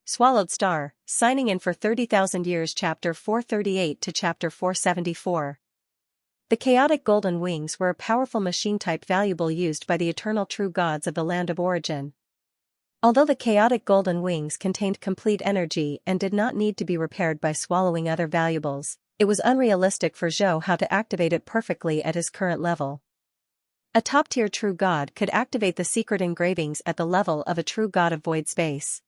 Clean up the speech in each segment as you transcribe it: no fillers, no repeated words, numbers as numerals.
Swallowed Star, signing in for 30,000 years. Chapter 438 to Chapter 474. The chaotic golden wings were a powerful machine-type valuable used by the eternal true gods of the land of origin. Although the chaotic golden wings contained complete energy and did not need to be repaired by swallowing other valuables, it was unrealistic for Zhou Hao to activate it perfectly at his current level. A top-tier true god could activate the secret engravings at the level of a true god of void space.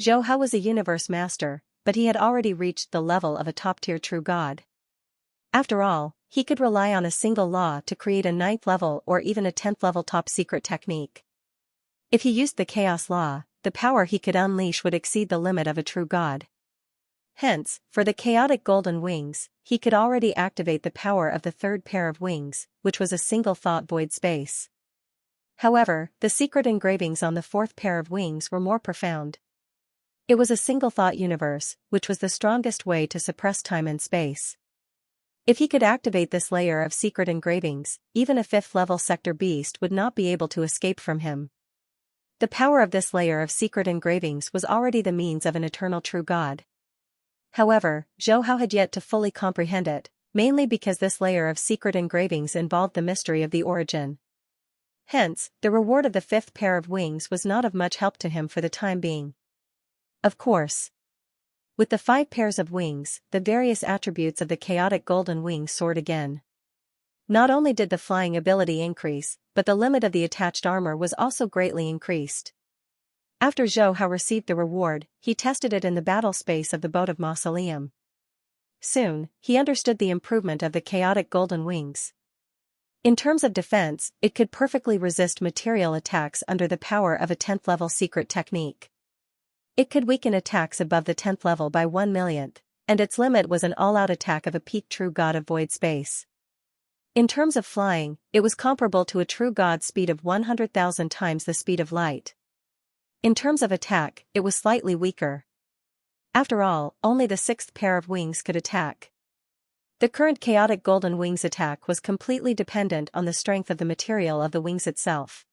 Zhou Hao was a universe master, but he had already reached the level of a top-tier true god. After all, he could rely on a single law to create a 9th level or even a 10th level top-secret technique. If he used the chaos law, the power he could unleash would exceed the limit of a true god. Hence, for the chaotic golden wings, he could already activate the power of the 3rd pair of wings, which was a single thought void space. However, the secret engravings on the 4th pair of wings were more profound. It was a single thought universe, which was the strongest way to suppress time and space. If he could activate this layer of secret engravings, even a 5th level sector beast would not be able to escape from him. The power of this layer of secret engravings was already the means of an eternal true god. However, Zhou Hao had yet to fully comprehend it, mainly because this layer of secret engravings involved the mystery of the origin. Hence, the reward of the 5th pair of wings was not of much help to him for the time being. Of course. With the 5 pairs of wings, the various attributes of the chaotic golden wings soared again. Not only did the flying ability increase, but the limit of the attached armor was also greatly increased. After Zhou Hao received the reward, he tested it in the battle space of the boat of Mausoleum. Soon, he understood the improvement of the chaotic golden wings. In terms of defense, it could perfectly resist material attacks under the power of a 10th level secret technique. It could weaken attacks above the 10th level by 1/1,000,000th, and its limit was an all-out attack of a peak true god of void space. In terms of flying, it was comparable to a true god's speed of 100,000 times the speed of light. In terms of attack, it was slightly weaker. After all, only the 6th pair of wings could attack. The current chaotic golden wings attack was completely dependent on the strength of the material of the wings itself.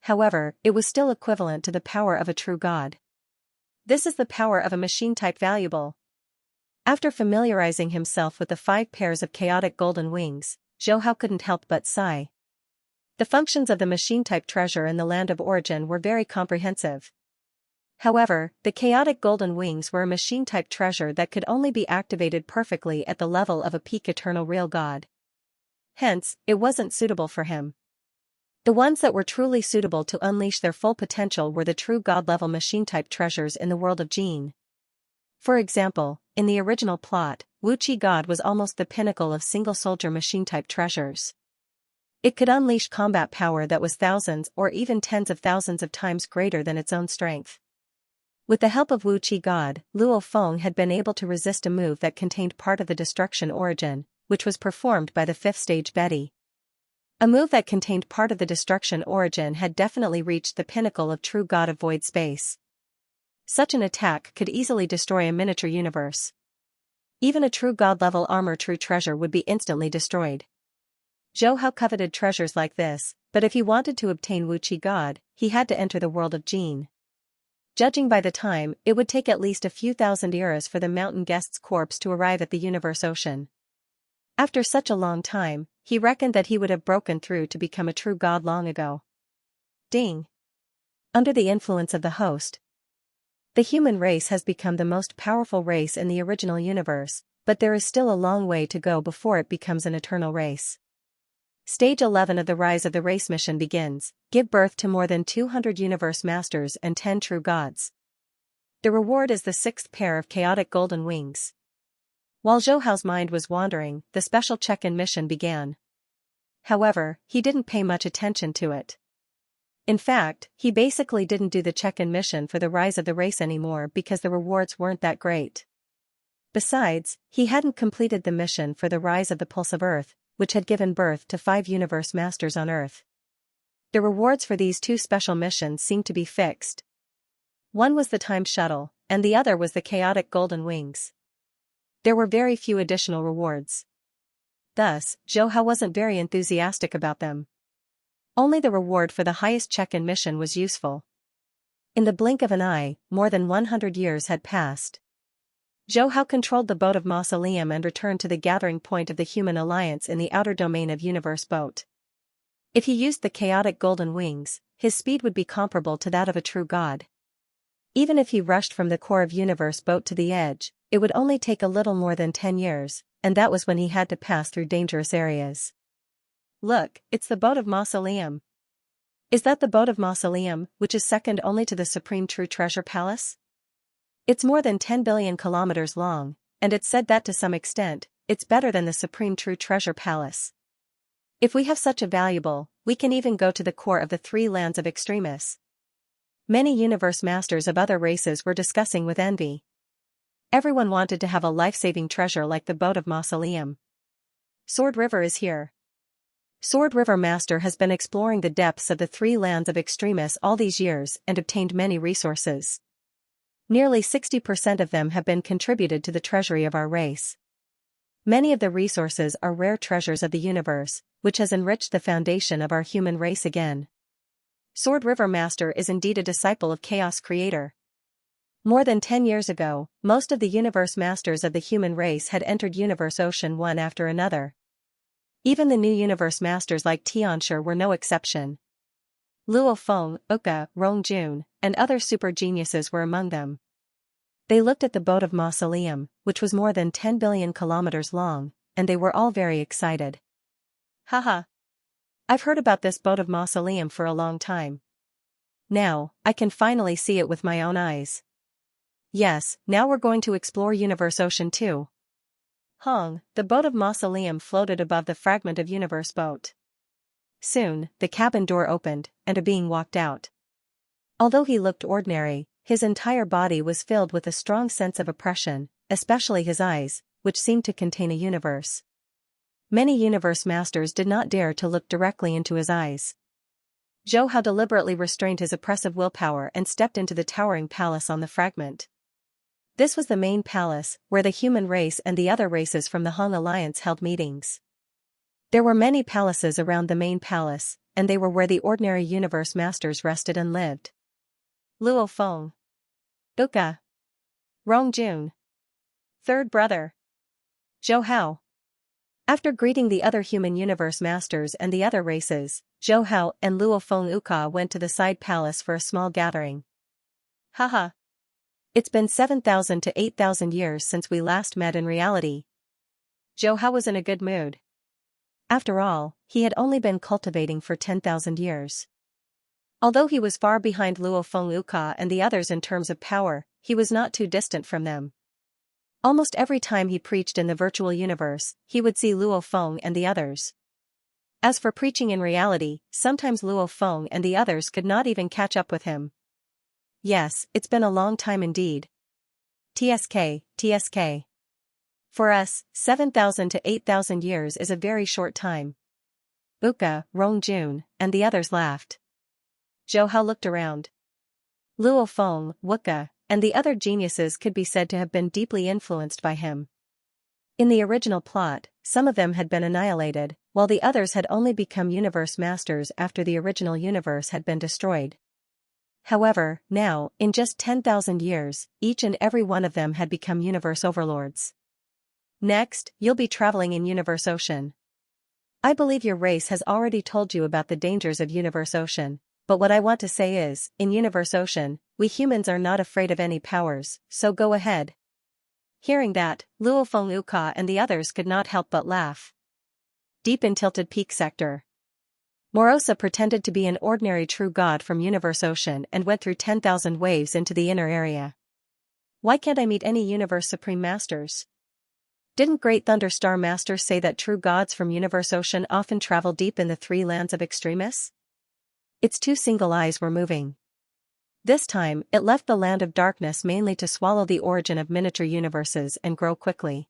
However, it was still equivalent to the power of a true god. This is the power of a machine-type valuable. After familiarizing himself with the 5 pairs of chaotic golden wings, Zhou Hao couldn't help but sigh. The functions of the machine-type treasure in the land of origin were very comprehensive. However, the chaotic golden wings were a machine-type treasure that could only be activated perfectly at the level of a peak eternal real god. Hence, it wasn't suitable for him. The ones that were truly suitable to unleash their full potential were the true god-level machine-type treasures in the world of Jin. For example, in the original plot, Wu Qi God was almost the pinnacle of single-soldier machine-type treasures. It could unleash combat power that was thousands or even tens of thousands of times greater than its own strength. With the help of Wu Qi God, Luo Feng had been able to resist a move that contained part of the destruction origin, which was performed by the 5th stage Betty. A move that contained part of the destruction origin had definitely reached the pinnacle of true god of void space. Such an attack could easily destroy a miniature universe. Even a true god-level armor true treasure would be instantly destroyed. Zhou Hao coveted treasures like this, but if he wanted to obtain Wu Qi God, he had to enter the world of Jin. Judging by the time, it would take at least a few thousand eras for the mountain guest's corpse to arrive at the universe ocean. After such a long time, he reckoned that he would have broken through to become a true god long ago. Ding! Under the influence of the host, the human race has become the most powerful race in the original universe, but there is still a long way to go before it becomes an eternal race. Stage 11 of the Rise of the Race mission begins. Give birth to more than 200 universe masters and 10 true gods. The reward is the 6th pair of chaotic golden wings. While Zhou Hao's mind was wandering, the special check-in mission began. However, he didn't pay much attention to it. In fact, he basically didn't do the check-in mission for the Rise of the Race anymore because the rewards weren't that great. Besides, he hadn't completed the mission for the Rise of the Pulse of Earth, which had given birth to 5 universe masters on Earth. The rewards for these 2 special missions seemed to be fixed. One was the time shuttle, and the other was the chaotic golden wings. There were very few additional rewards. Thus, Zhou Hao wasn't very enthusiastic about them. Only the reward for the highest check-in mission was useful. In the blink of an eye, more than 100 years had passed. Zhou Hao controlled the boat of Mausoleum and returned to the gathering point of the human alliance in the outer domain of Universe Boat. If he used the chaotic golden wings, his speed would be comparable to that of a true god. Even if he rushed from the core of Universe Boat to the edge, it would only take a little more than 10 years, and that was when he had to pass through dangerous areas. Look, it's the boat of Mausoleum. Is that the boat of Mausoleum, which is second only to the Supreme True Treasure Palace? It's more than 10 billion kilometers long, and it's said that to some extent, it's better than the Supreme True Treasure Palace. If we have such a valuable, we can even go to the core of the three lands of Extremis. Many universe masters of other races were discussing with envy. Everyone wanted to have a life-saving treasure like the boat of Mausoleum. Sword River is here. Sword River Master has been exploring the depths of the three lands of Extremis all these years and obtained many resources. Nearly 60% of them have been contributed to the treasury of our race. Many of the resources are rare treasures of the universe, which has enriched the foundation of our human race again. Sword River Master is indeed a disciple of Chaos Creator. More than 10 years ago, most of the universe masters of the human race had entered Universe Ocean one after another. Even the new universe masters like Xianxia were no exception. Luo Feng, Uka, Rongjun, and other super geniuses were among them. They looked at the boat of Mausoleum, which was more than 10 billion kilometers long, and they were all very excited. Haha. I've heard about this boat of Mausoleum for a long time. Now, I can finally see it with my own eyes. Yes, now we're going to explore Universe Ocean too. Hong, the boat of Mausoleum floated above the fragment of Universe Boat. Soon, the cabin door opened, and a being walked out. Although he looked ordinary, his entire body was filled with a strong sense of oppression, especially his eyes, which seemed to contain a universe. Many universe masters did not dare to look directly into his eyes. Zhou Hao deliberately restrained his oppressive willpower and stepped into the towering palace on the fragment. This was the main palace, where the human race and the other races from the Hong Alliance held meetings. There were many palaces around the main palace, and they were where the ordinary universe masters rested and lived. Luo Feng. Uka. Rongjun. Third brother. Zhou Hao. After greeting the other human universe masters and the other races, Zhou Hao and Luo Feng Uka went to the side palace for a small gathering. Haha. It's been 7,000 to 8,000 years since we last met in reality. Zhou Hao was in a good mood. After all, he had only been cultivating for 10,000 years. Although he was far behind Luo Feng Uka and the others in terms of power, he was not too distant from them. Almost every time he preached in the virtual universe, he would see Luo Feng and the others. As for preaching in reality, sometimes Luo Feng and the others could not even catch up with him. Yes, it's been a long time indeed. TSK. For us, 7,000 to 8,000 years is a very short time. Uka, Rongjun, and the others laughed. Zhou Hao looked around. Luo Feng, Wuka, and the other geniuses could be said to have been deeply influenced by him. In the original plot, some of them had been annihilated, while the others had only become universe masters after the original universe had been destroyed. However, now, in just 10,000 years, each and every one of them had become universe overlords. Next, you'll be traveling in Universe Ocean. I believe your race has already told you about the dangers of Universe Ocean, but what I want to say is, in Universe Ocean, we humans are not afraid of any powers, so go ahead. Hearing that, Luo Feng Uka and the others could not help but laugh. Deep in Tilted Peak Sector. Morosa pretended to be an ordinary true god from Universe Ocean and went through 10,000 waves into the inner area. Why can't I meet any Universe Supreme Masters? Didn't Great Thunderstar Master say that true gods from Universe Ocean often travel deep in the three lands of Extremis? Its two single eyes were moving. This time, it left the land of darkness mainly to swallow the origin of miniature universes and grow quickly.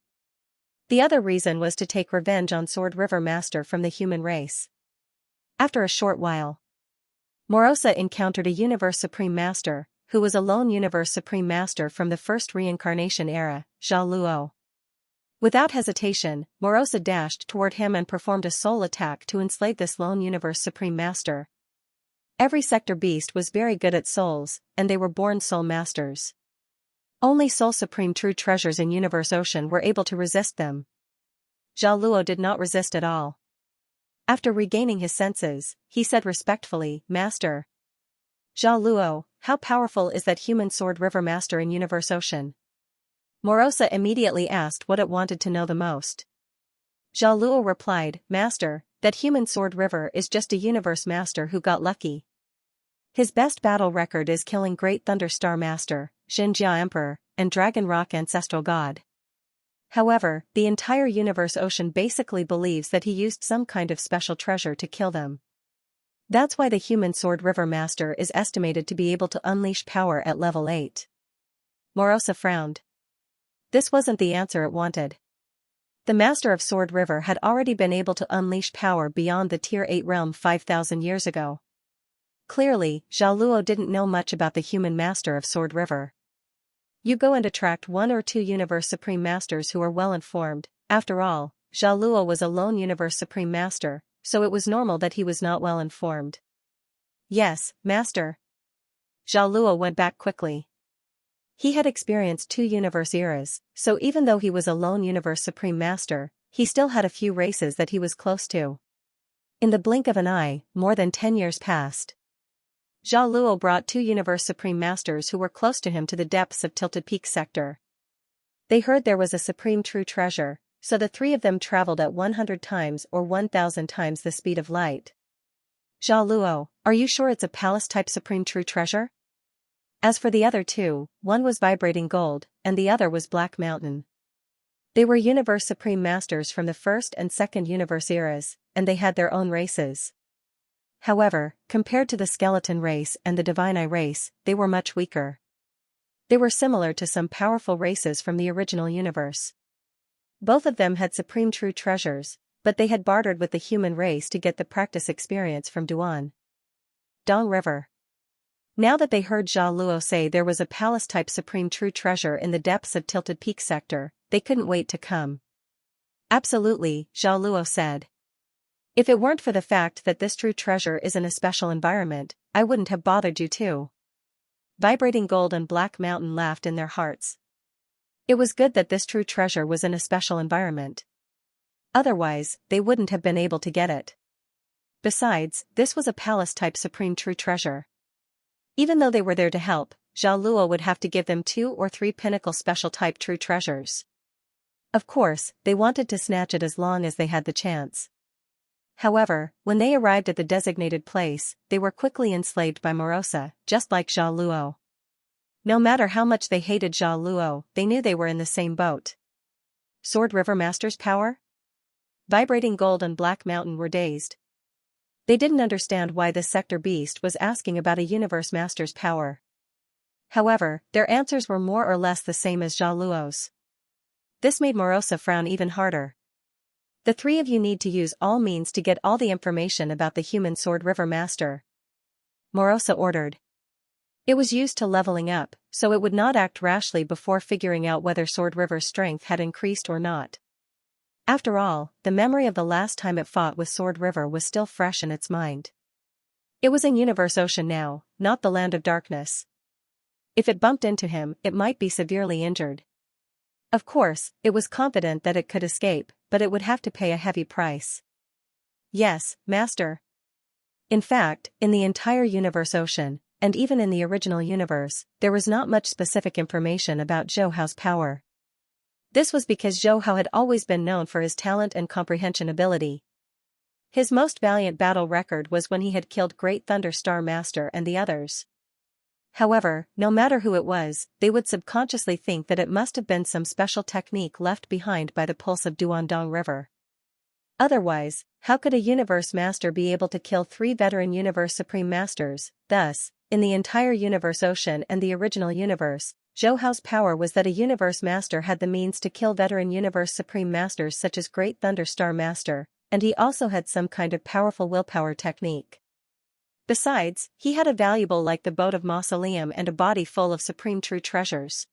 The other reason was to take revenge on Sword River Master from the human race. After a short while, Morosa encountered a Universe Supreme Master, who was a lone Universe Supreme Master from the first reincarnation era, Zhao Luo. Without hesitation, Morosa dashed toward him and performed a soul attack to enslave this lone Universe Supreme Master. Every sector beast was very good at souls, and they were born soul masters. Only Soul Supreme True Treasures in Universe Ocean were able to resist them. Zhao Luo did not resist at all. After regaining his senses, he said respectfully, Master. Zhao Luo, how powerful is that human sword river master in Universe Ocean? Morosa immediately asked what it wanted to know the most. Zhao Luo replied, Master, that human sword river is just a universe master who got lucky. His best battle record is killing Great Thunder Star Master, Xianxia Emperor, and Dragon Rock Ancestral God. However, the entire Universe Ocean basically believes that he used some kind of special treasure to kill them. That's why the human sword river master is estimated to be able to unleash power at level 8. Morosa frowned. This wasn't the answer it wanted. The master of Sword River had already been able to unleash power beyond the Tier 8 realm 5,000 years ago. Clearly, Zhao Luo didn't know much about the human master of Sword River. You go and attract 1 or 2 Universe Supreme Masters who are well informed. After all, Zhao Luo was a lone Universe Supreme Master, so it was normal that he was not well informed. Yes, Master. Zhao Luo went back quickly. He had experienced 2 universe eras, so even though he was a lone Universe Supreme Master, he still had a few races that he was close to. In the blink of an eye, more than 10 years passed. Zhao Luo brought 2 Universe Supreme Masters who were close to him to the depths of Tilted Peak sector. They heard there was a supreme true treasure, so the 3 of them traveled at 100 times or 1,000 times the speed of light. Zhao Luo, are you sure it's a palace-type supreme true treasure? As for the other 2, one was Vibrating Gold, and the other was Black Mountain. They were Universe Supreme Masters from the First and Second Universe eras, and they had their own races. However, compared to the Skeleton race and the Divine Eye race, they were much weaker. They were similar to some powerful races from the original universe. Both of them had supreme true treasures, but they had bartered with the human race to get the practice experience from Duan Dong River. Now that they heard Zhao Luo say there was a palace-type supreme true treasure in the depths of Tilted Peak sector, they couldn't wait to come. Absolutely, Zhao Luo said. If it weren't for the fact that this true treasure is in a special environment, I wouldn't have bothered you too. Vibrating Gold and Black Mountain laughed in their hearts. It was good that this true treasure was in a special environment. Otherwise, they wouldn't have been able to get it. Besides, this was a palace-type supreme true treasure. Even though they were there to help, Zhao Luo would have to give them 2 or 3 pinnacle special-type true treasures. Of course, they wanted to snatch it as long as they had the chance. However, when they arrived at the designated place, they were quickly enslaved by Morosa, just like Zhao Luo. No matter how much they hated Zhao Luo, they knew they were in the same boat. Sword River Master's power? Vibrating Gold and Black Mountain were dazed. They didn't understand why this sector beast was asking about a Universe Master's power. However, their answers were more or less the same as Zhao Luo's. This made Morosa frown even harder. The 3 of you need to use all means to get all the information about the human Sword River Master. Morosa ordered. It was used to leveling up, so it would not act rashly before figuring out whether Sword River's strength had increased or not. After all, the memory of the last time it fought with Sword River was still fresh in its mind. It was in Universe Ocean now, not the Land of Darkness. If it bumped into him, it might be severely injured. Of course, it was confident that it could escape, but it would have to pay a heavy price. Yes, Master. In fact, in the entire Universe Ocean, and even in the original universe, there was not much specific information about Zhou Hao's power. This was because Zhou Hao had always been known for his talent and comprehension ability. His most valiant battle record was when he had killed Great Thunder Star Master and the others. However, no matter who it was, they would subconsciously think that it must have been some special technique left behind by the pulse of Duandong River. Otherwise, how could a Universe Master be able to kill 3 veteran Universe Supreme Masters? Thus, in the entire Universe Ocean and the original universe, Zhou Hao's power was that a Universe Master had the means to kill veteran Universe Supreme Masters such as Great Thunder Star Master, and he also had some kind of powerful willpower technique. Besides, he had a valuable like the Boat of Mausoleum and a body full of supreme true treasures.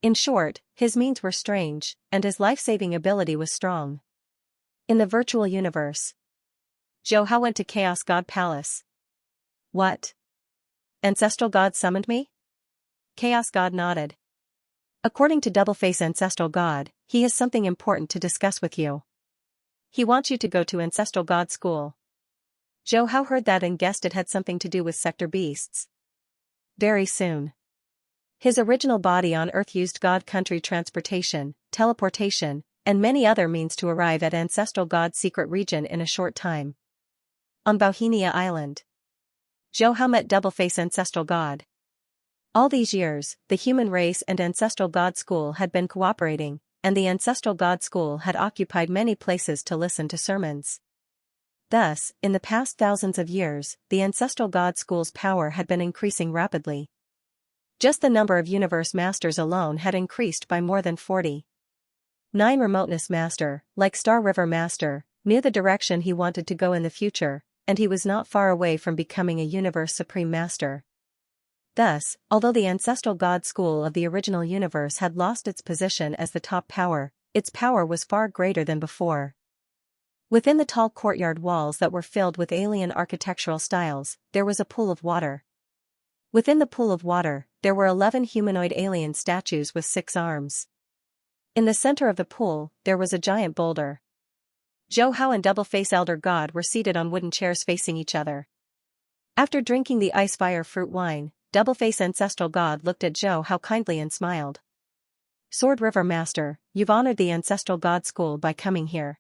In short, his means were strange, and his life-saving ability was strong. In the virtual universe, Zhou Hao went to Chaos God Palace. What? Ancestral God summoned me? Chaos God nodded. According to Doubleface Ancestral God, he has something important to discuss with you. He wants you to go to Ancestral God School. Zhou Hao heard that and guessed it had something to do with sector beasts. Very soon. His original body on Earth used God country transportation, teleportation, and many other means to arrive at Ancestral God's secret region in a short time. On Bauhinia Island, Zhou Hao met Doubleface Ancestral God. All these years, the human race and Ancestral God School had been cooperating, and the Ancestral God School had occupied many places to listen to sermons. Thus, in the past thousands of years, the Ancestral God School's power had been increasing rapidly. Just the number of Universe Masters alone had increased by more than 40. 9 Remoteness Master, like Star River Master, knew the direction he wanted to go in the future, and he was not far away from becoming a Universe Supreme Master. Thus, although the Ancestral God School of the original universe had lost its position as the top power, its power was far greater than before. Within the tall courtyard walls that were filled with alien architectural styles, there was a pool of water. Within the pool of water, there were 11 humanoid alien statues with 6 arms. In the center of the pool, there was a giant boulder. Zhou Hao and Doubleface Elder God were seated on wooden chairs facing each other. After drinking the ice fire fruit wine, Doubleface Ancestral God looked at Zhou Hao kindly and smiled. Sword River Master, you've honored the Ancestral God School by coming here.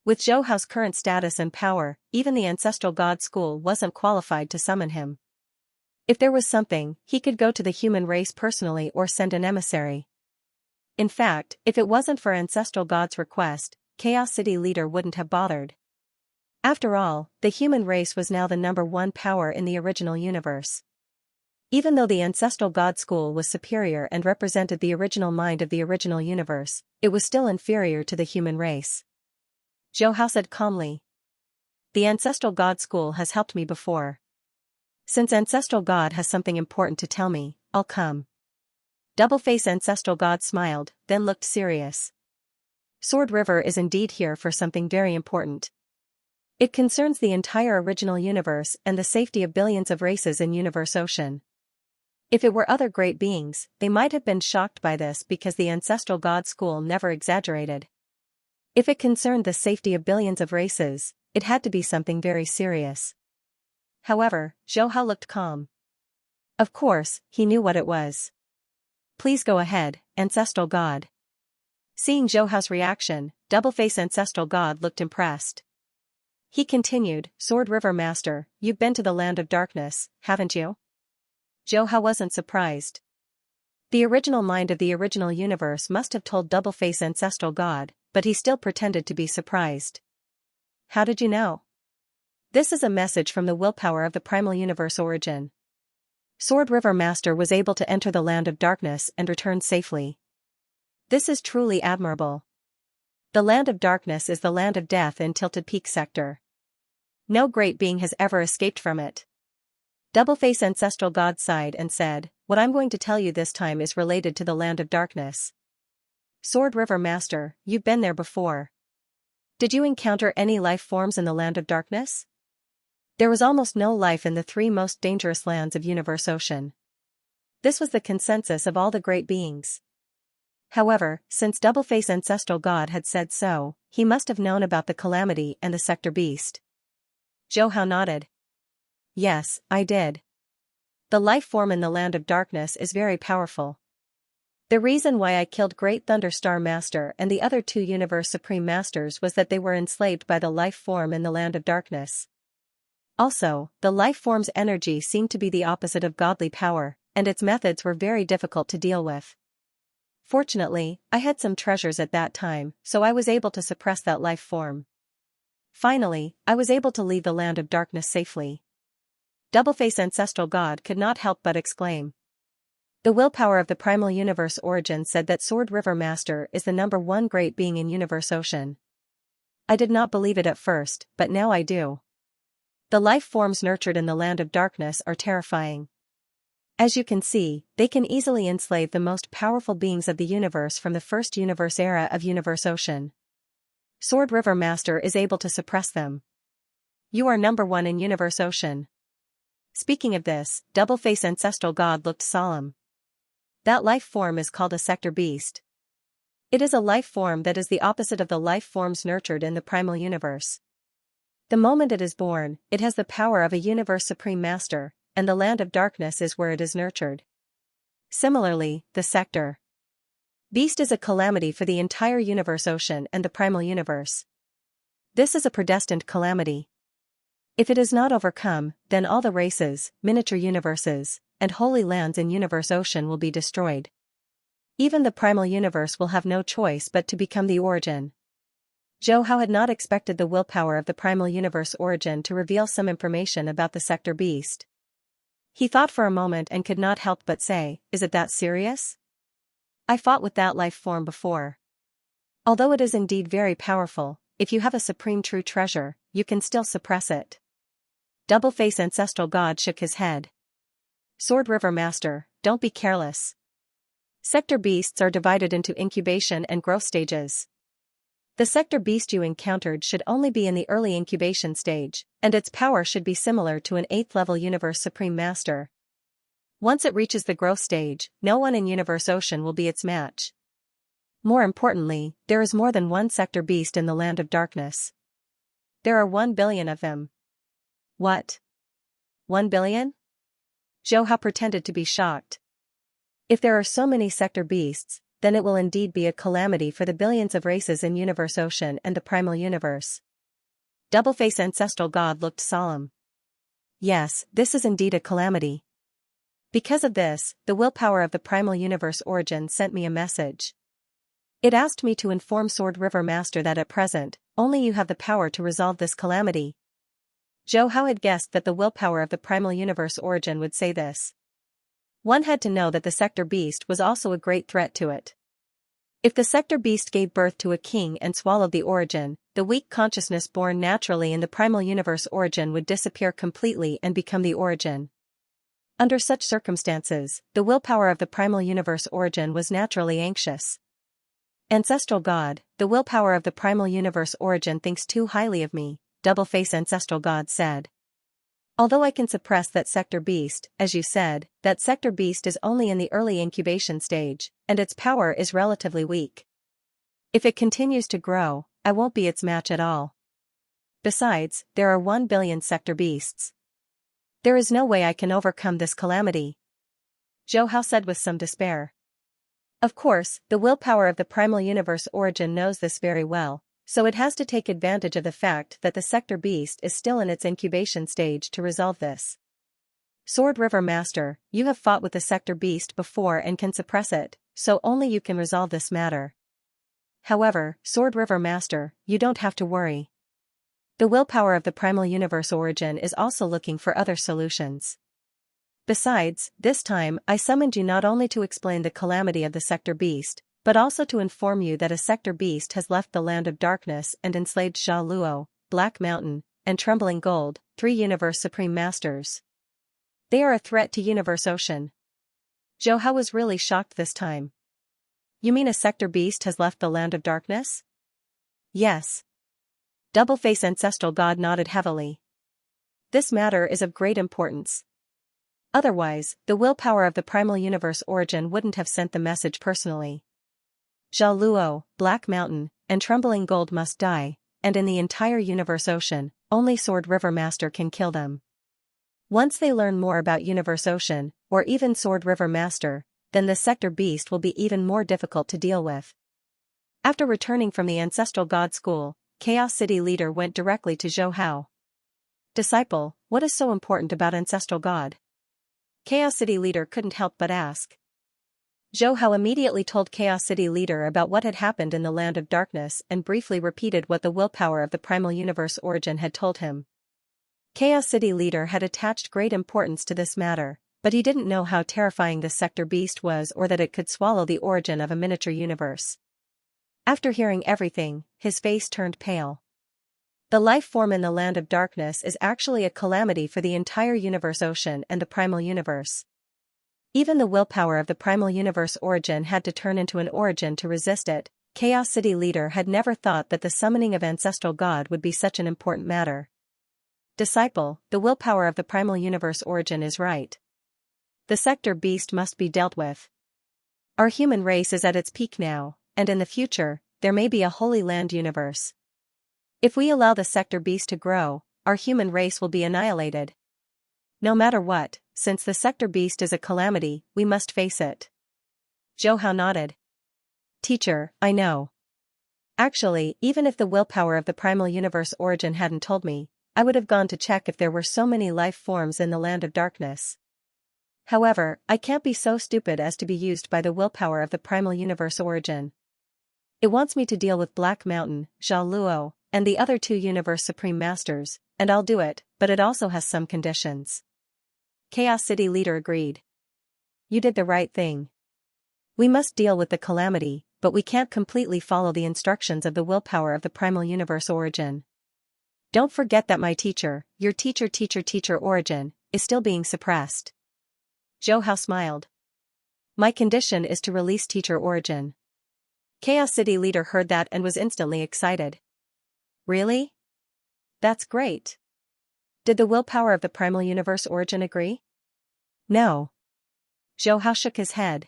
With Zhou Hao's current status and power, even the Ancestral God School wasn't qualified to summon him. If there was something, he could go to the human race personally or send an emissary. In fact, if it wasn't for Ancestral God's request, Chaos City leader wouldn't have bothered. After all, the human race was now the #1 power in the original universe. Even though the Ancestral God School was superior and represented the original mind of the original universe, it was still inferior to the human race. Zhou Hao said calmly. The Ancestral God School has helped me before. Since Ancestral God has something important to tell me, I'll come. Doubleface Ancestral God smiled, then looked serious. Sword River is indeed here for something very important. It concerns the entire original universe and the safety of billions of races in Universe Ocean. If it were other great beings, they might have been shocked by this because the Ancestral God School never exaggerated. If it concerned the safety of billions of races, it had to be something very serious. However, Zhou Hao looked calm. Of course, he knew what it was. Please go ahead, Ancestral God. Seeing Zhou Hao's reaction, Doubleface Ancestral God looked impressed. He continued, Sword River Master, you've been to the Land of Darkness, haven't you? Zhou Hao wasn't surprised. The original mind of the original universe must have told Doubleface Ancestral God, but he still pretended to be surprised. How did you know? This is a message from the willpower of the primal universe origin. Sword River Master was able to enter the Land of Darkness and return safely. This is truly admirable. The Land of Darkness is the land of death in Tilted Peak Sector. No great being has ever escaped from it. Doubleface Ancestral God sighed and said, what I'm going to tell you this time is related to the Land of Darkness. Sword River Master, you've been there before. Did you encounter any life forms in the Land of Darkness? There was almost no life in the 3 most dangerous lands of Universe Ocean. This was the consensus of all the great beings. However, since Doubleface Ancestral God had said so, he must have known about the calamity and the sector beast. Zhou Hao nodded. Yes, I did. The life form in the Land of Darkness is very powerful. The reason why I killed Great Thunderstar Master and the other 2 Universe Supreme Masters was that they were enslaved by the life form in the Land of Darkness. Also, the life form's energy seemed to be the opposite of godly power, and its methods were very difficult to deal with. Fortunately, I had some treasures at that time, so I was able to suppress that life form. Finally, I was able to leave the Land of Darkness safely. Doubleface Ancestral God could not help but exclaim. The willpower of the primal universe origin said that Sword River Master is the #1 great being in Universe Ocean. I did not believe it at first, but now I do. The life forms nurtured in the Land of Darkness are terrifying. As you can see, they can easily enslave the most powerful beings of the universe from the first universe era of Universe Ocean. Sword River Master is able to suppress them. You are #1 in Universe Ocean. Speaking of this, double-face ancestral god looked solemn. That life form is called a sector beast. It is a life form that is the opposite of the life forms nurtured in the primal universe. The moment it is born, it has the power of a universe supreme master, and the land of darkness is where it is nurtured. Similarly, the sector beast is a calamity for the entire universe ocean and the primal universe. This is a predestined calamity. If it is not overcome, then all the races, miniature universes, and holy lands in universe ocean will be destroyed. Even the primal universe will have no choice but to become the origin. Zhou Hao had not expected the willpower of the primal universe origin to reveal some information about the sector beast. He thought for a moment and could not help but say, "Is it that serious? I fought with that life form before. Although it is indeed very powerful, if you have a supreme true treasure, you can still suppress it." Double-face ancestral god shook his head. Sword River Master, don't be careless. Sector beasts are divided into incubation and growth stages. The sector beast you encountered should only be in the early incubation stage, and its power should be similar to an 8th level universe supreme master. Once it reaches the growth stage, no one in universe ocean will be its match. More importantly, there is more than one sector beast in the land of darkness. There are 1 billion of them. What? 1 billion? Zhou Hao pretended to be shocked. If there are so many sector beasts, then it will indeed be a calamity for the billions of races in universe ocean and the primal universe. Double-face ancestral god looked solemn. Yes, this is indeed a calamity. Because of this, the willpower of the primal universe origin sent me a message. It asked me to inform Sword River Master that at present, only you have the power to resolve this calamity. Zhou Hao had guessed that the willpower of the primal universe origin would say this. One had to know that the sector beast was also a great threat to it. If the sector beast gave birth to a king and swallowed the origin, the weak consciousness born naturally in the primal universe origin would disappear completely and become the origin. Under such circumstances, the willpower of the primal universe origin was naturally anxious. Ancestral God, the willpower of the primal universe origin thinks too highly of me, double-face ancestral God said. Although I can suppress that sector beast, as you said, that sector beast is only in the early incubation stage, and its power is relatively weak. If it continues to grow, I won't be its match at all. Besides, there are 1 billion sector beasts. There is no way I can overcome this calamity. Zhou Hao said with some despair. Of course, the willpower of the primal universe origin knows this very well, so it has to take advantage of the fact that the sector beast is still in its incubation stage to resolve this. Sword River Master, you have fought with the sector beast before and can suppress it, so only you can resolve this matter. However, Sword River Master, you don't have to worry. The willpower of the primal universe origin is also looking for other solutions. Besides, this time I summoned you not only to explain the calamity of the sector beast, but also to inform you that a sector beast has left the land of darkness and enslaved Sha Luo, Black Mountain, and Trembling Gold, 3 universe supreme masters. They are a threat to universe ocean. Zhou Hao was really shocked this time. You mean a sector beast has left the land of darkness? Yes. Double-face ancestral god nodded heavily. This matter is of great importance. Otherwise, the willpower of the primal universe origin wouldn't have sent the message personally. Sha Luo, Black Mountain, and Trembling Gold must die, and in the entire universe ocean, only Sword River Master can kill them. Once they learn more about universe ocean, or even Sword River Master, then the sector beast will be even more difficult to deal with. After returning from the ancestral god school, Chaos City leader went directly to Zhou Hao. Disciple, what is so important about ancestral god? Chaos City leader couldn't help but ask. Zhou Hao immediately told Chaos City leader about what had happened in the land of darkness and briefly repeated what the willpower of the primal universe origin had told him. Chaos City leader had attached great importance to this matter, but he didn't know how terrifying this sector beast was or that it could swallow the origin of a miniature universe. After hearing everything, his face turned pale. The life form in the land of darkness is actually a calamity for the entire universe ocean and the primal universe. Even the willpower of the primal universe origin had to turn into an origin to resist it. Chaos City leader had never thought that the summoning of ancestral god would be such an important matter. Disciple, the willpower of the primal universe origin is right. The sector beast must be dealt with. Our human race is at its peak now, and in the future, there may be a Holy Land universe. If we allow the sector beast to grow, our human race will be annihilated. No matter what, since the sector beast is a calamity, we must face it. Zhou Hao nodded. Teacher, I know. Actually, even if the willpower of the primal universe origin hadn't told me, I would have gone to check if there were so many life forms in the land of darkness. However, I can't be so stupid as to be used by the willpower of the primal universe origin. It wants me to deal with Black Mountain, Zhao Luo, and the other two universe supreme masters, and I'll do it, but it also has some conditions. Chaos City leader agreed. You did the right thing. We must deal with the calamity, but we can't completely follow the instructions of the willpower of the primal universe origin. Don't forget that my teacher, your teacher origin, is still being suppressed. Zhou Hao smiled. My condition is to release teacher origin. Chaos City leader heard that and was instantly excited. Really? That's great. Did the willpower of the primal universe origin agree? No. Zhou Hao shook his head.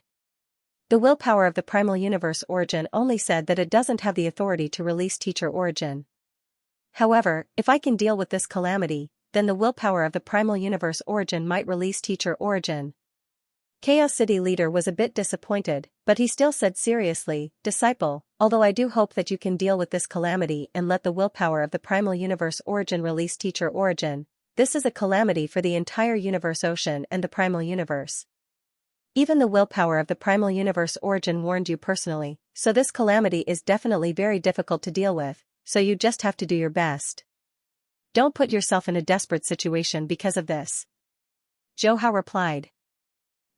The willpower of the primal universe origin only said that it doesn't have the authority to release teacher origin. However, if I can deal with this calamity, then the willpower of the primal universe origin might release teacher origin. Chaos City leader was a bit disappointed, but he still said seriously, Disciple, although I do hope that you can deal with this calamity and let the willpower of the primal universe origin release teacher origin, this is a calamity for the entire universe ocean and the primal universe. Even the willpower of the primal universe origin warned you personally, so this calamity is definitely very difficult to deal with, so you just have to do your best. Don't put yourself in a desperate situation because of this. Zhou Hao replied.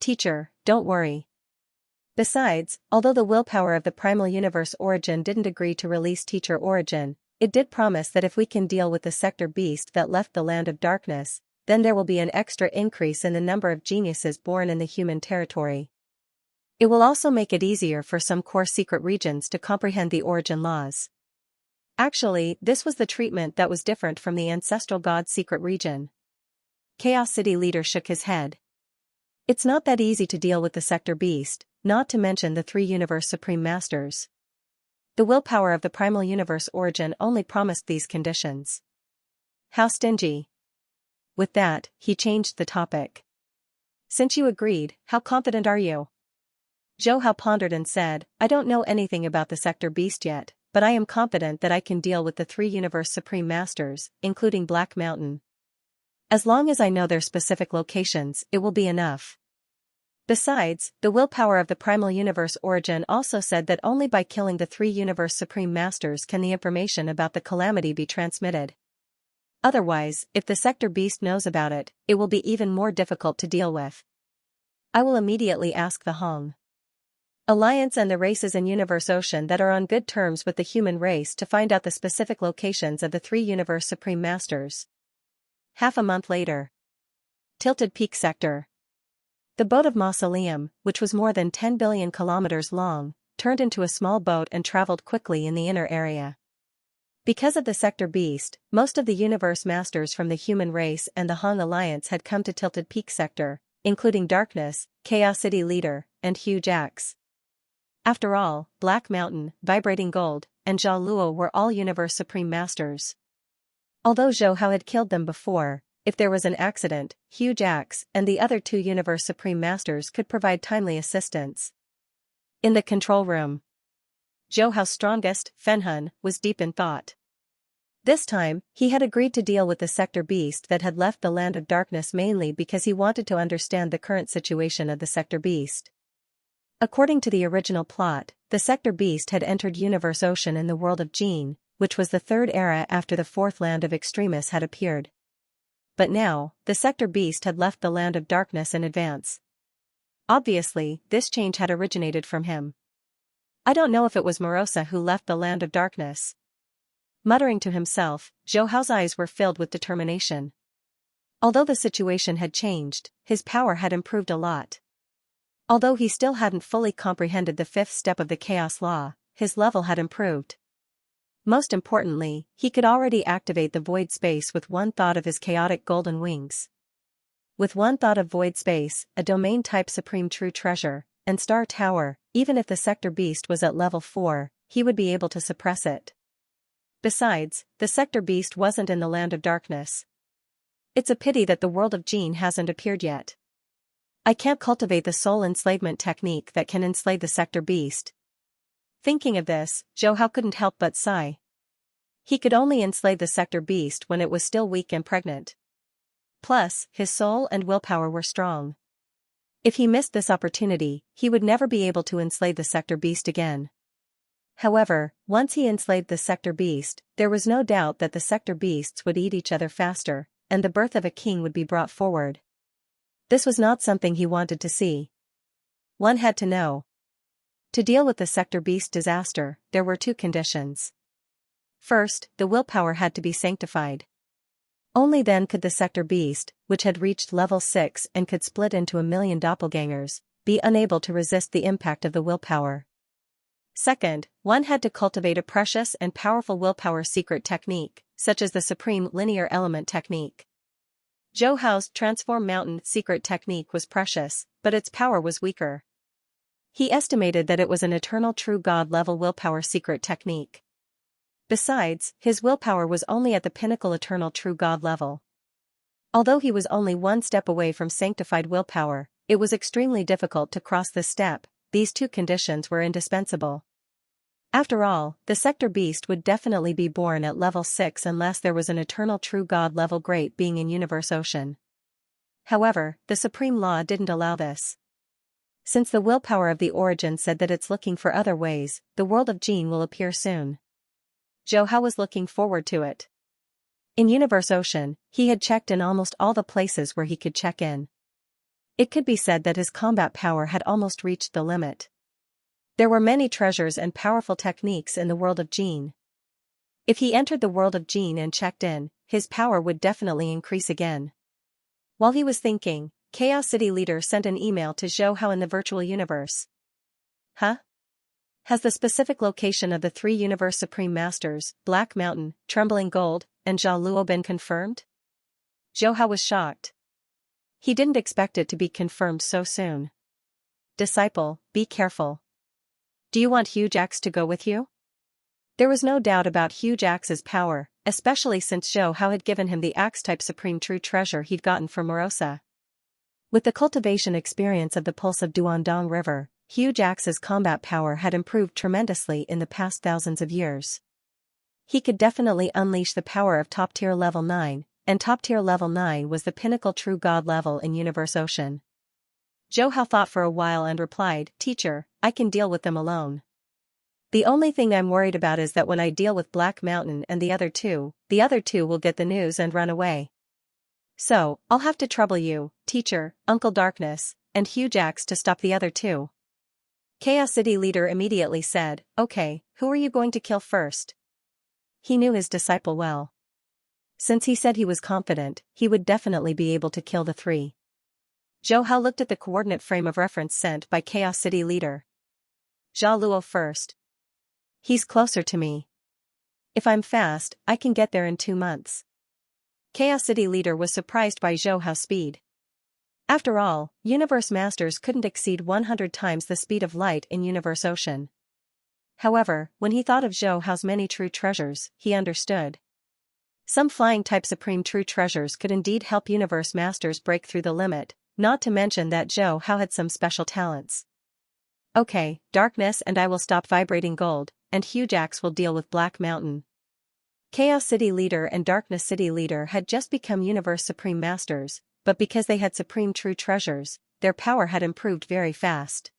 Teacher, don't worry. Besides, although the willpower of the primal universe origin didn't agree to release teacher origin, it did promise that if we can deal with the sector beast that left the land of darkness, then there will be an extra increase in the number of geniuses born in the human territory. It will also make it easier for some core secret regions to comprehend the origin laws. Actually, this was the treatment that was different from the ancestral god secret region. Chaos City leader shook his head. It's not that easy to deal with the sector beast, not to mention the three universe supreme masters. The willpower of the primal universe origin only promised these conditions. How stingy. With that, he changed the topic. Since you agreed, how confident are you? Zhou Hao pondered and said, I don't know anything about the sector beast yet, but I am confident that I can deal with the three universe supreme masters, including Black Mountain. As long as I know their specific locations, it will be enough. Besides, the willpower of the primal universe origin also said that only by killing the three universe supreme masters can the information about the calamity be transmitted. Otherwise, if the sector beast knows about it, it will be even more difficult to deal with. I will immediately ask the Hong Alliance and the races in Universe Ocean that are on good terms with the human race to find out the specific locations of the three universe supreme masters. Half a month later. Tilted Peak Sector. The boat of Mausoleum, which was more than 10 billion kilometers long, turned into a small boat and traveled quickly in the inner area. Because of the sector beast, most of the universe masters from the human race and the Hong Alliance had come to Tilted Peak Sector, including Darkness, Chaos City Leader, and Huge Axe. After all, Black Mountain, Vibrating Gold, and Zhao Luo were all universe supreme masters. Although Zhou Hao had killed them before, if there was an accident, Huge Axe and the other two universe supreme masters could provide timely assistance. In the control room, Zhou Hao's strongest, Fenhun, was deep in thought. This time, he had agreed to deal with the sector beast that had left the land of darkness mainly because he wanted to understand the current situation of the sector beast. According to the original plot, the sector beast had entered Universe Ocean in the world of Jin, which was the third era after the fourth land of Extremis had appeared. But now, the sector beast had left the land of darkness in advance. Obviously, this change had originated from him. I don't know if it was Morosa who left the land of darkness. Muttering to himself, Zhou Hao's eyes were filled with determination. Although the situation had changed, his power had improved a lot. Although he still hadn't fully comprehended the fifth step of the chaos law, his level had improved. Most importantly, he could already activate the void space with one thought of his chaotic golden wings. With one thought of void space, a domain-type supreme true treasure, and star tower, even if the sector beast was at level 4, he would be able to suppress it. Besides, the sector beast wasn't in the land of darkness. It's a pity that the world of Jin hasn't appeared yet. I can't cultivate the soul enslavement technique that can enslave the sector beast. Thinking of this, Zhou Hao couldn't help but sigh. He could only enslave the sector beast when it was still weak and pregnant. Plus, his soul and willpower were strong. If he missed this opportunity, he would never be able to enslave the sector beast again. However, once he enslaved the sector beast, there was no doubt that the sector beasts would eat each other faster, and the birth of a king would be brought forward. This was not something he wanted to see. One had to know. To deal with the sector beast disaster, there were 2 conditions. First, the willpower had to be sanctified. Only then could the sector beast, which had reached level 6 and could split into 1,000,000 doppelgangers, be unable to resist the impact of the willpower. Second, one had to cultivate a precious and powerful willpower secret technique, such as the Supreme Linear Element technique. Zhou Hao's Transform Mountain secret technique was precious, but its power was weaker. He estimated that it was an eternal true god level willpower secret technique. Besides, his willpower was only at the pinnacle eternal true god level. Although he was only one step away from sanctified willpower, it was extremely difficult to cross this step. These 2 conditions were indispensable. After all, the sector beast would definitely be born at level 6 unless there was an eternal true god level great being in Universe Ocean. However, the Supreme Law didn't allow this. Since the willpower of the origin said that it's looking for other ways, the world of Jin will appear soon. Zhou Hao was looking forward to it. In Universe Ocean, he had checked in almost all the places where he could check in. It could be said that his combat power had almost reached the limit. There were many treasures and powerful techniques in the world of Jin. If he entered the world of Jin and checked in, his power would definitely increase again. While he was thinking, Chaos City Leader sent an email to Zhou Hao in the virtual universe. Huh? Has the specific location of the 3 Universe Supreme Masters, Black Mountain, Trembling Gold, and Jia Luo been confirmed? Zhou Hao was shocked. He didn't expect it to be confirmed so soon. Disciple, be careful. Do you want Huge Axe to go with you? There was no doubt about Huge Axe's power, especially since Zhou Hao had given him the Axe-type Supreme True Treasure he'd gotten from Morosa. With the cultivation experience of the Pulse of Duandong River, Huge Axe's combat power had improved tremendously in the past thousands of years. He could definitely unleash the power of top-tier level 9, and top-tier level 9 was the pinnacle true god level in Universe Ocean. Zhou Hao thought for a while and replied, Teacher, I can deal with them alone. The only thing I'm worried about is that when I deal with Black Mountain and the other two will get the news and run away. So, I'll have to trouble you, Teacher, Uncle Darkness, and Huge Axe to stop the other 2. Chaos City Leader immediately said, Okay, who are you going to kill first? He knew his disciple well. Since he said he was confident, he would definitely be able to kill the 3. Zhou Hao looked at the coordinate frame of reference sent by Chaos City Leader. Jia Luo first. He's closer to me. If I'm fast, I can get there in 2 months. Chaos City Leader was surprised by Zhou Hao's speed. After all, Universe Masters couldn't exceed 100 times the speed of light in Universe Ocean. However, when he thought of Zhou Hao's many true treasures, he understood. Some flying-type Supreme True Treasures could indeed help Universe Masters break through the limit, not to mention that Zhou Hao had some special talents. Okay, Darkness and I will stop vibrating gold, and Huge Axe will deal with Black Mountain. Chaos City Leader and Darkness City Leader had just become Universe Supreme Masters, but because they had Supreme True Treasures, their power had improved very fast.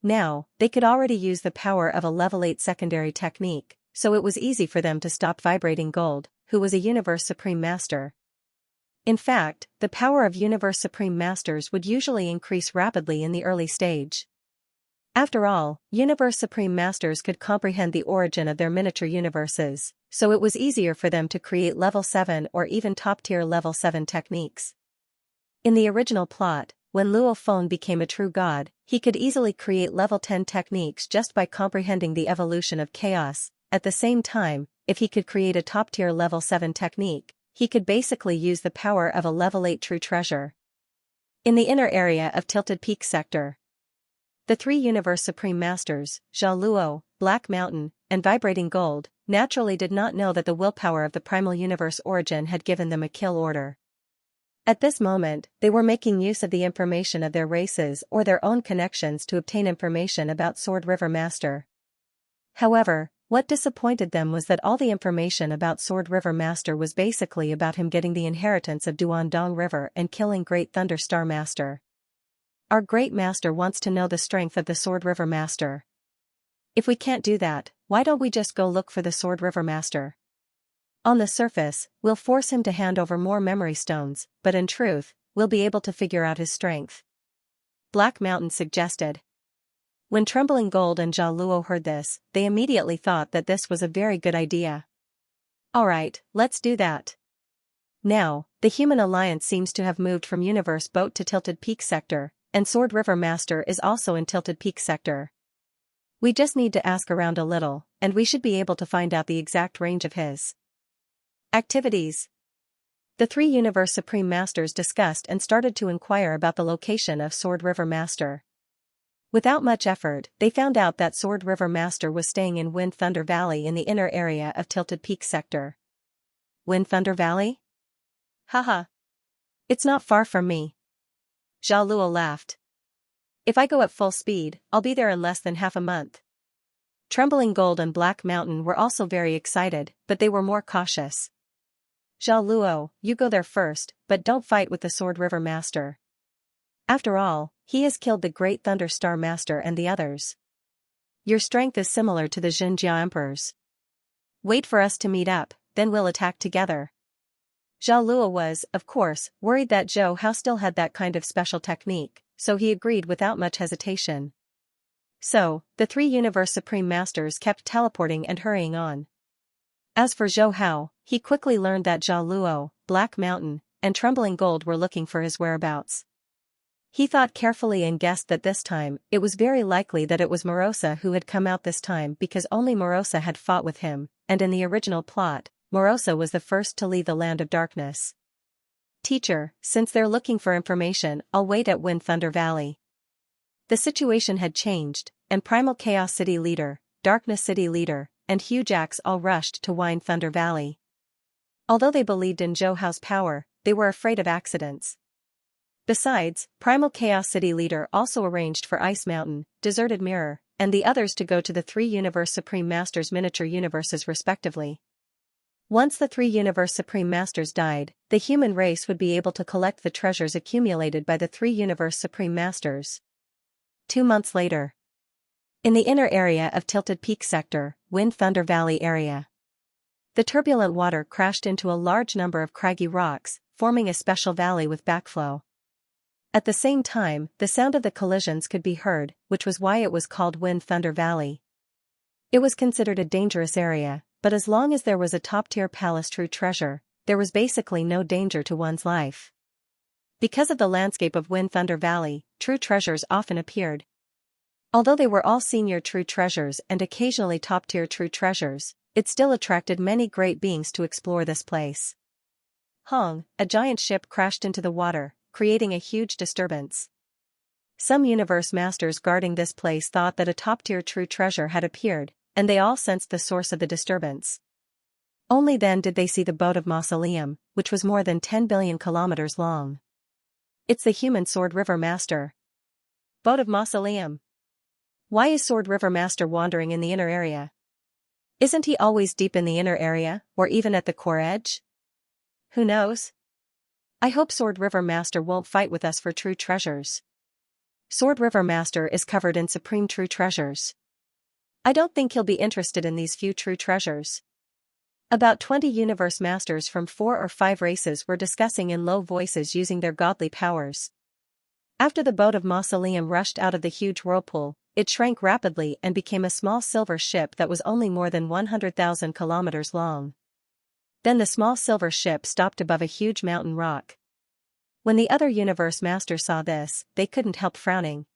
Now, they could already use the power of a level 8 secondary technique, so it was easy for them to stop vibrating gold, who was a Universe Supreme Master. In fact, the power of Universe Supreme Masters would usually increase rapidly in the early stage. After all, Universe Supreme Masters could comprehend the origin of their miniature universes, so it was easier for them to create level 7 or even top-tier level 7 techniques. In the original plot, when Luo Feng became a true god, he could easily create level 10 techniques just by comprehending the evolution of chaos, at the same time, if he could create a top-tier level 7 technique, he could basically use the power of a level 8 true treasure. In the inner area of Tilted Peak Sector, the three Universe Supreme Masters, Zhao Luo, Black Mountain, and Vibrating Gold, naturally did not know that the willpower of the primal universe origin had given them a kill order. At this moment, they were making use of the information of their races or their own connections to obtain information about Sword River Master. However, what disappointed them was that all the information about Sword River Master was basically about him getting the inheritance of Duandong River and killing Great Thunder Star Master. Our Great Master wants to know the strength of the Sword River Master. If we can't do that, why don't we just go look for the Sword River Master? On the surface, we'll force him to hand over more memory stones, but in truth, we'll be able to figure out his strength. Black Mountain suggested. When Trembling Gold and Zhao Luo heard this, they immediately thought that this was a very good idea. Alright, let's do that. Now, the Human Alliance seems to have moved from Universe Boat to Tilted Peak Sector, and Sword River Master is also in Tilted Peak Sector. We just need to ask around a little, and we should be able to find out the exact range of his activities. The three Universe Supreme Masters discussed and started to inquire about the location of Sword River Master. Without much effort, they found out that Sword River Master was staying in Wind Thunder Valley in the inner area of Tilted Peak Sector. Wind Thunder Valley? Haha. It's not far from me. Zhao Luo laughed. If I go at full speed, I'll be there in less than half a month. Trembling Gold and Black Mountain were also very excited, but they were more cautious. Zhao Luo, you go there first, but don't fight with the Sword River Master. After all, he has killed the Great Thunder Star Master and the others. Your strength is similar to the Xianxia Emperor's. Wait for us to meet up, then we'll attack together. Zhao Luo was, of course, worried that Zhou Hao still had that kind of special technique, so he agreed without much hesitation. So, the three Universe Supreme Masters kept teleporting and hurrying on. As for Zhou Hao, he quickly learned that Zhao Luo, Black Mountain, and Trembling Gold were looking for his whereabouts. He thought carefully and guessed that this time, it was very likely that it was Morosa who had come out this time because only Morosa had fought with him, and in the original plot, Morosa was the first to leave the Land of Darkness. Teacher, since they're looking for information, I'll wait at Wind Thunder Valley. The situation had changed, and Primal Chaos City Leader, Darkness City Leader, and Hugh Jax all rushed to Wind Thunder Valley. Although they believed in Zhou Hao's power, they were afraid of accidents. Besides, Primal Chaos City Leader also arranged for Ice Mountain, Deserted Mirror, and the others to go to the three Universe Supreme Masters' miniature universes respectively. Once the three Universe Supreme Masters died, the human race would be able to collect the treasures accumulated by the three Universe Supreme Masters. 2 months later. In the inner area of Tilted Peak Sector, Wind Thunder Valley area. The turbulent water crashed into a large number of craggy rocks, forming a special valley with backflow. At the same time, the sound of the collisions could be heard, which was why it was called Wind Thunder Valley. It was considered a dangerous area, but as long as there was a top-tier palace true treasure, there was basically no danger to one's life. Because of the landscape of Wind Thunder Valley, true treasures often appeared. Although they were all senior true treasures and occasionally top-tier true treasures, it still attracted many great beings to explore this place. Hong, a giant ship crashed into the water, creating a huge disturbance. Some universe masters guarding this place thought that a top-tier true treasure had appeared, and they all sensed the source of the disturbance. Only then did they see the boat of Mausoleum, which was more than 10 billion kilometers long. It's the human Sword River Master. Boat of Mausoleum. Why is Sword River Master wandering in the inner area? Isn't he always deep in the inner area, or even at the core edge? Who knows? I hope Sword River Master won't fight with us for true treasures. Sword River Master is covered in supreme true treasures. I don't think he'll be interested in these few true treasures. About 20 universe masters from 4 or 5 races were discussing in low voices using their godly powers. After the boat of Mausoleum rushed out of the huge whirlpool, it shrank rapidly and became a small silver ship that was only more than 100,000 kilometers long. Then the small silver ship stopped above a huge mountain rock. When the other universe masters saw this, they couldn't help frowning.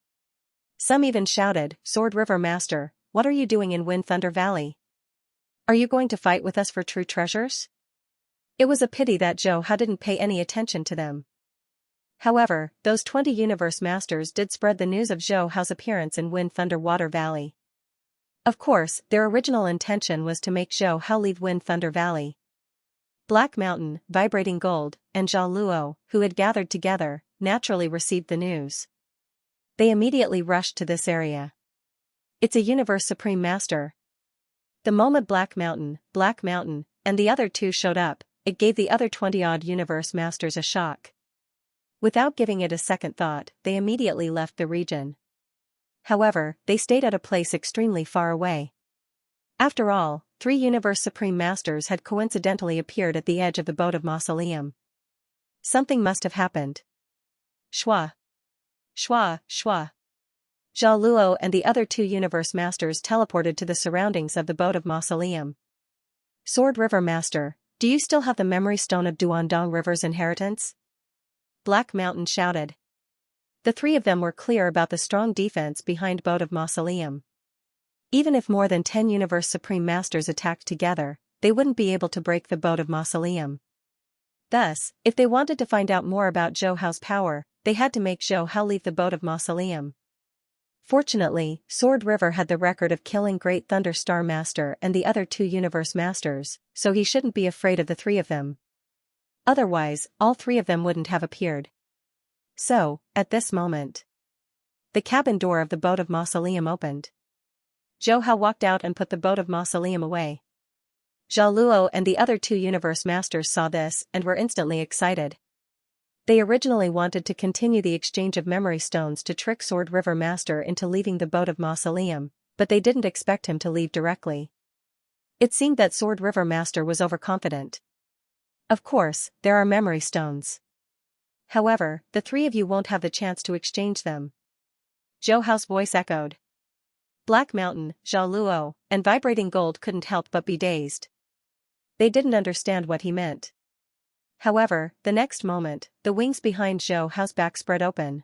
Some even shouted, "Sword River Master, what are you doing in Wind Thunder Valley?" Are you going to fight with us for true treasures? It was a pity that Zhou Hao didn't pay any attention to them. However, those 20 universe masters did spread the news of Zhou Hao's appearance in Wind Thunder Water Valley. Of course, their original intention was to make Zhou Hao leave Wind Thunder Valley. Black Mountain, Vibrating Gold, and Zhao Luo, who had gathered together, naturally received the news. They immediately rushed to this area. It's a Universe Supreme Master. The moment Black Mountain, and the other two showed up, it gave the other 20-odd Universe Masters a shock. Without giving it a second thought, they immediately left the region. However, they stayed at a place extremely far away. After all, 3 Universe Supreme Masters had coincidentally appeared at the edge of the boat of Mausoleum. Something must have happened. Shwa. Shwa, shwa. Zhao Luo and the other 2 Universe Masters teleported to the surroundings of the boat of Mausoleum. Sword River Master, do you still have the memory stone of Duandong River's inheritance? Black Mountain shouted. The 3 of them were clear about the strong defense behind boat of Mausoleum. Even if more than 10 Universe Supreme Masters attacked together, they wouldn't be able to break the boat of Mausoleum. Thus, if they wanted to find out more about Zhou Hao's power, they had to make Zhou Hao leave the boat of Mausoleum. Fortunately, Sword River had the record of killing Great Thunder Star Master and the other 2 Universe Masters, so he shouldn't be afraid of the 3 of them. Otherwise, all 3 of them wouldn't have appeared. So, at this moment, the cabin door of the boat of Mausoleum opened. Zhou Hao walked out and put the boat of Mausoleum away. Zhao Luo and the other 2 Universe Masters saw this and were instantly excited. They originally wanted to continue the exchange of memory stones to trick Sword River Master into leaving the boat of Mausoleum, but they didn't expect him to leave directly. It seemed that Sword River Master was overconfident. Of course, there are memory stones. However, the 3 of you won't have the chance to exchange them. Zhou Hao's voice echoed. Black Mountain, Zhao Luo, and Vibrating Gold couldn't help but be dazed. They didn't understand what he meant. However, the next moment, the wings behind Zhou Hao's back spread open.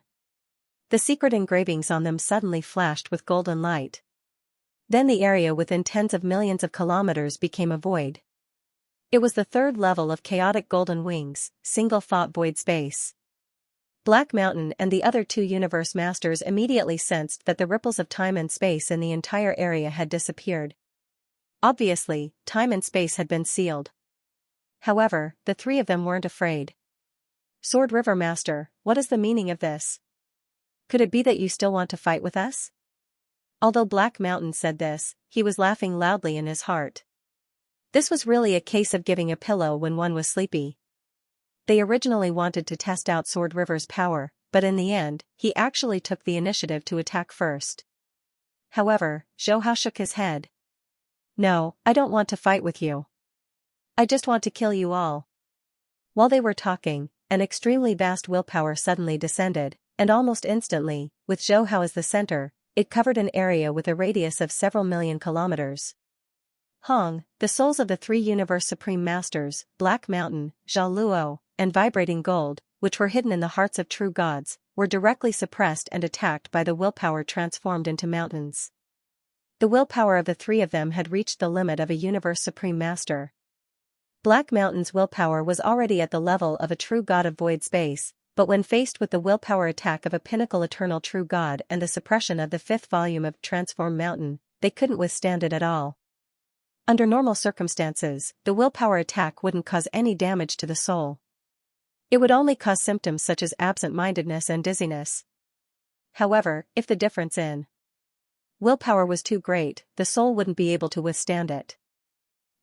The secret engravings on them suddenly flashed with golden light. Then the area within tens of millions of kilometers became a void. It was the 3rd level of chaotic golden wings, single-thought void space. Black Mountain and the other 2 Universe Masters immediately sensed that the ripples of time and space in the entire area had disappeared. Obviously, time and space had been sealed. However, the 3 of them weren't afraid. Sword River Master, what is the meaning of this? Could it be that you still want to fight with us? Although Black Mountain said this, he was laughing loudly in his heart. This was really a case of giving a pillow when one was sleepy. They originally wanted to test out Sword River's power, but in the end, he actually took the initiative to attack first. However, Zhou Hao shook his head. No, I don't want to fight with you. I just want to kill you all. While they were talking, an extremely vast willpower suddenly descended, and almost instantly, with Zhou Hao as the center, it covered an area with a radius of several million kilometers. Hong, the souls of the 3 Universe Supreme Masters, Black Mountain, Zhao Luo, and Vibrating Gold, which were hidden in the hearts of true gods, were directly suppressed and attacked by the willpower transformed into mountains. The willpower of the 3 of them had reached the limit of a Universe Supreme Master. Black Mountain's willpower was already at the level of a true god of void space, but when faced with the willpower attack of a pinnacle eternal true god and the suppression of the 5th volume of Transform Mountain, they couldn't withstand it at all. Under normal circumstances, the willpower attack wouldn't cause any damage to the soul. It would only cause symptoms such as absent-mindedness and dizziness. However, if the difference in willpower was too great, the soul wouldn't be able to withstand it.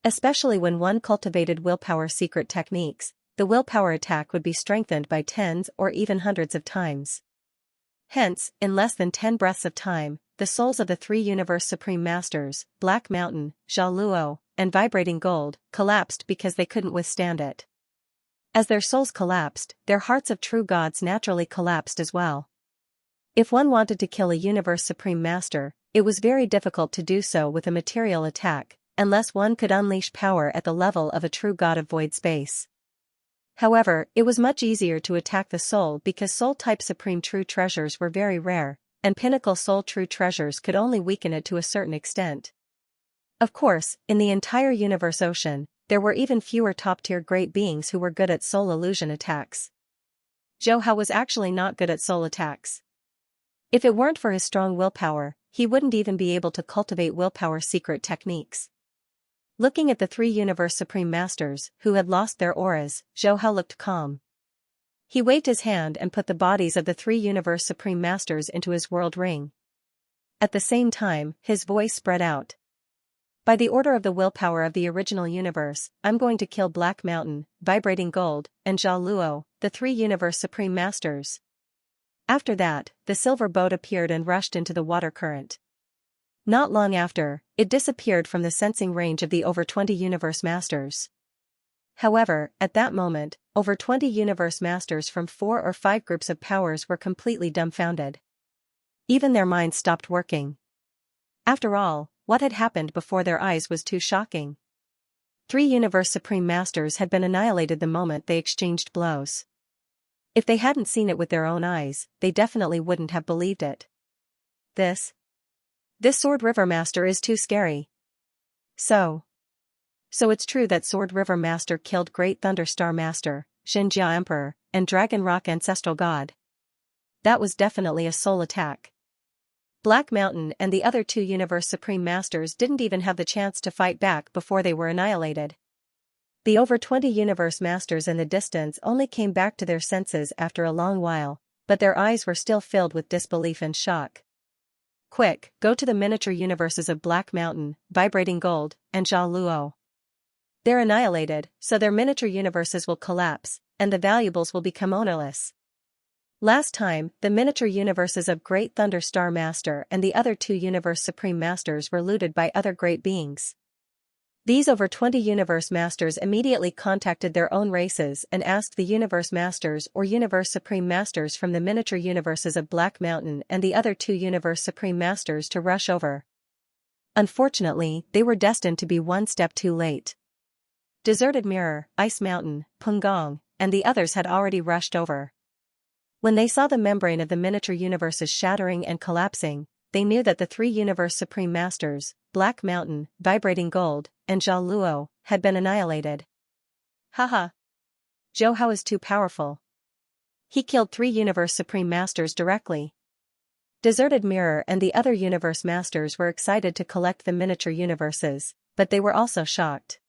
Especially when one cultivated willpower secret techniques, the willpower attack would be strengthened by tens or even hundreds of times. Hence, in less than 10 breaths of time, the souls of the 3 Universe Supreme Masters, Black Mountain, Zhao Luo, and Vibrating Gold, collapsed because they couldn't withstand it. As their souls collapsed, their hearts of true gods naturally collapsed as well. If one wanted to kill a Universe Supreme Master, it was very difficult to do so with a material attack, unless one could unleash power at the level of a true god of void space. However, it was much easier to attack the soul because soul-type supreme true treasures were very rare, and pinnacle soul true treasures could only weaken it to a certain extent. Of course, in the entire universe ocean, there were even fewer top-tier great beings who were good at soul illusion attacks. Zhou Hao was actually not good at soul attacks. If it weren't for his strong willpower, he wouldn't even be able to cultivate willpower secret techniques. Looking at the three Universe Supreme Masters, who had lost their auras, Zhou Hao looked calm. He waved his hand and put the bodies of the three Universe Supreme Masters into his world ring. At the same time, his voice spread out. By the order of the willpower of the original universe, I'm going to kill Black Mountain, Vibrating Gold, and Jia Luo, the three Universe Supreme Masters. After that, the silver boat appeared and rushed into the water current. Not long after, it disappeared from the sensing range of the over 20 Universe Masters. However, at that moment, over 20 Universe Masters from 4 or 5 groups of powers were completely dumbfounded. Even their minds stopped working. After all, what had happened before their eyes was too shocking. 3 Universe Supreme Masters had been annihilated the moment they exchanged blows. If they hadn't seen it with their own eyes, they definitely wouldn't have believed it. This Sword River Master is too scary. So it's true that Sword River Master killed Great Thunderstar Master, Xianxia Emperor, and Dragon Rock Ancestral God. That was definitely a soul attack. Black Mountain and the other 2 Universe Supreme Masters didn't even have the chance to fight back before they were annihilated. The over 20 Universe Masters in the distance only came back to their senses after a long while, but their eyes were still filled with disbelief and shock. Quick, go to the miniature universes of Black Mountain, Vibrating Gold, and Jia Luo. They're annihilated, so their miniature universes will collapse, and the valuables will become ownerless. Last time, the miniature universes of Great Thunderstar Master and the other 2 Universe Supreme Masters were looted by other great beings. These over 20 Universe Masters immediately contacted their own races and asked the Universe Masters or Universe Supreme Masters from the miniature universes of Black Mountain and the other 2 Universe Supreme Masters to rush over. Unfortunately, they were destined to be one step too late. Deserted Mirror, Ice Mountain, Pengong, and the others had already rushed over. When they saw the membrane of the miniature universes shattering and collapsing, they knew that the 3 Universe Supreme Masters, Black Mountain, Vibrating Gold, and Jia Luo, had been annihilated. Haha. Zhou Hao is too powerful. He killed 3 Universe Supreme Masters directly. Deserted Mirror and the other Universe Masters were excited to collect the miniature universes, but they were also shocked.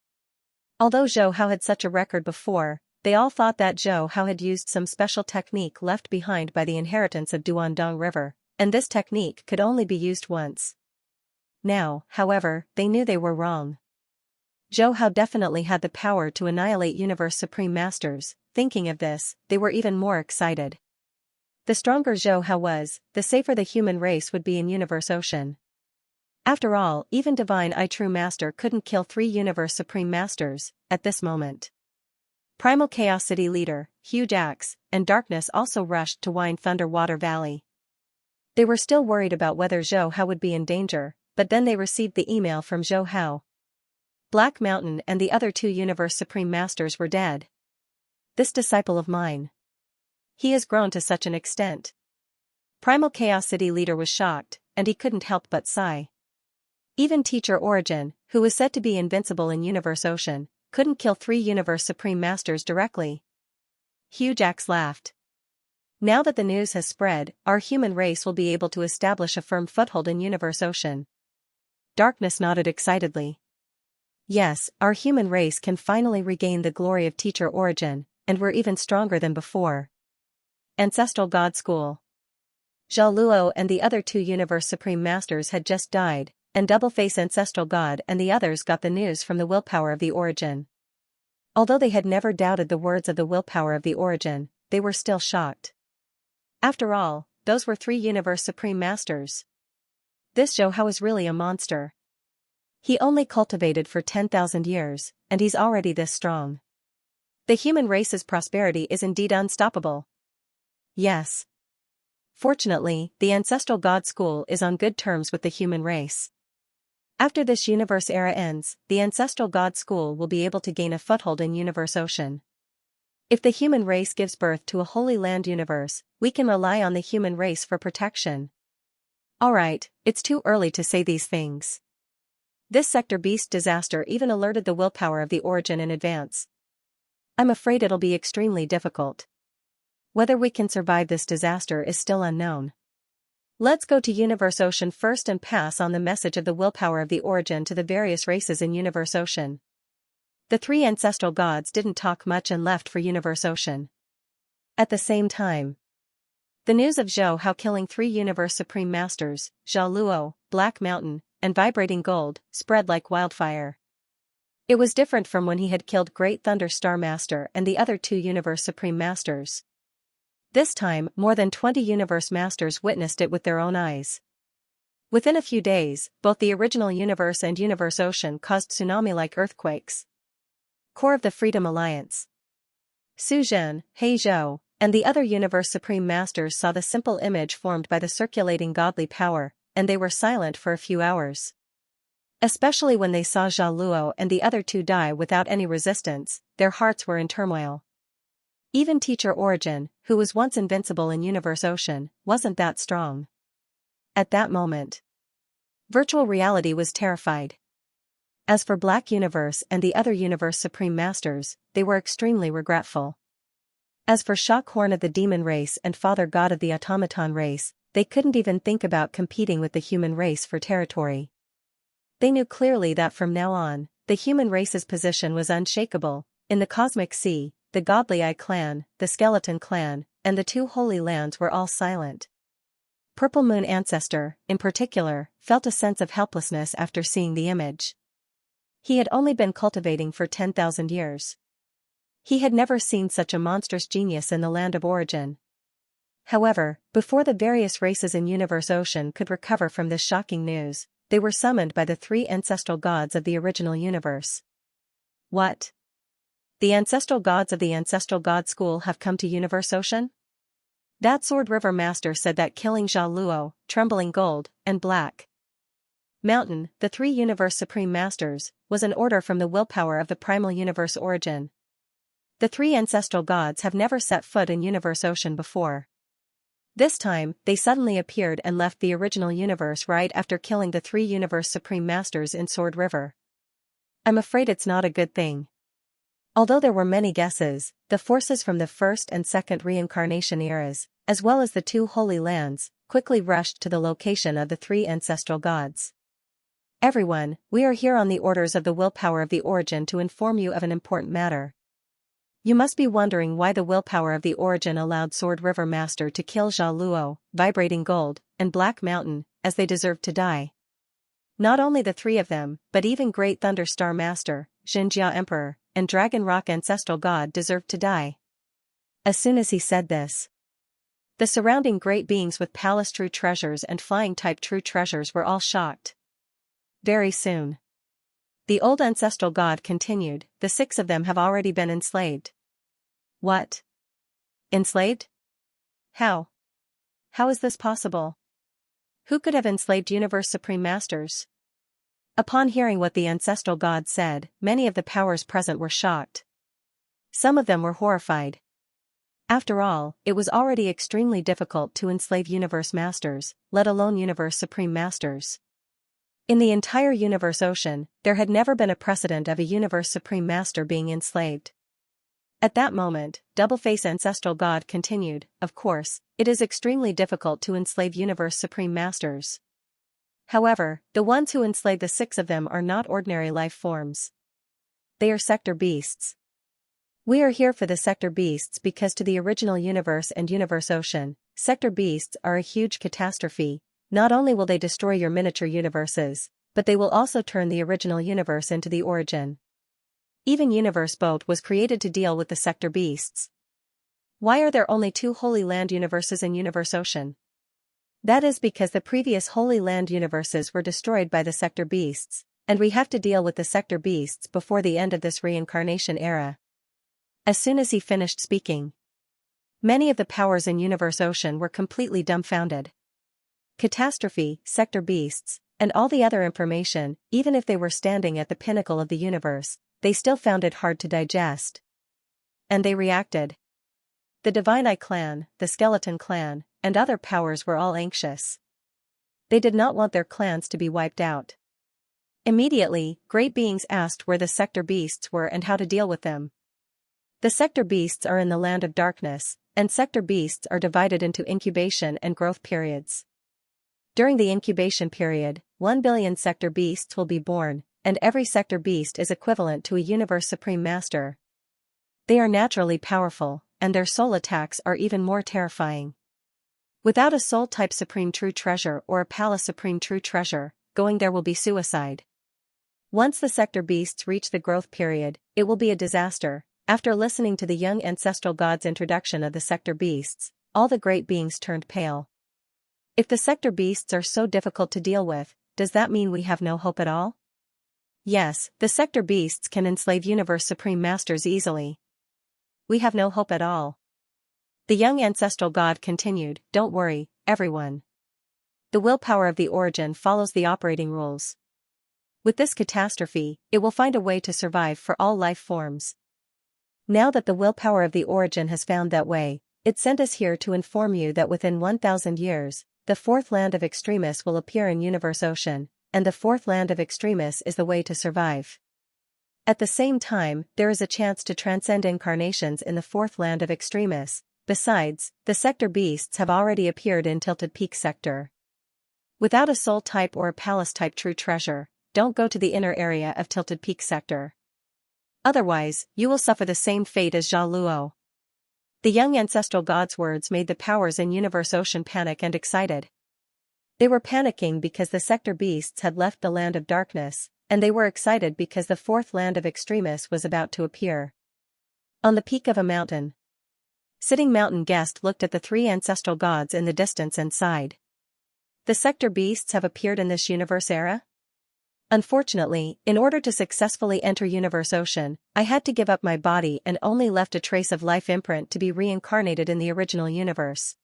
Although Zhou Hao had such a record before, they all thought that Zhou Hao had used some special technique left behind by the inheritance of Duandong River, and this technique could only be used once. Now, however, they knew they were wrong. Zhou Hao definitely had the power to annihilate Universe Supreme Masters. Thinking of this, they were even more excited. The stronger Zhou Hao was, the safer the human race would be in Universe Ocean. After all, even Divine I True Master couldn't kill 3 Universe Supreme Masters, at this moment. Primal Chaos City Leader, Huge Axe, and Darkness also rushed to Wine Thunder Water Valley. They were still worried about whether Zhou Hao would be in danger, but then they received the email from Zhou Hao. Black Mountain and the other 2 Universe Supreme Masters were dead. This disciple of mine. He has grown to such an extent. Primal Chaos City Leader was shocked, and he couldn't help but sigh. Even Teacher Origin, who was said to be invincible in Universe Ocean, couldn't kill 3 Universe Supreme Masters directly. Huge Axe laughed. Now that the news has spread, our human race will be able to establish a firm foothold in Universe Ocean. Darkness nodded excitedly. Yes, our human race can finally regain the glory of Teacher Origin, and we're even stronger than before. Ancestral God School. Jia Luo and the other 2 Universe Supreme Masters had just died, and Doubleface Ancestral God and the others got the news from the willpower of the Origin. Although they had never doubted the words of the willpower of the Origin, they were still shocked. After all, those were 3 Universe Supreme Masters. This Zhou Hao is really a monster. He only cultivated for 10,000 years, and he's already this strong. The human race's prosperity is indeed unstoppable. Yes. Fortunately, the Ancestral God School is on good terms with the human race. After this universe era ends, the Ancestral God School will be able to gain a foothold in Universe Ocean. If the human race gives birth to a Holy Land universe, we can rely on the human race for protection. Alright, it's too early to say these things. This sector beast disaster even alerted the willpower of the origin in advance. I'm afraid it'll be extremely difficult. Whether we can survive this disaster is still unknown. Let's go to Universe Ocean first and pass on the message of the willpower of the origin to the various races in Universe Ocean. The three ancestral gods didn't talk much and left for Universe Ocean. At the same time, the news of Zhou Hao killing three Universe Supreme Masters, Zhao Luo, Black Mountain, and Vibrating Gold, spread like wildfire. It was different from when he had killed Great Thunder Star Master and the other two Universe Supreme Masters. This time, more than 20 Universe Masters witnessed it with their own eyes. Within a few days, both the original Universe and Universe Ocean caused tsunami-like earthquakes. Core of the Freedom Alliance. Su Zhen, He Zhou, and the other Universe Supreme Masters saw the simple image formed by the circulating godly power, and they were silent for a few hours. Especially when they saw Zhao Luo and the other two die without any resistance, their hearts were in turmoil. Even Teacher Origin, who was once invincible in Universe Ocean, wasn't that strong. At that moment, virtual reality was terrified. As for Black Universe and the other Universe Supreme Masters, they were extremely regretful. As for Shockhorn of the Demon Race and Father God of the Automaton Race, they couldn't even think about competing with the human race for territory. They knew clearly that from now on, the human race's position was unshakable. In the Cosmic Sea, the Godly Eye Clan, the Skeleton Clan, and the two Holy Lands were all silent. Purple Moon Ancestor, in particular, felt a sense of helplessness after seeing the image. He had only been cultivating for 10,000 years. He had never seen such a monstrous genius in the land of origin. However, before the various races in Universe Ocean could recover from this shocking news, they were summoned by the three ancestral gods of the original universe. What? The ancestral gods of the Ancestral God School have come to Universe Ocean? That Sword River Master said that killing Zhao Luo, Trembling Gold, and Black Mountain, the three Universe Supreme Masters, was an order from the willpower of the primal universe origin. The three ancestral gods have never set foot in Universe Ocean before. This time, they suddenly appeared and left the original universe right after killing the three Universe Supreme Masters in Sword River. I'm afraid it's not a good thing. Although there were many guesses, the forces from the first and second reincarnation eras, as well as the two Holy Lands, quickly rushed to the location of the three ancestral gods. Everyone, we are here on the orders of the willpower of the origin to inform you of an important matter. You must be wondering why the willpower of the origin allowed Sword River Master to kill Zhao Luo, Vibrating Gold, and Black Mountain, as they deserved to die. Not only the three of them, but even Great Thunder Star Master, Xianxia Emperor, and Dragon Rock Ancestral God deserved to die. As soon as he said this, the surrounding great beings with Palace True Treasures and Flying Type True Treasures were all shocked. Very soon, the old ancestral god continued, the six of them have already been enslaved. What? Enslaved? How? How is this possible? Who could have enslaved Universe Supreme Masters? Upon hearing what the ancestral god said, many of the powers present were shocked. Some of them were horrified. After all, it was already extremely difficult to enslave Universe Masters, let alone Universe Supreme Masters. In the entire Universe Ocean, there had never been a precedent of a Universe Supreme Master being enslaved. At that moment, Doubleface Ancestral God continued, of course, it is extremely difficult to enslave Universe Supreme Masters. However, the ones who enslave the six of them are not ordinary life forms. They are sector beasts. We are here for the sector beasts because to the original universe and Universe Ocean, sector beasts are a huge catastrophe. Not only will they destroy your miniature universes, but they will also turn the original universe into the origin. Even Universe Boat was created to deal with the sector beasts. Why are there only two Holy Land universes in Universe Ocean? That is because the previous Holy Land universes were destroyed by the sector beasts, and we have to deal with the sector beasts before the end of this reincarnation era. As soon as he finished speaking, many of the powers in Universe Ocean were completely dumbfounded. Catastrophe, sector beasts, and all the other information, even if they were standing at the pinnacle of the universe, they still found it hard to digest. And they reacted. The Divine Eye Clan, the Skeleton Clan, and other powers were all anxious. They did not want their clans to be wiped out. Immediately, great beings asked where the sector beasts were and how to deal with them. The sector beasts are in the land of darkness, and sector beasts are divided into incubation and growth periods. During the incubation period, 1 billion sector beasts will be born, and every sector beast is equivalent to a universe supreme master. They are naturally powerful, and their soul attacks are even more terrifying. Without a soul-type supreme true treasure or a palace supreme true treasure, going there will be suicide. Once the sector beasts reach the growth period, it will be a disaster. After listening to the young ancestral god's introduction of the sector beasts, all the great beings turned pale. If the sector beasts are so difficult to deal with, does that mean we have no hope at all? Yes, the sector beasts can enslave universe supreme masters easily. We have no hope at all. The young ancestral god continued, "Don't worry, everyone. The willpower of the origin follows the operating rules. With this catastrophe, it will find a way to survive for all life forms. Now that the willpower of the origin has found that way, it sent us here to inform you that within 1,000 years, the fourth land of extremis will appear in Universe Ocean, and the fourth land of extremis is the way to survive. At the same time, there is a chance to transcend incarnations in the fourth land of extremis. Besides, the sector beasts have already appeared in Tilted Peak sector. Without a soul type or a palace type true treasure, don't go to the inner area of Tilted Peak sector. Otherwise, you will suffer the same fate as Jia Luo." The young ancestral god's words made the powers in Universe Ocean panic and excited. They were panicking because the sector beasts had left the land of darkness, and they were excited because the fourth land of extremis was about to appear. On the peak of a mountain, sitting mountain guest looked at the three ancestral gods in the distance and sighed. The sector beasts have appeared in this universe era? Unfortunately, in order to successfully enter Universe Ocean, I had to give up my body and only left a trace of life imprint to be reincarnated in the original universe.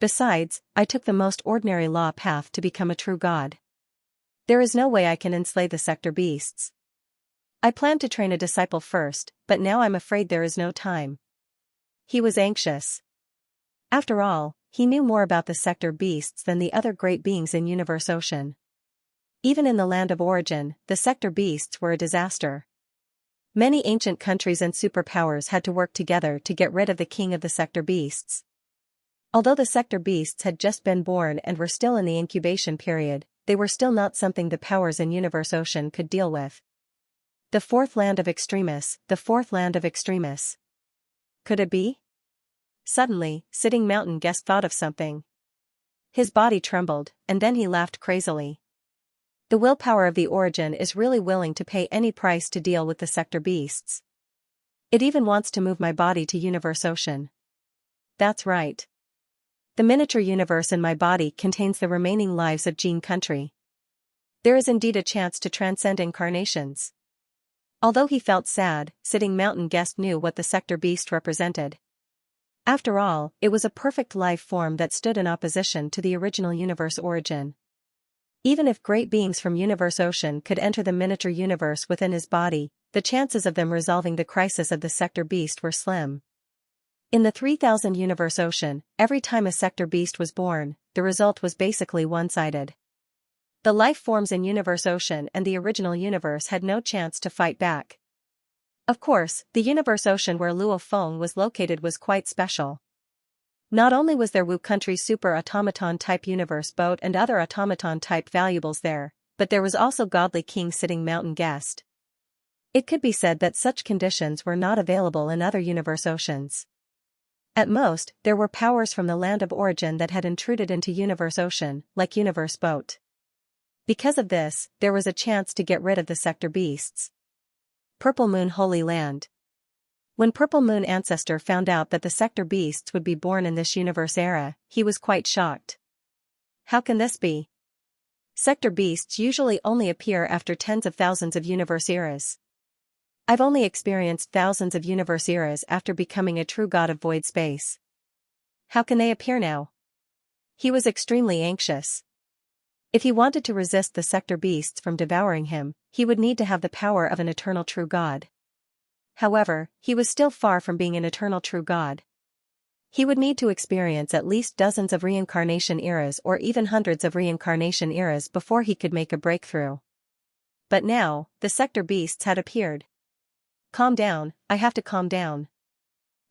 Besides, I took the most ordinary law path to become a true god. There is no way I can enslave the sector beasts. I planned to train a disciple first, but now I'm afraid there is no time. He was anxious. After all, he knew more about the sector beasts than the other great beings in Universe Ocean. Even in the land of origin, the sector beasts were a disaster. Many ancient countries and superpowers had to work together to get rid of the king of the sector beasts. Although the sector beasts had just been born and were still in the incubation period, they were still not something the powers in Universe Ocean could deal with. The fourth land of extremis, the fourth land of extremis. Could it be? Suddenly, sitting mountain guest thought of something. His body trembled, and then he laughed crazily. The willpower of the origin is really willing to pay any price to deal with the sector beasts. It even wants to move my body to Universe Ocean. That's right. The miniature universe in my body contains the remaining lives of Gene Country. There is indeed a chance to transcend incarnations. Although he felt sad, sitting mountain guest knew what the sector beast represented. After all, it was a perfect life form that stood in opposition to the original universe origin. Even if great beings from Universe Ocean could enter the miniature universe within his body, the chances of them resolving the crisis of the sector beast were slim. In the 3000 Universe Ocean, every time a sector beast was born, the result was basically one-sided. The life forms in Universe Ocean and the original universe had no chance to fight back. Of course, the Universe Ocean where Luo Feng was located was quite special. Not only was there Wu Country's super automaton-type universe boat and other automaton-type valuables there, but there was also Godly King sitting mountain guest. It could be said that such conditions were not available in other Universe Oceans. At most, there were powers from the land of origin that had intruded into Universe Ocean, like Universe Boat. Because of this, there was a chance to get rid of the sector beasts. Purple Moon Holy Land. When Purple Moon Ancestor found out that the sector beasts would be born in this universe era, he was quite shocked. How can this be? Sector beasts usually only appear after tens of thousands of universe eras. I've only experienced thousands of universe eras after becoming a true god of void space. How can they appear now? He was extremely anxious. If he wanted to resist the sector beasts from devouring him, he would need to have the power of an eternal true god. However, he was still far from being an eternal true god. He would need to experience at least dozens of reincarnation eras or even hundreds of reincarnation eras before he could make a breakthrough. But now, the sector beasts had appeared. Calm down, I have to calm down.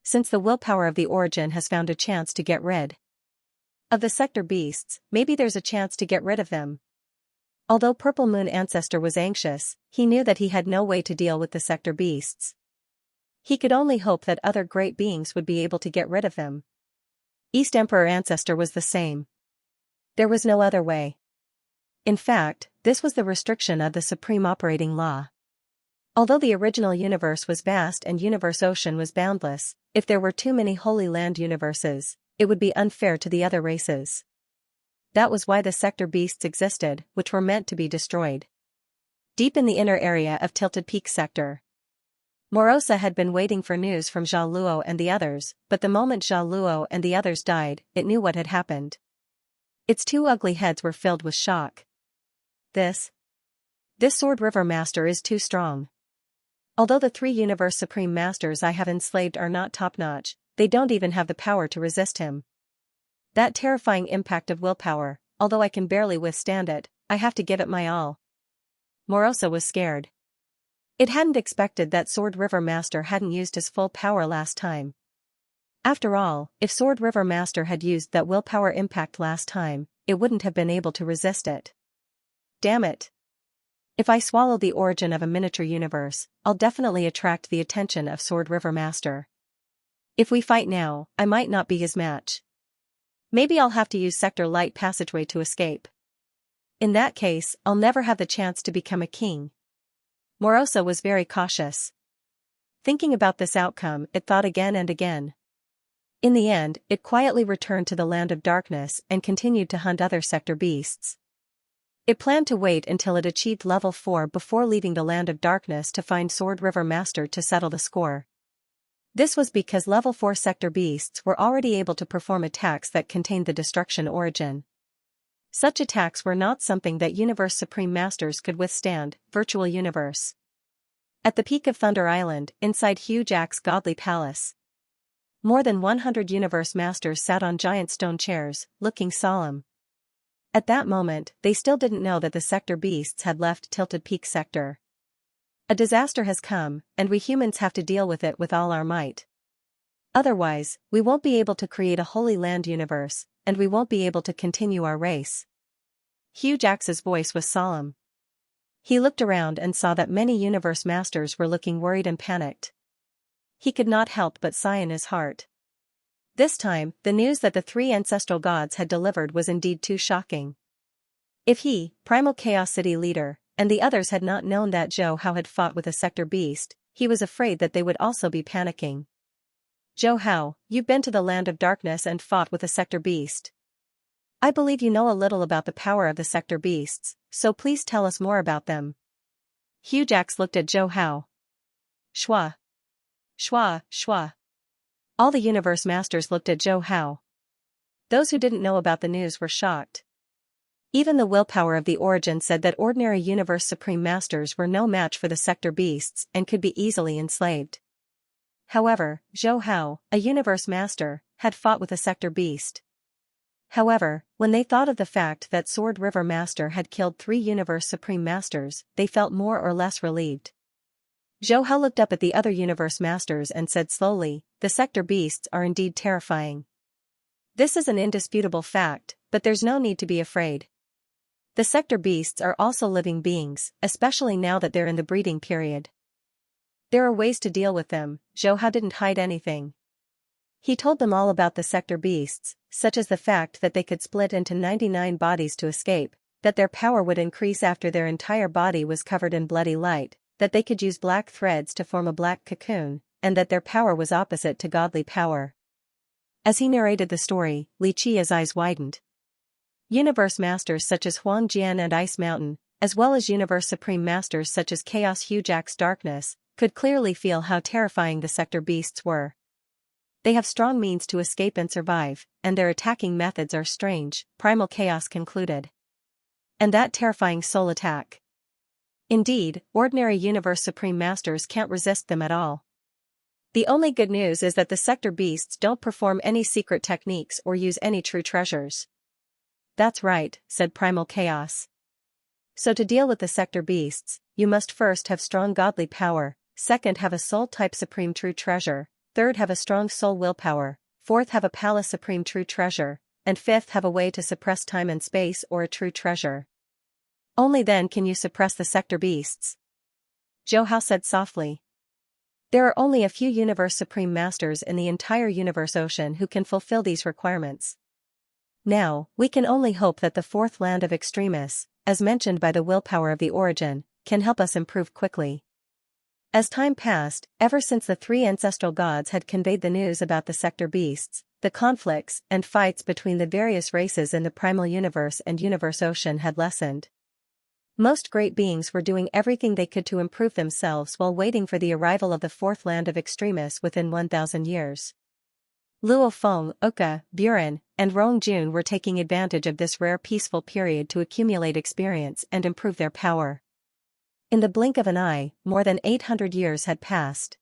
Since the willpower of the origin has found a chance to get rid of the sector beasts, maybe there's a chance to get rid of them. Although Purple Moon Ancestor was anxious, he knew that he had no way to deal with the sector beasts. He could only hope that other great beings would be able to get rid of them. East Emperor Ancestor was the same. There was no other way. In fact, this was the restriction of the supreme operating law. Although the original universe was vast and universe ocean was boundless, if there were too many Holy Land universes, it would be unfair to the other races. That was why the sector beasts existed, which were meant to be destroyed. Deep in the inner area of Tilted Peak Sector, Morosa had been waiting for news from Zhao Luo and the others, but the moment Zhao Luo and the others died, it knew what had happened. Its two ugly heads were filled with shock. This Sword River Master is too strong. Although the 3 Universe Supreme Masters I have enslaved are not top-notch, they don't even have the power to resist him. That terrifying impact of willpower, although I can barely withstand it, I have to give it my all. Morosa was scared. It hadn't expected that Sword River Master hadn't used his full power last time. After all, if Sword River Master had used that willpower impact last time, it wouldn't have been able to resist it. Damn it. If I swallow the origin of a miniature universe, I'll definitely attract the attention of Sword River Master. If we fight now, I might not be his match. Maybe I'll have to use Sector Light Passageway to escape. In that case, I'll never have the chance to become a king. Morosa was very cautious. Thinking about this outcome, it thought again and again. In the end, it quietly returned to the Land of Darkness and continued to hunt other sector beasts. It planned to wait until it achieved level 4 before leaving the Land of Darkness to find Sword River Master to settle the score. This was because level 4 sector beasts were already able to perform attacks that contained the destruction origin. Such attacks were not something that Universe Supreme Masters could withstand. Virtual Universe. At the peak of Thunder Island, inside Xianxia's godly palace, more than 100 Universe Masters sat on giant stone chairs, looking solemn. At that moment, they still didn't know that the sector beasts had left Tilted Peak Sector. A disaster has come, and we humans have to deal with it with all our might. Otherwise, we won't be able to create a Holy Land universe, and we won't be able to continue our race. Xianxia's voice was solemn. He looked around and saw that many Universe Masters were looking worried and panicked. He could not help but sigh in his heart. This time, the news that the 3 ancestral gods had delivered was indeed too shocking. If he, Primal Chaos City leader, and the others had not known that Zhou Hao had fought with a sector beast, he was afraid that they would also be panicking. Zhou Hao, you've been to the Land of Darkness and fought with a sector beast. I believe you know a little about the power of the sector beasts, so please tell us more about them. Xianxia looked at Zhou Hao. Shua. Shua, shua. All the Universe Masters looked at Zhou Hao. Those who didn't know about the news were shocked. Even the willpower of the origin said that ordinary Universe Supreme Masters were no match for the sector beasts and could be easily enslaved. However, Zhou Hao, a Universe Master, had fought with a sector beast. However, when they thought of the fact that Sword River Master had killed 3 Universe Supreme Masters, they felt more or less relieved. Zhou Hao looked up at the other Universe Masters and said slowly, the sector beasts are indeed terrifying. This is an indisputable fact, but there's no need to be afraid. The sector beasts are also living beings, especially now that they're in the breeding period. There are ways to deal with them. Zhou Hao didn't hide anything. He told them all about the sector beasts, such as the fact that they could split into 99 bodies to escape, that their power would increase after their entire body was covered in bloody light, that they could use black threads to form a black cocoon, and that their power was opposite to godly power. As he narrated the story, Li Qi's eyes widened. Universe Masters such as Huang Jian and Ice Mountain, as well as Universe Supreme Masters such as Chaos Xianxia's Darkness, could clearly feel how terrifying the sector beasts were. They have strong means to escape and survive, and their attacking methods are strange, Primal Chaos concluded. And that terrifying soul attack. Indeed, ordinary Universe Supreme Masters can't resist them at all. The only good news is that the sector beasts don't perform any secret techniques or use any true treasures. That's right, said Primal Chaos. So to deal with the sector beasts, you must first have strong godly power, second have a soul-type supreme true treasure, third have a strong soul willpower, fourth have a palace supreme true treasure, and fifth have a way to suppress time and space or a true treasure. Only then can you suppress the sector beasts. Zhou Hao said softly. There are only a few universe supreme masters in the entire universe ocean who can fulfill these requirements. Now, we can only hope that the fourth land of extremis, as mentioned by the willpower of the origin, can help us improve quickly. As time passed, ever since the three ancestral gods had conveyed the news about the sector beasts, the conflicts and fights between the various races in the primal universe and universe ocean had lessened. Most great beings were doing everything they could to improve themselves while waiting for the arrival of the fourth land of extremis within 1,000 years. Luo Feng, Oka, Buren, and Rong Jun were taking advantage of this rare peaceful period to accumulate experience and improve their power. In the blink of an eye, more than 800 years had passed.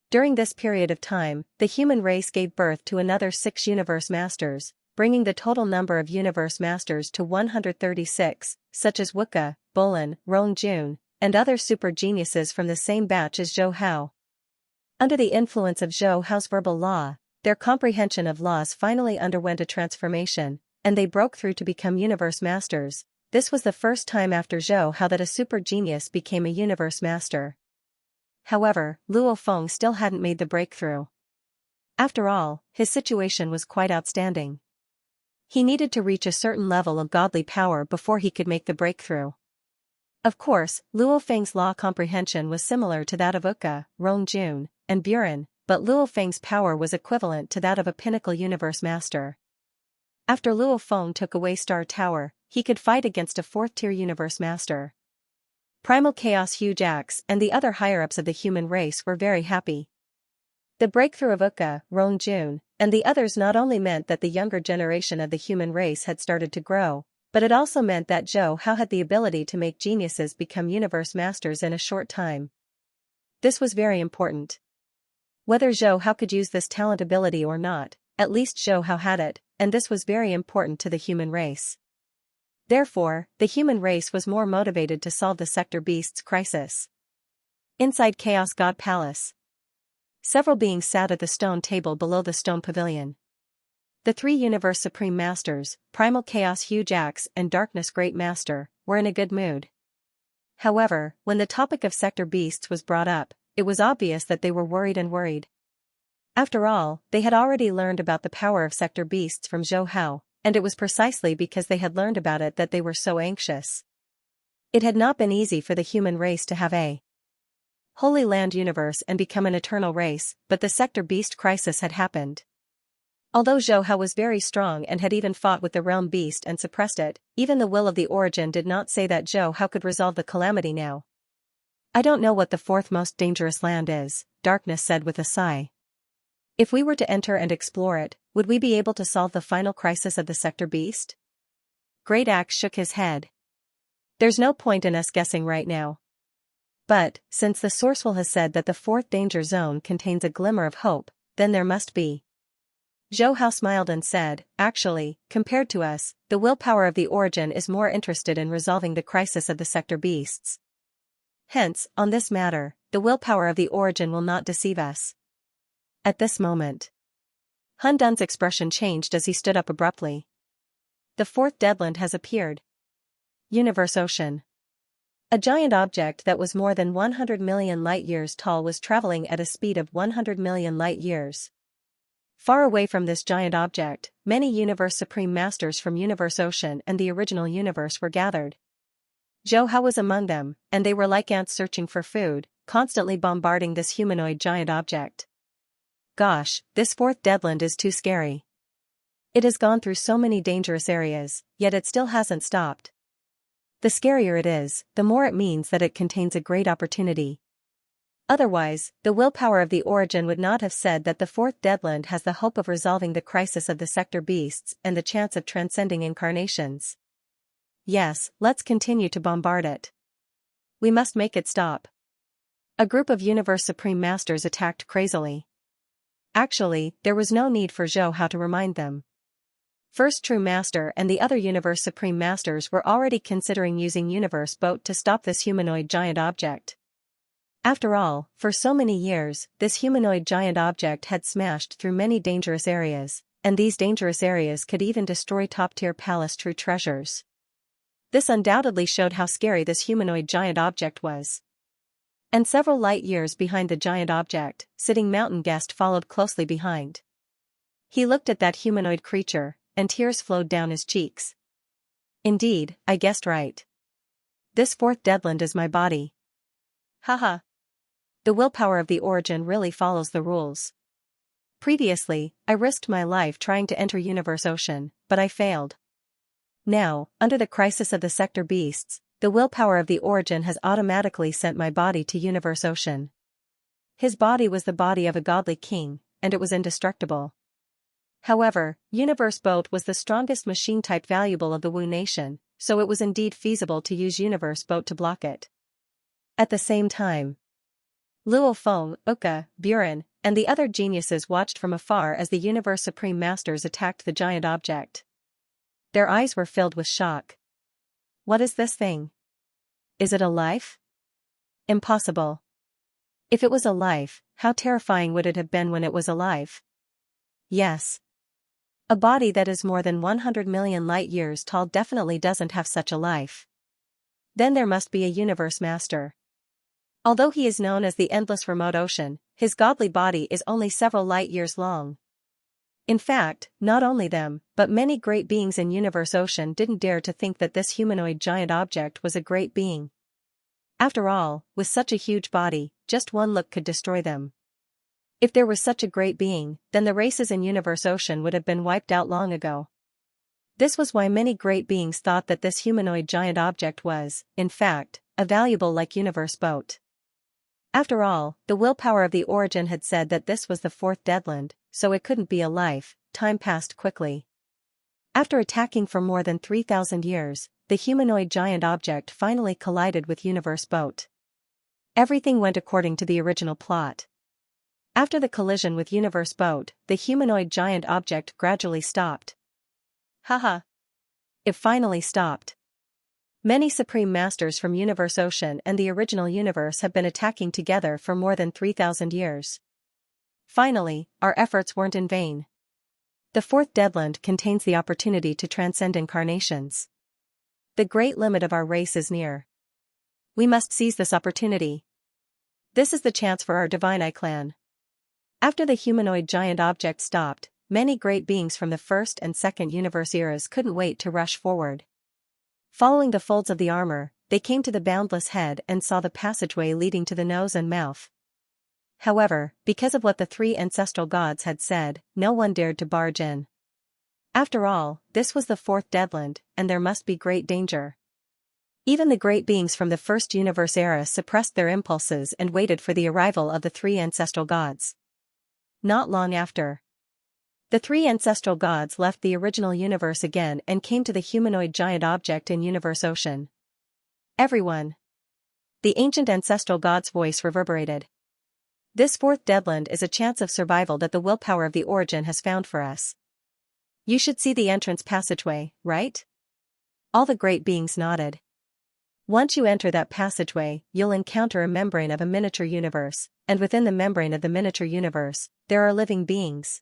During this period of time, the human race gave birth to another 6 universe masters, bringing the total number of universe masters to 136, such as Wuka, Bolin, Rong Jun, and other super geniuses from the same batch as Zhou Hao. Under the influence of Zhou Hao's verbal law, their comprehension of laws finally underwent a transformation, and they broke through to become universe masters. This was the first time after Zhou Hao that a super genius became a universe master. However, Luo Feng still hadn't made the breakthrough. After all, his situation was quite outstanding. He needed to reach a certain level of godly power before he could make the breakthrough. Of course, Luo Feng's law comprehension was similar to that of Uka, Rong Jun, and Buren, but Luo Feng's power was equivalent to that of a pinnacle universe master. After Luo Feng took away Star Tower, he could fight against a fourth-tier universe master. Primal Chaos Xianxia and the other higher-ups of the human race were very happy. The breakthrough of Uka, Rong Jun, and the others not only meant that the younger generation of the human race had started to grow, but it also meant that Zhou Hao had the ability to make geniuses become universe masters in a short time. This was very important. Whether Zhou Hao could use this talent ability or not, at least Zhou Hao had it, and this was very important to the human race. Therefore, the human race was more motivated to solve the sector beasts crisis. Inside Chaos God Palace, several beings sat at the stone table below the stone pavilion. The 3 universe supreme masters, Primal Chaos Xianxia and Darkness Great Master, were in a good mood. However, when the topic of sector beasts was brought up, it was obvious that they were worried. After all, they had already learned about the power of sector beasts from Zhou Hao, and it was precisely because they had learned about it that they were so anxious. It had not been easy for the human race to have a Holy Land universe and become an eternal race, but the sector beast crisis had happened. Although Zhou Hao was very strong and had even fought with the realm beast and suppressed it, even the will of the origin did not say that Zhou Hao could resolve the calamity now. I don't know what the 4th most dangerous land is, Darkness said with a sigh. If we were to enter and explore it, would we be able to solve the final crisis of the sector beast? Great Axe shook his head. There's no point in us guessing right now. But, since the Sourceful has said that the 4th danger zone contains a glimmer of hope, then there must be. Zhou Hao smiled and said, actually, compared to us, the willpower of the origin is more interested in resolving the crisis of the sector beasts. Hence, on this matter, the willpower of the origin will not deceive us. At this moment, Hun Dun's expression changed as he stood up abruptly. The 4th deadland has appeared. Universe Ocean. A giant object that was more than 100 million light-years tall was traveling at a speed of 100 million light-years. Far away from this giant object, many Universe Supreme Masters from Universe Ocean and the original universe were gathered. Zhou Hao was among them, and they were like ants searching for food, constantly bombarding this humanoid giant object. Gosh, this 4th deadland is too scary. It has gone through so many dangerous areas, yet it still hasn't stopped. The scarier it is, the more it means that it contains a great opportunity. Otherwise, the willpower of the origin would not have said that the 4th deadland has the hope of resolving the crisis of the sector beasts and the chance of transcending incarnations. Yes, let's continue to bombard it. We must make it stop. A group of Universe Supreme Masters attacked crazily. Actually, there was no need for Zhou Hao to remind them. First True Master and the other Universe Supreme Masters were already considering using Universe Boat to stop this humanoid giant object. After all, for so many years, this humanoid giant object had smashed through many dangerous areas, and these dangerous areas could even destroy top-tier palace true treasures. This undoubtedly showed how scary this humanoid giant object was. And several light years behind the giant object, sitting mountain guest followed closely behind. He looked at that humanoid creature, and tears flowed down his cheeks. Indeed, I guessed right. This fourth deadland is my body. Haha. The willpower of the origin really follows the rules. Previously, I risked my life trying to enter Universe Ocean, but I failed. Now, under the crisis of the sector beasts, the willpower of the origin has automatically sent my body to Universe Ocean. His body was the body of a godly king, and it was indestructible. However, Universe Boat was the strongest machine-type valuable of the Wu Nation, so it was indeed feasible to use Universe Boat to block it. At the same time, Luo Feng, Uka, Buren, and the other geniuses watched from afar as the Universe Supreme Masters attacked the giant object. Their eyes were filled with shock. What is this thing? Is it a life? Impossible. If it was a life, how terrifying would it have been when it was alive? Yes. A body that is more than 100 million light-years tall definitely doesn't have such a life. Then there must be a Universe Master. Although he is known as the Endless Remote Ocean, his godly body is only several light-years long. In fact, not only them, but many great beings in Universe Ocean didn't dare to think that this humanoid giant object was a great being. After all, with such a huge body, just one look could destroy them. If there was such a great being, then the races in Universe Ocean would have been wiped out long ago. This was why many great beings thought that this humanoid giant object was, in fact, a valuable like Universe Boat. After all, the willpower of the origin had said that this was the fourth deadland, so it couldn't be a life. Time passed quickly. After attacking for more than 3,000 years, the humanoid giant object finally collided with Universe Boat. Everything went according to the original plot. After the collision with Universe Boat, the humanoid giant object gradually stopped. Haha. It finally stopped. Many Supreme Masters from Universe Ocean and the original universe have been attacking together for more than 3,000 years. Finally, our efforts weren't in vain. The fourth deadland contains the opportunity to transcend incarnations. The great limit of our race is near. We must seize this opportunity. This is the chance for our Divine Eye clan. After the humanoid giant object stopped, many great beings from the first and second universe eras couldn't wait to rush forward. Following the folds of the armor, they came to the boundless head and saw the passageway leading to the nose and mouth. However, because of what the three ancestral gods had said, no one dared to barge in. After all, this was the fourth deadland, and there must be great danger. Even the great beings from the first universe era suppressed their impulses and waited for the arrival of the three ancestral gods. Not long after, the three ancestral gods left the original universe again and came to the humanoid giant object in Universe Ocean. Everyone. The ancient ancestral god's voice reverberated. This fourth deadland is a chance of survival that the willpower of the origin has found for us. You should see the entrance passageway, right? All the great beings nodded. Once you enter that passageway, you'll encounter a membrane of a miniature universe, and within the membrane of the miniature universe, there are living beings.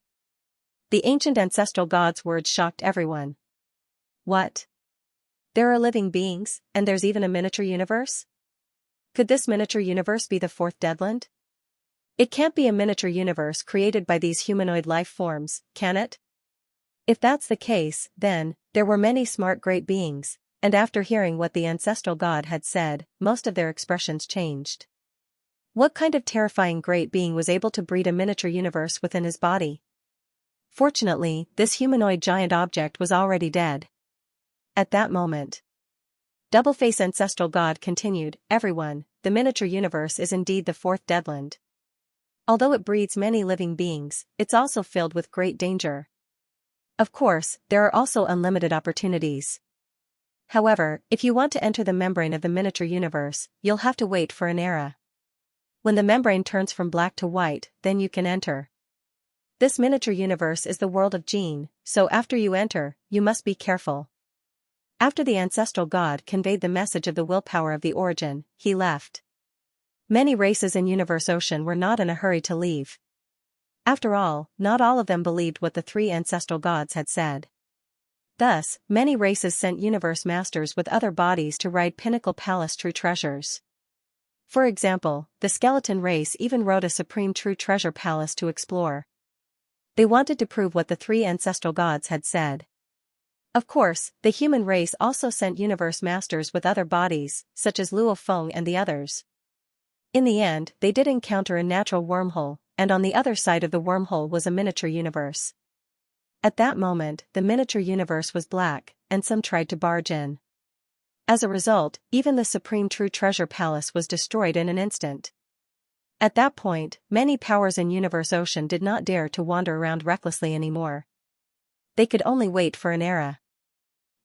The ancient ancestral god's words shocked everyone. What? There are living beings, and there's even a miniature universe? Could this miniature universe be the fourth deadland? It can't be a miniature universe created by these humanoid life forms, can it? If that's the case, then, there were many smart great beings, and after hearing what the ancestral god had said, most of their expressions changed. What kind of terrifying great being was able to breed a miniature universe within his body? Fortunately, this humanoid giant object was already dead. At that moment, Doubleface Ancestral God continued, everyone, the miniature universe is indeed the fourth deadland. Although it breeds many living beings, it's also filled with great danger. Of course, there are also unlimited opportunities. However, if you want to enter the membrane of the miniature universe, you'll have to wait for an era. When the membrane turns from black to white, then you can enter. This miniature universe is the world of Jin, so after you enter, you must be careful. After the ancestral god conveyed the message of the willpower of the origin, he left. Many races in Universe Ocean were not in a hurry to leave. After all, not all of them believed what the three ancestral gods had said. Thus, many races sent universe masters with other bodies to ride Pinnacle Palace true treasures. For example, the skeleton race even rode a supreme true treasure palace to explore. They wanted to prove what the three ancestral gods had said. Of course, the human race also sent universe masters with other bodies, such as Luo Feng and the others. In the end, they did encounter a natural wormhole, and on the other side of the wormhole was a miniature universe. At that moment, the miniature universe was black, and some tried to barge in. As a result, even the supreme true treasure palace was destroyed in an instant. At that point, many powers in Universe Ocean did not dare to wander around recklessly anymore. They could only wait for an era.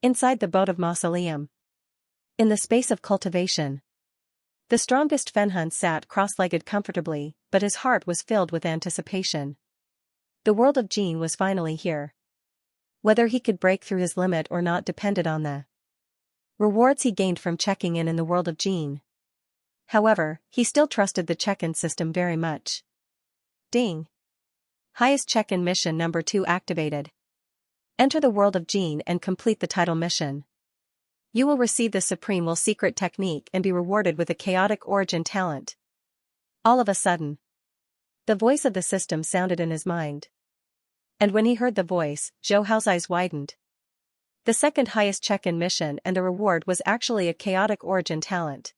Inside the boat of Mausoleum. In the space of cultivation. The strongest Fenhun sat cross-legged comfortably, but his heart was filled with anticipation. The world of Jin was finally here. Whether he could break through his limit or not depended on the rewards he gained from checking in the world of Jin. However, he still trusted the check-in system very much. Ding! Highest check-in mission number 2 activated. Enter the world of Jin and complete the title mission. You will receive the Supreme Will Secret Technique and be rewarded with a chaotic origin talent. All of a sudden, the voice of the system sounded in his mind. And when he heard the voice, Zhou Hao's eyes widened. The second highest check-in mission and the reward was actually a chaotic origin talent.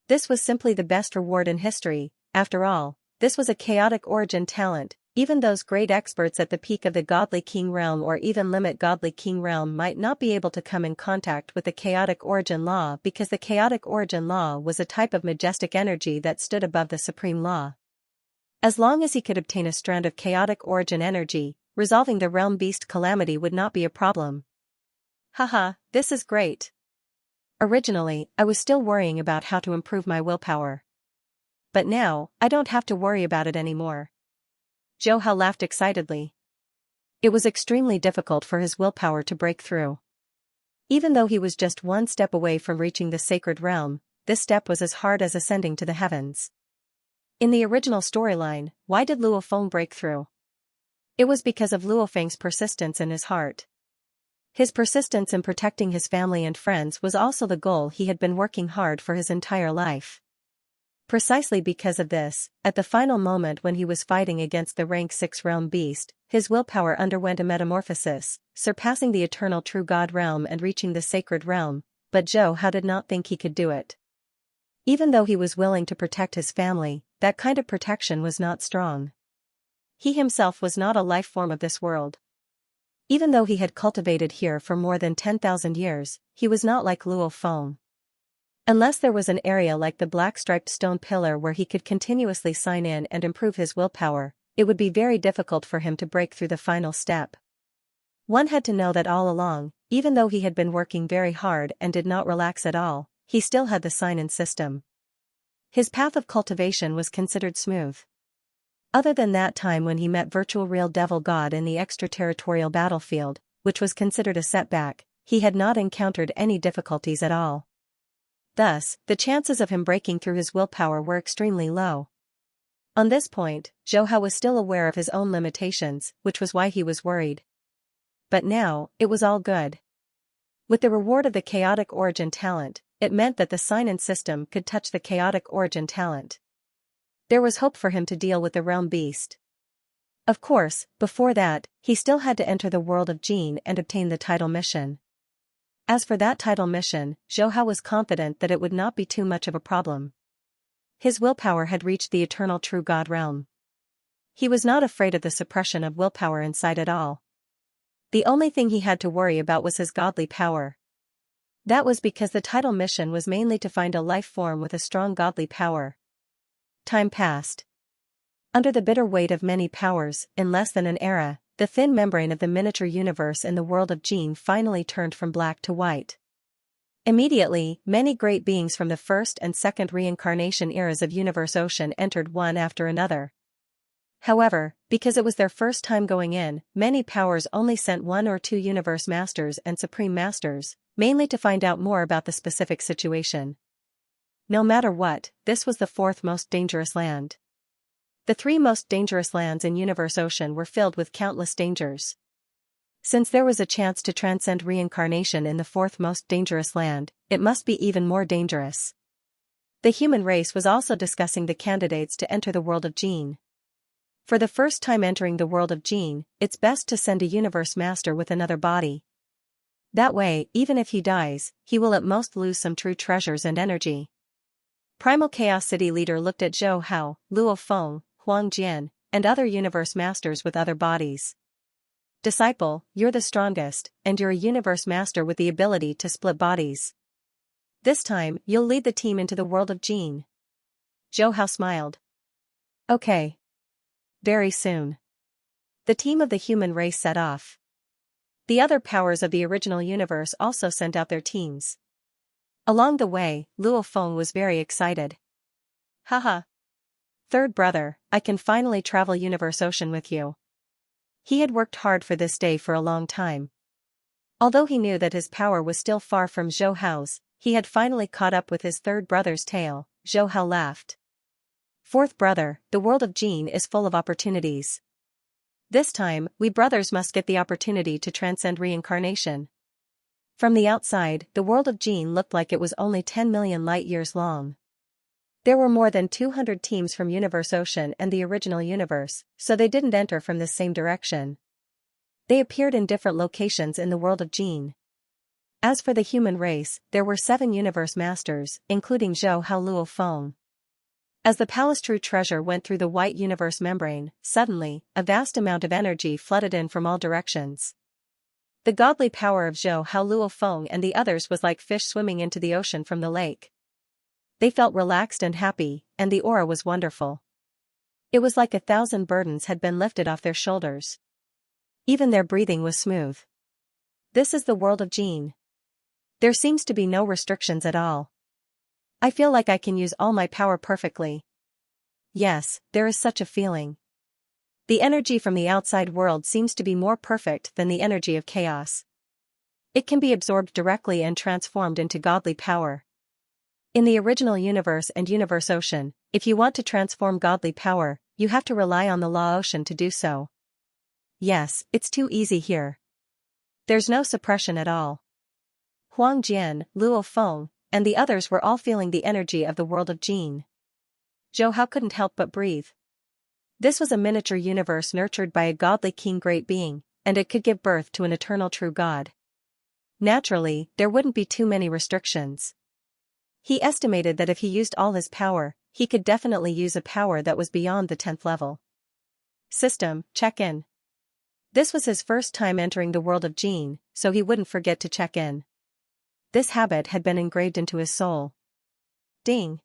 This was simply the best reward in history. After all, this was a chaotic origin talent. Even those great experts at the peak of the Godly King realm or even limit Godly King realm might not be able to come in contact with the chaotic origin law because the chaotic origin law was a type of majestic energy that stood above the supreme law. As long as he could obtain a strand of chaotic origin energy, resolving the realm beast calamity would not be a problem. Haha, this is great. Originally, I was still worrying about how to improve my willpower. But now, I don't have to worry about it anymore. Zhou Hao laughed excitedly. It was extremely difficult for his willpower to break through. Even though he was just one step away from reaching the sacred realm, this step was as hard as ascending to the heavens. In the original storyline, why did Luo Feng break through? It was because of Luo Feng's persistence in his heart. His persistence in protecting his family and friends was also the goal he had been working hard for his entire life. Precisely because of this, at the final moment when he was fighting against the rank 6 realm beast, his willpower underwent a metamorphosis, surpassing the eternal true God realm and reaching the sacred realm, but Zhou Hao did not think he could do it. Even though he was willing to protect his family, that kind of protection was not strong. He himself was not a life form of this world. Even though he had cultivated here for more than 10,000 years, he was not like Luo Feng. Unless there was an area like the black-striped stone pillar where he could continuously sign in and improve his willpower, it would be very difficult for him to break through the final step. One had to know that all along, even though he had been working very hard and did not relax at all, he still had the sign-in system. His path of cultivation was considered smooth. Other than that time when he met virtual real devil god in the extraterritorial battlefield, which was considered a setback, he had not encountered any difficulties at all. Thus, the chances of him breaking through his willpower were extremely low. On this point, Zhou Hao was still aware of his own limitations, which was why he was worried. But now, it was all good. With the reward of the chaotic origin talent, it meant that the sign-in system could touch the chaotic origin talent. There was hope for him to deal with the realm beast. Of course, before that, he still had to enter the world of Jin and obtain the title mission. As for that title mission, Zhou Hao was confident that it would not be too much of a problem. His willpower had reached the eternal true God realm. He was not afraid of the suppression of willpower inside at all. The only thing he had to worry about was his godly power. That was because the title mission was mainly to find a life form with a strong godly power. Time passed. Under the bitter weight of many powers, in less than an era, the thin membrane of the miniature universe in the world of Jin finally turned from black to white. Immediately, many great beings from the first and second reincarnation eras of Universe Ocean entered one after another. However, because it was their first time going in, many powers only sent 1 or 2 Universe Masters and Supreme Masters, mainly to find out more about the specific situation. No matter what, this was the 4th most dangerous land. The 3 most dangerous lands in Universe Ocean were filled with countless dangers. Since there was a chance to transcend reincarnation in the 4th most dangerous land, it must be even more dangerous. The human race was also discussing the candidates to enter the world of Gene. For the first time entering the world of Gene, it's best to send a Universe Master with another body. That way, even if he dies, he will at most lose some true treasures and energy. Primal Chaos City leader looked at Zhou Hao, Luo Feng, Huang Jian, and other Universe Masters with other bodies. Disciple, you're the strongest, and you're a Universe Master with the ability to split bodies. This time, you'll lead the team into the world of Gene. Zhou Hao smiled. Okay. Very soon. The team of the human race set off. The other powers of the original universe also sent out their teams. Along the way, Luo Feng was very excited. Haha. Third brother, I can finally travel Universe Ocean with you. He had worked hard for this day for a long time. Although he knew that his power was still far from Zhou Hao's, he had finally caught up with his third brother's tail. Zhou Hao laughed. Fourth brother, the world of Gene is full of opportunities. This time, we brothers must get the opportunity to transcend reincarnation. From the outside, the world of Gene looked like it was only 10 million light-years long. There were more than 200 teams from Universe Ocean and the original universe, so they didn't enter from the same direction. They appeared in different locations in the world of Gene. As for the human race, there were 7 Universe Masters, including Zhou Hao Luo Feng. As the palace true treasure went through the white universe membrane, suddenly, a vast amount of energy flooded in from all directions. The godly power of Zhou Hao Luo Feng and the others was like fish swimming into the ocean from the lake. They felt relaxed and happy, and the aura was wonderful. It was like 1,000 burdens had been lifted off their shoulders. Even their breathing was smooth. This is the world of Gene. There seems to be no restrictions at all. I feel like I can use all my power perfectly. Yes, there is such a feeling. The energy from the outside world seems to be more perfect than the energy of chaos. It can be absorbed directly and transformed into godly power. In the original universe and Universe Ocean, if you want to transform godly power, you have to rely on the Law Ocean to do so. Yes, it's too easy here. There's no suppression at all. Huang Jian, Luo Feng, and the others were all feeling the energy of the world of Gene. Zhou Hao couldn't help but breathe. This was a miniature universe nurtured by a godly king great being, and it could give birth to an eternal true god. Naturally, there wouldn't be too many restrictions. He estimated that if he used all his power, he could definitely use a power that was beyond the 10th level. System, check in. This was his first time entering the world of Gene, so he wouldn't forget to check in. This habit had been engraved into his soul. Ding.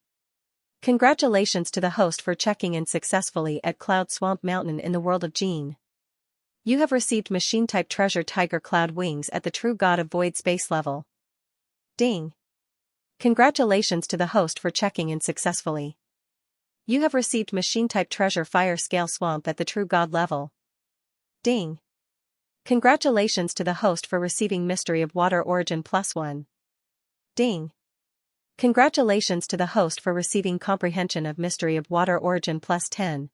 Congratulations to the host for checking in successfully at Cloud Swamp Mountain in the world of Gene. You have received machine-type treasure Tiger Cloud Wings at the True God of Void Space level. Ding. Congratulations to the host for checking in successfully. You have received machine-type treasure Fire Scale Swamp at the True God level. Ding. Congratulations to the host for receiving Mystery of Water Origin +1. Ding. Congratulations to the host for receiving Comprehension of Mystery of Water Origin +10.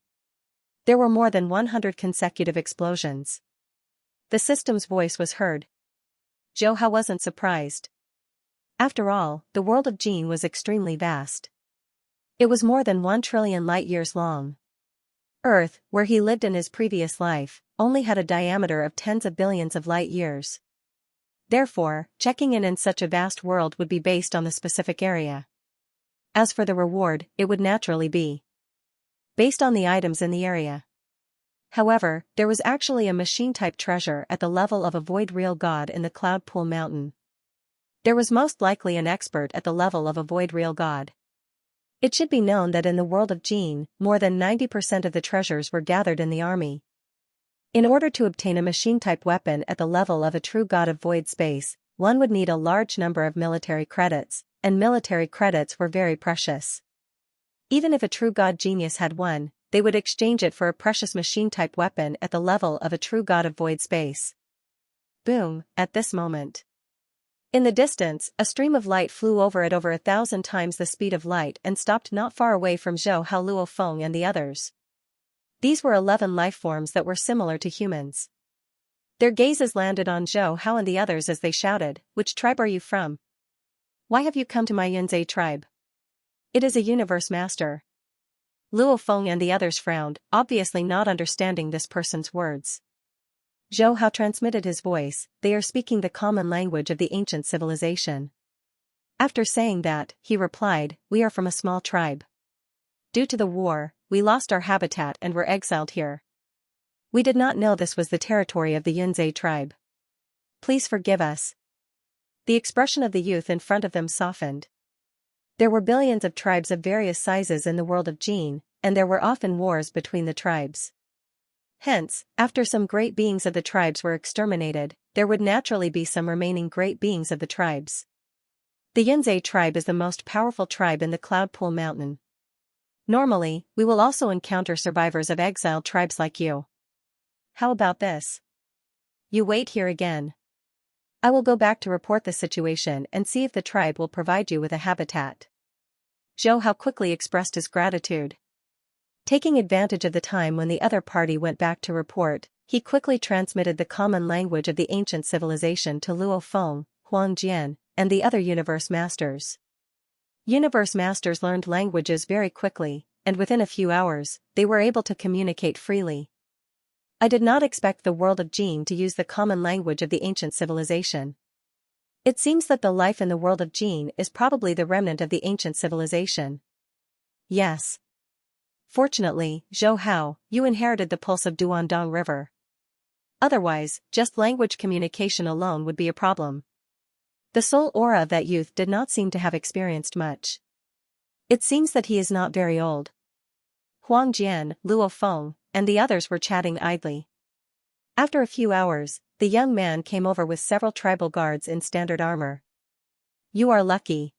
There were more than 100 consecutive explosions. The system's voice was heard. Zhou Hao wasn't surprised. After all, the world of Gene was extremely vast. It was more than 1 trillion light-years long. Earth, where he lived in his previous life, only had a diameter of tens of billions of light-years. Therefore, checking in such a vast world would be based on the specific area. As for the reward, it would naturally be based on the items in the area. However, there was actually a machine-type treasure at the level of a Void Real God in the Cloud Pool Mountain. There was most likely an expert at the level of a Void Real God. It should be known that in the world of Gene, more than 90% of the treasures were gathered in the army. In order to obtain a machine-type weapon at the level of a true god of void space, one would need a large number of military credits, and military credits were very precious. Even if a true god genius had one, they would exchange it for a precious machine-type weapon at the level of a true god of void space. Boom, at this moment. In the distance, a stream of light flew over at over 1,000 times the speed of light and stopped not far away from Zhou Hao, Luo Feng and the others. These were 11 lifeforms that were similar to humans. Their gazes landed on Zhou Hao and the others as they shouted, "Which tribe are you from? Why have you come to my Yunzhe tribe? It is a universe master." Luo Feng and the others frowned, obviously not understanding this person's words. Zhou Hao transmitted his voice, "They are speaking the common language of the ancient civilization." After saying that, he replied, "We are from a small tribe. Due to the war, we lost our habitat and were exiled here. We did not know this was the territory of the Yunzhe tribe. Please forgive us." The expression of the youth in front of them softened. There were billions of tribes of various sizes in the world of Jin, and there were often wars between the tribes. Hence, after some great beings of the tribes were exterminated, there would naturally be some remaining great beings of the tribes. The Yunzhe tribe is the most powerful tribe in the Cloudpool Mountain. Normally, we will also encounter survivors of exiled tribes like you. How about this? You wait here again. I will go back to report the situation and see if the tribe will provide you with a habitat. Zhou Hao quickly expressed his gratitude. Taking advantage of the time when the other party went back to report, he quickly transmitted the common language of the ancient civilization to Luo Feng, Huang Jian, and the other universe masters. Universe masters learned languages very quickly, and within a few hours, they were able to communicate freely. I did not expect the world of Jin to use the common language of the ancient civilization. It seems that the life in the world of Jin is probably the remnant of the ancient civilization. Yes. Fortunately, Zhou Hao, you inherited the pulse of Duandong River. Otherwise, just language communication alone would be a problem. The soul aura of that youth did not seem to have experienced much. It seems that he is not very old. Huang Jian, Luo Feng, and the others were chatting idly. After a few hours, the young man came over with several tribal guards in standard armor. You are lucky.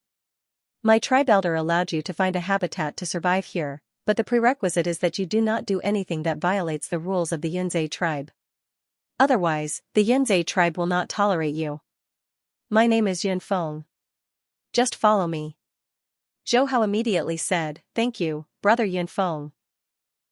My tribe elder allowed you to find a habitat to survive here, but the prerequisite is that you do not do anything that violates the rules of the Yunzhe tribe. Otherwise, the Yunzhe tribe will not tolerate you. My name is Yun Feng. Just follow me. Zhou Hao immediately said, "Thank you, brother Yun Feng."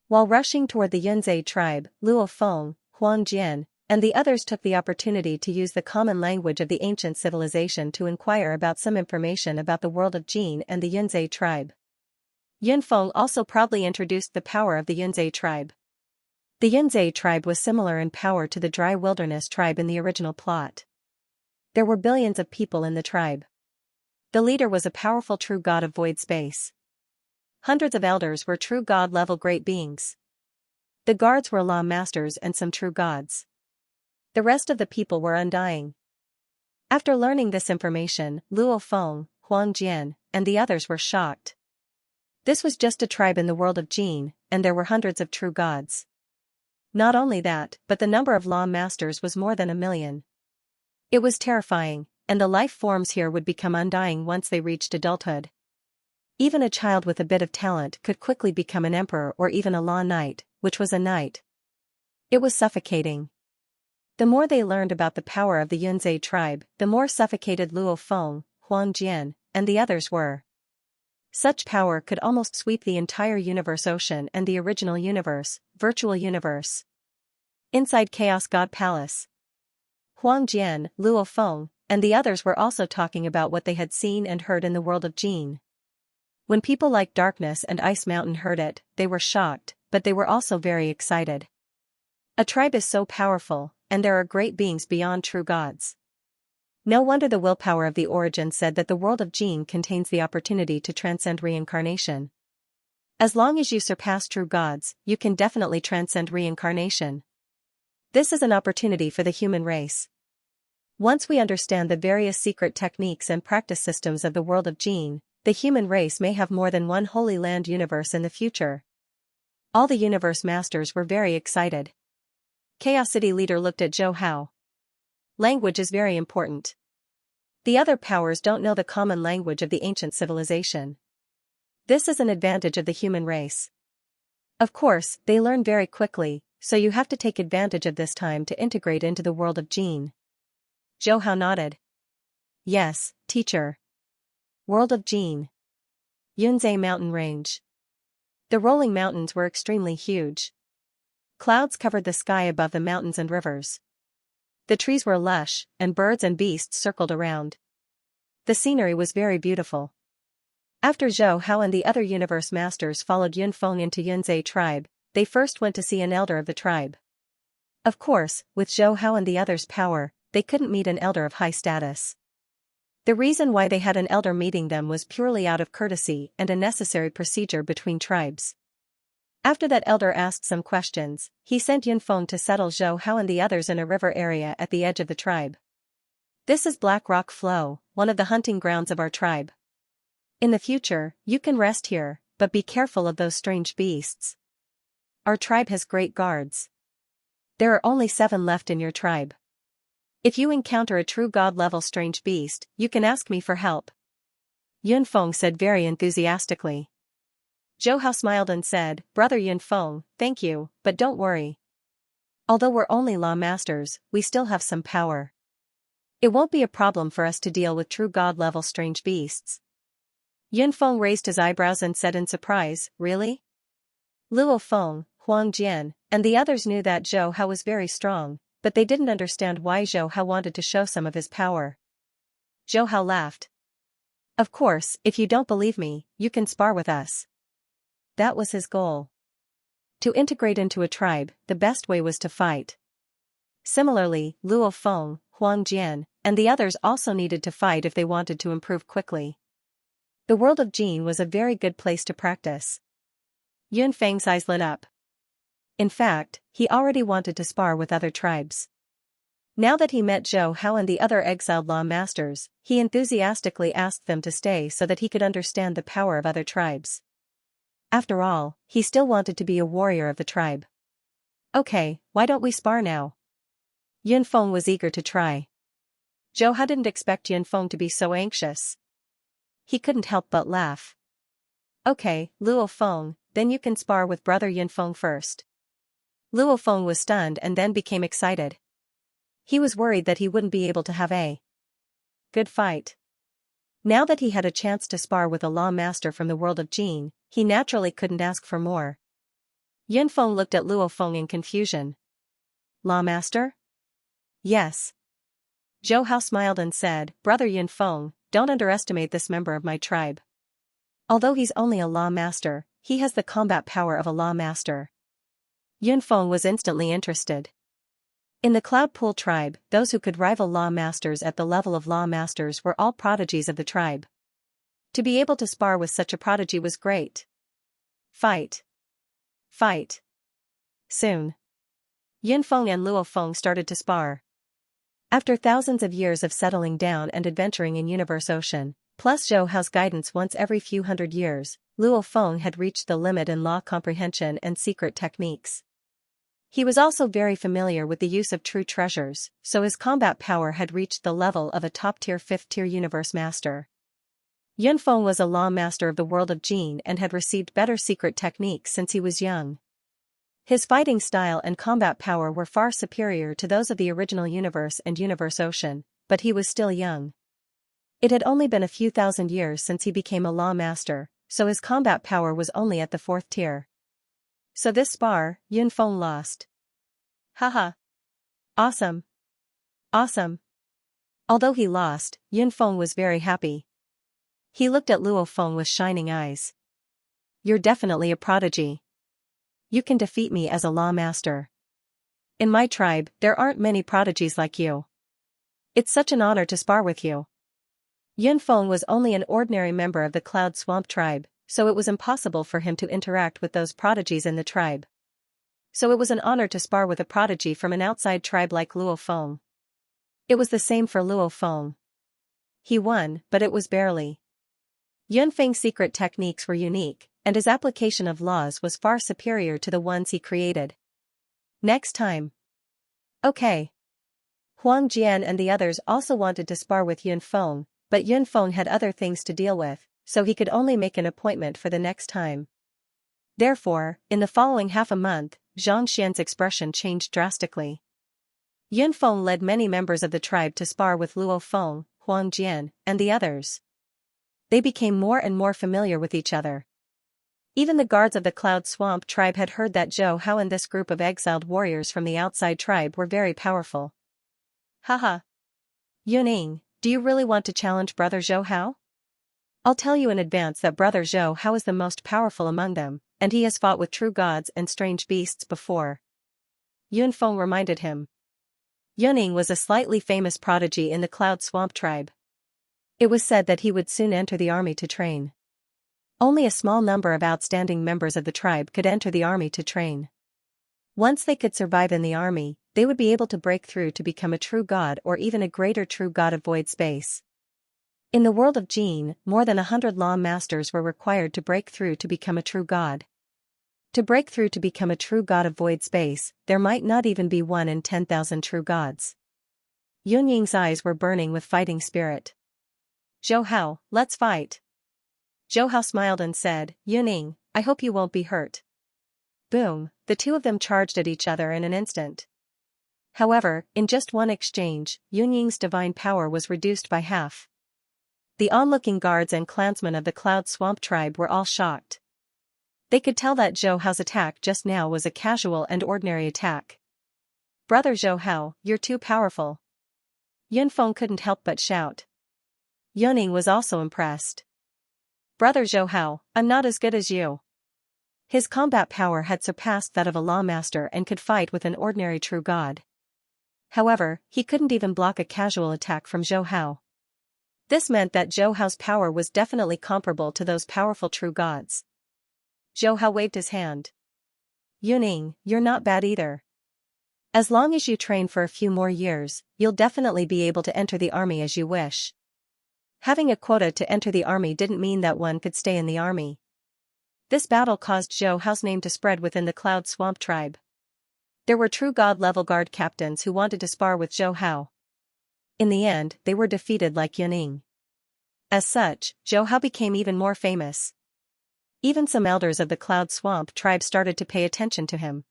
While rushing toward the Yunzhe tribe, Luo Feng, Huang Jian, and the others took the opportunity to use the common language of the ancient civilization to inquire about some information about the world of Jin and the Yunzhe tribe. Yun Feng also proudly introduced the power of the Yunzhe tribe. The Yunzhe tribe was similar in power to the Dry Wilderness tribe in the original plot. There were billions of people in the tribe. The leader was a powerful true god of void space. Hundreds of elders were true god-level great beings. The guards were law masters and some true gods. The rest of the people were undying. After learning this information, Luo Feng, Huang Jian, and the others were shocked. This was just a tribe in the world of Jin, and there were hundreds of true gods. Not only that, but the number of law masters was more than 1,000,000. It was terrifying, and the life forms here would become undying once they reached adulthood. Even a child with a bit of talent could quickly become an emperor or even a law knight, which was a knight. It was suffocating. The more they learned about the power of the Yunzhe tribe, the more suffocated Luo Feng, Huang Jian, and the others were. Such power could almost sweep the entire universe ocean and the original universe, virtual universe. Inside Chaos God Palace, Huang Jian, Luo Feng, and the others were also talking about what they had seen and heard in the world of Jin. When people like Darkness and Ice Mountain heard it, they were shocked, but they were also very excited. A tribe is so powerful, and there are great beings beyond true gods. No wonder the willpower of the Origin said that the world of Jin contains the opportunity to transcend reincarnation. As long as you surpass true gods, you can definitely transcend reincarnation. This is an opportunity for the human race. Once we understand the various secret techniques and practice systems of the world of Jin, the human race may have more than one Holy Land universe in the future. All the universe masters were very excited. Chaos City leader looked at Zhou Hao. Language is very important. The other powers don't know the common language of the ancient civilization. This is an advantage of the human race. Of course, they learn very quickly, so you have to take advantage of this time to integrate into the world of Jin. Zhou Hao nodded. Yes, teacher. World of Jin. Yunzhe mountain range. The rolling mountains were extremely huge. Clouds covered the sky above the mountains and rivers. The trees were lush, and birds and beasts circled around. The scenery was very beautiful. After Zhou Hao and the other universe masters followed Yunfeng into Yunzhe tribe, they first went to see an elder of the tribe. Of course, with Zhou Hao and the others' power, they couldn't meet an elder of high status. The reason why they had an elder meeting them was purely out of courtesy and a necessary procedure between tribes. After that elder asked some questions, he sent Yunfeng to settle Zhou Hao and the others in a river area at the edge of the tribe. This is Black Rock Flow, one of the hunting grounds of our tribe. In the future, you can rest here, but be careful of those strange beasts. Our tribe has great guards. There are only 7 left in your tribe. If you encounter a true god-level strange beast, you can ask me for help. Yunfeng said very enthusiastically. Zhou Hao smiled and said, Brother Yunfeng, thank you, but don't worry. Although we're only law masters, we still have some power. It won't be a problem for us to deal with true god-level strange beasts. Yunfeng raised his eyebrows and said in surprise, Really? Luo Feng, Huang Jian, and the others knew that Zhou Hao was very strong, but they didn't understand why Zhou Hao wanted to show some of his power. Zhou Hao laughed. Of course, if you don't believe me, you can spar with us. That was his goal. To integrate into a tribe, the best way was to fight. Similarly, Luo Feng, Huang Jian, and the others also needed to fight if they wanted to improve quickly. The world of Jin was a very good place to practice. Yunfeng's eyes lit up. In fact, he already wanted to spar with other tribes. Now that he met Zhou Hao and the other exiled law masters, he enthusiastically asked them to stay so that he could understand the power of other tribes. After all, he still wanted to be a warrior of the tribe. Okay, why don't we spar now? Yunfeng was eager to try. Zhou Hao didn't expect Yunfeng to be so anxious. He couldn't help but laugh. Okay, Luo Feng, then you can spar with brother Yunfeng first. Luo Feng was stunned and then became excited. He was worried that he wouldn't be able to have a good fight. Now that he had a chance to spar with a law master from the world of Jin, he naturally couldn't ask for more. Yunfeng looked at Luo Feng in confusion. Law master? Yes. Zhou Hao smiled and said, Brother Yunfeng, don't underestimate this member of my tribe. Although he's only a law master, he has the combat power of a law master. Yunfeng was instantly interested. In the Cloud Pool tribe, those who could rival law masters at the level of law masters were all prodigies of the tribe. To be able to spar with such a prodigy was great. Fight. Fight. Soon. Yunfeng and Luo Feng started to spar. After thousands of years of settling down and adventuring in Universe Ocean, plus Zhou Hao's guidance once every few hundred years, Luo Feng had reached the limit in law comprehension and secret techniques. He was also very familiar with the use of true treasures, so his combat power had reached the level of a top-tier 5th-tier universe master. Yunfeng was a law master of the world of Jin and had received better secret techniques since he was young. His fighting style and combat power were far superior to those of the original universe and Universe Ocean, but he was still young. It had only been a few thousand years since he became a law master, so his combat power was only at the 4th tier. So this spar, Yunfeng lost. Haha. Awesome. Awesome. Although he lost, Yunfeng was very happy. He looked at Luo Feng with shining eyes. You're definitely a prodigy. You can defeat me as a law master. In my tribe, there aren't many prodigies like you. It's such an honor to spar with you. Yunfeng was only an ordinary member of the Cloud Swamp tribe, so it was impossible for him to interact with those prodigies in the tribe. So it was an honor to spar with a prodigy from an outside tribe like Luo Feng. It was the same for Luo Feng. He won, but it was barely. Yunfeng's secret techniques were unique, and his application of laws was far superior to the ones he created. Next time. Okay. Huang Jian and the others also wanted to spar with Yunfeng, but Yunfeng had other things to deal with, so he could only make an appointment for the next time. Therefore, in the following half a month, Xianxia's expression changed drastically. Yunfeng led many members of the tribe to spar with Luo Feng, Huang Jian, and the others. They became more and more familiar with each other. Even the guards of the Cloud Swamp tribe had heard that Zhou Hao and this group of exiled warriors from the outside tribe were very powerful. Haha. Yuning, do you really want to challenge Brother Zhou Hao? I'll tell you in advance that Brother Zhou Hao is the most powerful among them, and he has fought with true gods and strange beasts before. Yunfeng reminded him. Yuning was a slightly famous prodigy in the Cloud Swamp tribe. It was said that he would soon enter the army to train. Only a small number of outstanding members of the tribe could enter the army to train. Once they could survive in the army, they would be able to break through to become a true god or even a greater true god of void space. In the world of Jin, more than 100 law masters were required to break through to become a true god. To break through to become a true god of void space, there might not even be 1 in 10,000 true gods. Yun Ying's eyes were burning with fighting spirit. Zhou Hao, let's fight. Zhou Hao smiled and said, Yuning, I hope you won't be hurt. Boom, the two of them charged at each other in an instant. However, in just one exchange, Yun Ying's divine power was reduced by half. The onlooking guards and clansmen of the Cloud Swamp tribe were all shocked. They could tell that Zhou Hao's attack just now was a casual and ordinary attack. Brother Zhou Hao, you're too powerful. Yunfeng couldn't help but shout. Yuning was also impressed. Brother Zhou Hao, I'm not as good as you. His combat power had surpassed that of a lawmaster and could fight with an ordinary true god. However, he couldn't even block a casual attack from Zhou Hao. This meant that Zhou Hao's power was definitely comparable to those powerful true gods. Zhou Hao waved his hand. Yuning, you're not bad either. As long as you train for a few more years, you'll definitely be able to enter the army as you wish. Having a quota to enter the army didn't mean that one could stay in the army. This battle caused Zhou Hao's name to spread within the Cloud Swamp tribe. There were true god-level guard captains who wanted to spar with Zhou Hao. In the end, they were defeated like Yuning. As such, Zhou Hao became even more famous. Even some elders of the Cloud Swamp tribe started to pay attention to him.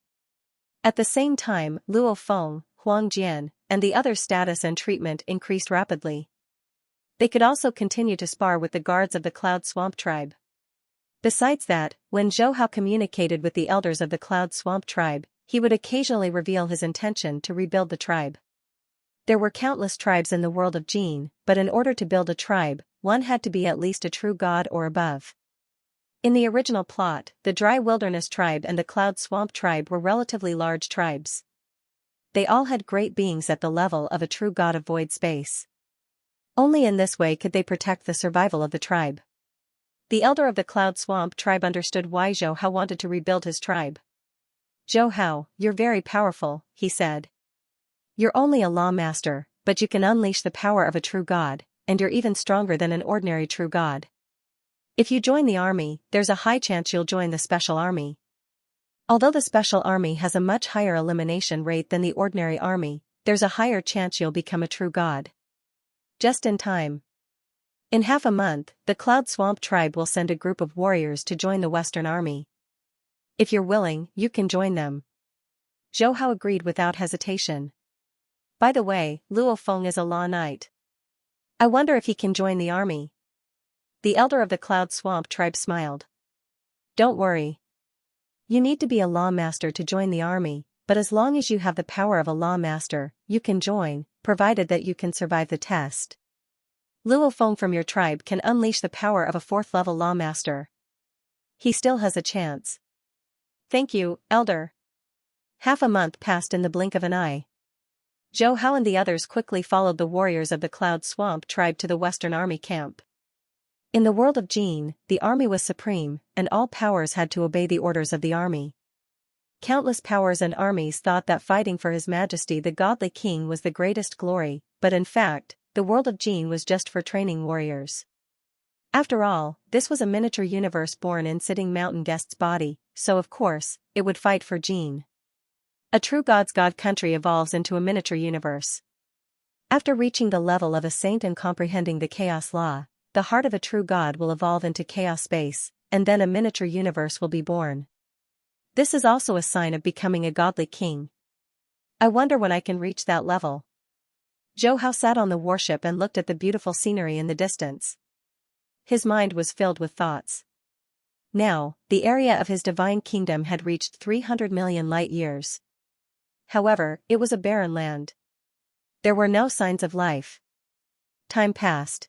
At the same time, Luo Feng, Huang Jian, and the others' status and treatment increased rapidly. They could also continue to spar with the guards of the Cloud Swamp tribe. Besides that, when Zhou Hao communicated with the elders of the Cloud Swamp tribe, he would occasionally reveal his intention to rebuild the tribe. There were countless tribes in the world of Jin, but in order to build a tribe, one had to be at least a true god or above. In the original plot, the Dry Wilderness tribe and the Cloud Swamp tribe were relatively large tribes. They all had great beings at the level of a true god of void space. Only in this way could they protect the survival of the tribe. The elder of the Cloud Swamp tribe understood why Zhou Hao wanted to rebuild his tribe. Zhou Hao, you're very powerful, he said. You're only a lawmaster, but you can unleash the power of a true god, and you're even stronger than an ordinary true god. If you join the army, there's a high chance you'll join the special army. Although the special army has a much higher elimination rate than the ordinary army, there's a higher chance you'll become a true god. Just in time. In half a month, the Cloud Swamp tribe will send a group of warriors to join the Western army. If you're willing, you can join them. Zhou Hao agreed without hesitation. By the way, Luo Feng is a law knight. I wonder if he can join the army. The elder of the Cloud Swamp tribe smiled. Don't worry. You need to be a lawmaster to join the army, but as long as you have the power of a lawmaster, you can join, provided that you can survive the test. Luo Feng from your tribe can unleash the power of a 4th-level lawmaster. He still has a chance. Thank you, elder. Half a month passed in the blink of an eye. Zhou Hao and the others quickly followed the warriors of the Cloud Swamp tribe to the Western army camp. In the world of Jin, the army was supreme, and all powers had to obey the orders of the army. Countless powers and armies thought that fighting for His Majesty the godly king was the greatest glory, but in fact, the world of Jin was just for training warriors. After all, this was a miniature universe born in Sitting Mountain Guest's body, so of course, it would fight for Jin. A true god's god country evolves into a miniature universe. After reaching the level of a saint and comprehending the chaos law, the heart of a true god will evolve into chaos space, and then a miniature universe will be born. This is also a sign of becoming a godly king. I wonder when I can reach that level. Zhou Hao sat on the warship and looked at the beautiful scenery in the distance. His mind was filled with thoughts. Now, the area of his divine kingdom had reached 300 million light years. However, it was a barren land. There were no signs of life. Time passed.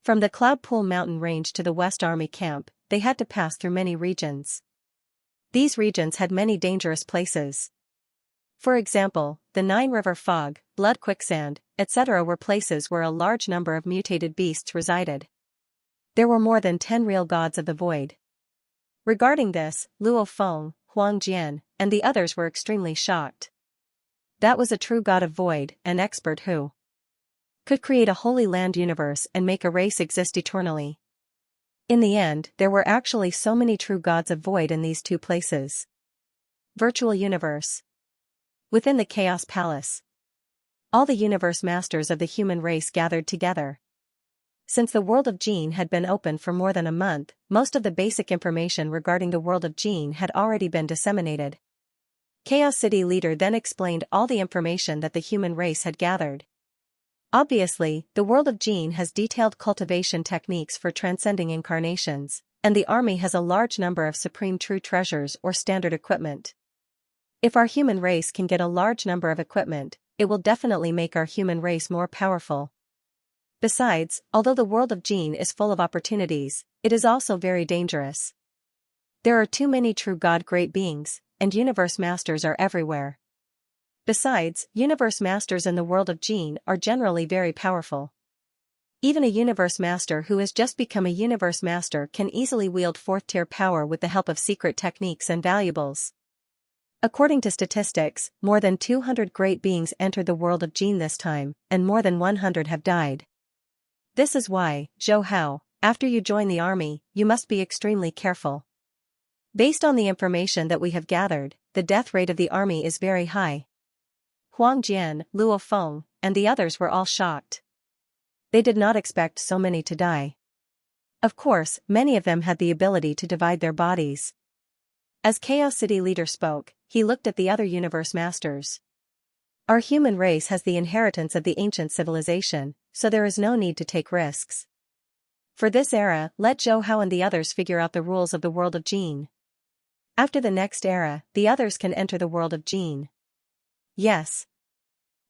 From the Cloud Pool mountain range to the West Army camp, they had to pass through many regions. These regions had many dangerous places. For example, the Nine River Fog, Blood Quicksand, etc. were places where a large number of mutated beasts resided. There were more than 10 real gods of the void. Regarding this, Luo Feng, Huang Jian, and the others were extremely shocked. That was a true god of void, an expert who could create a holy land universe and make a race exist eternally. In the end, there were actually so many true gods of void in these two places. Virtual universe. Within the Chaos Palace, all the universe masters of the human race gathered together. Since the world of Jin had been open for more than a month, most of the basic information regarding the world of Jin had already been disseminated. Chaos City leader then explained all the information that the human race had gathered. Obviously, the world of Jin has detailed cultivation techniques for transcending incarnations, and the army has a large number of supreme true treasures or standard equipment. If our human race can get a large number of equipment, it will definitely make our human race more powerful. Besides, although the world of Jin is full of opportunities, it is also very dangerous. There are too many true God great beings, and universe masters are everywhere. Besides, universe masters in the world of Jin are generally very powerful. Even a universe master who has just become a universe master can easily wield fourth-tier power with the help of secret techniques and valuables. According to statistics, more than 200 great beings entered the world of Jin this time, and more than 100 have died. This is why, Zhou Hao, after you join the army, you must be extremely careful. Based on the information that we have gathered, the death rate of the army is very high. Huang Jian, Luo Feng, and the others were all shocked. They did not expect so many to die. Of course, many of them had the ability to divide their bodies. As Chaos City leader spoke, he looked at the other universe masters. Our human race has the inheritance of the ancient civilization, so there is no need to take risks. For this era, let Zhou Hao and the others figure out the rules of the world of Jin. After the next era, the others can enter the world of Jin. Yes.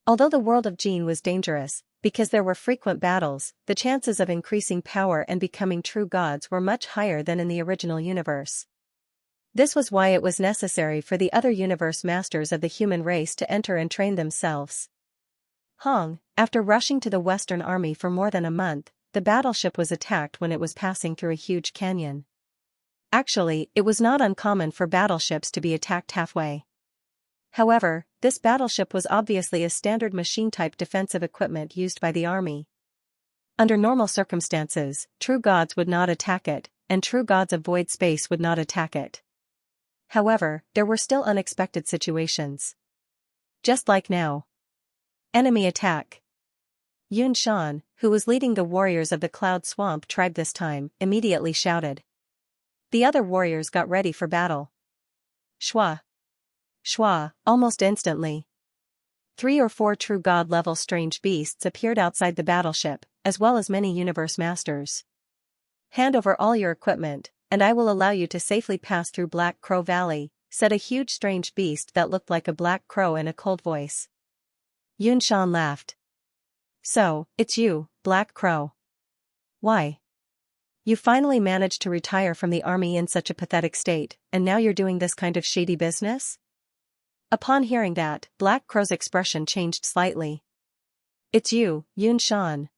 Although the world of Jin was dangerous, because there were frequent battles, the chances of increasing power and becoming true gods were much higher than in the original universe. This was why it was necessary for the other universe masters of the human race to enter and train themselves. Hong, after rushing to the Western Army for more than a month, the battleship was attacked when it was passing through a huge canyon. Actually, it was not uncommon for battleships to be attacked halfway. However, this battleship was obviously a standard machine-type defensive equipment used by the army. Under normal circumstances, true gods would not attack it, and true gods of void space would not attack it. However, there were still unexpected situations. Just like now. Enemy attack. Yun Shan, who was leading the warriors of the Cloud Swamp tribe this time, immediately shouted. The other warriors got ready for battle. Shwa. Shwa, almost instantly. 3 or 4 true god-level strange beasts appeared outside the battleship, as well as many universe masters. Hand over all your equipment, and I will allow you to safely pass through Black Crow Valley, said a huge strange beast that looked like a black crow in a cold voice. Yun Shan laughed. So, it's you, Black Crow. Why? You finally managed to retire from the army in such a pathetic state, and now you're doing this kind of shady business? Upon hearing that, Black Crow's expression changed slightly. It's you, Yun Shan.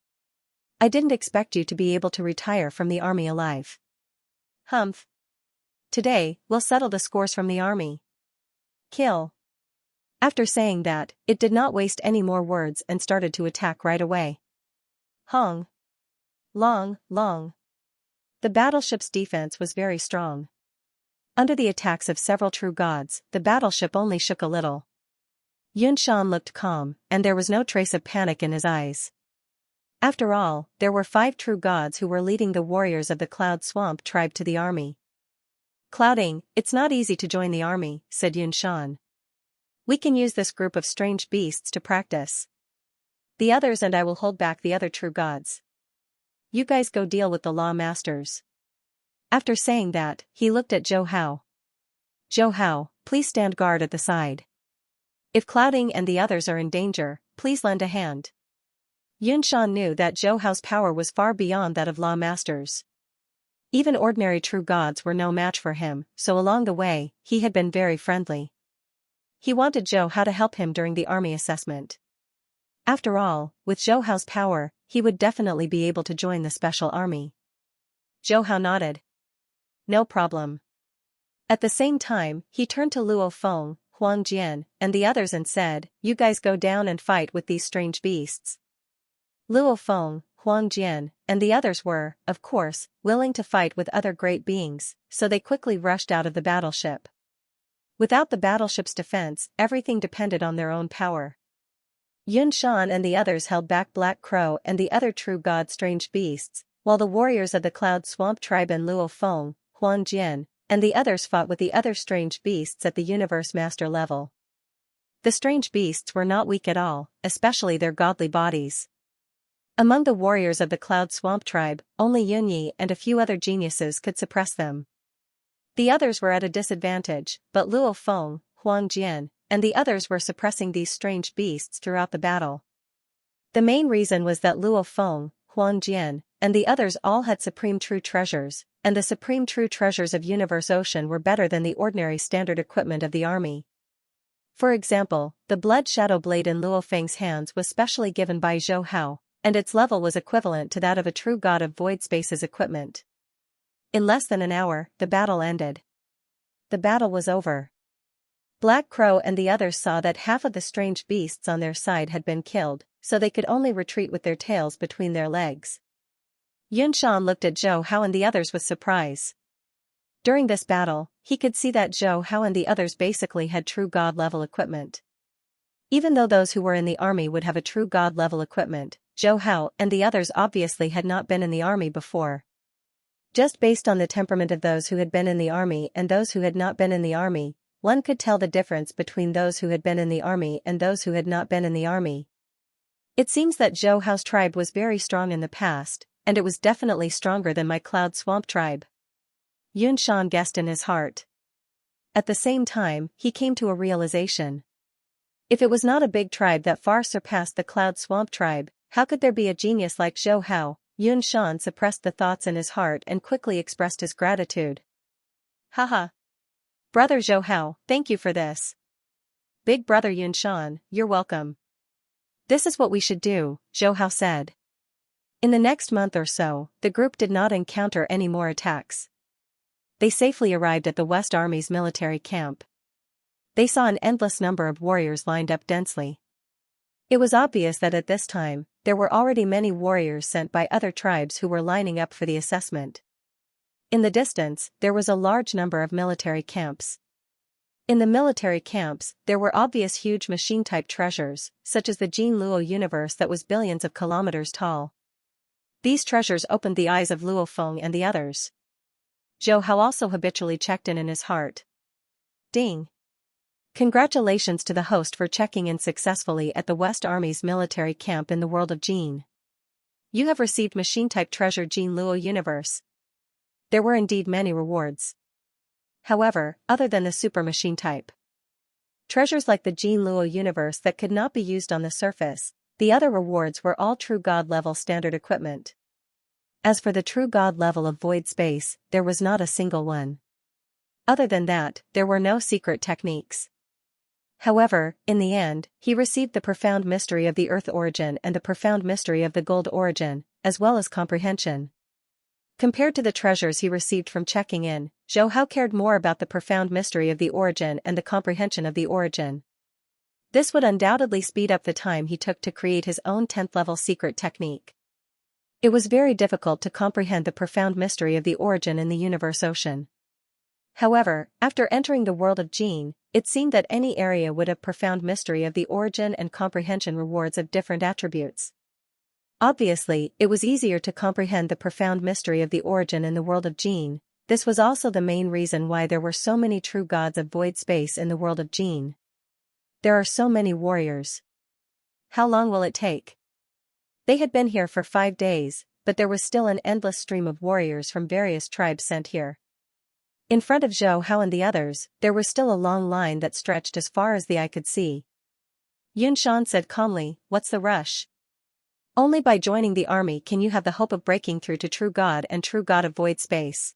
I didn't expect you to be able to retire from the army alive. Humph. Today, we'll settle the scores from the army. Kill. After saying that, it did not waste any more words and started to attack right away. Hong. Long. The battleship's defense was very strong. Under the attacks of several true gods, the battleship only shook a little. Yun Shan looked calm, and there was no trace of panic in his eyes. After all, there were 5 true gods who were leading the warriors of the Cloud Swamp tribe to the army. Clouding, it's not easy to join the army, said Xianxia. We can use this group of strange beasts to practice. The others and I will hold back the other true gods. You guys go deal with the law masters. After saying that, he looked at Zhou Hao. Zhou Hao, please stand guard at the side. If Clouding and the others are in danger, please lend a hand. Xianxia knew that Zhou Hao's power was far beyond that of law masters. Even ordinary true gods were no match for him, so along the way, he had been very friendly. He wanted Zhou Hao to help him during the army assessment. After all, with Zhou Hao's power, he would definitely be able to join the special army. Zhou Hao nodded. No problem. At the same time, he turned to Luo Feng, Huang Jian, and the others and said, you guys go down and fight with these strange beasts. Luo Feng, Huang Jian, and the others were, of course, willing to fight with other great beings, so they quickly rushed out of the battleship. Without the battleship's defense, everything depended on their own power. Xianxia and the others held back Black Crow and the other true god strange beasts, while the warriors of the Cloud Swamp tribe and Luo Feng, Huang Jian, and the others fought with the other strange beasts at the Universe Master level. The strange beasts were not weak at all, especially their godly bodies. Among the warriors of the Cloud Swamp tribe, only Yunyi and a few other geniuses could suppress them. The others were at a disadvantage, but Luo Feng, Huang Jian, and the others were suppressing these strange beasts throughout the battle. The main reason was that Luo Feng, Huang Jian, and the others all had supreme true treasures, and the supreme true treasures of Universe Ocean were better than the ordinary standard equipment of the army. For example, the blood shadow blade in Luo Feng's hands was specially given by Zhou Hao, and its level was equivalent to that of a true god of void space's equipment. In less than an hour, the battle ended. The battle was over. Black Crow and the others saw that half of the strange beasts on their side had been killed, so they could only retreat with their tails between their legs. Xianxia looked at Zhou Hao and the others with surprise. During this battle, he could see that Zhou Hao and the others basically had true god-level equipment. Even though those who were in the army would have a true god-level equipment, Zhou Hao and the others obviously had not been in the army before. Just based on the temperament of those who had been in the army and those who had not been in the army, one could tell the difference between those who had been in the army and those who had not been in the army. It seems that Zhou Hao's tribe was very strong in the past, and it was definitely stronger than my Cloud Swamp tribe. Xianxia guessed in his heart. At the same time, he came to a realization. If it was not a big tribe that far surpassed the Cloud Swamp tribe, how could there be a genius like Zhou Hao? Xianxia suppressed the thoughts in his heart and quickly expressed his gratitude. Haha. Brother Zhou Hao, thank you for this. Big brother Xianxia, you're welcome. This is what we should do, Zhou Hao said. In the next month or so, the group did not encounter any more attacks. They safely arrived at the West Army's military camp. They saw an endless number of warriors lined up densely. It was obvious that at this time, there were already many warriors sent by other tribes who were lining up for the assessment. In the distance, there was a large number of military camps. In the military camps, there were obvious huge machine-type treasures, such as the Jin Luo universe that was billions of kilometers tall. These treasures opened the eyes of Luo Feng and the others. Zhou Hao also habitually checked in his heart. Ding! Congratulations to the host for checking in successfully at the West Army's military camp in the world of Jin. You have received machine-type treasure Jin Luo universe. There were indeed many rewards. However, other than the super machine type treasures like the Jin Luo universe that could not be used on the surface, the other rewards were all true god level standard equipment. As for the true god level of void space, there was not a single one. Other than that, there were no secret techniques. However, in the end, he received the profound mystery of the Earth origin and the profound mystery of the gold origin, as well as comprehension. Compared to the treasures he received from checking in, Zhou Hao cared more about the profound mystery of the origin and the comprehension of the origin. This would undoubtedly speed up the time he took to create his own 10th level secret technique. It was very difficult to comprehend the profound mystery of the origin in the Universe Ocean. However, after entering the world of Jin, it seemed that any area would have profound mystery of the origin and comprehension rewards of different attributes. Obviously, it was easier to comprehend the profound mystery of the origin in the world of Jin, This was also the main reason why there were so many true gods of void space in the world of Jin. There are so many warriors. How long will it take? They had been here for 5 days, but there was still an endless stream of warriors from various tribes sent here. In front of Zhou Hao and the others, there was still a long line that stretched as far as the eye could see. Yun Shan said calmly, "What's the rush? Only by joining the army can you have the hope of breaking through to true God and true God of void space.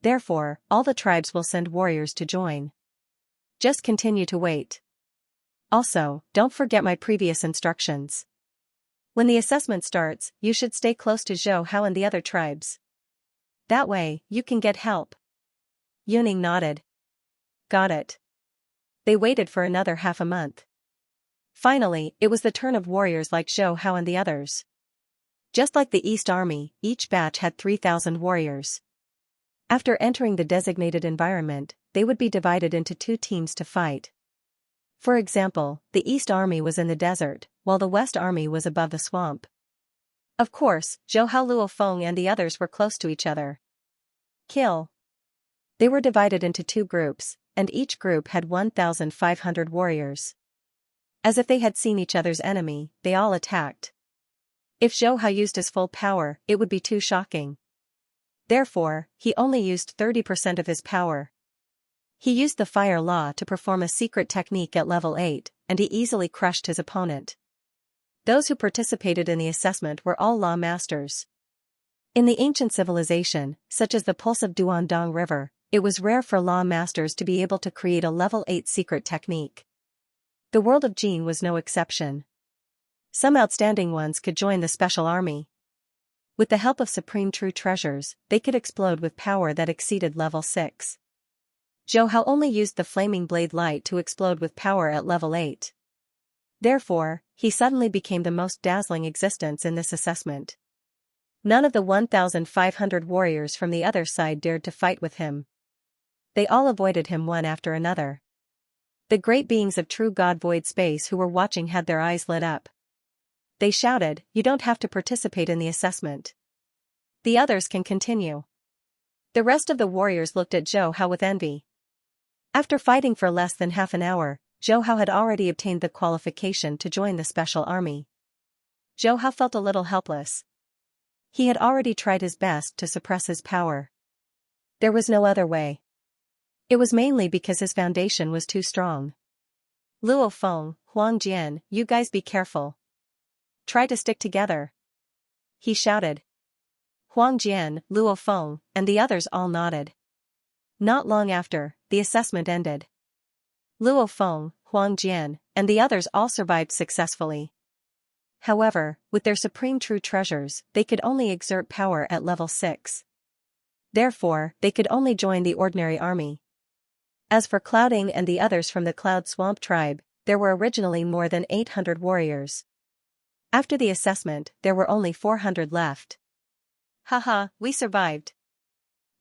Therefore, all the tribes will send warriors to join. Just continue to wait. Also, don't forget my previous instructions. When the assessment starts, you should stay close to Zhou Hao and the other tribes. That way, you can get help." Yuning nodded. Got it. They waited for another half a month. Finally, it was the turn of warriors like Zhou Hao and the others. Just like the East Army, each batch had 3,000 warriors. After entering the designated environment, they would be divided into 2 teams to fight. For example, the East Army was in the desert, while the West Army was above the swamp. Of course, Zhou Hao, Luo Feng and the others were close to each other. Kill. They were divided into 2 groups, and each group had 1,500 warriors. As if they had seen each other's enemy, they all attacked. If Zhou Hao used his full power, it would be too shocking. Therefore, he only used 30% of his power. He used the fire law to perform a secret technique at level 8, and he easily crushed his opponent. Those who participated in the assessment were all law masters. In the ancient civilization, such as the pulse of Duandong River, it was rare for law masters to be able to create a level 8 secret technique. The world of Jin was no exception. Some outstanding ones could join the special army. With the help of supreme true treasures, they could explode with power that exceeded level 6. Zhou Hao only used the flaming blade light to explode with power at level 8. Therefore, he suddenly became the most dazzling existence in this assessment. None of the 1,500 warriors from the other side dared to fight with him. They all avoided him one after another. The great beings of true God void space who were watching had their eyes lit up. They shouted, "You don't have to participate in the assessment. The others can continue." The rest of the warriors looked at Zhou Hao with envy. After fighting for less than half an hour, Zhou Hao had already obtained the qualification to join the special army. Zhou Hao felt a little helpless. He had already tried his best to suppress his power. There was no other way. It was mainly because his foundation was too strong. Luo Feng, Huang Jian, you guys be careful. Try to stick together. He shouted. Huang Jian, Luo Feng, and the others all nodded. Not long after, the assessment ended. Luo Feng, Huang Jian, and the others all survived successfully. However, with their supreme true treasures, they could only exert power at level 6. Therefore, they could only join the ordinary army. As for Clouding and the others from the Cloud Swamp tribe, there were originally more than 800 warriors. After the assessment, there were only 400 left. Haha, we survived.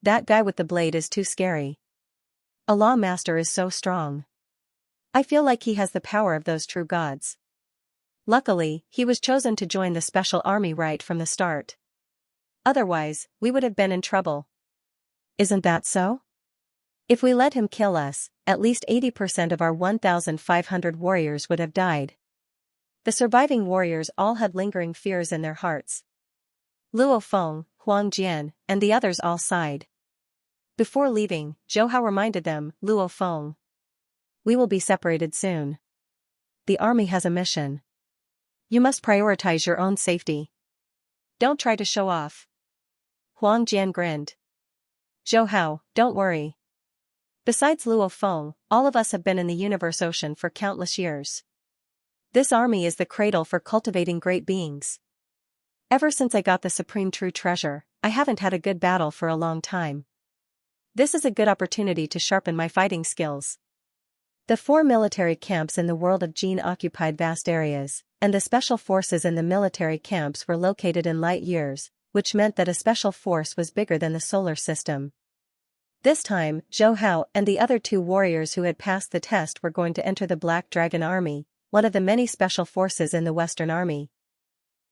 That guy with the blade is too scary. A law master is so strong. I feel like he has the power of those true gods. Luckily, he was chosen to join the special army right from the start. Otherwise, we would have been in trouble. Isn't that so? If we let him kill us, at least 80% of our 1,500 warriors would have died. The surviving warriors all had lingering fears in their hearts. Luo Feng, Huang Jian, and the others all sighed. Before leaving, Zhou Hao reminded them, Luo Feng. We will be separated soon. The army has a mission. You must prioritize your own safety. Don't try to show off. Huang Jian grinned. Zhou Hao, don't worry. Besides Luo Feng, all of us have been in the universe ocean for countless years. This army is the cradle for cultivating great beings. Ever since I got the supreme true treasure, I haven't had a good battle for a long time. This is a good opportunity to sharpen my fighting skills. The 4 military camps in the world of Jin occupied vast areas, and the special forces in the military camps were located in light years, which meant that a special force was bigger than the solar system. This time, Zhou Hao and the other 2 warriors who had passed the test were going to enter the Black Dragon Army, one of the many special forces in the Western Army.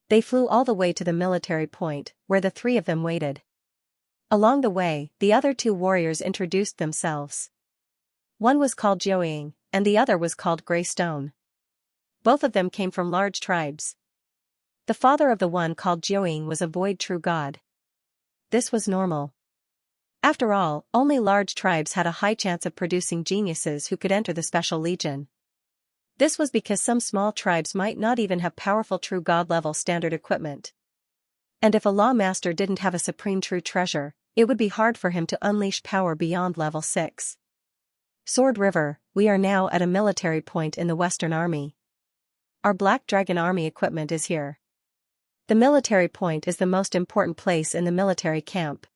They flew all the way to the military point, where the 3 of them waited. Along the way, the other two warriors introduced themselves. One was called Joying, and the other was called Grey Stone. Both of them came from large tribes. The father of the one called Joying was a void true god. This was normal. After all, only large tribes had a high chance of producing geniuses who could enter the special legion. This was because some small tribes might not even have powerful true god level standard equipment. And if a law master didn't have a supreme true treasure, it would be hard for him to unleash power beyond level 6. Sword River, we are now at a military point in the Western Army. Our Black Dragon Army equipment is here. The military point is the most important place in the military camp.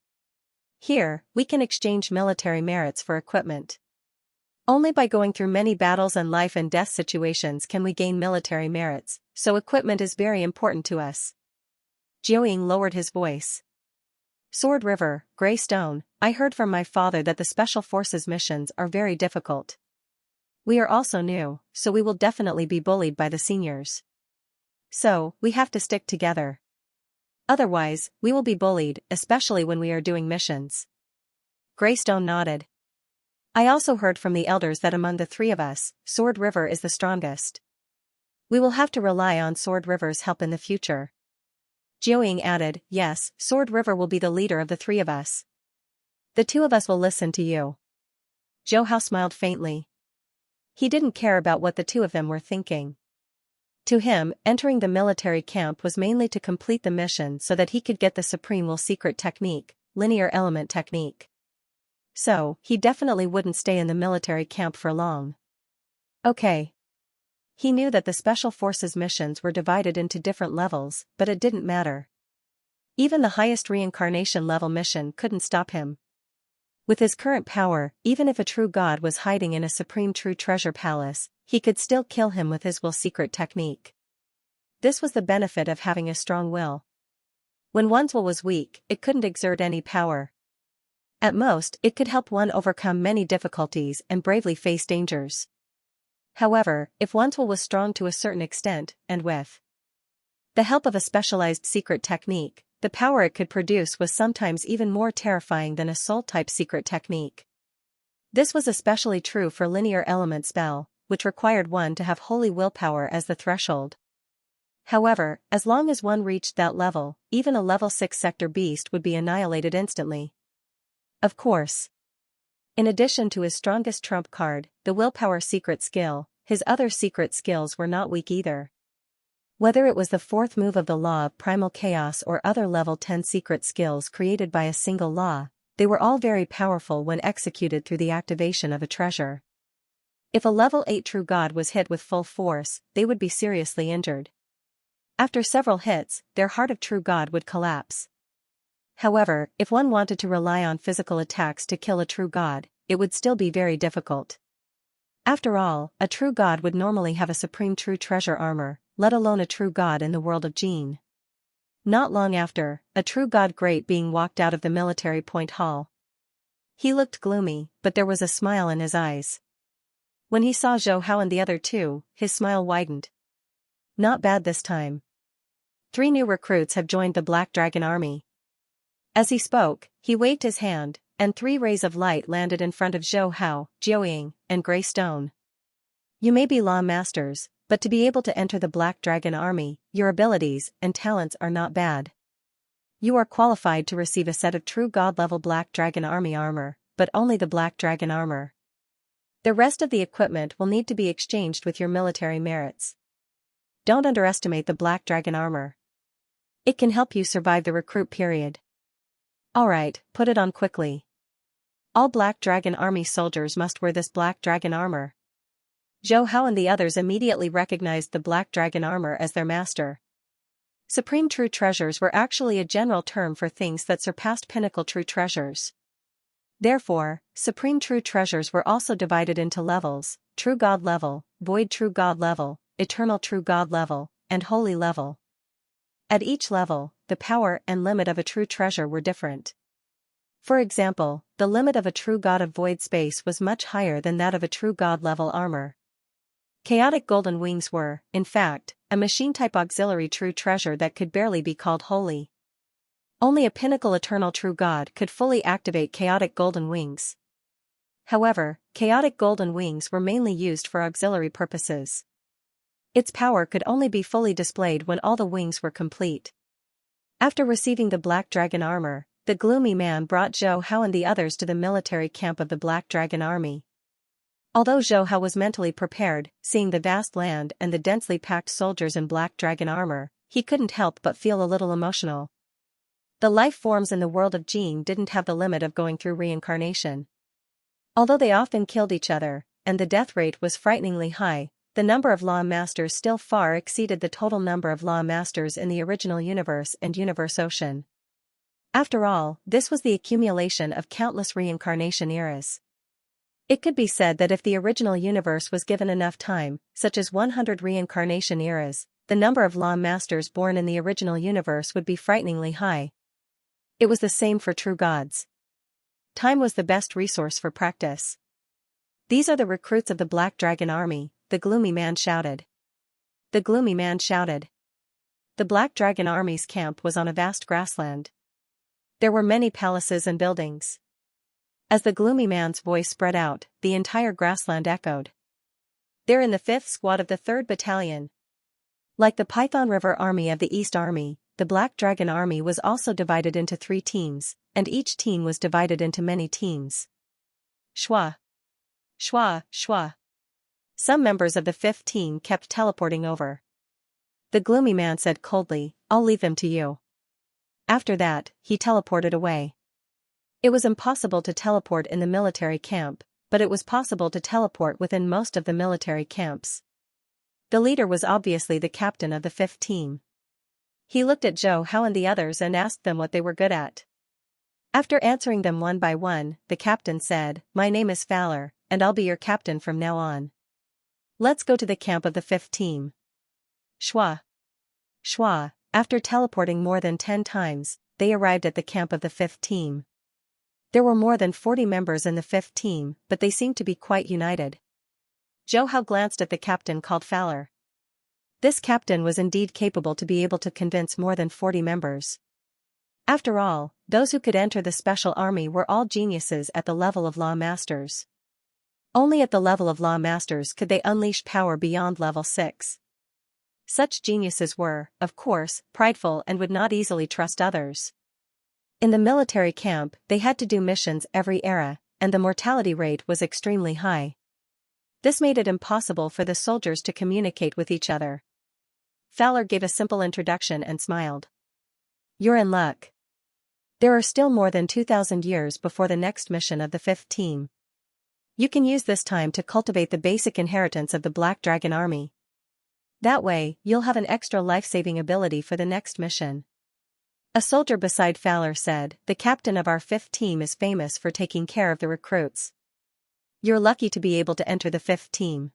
Here, we can exchange military merits for equipment. Only by going through many battles and life and death situations can we gain military merits, so equipment is very important to us. Jiuying lowered his voice. Sword River, Grey Stone, I heard from my father that the Special Forces missions are very difficult. We are also new, so we will definitely be bullied by the seniors. So, we have to stick together. Otherwise, we will be bullied, especially when we are doing missions. Greystone nodded. I also heard from the elders that among the three of us, Sword River is the strongest. We will have to rely on Sword River's help in the future. Jiuying added, yes, Sword River will be the leader of the three of us. The two of us will listen to you. Zhou Hao smiled faintly. He didn't care about what the two of them were thinking. To him, entering the military camp was mainly to complete the mission so that he could get the Supreme Will Secret technique, linear element technique. So, he definitely wouldn't stay in the military camp for long. Okay. He knew that the Special Forces missions were divided into different levels, but it didn't matter. Even the highest reincarnation level mission couldn't stop him. With his current power, even if a true god was hiding in a supreme true treasure palace, he could still kill him with his will secret technique. This was the benefit of having a strong will. When one's will was weak, it couldn't exert any power. At most, it could help one overcome many difficulties and bravely face dangers. However, if one's will was strong to a certain extent, and with the help of a specialized secret technique, the power it could produce was sometimes even more terrifying than a soul-type secret technique. This was especially true for linear element spell, which required one to have holy willpower as the threshold. However, as long as one reached that level, even a level 6 sector beast would be annihilated instantly. Of course. In addition to his strongest trump card, the willpower secret skill, his other secret skills were not weak either. Whether it was the fourth move of the law of primal chaos or other level 10 secret skills created by a single law, they were all very powerful when executed through the activation of a treasure. If a level 8 true god was hit with full force, they would be seriously injured. After several hits, their heart of true god would collapse. However, if one wanted to rely on physical attacks to kill a true god, it would still be very difficult. After all, a true god would normally have a supreme true treasure armor, let alone a true god in the world of Jin. Not long after, a true god great being walked out of the military point hall. He looked gloomy, but there was a smile in his eyes. When he saw Zhou Hao and the other two, his smile widened. Not bad this time. 3 new recruits have joined the Black Dragon Army. As he spoke, he waved his hand, and 3 rays of light landed in front of Zhou Hao, Jiuying, and Grey Stone. You may be law masters, but to be able to enter the Black Dragon Army, your abilities and talents are not bad. You are qualified to receive a set of true god-level Black Dragon Army armor, but only the Black Dragon armor. The rest of the equipment will need to be exchanged with your military merits. Don't underestimate the Black Dragon armor. It can help you survive the recruit period. Alright, put it on quickly. All Black Dragon Army soldiers must wear this Black Dragon armor. Zhou Hao and the others immediately recognized the Black Dragon armor as their master. Supreme True Treasures were actually a general term for things that surpassed pinnacle true treasures. Therefore, Supreme True Treasures were also divided into levels: True God level, Void True God level, Eternal True God level, and Holy level. At each level, the power and limit of a true treasure were different. For example, the limit of a true god of void space was much higher than that of a true god level armor. Chaotic golden wings were, in fact, a machine-type auxiliary true treasure that could barely be called holy. Only a pinnacle eternal true God could fully activate chaotic golden wings. However, chaotic golden wings were mainly used for auxiliary purposes. Its power could only be fully displayed when all the wings were complete. After receiving the Black Dragon armor, the gloomy man brought Zhou Hao and the others to the military camp of the Black Dragon army. Although Zhou Hao was mentally prepared, seeing the vast land and the densely packed soldiers in Black Dragon armor, he couldn't help but feel a little emotional. The life forms in the world of Jin didn't have the limit of going through reincarnation. Although they often killed each other, and the death rate was frighteningly high, the number of law masters still far exceeded the total number of law masters in the original universe and universe ocean. After all, this was the accumulation of countless reincarnation eras. It could be said that if the original universe was given enough time, such as 100 reincarnation eras, the number of law masters born in the original universe would be frighteningly high. It was the same for true gods. Time was the best resource for practice. These are the recruits of the Black Dragon army, the gloomy man shouted. The gloomy man shouted. The Black Dragon army's camp was on a vast grassland. There were many palaces and buildings. As the gloomy man's voice spread out, the entire grassland echoed. They're in the 5th Squad of the 3rd Battalion. Like the Python River Army of the East Army, the Black Dragon army was also divided into 3 teams, and each team was divided into many teams. Shwa. Shwa, shwa. Some members of the 5th team kept teleporting over. The gloomy man said coldly, "I'll leave them to you." After that, he teleported away. It was impossible to teleport in the military camp, but it was possible to teleport within most of the military camps. The leader was obviously the captain of the 5th team. He looked at Zhou Hao and the others and asked them what they were good at. After answering them one by one, the captain said, "My name is Fowler, and I'll be your captain from now on. Let's go to the camp of the 5th team." Shwa. Shwa. After teleporting more than 10 times, they arrived at the camp of the 5th team. There were more than 40 members in the 5th team, but they seemed to be quite united. Zhou Hao glanced at the captain called Fowler. This captain was indeed capable to be able to convince more than 40 members. After all, those who could enter the special army were all geniuses at the level of law masters. Only at the level of law masters could they unleash power beyond level 6. Such geniuses were, of course, prideful and would not easily trust others. In the military camp, they had to do missions every era, and the mortality rate was extremely high. This made it impossible for the soldiers to communicate with each other. Fowler gave a simple introduction and smiled. "You're in luck. There are still more than 2,000 years before the next mission of the 5th team. You can use this time to cultivate the basic inheritance of the Black Dragon army. That way, you'll have an extra life-saving ability for the next mission." A soldier beside Fowler said, "The captain of our 5th team is famous for taking care of the recruits. You're lucky to be able to enter the 5th team."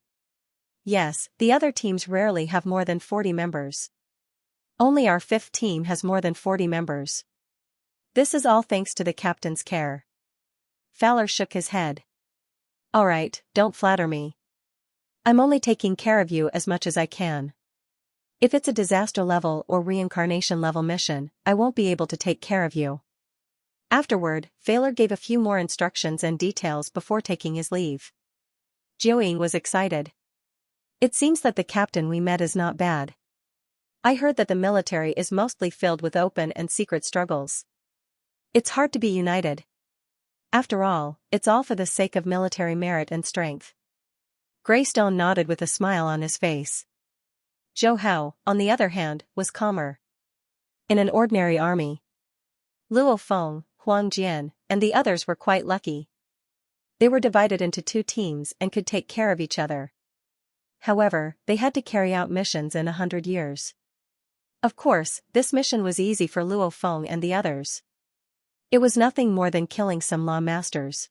"Yes, the other teams rarely have more than 40 members. Only our 5th team has more than 40 members. This is all thanks to the captain's care." Fowler shook his head. "All right, don't flatter me. I'm only taking care of you as much as I can. If it's a disaster level or reincarnation level mission, I won't be able to take care of you." Afterward, Fowler gave a few more instructions and details before taking his leave. Jiuying was excited. "It seems that the captain we met is not bad. I heard that the military is mostly filled with open and secret struggles. It's hard to be united. After all, it's all for the sake of military merit and strength." Greystone nodded with a smile on his face. Zhou Hao, on the other hand, was calmer. In an ordinary army, Luo Feng, Huang Jian, and the others were quite lucky. They were divided into 2 teams and could take care of each other. However, they had to carry out missions in 100 years. Of course, this mission was easy for Luo Feng and the others. It was nothing more than killing some law masters.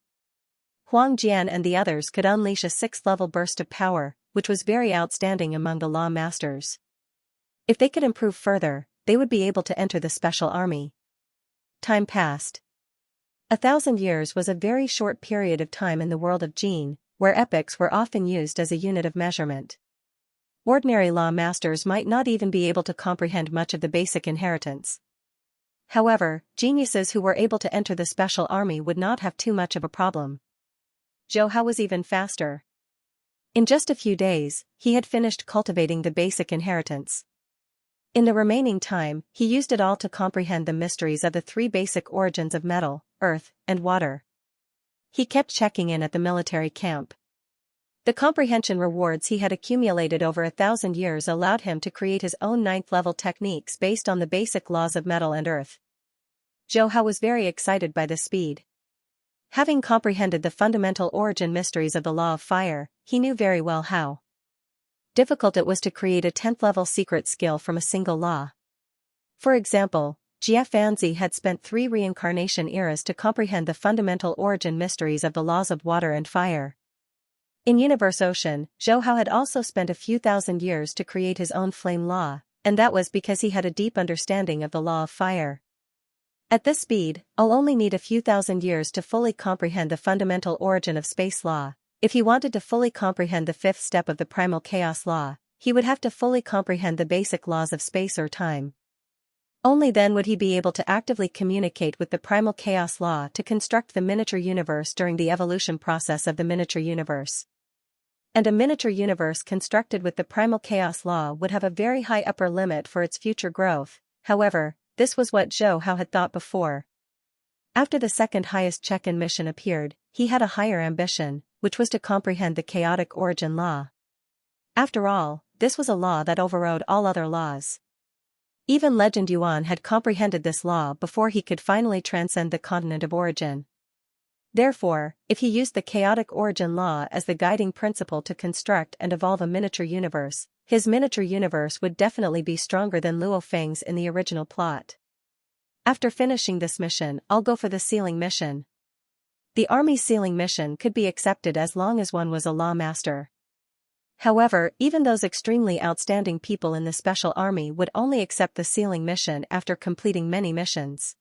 Huang Jian and the others could unleash a 6th-level burst of power, which was very outstanding among the law masters. If they could improve further, they would be able to enter the special army. Time passed. 1,000 years was a very short period of time in the world of Jin, where epochs were often used as a unit of measurement. Ordinary law masters might not even be able to comprehend much of the basic inheritance. However, geniuses who were able to enter the special army would not have too much of a problem. Zhou Hao was even faster. In just a few days, he had finished cultivating the basic inheritance. In the remaining time, he used it all to comprehend the mysteries of the three basic origins of metal, earth, and water. He kept checking in at the military camp. The comprehension rewards he had accumulated over 1,000 years allowed him to create his own ninth-level techniques based on the basic laws of metal and earth. Zhou Hao was very excited by the speed. Having comprehended the fundamental origin mysteries of the law of fire, he knew very well how difficult it was to create a 10th-level secret skill from a single law. For example, Jie Fanzi had spent 3 reincarnation eras to comprehend the fundamental origin mysteries of the laws of water and fire. In Universe Ocean, Zhou Hao had also spent a few thousand years to create his own flame law, and that was because he had a deep understanding of the law of fire. At this speed, I'll only need a few thousand years to fully comprehend the fundamental origin of space law. If he wanted to fully comprehend the 5th step of the primal chaos law, he would have to fully comprehend the basic laws of space or time. Only then would he be able to actively communicate with the primal chaos law to construct the miniature universe during the evolution process of the miniature universe. And a miniature universe constructed with the primal chaos law would have a very high upper limit for its future growth. However, this was what Zhou Hao had thought before. After the second highest check-in mission appeared, he had a higher ambition, which was to comprehend the chaotic origin law. After all, this was a law that overrode all other laws. Even Legend Yuan had comprehended this law before he could finally transcend the continent of origin. Therefore, if he used the chaotic origin law as the guiding principle to construct and evolve a miniature universe, his miniature universe would definitely be stronger than Luo Feng's in the original plot. After finishing this mission, I'll go for the sealing mission. The army's sealing mission could be accepted as long as one was a law master. However, even those extremely outstanding people in the special army would only accept the sealing mission after completing many missions.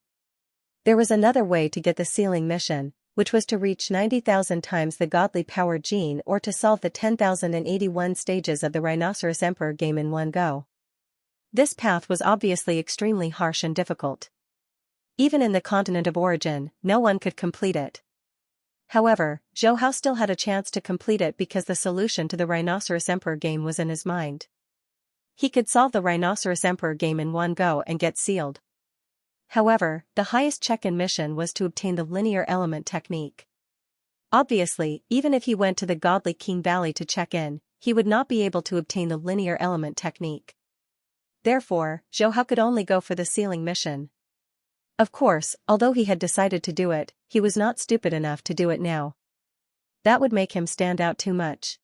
There was another way to get the sealing mission, which was to reach 90,000 times the godly power gene or to solve the 10,081 stages of the Rhinoceros Emperor game in one go. This path was obviously extremely harsh and difficult. Even in the continent of origin, no one could complete it. However, Zhou Hao still had a chance to complete it because the solution to the Rhinoceros Emperor game was in his mind. He could solve the Rhinoceros Emperor game in one go and get sealed. However, the highest check-in mission was to obtain the linear element technique. Obviously, even if he went to the godly King Valley to check in, he would not be able to obtain the linear element technique. Therefore, Zhou Hao could only go for the sealing mission. Of course, although he had decided to do it, he was not stupid enough to do it now. That would make him stand out too much.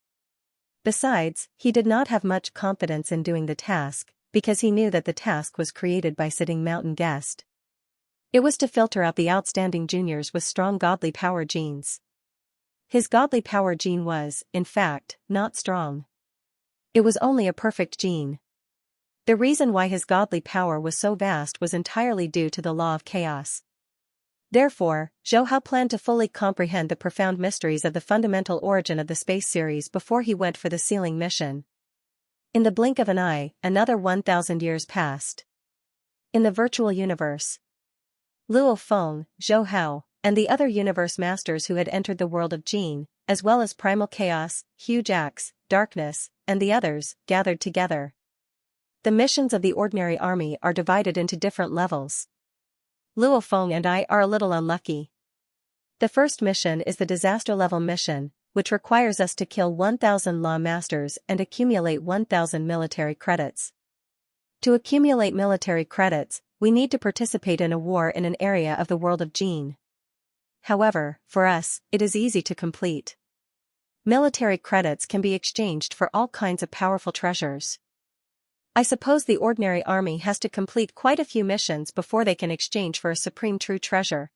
Besides, he did not have much confidence in doing the task, because he knew that the task was created by Sitting Mountain Guest. It was to filter out the outstanding juniors with strong godly power genes. His godly power gene was, in fact, not strong. It was only a perfect gene. The reason why his godly power was so vast was entirely due to the law of chaos. Therefore, Zhou Hao planned to fully comprehend the profound mysteries of the fundamental origin of the space series before he went for the sealing mission. In the blink of an eye, another 1,000 years passed. In the virtual universe, Luo Feng, Zhou Hao, and the other universe masters who had entered the world of Jin, as well as Primal Chaos, Huge Axe, Darkness, and the others, gathered together. The missions of the ordinary army are divided into different levels. Luo Feng and I are a little unlucky. The first mission is the disaster level mission, which requires us to kill 1,000 law masters and accumulate 1,000 military credits. To accumulate military credits, we need to participate in a war in an area of the world of Jin. However, for us, it is easy to complete. Military credits can be exchanged for all kinds of powerful treasures. I suppose the ordinary army has to complete quite a few missions before they can exchange for a supreme true treasure.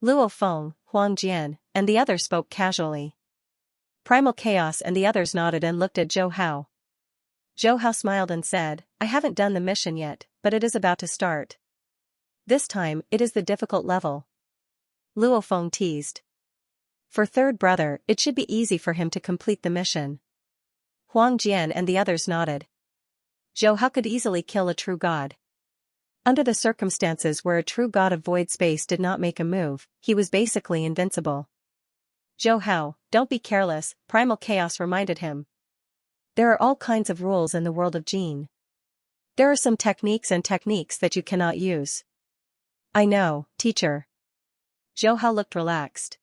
Luo Feng, Huang Jian, and the others spoke casually. Primal Chaos and the others nodded and looked at Zhou Hao. Zhou Hao smiled and said, I haven't done the mission yet, but it is about to start. This time, it is the difficult level. Luo Feng teased. For third brother, it should be easy for him to complete the mission. Huang Jian and the others nodded. Zhou Hao could easily kill a true god. Under the circumstances where a true god of void space did not make a move, he was basically invincible. Zhou Hao, don't be careless, primal chaos reminded him. There are all kinds of rules in the world of Jin. There are some techniques that you cannot use. I know, teacher. Zhou Hao looked relaxed.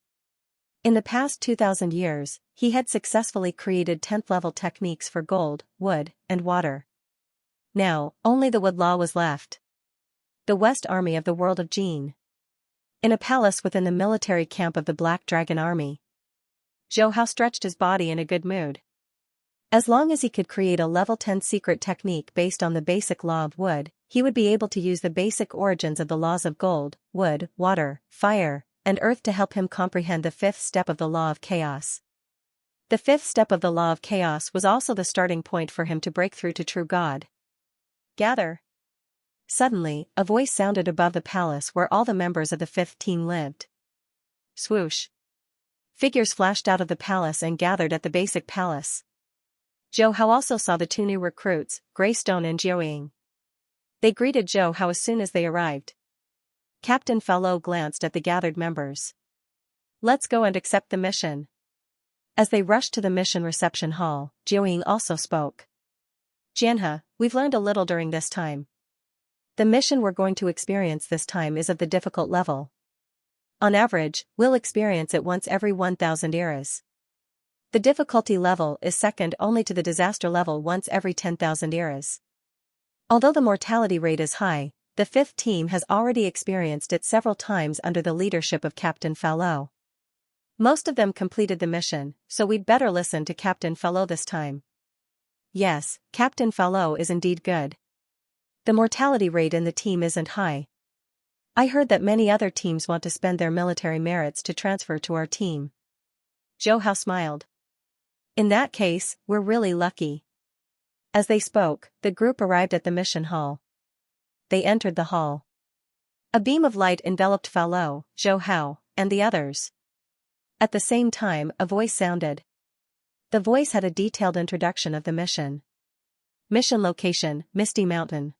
In the past 2,000 years, he had successfully created 10th level techniques for gold, wood, and water. Now, only the wood law was left. The West Army of the world of Jin. In a palace within the military camp of the Black Dragon Army. Zhou Hao stretched his body in a good mood. As long as he could create a level 10 secret technique based on the basic law of wood, he would be able to use the basic origins of the laws of gold, wood, water, fire, and earth to help him comprehend the 5th step of the law of chaos. The 5th step of the law of chaos was also the starting point for him to break through to true God. Gather. Suddenly, a voice sounded above the palace where all the members of the 5th team lived. Swoosh. Figures flashed out of the palace and gathered at the basic palace. Zhou Hao also saw the 2 new recruits, Greystone and Jiuying. They greeted Zhou Hao as soon as they arrived. Captain Falot glanced at the gathered members. Let's go and accept the mission. As they rushed to the mission reception hall, Jiuying also spoke. Jianhe, we've learned a little during this time. The mission we're going to experience this time is of the difficult level. On average, we'll experience it once every 1,000 eras. The difficulty level is second only to the disaster level once every 10,000 eras. Although the mortality rate is high, the 5th team has already experienced it several times under the leadership of Captain Falot. Most of them completed the mission, so we'd better listen to Captain Falot this time. Yes, Captain Falot is indeed good. The mortality rate in the team isn't high. I heard that many other teams want to spend their military merits to transfer to our team. Zhou Hao smiled. In that case, we're really lucky. As they spoke, the group arrived at the mission hall. They entered the hall. A beam of light enveloped Falot, Zhou Hao, and the others. At the same time, a voice sounded. The voice had a detailed introduction of the mission. Mission location, Misty Mountain.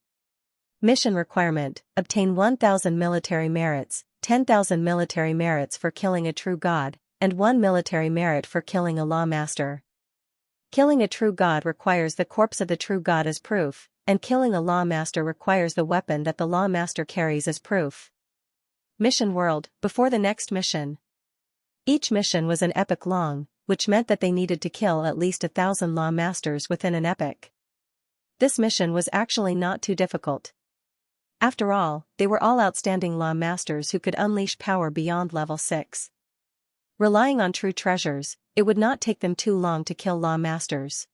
Mission requirement, obtain 1,000 military merits, 10,000 military merits for killing a true god, and 1 military merit for killing a law master. Killing a true god requires the corpse of the true god as proof, and killing a law master requires the weapon that the law master carries as proof. Mission world, before the next mission. Each mission was an epoch long, which meant that they needed to kill at least 1,000 law masters within an epoch. This mission was actually not too difficult. After all, they were all outstanding law masters who could unleash power beyond level 6. Relying on true treasures, it would not take them too long to kill law masters.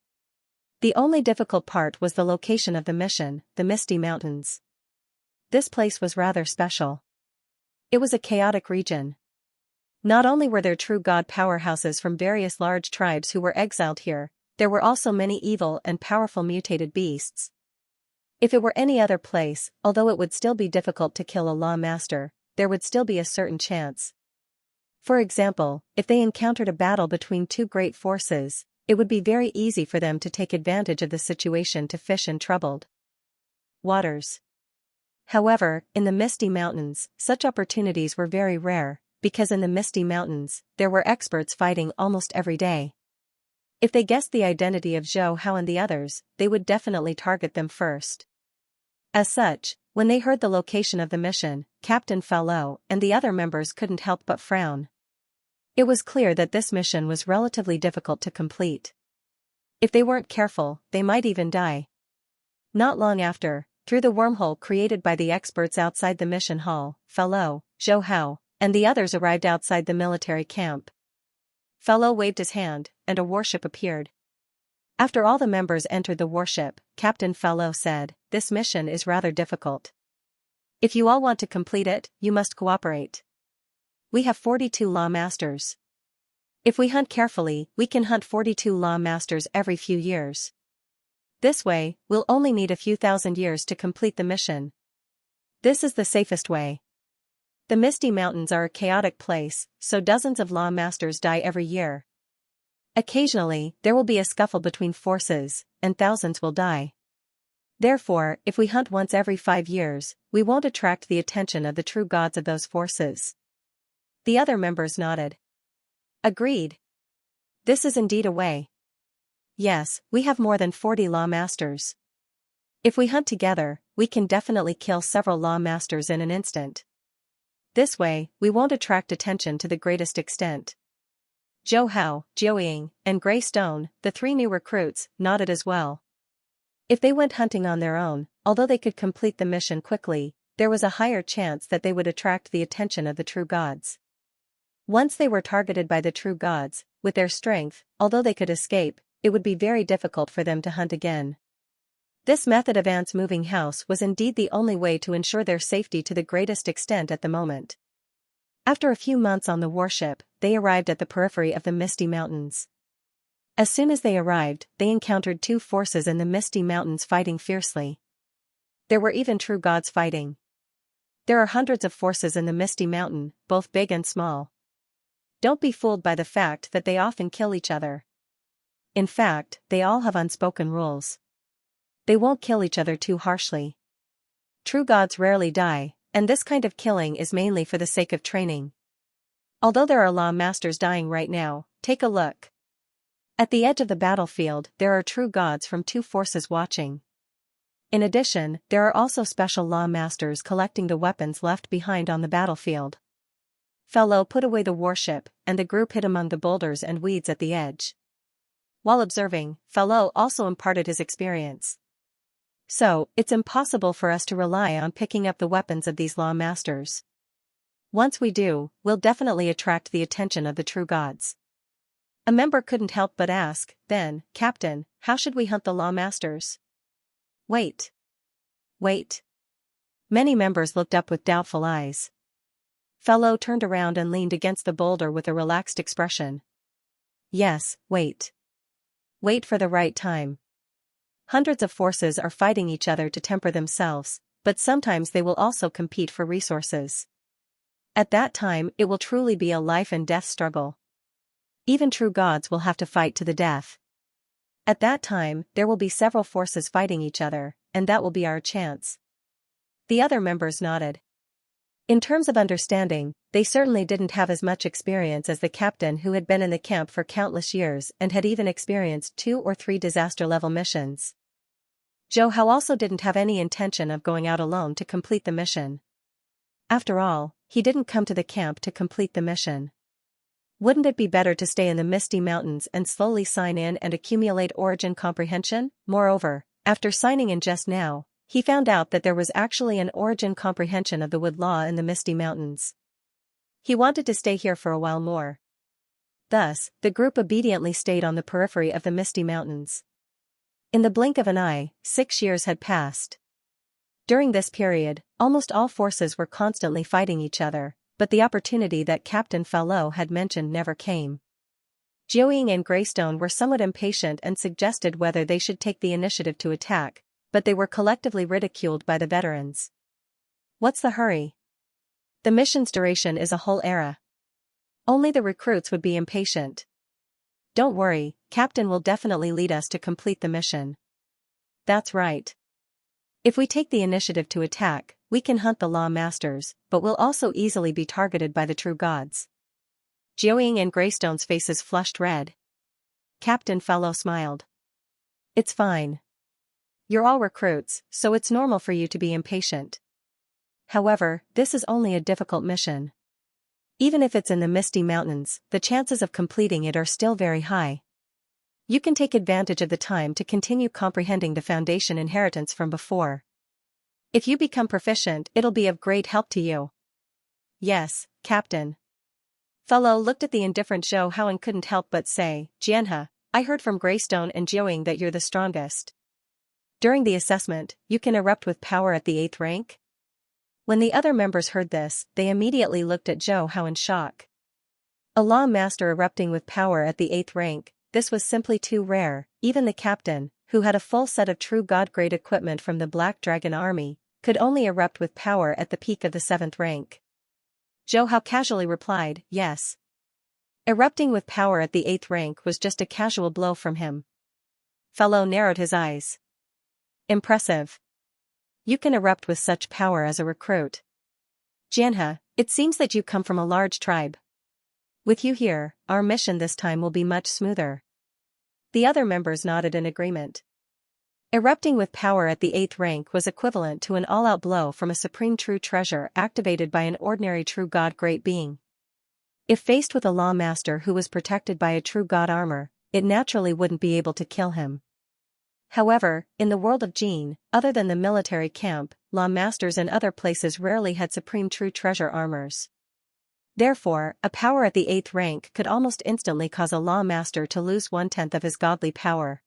The only difficult part was the location of the mission, the Misty Mountains. This place was rather special. It was a chaotic region. Not only were there true god powerhouses from various large tribes who were exiled here, there were also many evil and powerful mutated beasts. If it were any other place, although it would still be difficult to kill a law master, there would still be a certain chance. For example, if they encountered a battle between 2 great forces, it would be very easy for them to take advantage of the situation to fish in troubled waters. However, in the Misty Mountains, such opportunities were very rare, because in the Misty Mountains, there were experts fighting almost every day. If they guessed the identity of Zhou Hao and the others, they would definitely target them first. As such, when they heard the location of the mission, Captain Falot and the other members couldn't help but frown. It was clear that this mission was relatively difficult to complete. If they weren't careful, they might even die. Not long after, through the wormhole created by the experts outside the mission hall, Falot, Zhou Hao, and the others arrived outside the military camp. Falot waved his hand, and a warship appeared. After all the members entered the warship, Captain Falot said, "This mission is rather difficult. If you all want to complete it, you must cooperate. We have 42 law masters. If we hunt carefully, we can hunt 42 law masters every few years. This way, we'll only need a few thousand years to complete the mission. This is the safest way. The Misty Mountains are a chaotic place, so dozens of law masters die every year. Occasionally, there will be a scuffle between forces, and thousands will die. Therefore, if we hunt once every 5 years, we won't attract the attention of the true gods of those forces. The other members nodded. Agreed. This is indeed a way. Yes, we have more than 40 law masters. If we hunt together, we can definitely kill several law masters in an instant. This way, we won't attract attention to the greatest extent. Zhou Hao, Jiu Ying, and Gray Stone, the 3 new recruits, nodded as well. If they went hunting on their own, although they could complete the mission quickly, there was a higher chance that they would attract the attention of the true gods. Once they were targeted by the true gods, with their strength, although they could escape, it would be very difficult for them to hunt again. This method of ants moving house was indeed the only way to ensure their safety to the greatest extent at the moment. After a few months on the warship, they arrived at the periphery of the Misty Mountains. As soon as they arrived, they encountered 2 forces in the Misty Mountains fighting fiercely. There were even true gods fighting. There are hundreds of forces in the Misty Mountain, both big and small. Don't be fooled by the fact that they often kill each other. In fact, they all have unspoken rules. They won't kill each other too harshly. True gods rarely die, and this kind of killing is mainly for the sake of training. Although there are law masters dying right now, take a look. At the edge of the battlefield, there are true gods from 2 forces watching. In addition, there are also special law masters collecting the weapons left behind on the battlefield. Fellow put away the warship, and the group hid among the boulders and weeds at the edge. While observing, Fellow also imparted his experience. So, it's impossible for us to rely on picking up the weapons of these law masters. Once we do, we'll definitely attract the attention of the true gods. A member couldn't help but ask, then, Captain, how should we hunt the law masters? Wait. Many members looked up with doubtful eyes. Fellow turned around and leaned against the boulder with a relaxed expression. Yes, wait. Wait for the right time. Hundreds of forces are fighting each other to temper themselves, but sometimes they will also compete for resources. At that time, it will truly be a life and death struggle. Even true gods will have to fight to the death. At that time, there will be several forces fighting each other, and that will be our chance. The other members nodded. In terms of understanding, they certainly didn't have as much experience as the captain who had been in the camp for countless years and had even experienced 2 or 3 disaster-level missions. Zhou Hao also didn't have any intention of going out alone to complete the mission. After all, he didn't come to the camp to complete the mission. Wouldn't it be better to stay in the Misty Mountains and slowly sign in and accumulate origin comprehension? Moreover, after signing in just now, he found out that there was actually an origin comprehension of the wood law in the Misty Mountains. He wanted to stay here for a while more. Thus, the group obediently stayed on the periphery of the Misty Mountains. In the blink of an eye, 6 years had passed. During this period, almost all forces were constantly fighting each other, but the opportunity that Captain Fallow had mentioned never came. Jiu Ying and Greystone were somewhat impatient and suggested whether they should take the initiative to attack, but they were collectively ridiculed by the veterans. What's the hurry? The mission's duration is a whole era. Only the recruits would be impatient. Don't worry, Captain will definitely lead us to complete the mission. That's right. If we take the initiative to attack, we can hunt the law masters, but we'll also easily be targeted by the true gods. Jiu Ying and Greystone's faces flushed red. Captain Fallow smiled. It's fine. You're all recruits, so it's normal for you to be impatient. However, this is only a difficult mission. Even if it's in the Misty Mountains, the chances of completing it are still very high. You can take advantage of the time to continue comprehending the Foundation inheritance from before. If you become proficient, it'll be of great help to you. Yes, Captain. Fellow looked at the indifferent Zhou Hao and couldn't help but say, Xianxia, I heard from Greystone and Jiu Ying that you're the strongest. During the assessment, you can erupt with power at the 8th rank? When the other members heard this, they immediately looked at Zhou Hao in shock. A law master erupting with power at the 8th rank, this was simply too rare. Even the captain, who had a full set of true god-grade equipment from the Black Dragon army, could only erupt with power at the peak of the 7th rank. Zhou Hao casually replied, yes. Erupting with power at the 8th rank was just a casual blow from him. Fellow narrowed his eyes. Impressive. You can erupt with such power as a recruit. Xianxia, it seems that you come from a large tribe. With you here, our mission this time will be much smoother. The other members nodded in agreement. Erupting with power at the 8th rank was equivalent to an all-out blow from a supreme true treasure activated by an ordinary true god great being. If faced with a law master who was protected by a true god armor, it naturally wouldn't be able to kill him. However, in the world of Jin, other than the military camp, law masters in other places rarely had supreme true treasure armors. Therefore, a power at the 8th rank could almost instantly cause a law master to lose 1/10 of his godly power.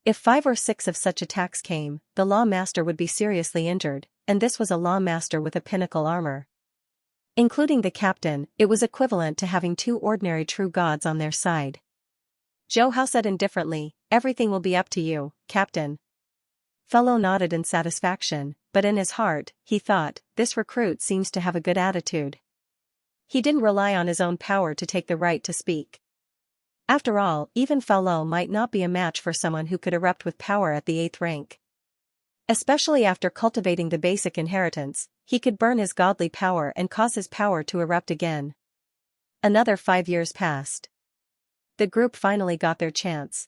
If 5 or 6 of such attacks came, the law master would be seriously injured, and this was a law master with a pinnacle armor. Including the captain, it was equivalent to having 2 ordinary true gods on their side. Zhou Hao said indifferently, "Everything will be up to you, Captain." Fellow nodded in satisfaction, but in his heart, he thought, this recruit seems to have a good attitude. He didn't rely on his own power to take the right to speak. After all, even Fellow might not be a match for someone who could erupt with power at the 8th rank. Especially after cultivating the basic inheritance, he could burn his godly power and cause his power to erupt again. Another 5 years passed. The group finally got their chance.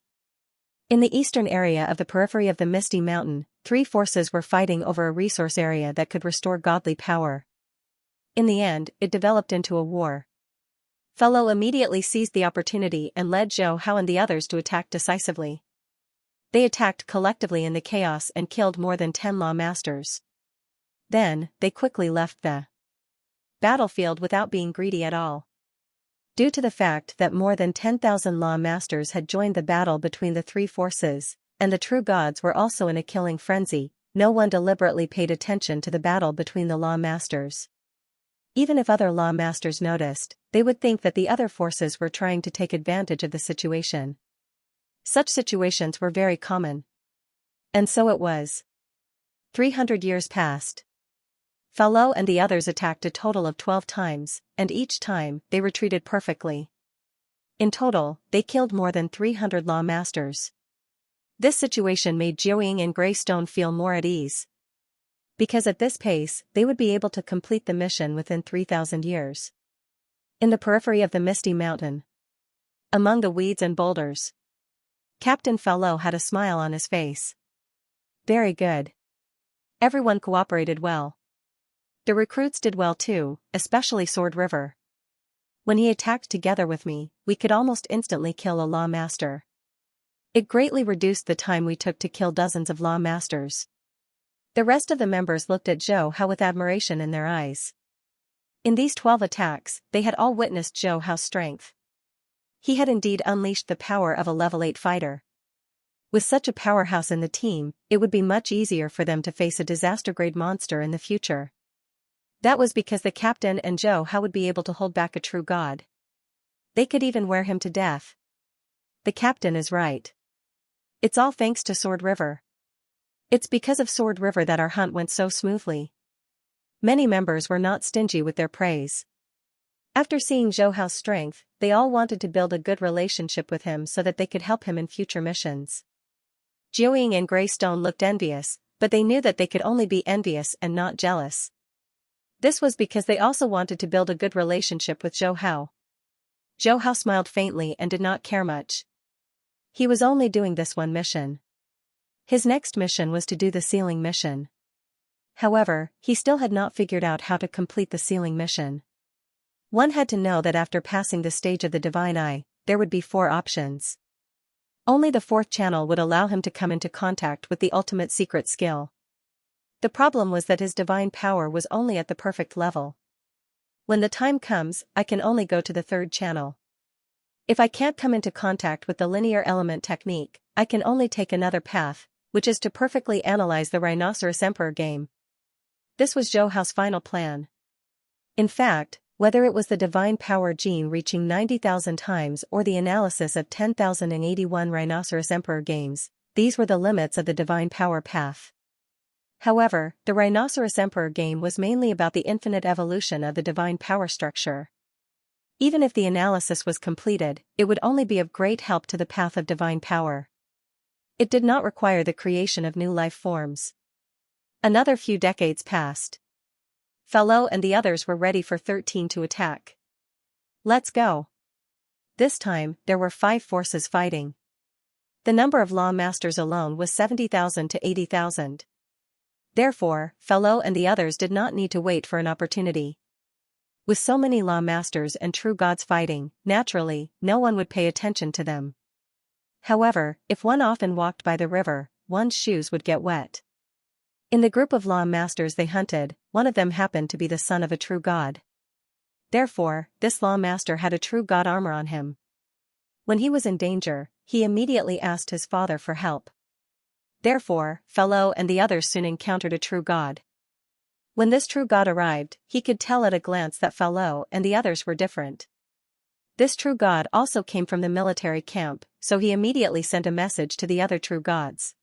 In the eastern area of the periphery of the Misty Mountain, 3 forces were fighting over a resource area that could restore godly power. In the end, it developed into a war. Fellow immediately seized the opportunity and led Zhou Hao and the others to attack decisively. They attacked collectively in the chaos and killed more than 10 law masters. Then, they quickly left the battlefield without being greedy at all. Due to the fact that more than 10,000 law masters had joined the battle between the 3 forces, and the true gods were also in a killing frenzy, no one deliberately paid attention to the battle between the law masters. Even if other law masters noticed, they would think that the other forces were trying to take advantage of the situation. Such situations were very common. And so it was. 300 years passed. Fallow and the others attacked a total of 12 times, and each time, they retreated perfectly. In total, they killed more than 300 law masters. This situation made Jiuying and Greystone feel more at ease. Because at this pace, they would be able to complete the mission within 3,000 years. In the periphery of the Misty Mountain, among the weeds and boulders, Captain Fallow had a smile on his face. Very good. Everyone cooperated well. The recruits did well too, especially Sword River. When he attacked together with me, we could almost instantly kill a law master. It greatly reduced the time we took to kill dozens of law masters. The rest of the members looked at Zhou Hao with admiration in their eyes. In these 12 attacks, they had all witnessed Zhou Hao's strength. He had indeed unleashed the power of a level 8 fighter. With such a powerhouse in the team, it would be much easier for them to face a disaster-grade monster in the future. That was because the captain and Zhou Hao would be able to hold back a true god. They could even wear him to death. The captain is right. It's all thanks to Sword River. It's because of Sword River that our hunt went so smoothly. Many members were not stingy with their praise. After seeing Zhou Hao's strength, they all wanted to build a good relationship with him so that they could help him in future missions. Jiuying and Greystone looked envious, but they knew that they could only be envious and not jealous. This was because they also wanted to build a good relationship with Zhou Hao. Zhou Hao smiled faintly and did not care much. He was only doing this one mission. His next mission was to do the sealing mission. However, he still had not figured out how to complete the sealing mission. One had to know that after passing the stage of the Divine Eye, there would be 4 options. Only the 4th channel would allow him to come into contact with the ultimate secret skill. The problem was that his divine power was only at the perfect level. When the time comes, I can only go to the 3rd channel. If I can't come into contact with the linear element technique, I can only take another path, which is to perfectly analyze the Rhinoceros Emperor game. This was Zhou Hao's final plan. In fact, whether it was the divine power gene reaching 90,000 times or the analysis of 10,081 Rhinoceros Emperor games, these were the limits of the divine power path. However, the Rhinoceros Emperor game was mainly about the infinite evolution of the divine power structure. Even if the analysis was completed, it would only be of great help to the path of divine power. It did not require the creation of new life forms. Another few decades passed. Fellow and the others were ready for 13 to attack. Let's go. This time, there were 5 forces fighting. The number of law masters alone was 70,000 to 80,000. Therefore, Fellow and the others did not need to wait for an opportunity. With so many law masters and true gods fighting, naturally, no one would pay attention to them. However, if one often walked by the river, one's shoes would get wet. In the group of law masters they hunted, one of them happened to be the son of a true god. Therefore, this law master had a true god armor on him. When he was in danger, he immediately asked his father for help. Therefore, Fellow and the others soon encountered a true god. When this true god arrived, he could tell at a glance that Fellow and the others were different. This true god also came from the military camp, so he immediately sent a message to the other true gods.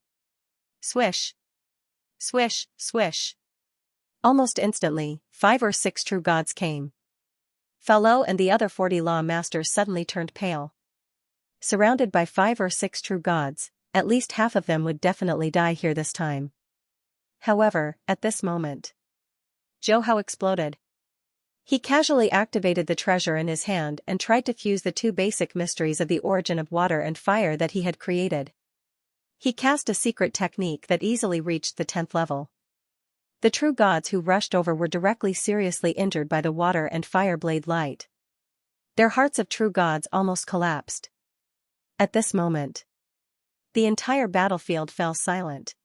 Swish! Swish, swish! Almost instantly, 5 or 6 true gods came. Fellow and the other 40 law masters suddenly turned pale. Surrounded by 5 or 6 true gods, at least half of them would definitely die here this time. However, at this moment, Zhou Hao exploded. He casually activated the treasure in his hand and tried to fuse the 2 basic mysteries of the origin of water and fire that he had created. He cast a secret technique that easily reached the 10th level. The true gods who rushed over were directly seriously injured by the water and fire blade light. Their hearts of true gods almost collapsed. At this moment, the entire battlefield fell silent.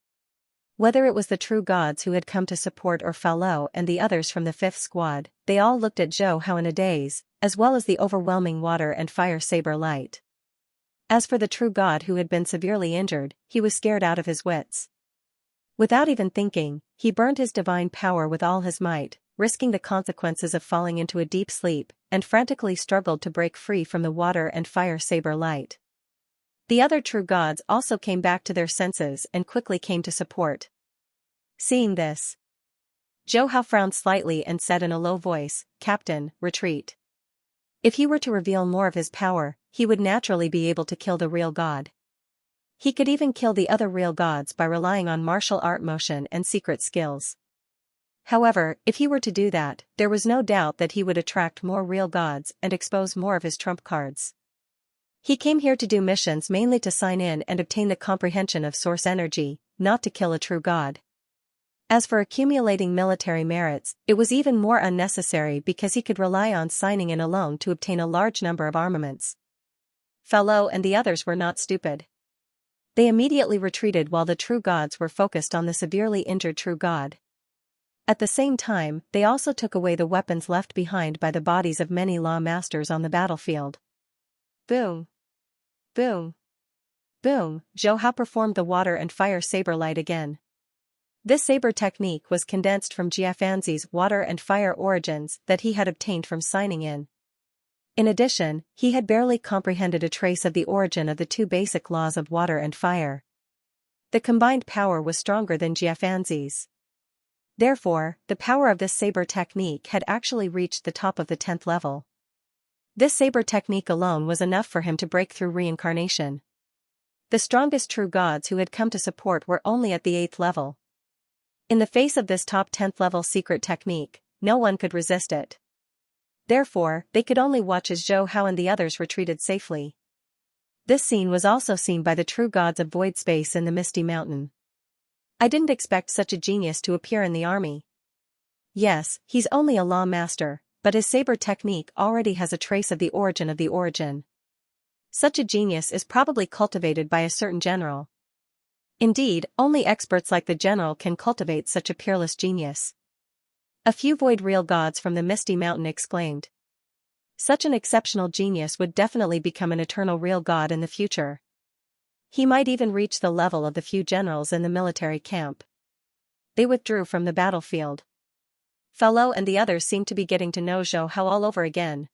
Whether it was the true gods who had come to support or Fellow and the others from the 5th squad, they all looked at Zhou Hao in a daze, as well as the overwhelming water and fire saber light. As for the true god who had been severely injured, he was scared out of his wits. Without even thinking, he burned his divine power with all his might, risking the consequences of falling into a deep sleep, and frantically struggled to break free from the water and fire saber light. The other true gods also came back to their senses and quickly came to support. Seeing this, Zhou Hao frowned slightly and said in a low voice, "Captain, retreat." If he were to reveal more of his power, he would naturally be able to kill the real god. He could even kill the other real gods by relying on martial art motion and secret skills. However, if he were to do that, there was no doubt that he would attract more real gods and expose more of his trump cards. He came here to do missions mainly to sign in and obtain the comprehension of source energy, not to kill a true god. As for accumulating military merits, it was even more unnecessary because he could rely on signing in alone to obtain a large number of armaments. Fellow and the others were not stupid. They immediately retreated while the true gods were focused on the severely injured true god. At the same time, they also took away the weapons left behind by the bodies of many law masters on the battlefield. Boom! Boom! Boom! Zhou Hao performed the water and fire saber light again. This saber technique was condensed from Xianxia's water and fire origins that he had obtained from signing in. In addition, he had barely comprehended a trace of the origin of the 2 basic laws of water and fire. The combined power was stronger than Xianxia's. Therefore, the power of this saber technique had actually reached the top of the 10th level. This saber technique alone was enough for him to break through reincarnation. The strongest true gods who had come to support were only at the 8th level. In the face of this top 10th level secret technique, no one could resist it. Therefore, they could only watch as Zhou Hao and the others retreated safely. This scene was also seen by the true gods of void space in the Misty Mountain. I didn't expect such a genius to appear in the army. Yes, he's only a law master, but his saber technique already has a trace of the origin. Such a genius is probably cultivated by a certain general. Indeed, only experts like the general can cultivate such a peerless genius. A few void real gods from the Misty Mountain exclaimed. Such an exceptional genius would definitely become an eternal real god in the future. He might even reach the level of the few generals in the military camp. They withdrew from the battlefield. Fellow and the others seemed to be getting to know Zhou Hao all over again.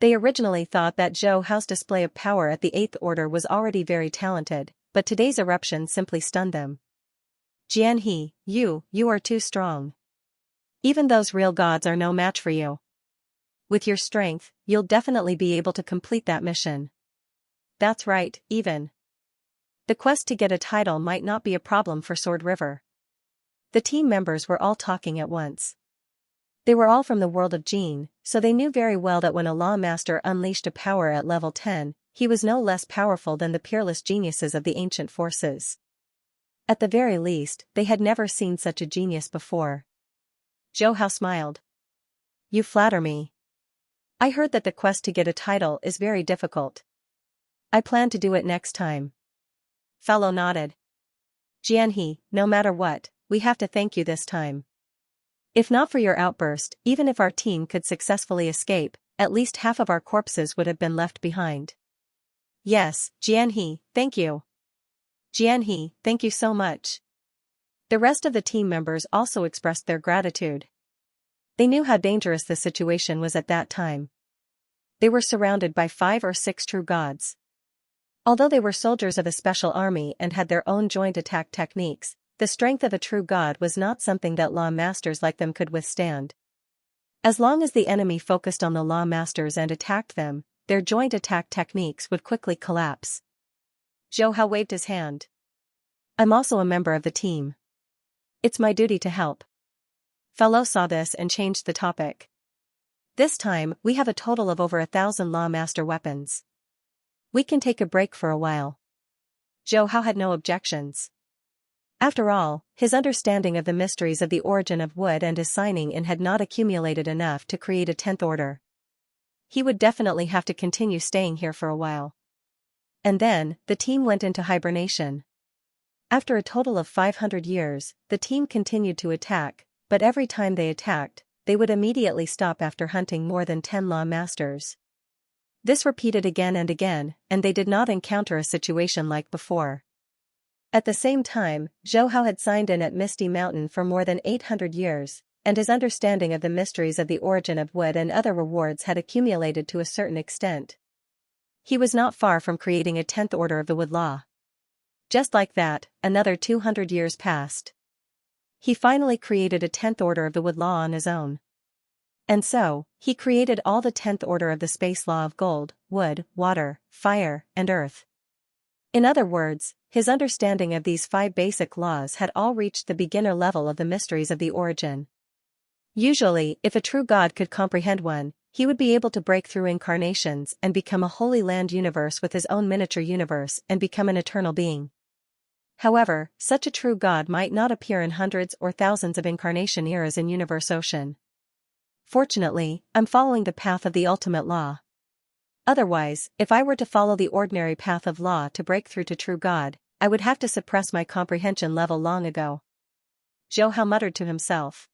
They originally thought that Zhou Hao's display of power at the 8th Order was already very talented, but today's eruption simply stunned them. Jianhe, you are too strong. Even those real gods are no match for you. With your strength, you'll definitely be able to complete that mission. That's right, even. The quest to get a title might not be a problem for Sword River. The team members were all talking at once. They were all from the world of Jin, so they knew very well that when a Law Master unleashed a power at level 10, he was no less powerful than the peerless geniuses of the ancient forces. At the very least, they had never seen such a genius before. Zhou Hao smiled. You flatter me. I heard that the quest to get a title is very difficult. I plan to do it next time. Fellow nodded. Jianhe, no matter what, we have to thank you this time. If not for your outburst, even if our team could successfully escape, at least half of our corpses would have been left behind. Yes, Jianhe, thank you. Jianhe, thank you so much. The rest of the team members also expressed their gratitude. They knew how dangerous the situation was at that time. They were surrounded by 5 or 6 true gods. Although they were soldiers of a special army and had their own joint attack techniques, the strength of a true god was not something that law masters like them could withstand. As long as the enemy focused on the law masters and attacked them, their joint attack techniques would quickly collapse. Zhou Hao waved his hand. I'm also a member of the team. It's my duty to help. Fellow saw this and changed the topic. This time, we have a total of over 1,000 law master weapons. We can take a break for a while. Zhou Hao had no objections. After all, his understanding of the mysteries of the origin of wood and his signing in had not accumulated enough to create a 10th order. He would definitely have to continue staying here for a while. And then, the team went into hibernation. After a total of 500 years, the team continued to attack, but every time they attacked, they would immediately stop after hunting more than 10 law masters. This repeated again and again, and they did not encounter a situation like before. At the same time, Zhou Hao had signed in at Misty Mountain for more than 800 years, and his understanding of the mysteries of the origin of wood and other rewards had accumulated to a certain extent. He was not far from creating a 10th order of the wood law. Just like that, another 200 years passed. He finally created a 10th order of the wood law on his own. And so, he created all the 10th order of the space law of gold, wood, water, fire, and earth. In other words, his understanding of these 5 basic laws had all reached the beginner level of the mysteries of the origin. Usually, if a true god could comprehend one, he would be able to break through incarnations and become a Holy Land universe with his own miniature universe and become an eternal being. However, such a true god might not appear in hundreds or thousands of incarnation eras in Universe Ocean. Fortunately, I'm following the path of the ultimate law. Otherwise, if I were to follow the ordinary path of law to break through to true God, I would have to suppress my comprehension level long ago. Zhou Hao muttered to himself.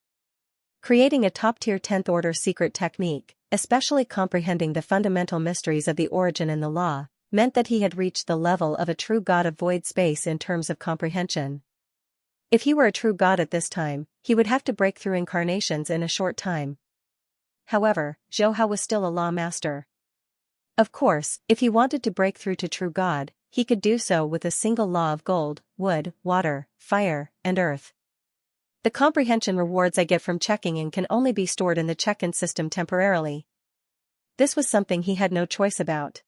Creating a top-tier 10th order secret technique, especially comprehending the fundamental mysteries of the origin and the law, meant that he had reached the level of a true god of void space in terms of comprehension. If he were a true god at this time, he would have to break through incarnations in a short time. However, Zhou Hao was still a law master. Of course, if he wanted to break through to true God, he could do so with a single law of gold, wood, water, fire, and earth. The comprehension rewards I get from checking in can only be stored in the check-in system temporarily. This was something he had no choice about.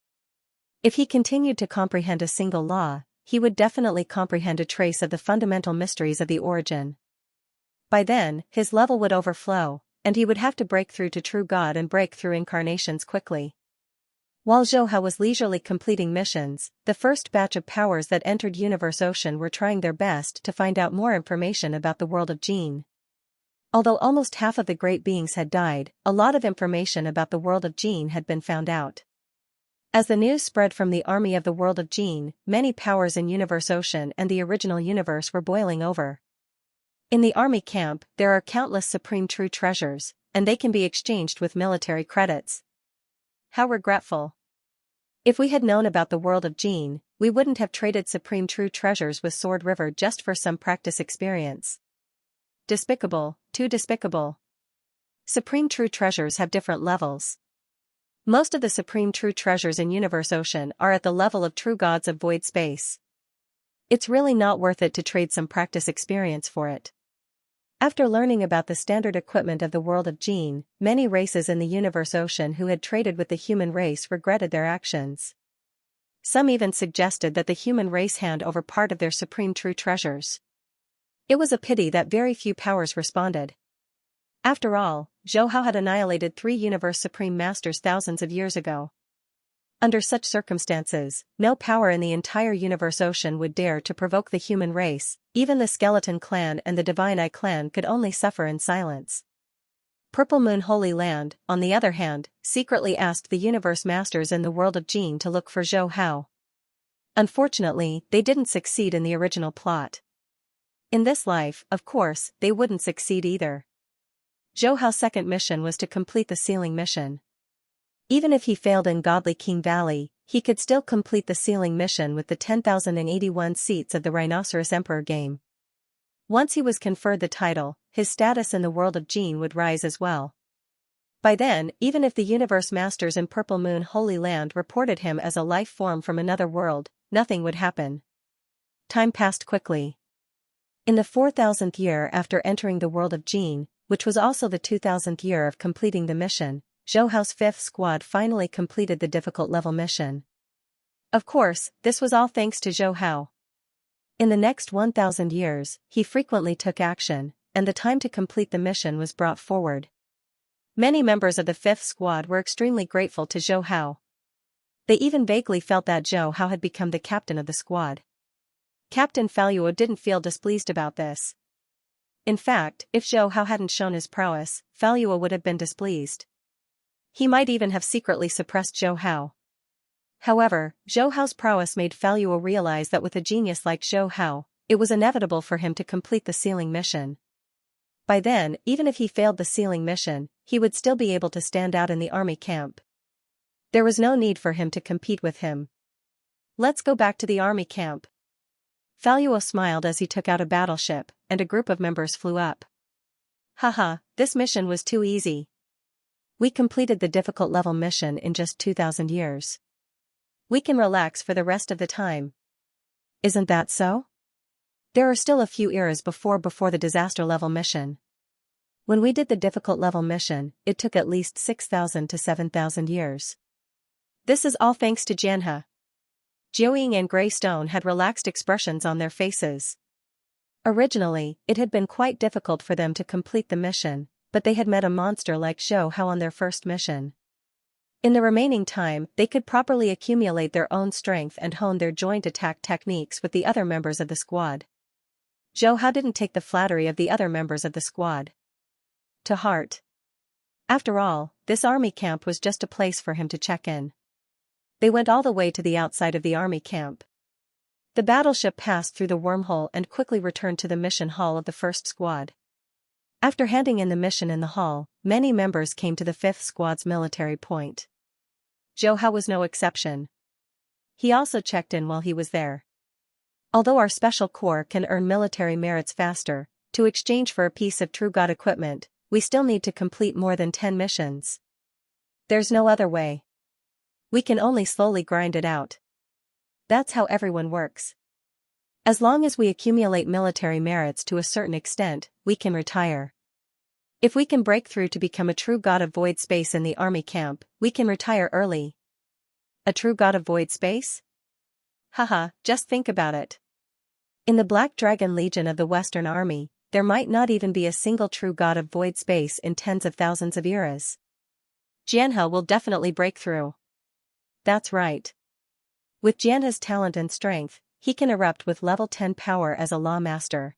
If he continued to comprehend a single law, he would definitely comprehend a trace of the fundamental mysteries of the origin. By then, his level would overflow, and he would have to break through to true God and break through incarnations quickly. While Zhou Hao was leisurely completing missions, the first batch of powers that entered Universe Ocean were trying their best to find out more information about the world of Jin. Although almost half of the great beings had died, a lot of information about the world of Jin had been found out. As the news spread from the army of the world of Jin, many powers in Universe Ocean and the original universe were boiling over. In the army camp, there are countless supreme true treasures, and they can be exchanged with military credits. How regretful. If we had known about the world of Jin, we wouldn't have traded supreme true treasures with Sword River just for some practice experience. Despicable, too despicable. Supreme true treasures have different levels. Most of the supreme true treasures in Universe Ocean are at the level of true gods of void space. It's really not worth it to trade some practice experience for it. After learning about the standard equipment of the world of Jin, many races in the Universe Ocean who had traded with the human race regretted their actions. Some even suggested that the human race hand over part of their supreme true treasures. It was a pity that very few powers responded. After all, Zhou Hao had annihilated 3 universe supreme masters thousands of years ago. Under such circumstances, no power in the entire universe ocean would dare to provoke the human race. Even the Skeleton Clan and the Divine Eye Clan could only suffer in silence. Purple Moon Holy Land, on the other hand, secretly asked the universe masters in the world of Jin to look for Zhou Hao. Unfortunately, they didn't succeed in the original plot. In this life, of course, they wouldn't succeed either. Zhou Hao's second mission was to complete the sealing mission. Even if he failed in Godly King Valley, he could still complete the sealing mission with the 10,081 seats of the Rhinoceros Emperor game. Once he was conferred the title, his status in the world of Jin would rise as well. By then, even if the universe masters in Purple Moon Holy Land reported him as a life form from another world, nothing would happen. Time passed quickly. In the 4,000th year after entering the world of Jin, which was also the 2,000th year of completing the mission, Zhou Hao's 5th squad finally completed the difficult level mission. Of course, this was all thanks to Zhou Hao. In the next 1,000 years, he frequently took action, and the time to complete the mission was brought forward. Many members of the 5th squad were extremely grateful to Zhou Hao. They even vaguely felt that Zhou Hao had become the captain of the squad. Captain Faluo didn't feel displeased about this. In fact, if Zhou Hao hadn't shown his prowess, Faluo would have been displeased. He might even have secretly suppressed Zhou Hao. However, Zhou Hao's prowess made Faluo realize that with a genius like Zhou Hao, it was inevitable for him to complete the sealing mission. By then, even if he failed the sealing mission, he would still be able to stand out in the army camp. There was no need for him to compete with him. Let's go back to the army camp. Faluo smiled as he took out a battleship, and a group of members flew up. Haha, this mission was too easy. We completed the difficult level mission in just 2,000 years. We can relax for the rest of the time. Isn't that so? There are still a few eras before the disaster level mission. When we did the difficult level mission, it took at least 6,000 to 7,000 years. This is all thanks to Jianhe. Jiuying and Greystone had relaxed expressions on their faces. Originally, it had been quite difficult for them to complete the mission, but they had met a monster like Zhou Hao on their first mission. In the remaining time, they could properly accumulate their own strength and hone their joint attack techniques with the other members of the squad. Zhou Hao didn't take the flattery of the other members of the squad to heart. After all, this army camp was just a place for him to check in. They went all the way to the outside of the army camp. The battleship passed through the wormhole and quickly returned to the mission hall of the first squad. After handing in the mission in the hall, many members came to the 5th squad's military point. Zhou Hao was no exception. He also checked in while he was there. Although our special corps can earn military merits faster, to exchange for a piece of True God equipment, we still need to complete more than 10 missions. There's no other way. We can only slowly grind it out. That's how everyone works. As long as we accumulate military merits to a certain extent, we can retire. If we can break through to become a true god of void space in the army camp, we can retire early. A true god of void space? Haha, just think about it. In the Black Dragon Legion of the Western Army, there might not even be a single true god of void space in tens of thousands of eras. Jianhe will definitely break through. That's right. With Jianhe's talent and strength, he can erupt with level 10 power as a law master.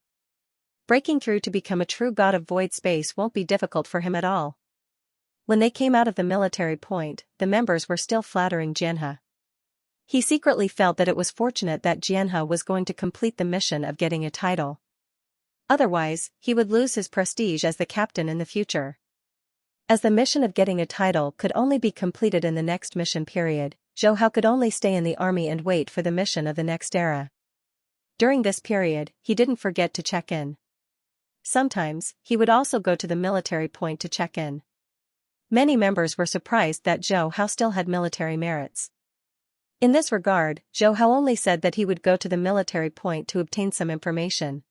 Breaking through to become a true god of void space won't be difficult for him at all. When they came out of the military point, the members were still flattering Jianhe. He secretly felt that it was fortunate that Jianhe was going to complete the mission of getting a title. Otherwise, he would lose his prestige as the captain in the future. As the mission of getting a title could only be completed in the next mission period, Zhou Hao could only stay in the army and wait for the mission of the next era. During this period, he didn't forget to check in. Sometimes, he would also go to the military point to check in. Many members were surprised that Zhou Hao still had military merits. In this regard, Zhou Hao only said that he would go to the military point to obtain some information.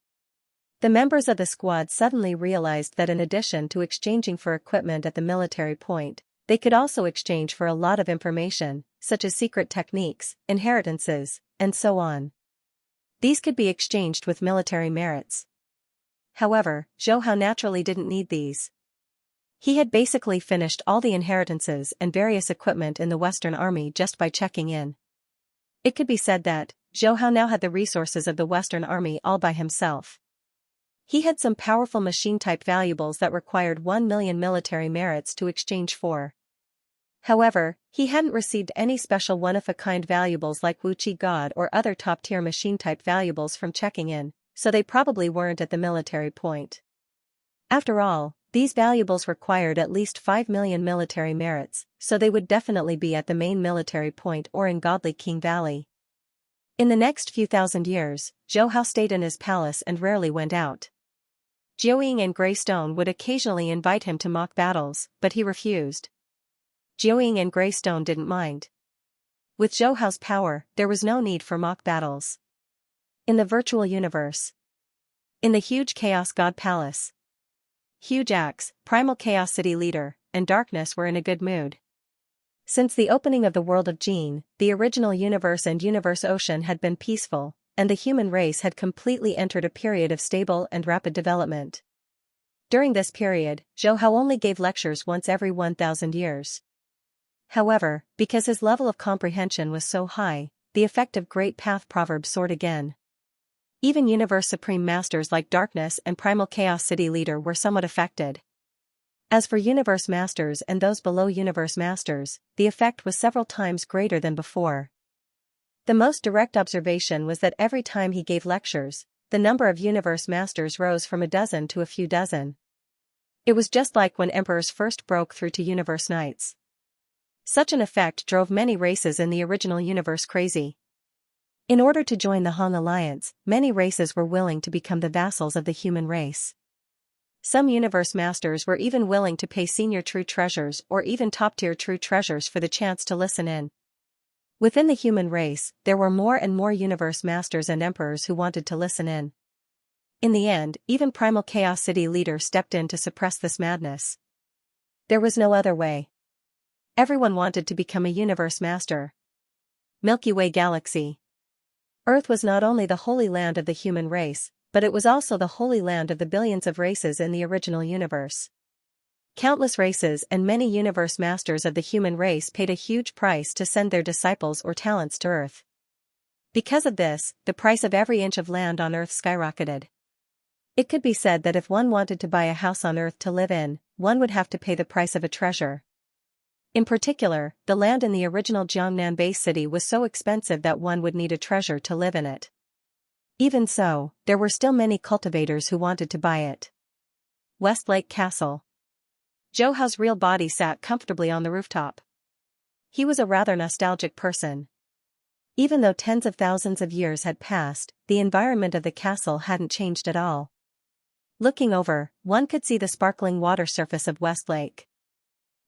The members of the squad suddenly realized that in addition to exchanging for equipment at the military point, They could also exchange for a lot of information, such as secret techniques, inheritances, and so on. These could be exchanged with military merits. However, Zhou Hao naturally didn't need these. He had basically finished all the inheritances and various equipment in the Western Army just by checking in. It could be said that Zhou Hao now had the resources of the Western Army all by himself. He had some powerful machine-type valuables that required 1 million military merits to exchange for. However, he hadn't received any special one-of-a-kind valuables like Wuqi God or other top-tier machine-type valuables from checking in, so they probably weren't at the military point. After all, these valuables required at least 5 million military merits, so they would definitely be at the main military point or in Godly King Valley. In the next few thousand years, Zhou Hao stayed in his palace and rarely went out. Jiuying and Greystone would occasionally invite him to mock battles, but he refused. Jiuying and Greystone didn't mind. With Zhou Hao's power, there was no need for mock battles. In the virtual universe. In the huge Chaos God Palace. Huge Axe, Primal Chaos City Leader, and Darkness were in a good mood. Since the opening of the world of Jin, the original universe and universe ocean had been peaceful, and the human race had completely entered a period of stable and rapid development. During this period, Zhou Hao only gave lectures once every 1,000 years. However, because his level of comprehension was so high, the effect of Great Path Proverb soared again. Even Universe Supreme Masters like Darkness and Primal Chaos City Leader were somewhat affected. As for Universe Masters and those below Universe Masters, the effect was several times greater than before. The most direct observation was that every time he gave lectures, the number of Universe Masters rose from a dozen to a few dozen. It was just like when Emperors first broke through to Universe Knights. Such an effect drove many races in the original universe crazy. In order to join the Han Alliance, many races were willing to become the vassals of the human race. Some universe masters were even willing to pay senior true treasures or even top-tier true treasures for the chance to listen in. Within the human race, there were more and more universe masters and emperors who wanted to listen in. In the end, even Primal Chaos City Leader stepped in to suppress this madness. There was no other way. Everyone wanted to become a universe master. Milky Way Galaxy. Earth was not only the holy land of the human race, but it was also the holy land of the billions of races in the original universe. Countless races and many universe masters of the human race paid a huge price to send their disciples or talents to Earth. Because of this, the price of every inch of land on Earth skyrocketed. It could be said that if one wanted to buy a house on Earth to live in, one would have to pay the price of a treasure. In particular, the land in the original Jiangnan base city was so expensive that one would need a treasure to live in it. Even so, there were still many cultivators who wanted to buy it. Westlake Castle. Zhou Hao's real body sat comfortably on the rooftop. He was a rather nostalgic person. Even though tens of thousands of years had passed, the environment of the castle hadn't changed at all. Looking over, one could see the sparkling water surface of Westlake.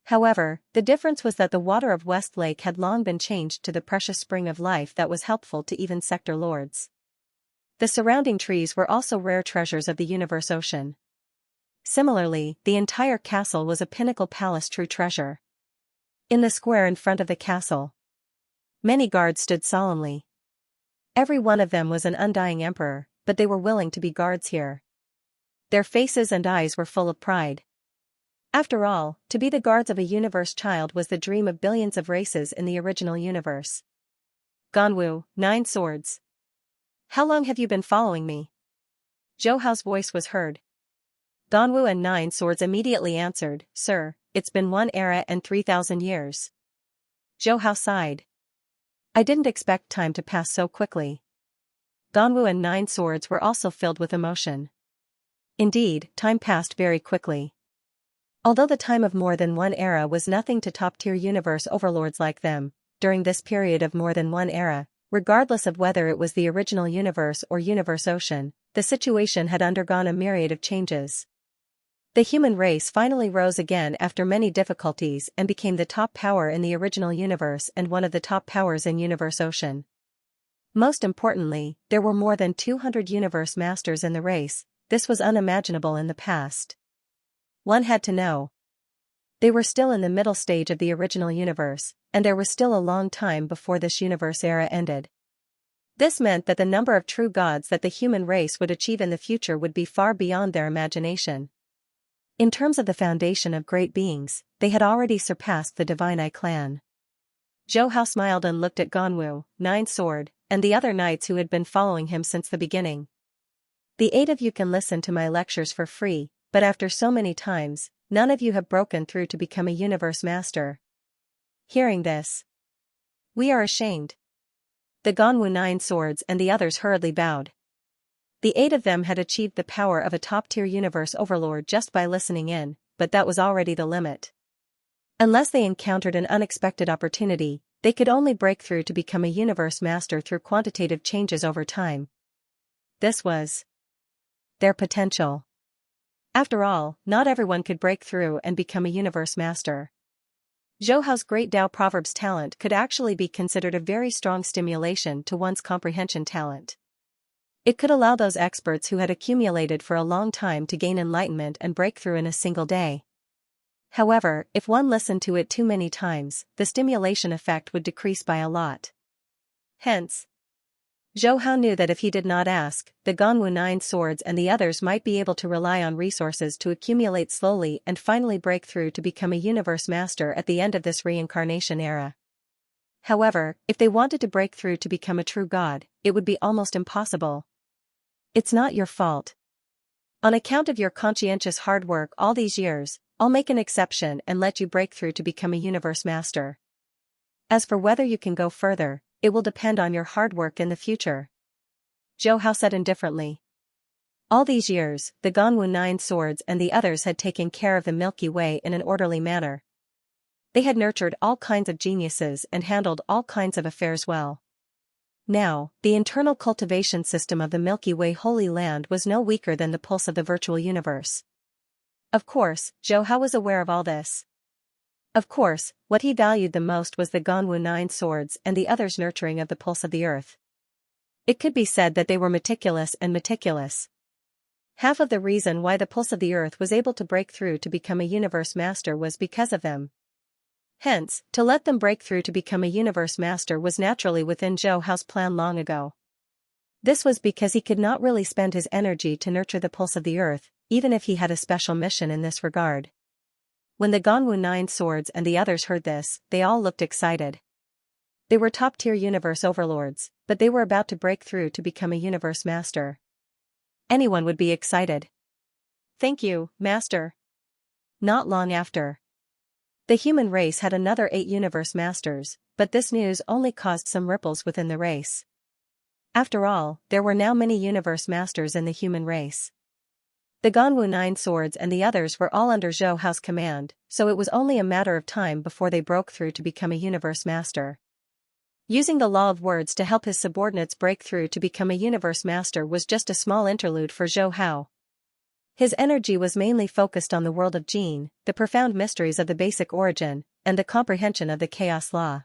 However, the difference was that the water of Westlake had long been changed to the precious spring of life that was helpful to even sector lords. The surrounding trees were also rare treasures of the universe ocean. Similarly, the entire castle was a pinnacle palace true treasure. In the square in front of the castle, many guards stood solemnly. Every one of them was an undying emperor, but they were willing to be guards here. Their faces and eyes were full of pride. After all, to be the guards of a universe child was the dream of billions of races in the original universe. Ganwu, 9 swords. How long have you been following me? Zhou Hao's voice was heard. Ganwu and 9 swords immediately answered, Sir, it's been 1 era and 3,000 years. Zhou Hao sighed. I didn't expect time to pass so quickly. Ganwu and 9 swords were also filled with emotion. Indeed, time passed very quickly. Although the time of more than 1 era was nothing to top-tier universe overlords like them, during this period of more than 1 era, regardless of whether it was the original universe or universe ocean, the situation had undergone a myriad of changes. The human race finally rose again after many difficulties and became the top power in the original universe and one of the top powers in universe ocean. Most importantly, there were more than 200 universe masters in the race. This was unimaginable in the past. One had to know. They were still in the middle stage of the original universe, and there was still a long time before this universe era ended. This meant that the number of true gods that the human race would achieve in the future would be far beyond their imagination. In terms of the foundation of great beings, they had already surpassed the Divine Eye clan. Zhou Hao smiled and looked at Ganwu, Nine Sword, and the other knights who had been following him since the beginning. The 8 of you can listen to my lectures for free, but after so many times, none of you have broken through to become a universe master. Hearing this, we are ashamed. The Ganwu 9 Swords and the others hurriedly bowed. The 8 of them had achieved the power of a top-tier universe overlord just by listening in, but that was already the limit. Unless they encountered an unexpected opportunity, they could only break through to become a universe master through quantitative changes over time. This was their potential. After all, not everyone could break through and become a universe master. Zhou Hao's great Tao Proverbs talent could actually be considered a very strong stimulation to one's comprehension talent. It could allow those experts who had accumulated for a long time to gain enlightenment and breakthrough in a single day. However, if one listened to it too many times, the stimulation effect would decrease by a lot. Hence, Zhou Hao knew that if he did not ask, the Ganwu 9 Swords and the others might be able to rely on resources to accumulate slowly and finally break through to become a universe master at the end of this reincarnation era. However, if they wanted to break through to become a true god, it would be almost impossible. It's not your fault. On account of your conscientious hard work all these years, I'll make an exception and let you break through to become a universe master. As for whether you can go further, it will depend on your hard work in the future. Zhou Hao said indifferently. All these years, the Ganwu 9 Swords and the others had taken care of the Milky Way in an orderly manner. They had nurtured all kinds of geniuses and handled all kinds of affairs well. Now, the internal cultivation system of the Milky Way Holy Land was no weaker than the pulse of the virtual universe. Of course, Zhou Hao was aware of all this. Of course, what he valued the most was the Ganwu 9 Swords and the others' nurturing of the pulse of the earth. It could be said that they were meticulous and meticulous. Half of the reason why the pulse of the earth was able to break through to become a universe master was because of them. Hence, to let them break through to become a universe master was naturally within Zhou Hao's plan long ago. This was because he could not really spend his energy to nurture the pulse of the earth, even if he had a special mission in this regard. When the Ganwu 9 Swords and the others heard this, they all looked excited. They were top-tier universe overlords, but they were about to break through to become a universe master. Anyone would be excited. Thank you, Master. Not long after, the human race had another 8 universe masters, but this news only caused some ripples within the race. After all, there were now many universe masters in the human race. The Ganwu 9 Swords and the others were all under Zhou Hao's command, so it was only a matter of time before they broke through to become a universe master. Using the law of words to help his subordinates break through to become a universe master was just a small interlude for Zhou Hao. His energy was mainly focused on the world of Jin, the profound mysteries of the basic origin, and the comprehension of the chaos law.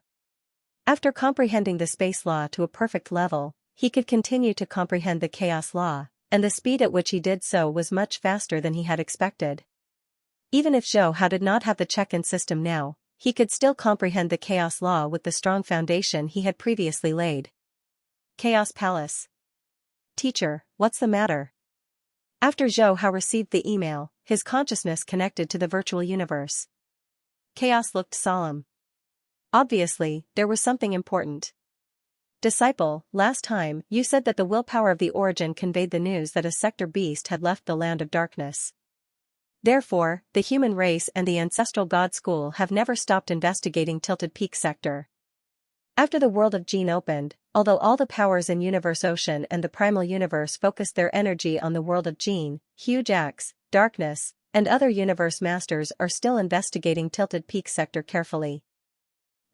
After comprehending the space law to a perfect level, he could continue to comprehend the chaos law, and the speed at which he did so was much faster than he had expected. Even if Zhou Hao did not have the check-in system now, he could still comprehend the chaos law with the strong foundation he had previously laid. Chaos Palace. Teacher, what's the matter? After Zhou Hao received the email, his consciousness connected to the virtual universe. Chaos looked solemn. Obviously, there was something important. Disciple, last time, you said that the willpower of the origin conveyed the news that a sector beast had left the land of darkness. Therefore, the human race and the ancestral god school have never stopped investigating Tilted Peak sector. After the world of Jin opened, although all the powers in Universe Ocean and the Primal Universe focused their energy on the world of Jin, Huge Axe, Darkness, and other universe masters are still investigating Tilted Peak sector carefully.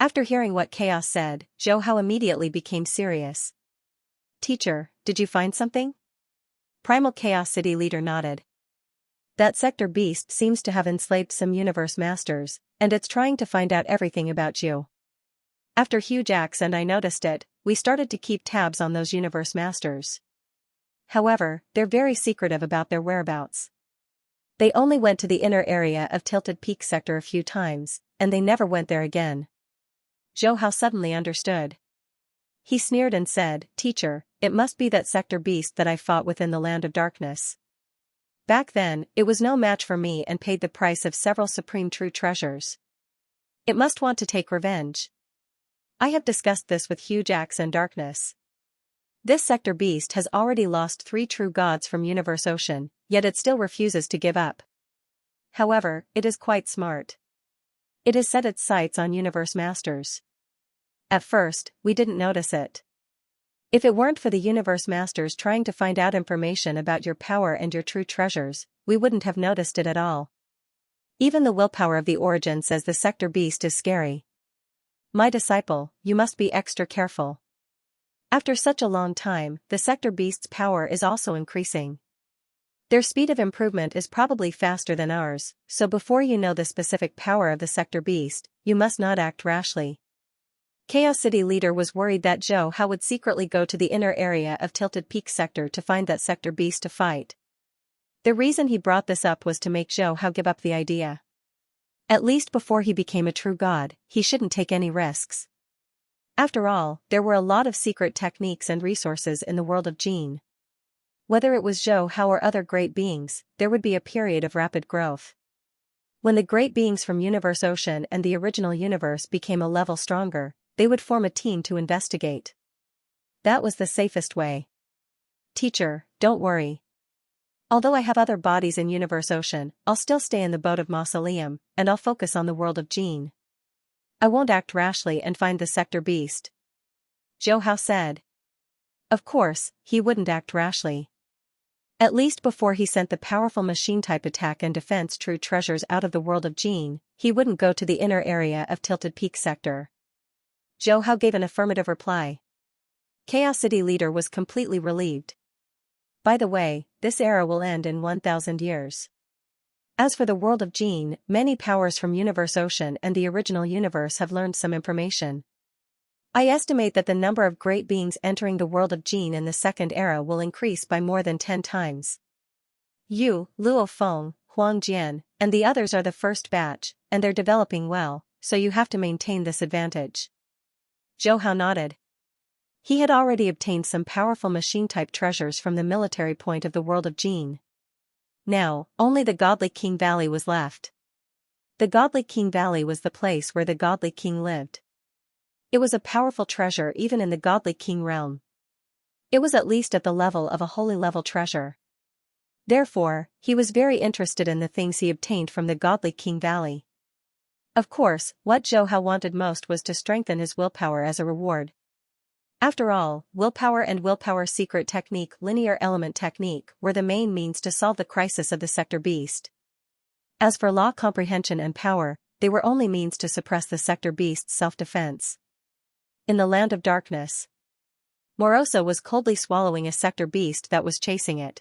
After hearing what Chaos said, Zhou Hao immediately became serious. Teacher, did you find something? Primal Chaos City leader nodded. That sector beast seems to have enslaved some universe masters, and it's trying to find out everything about you. After Huge Axe and I noticed it, we started to keep tabs on those universe masters. However, they're very secretive about their whereabouts. They only went to the inner area of Tilted Peak sector a few times, and they never went there again. Zhou Hao suddenly understood. He sneered and said, "Teacher, it must be that sector beast that I fought within the land of darkness. Back then, it was no match for me and paid the price of several supreme true treasures. It must want to take revenge. I have discussed this with Huge Axe and Darkness. This sector beast has already lost 3 true gods from Universe Ocean, yet it still refuses to give up. However, it is quite smart. It has set its sights on Universe Masters. At first, we didn't notice it. If it weren't for the Universe Masters trying to find out information about your power and your true treasures, we wouldn't have noticed it at all. Even the willpower of the Origin says the sector beast is scary. My disciple, you must be extra careful. After such a long time, the sector beast's power is also increasing. Their speed of improvement is probably faster than ours, so before you know the specific power of the sector beast, you must not act rashly." Chaos City leader was worried that Zhou Hao would secretly go to the inner area of Tilted Peak sector to find that sector beast to fight. The reason he brought this up was to make Zhou Hao give up the idea. At least before he became a true god, he shouldn't take any risks. After all, there were a lot of secret techniques and resources in the world of Jin. Whether it was Zhou Hao or other great beings, there would be a period of rapid growth. When the great beings from Universe Ocean and the original universe became a level stronger, they would form a team to investigate. That was the safest way. "Teacher, don't worry. Although I have other bodies in Universe Ocean, I'll still stay in the boat of Mausoleum, and I'll focus on the world of Jin. I won't act rashly and find the sector beast," Zhou Hao said. Of course, he wouldn't act rashly. At least before he sent the powerful machine-type attack and defense true treasures out of the world of Jin, he wouldn't go to the inner area of Tilted Peak sector. Zhou Hao gave an affirmative reply. Chaos City leader was completely relieved. By the way, this era will end in 1,000 years. As for the world of Jin, many powers from Universe Ocean and the original universe have learned some information. I estimate that the number of great beings entering the world of Jin in the second era will increase by more than 10 times. Yu, Luo Feng, Huang Jian, and the others are the first batch, and they're developing well, so you have to maintain this advantage. Zhou Hao nodded. He had already obtained some powerful machine-type treasures from the military point of the world of Jin. Now, only the Godly King Valley was left. The Godly King Valley was the place where the Godly King lived. It was a powerful treasure even in the Godly King realm. It was at least at the level of a holy level treasure. Therefore, he was very interested in the things he obtained from the Godly King Valley. Of course, what Zhou Hao wanted most was to strengthen his willpower as a reward. After all, willpower and willpower secret technique, linear element technique, were the main means to solve the crisis of the sector beast. As for law comprehension and power, they were only means to suppress the sector beast's self-defense. In the land of darkness, Morosa was coldly swallowing a sector beast that was chasing it.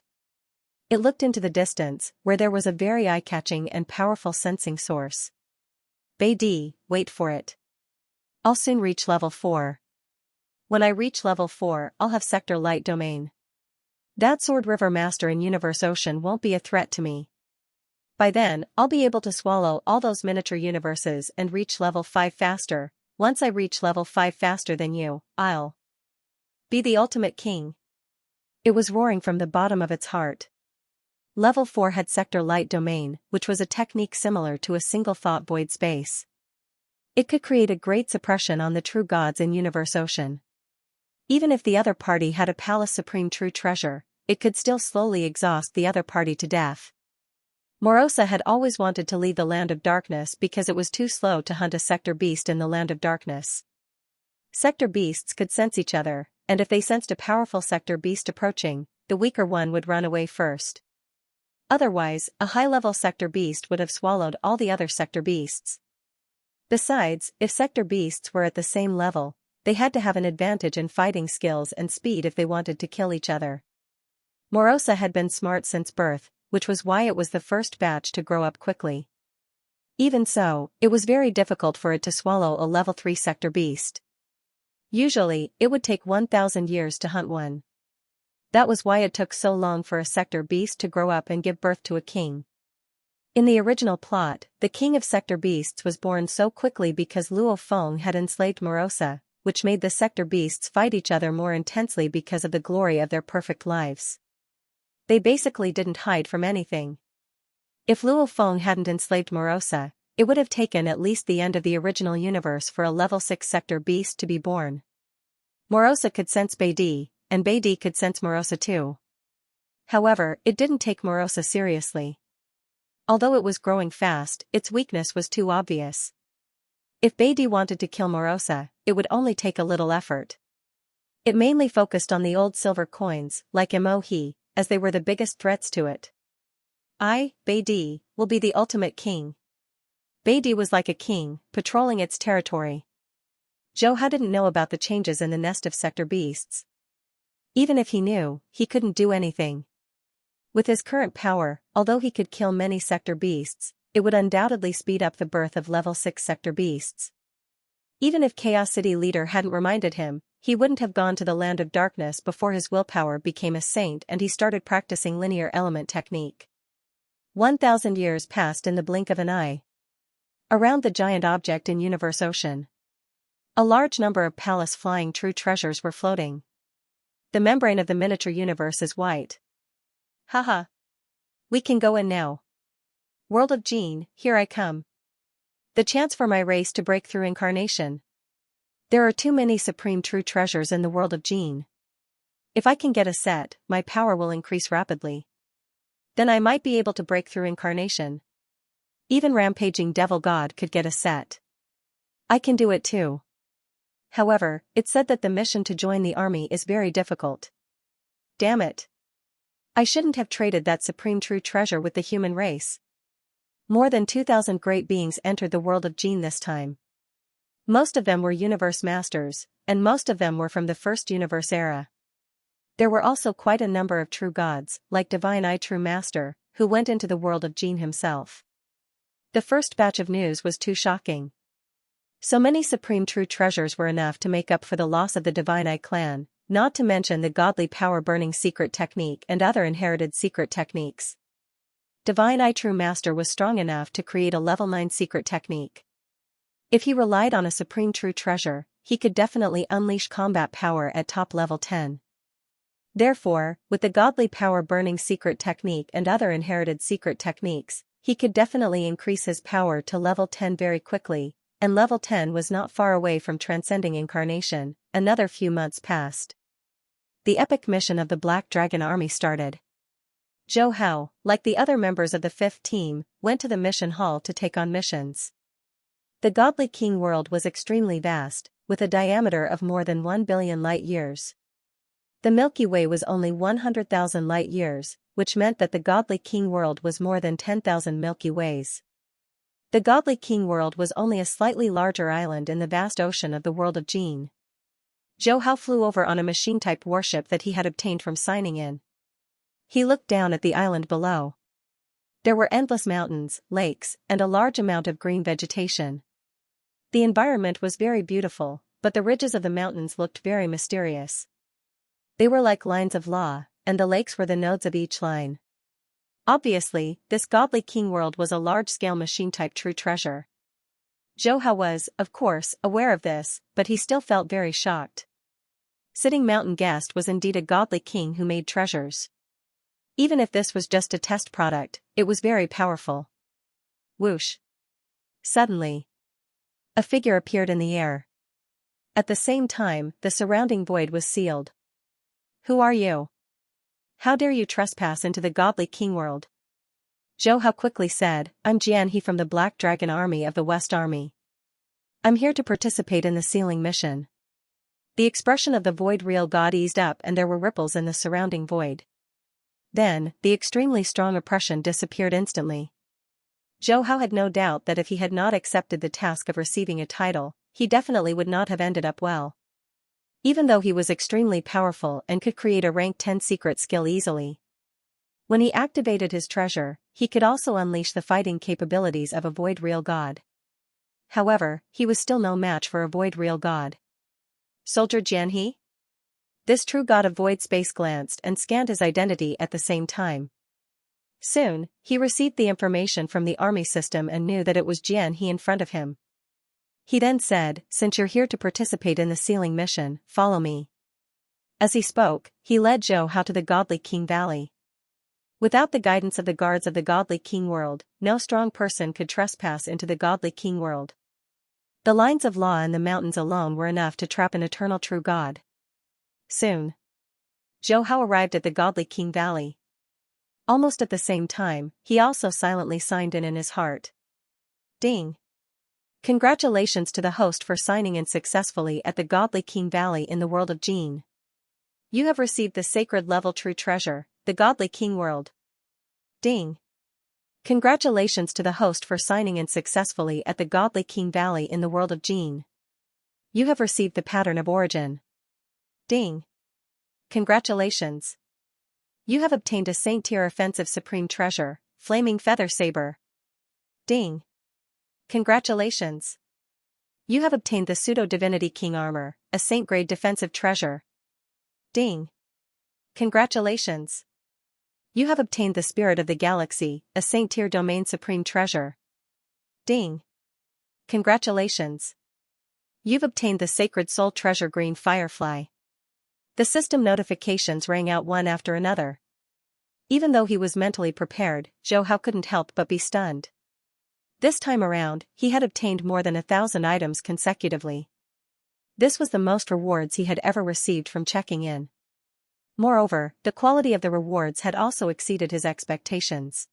It looked into the distance, where there was a very eye-catching and powerful sensing source. Beidi, wait for it. I'll soon reach level 4. When I reach level 4, I'll have sector light domain. That Sword River Master in Universe Ocean won't be a threat to me. By then, I'll be able to swallow all those miniature universes and reach level 5 faster. Once I reach level 5 faster than you, I'll be the ultimate king. It was roaring from the bottom of its heart. Level 4 had sector light domain, which was a technique similar to a single thought void space. It could create a great suppression on the true gods in Universe Ocean. Even if the other party had a palace supreme true treasure, it could still slowly exhaust the other party to death. Morosa had always wanted to leave the land of darkness because it was too slow to hunt a sector beast in the land of darkness. Sector beasts could sense each other, and if they sensed a powerful sector beast approaching, the weaker one would run away first. Otherwise, a high-level sector beast would have swallowed all the other sector beasts. Besides, if sector beasts were at the same level, they had to have an advantage in fighting skills and speed if they wanted to kill each other. Morosa had been smart since birth, which was why it was the first batch to grow up quickly. Even so, it was very difficult for it to swallow a level 3 sector beast. Usually, it would take 1,000 years to hunt one. That was why it took so long for a sector beast to grow up and give birth to a king. In the original plot, the king of sector beasts was born so quickly because Luo Feng had enslaved Morosa, which made the sector beasts fight each other more intensely because of the glory of their perfect lives. They basically didn't hide from anything. If Luo Feng hadn't enslaved Morosa, it would have taken at least the end of the original universe for a level 6 sector beast to be born. Morosa could sense Beidi, and Beidi could sense Morosa too. However, it didn't take Morosa seriously. Although it was growing fast, its weakness was too obvious. If Beidi wanted to kill Morosa, it would only take a little effort. It mainly focused on the old silver coins, like Emohi, as they were the biggest threats to it. Beidi, will be the ultimate king. Beidi was like a king, patrolling its territory. Zhou didn't know about the changes in the nest of sector beasts. Even if he knew, he couldn't do anything. With his current power, although he could kill many sector beasts, it would undoubtedly speed up the birth of level 6 sector beasts. Even if Chaos City leader hadn't reminded him, he wouldn't have gone to the land of darkness before his willpower became a saint and he started practicing linear element technique. 1,000 years passed in the blink of an eye. Around the giant object in Universe Ocean, a large number of palace flying true treasures were floating. The membrane of the miniature universe is white. Haha. We can go in now. World of Gene, here I come. The chance for my race to break through incarnation. There are too many supreme true treasures in the world of Gene. If I can get a set, my power will increase rapidly. Then I might be able to break through incarnation. Even rampaging devil god could get a set. I can do it too. However, it said that the mission to join the army is very difficult. Damn it. I shouldn't have traded that supreme true treasure with the human race. More than 2,000 great beings entered the world of Gene this time. Most of them were universe masters, and most of them were from the first universe era. There were also quite a number of true gods, like Divine Eye True Master, who went into the world of Gene himself. The first batch of news was too shocking. So many supreme true treasures were enough to make up for the loss of the Divine Eye clan, not to mention the godly power-burning secret technique and other inherited secret techniques. Divine Eye True Master was strong enough to create a level 9 secret technique. If he relied on a supreme true treasure, he could definitely unleash combat power at top level 10. Therefore, with the godly power-burning secret technique and other inherited secret techniques, he could definitely increase his power to level 10 very quickly, and level 10 was not far away from transcending incarnation. Another few months passed. The epic mission of the Black Dragon Army started. Zhou Hao, like the other members of the 5th team, went to the mission hall to take on missions. The godly king world was extremely vast, with a diameter of more than 1 billion light-years. The Milky Way was only 100,000 light-years, which meant that the godly king world was more than 10,000 Milky Ways. The godly king world was only a slightly larger island in the vast ocean of the world of Gene. Zhou Hao flew over on a machine-type warship that he had obtained from signing in. He looked down at the island below. There were endless mountains, lakes, and a large amount of green vegetation. The environment was very beautiful, but the ridges of the mountains looked very mysterious. They were like lines of law, and the lakes were the nodes of each line. Obviously, this godly king world was a large-scale machine-type true treasure. Zhou Hao was, of course, aware of this, but he still felt very shocked. Sitting Mountain Guest was indeed a godly king who made treasures. Even if this was just a test product, it was very powerful. Whoosh. Suddenly, a figure appeared in the air. At the same time, the surrounding void was sealed. Who are you? How dare you trespass into the godly king world? Zhou Hao quickly said, I'm Xianxia from the Black Dragon Army of the West Army. I'm here to participate in the sealing mission. The expression of the void real god eased up and there were ripples in the surrounding void. Then, the extremely strong oppression disappeared instantly. Zhou Hao had no doubt that if he had not accepted the task of receiving a title, he definitely would not have ended up well. Even though he was extremely powerful and could create a rank 10 secret skill easily. When he activated his treasure, he could also unleash the fighting capabilities of a void real god. However, he was still no match for a void real god. Soldier Jianhe? This true god of void space glanced and scanned his identity at the same time. Soon, he received the information from the army system and knew that it was Jian He in front of him. He then said, "Since you're here to participate in the sealing mission, follow me." As he spoke, he led Zhou Hao to the Godly King Valley. Without the guidance of the guards of the Godly King World, no strong person could trespass into the Godly King World. The lines of law and the mountains alone were enough to trap an eternal true God. Soon, Zhou Hao arrived at the Godly King Valley. Almost at the same time, he also silently signed in his heart. Ding! Congratulations to the host for signing in successfully at the Godly King Valley in the world of Jin. You have received the sacred level true treasure, the Godly King World. Ding! Congratulations to the host for signing in successfully at the Godly King Valley in the world of Jin. You have received the pattern of origin. Ding! Congratulations! You have obtained a Saint-tier offensive supreme treasure, Flaming Feather Saber. Ding! Congratulations! You have obtained the Pseudo-Divinity King Armor, a Saint-grade defensive treasure. Ding! Congratulations! You have obtained the Spirit of the Galaxy, a Saint-tier domain supreme treasure. Ding! Congratulations! You've obtained the Sacred Soul Treasure Green Firefly. The system notifications rang out one after another. Even though he was mentally prepared, Zhou Hao couldn't help but be stunned. This time around, he had obtained more than 1,000 items consecutively. This was the most rewards he had ever received from checking in. Moreover, the quality of the rewards had also exceeded his expectations.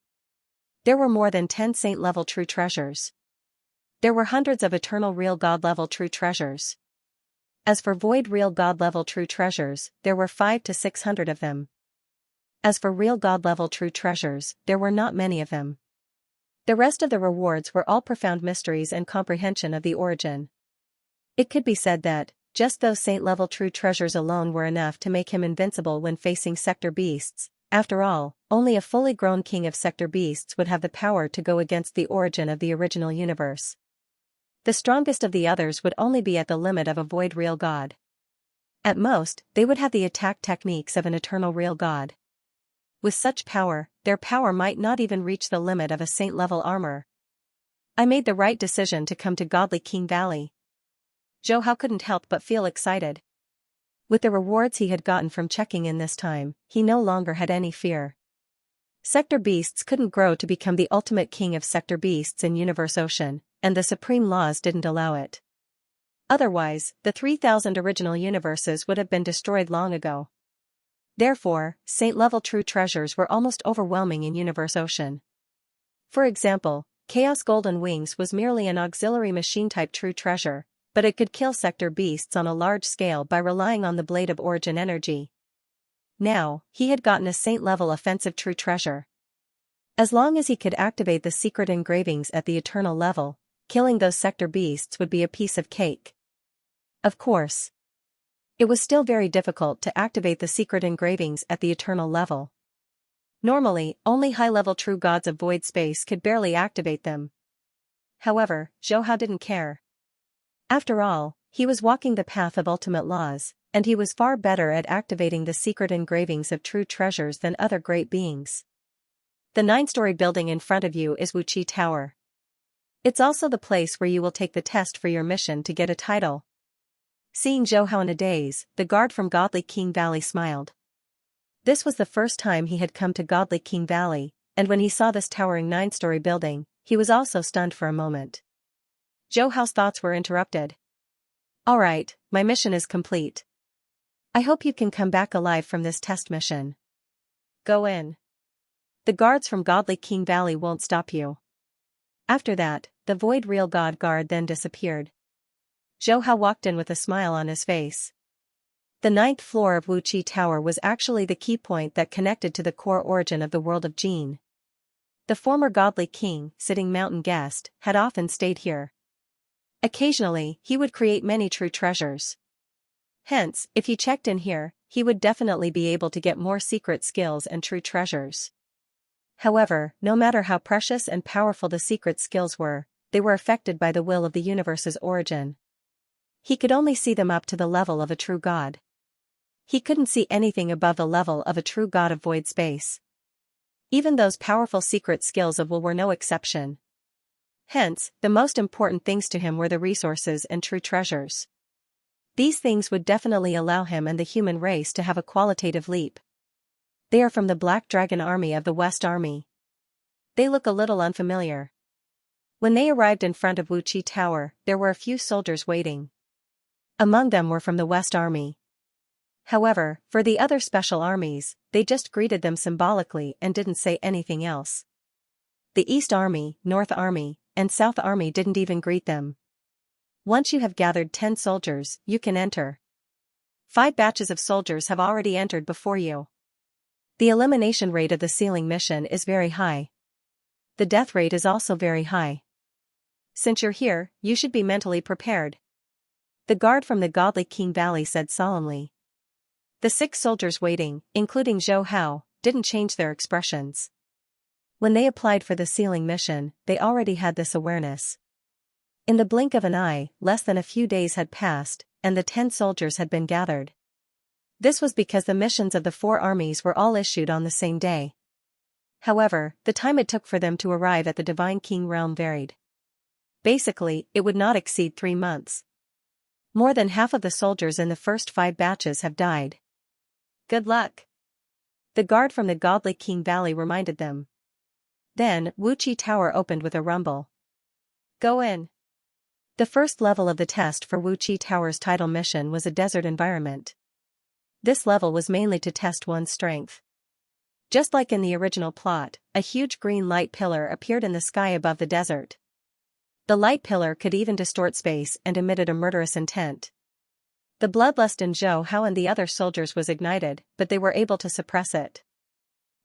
There were more than 10 saint-level true treasures. There were hundreds of eternal real god-level true treasures. As for void real god-level true treasures, there were 500 to 600 of them. As for real god-level true treasures, there were not many of them. The rest of the rewards were all profound mysteries and comprehension of the origin. It could be said that, just those saint-level true treasures alone were enough to make him invincible when facing sector beasts. After all, only a fully grown king of sector beasts would have the power to go against the origin of the original universe. The strongest of the others would only be at the limit of a void real god. At most, they would have the attack techniques of an eternal real god. With such power, their power might not even reach the limit of a saint-level armor. I made the right decision to come to Godly King Valley. Zhou Hao couldn't help but feel excited. With the rewards he had gotten from checking in this time, he no longer had any fear. Sector beasts couldn't grow to become the ultimate king of sector beasts in Universe Ocean, and the supreme laws didn't allow it. Otherwise, the 3,000 original universes would have been destroyed long ago. Therefore, saint-level true treasures were almost overwhelming in Universe Ocean. For example, Chaos Golden Wings was merely an auxiliary machine-type true treasure, but it could kill sector beasts on a large scale by relying on the Blade of Origin energy. Now, he had gotten a saint-level offensive true treasure. As long as he could activate the secret engravings at the eternal level, killing those sector beasts would be a piece of cake. Of course, it was still very difficult to activate the secret engravings at the eternal level. Normally, only high-level true gods of void space could barely activate them. However, Zhou Hao didn't care. After all, he was walking the path of ultimate laws, and he was far better at activating the secret engravings of true treasures than other great beings. The 9-story building in front of you is Wuqi Tower. It's also the place where you will take the test for your mission to get a title. Seeing Zhou Hao in a daze, the guard from Godly King Valley smiled. This was the first time he had come to Godly King Valley, and when he saw this towering 9-story building, he was also stunned for a moment. Zhou Hao's thoughts were interrupted. Alright, my mission is complete. I hope you can come back alive from this test mission. Go in. The guards from Godly King Valley won't stop you. After that, the Void Real God guard then disappeared. Zhou Hao walked in with a smile on his face. The 9th floor of Wuqi Tower was actually the key point that connected to the core origin of the world of Jin. The former Godly King, sitting mountain guest, had often stayed here. Occasionally, he would create many true treasures. Hence, if he checked in here, he would definitely be able to get more secret skills and true treasures. However, no matter how precious and powerful the secret skills were, they were affected by the will of the universe's origin. He could only see them up to the level of a true god. He couldn't see anything above the level of a true god of void space. Even those powerful secret skills of Wu were no exception. Hence, the most important things to him were the resources and true treasures. These things would definitely allow him and the human race to have a qualitative leap. They are from the Black Dragon Army of the West Army. They look a little unfamiliar. When they arrived in front of Wuqi Tower, there were a few soldiers waiting. Among them were from the West Army. However, for the other special armies, they just greeted them symbolically and didn't say anything else. The East Army, North Army, and South Army didn't even greet them. Once you have gathered 10 soldiers, you can enter. 5 batches of soldiers have already entered before you. The elimination rate of the sealing mission is very high. The death rate is also very high. Since you're here, you should be mentally prepared. The guard from the godly King Valley said solemnly. The 6 soldiers waiting, including Zhou Hao, didn't change their expressions. When they applied for the sealing mission, they already had this awareness. In the blink of an eye, less than a few days had passed, and the 10 soldiers had been gathered. This was because the missions of the 4 armies were all issued on the same day. However, the time it took for them to arrive at the Divine King realm varied. Basically, it would not exceed 3 months. More than half of the soldiers in the first 5 batches have died. Good luck. The guard from the godly King Valley reminded them. Then, Wuqi Tower opened with a rumble. Go in. The first level of the test for Wuqi Tower's title mission was a desert environment. This level was mainly to test one's strength. Just like in the original plot, a huge green light pillar appeared in the sky above the desert. The light pillar could even distort space and emitted a murderous intent. The bloodlust in Zhou Hao and the other soldiers was ignited, but they were able to suppress it.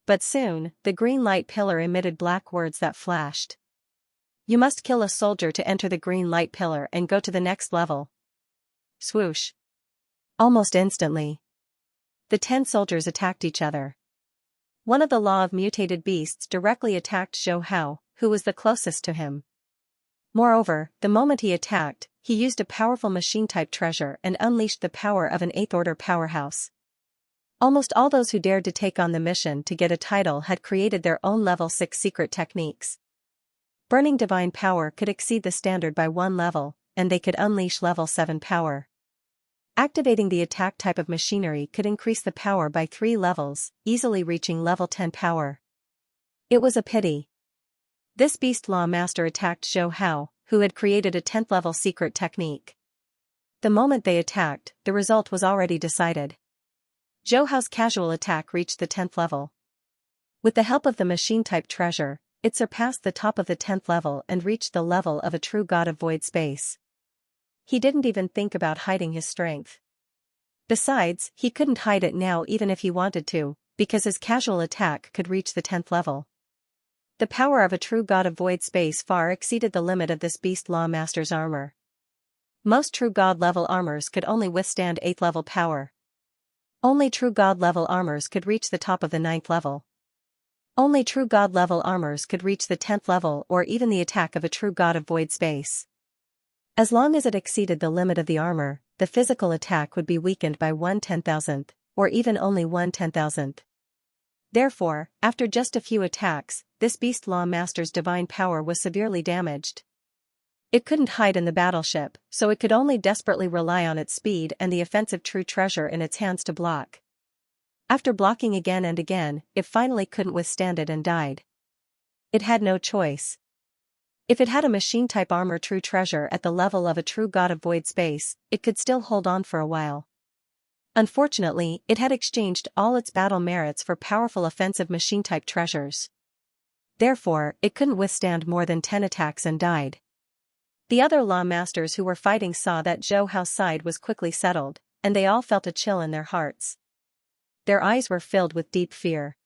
But soon, the green light pillar emitted black words that flashed. You must kill a soldier to enter the green light pillar and go to the next level. Swoosh. Almost instantly, the 10 soldiers attacked each other. One of the law of mutated beasts directly attacked Zhou Hao, who was the closest to him. Moreover, the moment he attacked, he used a powerful machine-type treasure and unleashed the power of an 8th-order powerhouse. Almost all those who dared to take on the mission to get a title had created their own level 6 secret techniques. Burning divine power could exceed the standard by 1 level, and they could unleash level 7 power. Activating the attack type of machinery could increase the power by 3 levels, easily reaching level 10 power. It was a pity. This beast law master attacked Zhou Hao, who had created a 10th level secret technique. The moment they attacked, the result was already decided. Zhou Hao's casual attack reached the 10th level. With the help of the machine-type treasure, it surpassed the top of the 10th level and reached the level of a true god of void space. He didn't even think about hiding his strength. Besides, he couldn't hide it now even if he wanted to, because his casual attack could reach the 10th level. The power of a true god of void space far exceeded the limit of this beast law master's armor. Most true god level armors could only withstand 8th level power. Only true god level armors could reach the top of the 9th level. Only true god level armors could reach the 10th level or even the attack of a true god of void space. As long as it exceeded the limit of the armor, the physical attack would be weakened by 1/10,000th, or even only 1/10,000th. Therefore, after just a few attacks, this beast law master's divine power was severely damaged. It couldn't hide in the battleship, so it could only desperately rely on its speed and the offensive true treasure in its hands to block. After blocking again and again, it finally couldn't withstand it and died. It had no choice. If it had a machine-type armor true treasure at the level of a true god of void space, it could still hold on for a while. Unfortunately, it had exchanged all its battle merits for powerful offensive machine-type treasures. Therefore, it couldn't withstand more than 10 attacks and died. The other law masters who were fighting saw that Zhou Hao's side was quickly settled, and they all felt a chill in their hearts. Their eyes were filled with deep fear.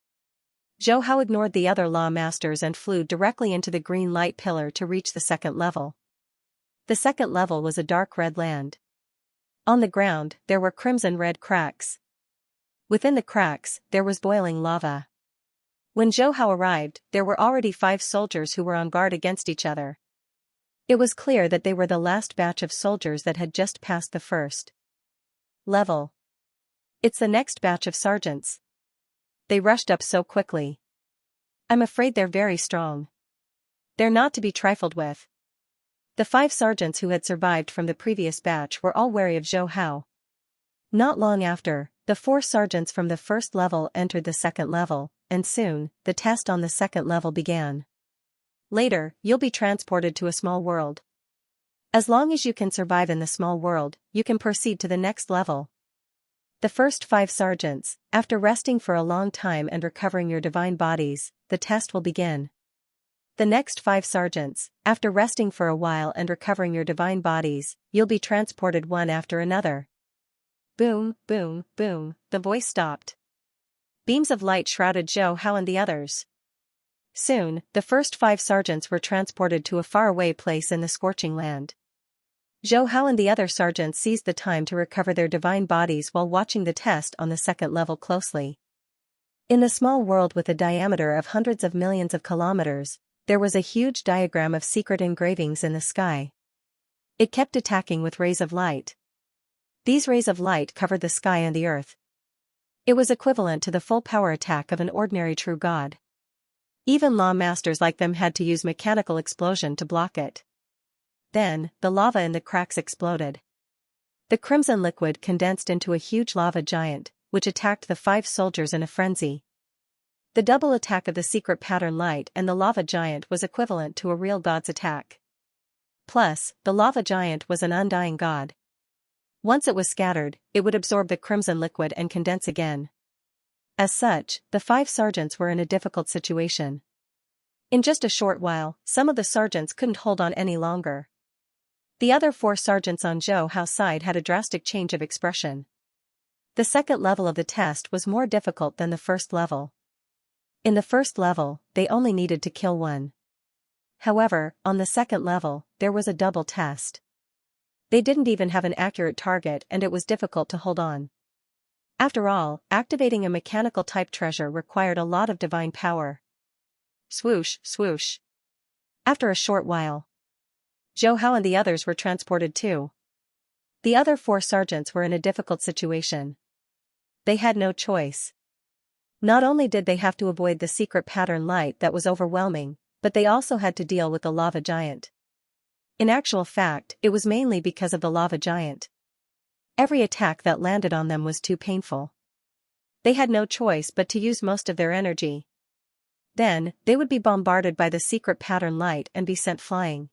Zhou Hao ignored the other law masters and flew directly into the green light pillar to reach the 2nd level. The 2nd level was a dark red land. On the ground, there were crimson-red cracks. Within the cracks, there was boiling lava. When Zhou Hao arrived, there were already 5 soldiers who were on guard against each other. It was clear that they were the last batch of soldiers that had just passed the 1st level. It's the next batch of sergeants. They rushed up so quickly. I'm afraid they're very strong. They're not to be trifled with. The 5 sergeants who had survived from the previous batch were all wary of Zhou Hao. Not long after, the 4 sergeants from the first level entered the second level, and soon, the test on the second level began. Later, you'll be transported to a small world. As long as you can survive in the small world, you can proceed to the next level. The first 5 sergeants, after resting for a long time and recovering your divine bodies, the test will begin. The next 5 sergeants, after resting for a while and recovering your divine bodies, you'll be transported one after another. Boom, boom, boom, the voice stopped. Beams of light shrouded Zhou Hao and the others. Soon, the first 5 sergeants were transported to a faraway place in the scorching land. Zhou Hao and the other sergeants seized the time to recover their divine bodies while watching the test on the second level closely. In the small world with a diameter of hundreds of millions of kilometers, there was a huge diagram of secret engravings in the sky. It kept attacking with rays of light. These rays of light covered the sky and the earth. It was equivalent to the full power attack of an ordinary true god. Even law masters like them had to use mechanical explosion to block it. Then, the lava in the cracks exploded. The crimson liquid condensed into a huge lava giant, which attacked the 5 soldiers in a frenzy. The double attack of the secret pattern light and the lava giant was equivalent to a real god's attack. Plus, the lava giant was an undying god. Once it was scattered, it would absorb the crimson liquid and condense again. As such, the 5 sergeants were in a difficult situation. In just a short while, some of the sergeants couldn't hold on any longer. The other 4 sergeants on Zhou Hao's side had a drastic change of expression. The second level of the test was more difficult than the first level. In the first level, they only needed to kill one. However, on the second level, there was a double test. They didn't even have an accurate target and it was difficult to hold on. After all, activating a mechanical type treasure required a lot of divine power. Swoosh, swoosh. After a short while, Zhou Hao and the others were transported too. The other 4 sergeants were in a difficult situation. They had no choice. Not only did they have to avoid the secret pattern light that was overwhelming, but they also had to deal with the lava giant. In actual fact, it was mainly because of the lava giant. Every attack that landed on them was too painful. They had no choice but to use most of their energy. Then, they would be bombarded by the secret pattern light and be sent flying.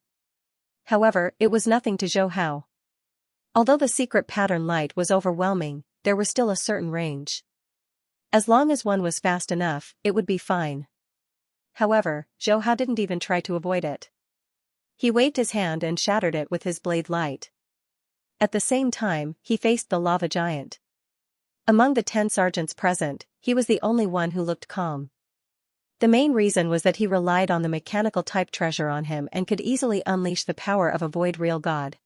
However, it was nothing to Zhou Hao. Although the secret pattern light was overwhelming, there was still a certain range. As long as one was fast enough, it would be fine. However, Zhou Hao didn't even try to avoid it. He waved his hand and shattered it with his blade light. At the same time, he faced the lava giant. Among the 10 sergeants present, he was the only one who looked calm. The main reason was that he relied on the mechanical type treasure on him and could easily unleash the power of a void real god.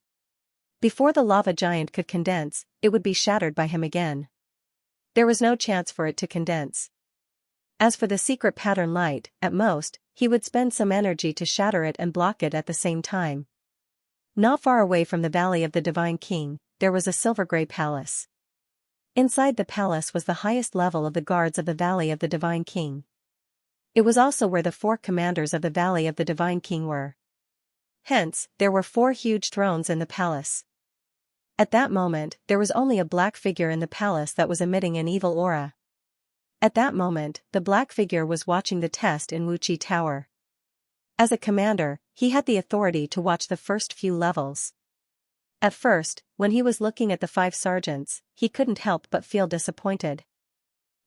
Before the lava giant could condense, it would be shattered by him again. There was no chance for it to condense. As for the secret pattern light, at most, he would spend some energy to shatter it and block it at the same time. Not far away from the Valley of the Divine King, there was a silver-gray palace. Inside the palace was the highest level of the guards of the Valley of the Divine King. It was also where the 4 commanders of the Valley of the Divine King were. Hence, there were 4 huge thrones in the palace. At that moment, there was only a black figure in the palace that was emitting an evil aura. At that moment, the black figure was watching the test in Wuqi Tower. As a commander, he had the authority to watch the first few levels. At first, when he was looking at the 5 sergeants, he couldn't help but feel disappointed.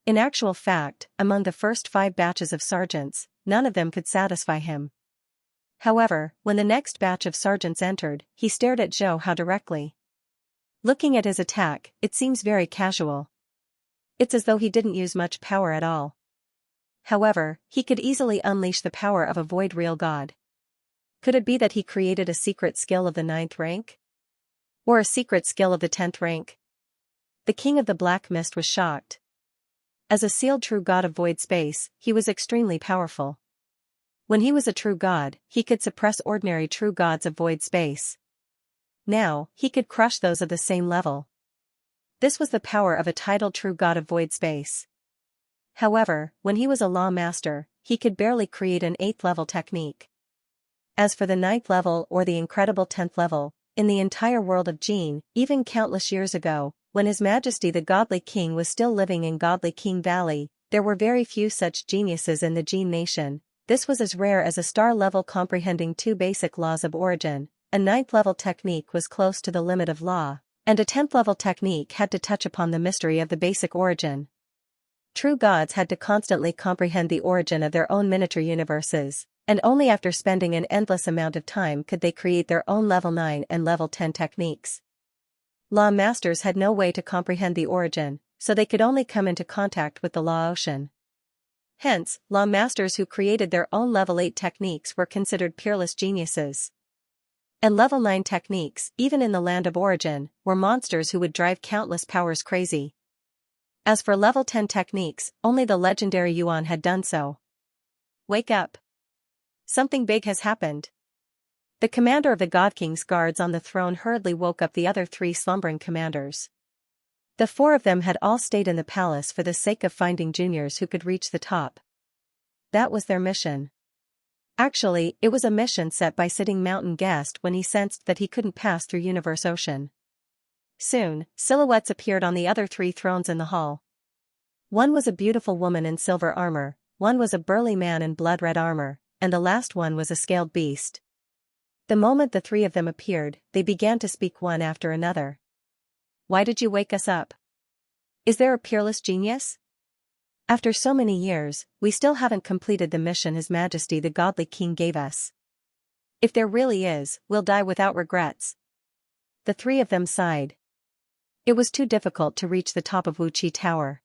In actual fact, among the first 5 batches of sergeants, none of them could satisfy him. However, when the next batch of sergeants entered, he stared at Zhou Hao directly. Looking at his attack, it seems very casual. It's as though he didn't use much power at all. However, he could easily unleash the power of a void real god. Could it be that he created a secret skill of the 9th rank? Or a secret skill of the 10th rank? The king of the Black Mist was shocked. As a sealed true god of void space, he was extremely powerful. When he was a true god, he could suppress ordinary true gods of void space. Now, he could crush those of the same level. This was the power of a titled true god of void space. However, when he was a law master, he could barely create an 8th level technique. As for the 9th level or the incredible 10th level, in the entire world of Jin, even countless years ago, when His Majesty the Godly King was still living in Godly King Valley, there were very few such geniuses in the Jin nation. This was as rare as a star level comprehending 2 basic laws of origin. A 9th level technique was close to the limit of law, and a 10th level technique had to touch upon the mystery of the basic origin. True gods had to constantly comprehend the origin of their own miniature universes, and only after spending an endless amount of time could they create their own level 9 and level 10 techniques. Law masters had no way to comprehend the origin, so they could only come into contact with the law ocean. Hence, law masters who created their own level 8 techniques were considered peerless geniuses. And level 9 techniques, even in the land of origin, were monsters who would drive countless powers crazy. As for level 10 techniques, only the legendary Yuan had done so. Wake up! Something big has happened. The commander of the God King's guards on the throne hurriedly woke up the other 3 slumbering commanders. The 4 of them had all stayed in the palace for the sake of finding juniors who could reach the top. That was their mission. Actually, it was a mission set by Sitting Mountain Guest when he sensed that he couldn't pass through Universe Ocean. Soon, silhouettes appeared on the other 3 thrones in the hall. One was a beautiful woman in silver armor, one was a burly man in blood-red armor, and the last one was a scaled beast. The moment the 3 of them appeared, they began to speak one after another. Why did you wake us up? Is there a peerless genius? After so many years, we still haven't completed the mission His Majesty the Godly King gave us. If there really is, we'll die without regrets. The 3 of them sighed. It was too difficult to reach the top of Wuqi Tower.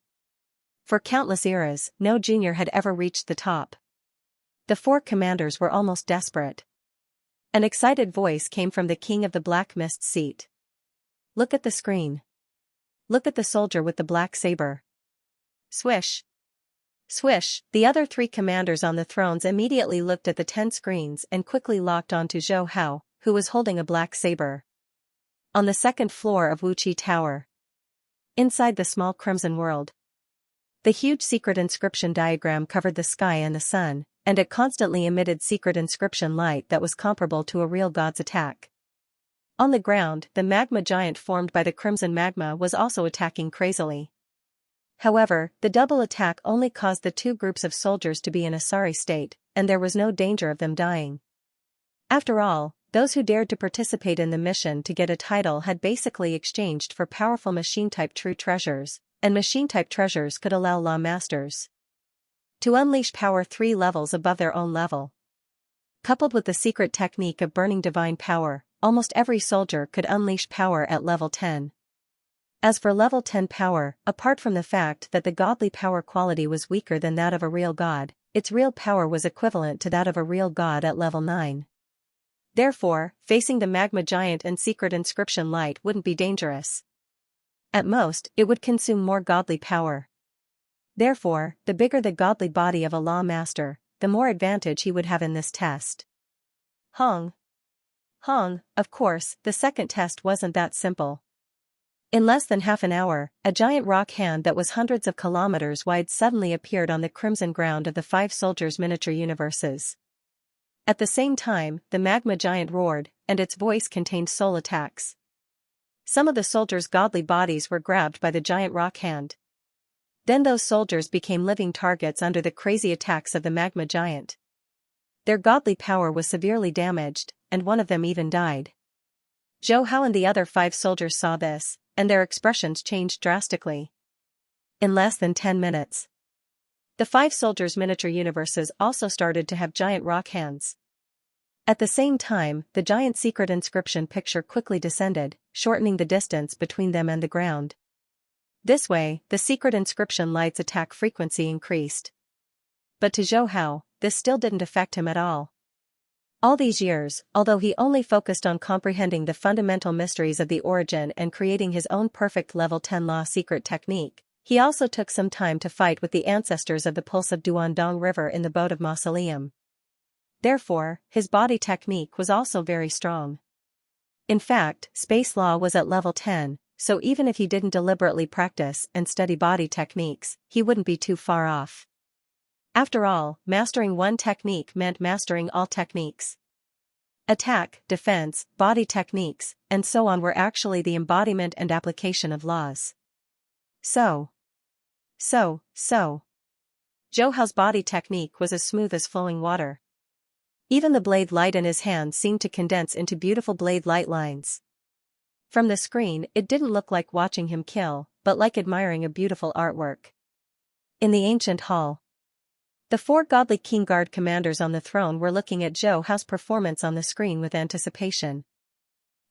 For countless eras, no junior had ever reached the top. The 4 commanders were almost desperate. An excited voice came from the King of the Black Mist's seat. Look at the screen. Look at the soldier with the black saber. Swish. Swish, the other 3 commanders on the thrones immediately looked at the 10 screens and quickly locked onto Zhou Hao, who was holding a black saber. On the 2nd floor of Wuqi Tower. Inside the small crimson world. The huge secret inscription diagram covered the sky and the sun, and it constantly emitted secret inscription light that was comparable to a real god's attack. On the ground, the magma giant formed by the crimson magma was also attacking crazily. However, the double attack only caused the 2 groups of soldiers to be in a sorry state, and there was no danger of them dying. After all, those who dared to participate in the mission to get a title had basically exchanged for powerful machine-type true treasures, and machine-type treasures could allow law masters to unleash power 3 levels above their own level. Coupled with the secret technique of burning divine power, almost every soldier could unleash power at level 10. As for level 10 power, apart from the fact that the godly power quality was weaker than that of a real god, its real power was equivalent to that of a real god at level 9. Therefore, facing the magma giant and secret inscription light wouldn't be dangerous. At most, it would consume more godly power. Therefore, the bigger the godly body of a law master, the more advantage he would have in this test. Hong, of course, the second test wasn't that simple. In less than half an hour, a giant rock hand that was hundreds of kilometers wide suddenly appeared on the crimson ground of the 5 soldiers' miniature universes. At the same time, the magma giant roared, and its voice contained soul attacks. Some of the soldiers' godly bodies were grabbed by the giant rock hand. Then those soldiers became living targets under the crazy attacks of the magma giant. Their godly power was severely damaged, and one of them even died. Zhou Hao and the other 5 soldiers saw this, and their expressions changed drastically. In less than 10 minutes, the 5 soldiers' miniature universes also started to have giant rock hands. At the same time, the giant secret inscription picture quickly descended, shortening the distance between them and the ground. This way, the secret inscription light's attack frequency increased. But to Zhou Hao, this still didn't affect him at all. All these years, although he only focused on comprehending the fundamental mysteries of the origin and creating his own perfect level 10 law secret technique, he also took some time to fight with the ancestors of the Pulse of Duandong River in the Boat of Mausoleum. Therefore, his body technique was also very strong. In fact, space law was at level 10, so even if he didn't deliberately practice and study body techniques, he wouldn't be too far off. After all, mastering one technique meant mastering all techniques. Attack, defense, body techniques, and so on were actually the embodiment and application of laws. So. Zhou Hao's body technique was as smooth as flowing water. Even the blade light in his hand seemed to condense into beautiful blade light lines. From the screen, it didn't look like watching him kill, but like admiring a beautiful artwork. In the ancient hall, the 4 godly King Guard commanders on the throne were looking at Zhou Hao's performance on the screen with anticipation.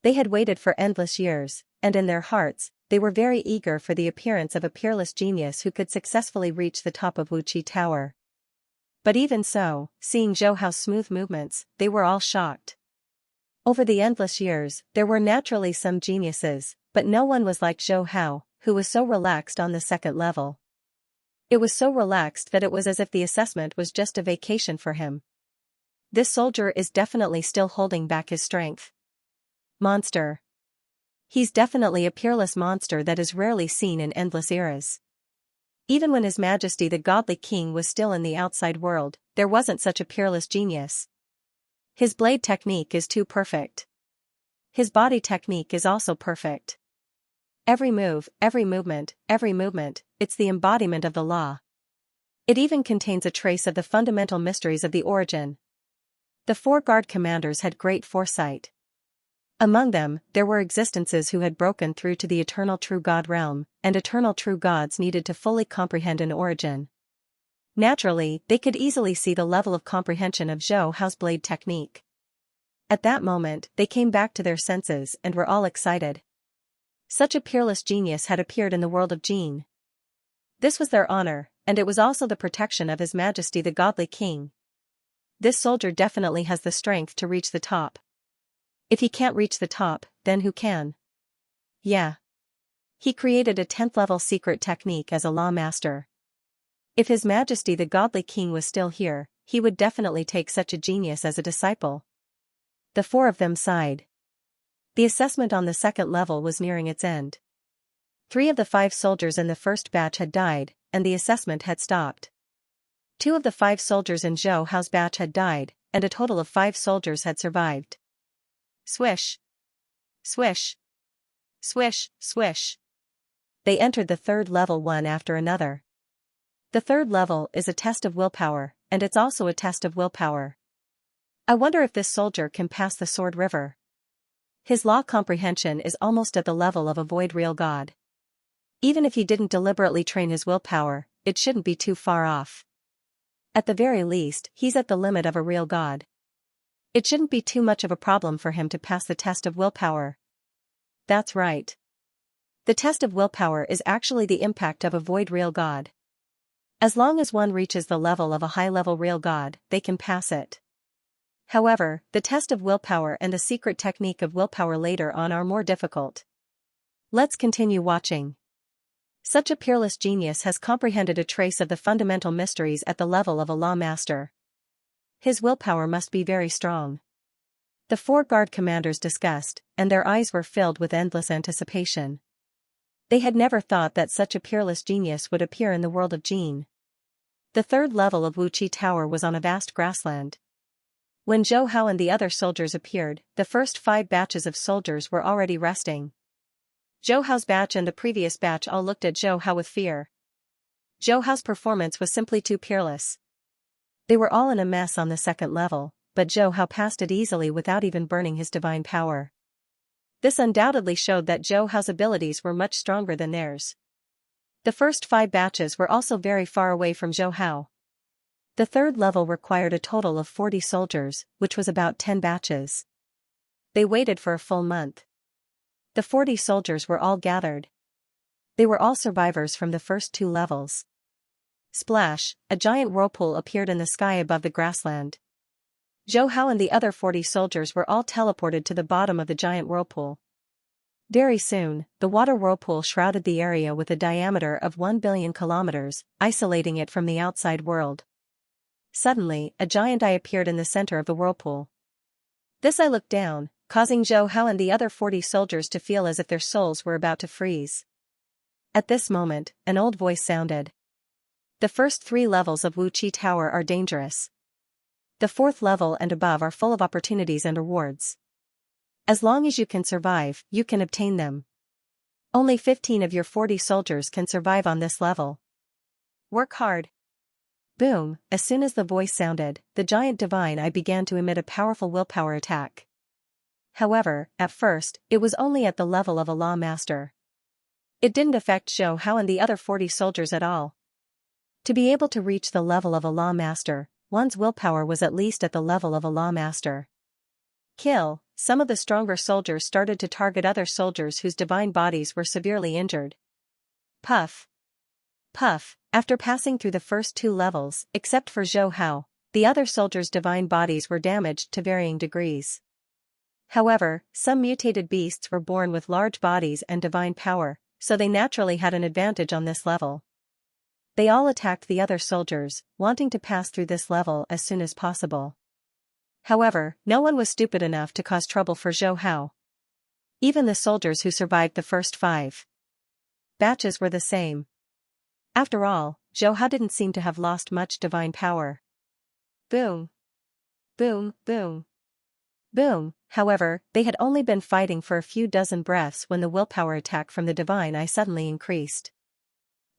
They had waited for endless years, and in their hearts, they were very eager for the appearance of a peerless genius who could successfully reach the top of Wuqi Tower. But even so, seeing Zhou Hao's smooth movements, they were all shocked. Over the endless years, there were naturally some geniuses, but no one was like Zhou Hao, who was so relaxed on the second level. It was so relaxed that it was as if the assessment was just a vacation for him. This soldier is definitely still holding back his strength. Monster. He's definitely a peerless monster that is rarely seen in endless eras. Even when His Majesty the Godly King was still in the outside world, there wasn't such a peerless genius. His blade technique is too perfect. His body technique is also perfect. Every move, every movement, it's the embodiment of the law. It even contains a trace of the fundamental mysteries of the origin. The 4 guard commanders had great foresight. Among them, there were existences who had broken through to the eternal true God realm, and eternal true gods needed to fully comprehend an origin. Naturally, they could easily see the level of comprehension of Zhou Hao's blade technique. At that moment, they came back to their senses and were all excited. Such a peerless genius had appeared in the world of Jin. This was their honor, and it was also the protection of His Majesty the Godly King. This soldier definitely has the strength to reach the top. If he can't reach the top, then who can? Yeah. He created a 10th level secret technique as a law master. If His Majesty the Godly King was still here, he would definitely take such a genius as a disciple. The 4 of them sighed. The assessment on the second level was nearing its end. 3 of the 5 soldiers in the first batch had died, and the assessment had stopped. 2 of the 5 soldiers in Zhou Hao's batch had died, and a total of 5 soldiers had survived. Swish. Swish. Swish, swish. They entered the 3rd level one after another. The 3rd level is a test of willpower, and it's also a test of willpower. I wonder if this soldier can pass the Sword River. His law comprehension is almost at the level of a void real god. Even if he didn't deliberately train his willpower, it shouldn't be too far off. At the very least, he's at the limit of a real god. It shouldn't be too much of a problem for him to pass the test of willpower. That's right. The test of willpower is actually the impact of a void real god. As long as one reaches the level of a high-level real god, they can pass it. However, the test of willpower and the secret technique of willpower later on are more difficult. Let's continue watching. Such a peerless genius has comprehended a trace of the fundamental mysteries at the level of a law master. His willpower must be very strong. The 4 guard commanders discussed, and their eyes were filled with endless anticipation. They had never thought that such a peerless genius would appear in the world of Jin. The 3rd level of Wuqi Tower was on a vast grassland. When Zhou Hao and the other soldiers appeared, the first 5 batches of soldiers were already resting. Zhou Hao's batch and the previous batch all looked at Zhou Hao with fear. Zhou Hao's performance was simply too peerless. They were all in a mess on the 2nd level, but Zhou Hao passed it easily without even burning his divine power. This undoubtedly showed that Zhou Hao's abilities were much stronger than theirs. The first 5 batches were also very far away from Zhou Hao. The 3rd level required a total of 40 soldiers, which was about 10 batches. They waited for a full month. The 40 soldiers were all gathered. They were all survivors from the first 2 levels. Splash, a giant whirlpool appeared in the sky above the grassland. Zhou Hao and the other 40 soldiers were all teleported to the bottom of the giant whirlpool. Very soon, the water whirlpool shrouded the area with a diameter of 1 billion kilometers, isolating it from the outside world. Suddenly, a giant eye appeared in the center of the whirlpool. This eye looked down, causing Zhou Hao and the other 40 soldiers to feel as if their souls were about to freeze. At this moment, an old voice sounded. The first 3 levels of Wu Qi Tower are dangerous. The 4th level and above are full of opportunities and rewards. As long as you can survive, you can obtain them. Only 15 of your 40 soldiers can survive on this level. Work hard. Boom, as soon as the voice sounded, the giant divine eye began to emit a powerful willpower attack. However, at first, it was only at the level of a law master. It didn't affect Zhou Hao and the other 40 soldiers at all. To be able to reach the level of a law master, one's willpower was at least at the level of a law master. Kill. Some of the stronger soldiers started to target other soldiers whose divine bodies were severely injured. Puff. Puff. After passing through the first 2 levels, except for Zhou Hao, the other soldiers' divine bodies were damaged to varying degrees. However, some mutated beasts were born with large bodies and divine power, so they naturally had an advantage on this level. They all attacked the other soldiers, wanting to pass through this level as soon as possible. However, no one was stupid enough to cause trouble for Zhou Hao. Even the soldiers who survived the first 5 batches were the same. After all, Zhou Hao didn't seem to have lost much divine power. Boom. Boom, boom. Boom. However, they had only been fighting for a few dozen breaths when the willpower attack from the divine eye suddenly increased.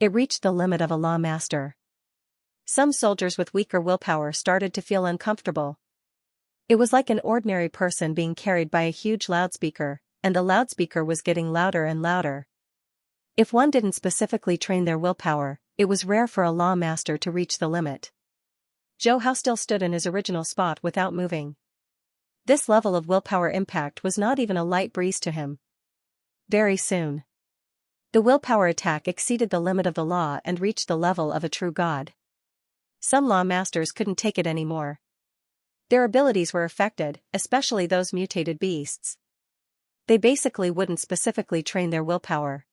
It reached the limit of a law master. Some soldiers with weaker willpower started to feel uncomfortable. It was like an ordinary person being carried by a huge loudspeaker, and the loudspeaker was getting louder and louder. If one didn't specifically train their willpower, it was rare for a law master to reach the limit. Zhou Hao still stood in his original spot without moving. This level of willpower impact was not even a light breeze to him. Very soon, the willpower attack exceeded the limit of the law and reached the level of a true god. Some law masters couldn't take it anymore. Their abilities were affected, especially those mutated beasts. They basically wouldn't specifically train their willpower.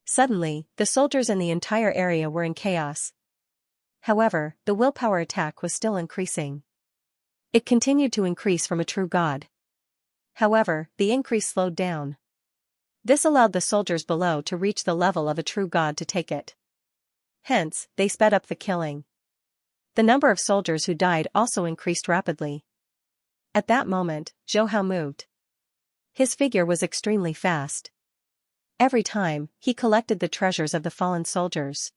Suddenly, the soldiers in the entire area were in chaos. However, the willpower attack was still increasing. It continued to increase from a true god. However, the increase slowed down. This allowed the soldiers below to reach the level of a true god to take it. Hence, they sped up the killing. The number of soldiers who died also increased rapidly. At that moment, Zhou Hao moved. His figure was extremely fast. Every time, he collected the treasures of the fallen soldiers.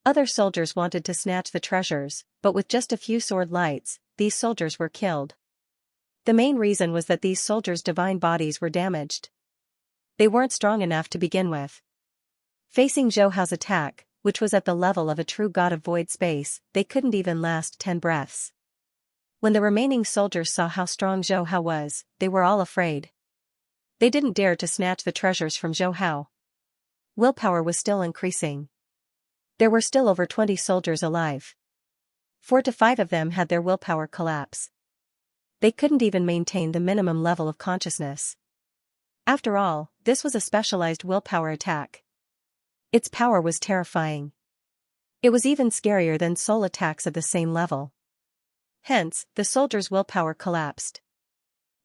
Other soldiers wanted to snatch the treasures, but with just a few sword lights, these soldiers were killed. The main reason was that these soldiers' divine bodies were damaged. They weren't strong enough to begin with. Facing Zhou Hao's attack, which was at the level of a true god of void space, they couldn't even last 10 breaths. When the remaining soldiers saw how strong Zhou Hao was, they were all afraid. They didn't dare to snatch the treasures from Zhou Hao. Willpower was still increasing. There were still over 20 soldiers alive. 4 to 5 of them had their willpower collapse. They couldn't even maintain the minimum level of consciousness. After all, this was a specialized willpower attack. Its power was terrifying. It was even scarier than soul attacks of the same level. Hence, the soldiers' willpower collapsed.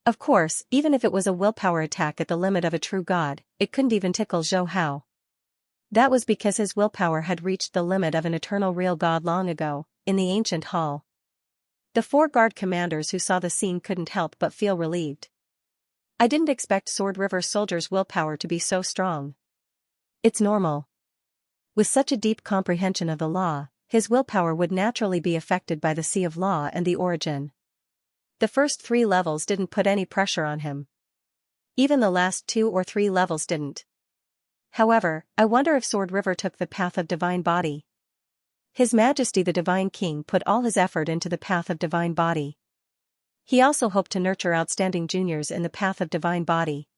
Of course, even if it was a willpower attack at the limit of a true god, it couldn't even tickle Zhou Hao. That was because his willpower had reached the limit of an eternal real god long ago, in the ancient hall. The 4 guard commanders who saw the scene couldn't help but feel relieved. I didn't expect Sword River soldiers' willpower to be so strong. It's normal. With such a deep comprehension of the law, his willpower would naturally be affected by the Sea of Law and the Origin. The first 3 levels didn't put any pressure on him. Even the last 2 or 3 levels didn't. However, I wonder if Sword River took the path of Divine Body. His Majesty the Divine King put all his effort into the path of Divine Body. He also hoped to nurture outstanding juniors in the path of Divine Body.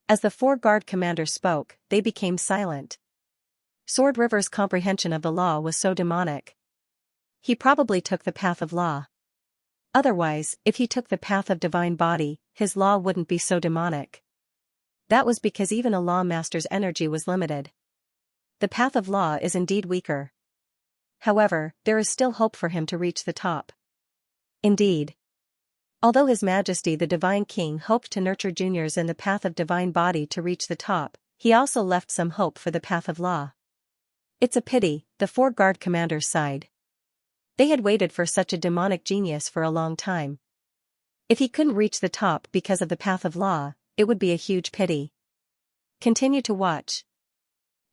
As the 4 guard commanders spoke, they became silent. Sword River's comprehension of the law was so demonic. He probably took the path of law. Otherwise, if he took the path of Divine Body, his law wouldn't be so demonic. That was because even a law master's energy was limited. The path of law is indeed weaker. However, there is still hope for him to reach the top. Indeed. Although His Majesty the Divine King hoped to nurture juniors in the path of Divine Body to reach the top, he also left some hope for the path of law. It's a pity, the four guard commanders sighed. They had waited for such a demonic genius for a long time. If he couldn't reach the top because of the path of law, it would be a huge pity. Continue to watch.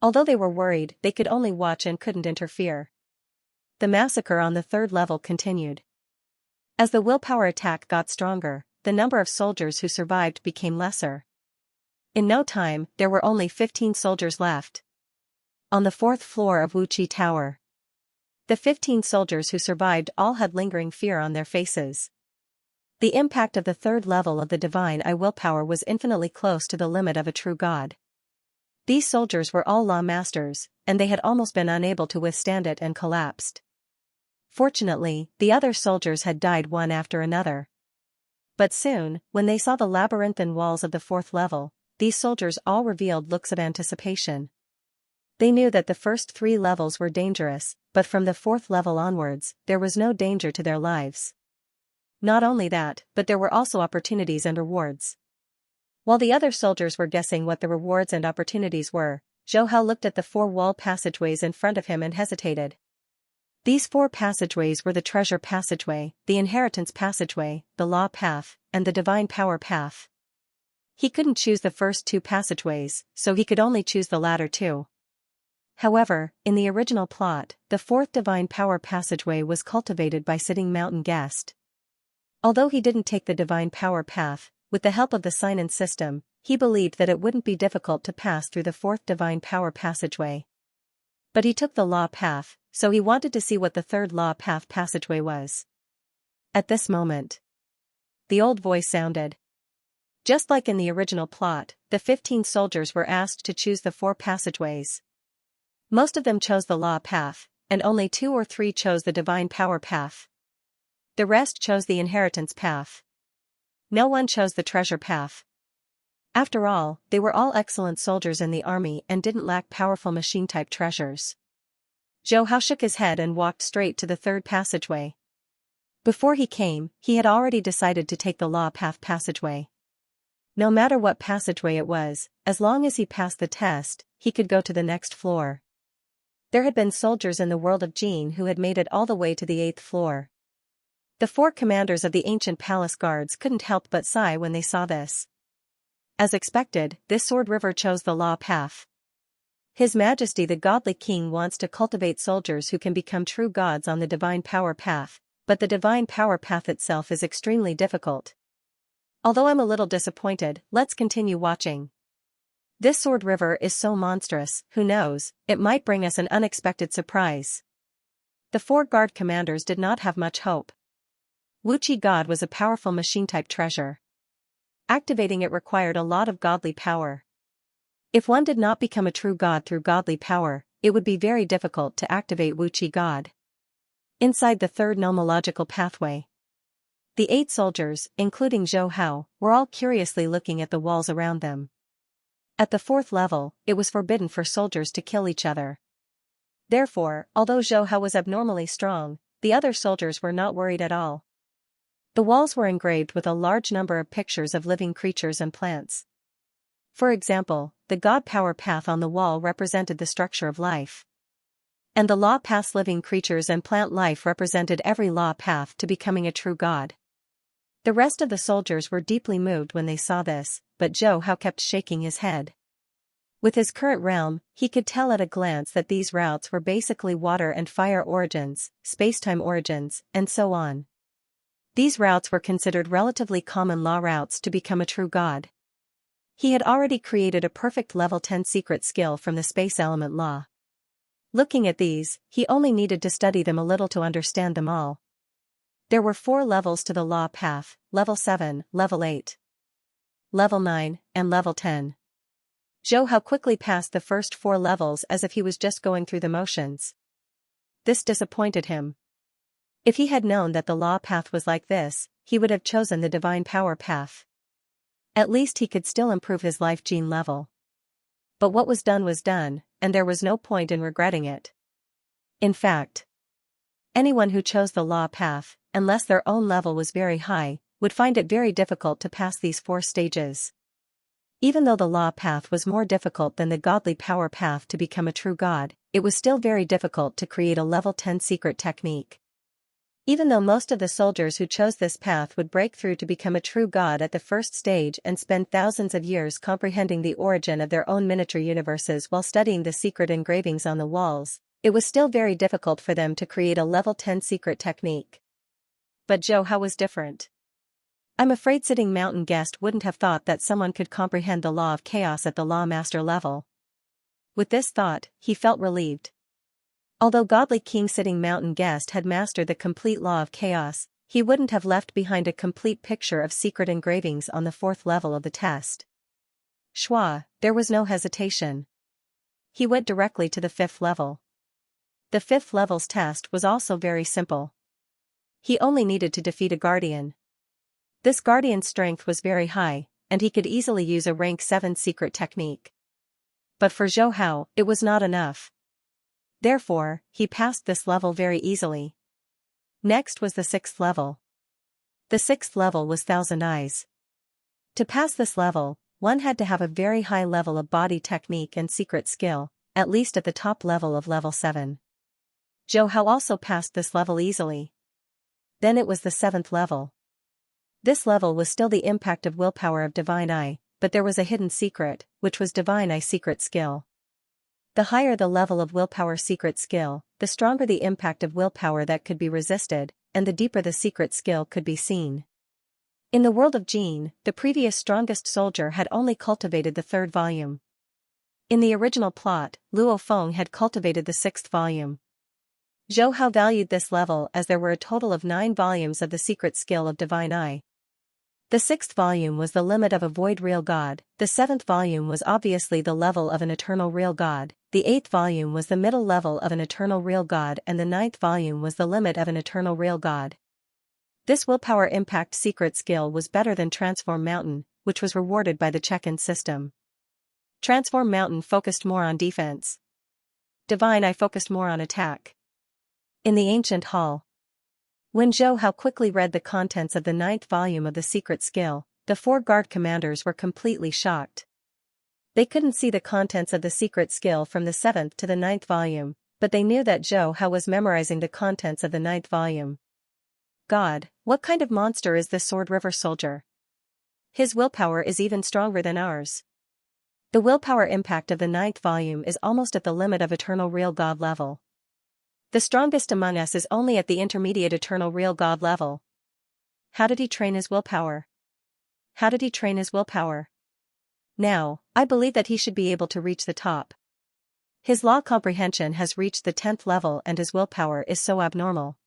Although they were worried, they could only watch and couldn't interfere. The massacre on the third level continued. As the willpower attack got stronger, the number of soldiers who survived became lesser. In no time, there were only 15 soldiers left. On the fourth floor of Wuqi Tower. The 15 soldiers who survived all had lingering fear on their faces. The impact of the third level of the divine eye willpower was infinitely close to the limit of a true god. These soldiers were all law masters, and they had almost been unable to withstand it and collapsed. Fortunately, the other soldiers had died one after another. But soon, when they saw the labyrinthine walls of the fourth level, these soldiers all revealed looks of anticipation. They knew that the first 3 levels were dangerous, but from the fourth level onwards, there was no danger to their lives. Not only that, but there were also opportunities and rewards. While the other soldiers were guessing what the rewards and opportunities were, Zhou Hao looked at the 4 wall passageways in front of him and hesitated. These 4 passageways were the treasure passageway, the inheritance passageway, the law path, and the divine power path. He couldn't choose the first 2 passageways, so he could only choose the latter 2. However, in the original plot, the 4th divine power passageway was cultivated by Sitting Mountain Guest. Although he didn't take the divine power path, with the help of the sign-in system, he believed that it wouldn't be difficult to pass through the 4th divine power passageway. But he took the law path, so he wanted to see what the 3rd law path passageway was. At this moment, the old voice sounded. Just like in the original plot, the 15 soldiers were asked to choose the 4 passageways. Most of them chose the law path, and only 2 or 3 chose the divine power path. The rest chose the inheritance path. No one chose the treasure path. After all, they were all excellent soldiers in the army and didn't lack powerful machine-type treasures. Zhou Hao shook his head and walked straight to the 3rd passageway. Before he came, he had already decided to take the law path passageway. No matter what passageway it was, as long as he passed the test, he could go to the next floor. There had been soldiers in the world of Jin who had made it all the way to the 8th floor. The 4 commanders of the ancient palace guards couldn't help but sigh when they saw this. As expected, this sword river chose the law path. His Majesty the godly king wants to cultivate soldiers who can become true gods on the divine power path, but the divine power path itself is extremely difficult. Although I'm a little disappointed, let's continue watching. This sword river is so monstrous, who knows, it might bring us an unexpected surprise. The 4 guard commanders did not have much hope. Wuqi God was a powerful machine-type treasure. Activating it required a lot of godly power. If one did not become a true god through godly power, it would be very difficult to activate Wuqi God. Inside the 3rd nomological pathway, the 8 soldiers, including Zhou Hao, were all curiously looking at the walls around them. At the 4th level, it was forbidden for soldiers to kill each other. Therefore, although Zhou Hao was abnormally strong, the other soldiers were not worried at all. The walls were engraved with a large number of pictures of living creatures and plants. For example, the God Power path on the wall represented the structure of life. And the law path's living creatures and plant life represented every law path to becoming a true god. The rest of the soldiers were deeply moved when they saw this, but Zhou Hao kept shaking his head. With his current realm, he could tell at a glance that these routes were basically water and fire origins, space-time origins, and so on. These routes were considered relatively common law routes to become a true god. He had already created a perfect level 10 secret skill from the space element law. Looking at these, he only needed to study them a little to understand them all. There were 4 levels to the law path, level 7, level 8, level 9, and level 10. Zhou Hao quickly passed the first 4 levels as if he was just going through the motions. This disappointed him. If he had known that the law path was like this, he would have chosen the divine power path. At least he could still improve his life gene level. But what was done, and there was no point in regretting it. In fact, anyone who chose the law path, unless their own level was very high, would find it very difficult to pass these 4 stages. Even though the law path was more difficult than the godly power path to become a true god, it was still very difficult to create a level 10 secret technique. Even though most of the soldiers who chose this path would break through to become a true god at the first stage and spend thousands of years comprehending the origin of their own miniature universes while studying the secret engravings on the walls, it was still very difficult for them to create a level 10 secret technique. But Zhou Hao was different. I'm afraid sitting mountain guest wouldn't have thought that someone could comprehend the law of chaos at the law master level. With this thought, he felt relieved. Although godly king sitting mountain guest had mastered the complete law of chaos, he wouldn't have left behind a complete picture of secret engravings on the 4th level of the test. Shua, there was no hesitation. He went directly to the 5th level. The 5th level's test was also very simple. He only needed to defeat a guardian. This guardian's strength was very high, and he could easily use a rank 7 secret technique. But for Zhou Hao, it was not enough. Therefore, he passed this level very easily. Next was the 6th level. The 6th level was Thousand Eyes. To pass this level, one had to have a very high level of body technique and secret skill, at least at the top level of level 7. Zhou Hao also passed this level easily. Then it was the 7th level. This level was still the impact of willpower of Divine Eye, but there was a hidden secret, which was Divine Eye secret skill. The higher the level of willpower secret skill, the stronger the impact of willpower that could be resisted, and the deeper the secret skill could be seen. In the world of Jin, the previous strongest soldier had only cultivated the 3rd volume. In the original plot, Luo Feng had cultivated the 6th volume. Zhou Hao valued this level as there were a total of 9 volumes of the secret skill of Divine Eye. The 6th volume was the limit of a void real god, the 7th volume was obviously the level of an eternal real god, the 8th volume was the middle level of an eternal real god, and the 9th volume was the limit of an eternal real god. This willpower impact secret skill was better than Transform Mountain, which was rewarded by the check-in system. Transform Mountain focused more on defense. Divine Eye focused more on attack. In the ancient hall, when Zhou Hao quickly read the contents of the 9th volume of the secret skill, the 4 guard commanders were completely shocked. They couldn't see the contents of the secret skill from the 7th to the 9th volume, but they knew that Zhou Hao was memorizing the contents of the 9th volume. God, what kind of monster is this Sword River soldier? His willpower is even stronger than ours. The willpower impact of the 9th volume is almost at the limit of eternal real god level. The strongest among us is only at the intermediate eternal real god level. How did he train his willpower? How did he train his willpower? Now, I believe that he should be able to reach the top. His law comprehension has reached the 10th level and his willpower is so abnormal.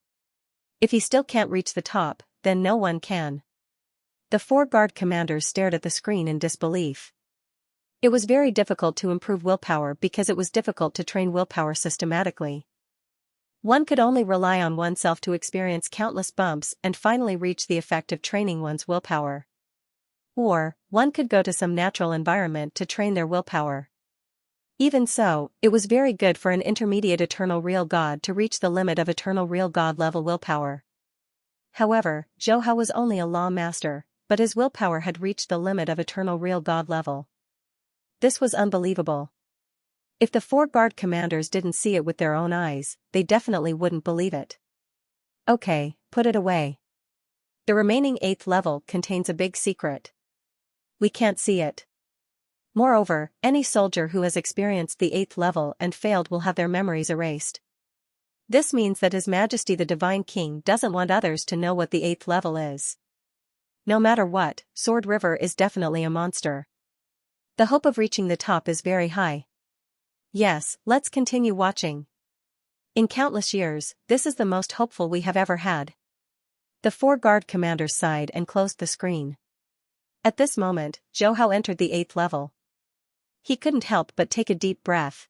If he still can't reach the top, then no one can. The 4 guard commanders stared at the screen in disbelief. It was very difficult to improve willpower because it was difficult to train willpower systematically. One could only rely on oneself to experience countless bumps and finally reach the effect of training one's willpower. Or, one could go to some natural environment to train their willpower. Even so, it was very good for an intermediate eternal real god to reach the limit of eternal real god level willpower. However, Zhou Hao was only a law master, but his willpower had reached the limit of eternal real god level. This was unbelievable. If the 4 guard commanders didn't see it with their own eyes, they definitely wouldn't believe it. Okay, put it away. The remaining 8th level contains a big secret. We can't see it. Moreover, any soldier who has experienced the 8th level and failed will have their memories erased. This means that His Majesty the Divine King doesn't want others to know what the 8th level is. No matter what, Sword River is definitely a monster. The hope of reaching the top is very high. Yes, let's continue watching. In countless years, this is the most hopeful we have ever had. The 4 guard commanders sighed and closed the screen. At this moment, Zhou Hao entered the 8th level. He couldn't help but take a deep breath.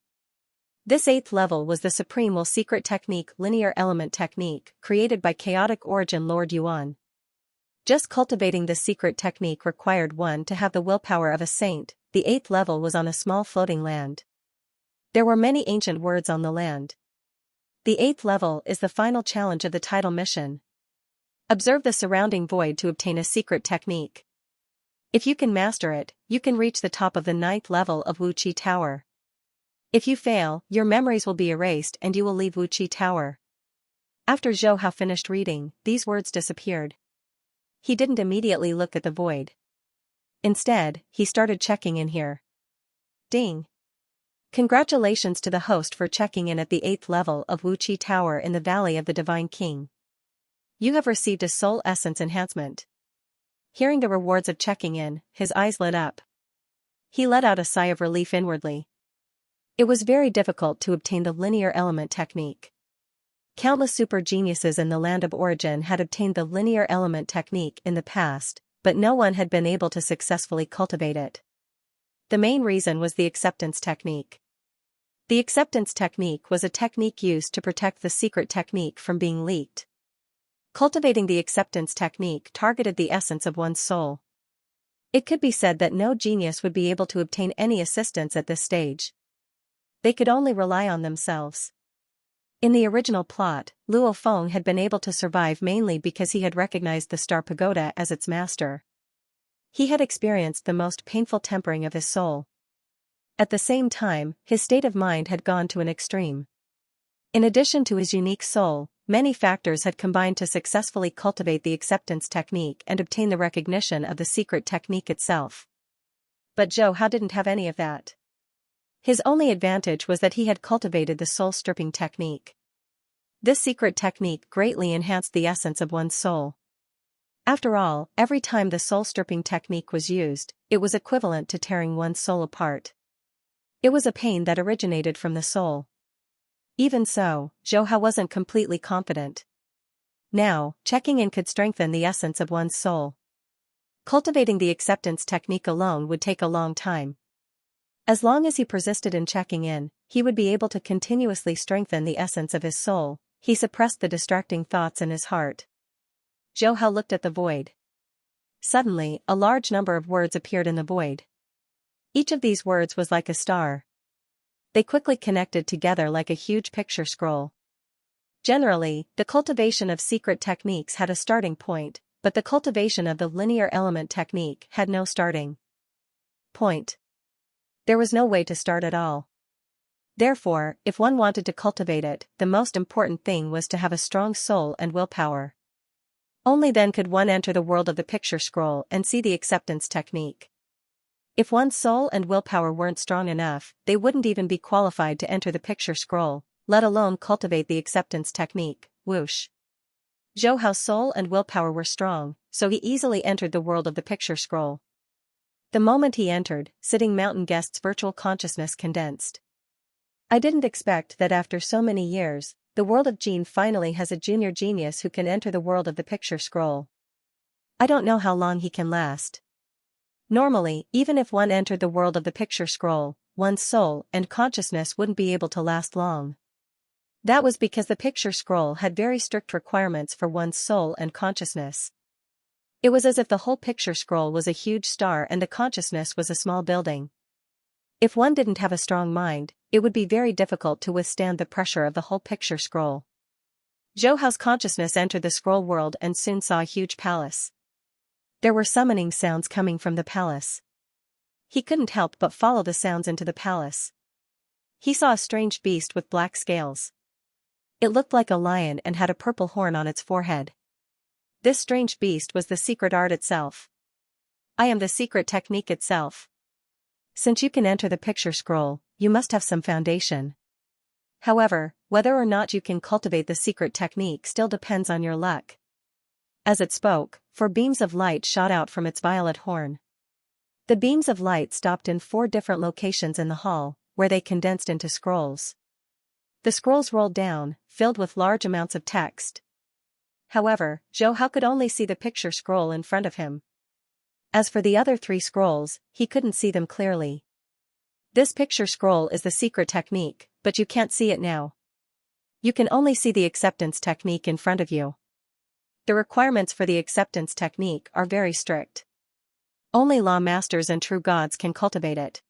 This 8th level was the Supreme Will Secret Technique Linear Element Technique, created by Chaotic Origin Lord Yuan. Just cultivating this secret technique required one to have the willpower of a saint. The 8th level was on a small floating land. There were many ancient words on the land. The 8th level is the final challenge of the title mission. Observe the surrounding void to obtain a secret technique. If you can master it, you can reach the top of the 9th level of Wuqi Tower. If you fail, your memories will be erased and you will leave Wuqi Tower. After Zhou Hao finished reading, these words disappeared. He didn't immediately look at the void. Instead, he started checking in here. Ding! Congratulations to the host for checking in at the 8th level of Wuqi Tower in the Valley of the Divine King. You have received a soul essence enhancement. Hearing the rewards of checking in, his eyes lit up. He let out a sigh of relief inwardly. It was very difficult to obtain the linear element technique. Countless super geniuses in the land of origin had obtained the linear element technique in the past, but no one had been able to successfully cultivate it. The main reason was the acceptance technique. The acceptance technique was a technique used to protect the secret technique from being leaked. Cultivating the acceptance technique targeted the essence of one's soul. It could be said that no genius would be able to obtain any assistance at this stage. They could only rely on themselves. In the original plot, Luo Feng had been able to survive mainly because he had recognized the Star Pagoda as its master. He had experienced the most painful tempering of his soul. At the same time, his state of mind had gone to an extreme. In addition to his unique soul, many factors had combined to successfully cultivate the acceptance technique and obtain the recognition of the secret technique itself. But Zhou Hao didn't have any of that. His only advantage was that he had cultivated the soul-stripping technique. This secret technique greatly enhanced the essence of one's soul. After all, every time the soul-stripping technique was used, it was equivalent to tearing one's soul apart. It was a pain that originated from the soul. Even so, Zhou Hao wasn't completely confident. Now, checking in could strengthen the essence of one's soul. Cultivating the acceptance technique alone would take a long time. As long as he persisted in checking in, he would be able to continuously strengthen the essence of his soul. He suppressed the distracting thoughts in his heart. Zhou Hao looked at the void. Suddenly, a large number of words appeared in the void. Each of these words was like a star. They quickly connected together like a huge picture scroll. Generally, the cultivation of secret techniques had a starting point, but the cultivation of the linear element technique had no starting point. There was no way to start at all. Therefore, if one wanted to cultivate it, the most important thing was to have a strong soul and willpower. Only then could one enter the world of the picture scroll and see the acceptance technique. If one's soul and willpower weren't strong enough, they wouldn't even be qualified to enter the picture scroll, let alone cultivate the acceptance technique. Whoosh. Zhou Hao's soul and willpower were strong, so he easily entered the world of the picture scroll. The moment he entered, Sitting Mountain Guest's virtual consciousness condensed. I didn't expect that after so many years, the world of Jin finally has a junior genius who can enter the world of the picture scroll. I don't know how long he can last. Normally, even if one entered the world of the picture scroll, one's soul and consciousness wouldn't be able to last long. That was because the picture scroll had very strict requirements for one's soul and consciousness. It was as if the whole picture scroll was a huge star and the consciousness was a small building. If one didn't have a strong mind, it would be very difficult to withstand the pressure of the whole picture scroll. Zhou Hao's consciousness entered the scroll world and soon saw a huge palace. There were summoning sounds coming from the palace. He couldn't help but follow the sounds into the palace. He saw a strange beast with black scales. It looked like a lion and had a purple horn on its forehead. This strange beast was the secret art itself. I am the secret technique itself. Since you can enter the picture scroll, you must have some foundation. However, whether or not you can cultivate the secret technique still depends on your luck. As it spoke, 4 beams of light shot out from its violet horn. The beams of light stopped in 4 different locations in the hall, where they condensed into scrolls. The scrolls rolled down, filled with large amounts of text. However, Zhou Hao could only see the picture scroll in front of him. As for the other 3 scrolls, he couldn't see them clearly. This picture scroll is the secret technique, but you can't see it now. You can only see the acceptance technique in front of you. The requirements for the acceptance technique are very strict. Only law masters and true gods can cultivate it.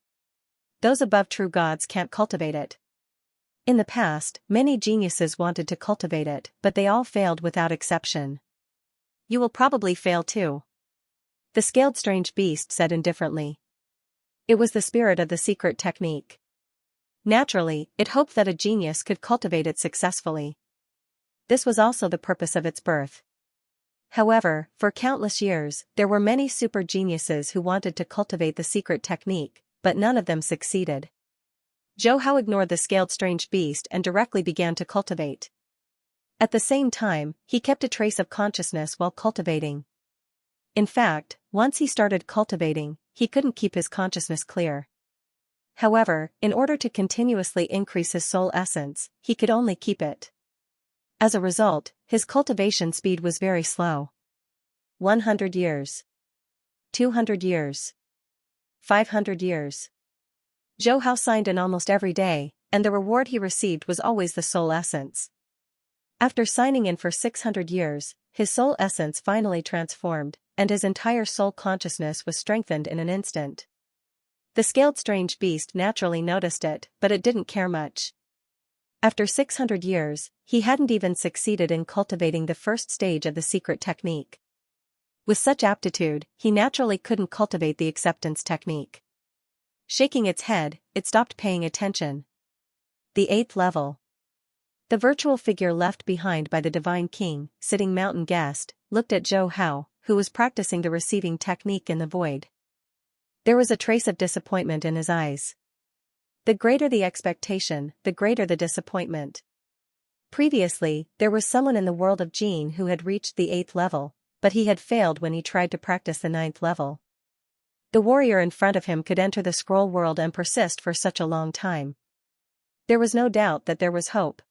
Those above true gods can't cultivate it. In the past, many geniuses wanted to cultivate it, but they all failed without exception. You will probably fail too. The scaled strange beast said indifferently. It was the spirit of the secret technique. Naturally, it hoped that a genius could cultivate it successfully. This was also the purpose of its birth. However, for countless years, there were many super geniuses who wanted to cultivate the secret technique, but none of them succeeded. Zhou Hao ignored the scaled strange beast and directly began to cultivate. At the same time, he kept a trace of consciousness while cultivating. In fact, once he started cultivating, he couldn't keep his consciousness clear. However, in order to continuously increase his soul essence, he could only keep it. As a result, his cultivation speed was very slow. 100 years. 200 years. 500 years. Zhou Hao signed in almost every day, and the reward he received was always the soul essence. After signing in for 600 years, his soul essence finally transformed, and his entire soul consciousness was strengthened in an instant. The scaled strange beast naturally noticed it, but it didn't care much. After 600 years, he hadn't even succeeded in cultivating the first stage of the secret technique. With such aptitude, he naturally couldn't cultivate the acceptance technique. Shaking its head, it stopped paying attention. The 8th level. The virtual figure left behind by the Divine King, sitting mountain guest, looked at Zhou Hao, who was practicing the receiving technique in the void. There was a trace of disappointment in his eyes. The greater the expectation, the greater the disappointment. Previously, there was someone in the world of Jin who had reached the 8th level, but he had failed when he tried to practice the 9th level. The warrior in front of him could enter the scroll world and persist for such a long time. There was no doubt that there was hope.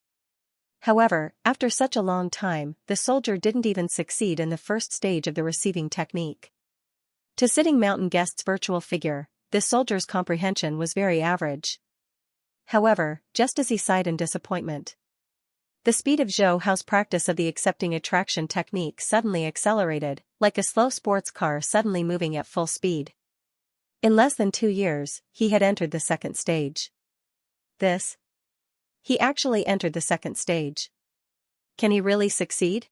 However, after such a long time, the soldier didn't even succeed in the first stage of the receiving technique. To sitting mountain guest's virtual figure, this soldier's comprehension was very average. However, just as he sighed in disappointment, the speed of Zhou Hao's practice of the accepting attraction technique suddenly accelerated, like a slow sports car suddenly moving at full speed. In less than 2 years, he had entered the second stage. He actually entered the second stage. Can he really succeed?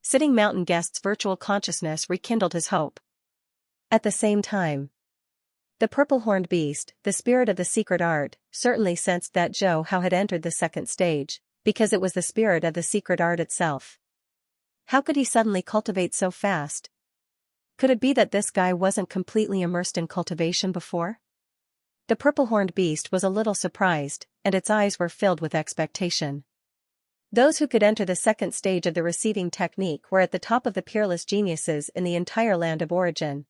Sitting mountain guest's virtual consciousness rekindled his hope. At the same time, the purple-horned beast, the spirit of the secret art, certainly sensed that Zhou Hao had entered the second stage, because it was the spirit of the secret art itself. How could he suddenly cultivate so fast? Could it be that this guy wasn't completely immersed in cultivation before? The purple-horned beast was a little surprised, and its eyes were filled with expectation. Those who could enter the second stage of the receiving technique were at the top of the peerless geniuses in the entire land of origin.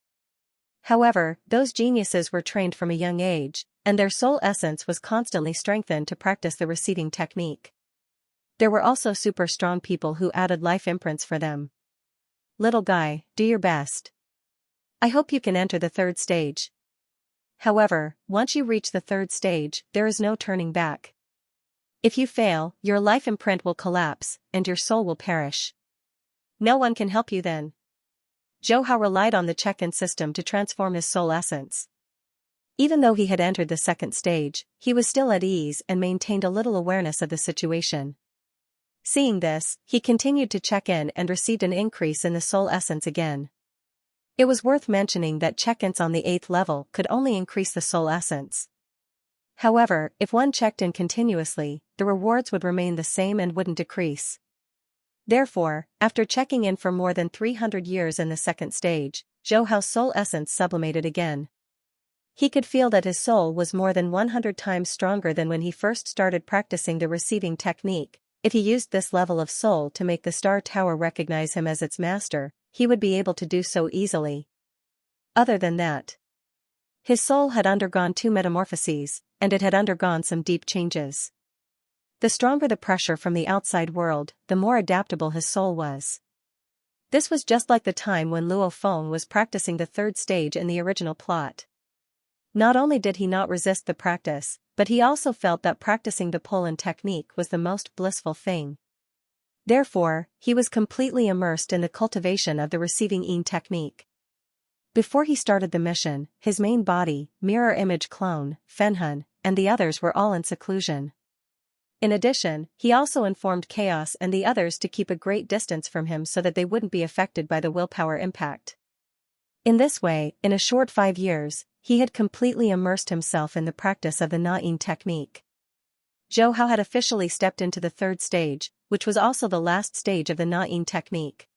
However, those geniuses were trained from a young age, and their soul essence was constantly strengthened to practice the receiving technique. There were also super strong people who added life imprints for them. Little guy, do your best. I hope you can enter the third stage. However, once you reach the third stage, there is no turning back. If you fail, your life imprint will collapse, and your soul will perish. No one can help you then. Zhou Hao relied on the check-in system to transform his soul essence. Even though he had entered the second stage, he was still at ease and maintained a little awareness of the situation. Seeing this, he continued to check in and received an increase in the soul essence again. It was worth mentioning that check-ins on the 8th level could only increase the soul essence. However, if one checked in continuously, the rewards would remain the same and wouldn't decrease. Therefore, after checking in for more than 300 years in the second stage, Zhou Hao's soul essence sublimated again. He could feel that his soul was more than 100 times stronger than when he first started practicing the receiving technique. If he used this level of soul to make the Star Tower recognize him as its master, he would be able to do so easily. Other than that, his soul had undergone 2 metamorphoses, and it had undergone some deep changes. The stronger the pressure from the outside world, the more adaptable his soul was. This was just like the time when Luo Feng was practicing the third stage in the original plot. Not only did he not resist the practice, but he also felt that practicing the Polan technique was the most blissful thing. Therefore, he was completely immersed in the cultivation of the receiving Yin technique. Before he started the mission, his main body, mirror image clone, Fenhun, and the others were all in seclusion. In addition, he also informed Chaos and the others to keep a great distance from him so that they wouldn't be affected by the willpower impact. In this way, in a short 5 years, he had completely immersed himself in the practice of the Na-ing technique. Zhou Hao had officially stepped into the third stage, which was also the last stage of the Na-ing technique.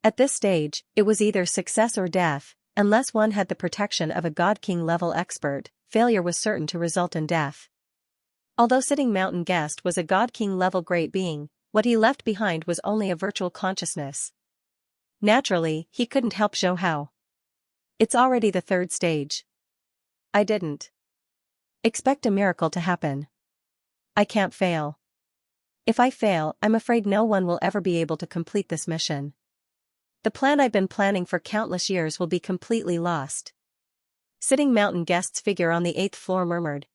At this stage, it was either success or death. Unless one had the protection of a God King level expert, failure was certain to result in death. Although Sitting Mountain Guest was a God King level great being, what he left behind was only a virtual consciousness. Naturally, he couldn't help Zhou Hao. It's already the third stage. I didn't expect a miracle to happen. I can't fail. If I fail, I'm afraid no one will ever be able to complete this mission. The plan I've been planning for countless years will be completely lost. Sitting Mountain Guest's figure on the 8th floor murmured.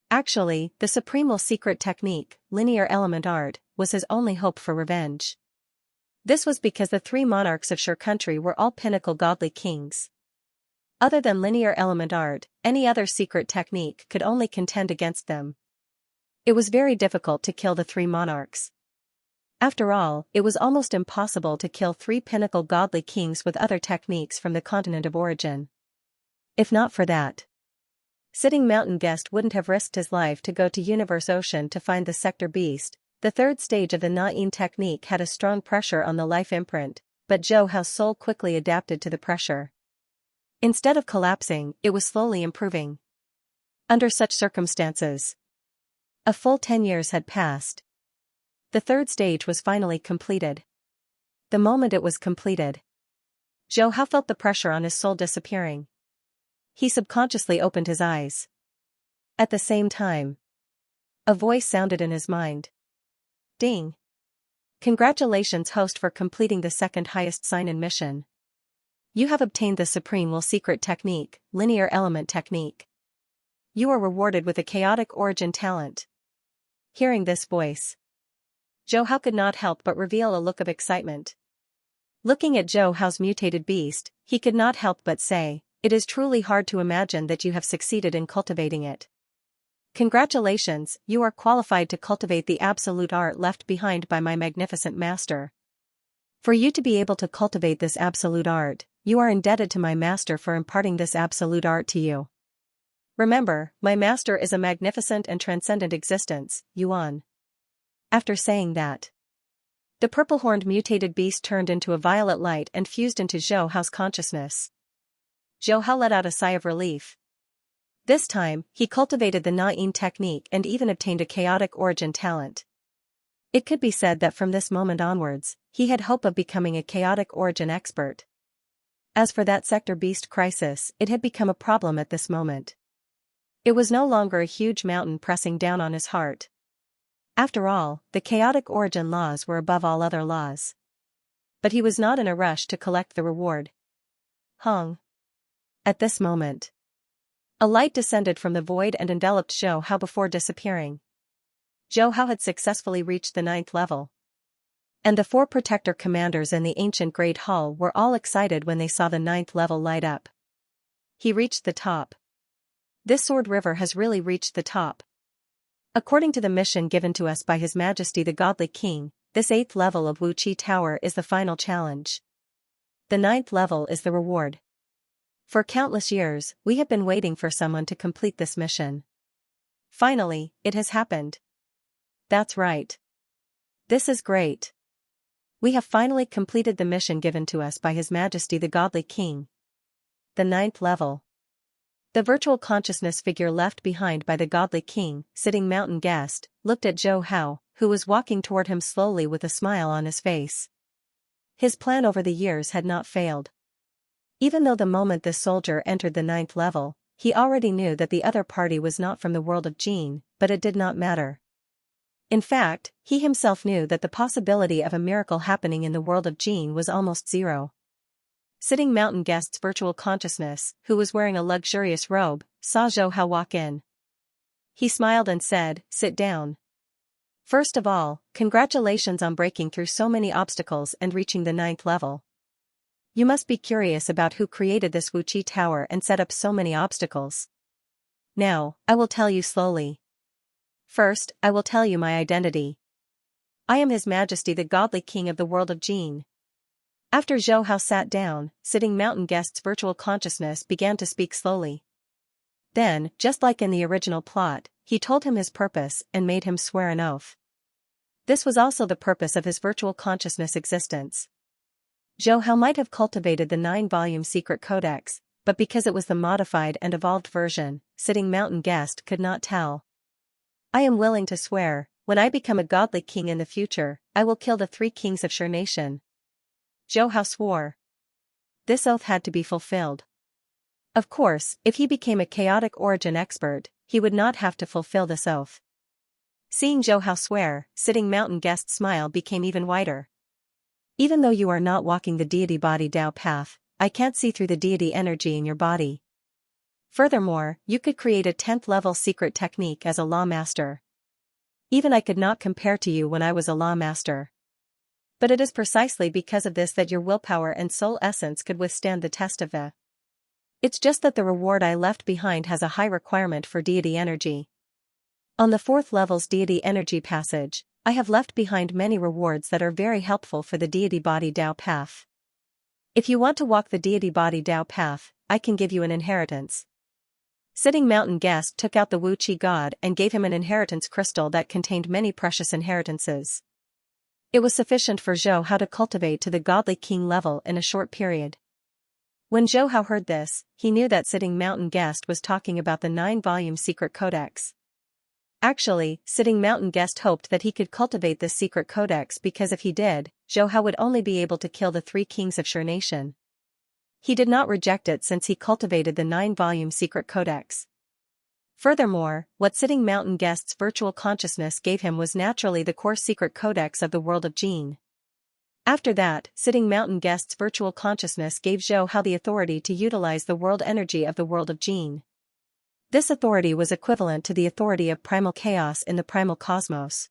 Actually, the supreme secret technique, linear element art, was his only hope for revenge. This was because the 3 monarchs of Shur country were all pinnacle godly kings. Other than linear element art, any other secret technique could only contend against them. It was very difficult to kill the 3 monarchs. After all, it was almost impossible to kill 3 pinnacle godly kings with other techniques from the continent of origin. If not for that, Sitting Mountain Guest wouldn't have risked his life to go to Universe Ocean to find the Sector Beast. The third stage of the Na-ing technique had a strong pressure on the life imprint, but Zhou Hao's soul quickly adapted to the pressure. Instead of collapsing, it was slowly improving. Under such circumstances, a full 10 years had passed. The third stage was finally completed. The moment it was completed, Zhou Hao felt the pressure on his soul disappearing. He subconsciously opened his eyes. At the same time, a voice sounded in his mind. Ding! Congratulations, host, for completing the second highest sign-in mission. You have obtained the supreme secret technique, linear element technique. You are rewarded with a chaotic origin talent. Hearing this voice, Zhou Hao could not help but reveal a look of excitement. Looking at Zhou Hao's mutated beast, he could not help but say, "It is truly hard to imagine that you have succeeded in cultivating it. Congratulations, you are qualified to cultivate the absolute art left behind by my magnificent master. For you to be able to cultivate this absolute art, you are indebted to my master for imparting this absolute art to you. Remember, my master is a magnificent and transcendent existence, Yuan." After saying that, the purple-horned mutated beast turned into a violet light and fused into Zhou Hao's consciousness. Zhou Hao let out a sigh of relief. This time, he cultivated the Na-ing technique and even obtained a chaotic origin talent. It could be said that from this moment onwards, he had hope of becoming a chaotic origin expert. As for that sector beast crisis, it had become a problem at this moment. It was no longer a huge mountain pressing down on his heart. After all, the chaotic origin laws were above all other laws. But he was not in a rush to collect the reward. Hong. At this moment, a light descended from the void and enveloped Zhou Hao before disappearing. Zhou Hao had successfully reached the 9th level. And the 4 protector commanders in the ancient Great Hall were all excited when they saw the 9th level light up. He reached the top. This sword river has really reached the top. According to the mission given to us by His Majesty the Godly King, this 8th level of Wu Qi Tower is the final challenge. The 9th level is the reward. For countless years, we have been waiting for someone to complete this mission. Finally, it has happened. That's right. This is great. We have finally completed the mission given to us by His Majesty the Godly King. The 9th level. The virtual consciousness figure left behind by the Godly King, Sitting Mountain Guest, looked at Zhou Hao, who was walking toward him slowly with a smile on his face. His plan over the years had not failed. Even though the moment this soldier entered the 9th level, he already knew that the other party was not from the world of Jin, but it did not matter. In fact, he himself knew that the possibility of a miracle happening in the world of Jin was almost zero. Sitting Mountain Guest's virtual consciousness, who was wearing a luxurious robe, saw Zhou Hao walk in. He smiled and said, "Sit down. First of all, congratulations on breaking through so many obstacles and reaching the 9th level. You must be curious about who created this Wu Qi Tower and set up so many obstacles. Now, I will tell you slowly. First, I will tell you my identity. I am His Majesty the Godly King of the world of Jin. After Zhou Hao sat down, sitting mountain guest's virtual consciousness began to speak slowly. Then, just like in the original plot, he told him his purpose and made him swear an oath. This was also the purpose of his virtual consciousness existence. Zhou Hao might have cultivated the 9-volume secret codex, but because it was the modified and evolved version, sitting mountain guest could not tell. I am willing to swear, when I become a godly king in the future, I will kill the 3 kings of Sher Nation. Zhou Hao swore. This oath had to be fulfilled. Of course, if he became a chaotic origin expert, he would not have to fulfill this oath. Seeing Zhou Hao swear, sitting mountain guest's smile became even wider. Even though you are not walking the deity body Dao path, I can't see through the deity energy in your body. Furthermore, you could create a 10th level secret technique as a law master. Even I could not compare to you when I was a law master. But it is precisely because of this that your willpower and soul essence could withstand the test of the. It's just that the reward I left behind has a high requirement for deity energy. On the 4th level's deity energy passage, I have left behind many rewards that are very helpful for the deity body Dao path. If you want to walk the deity body Dao path, I can give you an inheritance. Sitting mountain guest took out the Wu Qi god and gave him an inheritance crystal that contained many precious inheritances. It was sufficient for Zhou Hao to cultivate to the godly king level in a short period. When Zhou Hao heard this, he knew that sitting mountain guest was talking about the 9-volume secret codex. Actually, sitting mountain guest hoped that he could cultivate this secret codex because if he did, Zhou Hao would only be able to kill the 3 kings of Sher Nation. He did not reject it since he cultivated the 9-volume secret codex. Furthermore, what sitting mountain guest's virtual consciousness gave him was naturally the core secret codex of the world of Jin. After that, sitting mountain guest's virtual consciousness gave Zhou Hao the authority to utilize the world energy of the world of Jin. This authority was equivalent to the authority of primal chaos in the primal cosmos.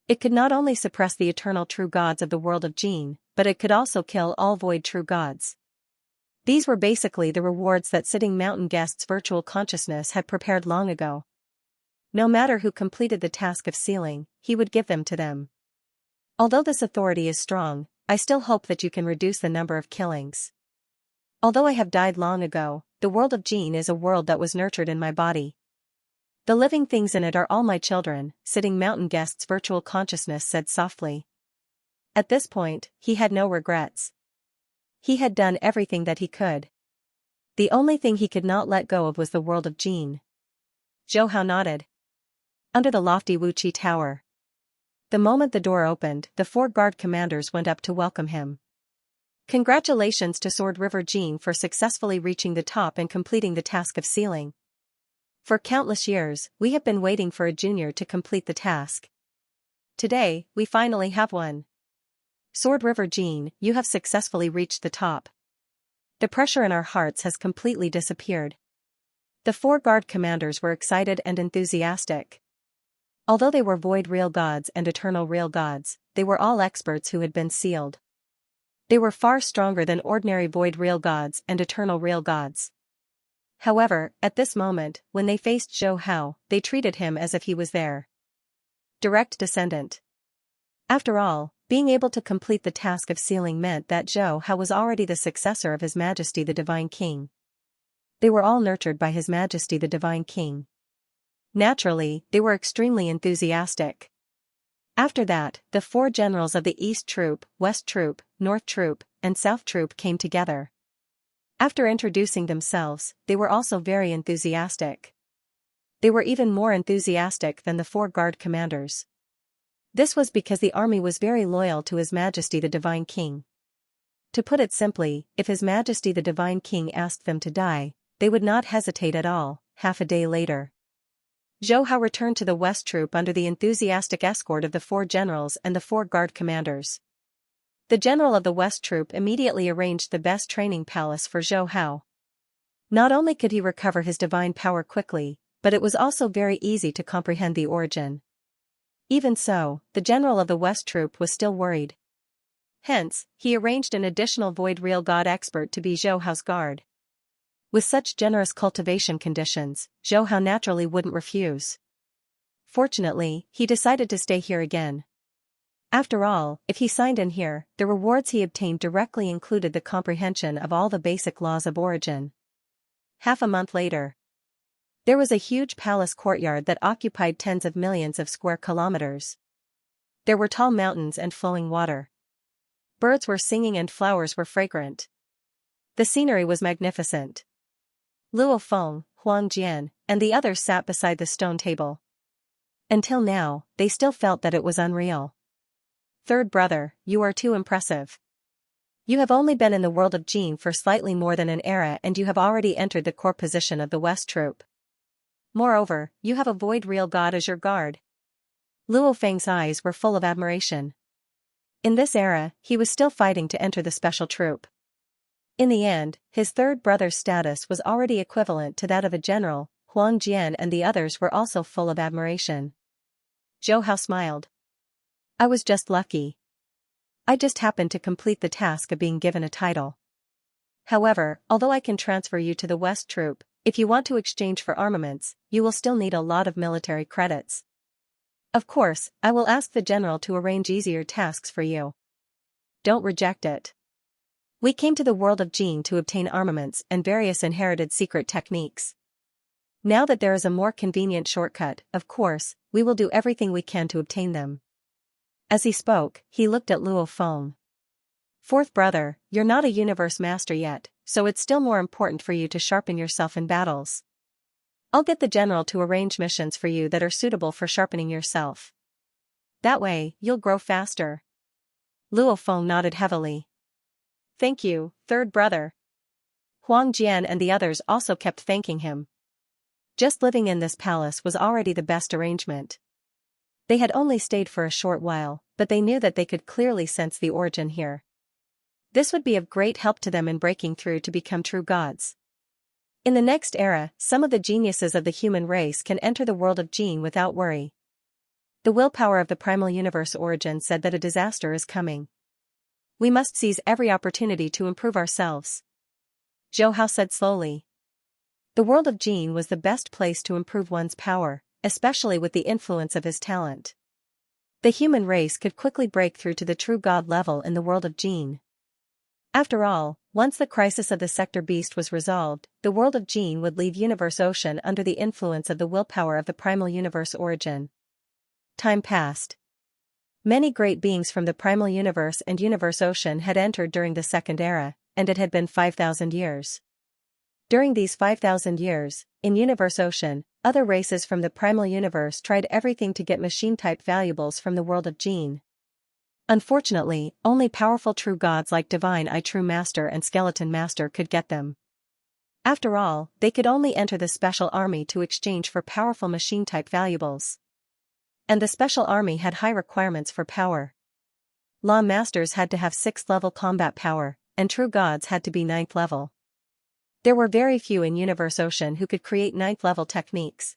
It could not only suppress the eternal true gods of the world of Jin, but it could also kill all void true gods. These were basically the rewards that sitting mountain guest's virtual consciousness had prepared long ago. No matter who completed the task of sealing, he would give them to them. Although this authority is strong, I still hope that you can reduce the number of killings. Although I have died long ago, the world of Jin is a world that was nurtured in my body. The living things in it are all my children, sitting mountain guest's virtual consciousness said softly. At this point, he had no regrets. He had done everything that he could. The only thing he could not let go of was the world of Jin. Zhou Hao nodded. Under the lofty Wu Qi tower. The moment the door opened, the 4 guard commanders went up to welcome him. Congratulations to Sword River Jin for successfully reaching the top and completing the task of sealing. For countless years, we have been waiting for a junior to complete the task. Today, we finally have one. Sword River Jin, you have successfully reached the top. The pressure in our hearts has completely disappeared. The 4 guard commanders were excited and enthusiastic. Although they were void real gods and eternal real gods, they were all experts who had been sealed. They were far stronger than ordinary void real gods and eternal real gods. However, at this moment, when they faced Zhou Hao, they treated him as if he was their direct descendant. After all, being able to complete the task of sealing meant that Zhou Hao was already the successor of His Majesty the Divine King. They were all nurtured by His Majesty the Divine King. Naturally, they were extremely enthusiastic. After that, the 4 generals of the East Troop, West Troop, North Troop, and South Troop came together. After introducing themselves, they were also very enthusiastic. They were even more enthusiastic than the 4 guard commanders. This was because the army was very loyal to His Majesty the Divine King. To put it simply, if His Majesty the Divine King asked them to die, they would not hesitate at all. Half a day later, Zhou Hao returned to the West Troop under the enthusiastic escort of the 4 generals and the 4 guard commanders. The general of the West Troop immediately arranged the best training palace for Zhou Hao. Not only could he recover his divine power quickly, but it was also very easy to comprehend the origin. Even so, the general of the West Troop was still worried. Hence, he arranged an additional void real god expert to be Zhou Hao's guard. With such generous cultivation conditions, Zhou Hao naturally wouldn't refuse. Fortunately, he decided to stay here again. After all, if he signed in here, the rewards he obtained directly included the comprehension of all the basic laws of origin. Half a month later, there was a huge palace courtyard that occupied tens of millions of square kilometers. There were tall mountains and flowing water. Birds were singing and flowers were fragrant. The scenery was magnificent. Luo Feng, Huang Jian, and the others sat beside the stone table. Until now, they still felt that it was unreal. Third brother, you are too impressive. You have only been in the world of Jin for slightly more than an era and you have already entered the core position of the West Troop. Moreover, you have a void real god as your guard. Luo Feng's eyes were full of admiration. In this era, he was still fighting to enter the special troop. In the end, his third brother's status was already equivalent to that of a general. Huang Jian and the others were also full of admiration. Zhou Hao smiled. I was just lucky. I just happened to complete the task of being given a title. However, although I can transfer you to the West Troop, if you want to exchange for armaments, you will still need a lot of military credits. Of course, I will ask the general to arrange easier tasks for you. Don't reject it. We came to the world of Jin to obtain armaments and various inherited secret techniques. Now that there is a more convenient shortcut, of course, we will do everything we can to obtain them. As he spoke, he looked at Luo Feng. Fourth brother, you're not a universe master yet, so it's still more important for you to sharpen yourself in battles. I'll get the general to arrange missions for you that are suitable for sharpening yourself. That way, you'll grow faster. Luo Feng nodded heavily. Thank you, third brother. Huang Jian and the others also kept thanking him. Just living in this palace was already the best arrangement. They had only stayed for a short while, but they knew that they could clearly sense the origin here. This would be of great help to them in breaking through to become true gods. In the next era, some of the geniuses of the human race can enter the world of Jin without worry. The willpower of the primal universe origin said that a disaster is coming. We must seize every opportunity to improve ourselves. Zhou Hao said slowly. The world of Jin was the best place to improve one's power, especially with the influence of his talent. The human race could quickly break through to the true god level in the world of Jin. After all, once the crisis of the Sector Beast was resolved, the world of Jin would leave Universe Ocean under the influence of the willpower of the primal universe origin. Time passed. Many great beings from the primal universe and Universe Ocean had entered during the Second Era, and it had been 5,000 years. During these 5,000 years, in Universe Ocean, other races from the primal universe tried everything to get machine-type valuables from the world of Jin. Unfortunately, only powerful true gods like Divine Eye True Master and Skeleton Master could get them. After all, they could only enter the Special Army to exchange for powerful machine-type valuables. And the Special Army had high requirements for power. Law Masters had to have 6th level combat power, and true gods had to be 9th level. There were very few in Universe Ocean who could create 9th level techniques.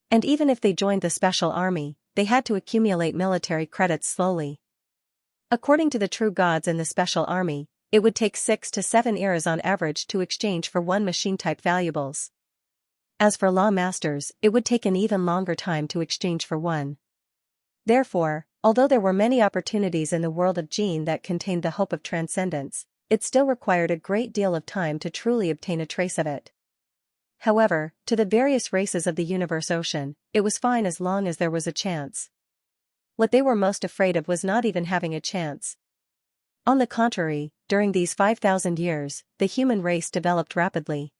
And even if they joined the Special Army, they had to accumulate military credits slowly. According to the true gods in the Special Army, it would take 6 to 7 eras on average to exchange for one machine-type valuables. As for Law Masters, it would take an even longer time to exchange for one. Therefore, although there were many opportunities in the world of Jin that contained the hope of transcendence, it still required a great deal of time to truly obtain a trace of it. However, to the various races of the Universe Ocean, it was fine as long as there was a chance. What they were most afraid of was not even having a chance. On the contrary, during these 5,000 years, the human race developed rapidly.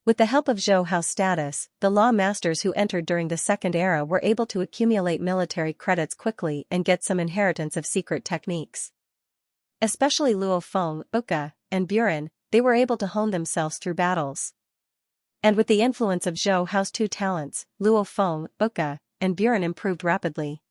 With the help of Zhou Hao's status, the law masters who entered during the Second Era were able to accumulate military credits quickly and get some inheritance of secret techniques. Especially Luo Feng, Uka, and Buren, they were able to hone themselves through battles. And with the influence of Zhou Hao's two talents, Luo Feng, Uka, and Buren improved rapidly.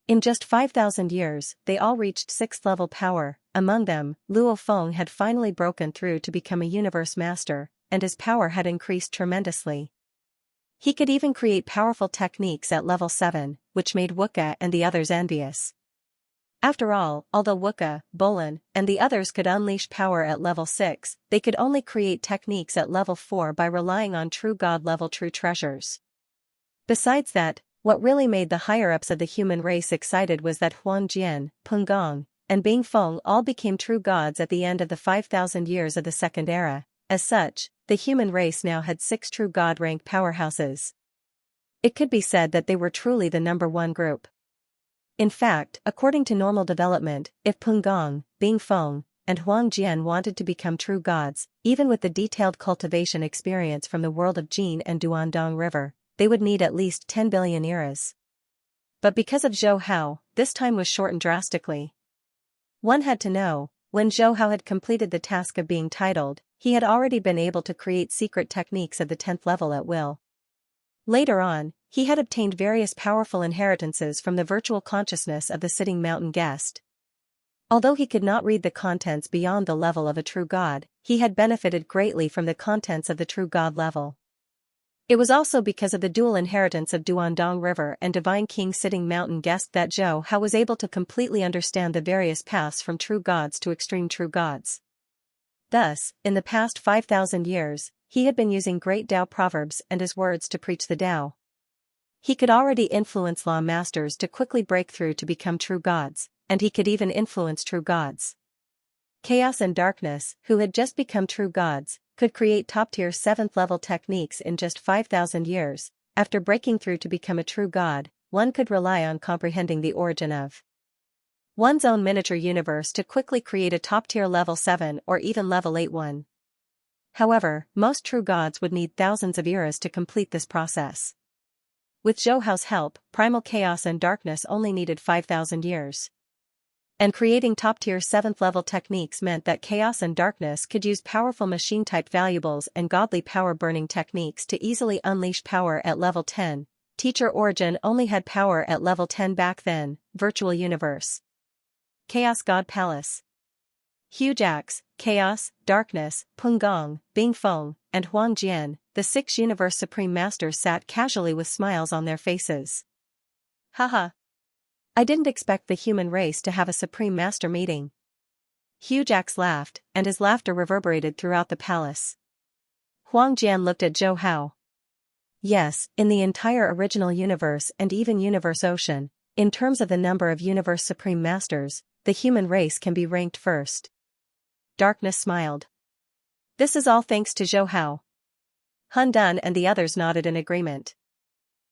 In just 5,000 years, they all reached 6th level power. Among them, Luo Feng had finally broken through to become a universe master, and his power had increased tremendously. He could even create powerful techniques at level 7, which made Wuka and the others envious. After all, although Wuka, Bolin, and the others could unleash power at level 6, they could only create techniques at level 4 by relying on true god level true treasures. Besides that, What really made the higher-ups of the human race excited was that Huang Jian, Peng Gong, and Bing Feng all became true gods at the end of the 5,000 years of the Second Era. As such, the human race now had 6 true god-rank powerhouses. It could be said that they were truly the number one group. In fact, according to normal development, if Peng Gong, Bing Feng, and Huang Jian wanted to become true gods, even with the detailed cultivation experience from the world of Jin and Duandong River, they would need at least 10 billion eras. But because of Zhou Hao, this time was shortened drastically. One had to know, when Zhou Hao had completed the task of being titled, he had already been able to create secret techniques at the 10th level at will. Later on, he had obtained various powerful inheritances from the virtual consciousness of the sitting mountain guest. Although he could not read the contents beyond the level of a true god, he had benefited greatly from the contents of the true god level. It was also because of the dual inheritance of Duandong River and Divine King Sitting Mountain Guest that Zhou Hao was able to completely understand the various paths from true gods to extreme true gods. Thus, in the past 5,000 years, he had been using great Tao proverbs and his words to preach the Tao. He could already influence law masters to quickly break through to become true gods, and he could even influence true gods. Chaos and Darkness, who had just become true gods, could create top-tier 7th-level techniques in just 5,000 years. After breaking through to become a true god, one could rely on comprehending the origin of one's own miniature universe to quickly create a top-tier level 7 or even level 8 one. However, most true gods would need thousands of eras to complete this process. With Zhou Hao's help, Primal Chaos and Darkness only needed 5,000 years. And creating top-tier 7th-level techniques meant that Chaos and Darkness could use powerful machine-type valuables and godly power-burning techniques to easily unleash power at level 10. Teacher Origin only had power at level 10 back then. Virtual Universe. Chaos God Palace. Huge Axe, Chaos, Darkness, Peng Gong, Bing Feng, and Huang Jian, the 6 Universe Supreme Masters sat casually with smiles on their faces. Haha. I didn't expect the human race to have a Supreme Master meeting. Huge Axe laughed, and his laughter reverberated throughout the palace. Huang Jian looked at Zhou Hao. Yes, in the entire original universe and even Universe Ocean, in terms of the number of Universe Supreme Masters, the human race can be ranked first. Darkness smiled. This is all thanks to Zhou Hao. Han Dan and the others nodded in agreement.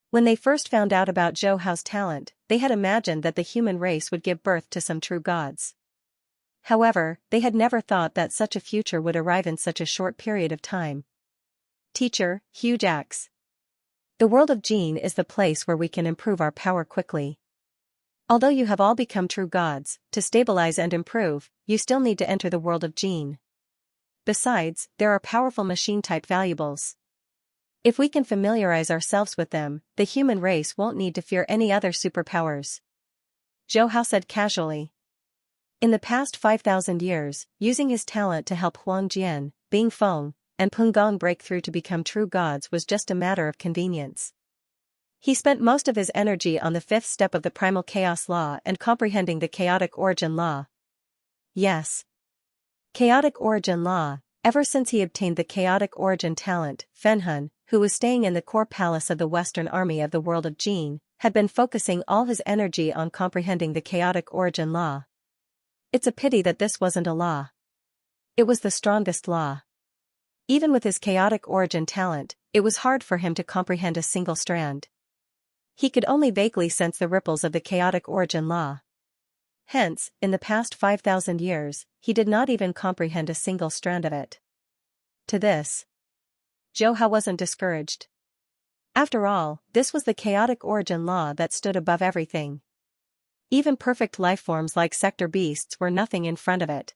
When they first found out about Zhou Hao's talent, they had imagined that the human race would give birth to some true gods. However, they had never thought that such a future would arrive in such a short period of time. Teacher, Huge Axe. The world of Jin is the place where we can improve our power quickly. Although you have all become true gods, to stabilize and improve, you still need to enter the world of Jin. Besides, there are powerful machine-type valuables. If we can familiarize ourselves with them, the human race won't need to fear any other superpowers. Zhou Hao said casually. In the past 5,000 years, using his talent to help Huang Jian, Bing Feng, and Peng Gong break through to become true gods was just a matter of convenience. He spent most of his energy on the 5th step of the Primal Chaos Law and comprehending the Chaotic Origin Law. Yes. Chaotic Origin Law. Ever since he obtained the Chaotic Origin talent, Fenhun, who was staying in the core palace of the Western Army of the world of Jin, had been focusing all his energy on comprehending the Chaotic Origin Law. It's a pity that this wasn't a law. It was the strongest law. Even with his Chaotic Origin talent, it was hard for him to comprehend a single strand. He could only vaguely sense the ripples of the Chaotic Origin Law. Hence, in the past 5,000 years, he did not even comprehend a single strand of it. To this, Zhou Hao wasn't discouraged. After all, this was the Chaotic Origin Law that stood above everything. Even perfect lifeforms like sector beasts were nothing in front of it.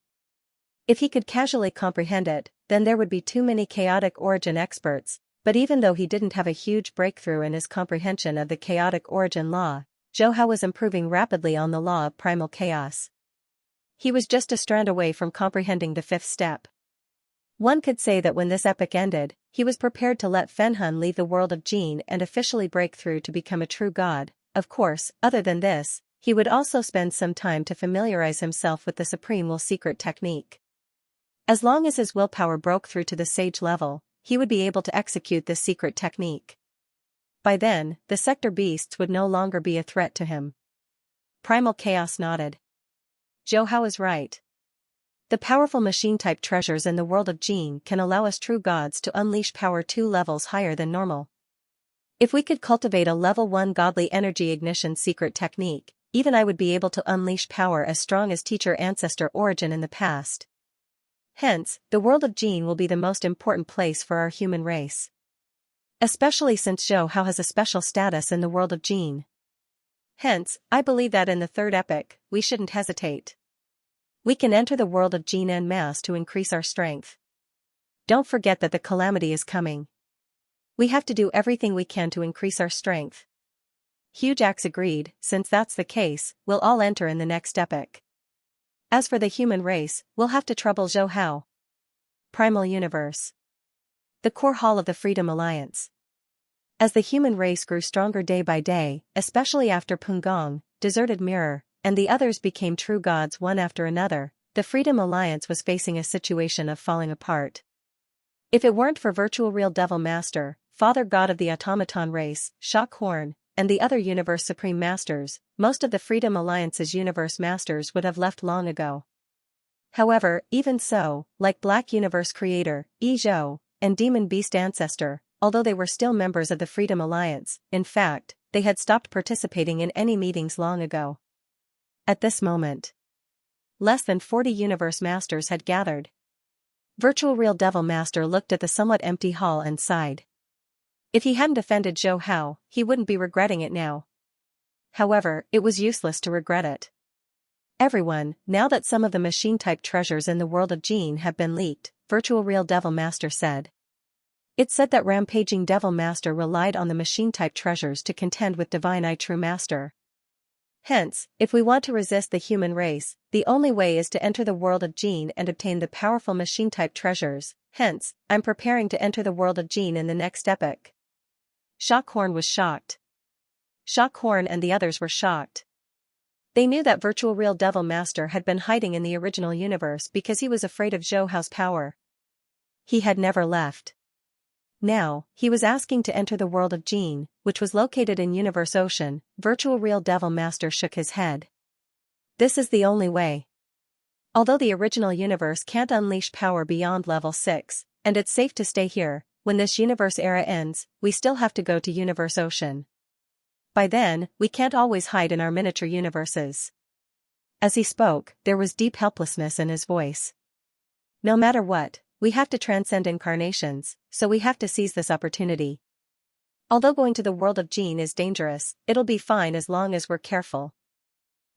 If he could casually comprehend it, then there would be too many Chaotic Origin experts, but even though he didn't have a huge breakthrough in his comprehension of the Chaotic Origin Law, Zhou Hao was improving rapidly on the law of primal chaos. He was just a strand away from comprehending the 5th step. One could say that when this epoch ended, he was prepared to let Fenhun leave the world of Jin and officially break through to become a true god. Of course, other than this, he would also spend some time to familiarize himself with the Supreme Will Secret technique. As long as his willpower broke through to the sage level, he would be able to execute this secret technique. By then, the sector beasts would no longer be a threat to him. Primal Chaos nodded. Zhou Hao is right. The powerful machine-type treasures in the world of Jin can allow us true gods to unleash power 2 levels higher than normal. If we could cultivate a level 1 godly energy ignition secret technique, even I would be able to unleash power as strong as teacher ancestor Origin in the past. Hence, the world of Jin will be the most important place for our human race. Especially since Zhou Hao has a special status in the world of Jin. Hence, I believe that in the third epoch, we shouldn't hesitate. We can enter the world of Jin en masse to increase our strength. Don't forget that the calamity is coming. We have to do everything we can to increase our strength. Huge Axe agreed, since that's the case, we'll all enter in the next epoch. As for the human race, we'll have to trouble Zhou Hao. Primal Universe. The core hall of the Freedom Alliance. As the human race grew stronger day by day, especially after Pungong, Deserted Mirror, and the others became true gods one after another, the Freedom Alliance was facing a situation of falling apart. If it weren't for Virtual Real Devil Master, Father God of the Automaton race, Shock Horn, and the other Universe Supreme Masters, most of the Freedom Alliance's Universe Masters would have left long ago. However, even so, like Black Universe Creator, Yi Zhou, and Demon Beast Ancestor, although they were still members of the Freedom Alliance, in fact, they had stopped participating in any meetings long ago. At this moment, less than 40 Universe Masters had gathered. Virtual Real Devil Master looked at the somewhat empty hall and sighed. If he hadn't offended Zhou Hao, he wouldn't be regretting it now. However, it was useless to regret it. Everyone, now that some of the machine-type treasures in the world of Jin have been leaked, Virtual Real Devil Master said. It said that Rampaging Devil Master relied on the machine-type treasures to contend with Divine I True Master. Hence, if we want to resist the human race, the only way is to enter the world of Jin and obtain the powerful machine-type treasures. Hence, I'm preparing to enter the world of Jin in the next epoch. Shockhorn was shocked. Shockhorn and the others were shocked. They knew that Virtual Real Devil Master had been hiding in the original universe because he was afraid of Zhou Hao's power. He had never left. Now, he was asking to enter the world of Jin, which was located in Universe Ocean. Virtual Real Devil Master shook his head. This is the only way. Although the original universe can't unleash power beyond level 6, and it's safe to stay here, when this universe era ends, we still have to go to Universe Ocean. By then, we can't always hide in our miniature universes. As he spoke, there was deep helplessness in his voice. No matter what, we have to transcend incarnations, so we have to seize this opportunity. Although going to the world of Jin is dangerous, it'll be fine as long as we're careful.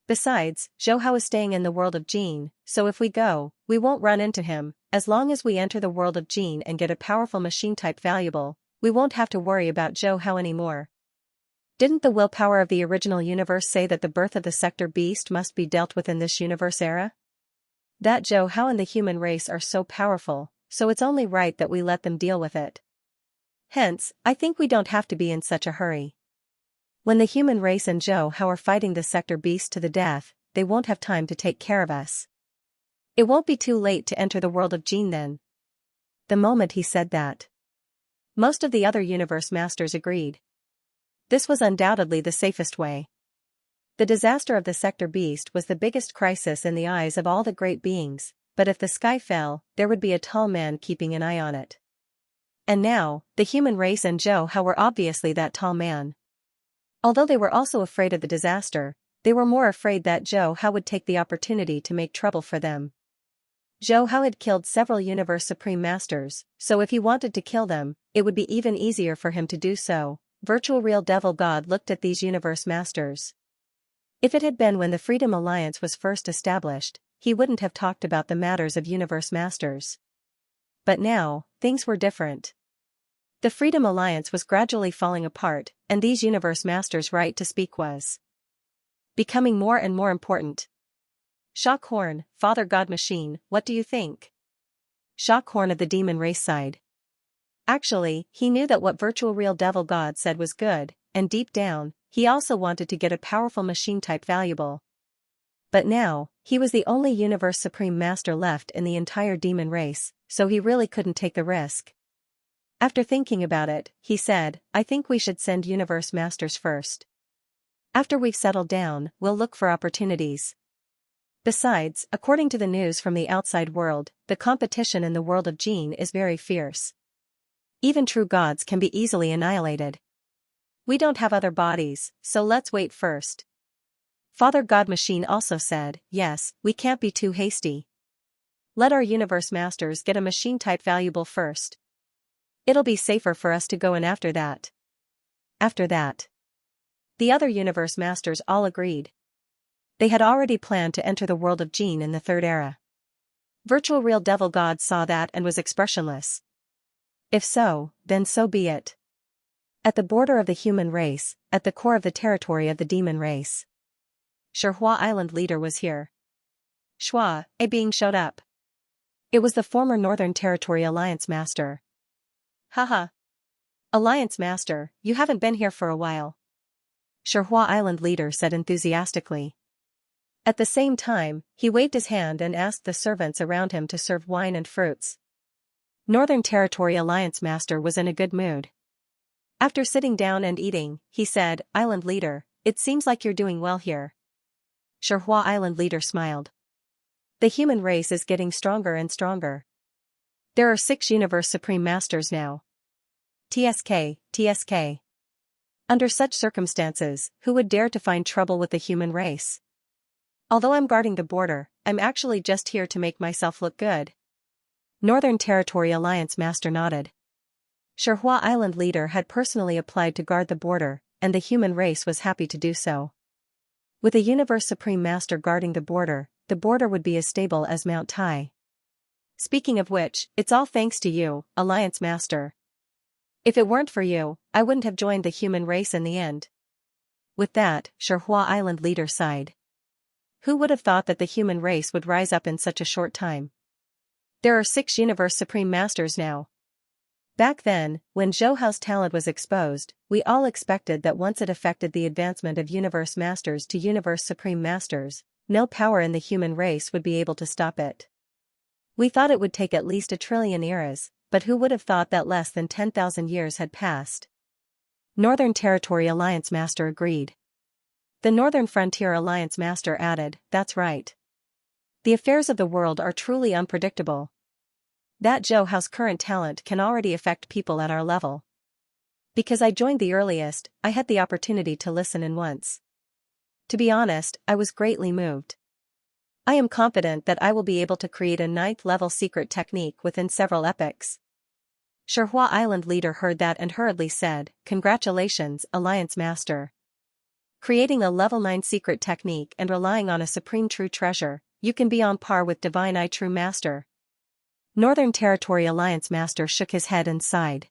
Besides, Zhou Hao is staying in the world of Jin, so if we go, we won't run into him. As long as we enter the world of Jin and get a powerful machine-type valuable, we won't have to worry about Zhou Hao anymore. Didn't the willpower of the original universe say that the birth of the sector beast must be dealt with in this universe era? That Zhou Hao and the human race are so powerful, so it's only right that we let them deal with it. Hence, I think we don't have to be in such a hurry. When the human race and Zhou Hao are fighting the sector beast to the death, they won't have time to take care of us. It won't be too late to enter the world of Jin then. The moment he said that, most of the other universe masters agreed. This was undoubtedly the safest way. The disaster of the sector beast was the biggest crisis in the eyes of all the great beings, but if the sky fell, there would be a tall man keeping an eye on it. And now, the human race and Zhou Hao were obviously that tall man. Although they were also afraid of the disaster, they were more afraid that Zhou Hao would take the opportunity to make trouble for them. Zhou Hao had killed several Universe Supreme Masters, so if he wanted to kill them, it would be even easier for him to do so. Virtual Real Devil God looked at these Universe Masters. If it had been when the Freedom Alliance was first established, he wouldn't have talked about the matters of Universe Masters. But now, things were different. The Freedom Alliance was gradually falling apart, and these Universe Masters' right to speak was becoming more and more important. Shockhorn, Father God Machine, what do you think? Shockhorn of the demon race side. Actually, he knew that what Virtual Real Devil God said was good, and deep down, he also wanted to get a powerful machine-type valuable. But now, he was the only Universe Supreme Master left in the entire demon race, so he really couldn't take the risk. After thinking about it, he said, I think we should send universe masters first. After we've settled down, we'll look for opportunities. Besides, according to the news from the outside world, the competition in the world of Gene is very fierce. Even true gods can be easily annihilated. We don't have other bodies, so let's wait first. Father God Machine also said, yes, we can't be too hasty. Let our universe masters get a machine-type valuable first. It'll be safer for us to go in after that. After that. The other universe masters all agreed. They had already planned to enter the world of Gene in the third era. Virtual Real Devil God saw that and was expressionless. If so, then so be it. At the border of the human race, at the core of the territory of the demon race. Xianxia Island leader was here. Shua, a being showed up. It was the former Northern Territory Alliance Master. Haha. Alliance Master, you haven't been here for a while. Xianxia Island leader said enthusiastically. At the same time, he waved his hand and asked the servants around him to serve wine and fruits. Northern Territory Alliance Master was in a good mood. After sitting down and eating, he said, Island leader, it seems like you're doing well here. Xianxia Island leader smiled. The human race is getting stronger and stronger. There are 6 Universe Supreme Masters now. TSK. Under such circumstances, who would dare to find trouble with the human race? Although I'm guarding the border, I'm actually just here to make myself look good. Northern Territory Alliance Master nodded. Xianxia Island leader had personally applied to guard the border, and the human race was happy to do so. With a Universe Supreme Master guarding the border would be as stable as Mount Tai. Speaking of which, it's all thanks to you, Alliance Master. If it weren't for you, I wouldn't have joined the human race in the end. With that, Xianxia Island leader sighed. Who would have thought that the human race would rise up in such a short time? There are 6 Universe Supreme Masters now. Back then, when Zhou Hao's talent was exposed, we all expected that once it affected the advancement of Universe Masters to Universe Supreme Masters, no power in the human race would be able to stop it. We thought it would take at least 1 trillion eras, but who would have thought that less than 10,000 years had passed? Northern Territory Alliance Master agreed. The Northern Frontier Alliance Master added, that's right. The affairs of the world are truly unpredictable. That Zhou Hao's current talent can already affect people at our level. Because I joined the earliest, I had the opportunity to listen in once. To be honest, I was greatly moved. I am confident that I will be able to create a 9th-level secret technique within several epochs. Xianxia Island leader heard that and hurriedly said, Congratulations, Alliance Master. Creating a level 9 secret technique and relying on a supreme true treasure, you can be on par with Divine Eye True Master. Northern Territory Alliance Master shook his head and sighed.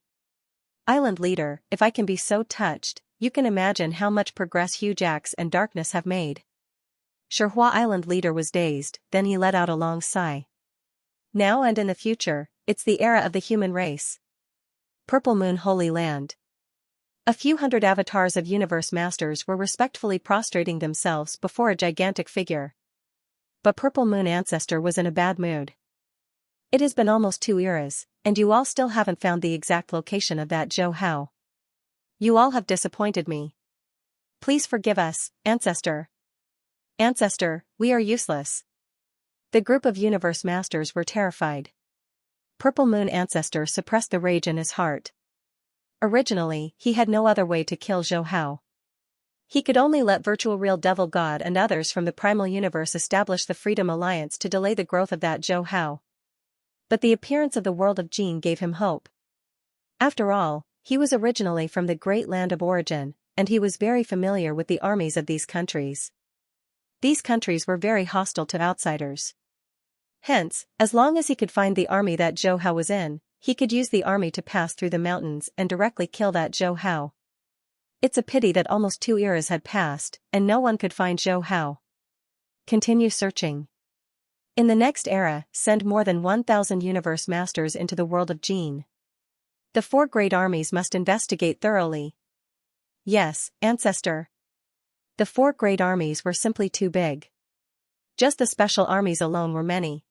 Island leader, if I can be so touched, you can imagine how much progress Huge Axe and Darkness have made. Xianxia Island leader was dazed, then he let out a long sigh. Now and in the future, it's the era of the human race. Purple Moon Holy Land. A few hundred avatars of Universe Masters were respectfully prostrating themselves before a gigantic figure. But Purple Moon Ancestor was in a bad mood. It has been almost 2 eras, and you all still haven't found the exact location of that Zhou Hao. You all have disappointed me. Please forgive us, Ancestor. Ancestor, we are useless. The group of Universe Masters were terrified. Purple Moon Ancestor suppressed the rage in his heart. Originally, he had no other way to kill Zhou Hao. He could only let Virtual Real Devil God and others from the Primal Universe establish the Freedom Alliance to delay the growth of that Zhou Hao. But the appearance of the world of Gene gave him hope. After all, he was originally from the Great Land of Origin, and he was very familiar with the armies of these countries. These countries were very hostile to outsiders. Hence, as long as he could find the army that Zhou Hao was in, he could use the army to pass through the mountains and directly kill that Zhou Hao. It's a pity that almost 2 eras had passed, and no one could find Zhou Hao. Continue searching. In the next era, send more than 1,000 Universe Masters into the world of Gene. The 4 great armies must investigate thoroughly. Yes, Ancestor. The 4 great armies were simply too big. Just the special armies alone were many.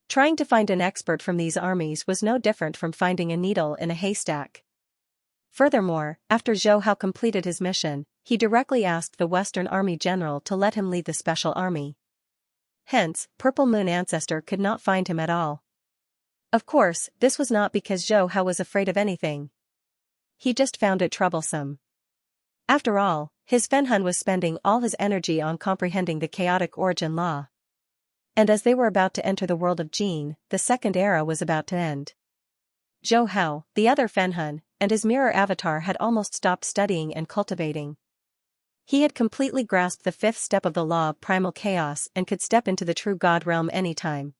Trying to find an expert from these armies was no different from finding a needle in a haystack. Furthermore, after Zhou Hao completed his mission, he directly asked the Western Army General to let him lead the special army. Hence, Purple Moon Ancestor could not find him at all. Of course, this was not because Zhou Hao was afraid of anything. He just found it troublesome. After all, his Fenhun was spending all his energy on comprehending the chaotic origin law. And as they were about to enter the world of Jin, the second era was about to end. Zhou Hao, the other Fenhun, and his mirror avatar had almost stopped studying and cultivating. He had completely grasped the fifth step of the law of primal chaos and could step into the true God realm anytime.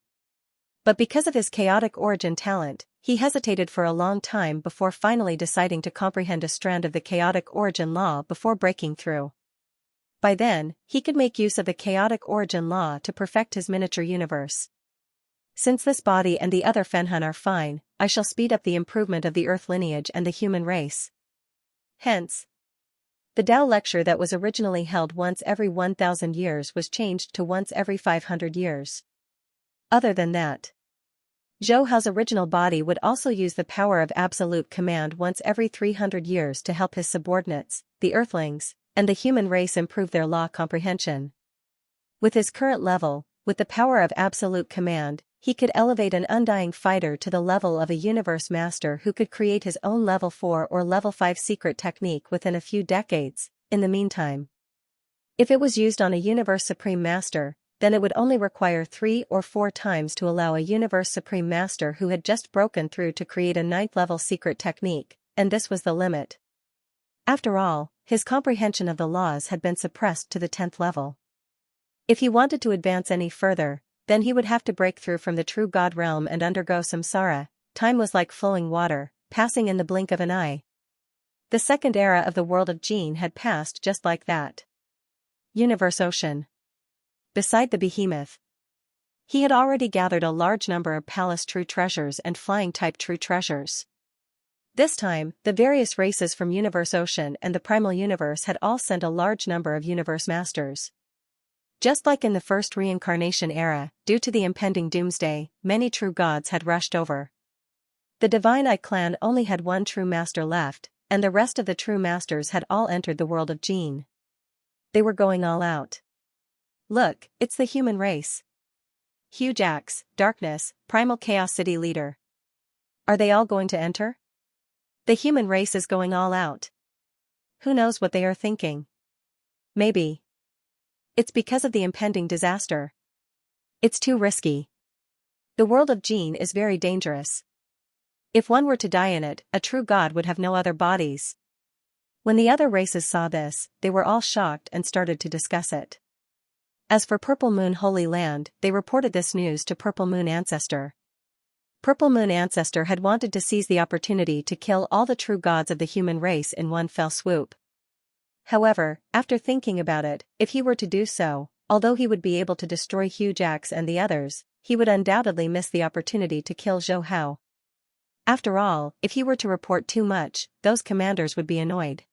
But because of his chaotic origin talent, he hesitated for a long time before finally deciding to comprehend a strand of the chaotic origin law before breaking through. By then, he could make use of the chaotic origin law to perfect his miniature universe. Since this body and the other Fenhun are fine, I shall speed up the improvement of the Earth lineage and the human race. Hence, the Tao lecture that was originally held once every 1,000 years was changed to once every 500 years. Other than that, Zhou Hao's original body would also use the power of absolute command once every 300 years to help his subordinates, the Earthlings, and the human race improve their law comprehension. With his current level, with the power of absolute command, he could elevate an undying fighter to the level of a universe master who could create his own level 4 or level 5 secret technique within a few decades. In the meantime, if it was used on a universe supreme master, then it would only require 3 or 4 times to allow a universe supreme master who had just broken through to create a 9th level secret technique, and this was the limit. After all, his comprehension of the laws had been suppressed to the 10th level. If he wanted to advance any further, then he would have to break through from the true God realm and undergo samsara. Time was like flowing water, passing in the blink of an eye. The second era of the world of Jin had passed just like that. Universe Ocean. Beside the behemoth, he had already gathered a large number of palace true treasures and flying-type true treasures. This time, the various races from Universe Ocean and the Primal Universe had all sent a large number of Universe Masters. Just like in the first reincarnation era, due to the impending doomsday, many true gods had rushed over. The Divine Eye clan only had one true master left, and the rest of the true masters had all entered the world of Jin. They were going all out. Look, it's the human race. Xianxia, Darkness, Primal Chaos City Leader. Are they all going to enter? The human race is going all out. Who knows what they are thinking? Maybe it's because of the impending disaster. It's too risky. The world of Jin is very dangerous. If one were to die in it, a true god would have no other bodies. When the other races saw this, they were all shocked and started to discuss it. As for Purple Moon Holy Land, they reported this news to Purple Moon Ancestor. Purple Moon Ancestor had wanted to seize the opportunity to kill all the true gods of the human race in one fell swoop. However, after thinking about it, if he were to do so, although he would be able to destroy Xianxia and the others, he would undoubtedly miss the opportunity to kill Zhou Hao. After all, if he were to report too much, those commanders would be annoyed.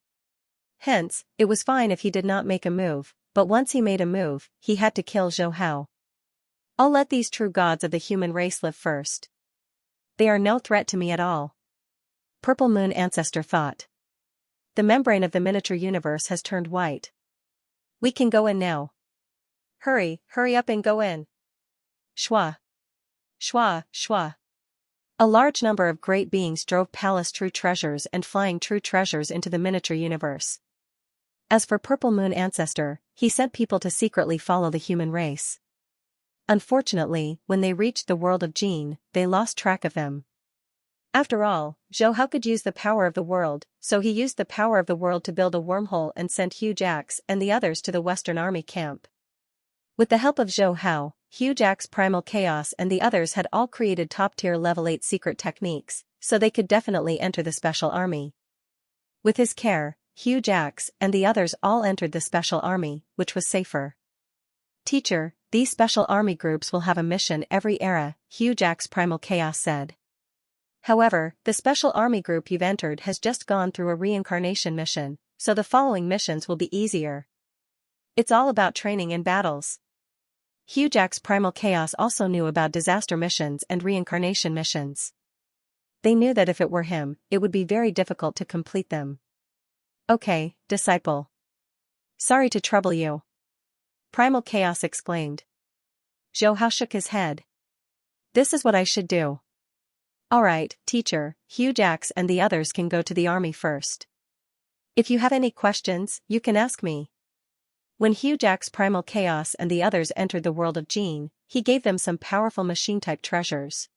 Hence, it was fine if he did not make a move, but once he made a move, he had to kill Zhou Hao. I'll let these true gods of the human race live first. They are no threat to me at all. Purple Moon Ancestor thought. The membrane of the miniature universe has turned white. We can go in now. Hurry up and go in. Shwa. Shwa, shwa. A large number of great beings drove palace true treasures and flying true treasures into the miniature universe. As for Purple Moon Ancestor, he sent people to secretly follow the human race. Unfortunately, when they reached the world of Jin, they lost track of them. After all, Zhou Hao could use the power of the world, so he used the power of the world to build a wormhole and sent Xianxia and the others to the Western Army camp. With the help of Zhou Hao, Xianxia's Primal Chaos and the others had all created top-tier level 8 secret techniques, so they could definitely enter the special army. With his care, Xianxia and the others all entered the special army, which was safer. Teacher, these special army groups will have a mission every era, Xianxia's Primal Chaos said. However, the special army group you've entered has just gone through a reincarnation mission, so the following missions will be easier. It's all about training in battles. Xianxia's primal chaos also knew about disaster missions and reincarnation missions. They knew that if it were him, it would be very difficult to complete them. Okay, disciple. Sorry to trouble you. Primal chaos exclaimed. Zhou Hao shook his head. This is what I should do. Alright, teacher, Xianxia and the others can go to the army first. If you have any questions, you can ask me. When Xianxia's primal chaos and the others entered the world of Jin, he gave them some powerful machine-type treasures.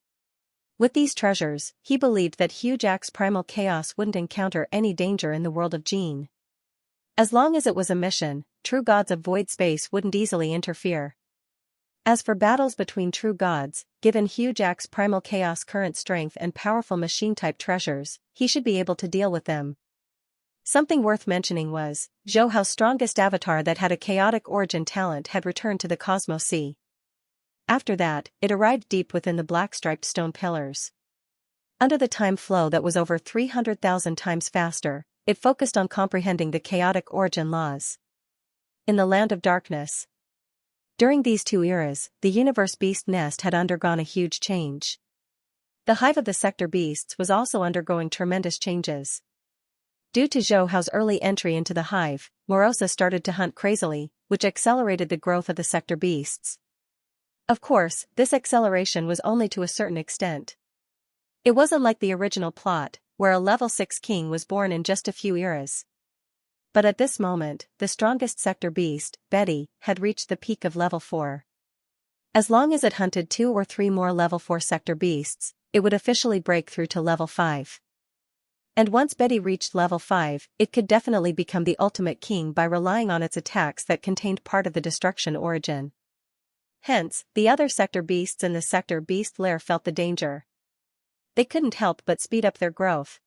With these treasures, he believed that Xianxia's primal chaos wouldn't encounter any danger in the world of Jin. As long as it was a mission, true gods of void space wouldn't easily interfere. As for battles between true gods, given Xianxia's primal chaos current strength and powerful machine-type treasures, he should be able to deal with them. Something worth mentioning was, Zhou Hao's strongest avatar that had a chaotic origin talent had returned to the Cosmos Sea. After that, it arrived deep within the black-striped stone pillars. Under the time flow that was over 300,000 times faster, it focused on comprehending the chaotic origin laws. In the Land of Darkness. During these two eras, the universe beast nest had undergone a huge change. The hive of the sector beasts was also undergoing tremendous changes. Due to Zhou Hao's early entry into the hive, Morosa started to hunt crazily, which accelerated the growth of the sector beasts. Of course, this acceleration was only to a certain extent. It wasn't like the original plot, where a level 6 king was born in just a few eras. But at this moment, the strongest sector beast, Betty, had reached the peak of level 4. As long as it hunted 2 or 3 more level 4 sector beasts, it would officially break through to level 5. And once Betty reached level 5, it could definitely become the ultimate king by relying on its attacks that contained part of the destruction origin. Hence, the other sector beasts in the sector beast lair felt the danger. They couldn't help but speed up their growth.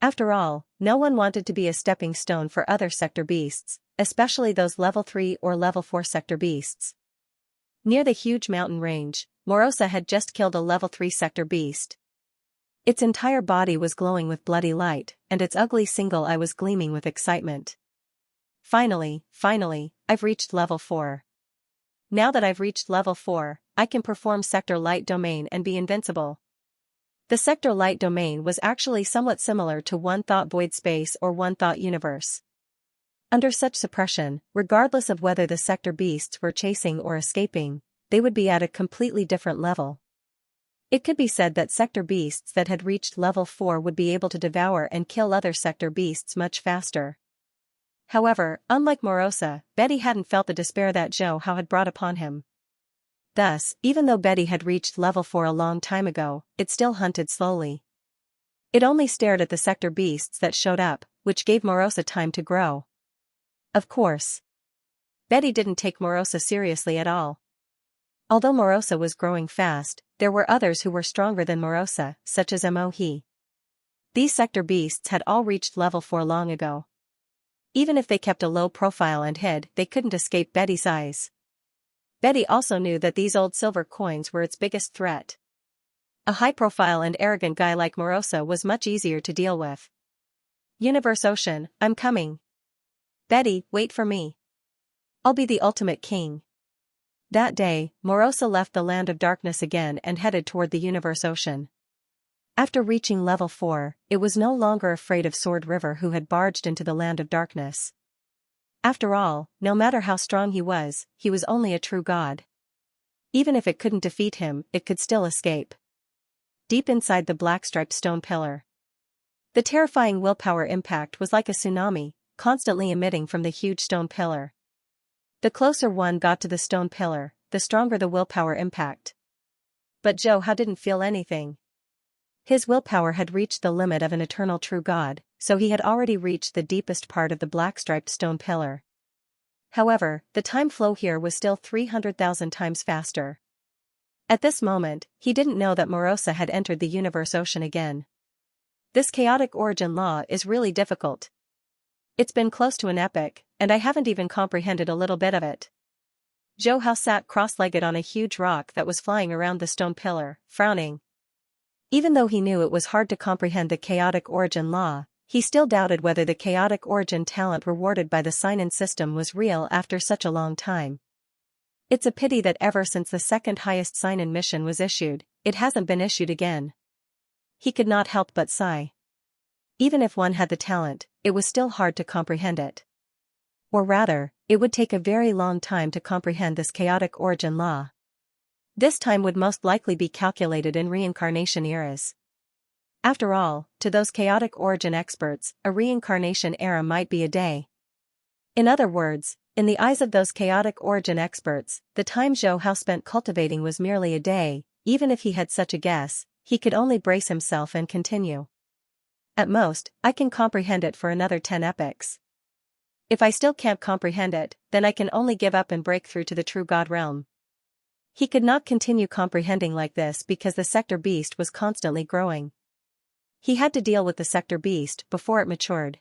After all, no one wanted to be a stepping stone for other sector beasts, especially those level 3 or level 4 sector beasts. Near the huge mountain range, Morosa had just killed a level 3 sector beast. Its entire body was glowing with bloody light, and its ugly single eye was gleaming with excitement. Finally, I've reached level 4. Now that I've reached level 4, I can perform Sector Light Domain and be invincible. The Sector Light Domain was actually somewhat similar to One Thought Void Space or One Thought Universe. Under such suppression, regardless of whether the sector beasts were chasing or escaping, they would be at a completely different level. It could be said that sector beasts that had reached level 4 would be able to devour and kill other sector beasts much faster. However, unlike Morosa, Betty hadn't felt the despair that Zhou Hao had brought upon him. Thus, even though Betty had reached level 4 a long time ago, it still hunted slowly. It only stared at the sector beasts that showed up, which gave Morosa time to grow. Of course, Betty didn't take Morosa seriously at all. Although Morosa was growing fast, there were others who were stronger than Morosa, such as Mohi. These sector beasts had all reached level 4 long ago. Even if they kept a low profile and hid, they couldn't escape Betty's eyes. Betty also knew that these old silver coins were its biggest threat. A high-profile and arrogant guy like Morosa was much easier to deal with. Universe Ocean, I'm coming. Betty, wait for me. I'll be the ultimate king. That day, Morosa left the Land of Darkness again and headed toward the Universe Ocean. After reaching level 4, it was no longer afraid of Sword River, who had barged into the Land of Darkness. After all, no matter how strong he was only a true god. Even if it couldn't defeat him, it could still escape. Deep inside the black-striped stone pillar, the terrifying willpower impact was like a tsunami, constantly emitting from the huge stone pillar. The closer one got to the stone pillar, the stronger the willpower impact. But Zhou Hao didn't feel anything. His willpower had reached the limit of an eternal true god, so he had already reached the deepest part of the black-striped stone pillar. However, the time flow here was still 300,000 times faster. At this moment, he didn't know that Morosa had entered the Universe Ocean again. This chaotic origin law is really difficult. It's been close to an epic, and I haven't even comprehended a little bit of it. Zhou Hao sat cross-legged on a huge rock that was flying around the stone pillar, frowning. Even though he knew it was hard to comprehend the chaotic origin law, he still doubted whether the chaotic origin talent rewarded by the sign-in system was real after such a long time. It's a pity that ever since the second highest sign-in mission was issued, it hasn't been issued again. He could not help but sigh. Even if one had the talent, it was still hard to comprehend it. Or rather, it would take a very long time to comprehend this chaotic origin law. This time would most likely be calculated in reincarnation eras. After all, to those chaotic origin experts, a reincarnation era might be a day. In other words, in the eyes of those chaotic origin experts, the time Zhou Hao spent cultivating was merely a day. Even if he had such a guess, he could only brace himself and continue. At most, I can comprehend it for another 10 epochs. If I still can't comprehend it, then I can only give up and break through to the true God realm. He could not continue comprehending like this because the sector beast was constantly growing. He had to deal with the sector beast before it matured.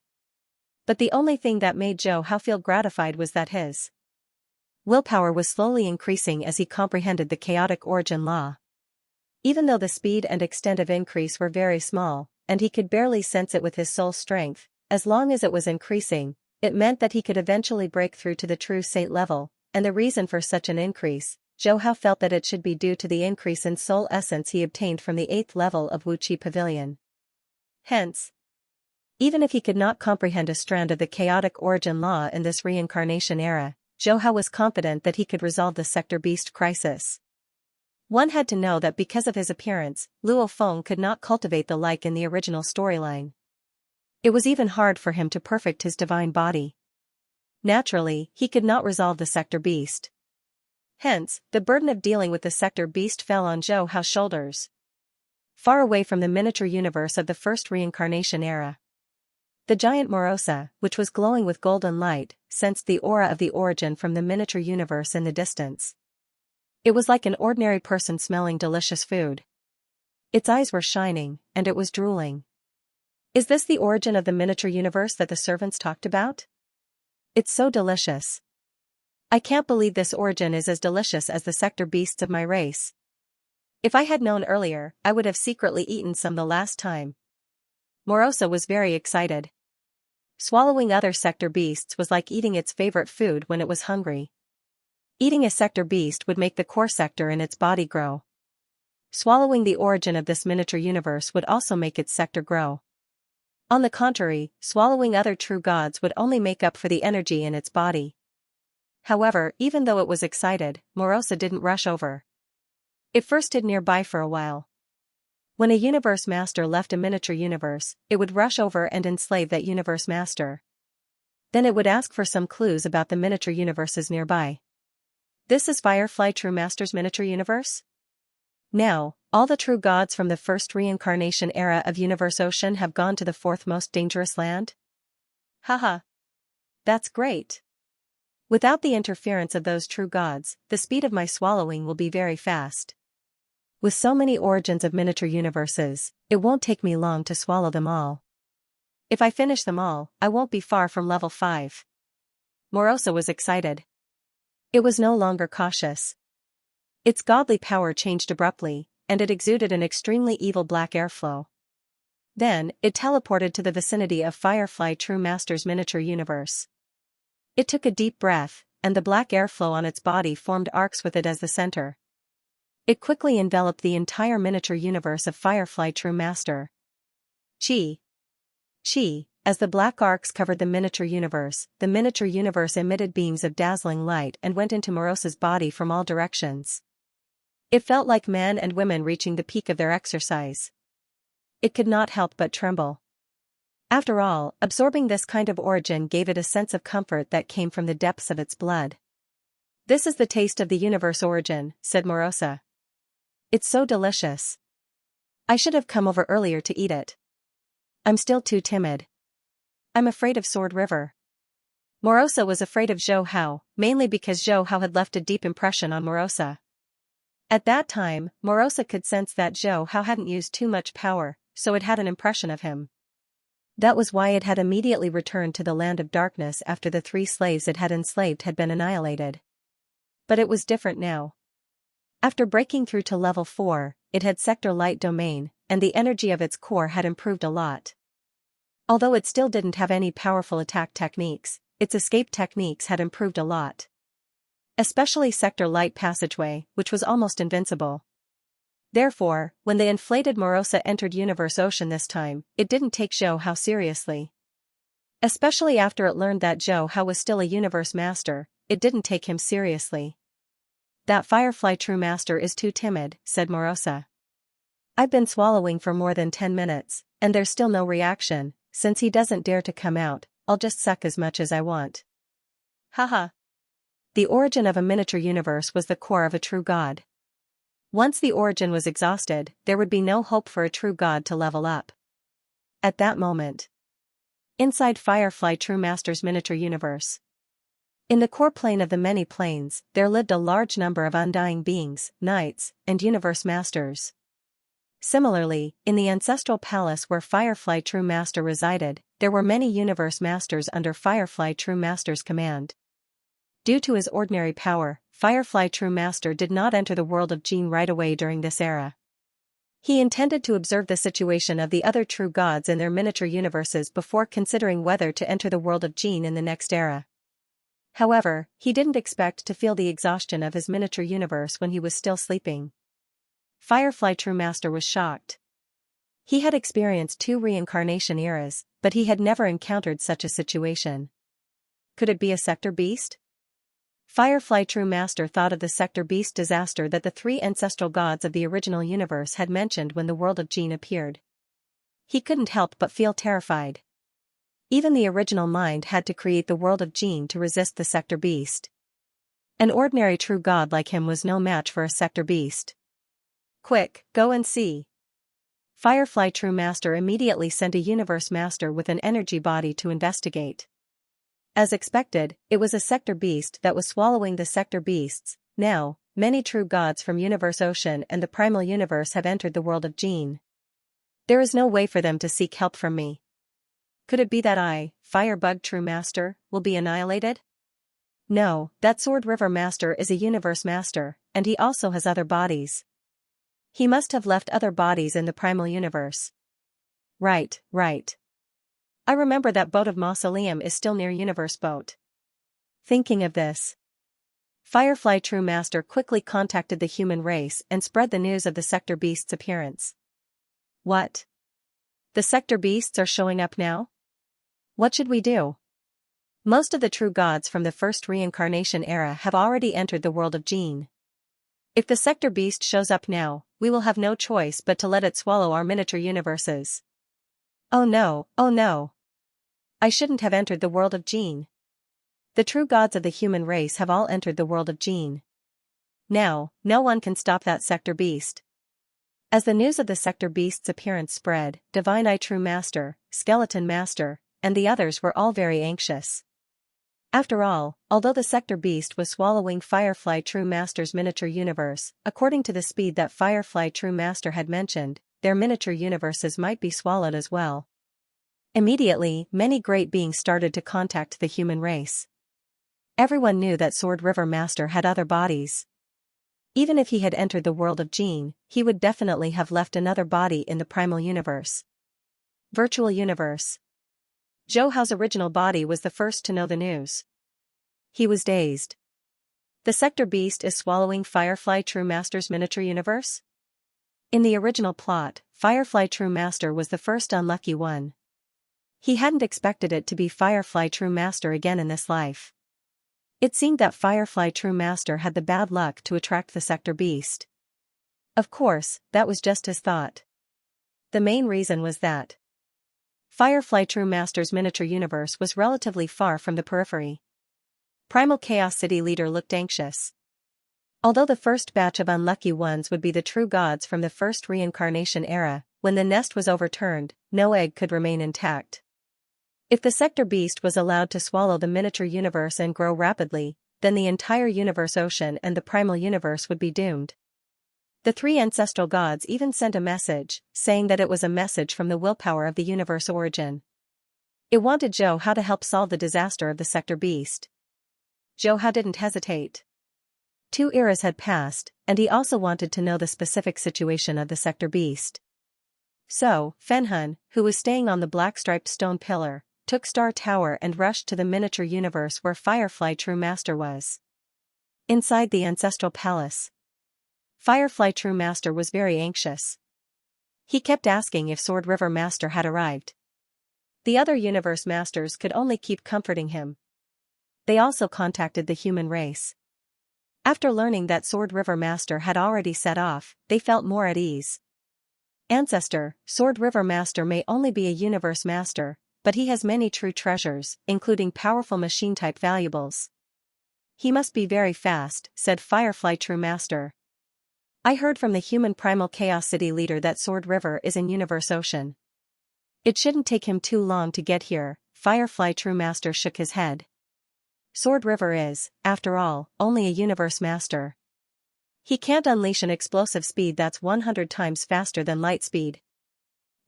But the only thing that made Zhou Hao feel gratified was that his willpower was slowly increasing as he comprehended the chaotic origin law. Even though the speed and extent of increase were very small, and he could barely sense it with his soul strength, as long as it was increasing, it meant that he could eventually break through to the true saint level, and the reason for such an increase, Zhou Hao felt that it should be due to the increase in soul essence he obtained from the 8th level of Wuqi Pavilion. Hence, even if he could not comprehend a strand of the chaotic origin law in this reincarnation era, Zhou Hao was confident that he could resolve the sector beast crisis. One had to know that because of his appearance, Luo Feng could not cultivate the like in the original storyline. It was even hard for him to perfect his divine body. Naturally, he could not resolve the sector beast. Hence, the burden of dealing with the sector beast fell on Zhou Hao's shoulders. Far away from the miniature universe of the first reincarnation era, the giant Morosa, which was glowing with golden light, sensed the aura of the origin from the miniature universe in the distance. It was like an ordinary person smelling delicious food. Its eyes were shining, and it was drooling. Is this the origin of the miniature universe that the servants talked about? It's so delicious. I can't believe this origin is as delicious as the sector beasts of my race. If I had known earlier, I would have secretly eaten some the last time. Morosa was very excited. Swallowing other sector beasts was like eating its favorite food when it was hungry. Eating a sector beast would make the core sector in its body grow. Swallowing the origin of this miniature universe would also make its sector grow. On the contrary, swallowing other true gods would only make up for the energy in its body. However, even though it was excited, Morosa didn't rush over. It first stood nearby for a while. When a universe master left a miniature universe, it would rush over and enslave that universe master. Then it would ask for some clues about the miniature universes nearby. This is Firefly True Master's miniature universe? Now, all the true gods from the first reincarnation era of Universe Ocean have gone to the fourth most dangerous land? Haha. That's great. Without the interference of those true gods, the speed of my swallowing will be very fast. With so many origins of miniature universes, it won't take me long to swallow them all. If I finish them all, I won't be far from level 5. Morosa was excited. It was no longer cautious. Its godly power changed abruptly, and it exuded an extremely evil black airflow. Then, it teleported to the vicinity of Firefly True Master's miniature universe. It took a deep breath, and the black airflow on its body formed arcs with it as the center. It quickly enveloped the entire miniature universe of Firefly True Master. Chi. As the black arcs covered the miniature universe emitted beams of dazzling light and went into Morosa's body from all directions. It felt like men and women reaching the peak of their exercise. It could not help but tremble. After all, absorbing this kind of origin gave it a sense of comfort that came from the depths of its blood. This is the taste of the universe origin, said Morosa. It's so delicious. I should have come over earlier to eat it. I'm still too timid. I'm afraid of Sword River. Morosa was afraid of Zhou Hao, mainly because Zhou Hao had left a deep impression on Morosa. At that time, Morosa could sense that Zhou Hao hadn't used too much power, so it had an impression of him. That was why it had immediately returned to the land of darkness after the 3 slaves it had enslaved had been annihilated. But it was different now. After breaking through to level 4, it had sector light domain, and the energy of its core had improved a lot. Although it still didn't have any powerful attack techniques, its escape techniques had improved a lot. especially Sector Light Passageway, which was almost invincible. Therefore, when the inflated Morosa entered Universe Ocean this time, it didn't take Zhou Hao seriously. Especially after it learned that Zhou Hao was still a Universe Master, it didn't take him seriously. "That Firefly True Master is too timid," said Morosa. "I've been swallowing for more than 10 minutes, and there's still no reaction. Since he doesn't dare to come out, I'll just suck as much as I want." Haha. The origin of a miniature universe was the core of a true god. Once the origin was exhausted, there would be no hope for a true god to level up. At that moment, inside Firefly True Master's miniature universe, in the core plane of the many planes, there lived a large number of undying beings, knights, and universe masters. Similarly, in the ancestral palace where Firefly True Master resided, there were many universe masters under Firefly True Master's command. Due to his ordinary power, Firefly True Master did not enter the world of Jin right away during this era. He intended to observe the situation of the other true gods in their miniature universes before considering whether to enter the world of Jin in the next era. However, he didn't expect to feel the exhaustion of his miniature universe when he was still sleeping. Firefly True Master was shocked. He had experienced 2 reincarnation eras, but he had never encountered such a situation. Could it be a Sector Beast? Firefly True Master thought of the Sector Beast disaster that the 3 ancestral gods of the original universe had mentioned when the world of Jin appeared. He couldn't help but feel terrified. Even the original mind had to create the world of Jin to resist the Sector Beast. An ordinary true god like him was no match for a Sector Beast. "Quick, go and see." Firefly True Master immediately sent a universe master with an energy body to investigate. As expected, it was a Sector Beast that was swallowing the Sector Beasts. Now, many true gods from Universe Ocean and the Primal Universe have entered the world of Jin. There is no way for them to seek help from me. Could it be that I, Firebug True Master, will be annihilated? No, that Sword River Master is a Universe Master, and he also has other bodies. He must have left other bodies in the Primal Universe. Right. I remember that boat of Mausoleum is still near Universe Boat. Thinking of this, Firefly True Master quickly contacted the human race and spread the news of the Sector Beast's appearance. What? The Sector Beasts are showing up now? What should we do? Most of the true gods from the first reincarnation era have already entered the world of Jin. If the Sector Beast shows up now, we will have no choice but to let it swallow our miniature universes. Oh no. I shouldn't have entered the world of Jin. The true gods of the human race have all entered the world of Jin. Now, no one can stop that Sector Beast. As the news of the Sector Beast's appearance spread, Divine Eye True Master, Skeleton Master, and the others were all very anxious. After all, although the Sector Beast was swallowing Firefly True Master's miniature universe, according to the speed that Firefly True Master had mentioned, their miniature universes might be swallowed as well. Immediately, many great beings started to contact the human race. Everyone knew that Sword River Master had other bodies. Even if he had entered the world of Jin, he would definitely have left another body in the Primal Universe. Virtual Universe. Zhou Hao's original body was the first to know the news. He was dazed. The Sector Beast is swallowing Firefly True Master's miniature universe? In the original plot, Firefly True Master was the first unlucky one. He hadn't expected it to be Firefly True Master again in this life. It seemed that Firefly True Master had the bad luck to attract the Sector Beast. Of course, that was just his thought. The main reason was that Firefly True Master's miniature universe was relatively far from the periphery. Primal Chaos City leader looked anxious. Although the first batch of unlucky ones would be the true gods from the first reincarnation era, when the nest was overturned, no egg could remain intact. If the Sector Beast was allowed to swallow the miniature universe and grow rapidly, then the entire Universe Ocean and the Primal Universe would be doomed. The 3 ancestral gods even sent a message, saying that it was a message from the willpower of the universe origin. It wanted Zhou Hao to help solve the disaster of the Sector Beast. Zhou Hao didn't hesitate. 2 eras had passed, and he also wanted to know the specific situation of the Sector Beast. So, Fenhun, who was staying on the black-striped stone pillar, took Star Tower and rushed to the miniature universe where Firefly True Master was. Inside the ancestral palace, Firefly True Master was very anxious. He kept asking if Sword River Master had arrived. The other universe masters could only keep comforting him. They also contacted the human race. After learning that Sword River Master had already set off, they felt more at ease. Ancestor, Sword River Master may only be a universe master, but he has many true treasures, including powerful machine-type valuables. He must be very fast, said Firefly True Master. I heard from the human primal Chaos City leader that Sword River is in Universe Ocean. It shouldn't take him too long to get here, Firefly True Master shook his head. Sword River is, after all, only a universe master. He can't unleash an explosive speed that's 100 times faster than light speed.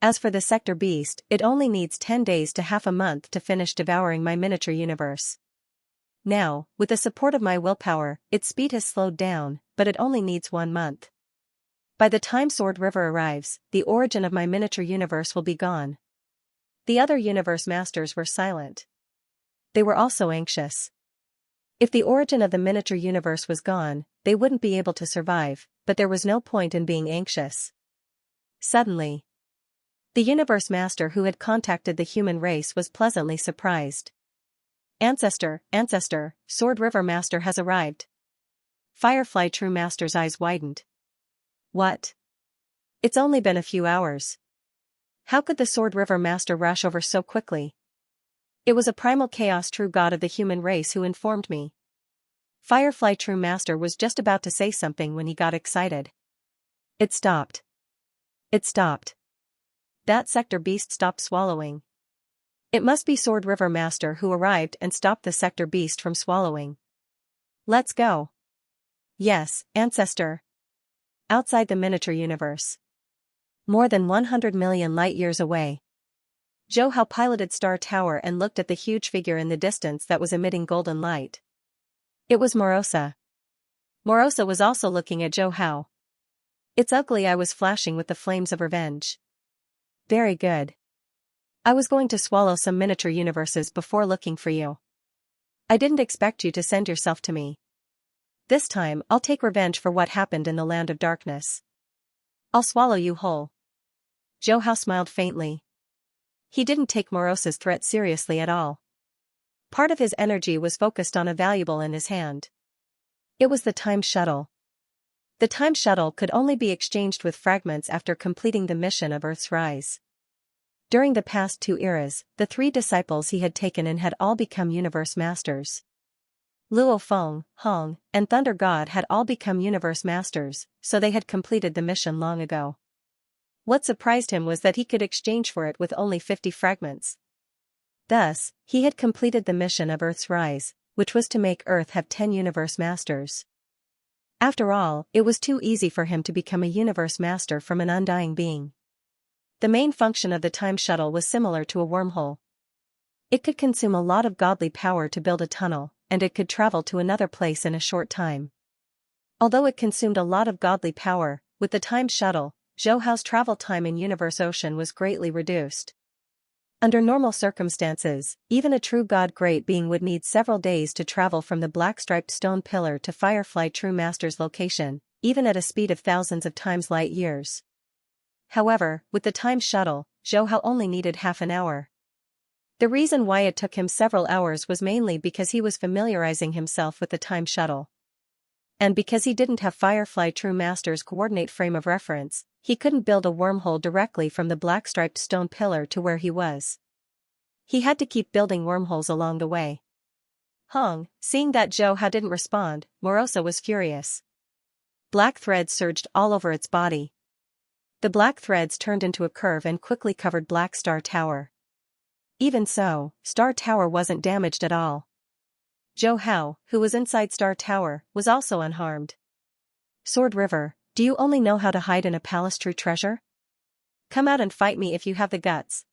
As for the sector beast, it only needs 10 days to half a month to finish devouring my miniature universe. Now, with the support of my willpower, its speed has slowed down, but it only needs 1 month. By the time Sword River arrives, the origin of my miniature universe will be gone. The other universe masters were silent. They were also anxious. If the origin of the miniature universe was gone, they wouldn't be able to survive, but there was no point in being anxious. Suddenly, the universe master who had contacted the human race was pleasantly surprised. Ancestor, Sword River Master has arrived. Firefly True Master's eyes widened. What? It's only been a few hours. How could the Sword River Master rush over so quickly? It was a primal chaos true god of the human race who informed me. Firefly True Master was just about to say something when he got excited. It stopped. It stopped. That sector beast stopped swallowing. It must be Sword River Master who arrived and stopped the sector beast from swallowing. Let's go. Yes, Ancestor. Outside the miniature universe. More than 100 million light-years away. Zhou Hao piloted Star Tower and looked at the huge figure in the distance that was emitting golden light. It was Morosa. Morosa was also looking at Zhou Hao. Its ugly eye was flashing with the flames of revenge. Very good. I was going to swallow some miniature universes before looking for you. I didn't expect you to send yourself to me. This time, I'll take revenge for what happened in the Land of Darkness. I'll swallow you whole. Zhou Hao smiled faintly. He didn't take Morosa's threat seriously at all. Part of his energy was focused on a valuable in his hand. It was the time shuttle. The time shuttle could only be exchanged with fragments after completing the mission of Earth's rise. During the past 2 eras, the 3 disciples he had taken in had all become universe masters. Luo Feng, Hong, and Thunder God had all become universe masters, so they had completed the mission long ago. What surprised him was that he could exchange for it with only 50 fragments. Thus, he had completed the mission of Earth's rise, which was to make Earth have 10 universe masters. After all, it was too easy for him to become a universe master from an undying being. The main function of the time shuttle was similar to a wormhole. It could consume a lot of godly power to build a tunnel, and it could travel to another place in a short time. Although it consumed a lot of godly power, with the time shuttle, Zhou Hao's travel time in Universe Ocean was greatly reduced. Under normal circumstances, even a true god great being would need several days to travel from the black-striped stone pillar to Firefly True Master's location, even at a speed of thousands of times light years. However, with the time shuttle, Zhou Hao only needed half an hour. The reason why it took him several hours was mainly because he was familiarizing himself with the time shuttle. And because he didn't have Firefly True Master's coordinate frame of reference, he couldn't build a wormhole directly from the black-striped stone pillar to where he was. He had to keep building wormholes along the way. Hong, seeing that Zhou Hao didn't respond, Morosa was furious. Black threads surged all over its body. The black threads turned into a curve and quickly covered Black Star Tower. Even so, Star Tower wasn't damaged at all. Zhou Hao, who was inside Star Tower, was also unharmed. Sword River, do you only know how to hide in a palace true treasure? Come out and fight me if you have the guts.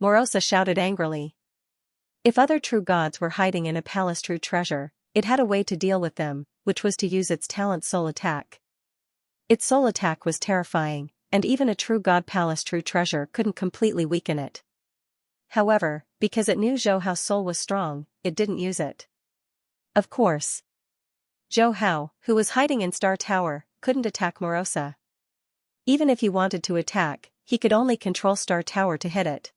Morosa shouted angrily. If other true gods were hiding in a palace true treasure, it had a way to deal with them, which was to use its talent Soul Attack. Its Soul Attack was terrifying, and even a true god palace true treasure couldn't completely weaken it. However, because it knew Zhou Hao's soul was strong, it didn't use it. Of course. Zhou Hao, who was hiding in Star Tower, couldn't attack Morosa. Even if he wanted to attack, he could only control Star Tower to hit it.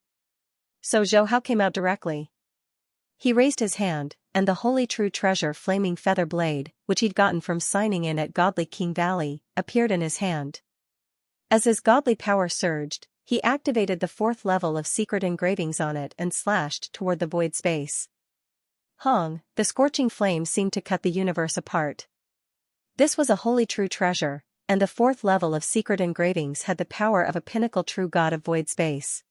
So Zhou Hao came out directly. He raised his hand, and the holy true treasure flaming feather blade, which he'd gotten from signing in at Godly King Valley, appeared in his hand. As his godly power surged, he activated the 4th level of secret engravings on it and slashed toward the void space. Hong, the scorching flame seemed to cut the universe apart. This was a holy true treasure, and the 4th level of secret engravings had the power of a pinnacle true god of void space.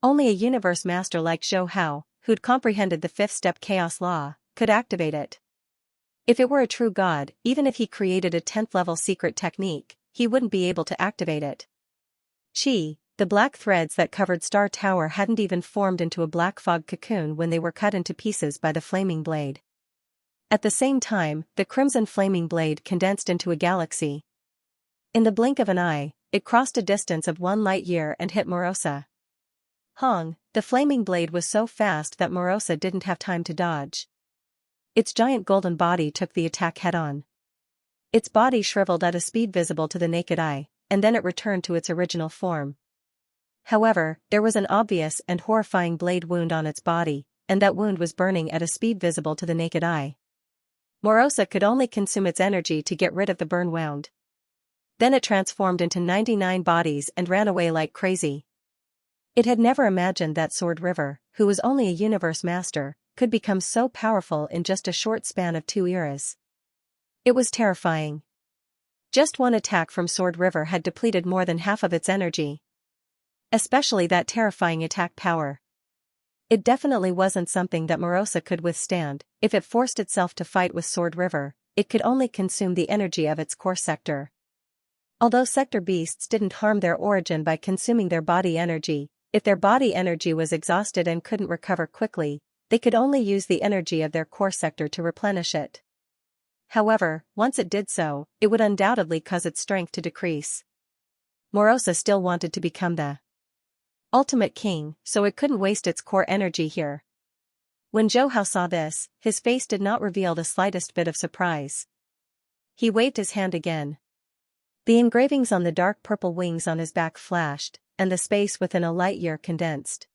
Only a universe master like Zhou Hao, who'd comprehended the 5th step chaos law, could activate it. If it were a true god, even if he created a 10th level secret technique, he wouldn't be able to activate it. The black threads that covered Star Tower hadn't even formed into a black fog cocoon when they were cut into pieces by the flaming blade. At the same time, the crimson flaming blade condensed into a galaxy. In the blink of an eye, it crossed a distance of 1 light-year and hit Morosa. Hong, the flaming blade was so fast that Morosa didn't have time to dodge. Its giant golden body took the attack head-on. Its body shriveled at a speed visible to the naked eye, and then it returned to its original form. However, there was an obvious and horrifying blade wound on its body, and that wound was burning at a speed visible to the naked eye. Morosa could only consume its energy to get rid of the burn wound. Then it transformed into 99 bodies and ran away like crazy. It had never imagined that Sword River, who was only a universe master, could become so powerful in just a short span of 2 eras. It was terrifying. Just one attack from Sword River had depleted more than half of its energy. Especially that terrifying attack power. It definitely wasn't something that Morosa could withstand. If it forced itself to fight with Sword River, it could only consume the energy of its core sector. Although sector beasts didn't harm their origin by consuming their body energy, if their body energy was exhausted and couldn't recover quickly, they could only use the energy of their core sector to replenish it. However, once it did so, it would undoubtedly cause its strength to decrease. Morosa still wanted to become the ultimate king, so it couldn't waste its core energy here. When Zhou Hao saw this, his face did not reveal the slightest bit of surprise. He waved his hand again. The engravings on the dark purple wings on his back flashed, and the space within a light-year condensed.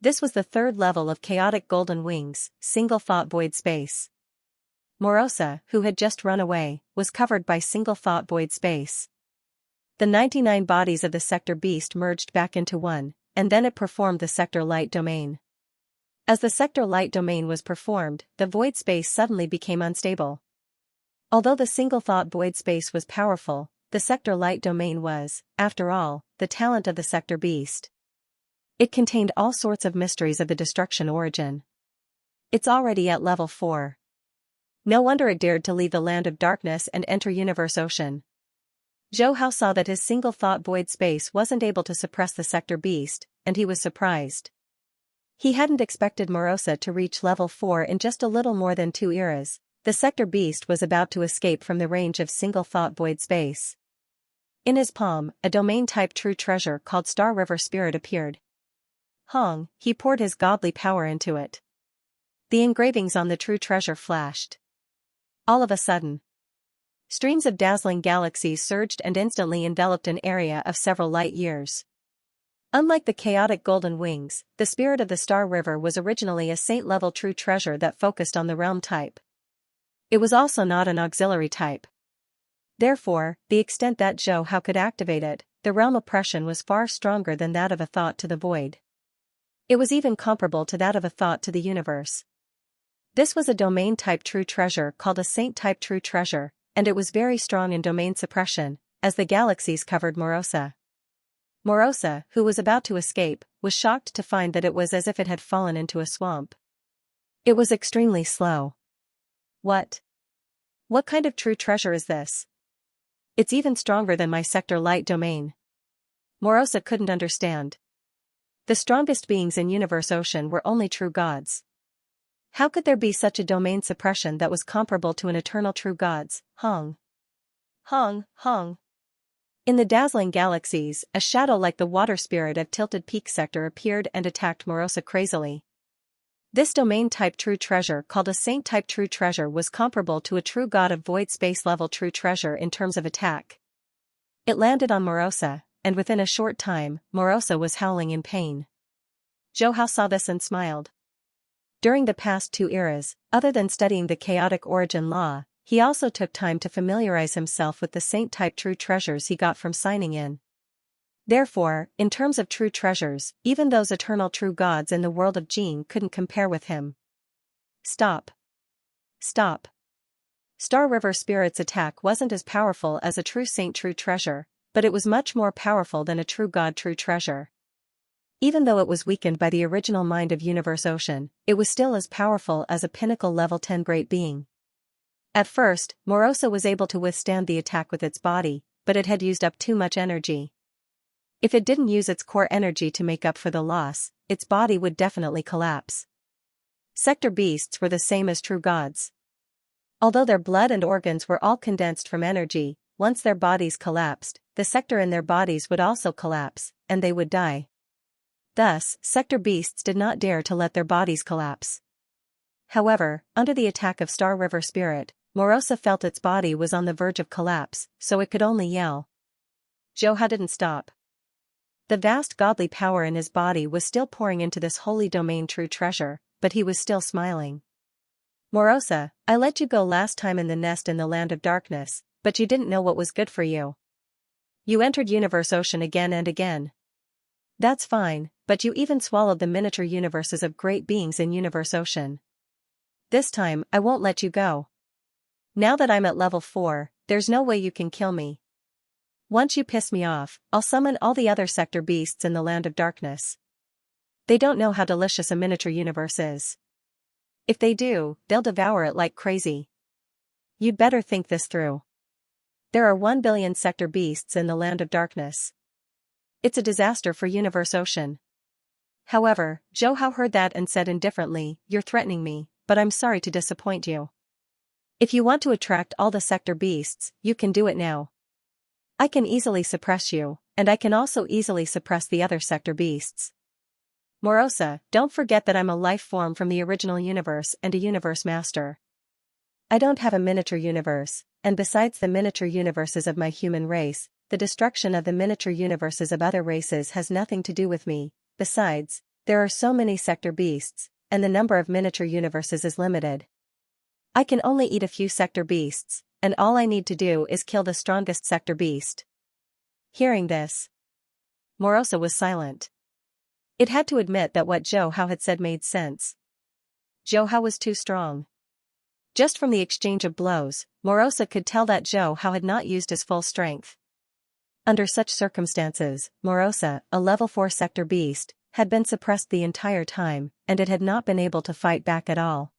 This was the 3rd level of chaotic golden wings, single-thought void space. Morosa, who had just run away, was covered by single-thought void space. The 99 bodies of the sector beast merged back into one, and then it performed the sector light domain. As the sector light domain was performed, the void space suddenly became unstable. Although the single-thought void space was powerful, the sector light domain was, after all, the talent of the sector beast. It contained all sorts of mysteries of the destruction origin. It's already at level 4. No wonder it dared to leave the land of darkness and enter Universe Ocean. Zhou Hao saw that his single-thought void space wasn't able to suppress the sector beast, and he was surprised. He hadn't expected Morosa to reach level 4 in just a little more than 2 eras. The sector beast was about to escape from the range of single-thought void space. In his palm, a domain-type true treasure called Star River Spirit appeared. Hong, he poured his godly power into it. The engravings on the true treasure flashed. All of a sudden, streams of dazzling galaxies surged and instantly enveloped an area of several light-years. Unlike the chaotic golden wings, the spirit of the Star River was originally a saint-level true treasure that focused on the realm type. It was also not an auxiliary type. Therefore, the extent that Zhou Hao could activate it, the realm oppression was far stronger than that of a thought to the void. It was even comparable to that of a thought to the universe. This was a domain-type true treasure called a saint-type true treasure, and it was very strong in domain suppression, as the galaxies covered Morosa. Morosa, who was about to escape, was shocked to find that it was as if it had fallen into a swamp. It was extremely slow. What kind of true treasure is this? It's even stronger than my sector light domain. Morosa couldn't understand. The strongest beings in Universe Ocean were only true gods. How could there be such a domain suppression that was comparable to an eternal true god's? Hong. In the dazzling galaxies, a shadow like the water spirit of Tilted Peak sector appeared and attacked Morosa crazily. This domain-type true treasure called a saint-type true treasure was comparable to a true god of void space-level true treasure in terms of attack. It landed on Morosa, and within a short time, Morosa was howling in pain. Zhou Hao saw this and smiled. During the past 2 eras, other than studying the chaotic origin law, he also took time to familiarize himself with the saint-type true treasures he got from signing in. Therefore, in terms of true treasures, even those eternal true gods in the world of Jing couldn't compare with him. Stop. Stop. Star River Spirit's attack wasn't as powerful as a true saint true treasure, but it was much more powerful than a true god true treasure. Even though it was weakened by the original mind of Universe Ocean, it was still as powerful as a pinnacle level 10 great being. At first, Morosa was able to withstand the attack with its body, but it had used up too much energy. If it didn't use its core energy to make up for the loss, its body would definitely collapse. Sector beasts were the same as true gods. Although their blood and organs were all condensed from energy, once their bodies collapsed, the sector in their bodies would also collapse, and they would die. Thus, sector beasts did not dare to let their bodies collapse. However, under the attack of Star River Spirit, Morosa felt its body was on the verge of collapse, so it could only yell. Zhou Hao didn't stop. The vast godly power in his body was still pouring into this holy domain true treasure, but he was still smiling. Morosa, I let you go last time in the nest in the land of darkness, but you didn't know what was good for you. You entered Universe Ocean again and again. That's fine, but you even swallowed the miniature universes of great beings in Universe Ocean. This time, I won't let you go. Now that I'm at level 4, there's no way you can kill me. Once you piss me off, I'll summon all the other sector beasts in the land of darkness. They don't know how delicious a miniature universe is. If they do, they'll devour it like crazy. You'd better think this through. There are 1 billion sector beasts in the land of darkness. It's a disaster for Universe Ocean. However, Zhou Hao heard that and said indifferently, You're threatening me, but I'm sorry to disappoint you. If you want to attract all the sector beasts, you can do it now. I can easily suppress you, and I can also easily suppress the other sector beasts. Morosa, don't forget that I'm a life form from the original universe and a universe master. I don't have a miniature universe, and besides the miniature universes of my human race, the destruction of the miniature universes of other races has nothing to do with me. Besides, there are so many sector beasts, and the number of miniature universes is limited. I can only eat a few sector beasts, and all I need to do is kill the strongest sector beast. Hearing this, Morosa was silent. It had to admit that what Zhou Hao had said made sense. Zhou Hao was too strong. Just from the exchange of blows, Morosa could tell that Zhou Hao had not used his full strength. Under such circumstances, Morosa, a level 4 sector beast, had been suppressed the entire time, and it had not been able to fight back at all.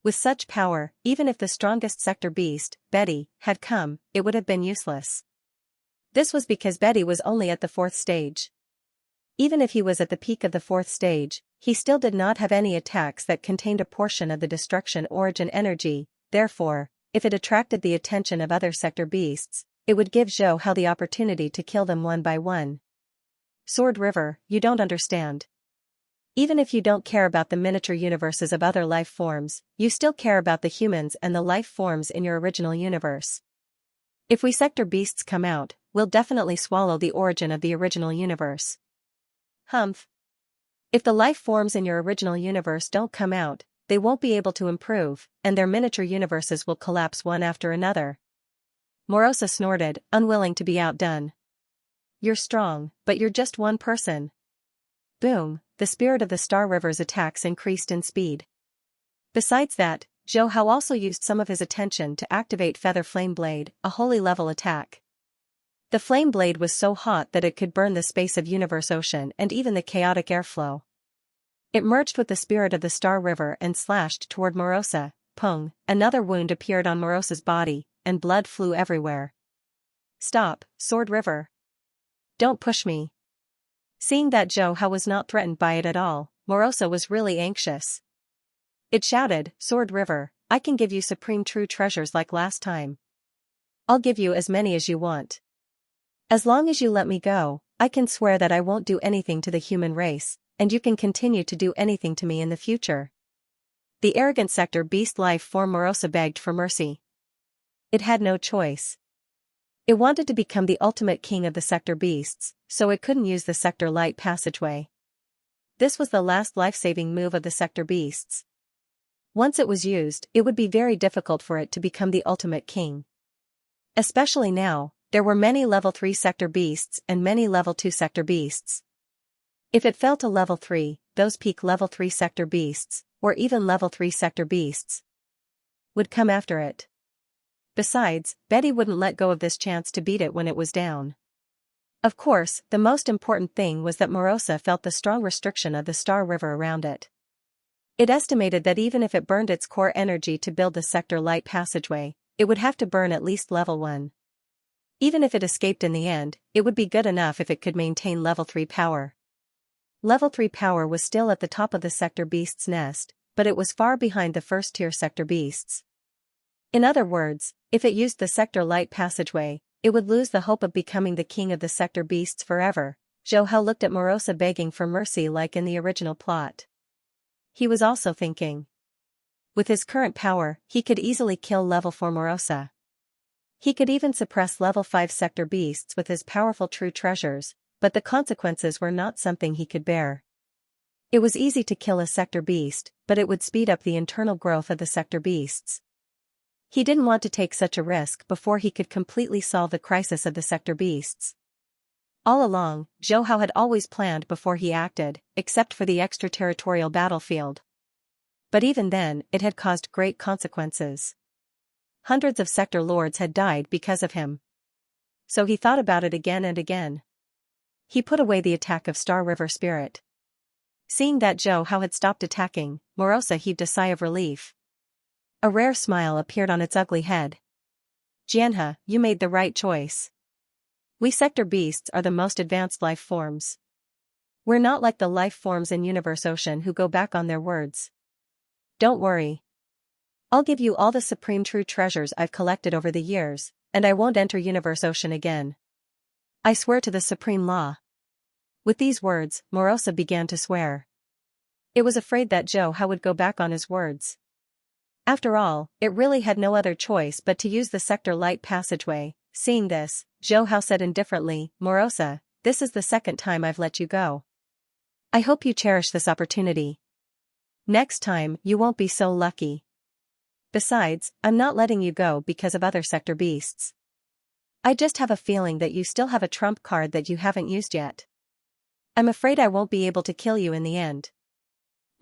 With such power, even if the strongest sector beast, Betty, had come, it would have been useless. This was because Betty was only at the 4th stage. Even if he was at the peak of the 4th stage, he still did not have any attacks that contained a portion of the destruction origin energy. Therefore, if it attracted the attention of other sector beasts, it would give Zhou Hao the opportunity to kill them one by one. Sword River, you don't understand. Even if you don't care about the miniature universes of other life forms, you still care about the humans and the life forms in your original universe. If we sector beasts come out, we'll definitely swallow the origin of the original universe. Humph. If the life forms in your original universe don't come out, they won't be able to improve, and their miniature universes will collapse one after another. Morosa snorted, unwilling to be outdone. You're strong, but you're just one person. Boom, the spirit of the Star River's attacks increased in speed. Besides that, Zhou Hao also used some of his attention to activate Feather Flame Blade, a holy level attack. The flame blade was so hot that it could burn the space of Universe Ocean and even the chaotic airflow. It merged with the spirit of the Star River and slashed toward Morosa. Pung, another wound appeared on Morosa's body, and blood flew everywhere. Stop, Sword River. Don't push me. Seeing that Zhou Hao was not threatened by it at all, Morosa was really anxious. It shouted, Sword River, I can give you supreme true treasures like last time. I'll give you as many as you want. As long as you let me go, I can swear that I won't do anything to the human race, and you can continue to do anything to me in the future. The arrogant sector beast life form Morosa begged for mercy. It had no choice. It wanted to become the ultimate king of the sector beasts, so it couldn't use the sector light passageway. This was the last life-saving move of the sector beasts. Once it was used, it would be very difficult for it to become the ultimate king. Especially now, there were many level 3 sector beasts and many level 2 sector beasts. If it fell to level 3, those peak level 3 sector beasts, or even level 3 sector beasts, would come after it. Besides, Betty wouldn't let go of this chance to beat it when it was down. Of course, the most important thing was that Morosa felt the strong restriction of the Star River around it. It estimated that even if it burned its core energy to build the sector light passageway, it would have to burn at least level 1. Even if it escaped in the end, it would be good enough if it could maintain level 3 power. Level 3 power was still at the top of the sector beast's nest, but it was far behind the first-tier sector beasts. In other words, if it used the sector light passageway, it would lose the hope of becoming the king of the sector beasts forever. Zhou Hao looked at Morosa begging for mercy like in the original plot. He was also thinking. With his current power, he could easily kill level 4 Morosa. He could even suppress level 5 sector beasts with his powerful true treasures, but the consequences were not something he could bear. It was easy to kill a sector beast, but it would speed up the internal growth of the sector beasts. He didn't want to take such a risk before he could completely solve the crisis of the sector beasts. All along, Zhou Hao had always planned before he acted, except for the extraterritorial battlefield. But even then, it had caused great consequences. Hundreds of sector lords had died because of him. So he thought about it again and again. He put away the attack of Star River Spirit. Seeing that Zhou Hao had stopped attacking, Morosa heaved a sigh of relief. A rare smile appeared on its ugly head. Xianxia, you made the right choice. We sector beasts are the most advanced life forms. We're not like the life forms in Universe Ocean who go back on their words. Don't worry. I'll give you all the supreme true treasures I've collected over the years, and I won't enter Universe Ocean again. I swear to the supreme law. With these words, Morosa began to swear. It was afraid that Zhou Hao would go back on his words. After all, it really had no other choice but to use the sector light passageway. Seeing this, Zhou Hao said indifferently, Morosa, this is the second time I've let you go. I hope you cherish this opportunity. Next time, you won't be so lucky. Besides, I'm not letting you go because of other sector beasts. I just have a feeling that you still have a trump card that you haven't used yet. I'm afraid I won't be able to kill you in the end.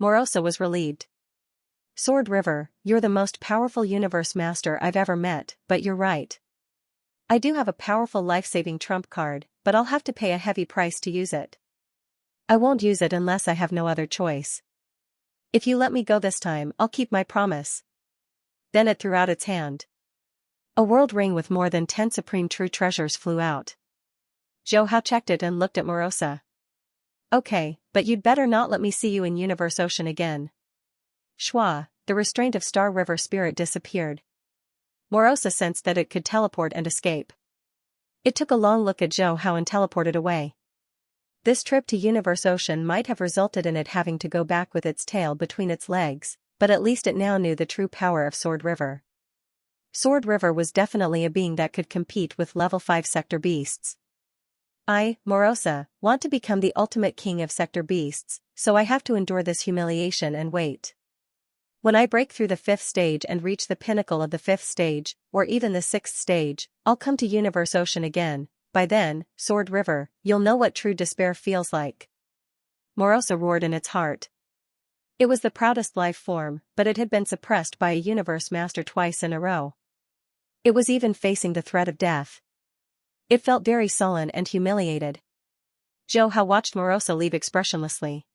Morosa was relieved. Sword River, you're the most powerful universe master I've ever met, but you're right. I do have a powerful life-saving trump card, but I'll have to pay a heavy price to use it. I won't use it unless I have no other choice. If you let me go this time, I'll keep my promise. Then it threw out its hand. A world ring with more than 10 supreme true treasures flew out. Zhou Hao checked it and looked at Morosa. Okay, but you'd better not let me see you in Universe Ocean again. Shwa, the restraint of Star River Spirit disappeared. Morosa sensed that it could teleport and escape. It took a long look at Zhou Hao and teleported away. This trip to Universe Ocean might have resulted in it having to go back with its tail between its legs, but at least it now knew the true power of Sword River. Sword River was definitely a being that could compete with level 5 sector beasts. I, Morosa, want to become the ultimate king of sector beasts, so I have to endure this humiliation and wait. When I break through the 5th stage and reach the pinnacle of the 5th stage, or even the 6th stage, I'll come to Universe Ocean again. By then, Sword River, you'll know what true despair feels like. Morosa roared in its heart. It was the proudest life form, but it had been suppressed by a universe master twice in a row. It was even facing the threat of death. It felt very sullen and humiliated. Zhou Hao watched Morosa leave expressionlessly.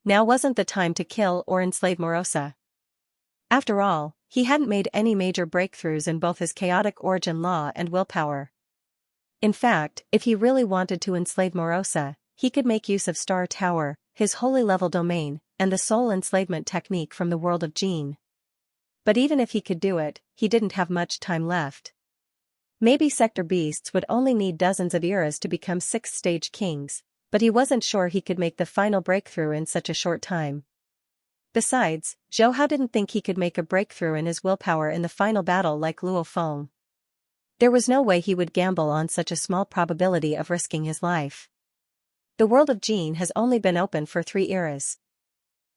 Now wasn't the time to kill or enslave Morosa. After all, he hadn't made any major breakthroughs in both his chaotic origin law and willpower. In fact, if he really wanted to enslave Morosa, he could make use of Star Tower, his holy level domain, and the soul enslavement technique from the world of Jin. But even if he could do it, he didn't have much time left. Maybe sector beasts would only need dozens of eras to become 6th stage kings, But he wasn't sure he could make the final breakthrough in such a short time. Besides, Zhou Hao didn't think he could make a breakthrough in his willpower in the final battle like Luo Feng. There was no way he would gamble on such a small probability of risking his life. The world of Jin has only been open for 3 eras.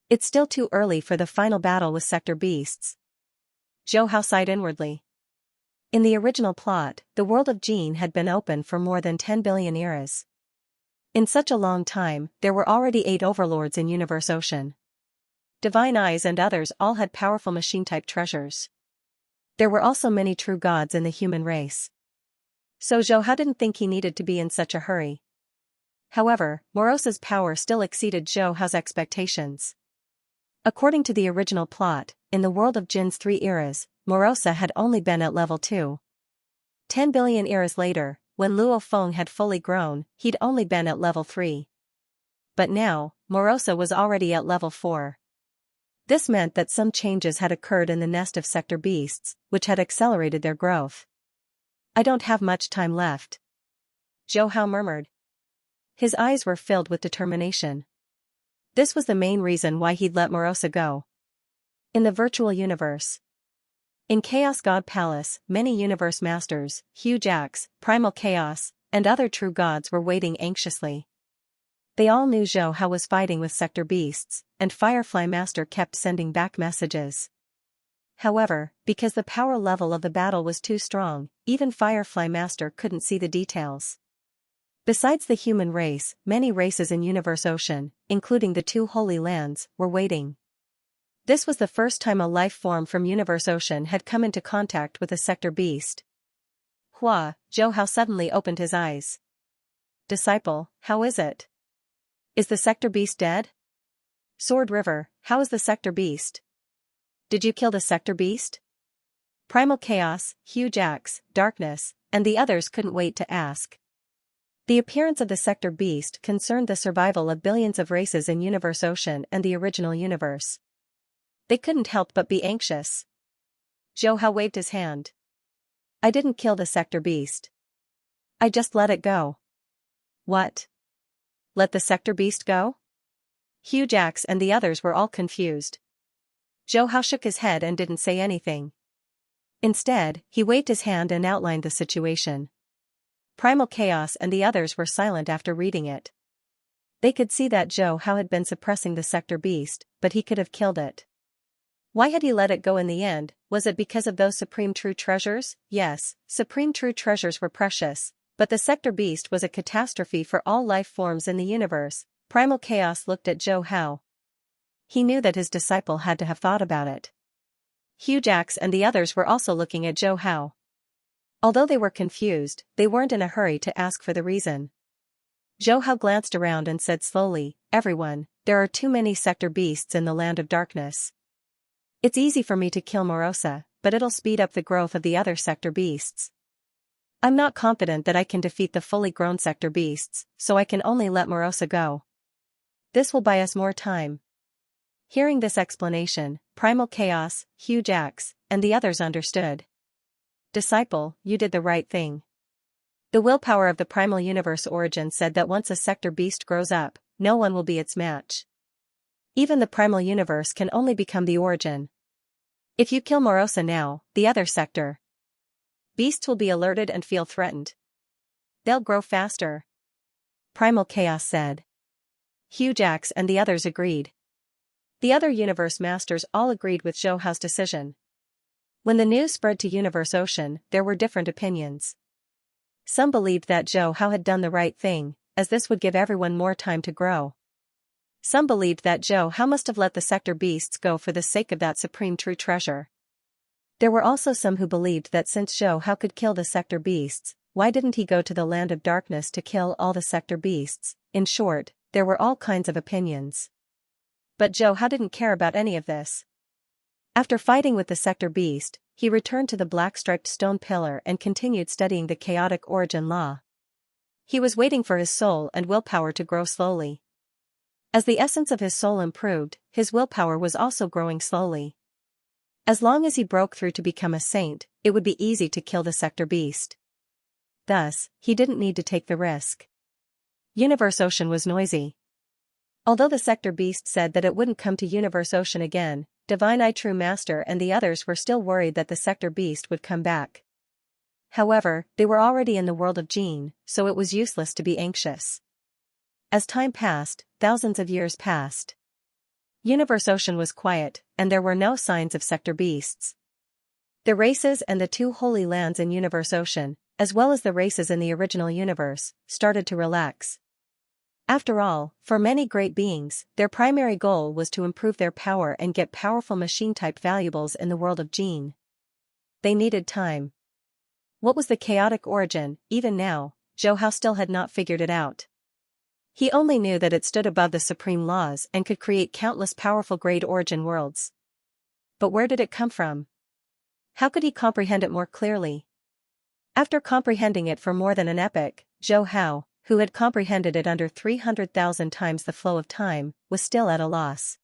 It's still too early for the final battle with sector beasts. Zhou Hao sighed inwardly. In the original plot, the world of Jin had been open for more than 10 billion eras. In such a long time, there were already 8 overlords in Universe Ocean. Divine Eyes and others all had powerful machine-type treasures. There were also many true gods in the human race. So Zhou Hao didn't think he needed to be in such a hurry. However, Morosa's power still exceeded Zhou Hao's expectations. According to the original plot, in the world of Jin's 3 eras, Morosa had only been at level 2. 10 billion eras later, when Luo Feng had fully grown, he'd only been at level 3. But now, Morosa was already at level 4. This meant that some changes had occurred in the nest of sector beasts, which had accelerated their growth. I don't have much time left. Zhou Hao murmured. His eyes were filled with determination. This was the main reason why he'd let Morosa go. In the virtual universe. In Chaos God Palace, many universe masters, Xianxia, Primal Chaos, and other true gods were waiting anxiously. They all knew Zhou Hao was fighting with sector beasts, and Firefly Master kept sending back messages. However, because the power level of the battle was too strong, even Firefly Master couldn't see the details. Besides the human race, many races in Universe Ocean, including the 2 Holy Lands, were waiting. This was the first time a life form from Universe Ocean had come into contact with a sector beast. Zhou Hao suddenly opened his eyes. Disciple, how is it? Is the sector beast dead? Sword River, how is the sector beast? Did you kill the sector beast? Primal Chaos, Xianxia, Darkness, and the others couldn't wait to ask. The appearance of the sector beast concerned the survival of billions of races in Universe Ocean and the original universe. They couldn't help but be anxious. Zhou Hao waved his hand. I didn't kill the sector beast. I just let it go. What? Let the sector beast go? Xianxia and the others were all confused. Zhou Hao shook his head and didn't say anything. Instead, he waved his hand and outlined the situation. Primal Chaos and the others were silent after reading it. They could see that Zhou Hao had been suppressing the sector beast, but he could have killed it. Why had he let it go in the end? Was it because of those supreme true treasures? Yes, supreme true treasures were precious, but the sector beast was a catastrophe for all life forms in the universe. Primal Chaos looked at Zhou Hao. He knew that his disciple had to have thought about it. Xianxia and the others were also looking at Zhou Hao. Although they were confused, they weren't in a hurry to ask for the reason. Zhou Hao glanced around and said slowly, everyone, there are too many sector beasts in the land of darkness. It's easy for me to kill Morosa, but it'll speed up the growth of the other sector beasts. I'm not confident that I can defeat the fully grown sector beasts, so I can only let Morosa go. This will buy us more time. Hearing this explanation, Primal Chaos, Xianxia, and the others understood. Disciple, you did the right thing. The willpower of the primal universe origin said that once a sector beast grows up, no one will be its match. Even the primal universe can only become the origin. If you kill Morosa now, the other sector beasts will be alerted and feel threatened. They'll grow faster. Primal Chaos said. Xianxia and the others agreed. The other universe masters all agreed with Zhou Hao's decision. When the news spread to Universe Ocean, there were different opinions. Some believed that Zhou Hao had done the right thing, as this would give everyone more time to grow. Some believed that Zhou Hao must have let the sector beasts go for the sake of that supreme true treasure. There were also some who believed that since Zhou Hao could kill the sector beasts, why didn't he go to the land of darkness to kill all the sector beasts? In short, there were all kinds of opinions. But Zhou Hao didn't care about any of this. After fighting with the sector beast, he returned to the black-striped stone pillar and continued studying the chaotic origin law. He was waiting for his soul and willpower to grow slowly. As the essence of his soul improved, his willpower was also growing slowly. As long as he broke through to become a saint, it would be easy to kill the sector beast. Thus, he didn't need to take the risk. Universe Ocean was noisy. Although the sector beast said that it wouldn't come to Universe Ocean again, Divine Eye True Master and the others were still worried that the sector beast would come back. However, they were already in the world of Jin, so it was useless to be anxious. As time passed, thousands of years passed. Universe Ocean was quiet, and there were no signs of sector beasts. The races and the two holy lands in Universe Ocean, as well as the races in the original universe, started to relax. After all, for many great beings, their primary goal was to improve their power and get powerful machine-type valuables in the world of Jin. They needed time. What was the chaotic origin? Even now, Zhou Hao still had not figured it out. He only knew that it stood above the supreme laws and could create countless powerful great origin worlds. But where did it come from? How could he comprehend it more clearly? After comprehending it for more than an epoch, Zhou Hao, who had comprehended it under 300,000 times the flow of time, was still at a loss.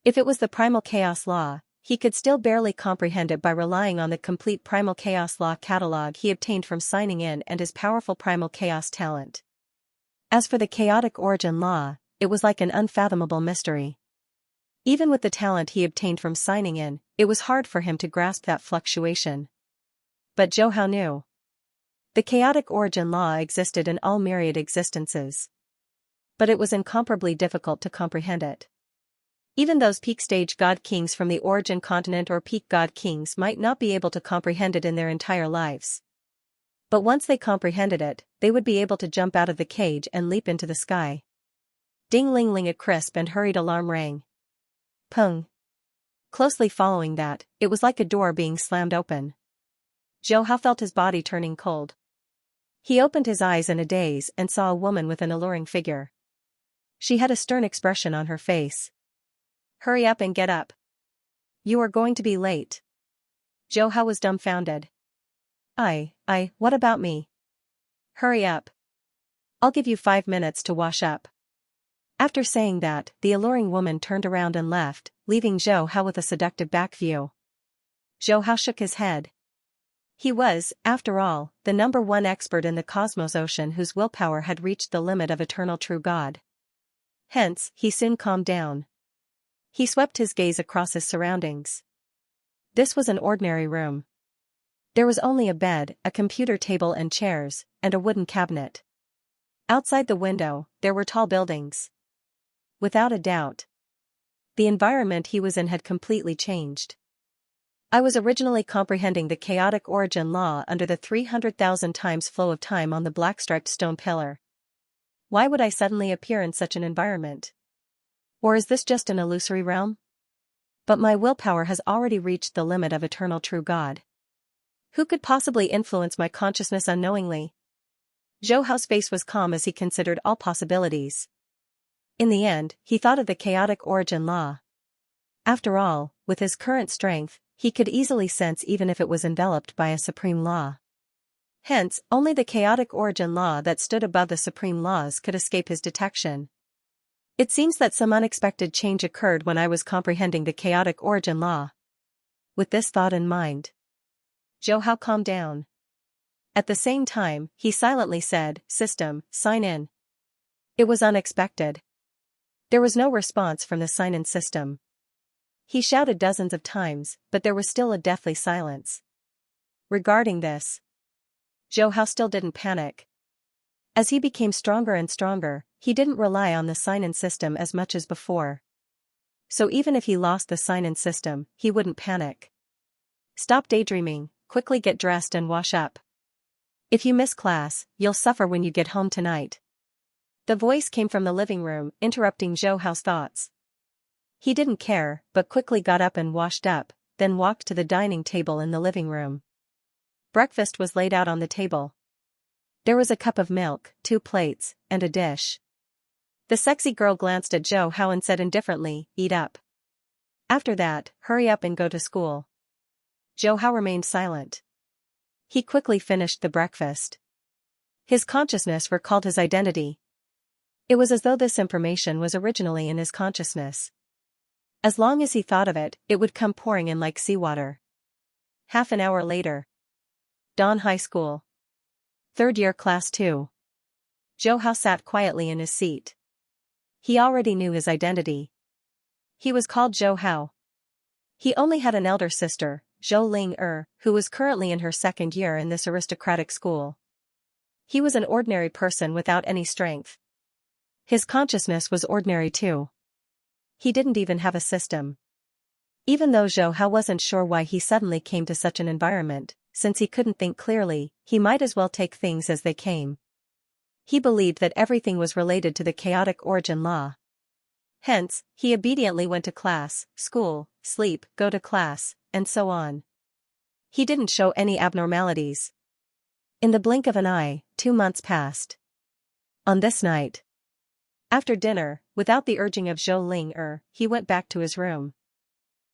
If it was the primal chaos law, he could still barely comprehend it by relying on the complete primal chaos law catalog he obtained from signing in and his powerful primal chaos talent. As for the chaotic origin law, it was like an unfathomable mystery. Even with the talent he obtained from signing in, it was hard for him to grasp that fluctuation. But Zhou Hao knew. The chaotic origin law existed in all myriad existences. But it was incomparably difficult to comprehend it. Even those peak stage god kings from the origin continent or peak god kings might not be able to comprehend it in their entire lives. But once they comprehended it, they would be able to jump out of the cage and leap into the sky. Ding-ling-ling, a crisp and hurried alarm rang. Pung. Closely following that, it was like a door being slammed open. Zhou Hao felt his body turning cold. He opened his eyes in a daze and saw a woman with an alluring figure. She had a stern expression on her face. Hurry up and get up. You are going to be late. Zhou Hao was dumbfounded. What about me? Hurry up. I'll give you 5 minutes to wash up. After saying that, the alluring woman turned around and left, leaving Zhou Hao with a seductive back view. Zhou Hao shook his head. He was, after all, the #1 expert in the cosmos ocean whose willpower had reached the limit of eternal true God. Hence, he soon calmed down. He swept his gaze across his surroundings. This was an ordinary room. There was only a bed, a computer table and chairs, and a wooden cabinet. Outside the window, there were tall buildings. Without a doubt, the environment he was in had completely changed. I was originally comprehending the chaotic origin law under the 300,000 times flow of time on the black-striped stone pillar. Why would I suddenly appear in such an environment? Or is this just an illusory realm? But my willpower has already reached the limit of eternal true God. Who could possibly influence my consciousness unknowingly? Zhou Hao's face was calm as he considered all possibilities. In the end, he thought of the chaotic origin law. After all, with his current strength, he could easily sense even if it was enveloped by a supreme law. Hence, only the chaotic origin law that stood above the supreme laws could escape his detection. It seems that some unexpected change occurred when I was comprehending the chaotic origin law. With this thought in mind, Zhou Hao calmed down. At the same time, he silently said, "System, sign in." It was unexpected. There was no response from the sign-in system. He shouted dozens of times, but there was still a deathly silence. Regarding this, Zhou Hao still didn't panic. As he became stronger and stronger, he didn't rely on the sign-in system as much as before. So even if he lost the sign-in system, he wouldn't panic. Stop daydreaming, quickly get dressed and wash up. If you miss class, you'll suffer when you get home tonight. The voice came from the living room, interrupting Zhou Hao's thoughts. He didn't care, but quickly got up and washed up, then walked to the dining table in the living room. Breakfast was laid out on the table. There was a cup of milk, 2 plates, and a dish. The sexy girl glanced at Zhou Hao and said indifferently, "Eat up. After that, hurry up and go to school." Zhou Hao remained silent. He quickly finished the breakfast. His consciousness recalled his identity. It was as though this information was originally in his consciousness. As long as he thought of it, it would come pouring in like seawater. Half an hour later. Dawn High School. 3rd year Class 2. Zhou Hao sat quietly in his seat. He already knew his identity. He was called Zhou Hao. He only had an elder sister, Zhou Ling who was currently in her second year in this aristocratic school. He was an ordinary person without any strength. His consciousness was ordinary too. He didn't even have a system. Even though Zhou Hao wasn't sure why he suddenly came to such an environment, since he couldn't think clearly, he might as well take things as they came. He believed that everything was related to the chaotic origin law. Hence, he obediently went to class, school, sleep, go to class, and so on. He didn't show any abnormalities. In the blink of an eye, 2 months passed. On this night, after dinner, without the urging of Zhou Ling he went back to his room.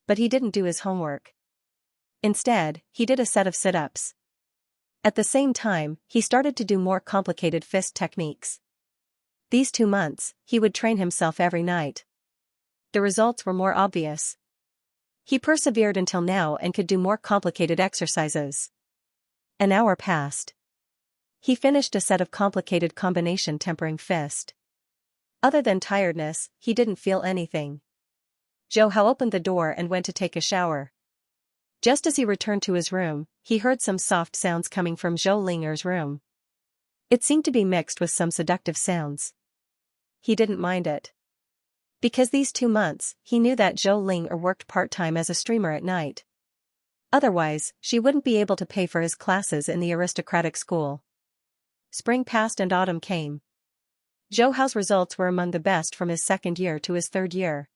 But he didn't do his homework. Instead, he did a set of sit-ups. At the same time, he started to do more complicated fist techniques. These 2 months, he would train himself every night. The results were more obvious. He persevered until now and could do more complicated exercises. An hour passed. He finished a set of complicated combination tempering fist. Other than tiredness, he didn't feel anything. Zhou Hao opened the door and went to take a shower. Just as he returned to his room, he heard some soft sounds coming from Zhou Ling's room. It seemed to be mixed with some seductive sounds. He didn't mind it. Because these 2 months, he knew that Zhou Ling worked part-time as a streamer at night. Otherwise, she wouldn't be able to pay for his classes in the aristocratic school. Spring passed and autumn came. Zhou Hao's results were among the best from his second year to his third year.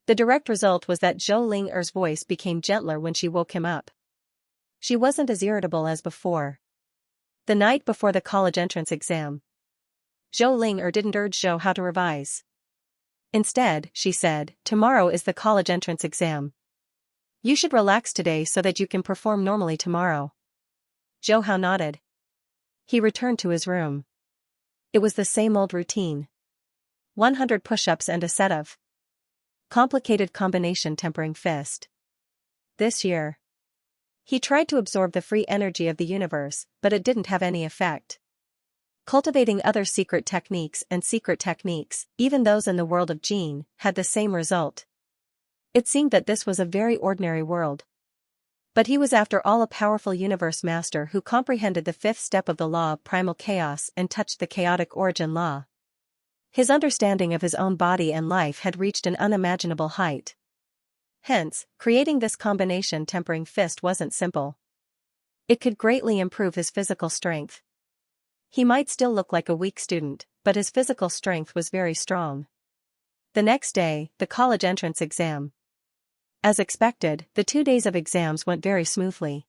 The direct result was that Zhou Ling's voice became gentler when she woke him up. She wasn't as irritable as before. The night before the college entrance exam, Zhou Ling didn't urge Zhou Hao to revise. Instead, she said, "Tomorrow is the college entrance exam. You should relax today so that you can perform normally tomorrow." Zhou Hao nodded. He returned to his room. It was the same old routine. 100 push-ups and a set of complicated combination tempering fist. This year, he tried to absorb the free energy of the universe, but it didn't have any effect. Cultivating other secret techniques, even those in the world of Jin, had the same result. It seemed that this was a very ordinary world. But he was after all a powerful universe master who comprehended the 5th step of the law of primal chaos and touched the chaotic origin law. His understanding of his own body and life had reached an unimaginable height. Hence, creating this combination tempering fist wasn't simple. It could greatly improve his physical strength. He might still look like a weak student, but his physical strength was very strong. The next day, the college entrance exam. As expected, the 2 days of exams went very smoothly.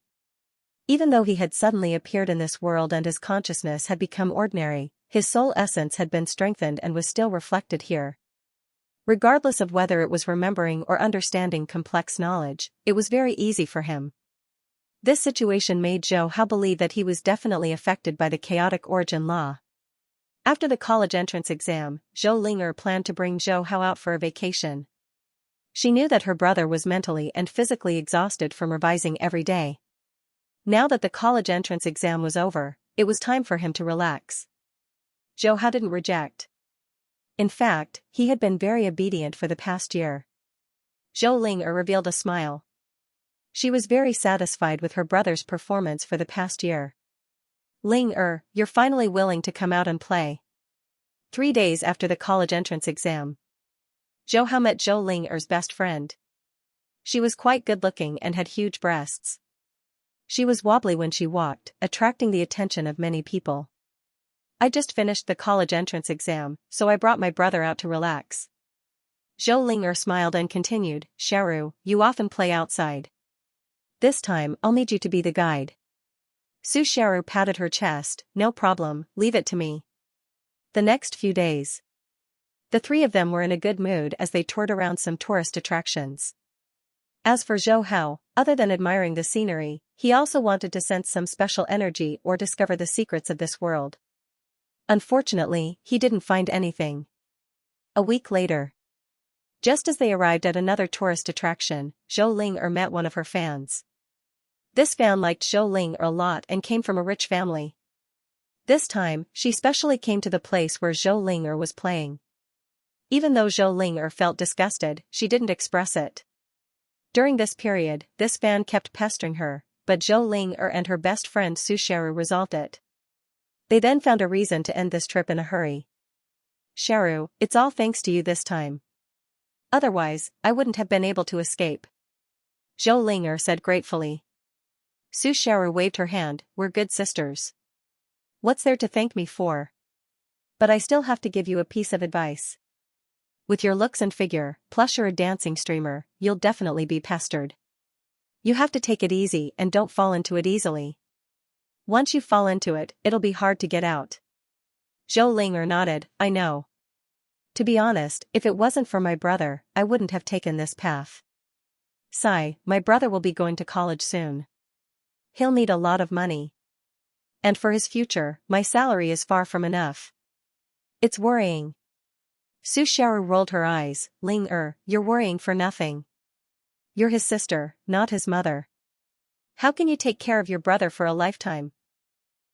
Even though he had suddenly appeared in this world and his consciousness had become ordinary, his soul essence had been strengthened and was still reflected here. Regardless of whether it was remembering or understanding complex knowledge, it was very easy for him. This situation made Zhou Hao believe that he was definitely affected by the chaotic origin law. After the college entrance exam, Zhou Ling planned to bring Zhou Hao out for a vacation. She knew that her brother was mentally and physically exhausted from revising every day. Now that the college entrance exam was over, it was time for him to relax. Zhou Hao didn't reject. In fact, he had been very obedient for the past year. Zhou Ling revealed a smile. She was very satisfied with her brother's performance for the past year. "Ling you're finally willing to come out and play." 3 days after the college entrance exam, Zhou Hao met Zhou Ling's best friend. She was quite good-looking and had huge breasts. She was wobbly when she walked, attracting the attention of many people. "I just finished the college entrance exam, so I brought my brother out to relax." Zhou Ling smiled and continued, "Xiaoru, you often play outside. This time, I'll need you to be the guide." Su Xiaoru patted her chest, "No problem, leave it to me." The next few days, the 3 of them were in a good mood as they toured around some tourist attractions. As for Zhou Hao, other than admiring the scenery, he also wanted to sense some special energy or discover the secrets of this world. Unfortunately, he didn't find anything. A week later, just as they arrived at another tourist attraction, Zhou Ling met one of her fans. This fan liked Zhou Ling a lot and came from a rich family. This time, she specially came to the place where Zhou Ling'er was playing. Even though Zhou Ling'er felt disgusted, she didn't express it. During this period, this fan kept pestering her, but Zhou Ling'er and her best friend Su Sharu resolved it. They then found a reason to end this trip in a hurry. Sharu, it's all thanks to you this time. Otherwise, I wouldn't have been able to escape. Zhou Ling'er said gratefully. Su Sharu waved her hand, we're good sisters. What's there to thank me for? But I still have to give you a piece of advice. With your looks and figure, plus you're a dancing streamer, you'll definitely be pestered. You have to take it easy and don't fall into it easily. Once you fall into it, it'll be hard to get out. Zhou Ling'er nodded, I know. To be honest, if it wasn't for my brother, I wouldn't have taken this path. Sigh, my brother will be going to college soon. He'll need a lot of money. And for his future, my salary is far from enough. It's worrying. Su Sharu rolled her eyes, Ling'er, you're worrying for nothing. You're his sister, not his mother. How can you take care of your brother for a lifetime?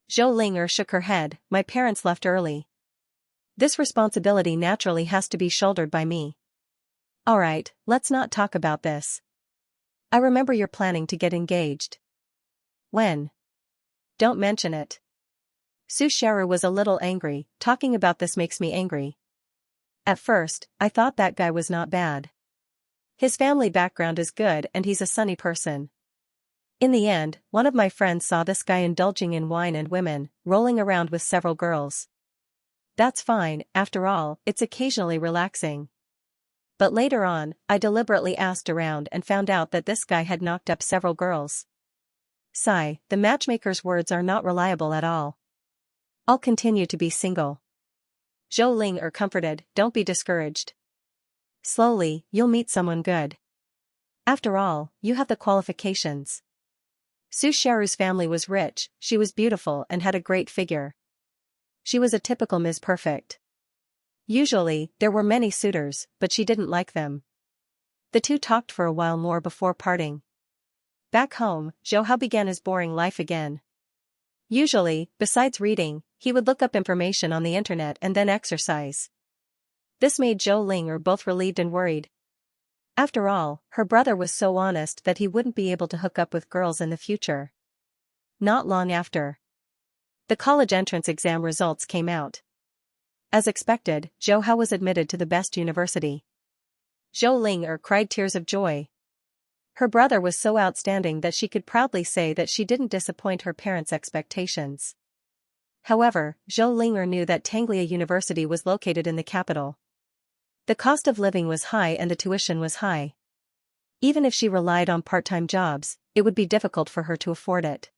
Zhou Ling'er shook her head, my parents left early. This responsibility naturally has to be shouldered by me. Alright, let's not talk about this. I remember you're planning to get engaged. When? Don't mention it. Su Sharu was a little angry, talking about this makes me angry. At first, I thought that guy was not bad. His family background is good and he's a sunny person. In the end, one of my friends saw this guy indulging in wine and women, rolling around with several girls. That's fine, after all, it's occasionally relaxing. But later on, I deliberately asked around and found out that this guy had knocked up several girls. Sigh, the matchmaker's words are not reliable at all. I'll continue to be single. Zhou Ling'er comforted, don't be discouraged. Slowly, you'll meet someone good. After all, you have the qualifications. Su Sharu's family was rich, she was beautiful and had a great figure. She was a typical Ms. Perfect. Usually, there were many suitors, but she didn't like them. The two talked for a while more before parting. Back home, Zhou Hao began his boring life again. Usually, besides reading, he would look up information on the internet and then exercise. This made Zhou Ling'er both relieved and worried. After all, her brother was so honest that he wouldn't be able to hook up with girls in the future. Not long after, the college entrance exam results came out. As expected, Zhou Hao was admitted to the best university. Zhou Ling'er cried tears of joy. Her brother was so outstanding that she could proudly say that she didn't disappoint her parents' expectations. However, Zhou Ling'er knew that Xianxia University was located in the capital. The cost of living was high and the tuition was high. Even if she relied on part-time jobs, it would be difficult for her to afford it.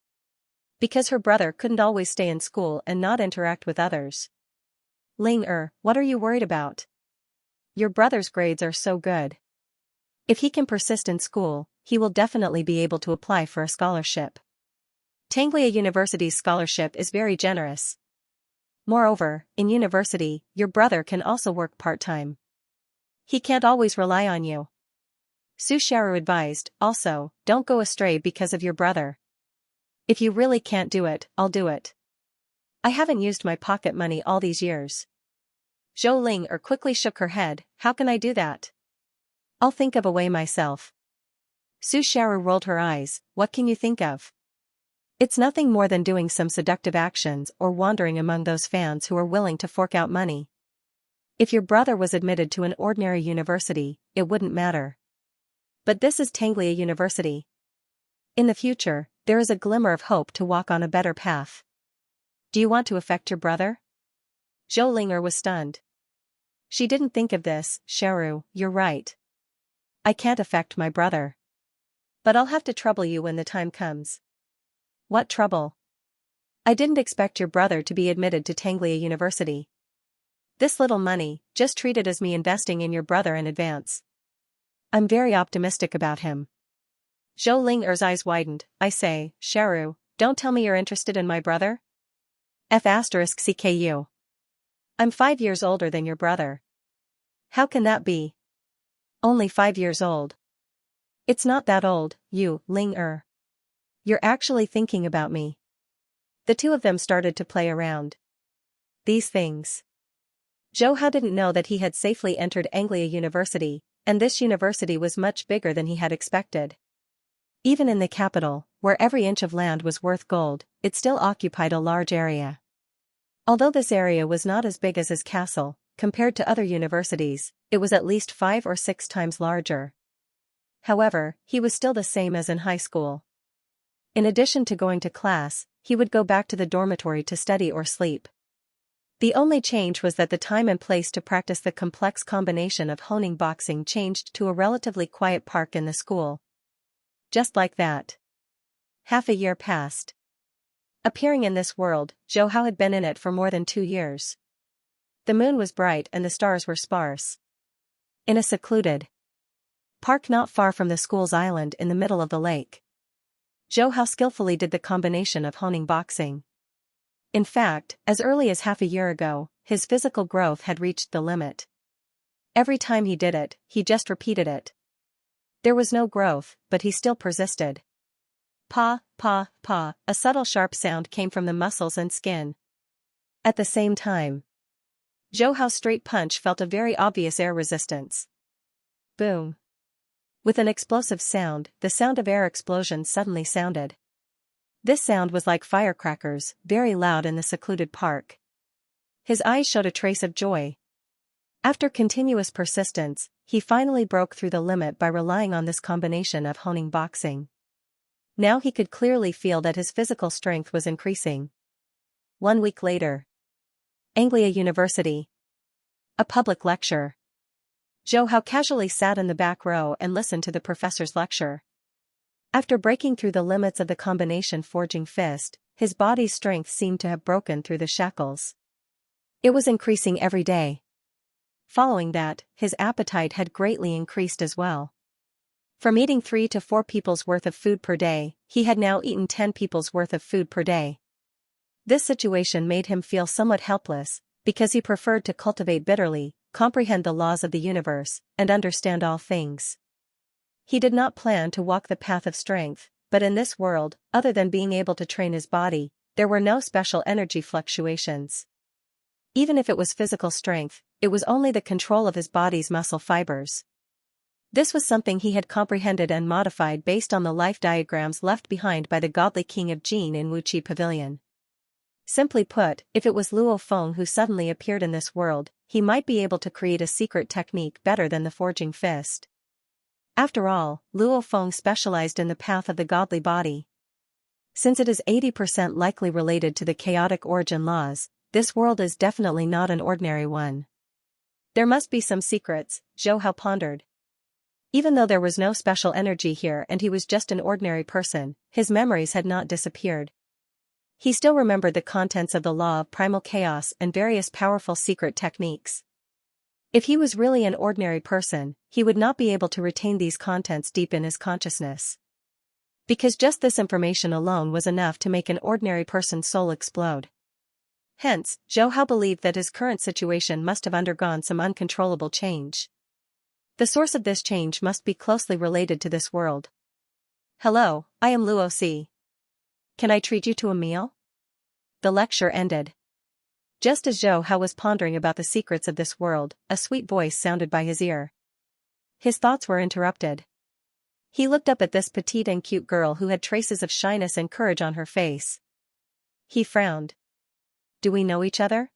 Because her brother couldn't always stay in school and not interact with others. Ling'er, what are you worried about? Your brother's grades are so good. If he can persist in school, he will definitely be able to apply for a scholarship. Xianxia University's scholarship is very generous. Moreover, in university, your brother can also work part-time. He can't always rely on you. Su Sharu advised, also, don't go astray because of your brother. If you really can't do it, I'll do it. I haven't used my pocket money all these years. Zhou Ling'er quickly shook her head, how can I do that? I'll think of a way myself. Su Sharu rolled her eyes, what can you think of? It's nothing more than doing some seductive actions or wandering among those fans who are willing to fork out money. If your brother was admitted to an ordinary university, it wouldn't matter. But this is Xianxia University. In the future, there is a glimmer of hope to walk on a better path. Do you want to affect your brother? Zhou Ling'er was stunned. She didn't think of this, Sharu, you're right. I can't affect my brother. But I'll have to trouble you when the time comes. What trouble? I didn't expect your brother to be admitted to Xianxia University. This little money, just treat it as me investing in your brother in advance. I'm very optimistic about him. Zhou Ling'er's eyes widened, I say, Sharu, don't tell me you're interested in my brother? F***CKU. I'm 5 years older than your brother. How can that be? Only 5 years old. It's not that old, you, Ling'er. You're actually thinking about me. The two of them started to play around. These things. Zhou Hao didn't know that he had safely entered Anglia University, and this university was much bigger than he had expected. Even in the capital, where every inch of land was worth gold, it still occupied a large area. Although this area was not as big as his castle, compared to other universities, it was at least 5 or 6 times larger. However, he was still the same as in high school. In addition to going to class, he would go back to the dormitory to study or sleep. The only change was that the time and place to practice the complex combination of honing boxing changed to a relatively quiet park in the school. Just like that. Half a year passed. Appearing in this world, Zhou Hao had been in it for more than 2 years. The moon was bright and the stars were sparse. In a secluded park not far from the school's island in the middle of the lake, Zhou Hao skillfully did the combination of honing boxing. In fact, as early as half a year ago, his physical growth had reached the limit. Every time he did it, he just repeated it. There was no growth, but he still persisted. Pa, pa, pa, a subtle sharp sound came from the muscles and skin. At the same time, Zhou Hao's straight punch felt a very obvious air resistance. Boom. With an explosive sound, the sound of air explosions suddenly sounded. This sound was like firecrackers, very loud in the secluded park. His eyes showed a trace of joy. After continuous persistence, he finally broke through the limit by relying on this combination of honing boxing. Now he could clearly feel that his physical strength was increasing. 1 week later. Anglia University. A public lecture. Zhou Hao casually sat in the back row and listened to the professor's lecture. After breaking through the limits of the combination forging fist, his body's strength seemed to have broken through the shackles. It was increasing every day. Following that, his appetite had greatly increased as well. From eating 3 to 4 people's worth of food per day, he had now eaten 10 people's worth of food per day. This situation made him feel somewhat helpless, because he preferred to cultivate bitterly, comprehend the laws of the universe, and understand all things. He did not plan to walk the path of strength, but in this world, other than being able to train his body, there were no special energy fluctuations. Even if it was physical strength, it was only the control of his body's muscle fibers. This was something he had comprehended and modified based on the life diagrams left behind by the godly king of Jin in Wuqi Pavilion. Simply put, if it was Luo Feng who suddenly appeared in this world, he might be able to create a secret technique better than the forging fist. After all, Luo Feng specialized in the path of the godly body. Since it is 80% likely related to the chaotic origin laws, this world is definitely not an ordinary one. There must be some secrets, Zhou Hao pondered. Even though there was no special energy here and he was just an ordinary person, his memories had not disappeared. He still remembered the contents of the law of primal chaos and various powerful secret techniques. If he was really an ordinary person, he would not be able to retain these contents deep in his consciousness. Because just this information alone was enough to make an ordinary person's soul explode. Hence, Zhou Hao believed that his current situation must have undergone some uncontrollable change. The source of this change must be closely related to this world. Hello, I am Luo Si. Can I treat you to a meal? The lecture ended. Just as Zhou Hao was pondering about the secrets of this world, a sweet voice sounded by his ear. His thoughts were interrupted. He looked up at this petite and cute girl who had traces of shyness and courage on her face. He frowned. Do we know each other?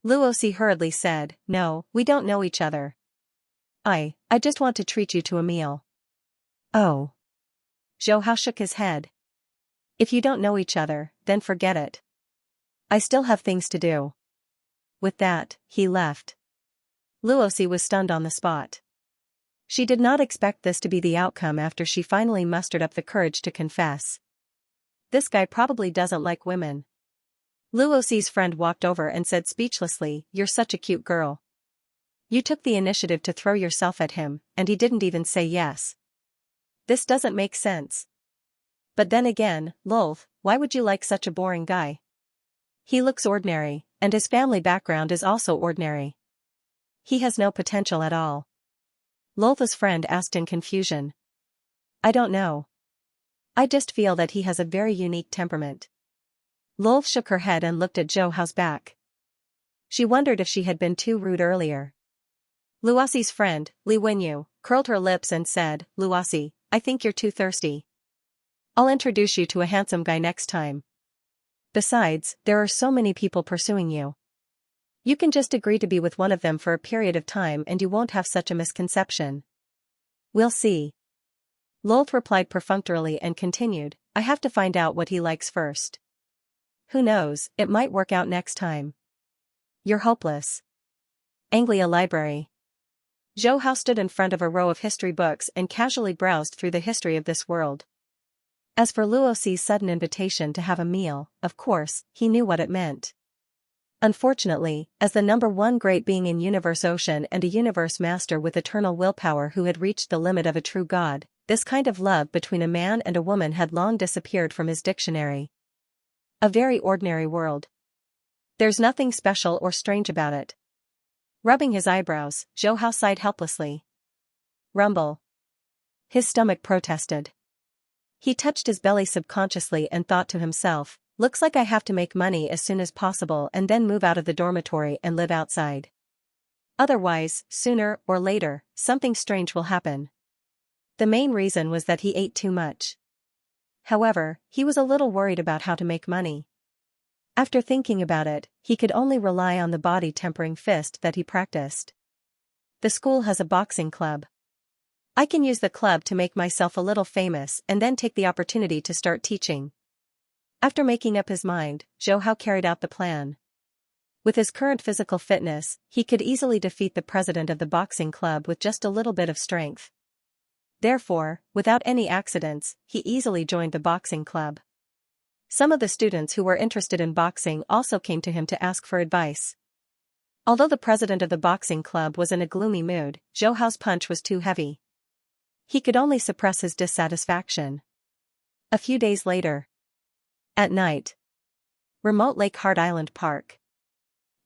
Luo Si hurriedly said, No, we don't know each other. I just want to treat you to a meal. Oh. Zhou Hao shook his head. If you don't know each other, then forget it. I still have things to do. With that, he left. Luo Si was stunned on the spot. She did not expect this to be the outcome after she finally mustered up the courage to confess. This guy probably doesn't like women. Luo Si's friend walked over and said speechlessly, You're such a cute girl. You took the initiative to throw yourself at him, and he didn't even say yes. This doesn't make sense. But then again, lol, why would you like such a boring guy? He looks ordinary, and his family background is also ordinary. He has no potential at all. Loltha's friend asked in confusion. I don't know. I just feel that he has a very unique temperament. Lolf shook her head and looked at Zhou Hao's back. She wondered if she had been too rude earlier. Luoxi's friend, Li Wenyu, curled her lips and said, Luoxi, I think you're too thirsty. I'll introduce you to a handsome guy next time. Besides, there are so many people pursuing you. You can just agree to be with one of them for a period of time and you won't have such a misconception. We'll see. Lolth replied perfunctorily and continued, I have to find out what he likes first. Who knows, it might work out next time. You're hopeless. Anglia Library. Zhou Hao stood in front of a row of history books and casually browsed through the history of this world. As for Luoxi's sudden invitation to have a meal, of course, he knew what it meant. Unfortunately, as the number one great being in Universe Ocean and a universe master with eternal willpower who had reached the limit of a true god, this kind of love between a man and a woman had long disappeared from his dictionary. A very ordinary world. There's nothing special or strange about it. Rubbing his eyebrows, Zhou Hao sighed helplessly. Rumble. His stomach protested. He touched his belly subconsciously and thought to himself, looks like I have to make money as soon as possible and then move out of the dormitory and live outside. Otherwise, sooner or later, something strange will happen. The main reason was that he ate too much. However, he was a little worried about how to make money. After thinking about it, he could only rely on the body-tempering fist that he practiced. The school has a boxing club. I can use the club to make myself a little famous and then take the opportunity to start teaching. After making up his mind, Zhou Hao carried out the plan. With his current physical fitness, he could easily defeat the president of the boxing club with just a little bit of strength. Therefore, without any accidents, he easily joined the boxing club. Some of the students who were interested in boxing also came to him to ask for advice. Although the president of the boxing club was in a gloomy mood, Zhou Hao's punch was too heavy. He could only suppress his dissatisfaction. A few days later. At night. Remote Lake Heart Island Park.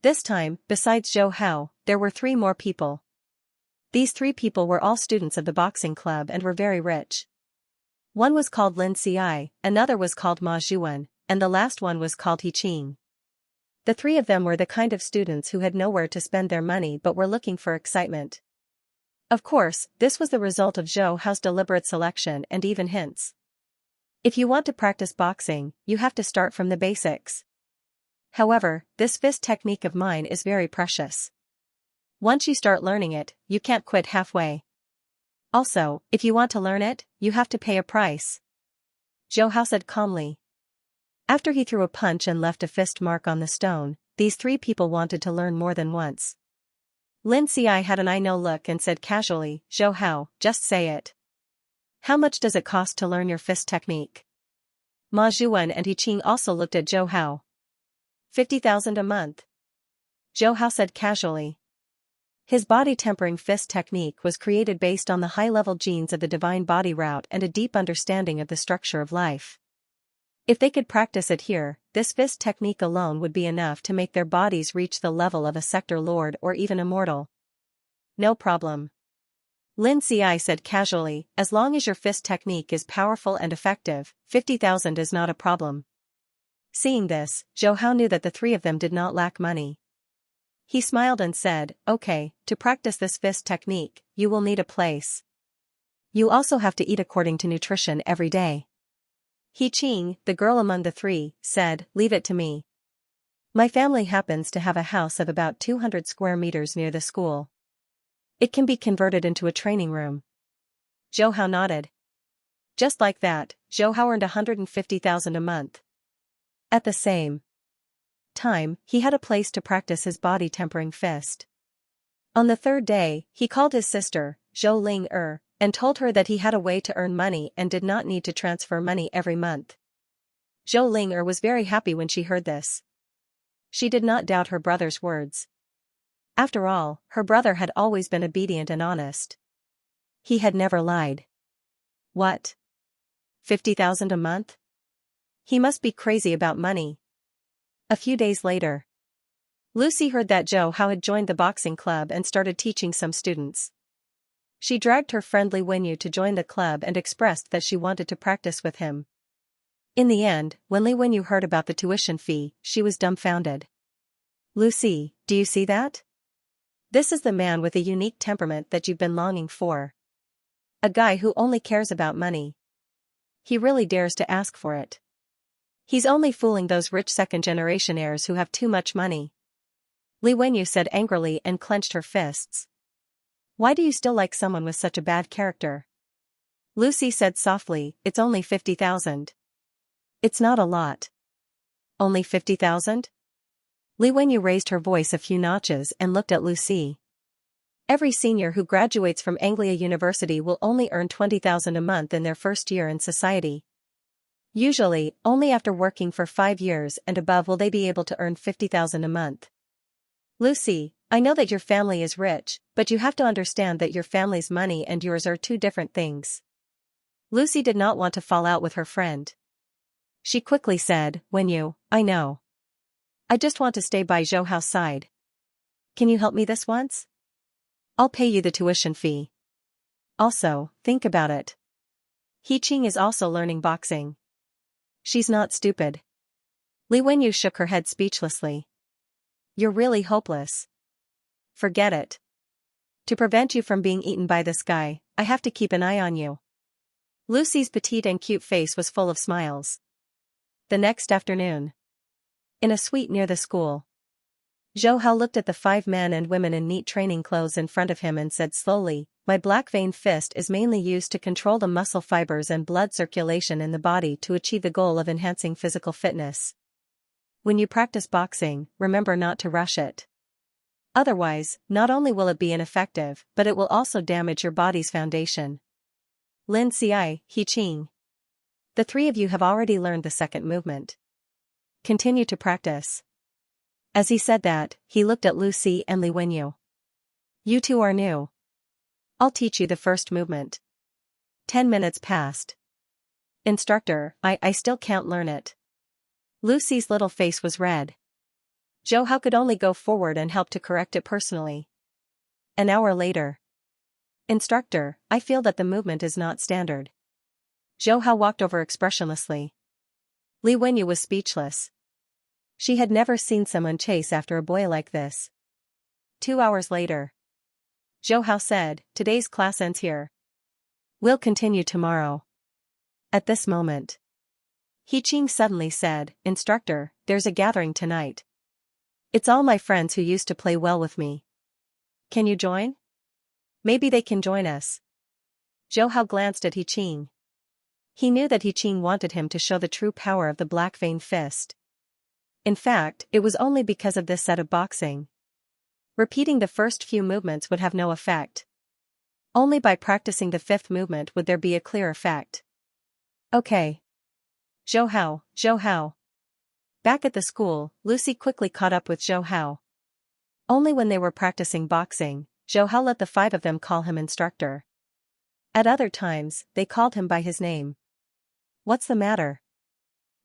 This time, besides Zhou Hao, there were 3 more people. These 3 people were all students of the boxing club and were very rich. One was called Lin Xiai, another was called Ma Zhuan, and the last one was called He Qing. The 3 of them were the kind of students who had nowhere to spend their money but were looking for excitement. Of course, this was the result of Zhou Hao's deliberate selection and even hints. If you want to practice boxing, you have to start from the basics. However, this fist technique of mine is very precious. Once you start learning it, you can't quit halfway. Also, if you want to learn it, you have to pay a price. Zhou Hao said calmly. After he threw a punch and left a fist mark on the stone, these 3 people wanted to learn more than once. Lin Xiai had an I-know look and said casually, Zhou Hao, just say it. How much does it cost to learn your fist technique? Ma Zhuan and He Qing also looked at Zhou Hao. 50,000 a month. Zhou Hao said casually. His body-tempering fist technique was created based on the high-level genes of the divine body route and a deep understanding of the structure of life. If they could practice it here, this fist technique alone would be enough to make their bodies reach the level of a sector lord or even immortal. No problem. Lin Xiai said casually, as long as your fist technique is powerful and effective, 50,000 is not a problem. Seeing this, Zhou Hao knew that the 3 of them did not lack money. He smiled and said, okay, to practice this fist technique, you will need a place. You also have to eat according to nutrition every day. He Qing, the girl among the 3, said, leave it to me. My family happens to have a house of about 200 square meters near the school. It can be converted into a training room. Zhou Hao nodded. Just like that, Zhou Hao earned 150,000 a month. At the same time, he had a place to practice his body-tempering fist. On the 3rd day, he called his sister, Zhou Ling and told her that he had a way to earn money and did not need to transfer money every month. Zhou Ling was very happy when she heard this. She did not doubt her brother's words. After all, her brother had always been obedient and honest. He had never lied. What? 50,000 a month? He must be crazy about money. A few days later. Lucy heard that Zhou Hao had joined the boxing club and started teaching some students. She dragged her friend Li Wenyu to join the club and expressed that she wanted to practice with him. In the end, when Li Wenyu heard about the tuition fee, she was dumbfounded. Lucy, do you see that? This is the man with a unique temperament that you've been longing for. A guy who only cares about money. He really dares to ask for it. He's only fooling those rich second-generation heirs who have too much money. Li Wenyu said angrily and clenched her fists. Why do you still like someone with such a bad character? Lucy said softly, it's only 50,000. It's not a lot. Only 50,000? Li Wenyu raised her voice a few notches and looked at Lucy. Every senior who graduates from Anglia University will only earn 20,000 a month in their first year in society. Usually, only after working for 5 years and above will they be able to earn 50,000 a month. Lucy, I know that your family is rich, but you have to understand that your family's money and yours are two different things. Lucy did not want to fall out with her friend. She quickly said, Wenyu, I know. I just want to stay by Zhou Hao's side. Can you help me this once? I'll pay you the tuition fee. Also, think about it. He Qing is also learning boxing. She's not stupid. Li Wenyu shook her head speechlessly. You're really hopeless. Forget it. To prevent you from being eaten by this guy, I have to keep an eye on you. Lucy's petite and cute face was full of smiles. The next afternoon. In a suite near the school. Zhou Hao looked at the 5 men and women in neat training clothes in front of him and said slowly, my black vein fist is mainly used to control the muscle fibers and blood circulation in the body to achieve the goal of enhancing physical fitness. When you practice boxing, remember not to rush it. Otherwise, not only will it be ineffective, but it will also damage your body's foundation. Lin Xiai, He Qing. The 3 of you have already learned the second movement. Continue to practice. As he said that, he looked at Lucy and Li Wenyu. You two are new. I'll teach you the first movement. 10 minutes passed. Instructor, I still can't learn it. Lucy's little face was red. Zhou Hao could only go forward and help to correct it personally. An hour later. Instructor, I feel that the movement is not standard. Zhou Hao walked over expressionlessly. Li Wenyu was speechless. She had never seen someone chase after a boy like this. 2 hours later. Zhou Hao said, today's class ends here. We'll continue tomorrow. At this moment. He Qing suddenly said, Instructor, there's a gathering tonight. It's all my friends who used to play well with me. Can you join? Maybe they can join us. Zhou Hao glanced at He Qing. He knew that He Qing wanted him to show the true power of the black vein fist. In fact, it was only because of this set of boxing. Repeating the first few movements would have no effect. Only by practicing the 5th movement would there be a clear effect. Okay. Zhou Hao, Zhou Hao. Back at the school, Lucy quickly caught up with Zhou Hao. Only when they were practicing boxing, Zhou Hao let the 5 of them call him instructor. At other times, they called him by his name. What's the matter?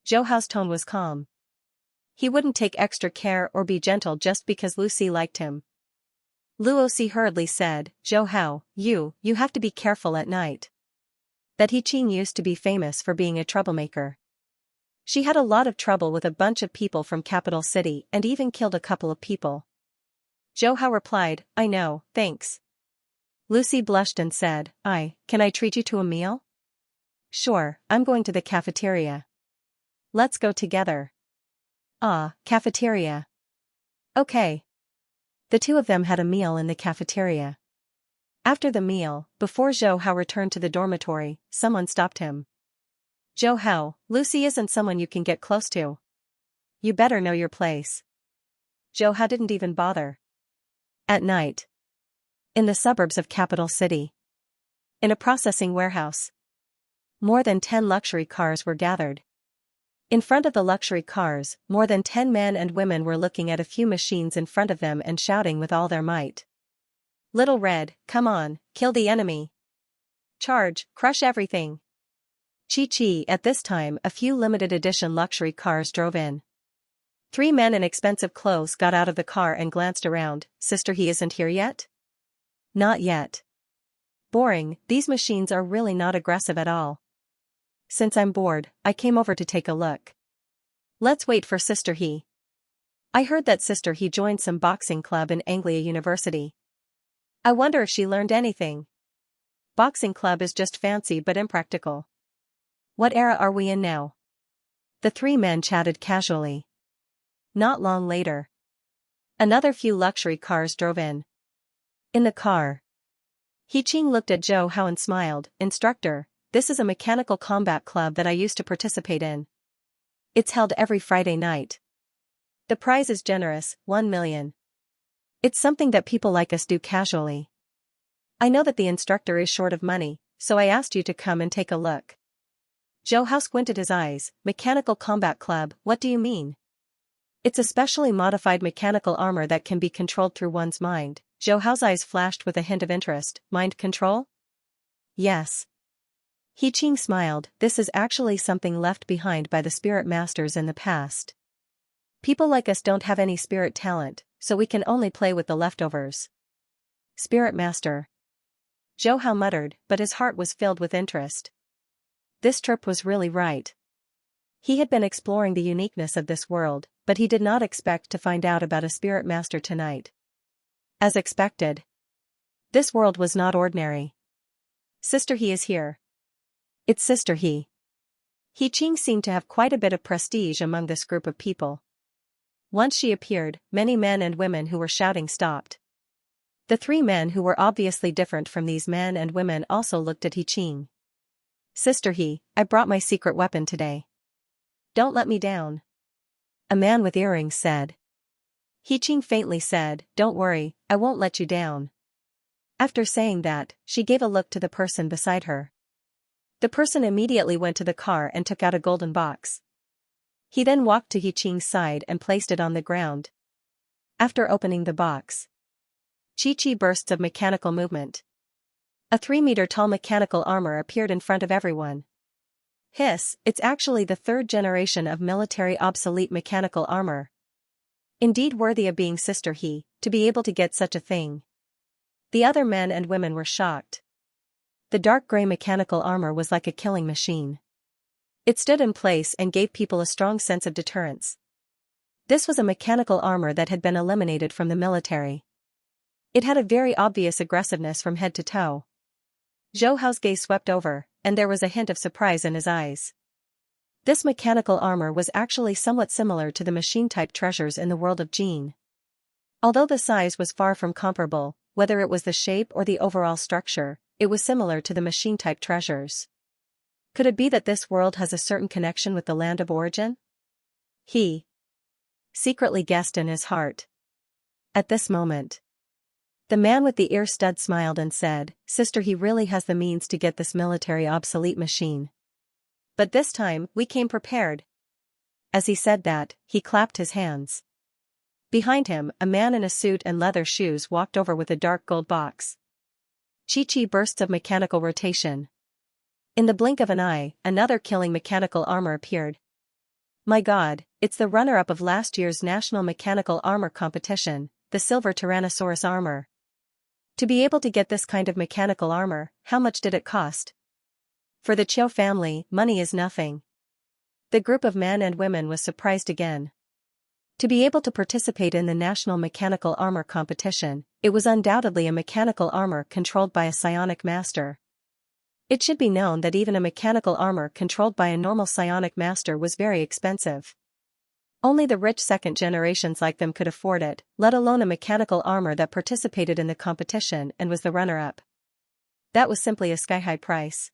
Zhou Hao's tone was calm. He wouldn't take extra care or be gentle just because Lucy liked him. Luosi hurriedly said, Zhou Hao, you have to be careful at night. That He Qing used to be famous for being a troublemaker. She had a lot of trouble with a bunch of people from capital city and even killed a couple of people. Zhou Hao replied, I know, thanks. Lucy blushed and said, can I treat you to a meal? Sure, I'm going to the cafeteria. Let's go together. Ah, cafeteria. Okay. The 2 of them had a meal in the cafeteria. After the meal, before Zhou Hao returned to the dormitory, someone stopped him. Zhou Hao, Lucy isn't someone you can get close to. You better know your place. Zhou Hao didn't even bother. At night. In the suburbs of capital city. In a processing warehouse. More than 10 luxury cars were gathered. In front of the luxury cars, more than 10 men and women were looking at a few machines in front of them and shouting with all their might. Little Red, come on, kill the enemy. Charge, crush everything. Chi. At this time, a few limited edition luxury cars drove in. 3 men in expensive clothes got out of the car and glanced around. Sister, he isn't here yet? Not yet. Boring, these machines are really not aggressive at all. Since I'm bored, I came over to take a look. Let's wait for Sister He. I heard that Sister He joined some boxing club in Anglia University. I wonder if she learned anything. Boxing club is just fancy but impractical. What era are we in now? The three men chatted casually. Not long later, another few luxury cars drove in. In the car, He Qing looked at Zhou Hao and smiled. Instructor, this is a mechanical combat club that I used to participate in. It's held every Friday night. The prize is generous, 1 million. It's something that people like us do casually. I know that the instructor is short of money, so I asked you to come and take a look. Zhou Hao squinted his eyes. Mechanical combat club, what do you mean? It's a specially modified mechanical armor that can be controlled through one's mind. Zhou Hao's eyes flashed with a hint of interest. Mind control? Yes. He Qing smiled. This is actually something left behind by the spirit masters in the past. People like us don't have any spirit talent, so we can only play with the leftovers. Spirit master. Zhou Hao muttered, but his heart was filled with interest. This trip was really right. He had been exploring the uniqueness of this world, but he did not expect to find out about a spirit master tonight. As expected, this world was not ordinary. Sister He is here. It's Sister He. He Qing seemed to have quite a bit of prestige among this group of people. Once she appeared, many men and women who were shouting stopped. The three men who were obviously different from these men and women also looked at He Qing. Sister He, I brought my secret weapon today. Don't let me down. A man with earrings said. He Qing faintly said, don't worry, I won't let you down. After saying that, she gave a look to the person beside her. The person immediately went to the car and took out a golden box. He then walked to He Qing's side and placed it on the ground. After opening the box, chi bursts of mechanical movement. A 3-meter-tall mechanical armor appeared in front of everyone. Hiss, it's actually the third generation of military obsolete mechanical armor. Indeed worthy of being Sister He, to be able to get such a thing. The other men and women were shocked. The dark gray mechanical armor was like a killing machine. It stood in place and gave people a strong sense of deterrence. This was a mechanical armor that had been eliminated from the military. It had a very obvious aggressiveness from head to toe. Zhou Hao's gaze swept over, and there was a hint of surprise in his eyes. This mechanical armor was actually somewhat similar to the machine-type treasures in the world of Jin. Although the size was far from comparable, whether it was the shape or the overall structure, it was similar to the machine-type treasures. Could it be that this world has a certain connection with the land of origin? He secretly guessed in his heart. At this moment, the man with the ear stud smiled and said, Sister He really has the means to get this military obsolete machine. But this time, we came prepared. As he said that, he clapped his hands. Behind him, a man in a suit and leather shoes walked over with a dark gold box. Chi bursts of mechanical rotation. In the blink of an eye, another killing mechanical armor appeared. My God, it's the runner-up of last year's National Mechanical Armor Competition, the Silver Tyrannosaurus armor. To be able to get this kind of mechanical armor, how much did it cost? For the Qiu family, money is nothing. The group of men and women was surprised again. To be able to participate in the National Mechanical Armor Competition, it was undoubtedly a mechanical armor controlled by a psionic master. It should be known that even a mechanical armor controlled by a normal psionic master was very expensive. Only the rich second generations like them could afford it, let alone a mechanical armor that participated in the competition and was the runner-up. That was simply a sky-high price.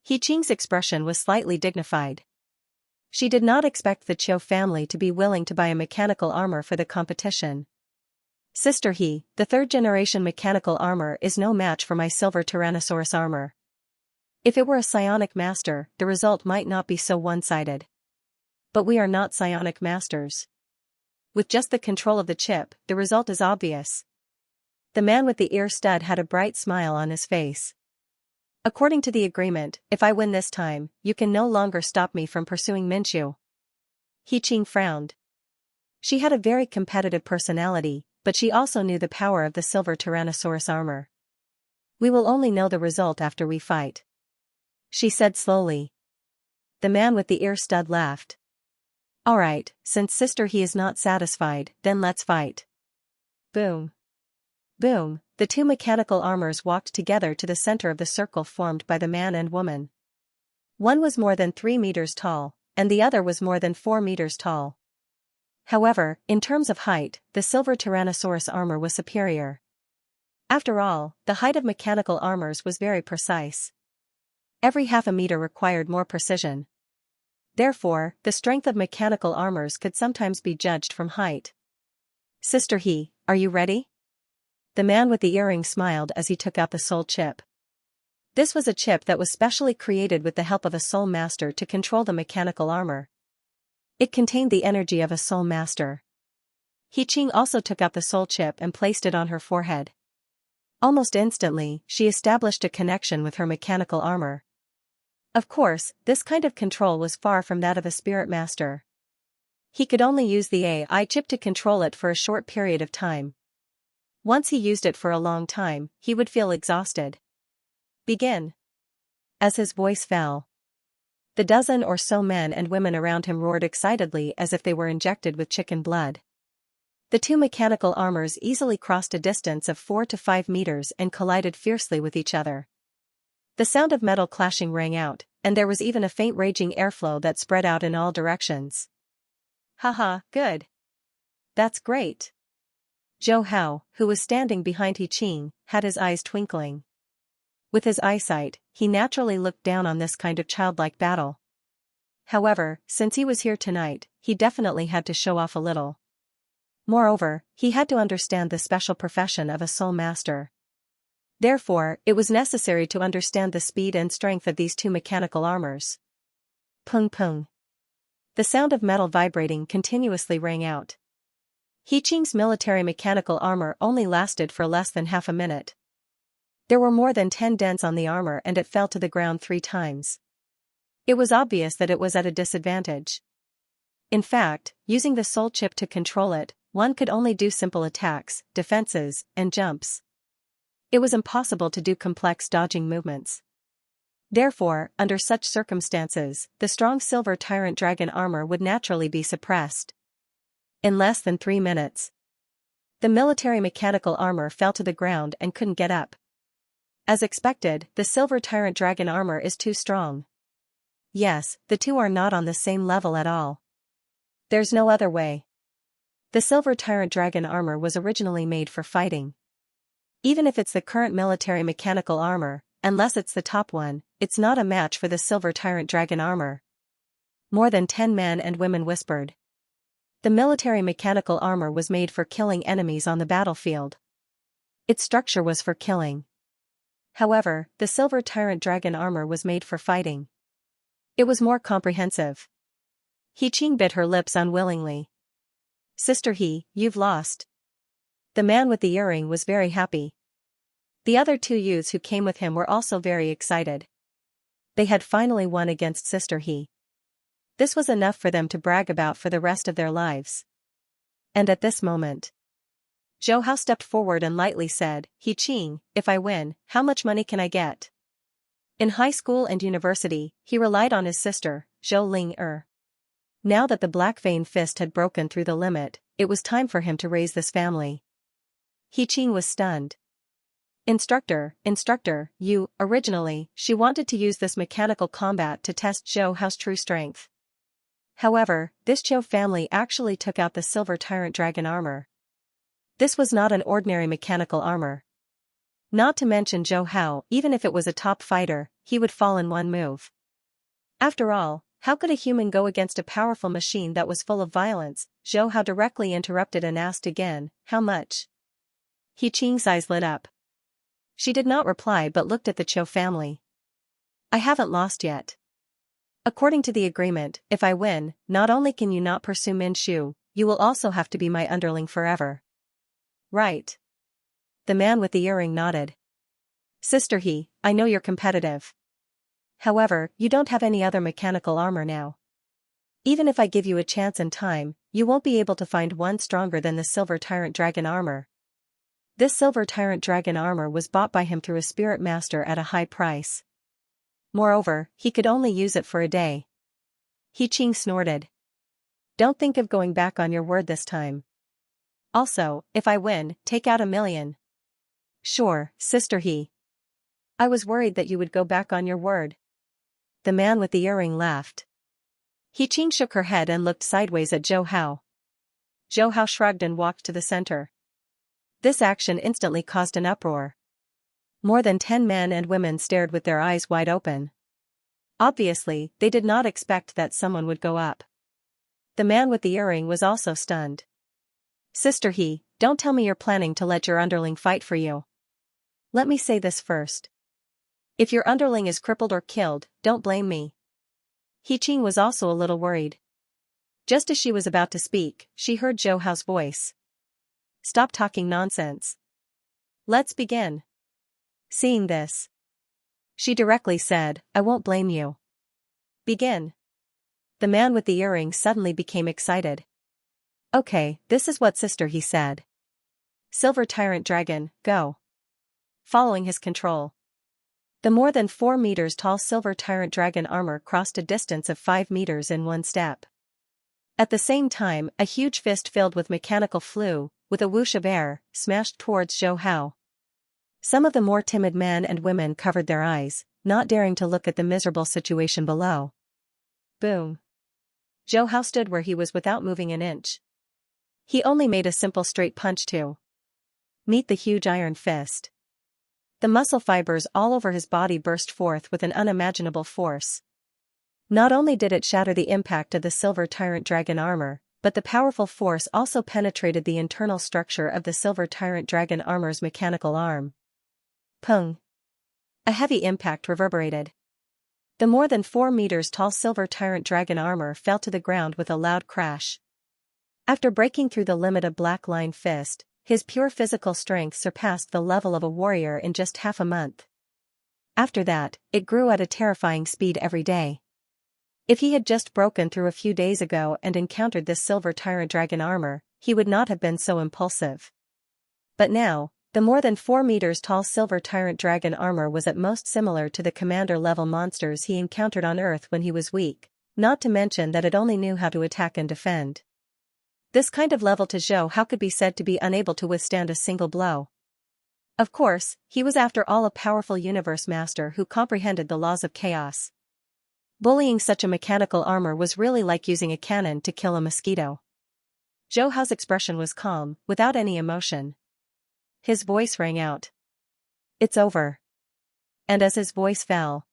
He Qing's expression was slightly dignified. She did not expect the Qiu family to be willing to buy a mechanical armor for the competition. Sister He, the third-generation mechanical armor is no match for my silver Tyrannosaurus armor. If it were a psionic master, the result might not be so one-sided. But we are not psionic masters. With just the control of the chip, the result is obvious. The man with the ear stud had a bright smile on his face. According to the agreement, if I win this time, you can no longer stop me from pursuing Minchu. He Qing frowned. She had a very competitive personality, but she also knew the power of the silver Tyrannosaurus armor. We will only know the result after we fight. She said slowly. The man with the ear stud laughed. Alright, since Sister He is not satisfied, then let's fight. Boom. Boom, the two mechanical armors walked together to the center of the circle formed by the man and woman. One was more than 3 meters tall, and the other was more than 4 meters tall. However, in terms of height, the silver Tyrannosaurus armor was superior. After all, the height of mechanical armors was very precise. Every half a meter required more precision. Therefore, the strength of mechanical armors could sometimes be judged from height. Sister He, are you ready? The man with the earring smiled as he took out the soul chip. This was a chip that was specially created with the help of a soul master to control the mechanical armor. It contained the energy of a soul master. He Qing also took out the soul chip and placed it on her forehead. Almost instantly, she established a connection with her mechanical armor. Of course, this kind of control was far from that of a spirit master. He could only use the AI chip to control it for a short period of time. Once he used it for a long time, he would feel exhausted. Begin. As his voice fell, the dozen or so men and women around him roared excitedly as if they were injected with chicken blood. The two mechanical armors easily crossed a distance of 4 to 5 meters and collided fiercely with each other. The sound of metal clashing rang out, and there was even a faint raging airflow that spread out in all directions. Haha, good. That's great. Zhou Hao, who was standing behind He Qing, had his eyes twinkling. With his eyesight, he naturally looked down on this kind of childlike battle. However, since he was here tonight, he definitely had to show off a little. Moreover, he had to understand the special profession of a soul master. Therefore, it was necessary to understand the speed and strength of these two mechanical armors. Pung pung. The sound of metal vibrating continuously rang out. He Qing's military mechanical armor only lasted for less than half a minute. There were more than 10 dents on the armor and it fell to the ground 3 times. It was obvious that it was at a disadvantage. In fact, using the soul chip to control it, one could only do simple attacks, defenses, and jumps. It was impossible to do complex dodging movements. Therefore, under such circumstances, the strong silver tyrant dragon armor would naturally be suppressed. In less than 3 minutes, the military mechanical armor fell to the ground and couldn't get up. As expected, the silver tyrant dragon armor is too strong. Yes, the two are not on the same level at all. There's no other way. The silver tyrant dragon armor was originally made for fighting. Even if it's the current military mechanical armor, unless it's the top one, it's not a match for the silver tyrant dragon armor. More than 10 men and women whispered. The military mechanical armor was made for killing enemies on the battlefield. Its structure was for killing. However, the silver tyrant dragon armor was made for fighting. It was more comprehensive. He Qing bit her lips unwillingly. Sister He, you've lost. The man with the earring was very happy. The other 2 youths who came with him were also very excited. They had finally won against Sister He. This was enough for them to brag about for the rest of their lives. And at this moment, Zhou Hao stepped forward and lightly said, He Qing, if I win, how much money can I get? In high school and university, he relied on his sister, Zhou Ling-er. Now that the Black Vein Fist had broken through the limit, it was time for him to raise this family. He Qing was stunned. Instructor, originally, she wanted to use this mechanical combat to test Zhou Hao's true strength. However, this Zhou family actually took out the silver tyrant dragon armor. This was not an ordinary mechanical armor. Not to mention Zhou Hao, even if it was a top fighter, he would fall in one move. After all, how could a human go against a powerful machine that was full of violence? Zhou Hao directly interrupted and asked again, how much? He Qing's eyes lit up. She did not reply but looked at the Zhou family. I haven't lost yet. According to the agreement, if I win, not only can you not pursue Min Shu, you will also have to be my underling forever. Right. The man with the earring nodded. Sister He, I know you're competitive. However, you don't have any other mechanical armor now. Even if I give you a chance and time, you won't be able to find one stronger than the silver tyrant dragon armor. This silver tyrant dragon armor was bought by him through a spirit master at a high price. Moreover, he could only use it for a day. He Qing snorted. Don't think of going back on your word this time. Also, if I win, take out $1 million. Sure, sister He. I was worried that you would go back on your word. The man with the earring laughed. He Qing shook her head and looked sideways at Zhou Hao. Zhou Hao shrugged and walked to the center. This action instantly caused an uproar. More than 10 men and women stared with their eyes wide open. Obviously, they did not expect that someone would go up. The man with the earring was also stunned. Sister He, don't tell me you're planning to let your underling fight for you. Let me say this first. If your underling is crippled or killed, don't blame me. He Qing was also a little worried. Just as she was about to speak, she heard Zhou Hao's voice. Stop talking nonsense. Let's begin. Seeing this, she directly said, I won't blame you. Begin. The man with the earring suddenly became excited. Okay, this is what Sister He said. Silver Tyrant Dragon, go. Following his control. The more than 4 meters tall Silver Tyrant Dragon armor crossed a distance of 5 meters in one step. At the same time, a huge fist filled with mechanical flew, with a whoosh of air, smashed towards Zhou Hao. Some of the more timid men and women covered their eyes, not daring to look at the miserable situation below. Boom. Zhou Hao stood where he was without moving an inch. He only made a simple straight punch to meet the huge iron fist. The muscle fibers all over his body burst forth with an unimaginable force. Not only did it shatter the impact of the Silver Tyrant Dragon armor, but the powerful force also penetrated the internal structure of the Silver Tyrant Dragon armor's mechanical arm. Pung. A heavy impact reverberated. The more than 4 meters tall Silver Tyrant Dragon armor fell to the ground with a loud crash. After breaking through the limit of Black Line Fist, his pure physical strength surpassed the level of a warrior in just half a month. After that, it grew at a terrifying speed every day. If he had just broken through a few days ago and encountered this Silver Tyrant Dragon armor, he would not have been so impulsive. But now, the more than 4 meters tall Silver Tyrant Dragon armor was at most similar to the commander-level monsters he encountered on Earth when he was weak, not to mention that it only knew how to attack and defend. This kind of level to Zhou Hao could be said to be unable to withstand a single blow. Of course, he was after all a powerful universe master who comprehended the laws of chaos. Bullying such a mechanical armor was really like using a cannon to kill a mosquito. Zhou Hao's expression was calm, without any emotion. His voice rang out. It's over. And as his voice fell,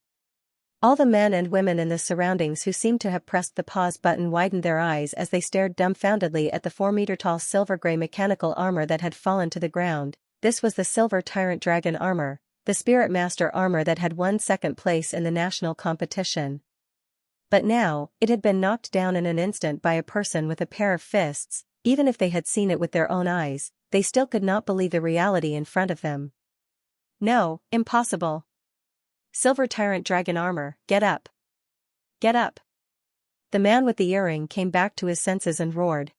all the men and women in the surroundings who seemed to have pressed the pause button widened their eyes as they stared dumbfoundedly at the 4-meter-tall silver-gray mechanical armor that had fallen to the ground. This was the Silver Tyrant Dragon armor, the Spirit Master armor that had won second place in the national competition. But now, it had been knocked down in an instant by a person with a pair of fists. Even if they had seen it with their own eyes, they still could not believe the reality in front of them. No, impossible. Silver Tyrant Dragon armor, get up. Get up. The man with the earring came back to his senses and roared.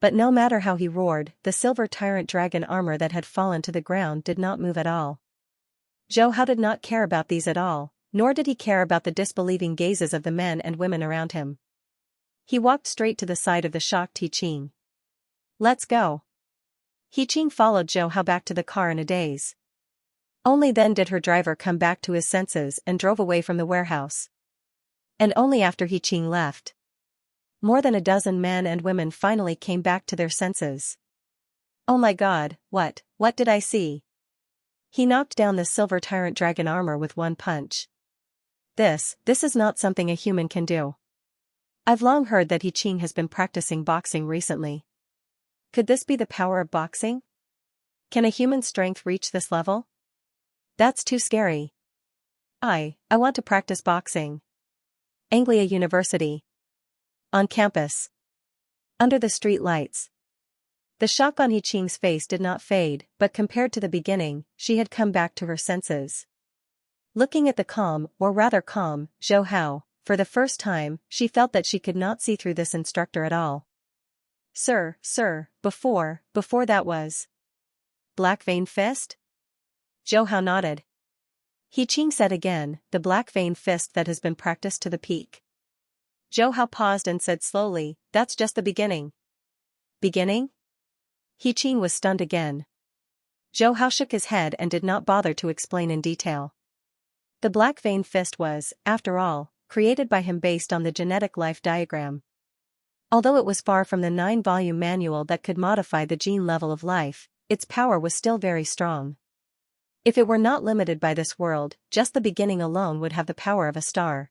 But no matter how he roared, the Silver Tyrant Dragon armor that had fallen to the ground did not move at all. Zhou Hao did not care about these at all, nor did he care about the disbelieving gazes of the men and women around him. He walked straight to the side of the shocked He Qing. Let's go. He Qing followed Zhou Hao back to the car in a daze. Only then did her driver come back to his senses and drove away from the warehouse. And only after He Qing left. More than a dozen men and women finally came back to their senses. Oh my God, what did I see? He knocked down the Silver Tyrant Dragon armor with one punch. This is not something a human can do. I've long heard that He Qing has been practicing boxing recently. Could this be the power of boxing? Can a human strength reach this level? That's too scary. I want to practice boxing. Anglia University. On campus. Under the street lights. The shock on He Qing's face did not fade, but compared to the beginning, she had come back to her senses. Looking at the calm, or rather calm, Zhou Hao, for the first time, she felt that she could not see through this instructor at all. Sir, before that was Black Vein Fist? Zhou Hao nodded. He Qing said again, the Black Vein Fist that has been practiced to the peak. Zhou Hao paused and said slowly, "That's just the beginning." Beginning? He Qing was stunned again. Zhou Hao shook his head and did not bother to explain in detail. The black vein fist was, after all, created by him based on the genetic life diagram. Although it was far from the 9-volume manual that could modify the gene level of life, its power was still very strong. If it were not limited by this world, just the beginning alone would have the power of a star.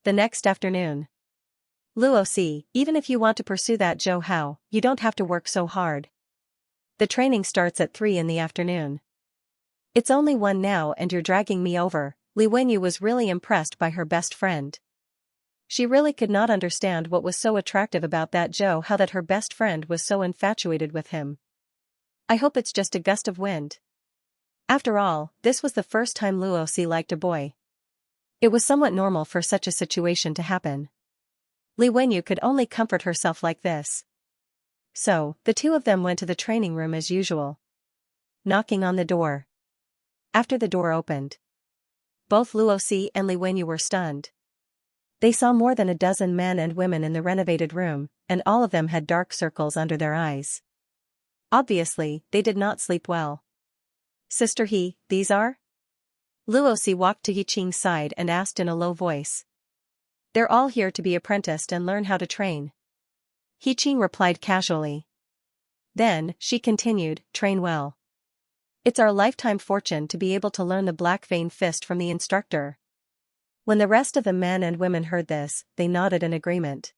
The next afternoon. Luosi, even if you want to pursue that Zhou Hao, you don't have to work so hard. The training starts at 3 in the afternoon. It's only 1 now and you're dragging me over. Li Wenyu was really impressed by her best friend. She really could not understand what was so attractive about that Zhou Hao that her best friend was so infatuated with him. I hope it's just a gust of wind. After all, this was the first time Luosi liked a boy. It was somewhat normal for such a situation to happen. Li Wenyu could only comfort herself like this. So, the two of them went to the training room as usual. Knocking on the door. After the door opened, both Luosi and Li Wenyu were stunned. They saw more than a dozen men and women in the renovated room, and all of them had dark circles under their eyes. Obviously, they did not sleep well. Sister He, these are? Luosi walked to He Qing's side and asked in a low voice. They're all here to be apprenticed and learn how to train. He Qing replied casually. Then, she continued, train well. It's our lifetime fortune to be able to learn the black vein fist from the instructor. When the rest of the men and women heard this, they nodded in agreement.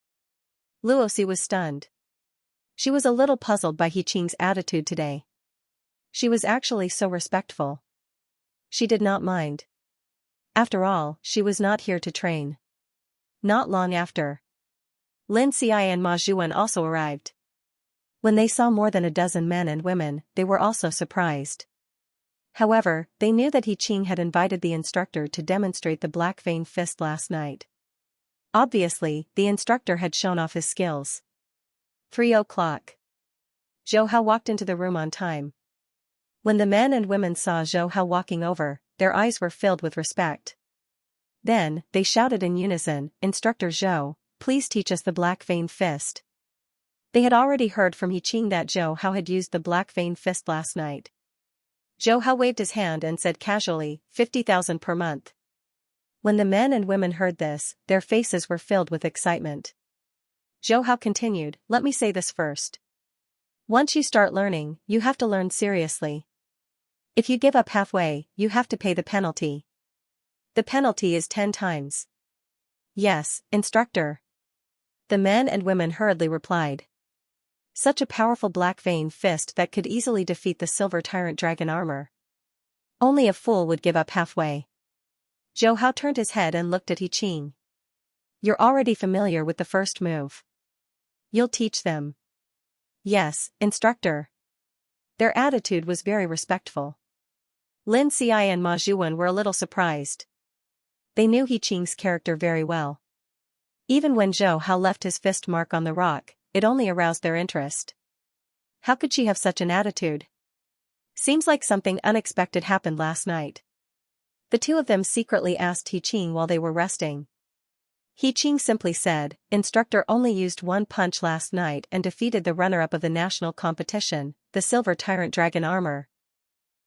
Luosi was stunned. She was a little puzzled by He Qing's attitude today. She was actually so respectful. She did not mind. After all, she was not here to train. Not long after, Lin Xiai and Ma Zhuan also arrived. When they saw more than a dozen men and women, they were also surprised. However, they knew that He Qing had invited the instructor to demonstrate the black vein fist last night. Obviously, the instructor had shown off his skills. 3 o'clock. Zhou Hao walked into the room on time. When the men and women saw Zhou Hao walking over, their eyes were filled with respect. Then, they shouted in unison, "Instructor Zhou, please teach us the black vein fist." They had already heard from He Qing that Zhou Hao had used the black vein fist last night. Zhou Hao waved his hand and said casually, 50,000 per month. When the men and women heard this, their faces were filled with excitement. Zhou Hao continued, let me say this first. Once you start learning, you have to learn seriously. If you give up halfway, you have to pay the penalty. The penalty is 10 times. Yes, instructor. The men and women hurriedly replied. Such a powerful black vein fist that could easily defeat the silver tyrant dragon armor. Only a fool would give up halfway. Zhou Hao turned his head and looked at He Qing. You're already familiar with the first move. You'll teach them. Yes, instructor. Their attitude was very respectful. Lin Xiai and Ma Zhuan were a little surprised. They knew He Qing's character very well. Even when Zhou Hao left his fist mark on the rock, it only aroused their interest. How could she have such an attitude? Seems like something unexpected happened last night. The two of them secretly asked He Qing while they were resting. He Qing simply said, instructor only used 1 punch last night and defeated the runner-up of the national competition, the silver tyrant dragon armor.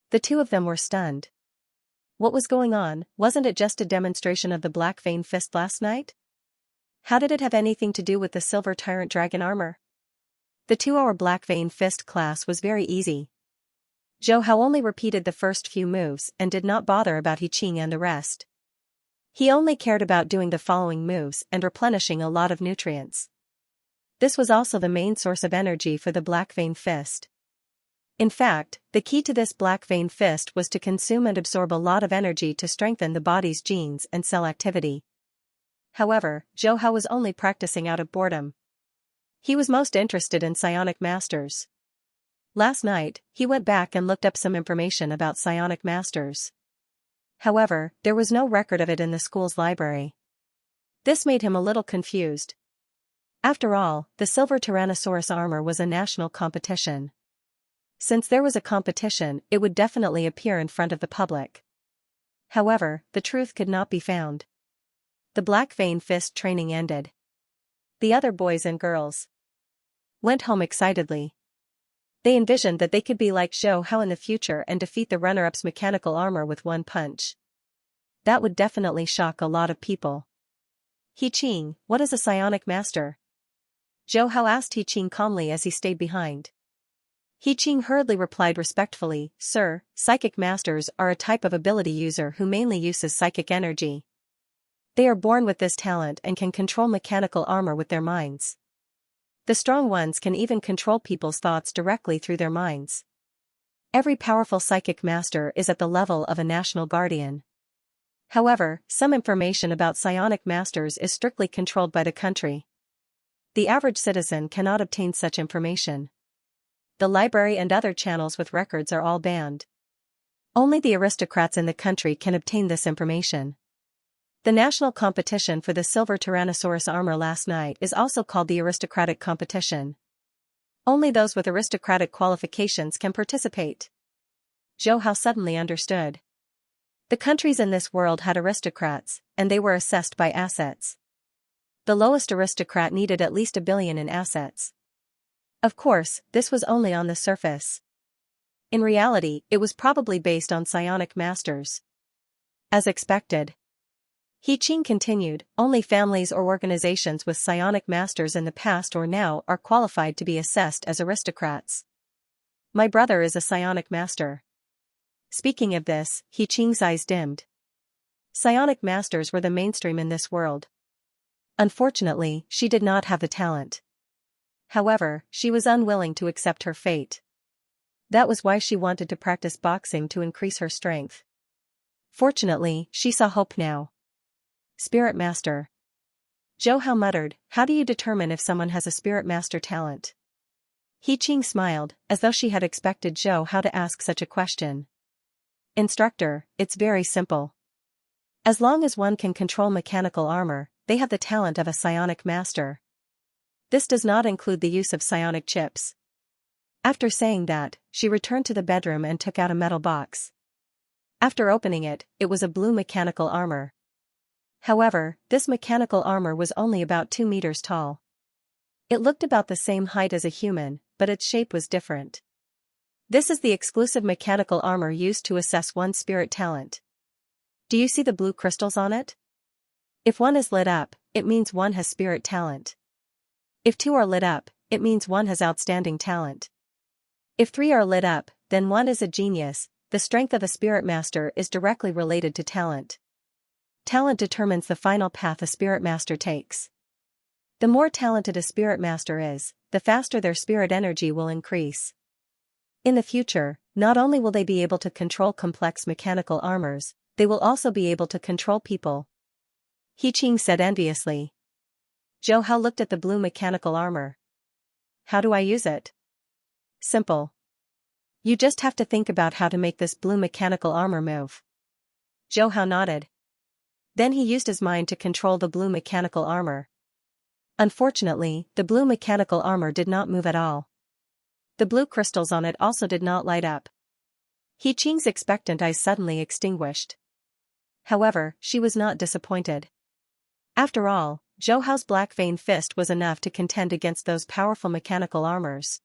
The two of them were stunned. What was going on? Wasn't it just a demonstration of the black vein fist last night? How did it have anything to do with the silver tyrant dragon armor? The 2-hour black vein fist class was very easy. Zhou Hao only repeated the first few moves and did not bother about He Qing and the rest. He only cared about doing the following moves and replenishing a lot of nutrients. This was also the main source of energy for the black vein fist. In fact, the key to this black vein fist was to consume and absorb a lot of energy to strengthen the body's genes and cell activity. However, Zhou Hao was only practicing out of boredom. He was most interested in psionic masters. Last night, he went back and looked up some information about psionic masters. However, there was no record of it in the school's library. This made him a little confused. After all, the silver Tyrannosaurus armor was a national competition. Since there was a competition, it would definitely appear in front of the public. However, the truth could not be found. The black vein fist training ended. The other boys and girls went home excitedly. They envisioned that they could be like Zhou Hao in the future and defeat the runner-up's mechanical armor with one punch. That would definitely shock a lot of people. He Qing, what is a psionic master? Zhou Hao asked He Qing calmly as he stayed behind. He Qing hurriedly replied respectfully, Sir, psychic masters are a type of ability user who mainly uses psychic energy. They are born with this talent and can control mechanical armor with their minds. The strong ones can even control people's thoughts directly through their minds. Every powerful psychic master is at the level of a national guardian. However, some information about psionic masters is strictly controlled by the country. The average citizen cannot obtain such information. The library and other channels with records are all banned. Only the aristocrats in the country can obtain this information. The national competition for the silver Tyrannosaurus armor last night is also called the aristocratic competition. Only those with aristocratic qualifications can participate. Zhou Hao suddenly understood. The countries in this world had aristocrats, and they were assessed by assets. The lowest aristocrat needed at least 1 billion in assets. Of course, this was only on the surface. In reality, it was probably based on psionic masters. As expected. He Qing continued, only families or organizations with psionic masters in the past or now are qualified to be assessed as aristocrats. My brother is a psionic master. Speaking of this, He Qing's eyes dimmed. Psionic masters were the mainstream in this world. Unfortunately, she did not have the talent. However, she was unwilling to accept her fate. That was why she wanted to practice boxing to increase her strength. Fortunately, she saw hope now. Spirit Master. Zhou Hao muttered, how do you determine if someone has a Spirit Master talent? He Qing smiled, as though she had expected Zhou Hao to ask such a question. Instructor, it's very simple. As long as one can control mechanical armor, they have the talent of a psionic master. This does not include the use of psionic chips. After saying that, she returned to the bedroom and took out a metal box. After opening it, it was a blue mechanical armor. However, this mechanical armor was only about 2 meters tall. It looked about the same height as a human, but its shape was different. This is the exclusive mechanical armor used to assess one's spirit talent. Do you see the blue crystals on it? If one is lit up, it means one has spirit talent. If 2 are lit up, it means one has outstanding talent. If 3 are lit up, then one is a genius. The strength of a spirit master is directly related to talent. Talent determines the final path a spirit master takes. The more talented a spirit master is, the faster their spirit energy will increase. In the future, not only will they be able to control complex mechanical armors, they will also be able to control people. He Qing said enviously. Zhou Hao looked at the blue mechanical armor. How do I use it? Simple. You just have to think about how to make this blue mechanical armor move. Zhou Hao nodded. Then he used his mind to control the blue mechanical armor. Unfortunately, the blue mechanical armor did not move at all. The blue crystals on it also did not light up. He Qing's expectant eyes suddenly extinguished. However, she was not disappointed. After all, Zhou Hao's black vein fist was enough to contend against those powerful mechanical armors.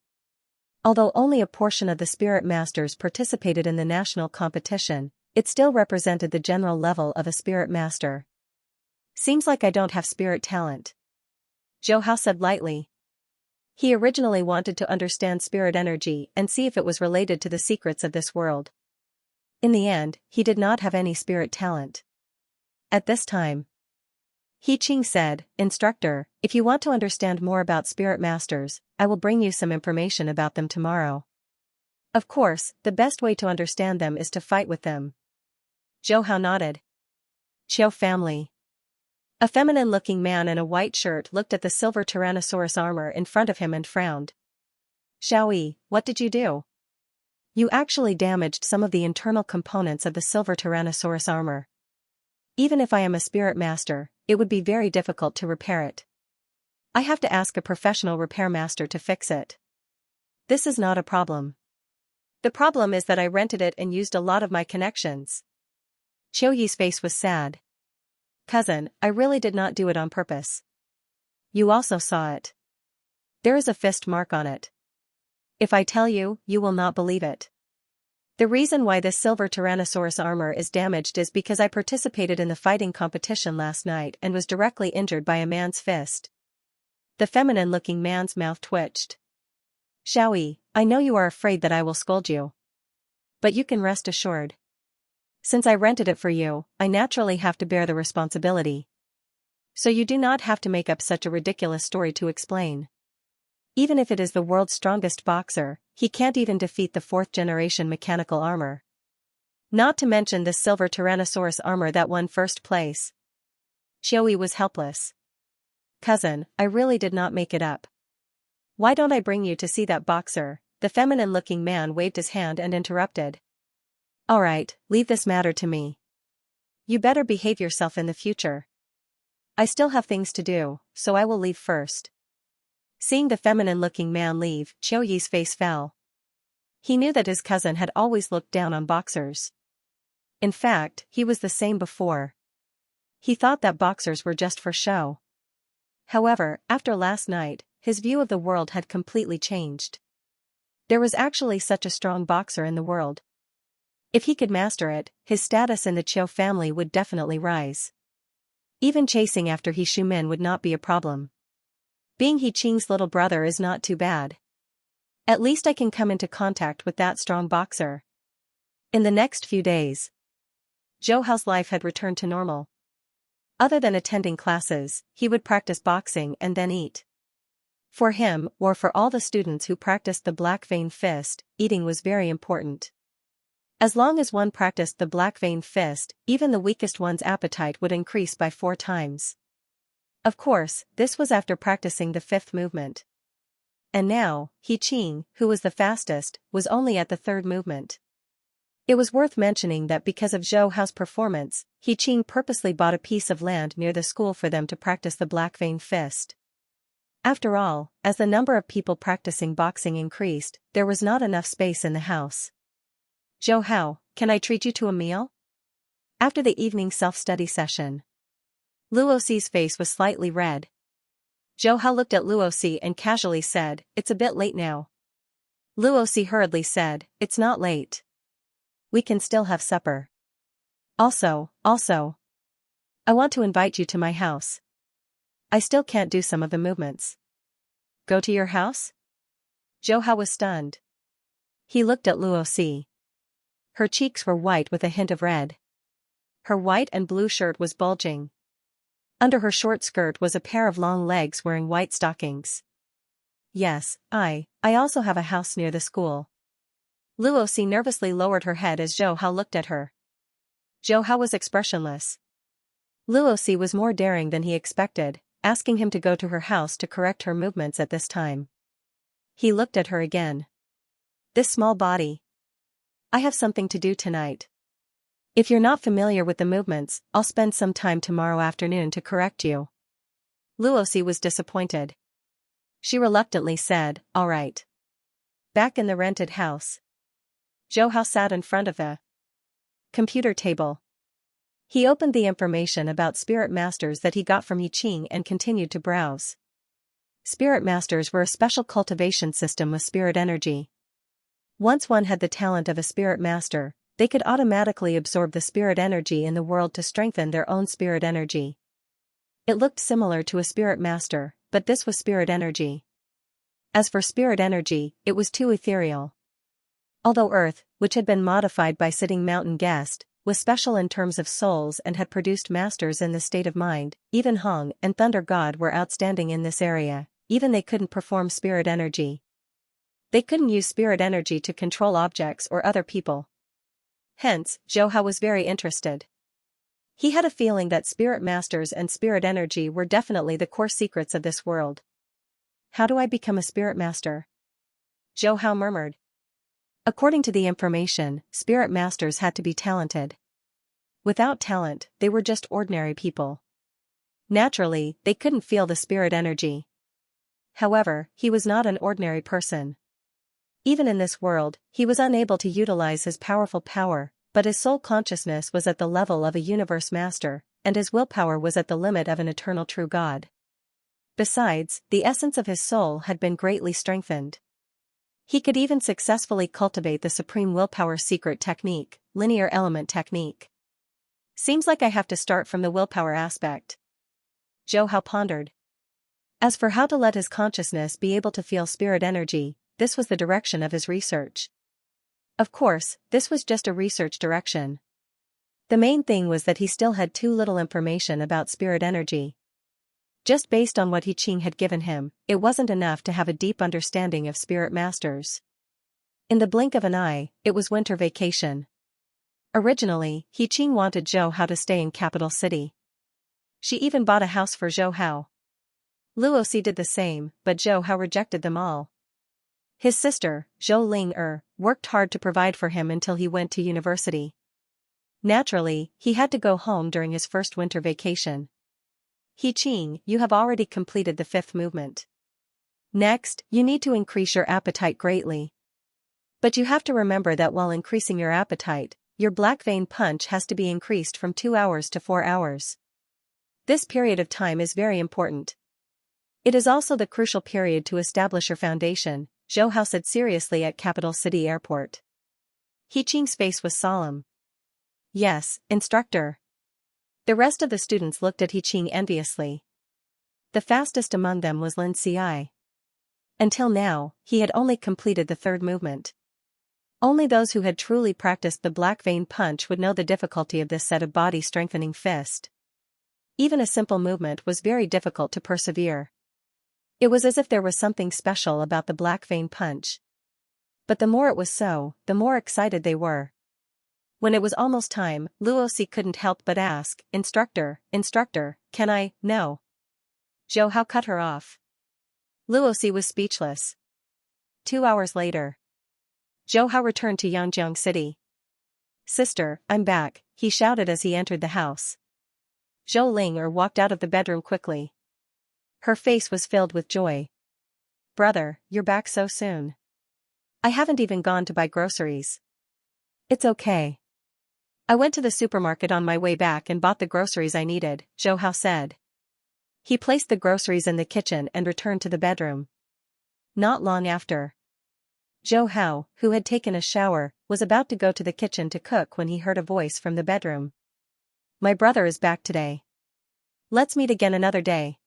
Although only a portion of the spirit masters participated in the national competition, it still represented the general level of a spirit master. Seems like I don't have spirit talent. Zhou Hao said lightly. He originally wanted to understand spirit energy and see if it was related to the secrets of this world. In the end, he did not have any spirit talent. At this time, He Qing said, Instructor, if you want to understand more about spirit masters, I will bring you some information about them tomorrow. Of course, the best way to understand them is to fight with them. Zhou Hao nodded. Qiu family. A feminine-looking man in a white shirt looked at the silver Tyrannosaurus armor in front of him and frowned. Xiaoyi, what did you do? You actually damaged some of the internal components of the silver Tyrannosaurus armor. Even if I am a spirit master, it would be very difficult to repair it. I have to ask a professional repair master to fix it. This is not a problem. The problem is that I rented it and used a lot of my connections. Qiu Yi's face was sad. Cousin, I really did not do it on purpose. You also saw it. There is a fist mark on it. If I tell you, you will not believe it. The reason why this silver Tyrannosaurus armor is damaged is because I participated in the fighting competition last night and was directly injured by a man's fist. The feminine-looking man's mouth twitched. Xiaoyi, I know you are afraid that I will scold you. But you can rest assured. Since I rented it for you, I naturally have to bear the responsibility. So you do not have to make up such a ridiculous story to explain. Even if it is the world's strongest boxer, he can't even defeat the 4th-generation mechanical armor. Not to mention this silver Tyrannosaurus armor that won first place. Xiaoyi was helpless. Cousin, I really did not make it up. Why don't I bring you to see that boxer? The feminine-looking man waved his hand and interrupted. Alright, leave this matter to me. You better behave yourself in the future. I still have things to do, so I will leave first. Seeing the feminine-looking man leave, Xiaoyi's face fell. He knew that his cousin had always looked down on boxers. In fact, he was the same before. He thought that boxers were just for show. However, after last night, his view of the world had completely changed. There was actually such a strong boxer in the world. If he could master it, his status in the Qiu family would definitely rise. Even chasing after He Shumin would not be a problem. Being He Qing's little brother is not too bad. At least I can come into contact with that strong boxer. In the next few days, Zhou Hao's life had returned to normal. Other than attending classes, he would practice boxing and then eat. For him, or for all the students who practiced the black vein fist, eating was very important. As long as one practiced the black vein fist, even the weakest one's appetite would increase by 4 times. Of course, this was after practicing the 5th movement. And now, He Qing, who was the fastest, was only at the 3rd movement. It was worth mentioning that because of Zhou Hao's performance, He Qing purposely bought a piece of land near the school for them to practice the black vein fist. After all, as the number of people practicing boxing increased, there was not enough space in the house. Zhou Hao, can I treat you to a meal? After the evening self-study session. Luoxi's face was slightly red. Zhou Hao looked at Luoxi and casually said, "It's a bit late now." Luoxi hurriedly said, "It's not late. We can still have supper. Also, I want to invite you to my house. I still can't do some of the movements." Go to your house? Zhou Hao was stunned. He looked at Luoxi. Her cheeks were white with a hint of red. Her white and blue shirt was bulging. Under her short skirt was a pair of long legs wearing white stockings. Yes, I also have a house near the school. Luoxi nervously lowered her head as Zhou Hao looked at her. Zhou Hao was expressionless. Luoxi was more daring than he expected, asking him to go to her house to correct her movements at this time. He looked at her again. This small body. I have something to do tonight. If you're not familiar with the movements, I'll spend some time tomorrow afternoon to correct you. Luoxi was disappointed. She reluctantly said, "All right." Back in the rented house, Zhou Hao sat in front of the computer table. He opened the information about spirit masters that he got from He Qing and continued to browse. Spirit masters were a special cultivation system with spirit energy. Once one had the talent of a spirit master, they could automatically absorb the spirit energy in the world to strengthen their own spirit energy. It looked similar to a spirit master, but this was spirit energy. As for spirit energy, it was too ethereal. Although Earth, which had been modified by Sitting Mountain Guest, was special in terms of souls and had produced masters in the state of mind, even Hong and Thunder God were outstanding in this area, even they couldn't perform spirit energy. They couldn't use spirit energy to control objects or other people. Hence, Zhou Hao was very interested. He had a feeling that spirit masters and spirit energy were definitely the core secrets of this world. How do I become a spirit master? Zhou Hao murmured. According to the information, spirit masters had to be talented. Without talent, they were just ordinary people. Naturally, they couldn't feel the spirit energy. However, he was not an ordinary person. Even in this world, he was unable to utilize his powerful power, but his soul consciousness was at the level of a universe master, and his willpower was at the limit of an eternal true God. Besides, the essence of his soul had been greatly strengthened. He could even successfully cultivate the supreme willpower secret technique, linear element technique. Seems like I have to start from the willpower aspect. Zhou Hao pondered. As for how to let his consciousness be able to feel spirit energy, this was the direction of his research. Of course, this was just a research direction. The main thing was that he still had too little information about spirit energy. Just based on what He Ching had given him, it wasn't enough to have a deep understanding of spirit masters. In the blink of an eye, it was winter vacation. Originally, He Ching wanted Zhou Hao to stay in capital city. She even bought a house for Zhou Hao. Luosi did the same, but Zhou Hao rejected them all. His sister, Zhou Ling worked hard to provide for him until he went to university. Naturally, he had to go home during his first winter vacation. He Ching, you have already completed the 5th movement. Next, you need to increase your appetite greatly. But you have to remember that while increasing your appetite, your black vein punch has to be increased from 2 hours to 4 hours. This period of time is very important. It is also the crucial period to establish your foundation, Zhou Hao said seriously at Capital City Airport. He Ching's face was solemn. Yes, instructor. The rest of the students looked at He Ching enviously. The fastest among them was Lin Ci. Until now, he had only completed the 3rd movement. Only those who had truly practiced the black vein punch would know the difficulty of this set of body-strengthening fist. Even a simple movement was very difficult to persevere. It was as if there was something special about the black vein punch. But the more it was so, the more excited they were. When it was almost time, Luosi couldn't help but ask, Instructor, can I? No. Zhou Hao cut her off. Luosi was speechless. 2 hours later. Zhou Hao returned to Yangjiang City. Sister, I'm back, he shouted as he entered the house. Zhou Ling walked out of the bedroom quickly. Her face was filled with joy. Brother, you're back so soon. I haven't even gone to buy groceries. It's okay. I went to the supermarket on my way back and bought the groceries I needed, Zhou Hao said. He placed the groceries in the kitchen and returned to the bedroom. Not long after. Zhou Hao, who had taken a shower, was about to go to the kitchen to cook when he heard a voice from the bedroom. My brother is back today. Let's meet again another day.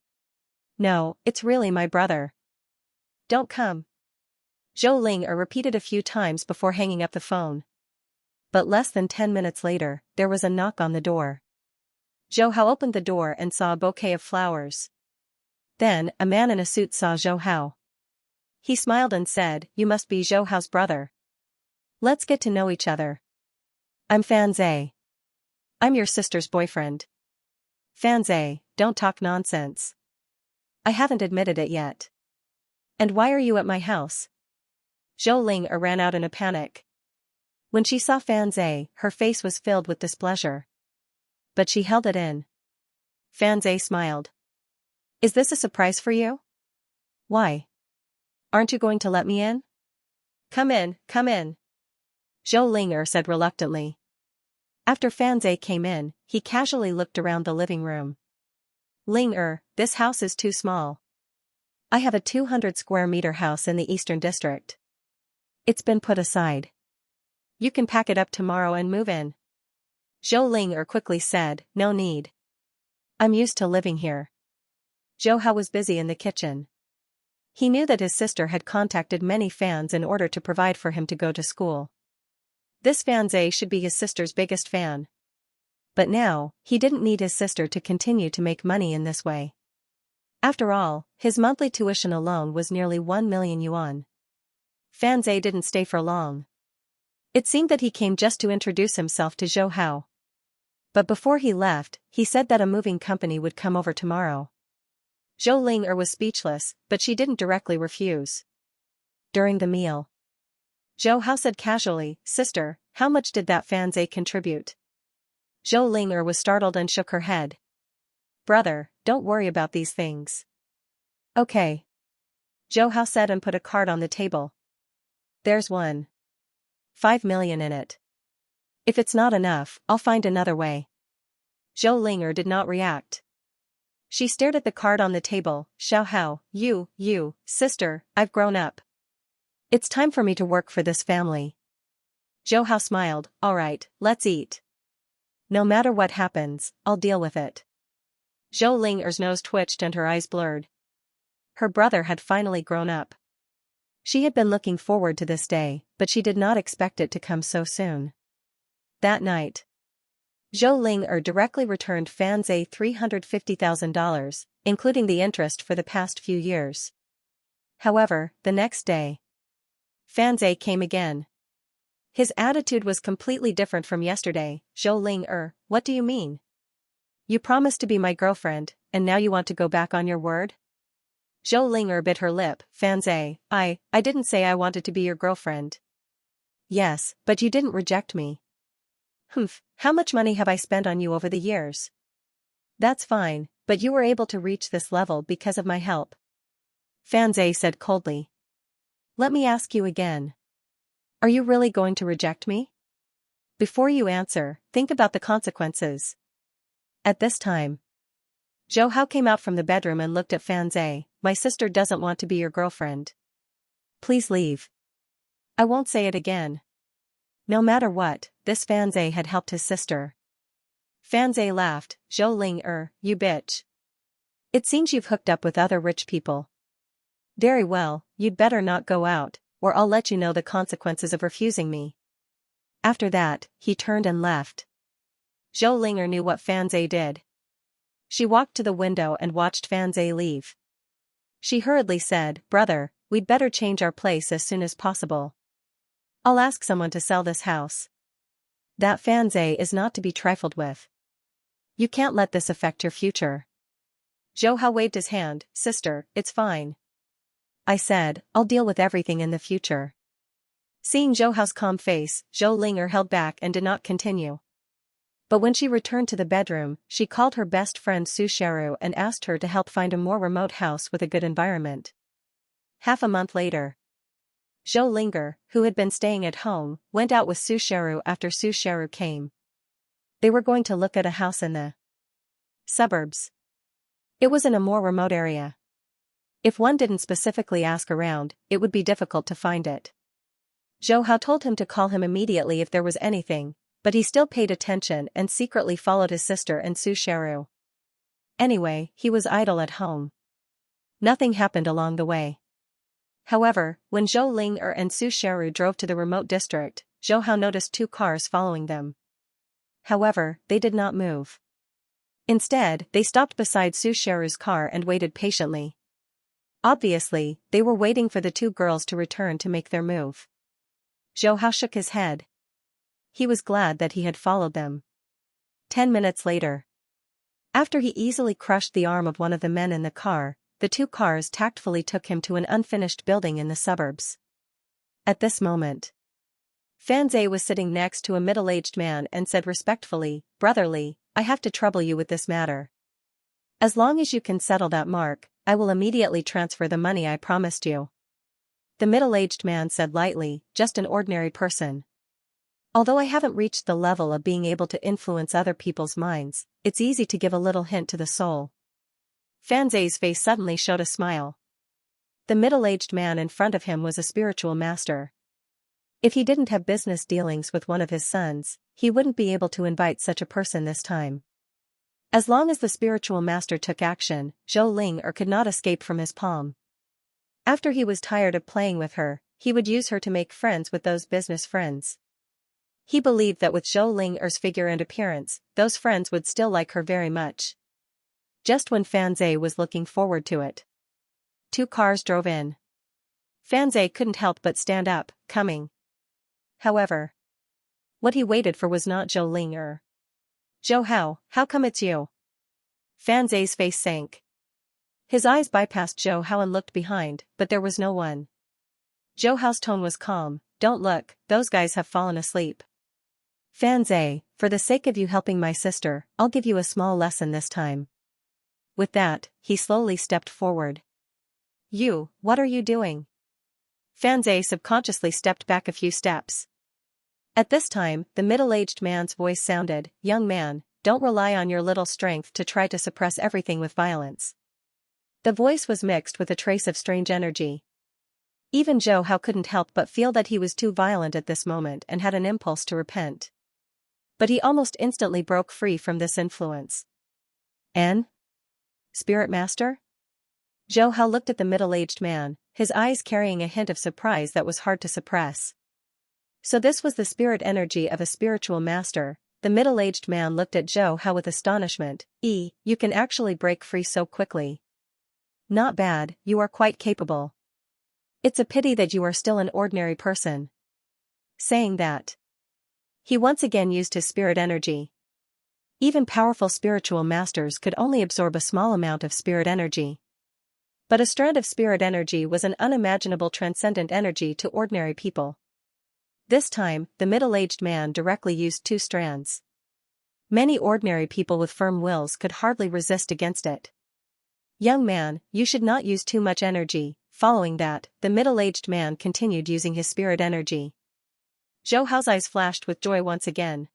No, it's really my brother. Don't come. Zhou Ling repeated a few times before hanging up the phone. But less than 10 minutes later, there was a knock on the door. Zhou Hao opened the door and saw a bouquet of flowers. Then, a man in a suit saw Zhou Hao. He smiled and said, You must be Zhou Hao's brother. Let's get to know each other. I'm Fan Zhe. I'm your sister's boyfriend. Fan Zhe, don't talk nonsense. I haven't admitted it yet. And why are you at my house? Zhou Ling ran out in a panic. When she saw Fan Zhe, her face was filled with displeasure. But she held it in. Fan Zhe smiled. Is this a surprise for you? Why? Aren't you going to let me in? Come in, come in. Zhou Ling said reluctantly. After Fan Zhe came in, he casually looked around the living room. Ling this house is too small. I have a 200 square meter house in the Eastern District. It's been put aside. You can pack it up tomorrow and move in. Zhou Ling quickly said, No need. I'm used to living here. Zhou Hao was busy in the kitchen. He knew that his sister had contacted many fans in order to provide for him to go to school. This Fan Zhe should be his sister's biggest fan. But now, he didn't need his sister to continue to make money in this way. After all, his monthly tuition alone was nearly 1 million yuan. Fan Zhe didn't stay for long. It seemed that he came just to introduce himself to Zhou Hao. But before he left, he said that a moving company would come over tomorrow. Zhou Ling was speechless, but she didn't directly refuse. During the meal, Zhou Hao said casually, Sister, how much did that Fan Zhe contribute? Zhou Ling was startled and shook her head. Brother, don't worry about these things. Okay. Zhou Hao said and put a card on the table. There's 5 million in it. If it's not enough, I'll find another way. Zhou Ling did not react. She stared at the card on the table. Xiao, you, sister, I've grown up. It's time for me to work for this family. Zhou Hao smiled. Alright, let's eat. No matter what happens, I'll deal with it. Zhou Ling'er's nose twitched and her eyes blurred. Her brother had finally grown up. She had been looking forward to this day, but she did not expect it to come so soon. That night, Zhou Ling'er directly returned Fan Zhe $350,000, including the interest for the past few years. However, the next day, Fan Zhe came again. His attitude was completely different from yesterday. Zhou Ling'er, what do you mean? You promised to be my girlfriend, and now you want to go back on your word? Zhou Ling'er bit her lip. Fan Zhe, I didn't say I wanted to be your girlfriend. Yes, but you didn't reject me. Humph, how much money have I spent on you over the years? That's fine, but you were able to reach this level because of my help. Fan Zhe said coldly. Let me ask you again. Are you really going to reject me? Before you answer, think about the consequences. At this time, Zhou Hao came out from the bedroom and looked at Fan Zhe. My sister doesn't want to be your girlfriend. Please leave. I won't say it again. No matter what, this Fan Zhe had helped his sister. Fan Zhe laughed. Zhou Ling'er, you bitch. It seems you've hooked up with other rich people. Very well, you'd better not go out, or I'll let you know the consequences of refusing me. After that, he turned and left. Zhou Ling'er knew what Fan Zhe did. She walked to the window and watched Fan Zhe leave. She hurriedly said, Brother, we'd better change our place as soon as possible. I'll ask someone to sell this house. That Fan Zhe is not to be trifled with. You can't let this affect your future. Zhou Hao waved his hand. Sister, it's fine. I said, I'll deal with everything in the future. Seeing Zhou Hao's calm face, Zhou Ling'er held back and did not continue. But when she returned to the bedroom, she called her best friend Su Xiaoru and asked her to help find a more remote house with a good environment. Half a month later, Zhou Ling'er, who had been staying at home, went out with Su Xiaoru after Su Xiaoru came. They were going to look at a house in the suburbs. It was in a more remote area. If one didn't specifically ask around, it would be difficult to find it. Zhou Hao told him to call him immediately if there was anything, but he still paid attention and secretly followed his sister and Su Xiaoru. Anyway, he was idle at home. Nothing happened along the way. However, when Zhou Ling'er and Su Xiaoru drove to the remote district, Zhou Hao noticed 2 cars following them. However, they did not move. Instead, they stopped beside Su Xiaoru's car and waited patiently. Obviously, they were waiting for the 2 girls to return to make their move. Zhou Hao shook his head. He was glad that he had followed them. 10 minutes later, after he easily crushed the arm of one of the men in the car, the 2 cars tactfully took him to an unfinished building in the suburbs. At this moment, Fan Zhe was sitting next to a middle-aged man and said respectfully, Brotherly, I have to trouble you with this matter. As long as you can settle that mark, I will immediately transfer the money I promised you. The middle-aged man said lightly, just an ordinary person. Although I haven't reached the level of being able to influence other people's minds, it's easy to give a little hint to the soul. Fan Zhe's face suddenly showed a smile. The middle-aged man in front of him was a spiritual master. If he didn't have business dealings with one of his sons, he wouldn't be able to invite such a person this time. As long as the spiritual master took action, Zhou Ling'er could not escape from his palm. After he was tired of playing with her, he would use her to make friends with those business friends. He believed that with Zhou Ling'er's figure and appearance, those friends would still like her very much. Just when Fan Zhe was looking forward to it, 2 cars drove in. Fan Zhe couldn't help but stand up, coming. However, what he waited for was not Zhou Ling'er. Zhou Hao, how come it's you? Fan Zhe's face sank. His eyes bypassed Zhou Hao and looked behind, but there was no one. Zhou Hao's tone was calm. Don't look, those guys have fallen asleep. Fan Zhe, for the sake of you helping my sister, I'll give you a small lesson this time. With that, he slowly stepped forward. You, what are you doing? Fan Zhe subconsciously stepped back a few steps. At this time, the middle-aged man's voice sounded, Young man, don't rely on your little strength to try to suppress everything with violence. The voice was mixed with a trace of strange energy. Even Zhou Hao couldn't help but feel that he was too violent at this moment and had an impulse to repent. But he almost instantly broke free from this influence. "N? Spirit Master?" Zhou Hao looked at the middle-aged man, his eyes carrying a hint of surprise that was hard to suppress. So this was the spirit energy of a spiritual master. The middle-aged man looked at Zhou Hao with astonishment. You can actually break free so quickly. Not bad, you are quite capable. It's a pity that you are still an ordinary person. Saying that, he once again used his spirit energy. Even powerful spiritual masters could only absorb a small amount of spirit energy. But a strand of spirit energy was an unimaginable transcendent energy to ordinary people. This time, the middle-aged man directly used 2 strands. Many ordinary people with firm wills could hardly resist against it. "Young man, you should not use too much energy." Following that, the middle-aged man continued using his spirit energy. Zhou Hao's eyes flashed with joy once again.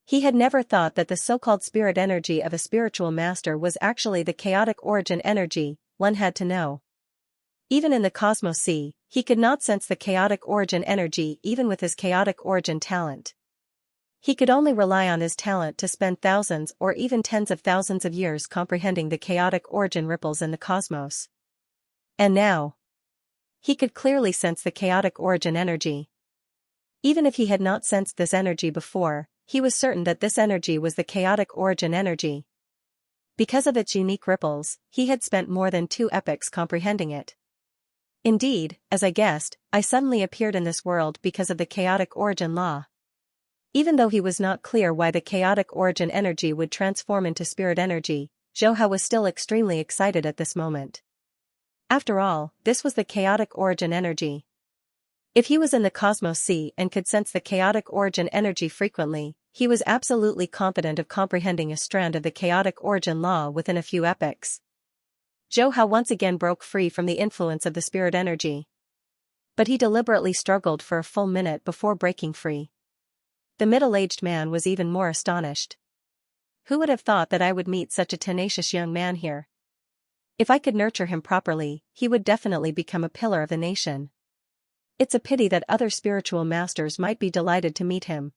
He had never thought that the so-called spirit energy of a spiritual master was actually the chaotic origin energy. One had to know. Even in the Cosmos Sea, he could not sense the chaotic origin energy even with his chaotic origin talent. He could only rely on his talent to spend thousands or even tens of thousands of years comprehending the chaotic origin ripples in the cosmos. And now, he could clearly sense the chaotic origin energy. Even if he had not sensed this energy before, he was certain that this energy was the chaotic origin energy. Because of its unique ripples, he had spent more than 2 epochs comprehending it. Indeed, as I guessed, I suddenly appeared in this world because of the chaotic origin law. Even though he was not clear why the chaotic origin energy would transform into spirit energy, Zhou Hao was still extremely excited at this moment. After all, this was the chaotic origin energy. If he was in the Cosmos Sea and could sense the chaotic origin energy frequently, he was absolutely confident of comprehending a strand of the chaotic origin law within a few epochs. Zhou Hao once again broke free from the influence of the spirit energy. But he deliberately struggled for a full minute before breaking free. The middle-aged man was even more astonished. Who would have thought that I would meet such a tenacious young man here? If I could nurture him properly, he would definitely become a pillar of the nation. It's a pity that other spiritual masters might be delighted to meet him.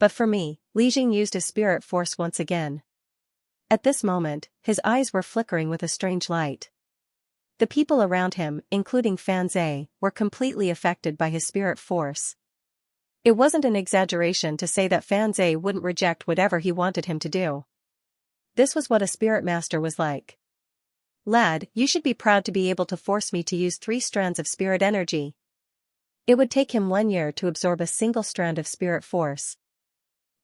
But for me, Li Jing used his spirit force once again. At this moment, his eyes were flickering with a strange light. The people around him, including Fan Zhe, were completely affected by his spirit force. It wasn't an exaggeration to say that Fan Zhe wouldn't reject whatever he wanted him to do. This was what a spirit master was like. "Lad, you should be proud to be able to force me to use 3 strands of spirit energy." It would take him 1 year to absorb a single strand of spirit force.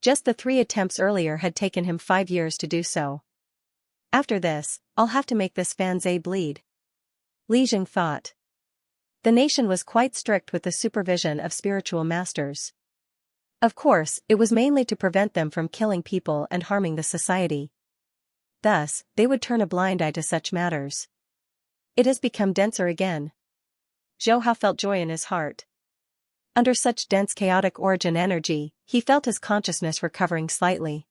Just the 3 attempts earlier had taken him 5 years to do so. After this, I'll have to make this Fan Zhe bleed. Li Jing thought. The nation was quite strict with the supervision of spiritual masters. Of course, it was mainly to prevent them from killing people and harming the society. Thus, they would turn a blind eye to such matters. It has become denser again. Zhou Hao felt joy in his heart. Under such dense chaotic origin energy, he felt his consciousness recovering slightly.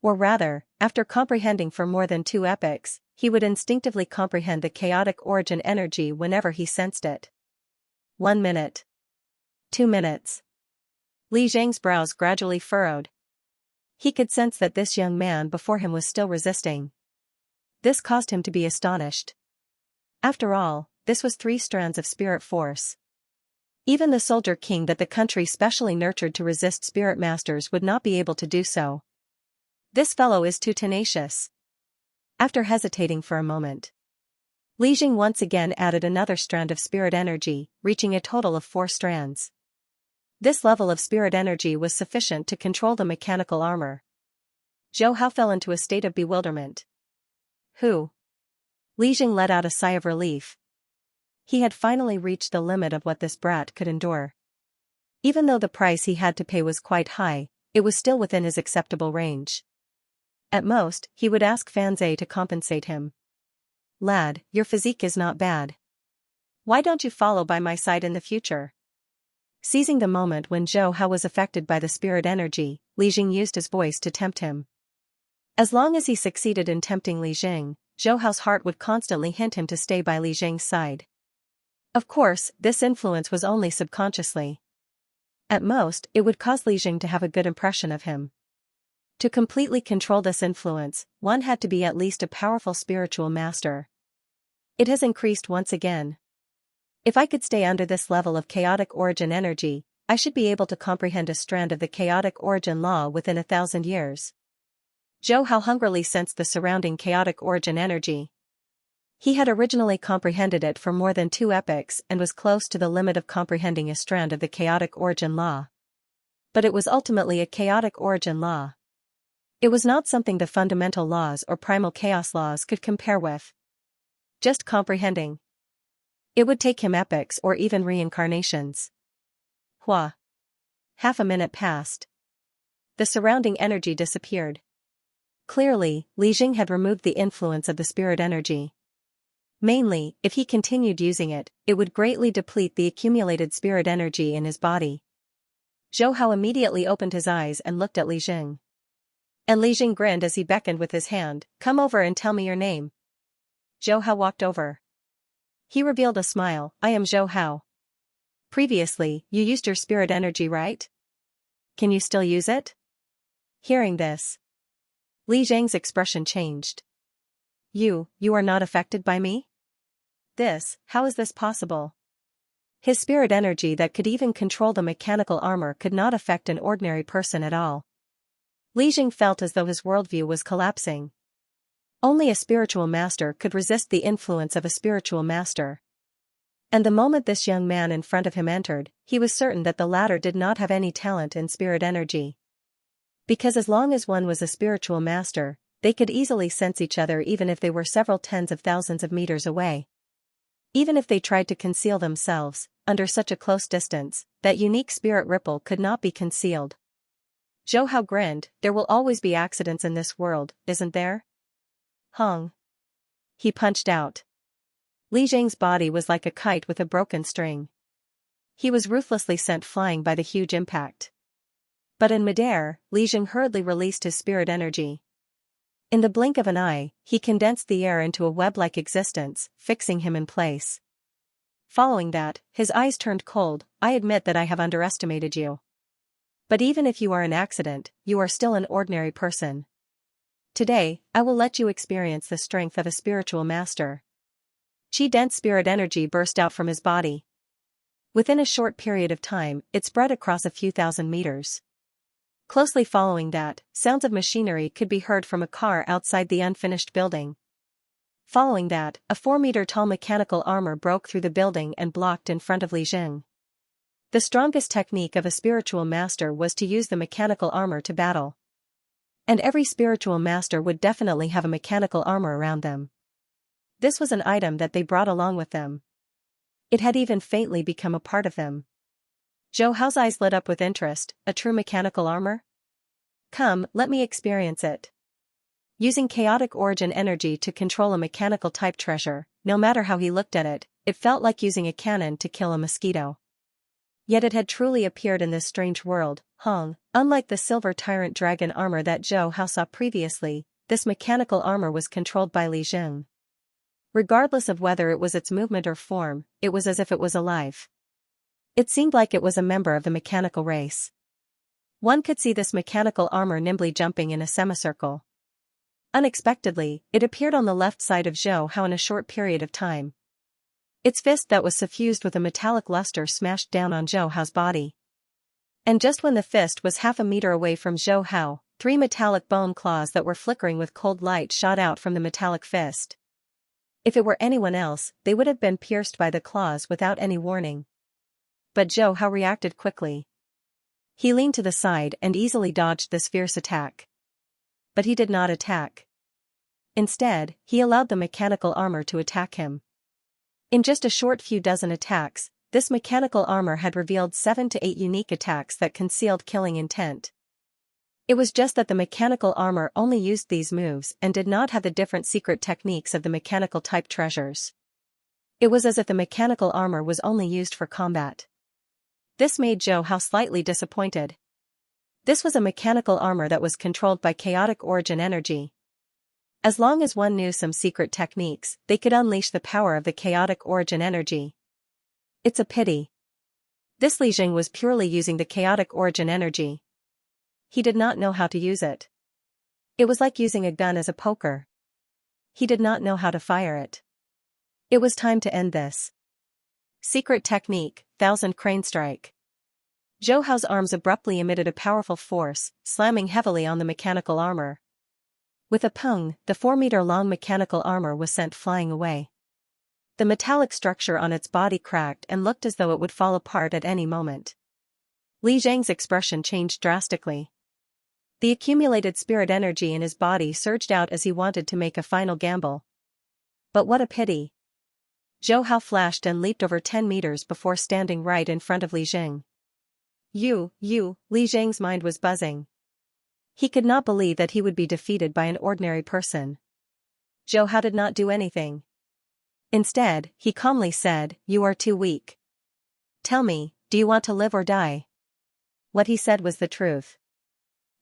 Or rather, after comprehending for more than 2 epochs, he would instinctively comprehend the chaotic origin energy whenever he sensed it. 1 minute. 2 minutes. Li Zhang's brows gradually furrowed. He could sense that this young man before him was still resisting. This caused him to be astonished. After all, this was 3 strands of spirit force. Even the soldier king that the country specially nurtured to resist spirit masters would not be able to do so. This fellow is too tenacious. After hesitating for a moment, Li Jing once again added another strand of spirit energy, reaching a total of 4 strands. This level of spirit energy was sufficient to control the mechanical armor. Zhou Hao fell into a state of bewilderment. Who? Li Jing let out a sigh of relief. He had finally reached the limit of what this brat could endure. Even though the price he had to pay was quite high, it was still within his acceptable range. At most, he would ask Fan Zhe to compensate him. "Lad, your physique is not bad. Why don't you follow by my side in the future?" Seizing the moment when Zhou Hao was affected by the spirit energy, Li Jing used his voice to tempt him. As long as he succeeded in tempting Li Jing, Zhou Hao's heart would constantly hint him to stay by Li Jing's side. Of course, this influence was only subconsciously. At most, it would cause Li Jing to have a good impression of him. To completely control this influence, one had to be at least a powerful spiritual master. It has increased once again. If I could stay under this level of chaotic origin energy, I should be able to comprehend a strand of the chaotic origin law within 1,000 years. Zhou Hao hungrily sensed the surrounding chaotic origin energy. He had originally comprehended it for more than 2 epochs and was close to the limit of comprehending a strand of the chaotic origin law. But it was ultimately a chaotic origin law. It was not something the fundamental laws or primal chaos laws could compare with. Just comprehending. It would take him epochs or even reincarnations. Hua. Half a minute passed. The surrounding energy disappeared. Clearly, Li Jing had removed the influence of the spirit energy. Mainly, if he continued using it, it would greatly deplete the accumulated spirit energy in his body. Zhou Hao immediately opened his eyes and looked at Li Jing. And Li Jing grinned as he beckoned with his hand, "Come over and tell me your name." Zhou Hao walked over. He revealed a smile, "I am Zhou Hao. Previously, you used your spirit energy, right? Can you still use it?" Hearing this, Li Jing's expression changed. You are not affected by me? How is this possible? His spirit energy that could even control the mechanical armor could not affect an ordinary person at all. Li Jing felt as though his worldview was collapsing. Only a spiritual master could resist the influence of a spiritual master. And the moment this young man in front of him entered, he was certain that the latter did not have any talent in spirit energy. Because as long as one was a spiritual master, they could easily sense each other even if they were several tens of thousands of meters away. Even if they tried to conceal themselves, under such a close distance, that unique spirit ripple could not be concealed. Zhou Hao grinned, "There will always be accidents in this world, isn't there?" Hong. He punched out. Li Jing's body was like a kite with a broken string. He was ruthlessly sent flying by the huge impact. But in midair, Li Jing hurriedly released his spirit energy. In the blink of an eye, he condensed the air into a web-like existence, fixing him in place. Following that, his eyes turned cold. "I admit that I have underestimated you. But even if you are an accident, you are still an ordinary person. Today, I will let you experience the strength of a spiritual master." Qi-dense spirit energy burst out from his body. Within a short period of time, it spread across a few thousand meters. Closely following that, sounds of machinery could be heard from a car outside the unfinished building. Following that, a 4-meter-tall mechanical armor broke through the building and blocked in front of Li Jing. The strongest technique of a spiritual master was to use the mechanical armor to battle. And every spiritual master would definitely have a mechanical armor around them. This was an item that they brought along with them. It had even faintly become a part of them. Zhou Hao's eyes lit up with interest. "A true mechanical armor? Come, let me experience it." Using chaotic origin energy to control a mechanical type treasure, no matter how he looked at it, it felt like using a cannon to kill a mosquito. Yet it had truly appeared in this strange world, Hong. Unlike the silver tyrant dragon armor that Zhou Hao saw previously, this mechanical armor was controlled by Li Jing. Regardless of whether it was its movement or form, it was as if it was alive. It seemed like it was a member of the mechanical race. One could see this mechanical armor nimbly jumping in a semicircle. Unexpectedly, it appeared on the left side of Zhou Hao in a short period of time. Its fist that was suffused with a metallic luster smashed down on Zhou Hao's body. And just when the fist was half a meter away from Zhou Hao, 3 metallic bone claws that were flickering with cold light shot out from the metallic fist. If it were anyone else, they would have been pierced by the claws without any warning. But Zhou Hao reacted quickly. He leaned to the side and easily dodged this fierce attack. But he did not attack. Instead, he allowed the mechanical armor to attack him. In just a short few dozen attacks, this mechanical armor had revealed 7 to 8 unique attacks that concealed killing intent. It was just that the mechanical armor only used these moves and did not have the different secret techniques of the mechanical type treasures. It was as if the mechanical armor was only used for combat. This made Zhou Hao slightly disappointed. This was a mechanical armor that was controlled by chaotic origin energy. As long as one knew some secret techniques, they could unleash the power of the chaotic origin energy. It's a pity. This Li Jing was purely using the chaotic origin energy. He did not know how to use it. It was like using a gun as a poker. He did not know how to fire it. It was time to end this. Secret technique, Thousand Crane Strike. Zhou Hao's arms abruptly emitted a powerful force, slamming heavily on the mechanical armor. With a pung, the 4-meter-long mechanical armor was sent flying away. The metallic structure on its body cracked and looked as though it would fall apart at any moment. Li Zhang's expression changed drastically. The accumulated spirit energy in his body surged out as he wanted to make a final gamble. But what a pity. Zhou Hao flashed and leaped over 10 meters before standing right in front of Li Jing. You, Li Zhang's mind was buzzing. He could not believe that he would be defeated by an ordinary person. Zhou Hao did not do anything. Instead, he calmly said, "You are too weak. Tell me, do you want to live or die?" What he said was the truth.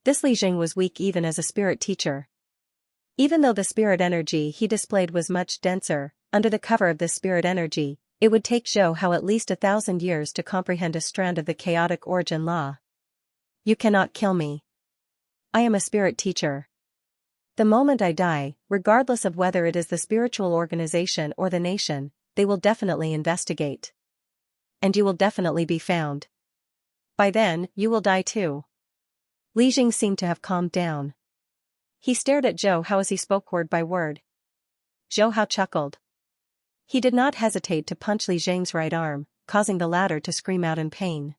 This Li Jing was weak even as a spirit teacher. Even though the spirit energy he displayed was much denser, under the cover of this spirit energy, it would take Zhou Hao at least 1,000 years to comprehend a strand of the chaotic origin law. You cannot kill me. I am a spirit teacher. The moment I die, regardless of whether it is the spiritual organization or the nation, they will definitely investigate. And you will definitely be found. By then, you will die too. Li Jing seemed to have calmed down. He stared at Zhou Hao as he spoke word by word. Zhou Hao chuckled. He did not hesitate to punch Li Jing's right arm, causing the latter to scream out in pain.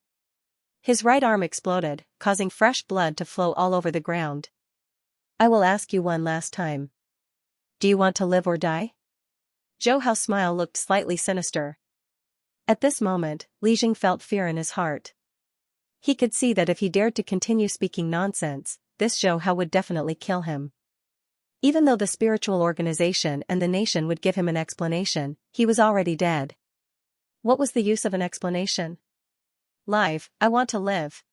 His right arm exploded, causing fresh blood to flow all over the ground. I will ask you one last time. Do you want to live or die? Zhou Hao's smile looked slightly sinister. At this moment, Li Jing felt fear in his heart. He could see that if he dared to continue speaking nonsense, this Zhou Hao would definitely kill him. Even though the spiritual organization and the nation would give him an explanation, he was already dead. What was the use of an explanation? Live, I want to live.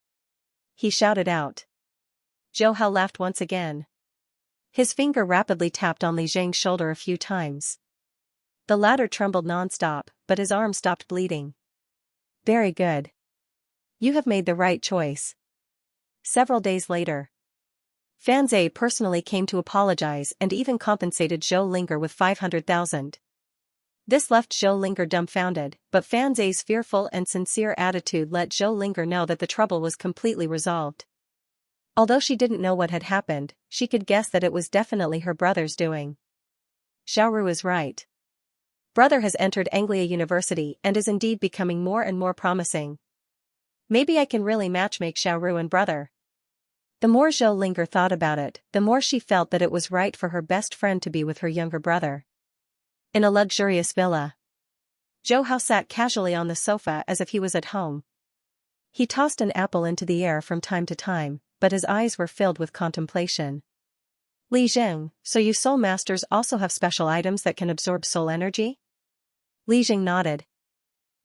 He shouted out. Zhou Hao laughed once again. His finger rapidly tapped on Li Jing's shoulder a few times. The latter trembled non-stop, but his arm stopped bleeding. Very good. You have made the right choice. Several days later, Fan Zhe personally came to apologize and even compensated Zhou Linger with 500,000. This left Zhou Linger dumbfounded, but Fan Zhe's fearful and sincere attitude let Zhou Linger know that the trouble was completely resolved. Although she didn't know what had happened, she could guess that it was definitely her brother's doing. Xiaoru is right. Brother has entered Anglia University and is indeed becoming more and more promising. Maybe I can really matchmake Xiaoru and brother. The more Zhou Linger thought about it, the more she felt that it was right for her best friend to be with her younger brother. In a luxurious villa, Zhou Hao sat casually on the sofa as if he was at home. He tossed an apple into the air from time to time, but his eyes were filled with contemplation. Li Jing, so you soul masters also have special items that can absorb soul energy? Li Jing nodded.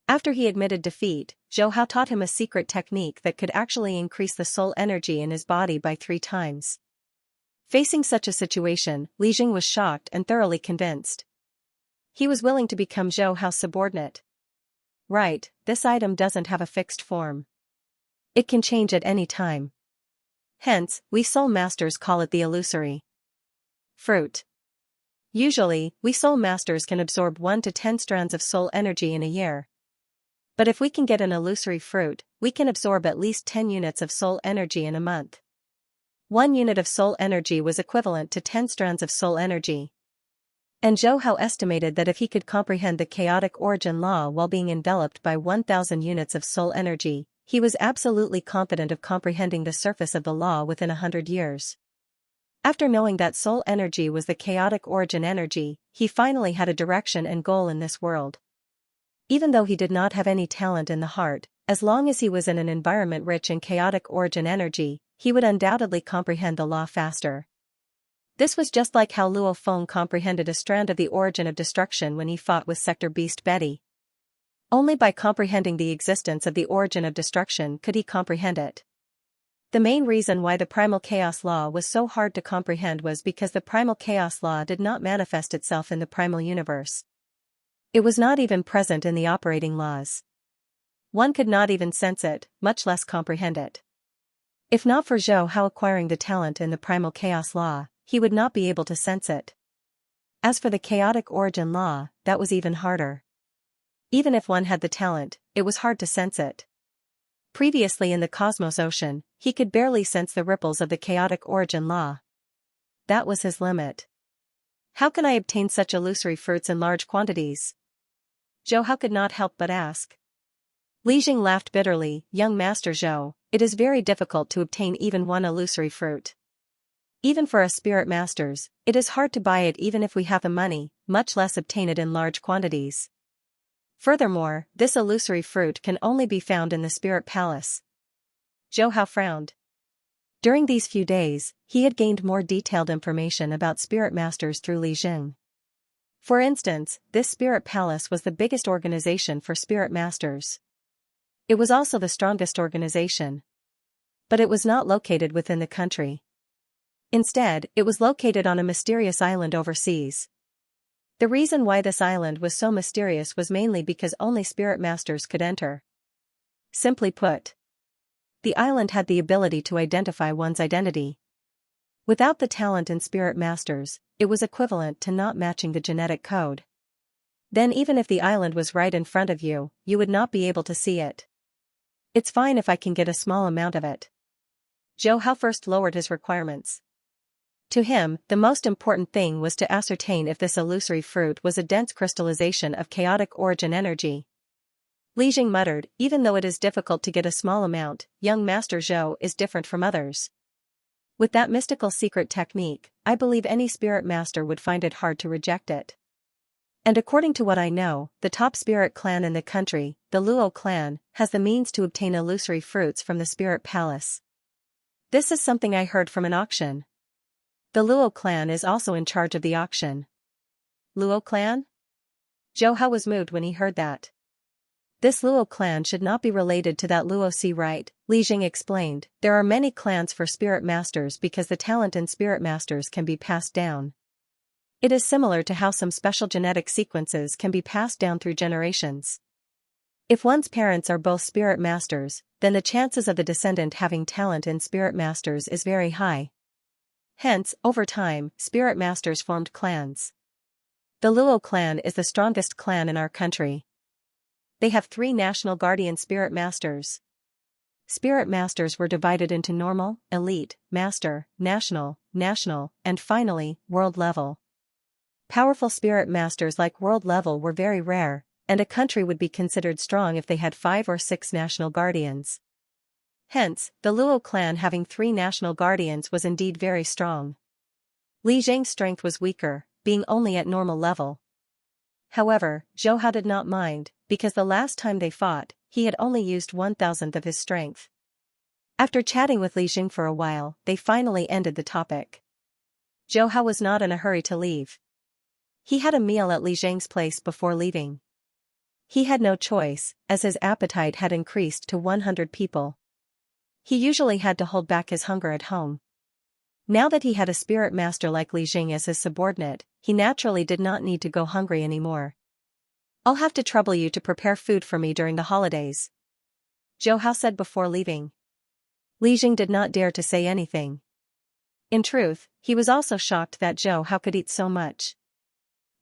After he admitted defeat, Zhou Hao taught him a secret technique that could actually increase the soul energy in his body by 3 times. Facing such a situation, Li Jing was shocked and thoroughly convinced. He was willing to become Zhou Hao's subordinate. Right, this item doesn't have a fixed form. It can change at any time. Hence, we soul masters call it the illusory fruit. Usually, we soul masters can absorb 1 to 10 strands of soul energy in a year. But if we can get an illusory fruit, we can absorb at least 10 units of soul energy in a month. 1 unit of soul energy was equivalent to 10 strands of soul energy. And Zhou Hao estimated that if he could comprehend the chaotic origin law while being enveloped by 1,000 units of soul energy, he was absolutely confident of comprehending the surface of the law within 100 years. After knowing that soul energy was the chaotic origin energy, he finally had a direction and goal in this world. Even though he did not have any talent in the heart, as long as he was in an environment rich in chaotic origin energy, he would undoubtedly comprehend the law faster. This was just like how Luo Feng comprehended a strand of the origin of destruction when he fought with Sector Beast Betty. Only by comprehending the existence of the origin of destruction could he comprehend it. The main reason why the primal chaos law was so hard to comprehend was because the primal chaos law did not manifest itself in the primal universe. It was not even present in the operating laws. One could not even sense it, much less comprehend it. If not for Zhou Hao acquiring the talent in the primal chaos law, he would not be able to sense it. As for the chaotic origin law, that was even harder. Even if one had the talent, it was hard to sense it. Previously in the cosmos ocean, he could barely sense the ripples of the chaotic origin law. That was his limit. How can I obtain such illusory fruits in large quantities? Zhou Hao could not help but ask. Li Jing laughed bitterly. Young Master Zhou, it is very difficult to obtain even one illusory fruit. Even for us spirit masters, it is hard to buy it even if we have the money, much less obtain it in large quantities. Furthermore, this illusory fruit can only be found in the spirit palace. Zhou Hao frowned. During these few days, he had gained more detailed information about spirit masters through Li Jing. For instance, this spirit palace was the biggest organization for spirit masters. It was also the strongest organization. But it was not located within the country. Instead, it was located on a mysterious island overseas. The reason why this island was so mysterious was mainly because only spirit masters could enter. Simply put, the island had the ability to identify one's identity. Without the talent in spirit masters, it was equivalent to not matching the genetic code. Then even if the island was right in front of you, you would not be able to see it. It's fine if I can get a small amount of it. Zhou Hao first lowered his requirements. To him, the most important thing was to ascertain if this illusory fruit was a dense crystallization of chaotic origin energy. Li Jing muttered, even though it is difficult to get a small amount, young Master Zhou is different from others. With that mystical secret technique, I believe any spirit master would find it hard to reject it. And according to what I know, the top spirit clan in the country, the Luo clan, has the means to obtain illusory fruits from the spirit palace. This is something I heard from an auction. The Luo clan is also in charge of the auction. Luo clan? Zhou Hao was moved when he heard that. This Luo clan should not be related to that Luo Sea, right? Li Jing explained, there are many clans for spirit masters because the talent in spirit masters can be passed down. It is similar to how some special genetic sequences can be passed down through generations. If one's parents are both spirit masters, then the chances of the descendant having talent in spirit masters is very high. Hence, over time, spirit masters formed clans. The Luo clan is the strongest clan in our country. They have 3 national guardian spirit masters. Spirit masters were divided into normal, elite, master, national, and finally, world level. Powerful spirit masters like world level were very rare, and a country would be considered strong if they had 5 or 6 national guardians. Hence, the Luo clan having 3 national guardians was indeed very strong. Li Jing's strength was weaker, being only at normal level. However, Zhou Hao did not mind, because the last time they fought, he had only used 1,000th of his strength. After chatting with Li Jing for a while, they finally ended the topic. Zhou Hao was not in a hurry to leave. He had a meal at Li Jing's place before leaving. He had no choice, as his appetite had increased to 100 people. He usually had to hold back his hunger at home. Now that he had a spirit master like Li Jing as his subordinate, he naturally did not need to go hungry anymore. I'll have to trouble you to prepare food for me during the holidays, Zhou Hao said before leaving. Li Jing did not dare to say anything. In truth, he was also shocked that Zhou Hao could eat so much.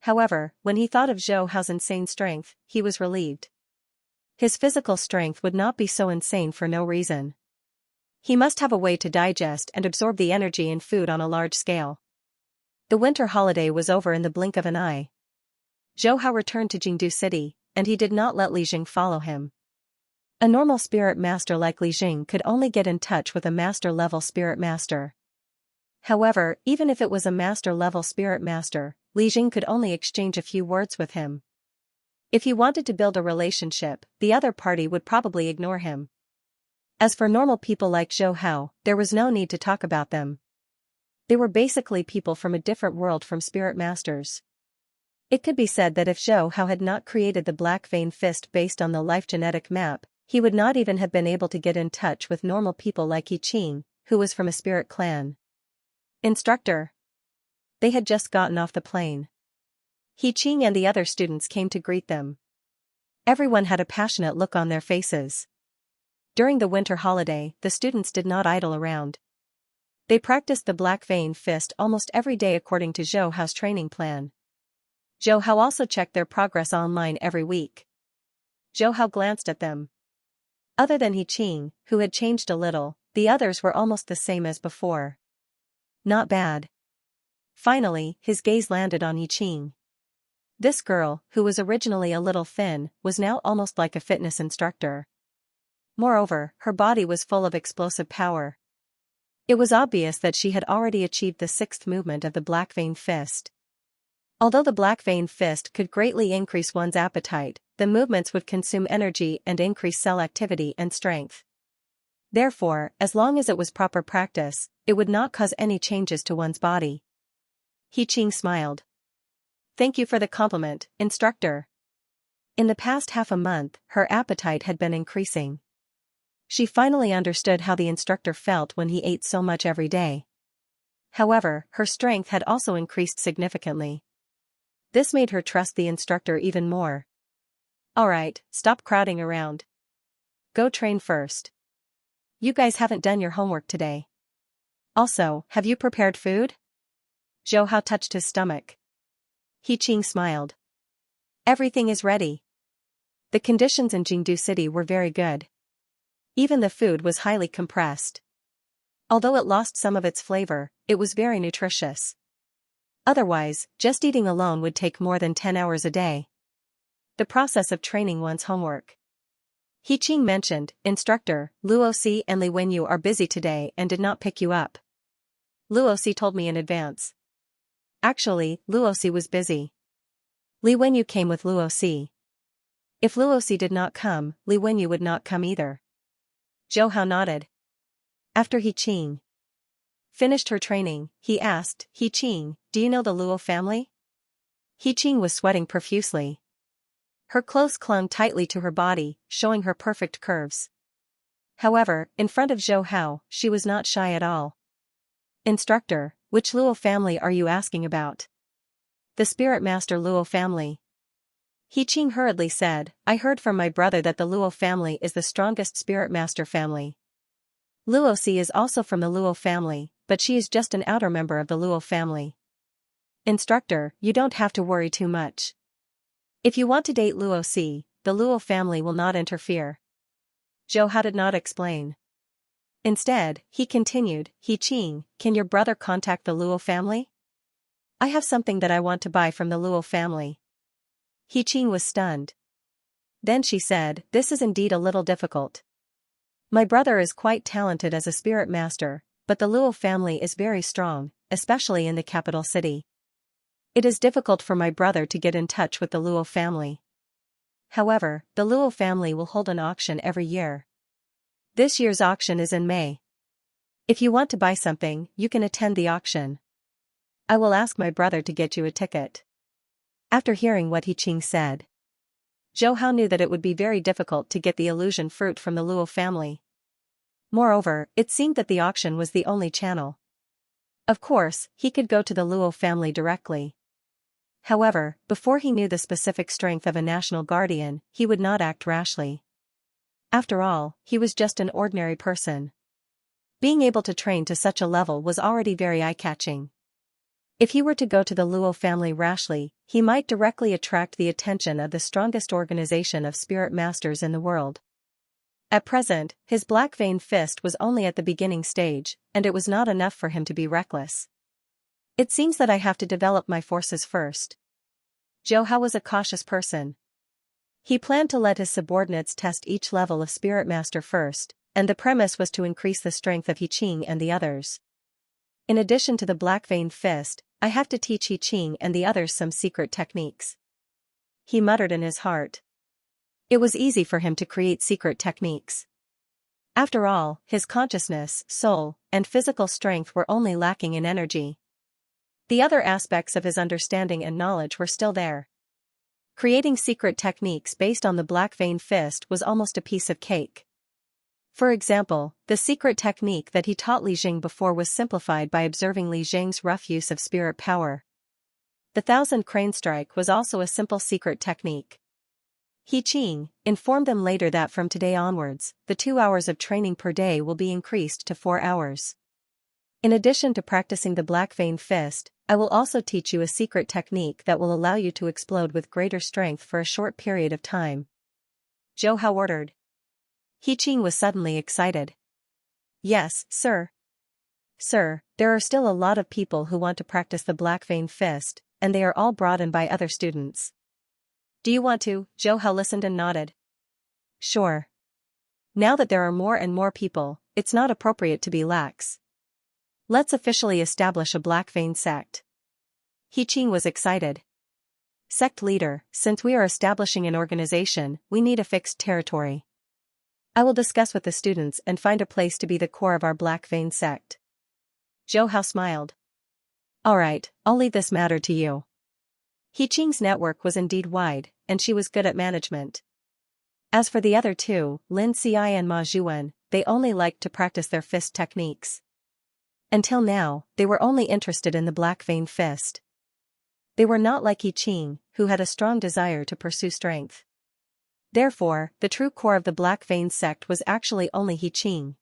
However, when he thought of Zhou Hao's insane strength, he was relieved. His physical strength would not be so insane for no reason. He must have a way to digest and absorb the energy in food on a large scale. The winter holiday was over in the blink of an eye. Zhou Hao returned to Jingdu City, and he did not let Li Jing follow him. A normal spirit master like Li Jing could only get in touch with a master-level spirit master. However, even if it was a master-level spirit master, Li Jing could only exchange a few words with him. If he wanted to build a relationship, the other party would probably ignore him. As for normal people like Zhou Hao, there was no need to talk about them. They were basically people from a different world from spirit masters. It could be said that if Zhou Hao had not created the Black Vein Fist based on the life genetic map, he would not even have been able to get in touch with normal people like Yi Qing, who was from a spirit clan. Instructor. They had just gotten off the plane. Yi Qing and the other students came to greet them. Everyone had a passionate look on their faces. During the winter holiday, the students did not idle around. They practiced the Black Vein Fist almost every day according to Zhou Hao's training plan. Zhou Hao also checked their progress online every week. Zhou Hao glanced at them. Other than Yi Qing, who had changed a little, the others were almost the same as before. Not bad. Finally, his gaze landed on Yi Qing. This girl, who was originally a little thin, was now almost like a fitness instructor. Moreover, her body was full of explosive power. It was obvious that she had already achieved the sixth movement of the Black Vein Fist. Although the Black Vein Fist could greatly increase one's appetite, the movements would consume energy and increase cell activity and strength. Therefore, as long as it was proper practice, it would not cause any changes to one's body. Yi Qing smiled. Thank you for the compliment, instructor. In the past half a month, her appetite had been increasing. She finally understood how the instructor felt when he ate so much every day. However, her strength had also increased significantly. This made her trust the instructor even more. Alright, stop crowding around. Go train first. You guys haven't done your homework today. Also, have you prepared food? Zhou Hao touched his stomach. Yi Qing smiled. Everything is ready. The conditions in Jingdu City were very good. Even the food was highly compressed. Although it lost some of its flavor, it was very nutritious. Otherwise, just eating alone would take more than 10 hours a day. The process of training one's homework. Yi Qing mentioned, Instructor, Luoxi and Li Wenyu are busy today and did not pick you up. Luoxi told me in advance. Actually, Luoxi was busy. Li Wenyu came with Luoxi. If Luoxi did not come, Li Wenyu would not come either. Zhou Hao nodded. After Yi Qing finished her training, he asked, Yi Qing, do you know the Luo family? Yi Qing was sweating profusely. Her clothes clung tightly to her body, showing her perfect curves. However, in front of Zhou Hao, she was not shy at all. Instructor, which Luo family are you asking about? The Spirit Master Luo family. Yi Qing hurriedly said, I heard from my brother that the Luo family is the strongest Spirit Master family. Luoxi is also from the Luo family, but she is just an outer member of the Luo family. Instructor, you don't have to worry too much. If you want to date Luoxi, the Luo family will not interfere. Zhou Hao did not explain. Instead, he continued, Yi Qing, can your brother contact the Luo family? I have something that I want to buy from the Luo family. Yi Qing was stunned. Then she said, this is indeed a little difficult. My brother is quite talented as a spirit master, but the Luo family is very strong, especially in the capital city. It is difficult for my brother to get in touch with the Luo family. However, the Luo family will hold an auction every year. This year's auction is in May. If you want to buy something, you can attend the auction. I will ask my brother to get you a ticket. After hearing what Yi Qing said, Zhou Hao knew that it would be very difficult to get the illusion fruit from the Luo family. Moreover, it seemed that the auction was the only channel. Of course, he could go to the Luo family directly. However, before he knew the specific strength of a national guardian, he would not act rashly. After all, he was just an ordinary person. Being able to train to such a level was already very eye-catching. If he were to go to the Luo family rashly, he might directly attract the attention of the strongest organization of spirit masters in the world. At present, his Black Vein Fist was only at the beginning stage, and it was not enough for him to be reckless. It seems that I have to develop my forces first. Zhou Hao was a cautious person. He planned to let his subordinates test each level of Spirit Master first, and the premise was to increase the strength of Yi Qing and the others. In addition to the Black Vein Fist, I have to teach Yi Qing and the others some secret techniques. He muttered in his heart. It was easy for him to create secret techniques. After all, his consciousness, soul, and physical strength were only lacking in energy. The other aspects of his understanding and knowledge were still there. Creating secret techniques based on the black vein fist was almost a piece of cake. For example, the secret technique that he taught Li Jing before was simplified by observing Li Jing's rough use of spirit power. The 1,000 crane strike was also a simple secret technique. He Qing informed them later that from today onwards, the 2 hours of training per day will be increased to 4 hours. In addition to practicing the black vein fist, I will also teach you a secret technique that will allow you to explode with greater strength for a short period of time. Zhou Hao ordered. He Qing was suddenly excited. Yes, sir. Sir, there are still a lot of people who want to practice the black vein fist, and they are all brought in by other students. Do you want to? Zhou Hao listened and nodded. Sure. Now that there are more and more people, it's not appropriate to be lax. Let's officially establish a black vein sect. He Qing was excited. Sect leader, since we are establishing an organization, we need a fixed territory. I will discuss with the students and find a place to be the core of our black vein sect. Zhou Hao smiled. Alright, I'll leave this matter to you. He Qing's network was indeed wide, and she was good at management. As for the other two, Lin Xiai and Ma Zhuan, they only liked to practice their fist techniques. Until now, they were only interested in the black vein fist. They were not like He Qing, who had a strong desire to pursue strength. Therefore, the true core of the black vein sect was actually only He Qing.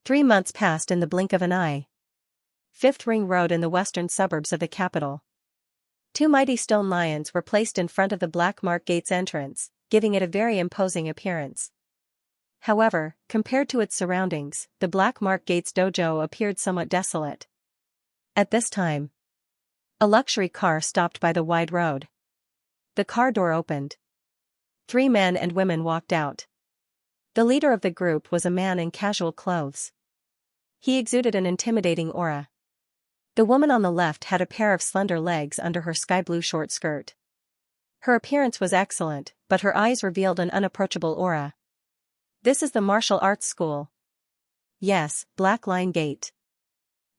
3 months passed in the blink of an eye. Fifth Ring Road in the western suburbs of the capital. 2 mighty stone lions were placed in front of the Black Mark Gate's entrance, giving it a very imposing appearance. However, compared to its surroundings, the Black Mark Gate's dojo appeared somewhat desolate. At this time, a luxury car stopped by the wide road. The car door opened. 3 men and women walked out. The leader of the group was a man in casual clothes. He exuded an intimidating aura. The woman on the left had a pair of slender legs under her sky-blue short skirt. Her appearance was excellent, but her eyes revealed an unapproachable aura. This is the martial arts school. Yes, Black Lion Gate.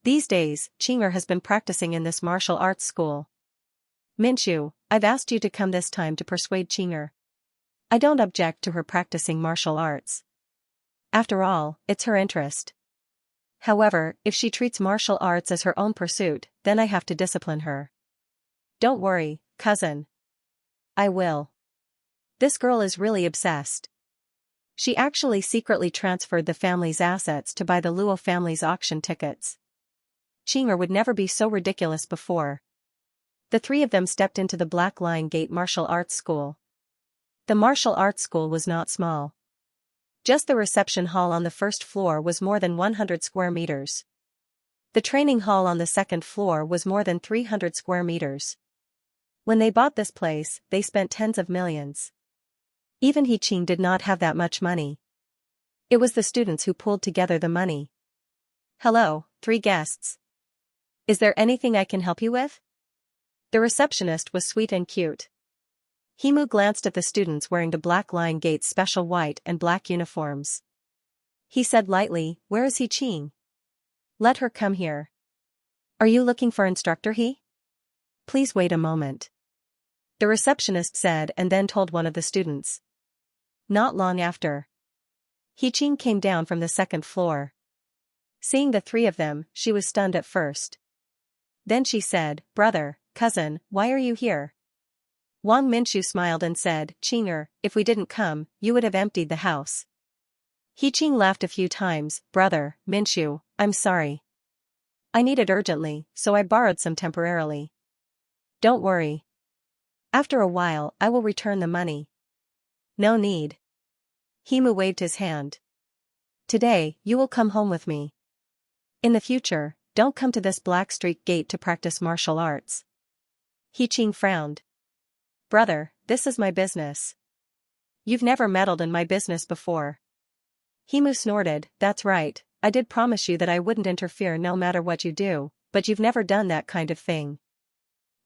These days, Qing'er has been practicing in this martial arts school. Minchu, I've asked you to come this time to persuade Qing'er. I don't object to her practicing martial arts. After all, it's her interest. However, if she treats martial arts as her own pursuit, then I have to discipline her. Don't worry, cousin. I will. This girl is really obsessed. She actually secretly transferred the family's assets to buy the Luo family's auction tickets. Qing'er would never be so ridiculous before. The 3 of them stepped into the Black Lion Gate martial arts school. The martial arts school was not small. Just the reception hall on the first floor was more than 100 square meters. The training hall on the second floor was more than 300 square meters. When they bought this place, they spent tens of millions. Even He Qing did not have that much money. It was the students who pulled together the money. Hello, 3 guests. Is there anything I can help you with? The receptionist was sweet and cute. Himu glanced at the students wearing the Black Lion Gate's special white and black uniforms. He said lightly, "Where is He Qing? Let her come here." "Are you looking for instructor He? Please wait a moment," the receptionist said and then told one of the students. Not long after, He Qing came down from the second floor. Seeing the 3 of them, she was stunned at first. Then she said, "Brother, cousin, why are you here?" Wang Minchu smiled and said, "Qing'er, if we didn't come, you would have emptied the house." He Qing laughed a few times. "Brother, Minchu, I'm sorry. I need it urgently, so I borrowed some temporarily. Don't worry. After a while, I will return the money." "No need." Himu waved his hand. "Today, you will come home with me. In the future, don't come to this Black Street Gate to practice martial arts." He Qing frowned. "Brother, this is my business. You've never meddled in my business before." Himu snorted, "That's right, I did promise you that I wouldn't interfere no matter what you do, but you've never done that kind of thing.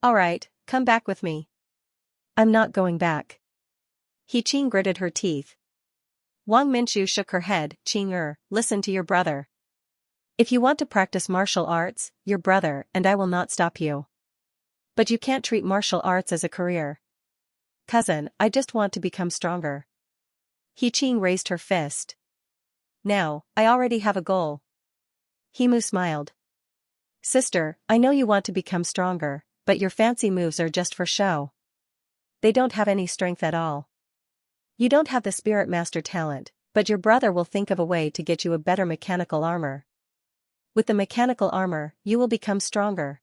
Alright, come back with me." "I'm not going back." He Qing gritted her teeth. Wang Minchu shook her head. "Qing'er, listen to your brother. If you want to practice martial arts, your brother and I will not stop you. But you can't treat martial arts as a career. Cousin, I just want to become stronger. He-Ching raised her fist. Now, I already have a goal. Himu smiled. Sister, I know you want to become stronger, but your fancy moves are just for show. They don't have any strength at all. You don't have the Spirit Master talent, but your brother will think of a way to get you a better mechanical armor. With the mechanical armor, you will become stronger.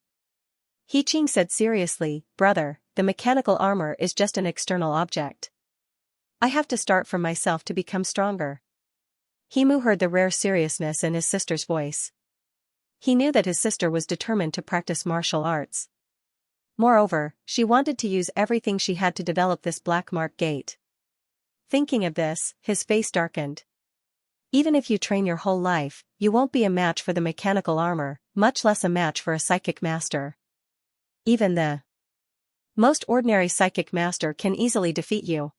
He-Ching said seriously, Brother, the mechanical armor is just an external object. I have to start from myself to become stronger. Himu heard the rare seriousness in his sister's voice. He knew that his sister was determined to practice martial arts. Moreover, she wanted to use everything she had to develop this black mark gate. Thinking of this, his face darkened. Even if you train your whole life, you won't be a match for the mechanical armor, much less a match for a psychic master. Even the most ordinary psychic master can easily defeat you.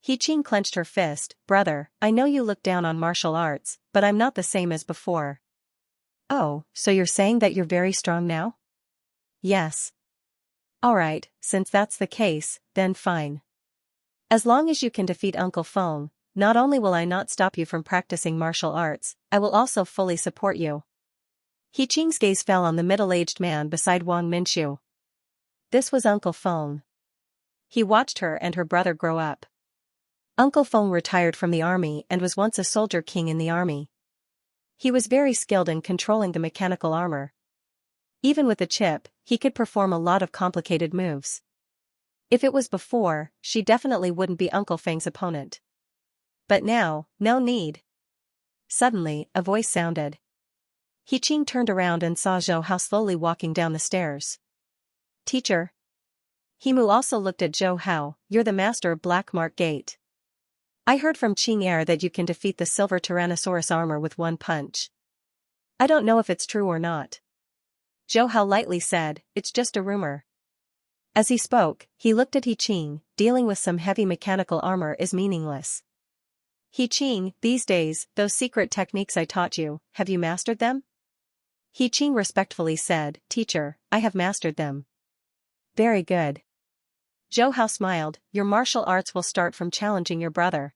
He-Ching clenched her fist. Brother, I know you look down on martial arts, but I'm not the same as before. Oh, so you're saying that you're very strong now? Yes. Alright, since that's the case, then fine. As long as you can defeat Uncle Feng, not only will I not stop you from practicing martial arts, I will also fully support you. He-Ching's gaze fell on the middle-aged man beside Wang Minshu. This was Uncle Feng. He watched her and her brother grow up. Uncle Feng retired from the army and was once a soldier king in the army. He was very skilled in controlling the mechanical armor. Even with the chip, he could perform a lot of complicated moves. If it was before, she definitely wouldn't be Uncle Feng's opponent. But now, no need. Suddenly, a voice sounded. He-Ching turned around and saw Zhou Hao slowly walking down the stairs. Teacher. Himu also looked at Zhou Hao. You're the master of Black Mark Gate. I heard from Qing that you can defeat the silver Tyrannosaurus armor with one punch. I don't know if it's true or not. Zhou Hao lightly said, it's just a rumor. As he spoke, he looked at He-Ching. Dealing with some heavy mechanical armor is meaningless. He-Ching, these days, those secret techniques I taught you, have you mastered them? He-Ching respectfully said, Teacher, I have mastered them. Very good. Zhou Hao smiled, your martial arts will start from challenging your brother.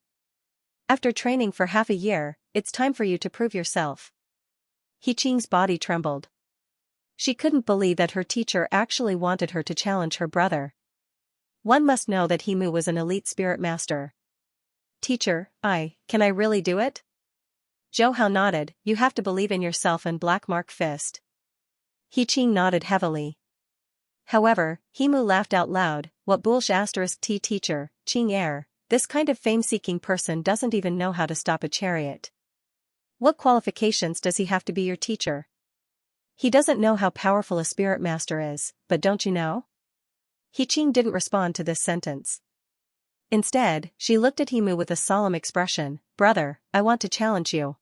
After training for half a year, it's time for you to prove yourself. He-Ching's body trembled. She couldn't believe that her teacher actually wanted her to challenge her brother. One must know that Himu was an elite spirit master. Teacher, can I really do it? Zhou Hao nodded, you have to believe in yourself and Black Mark Fist. He-Ching nodded heavily. However, Himu laughed out loud, what bullsh**t teacher, Qing this kind of fame-seeking person doesn't even know how to stop a chariot. What qualifications does he have to be your teacher? He doesn't know how powerful a spirit master is, but don't you know? He-Ching didn't respond to this sentence. Instead, she looked at Himu with a solemn expression, Brother, I want to challenge you.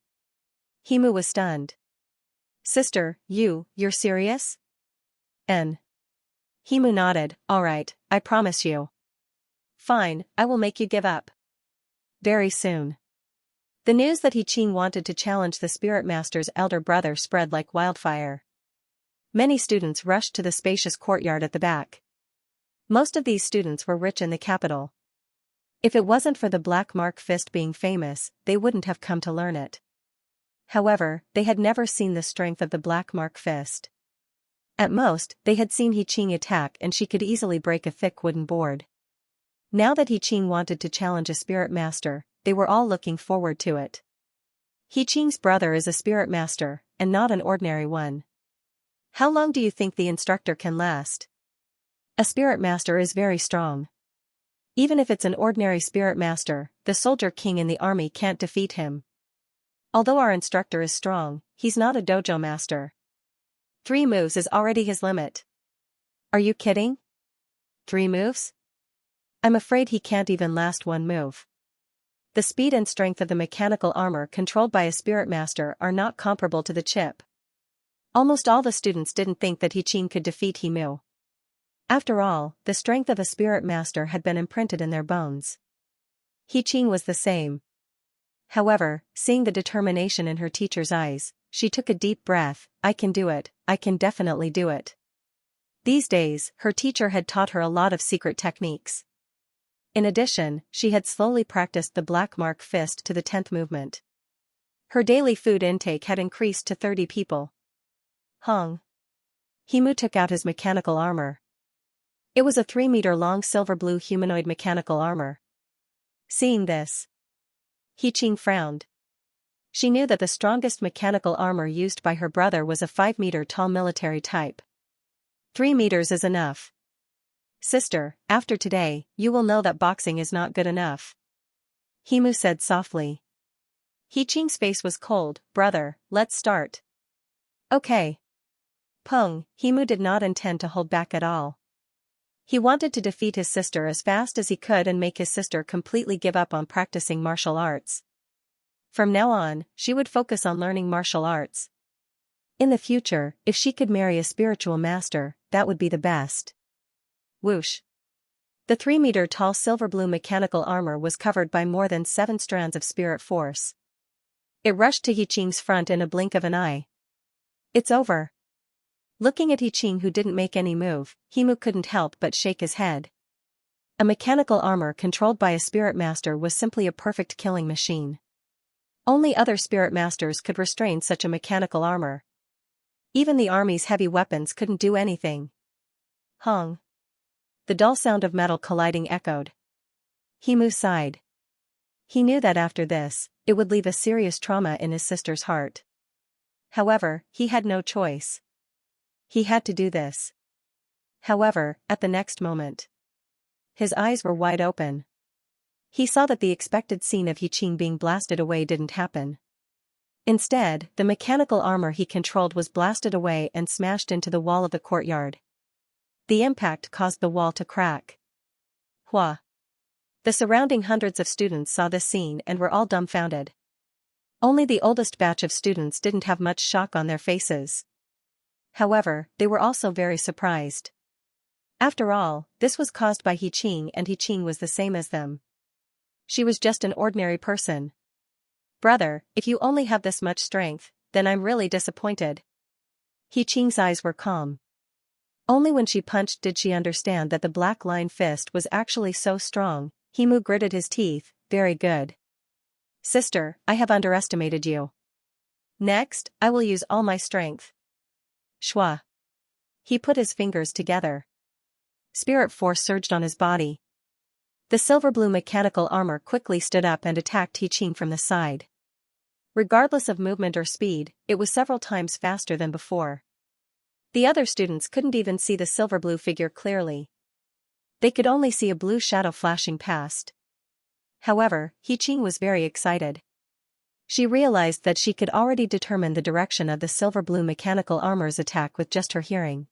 Himu was stunned. Sister, you're serious? Himu nodded, alright, I promise you. Fine, I will make you give up. Very soon. The news that He-Ching wanted to challenge the Spirit Master's elder brother spread like wildfire. Many students rushed to the spacious courtyard at the back. Most of these students were rich in the capital. If it wasn't for the Black Mark Fist being famous, they wouldn't have come to learn it. However, they had never seen the strength of the Black Mark Fist. At most, they had seen He-Ching attack and she could easily break a thick wooden board. Now that He-Ching wanted to challenge a spirit master, they were all looking forward to it. He-Ching's brother is a spirit master, and not an ordinary one. How long do you think the instructor can last? A spirit master is very strong. Even if it's an ordinary spirit master, the soldier king in the army can't defeat him. Although our instructor is strong, he's not a dojo master. 3 moves is already his limit. Are you kidding? 3 moves? I'm afraid he can't even last 1 move. The speed and strength of the mechanical armor controlled by a spirit master are not comparable to the chip. Almost all the students didn't think that He-Ching could defeat Himu. After all, the strength of a spirit master had been imprinted in their bones. He-Ching was the same. However, seeing the determination in her teacher's eyes, she took a deep breath. I can do it, I can definitely do it. These days, her teacher had taught her a lot of secret techniques. In addition, she had slowly practiced the black mark fist to the 10th movement. Her daily food intake had increased to 30 people. Hong. Himu took out his mechanical armor. It was a 3-meter-long silver-blue humanoid mechanical armor. Seeing this, Hiqing frowned. She knew that the strongest mechanical armor used by her brother was a 5-meter-tall military type. 3 meters is enough. Sister, after today, you will know that boxing is not good enough. Himu said softly. Hiqing's face was cold. Brother, let's start. Okay. Peng, Himu did not intend to hold back at all. He wanted to defeat his sister as fast as he could and make his sister completely give up on practicing martial arts. From now on, she would focus on learning martial arts. In the future, if she could marry a spiritual master, that would be the best. Whoosh. The 3-meter-tall silver-blue mechanical armor was covered by more than 7 strands of spirit force. It rushed to Hiqing's front in a blink of an eye. It's over. Looking at Hiqing, who didn't make any move, Himu couldn't help but shake his head. A mechanical armor controlled by a spirit master was simply a perfect killing machine. Only other spirit masters could restrain such a mechanical armor. Even the army's heavy weapons couldn't do anything. Hong. The dull sound of metal colliding echoed. Himu sighed. He knew that after this, it would leave a serious trauma in his sister's heart. However, he had no choice. He had to do this. However, at the next moment, his eyes were wide open. He saw that the expected scene of Hiqing being blasted away didn't happen. Instead, the mechanical armor he controlled was blasted away and smashed into the wall of the courtyard. The impact caused the wall to crack. Hua. The surrounding hundreds of students saw this scene and were all dumbfounded. Only the oldest batch of students didn't have much shock on their faces. However, they were also very surprised. After all, this was caused by Hiqing, and Hiqing was the same as them. She was just an ordinary person. Brother, if you only have this much strength, then I'm really disappointed. Hiqing's eyes were calm. Only when she punched did she understand that the black line fist was actually so strong. Himu gritted his teeth. Very good. Sister, I have underestimated you. Next, I will use all my strength. Shua. He put his fingers together. Spirit force surged on his body. The silver-blue mechanical armor quickly stood up and attacked Hiqing from the side. Regardless of movement or speed, it was several times faster than before. The other students couldn't even see the silver-blue figure clearly. They could only see a blue shadow flashing past. However, Hiqing was very excited. She realized that she could already determine the direction of the silver-blue mechanical armor's attack with just her hearing.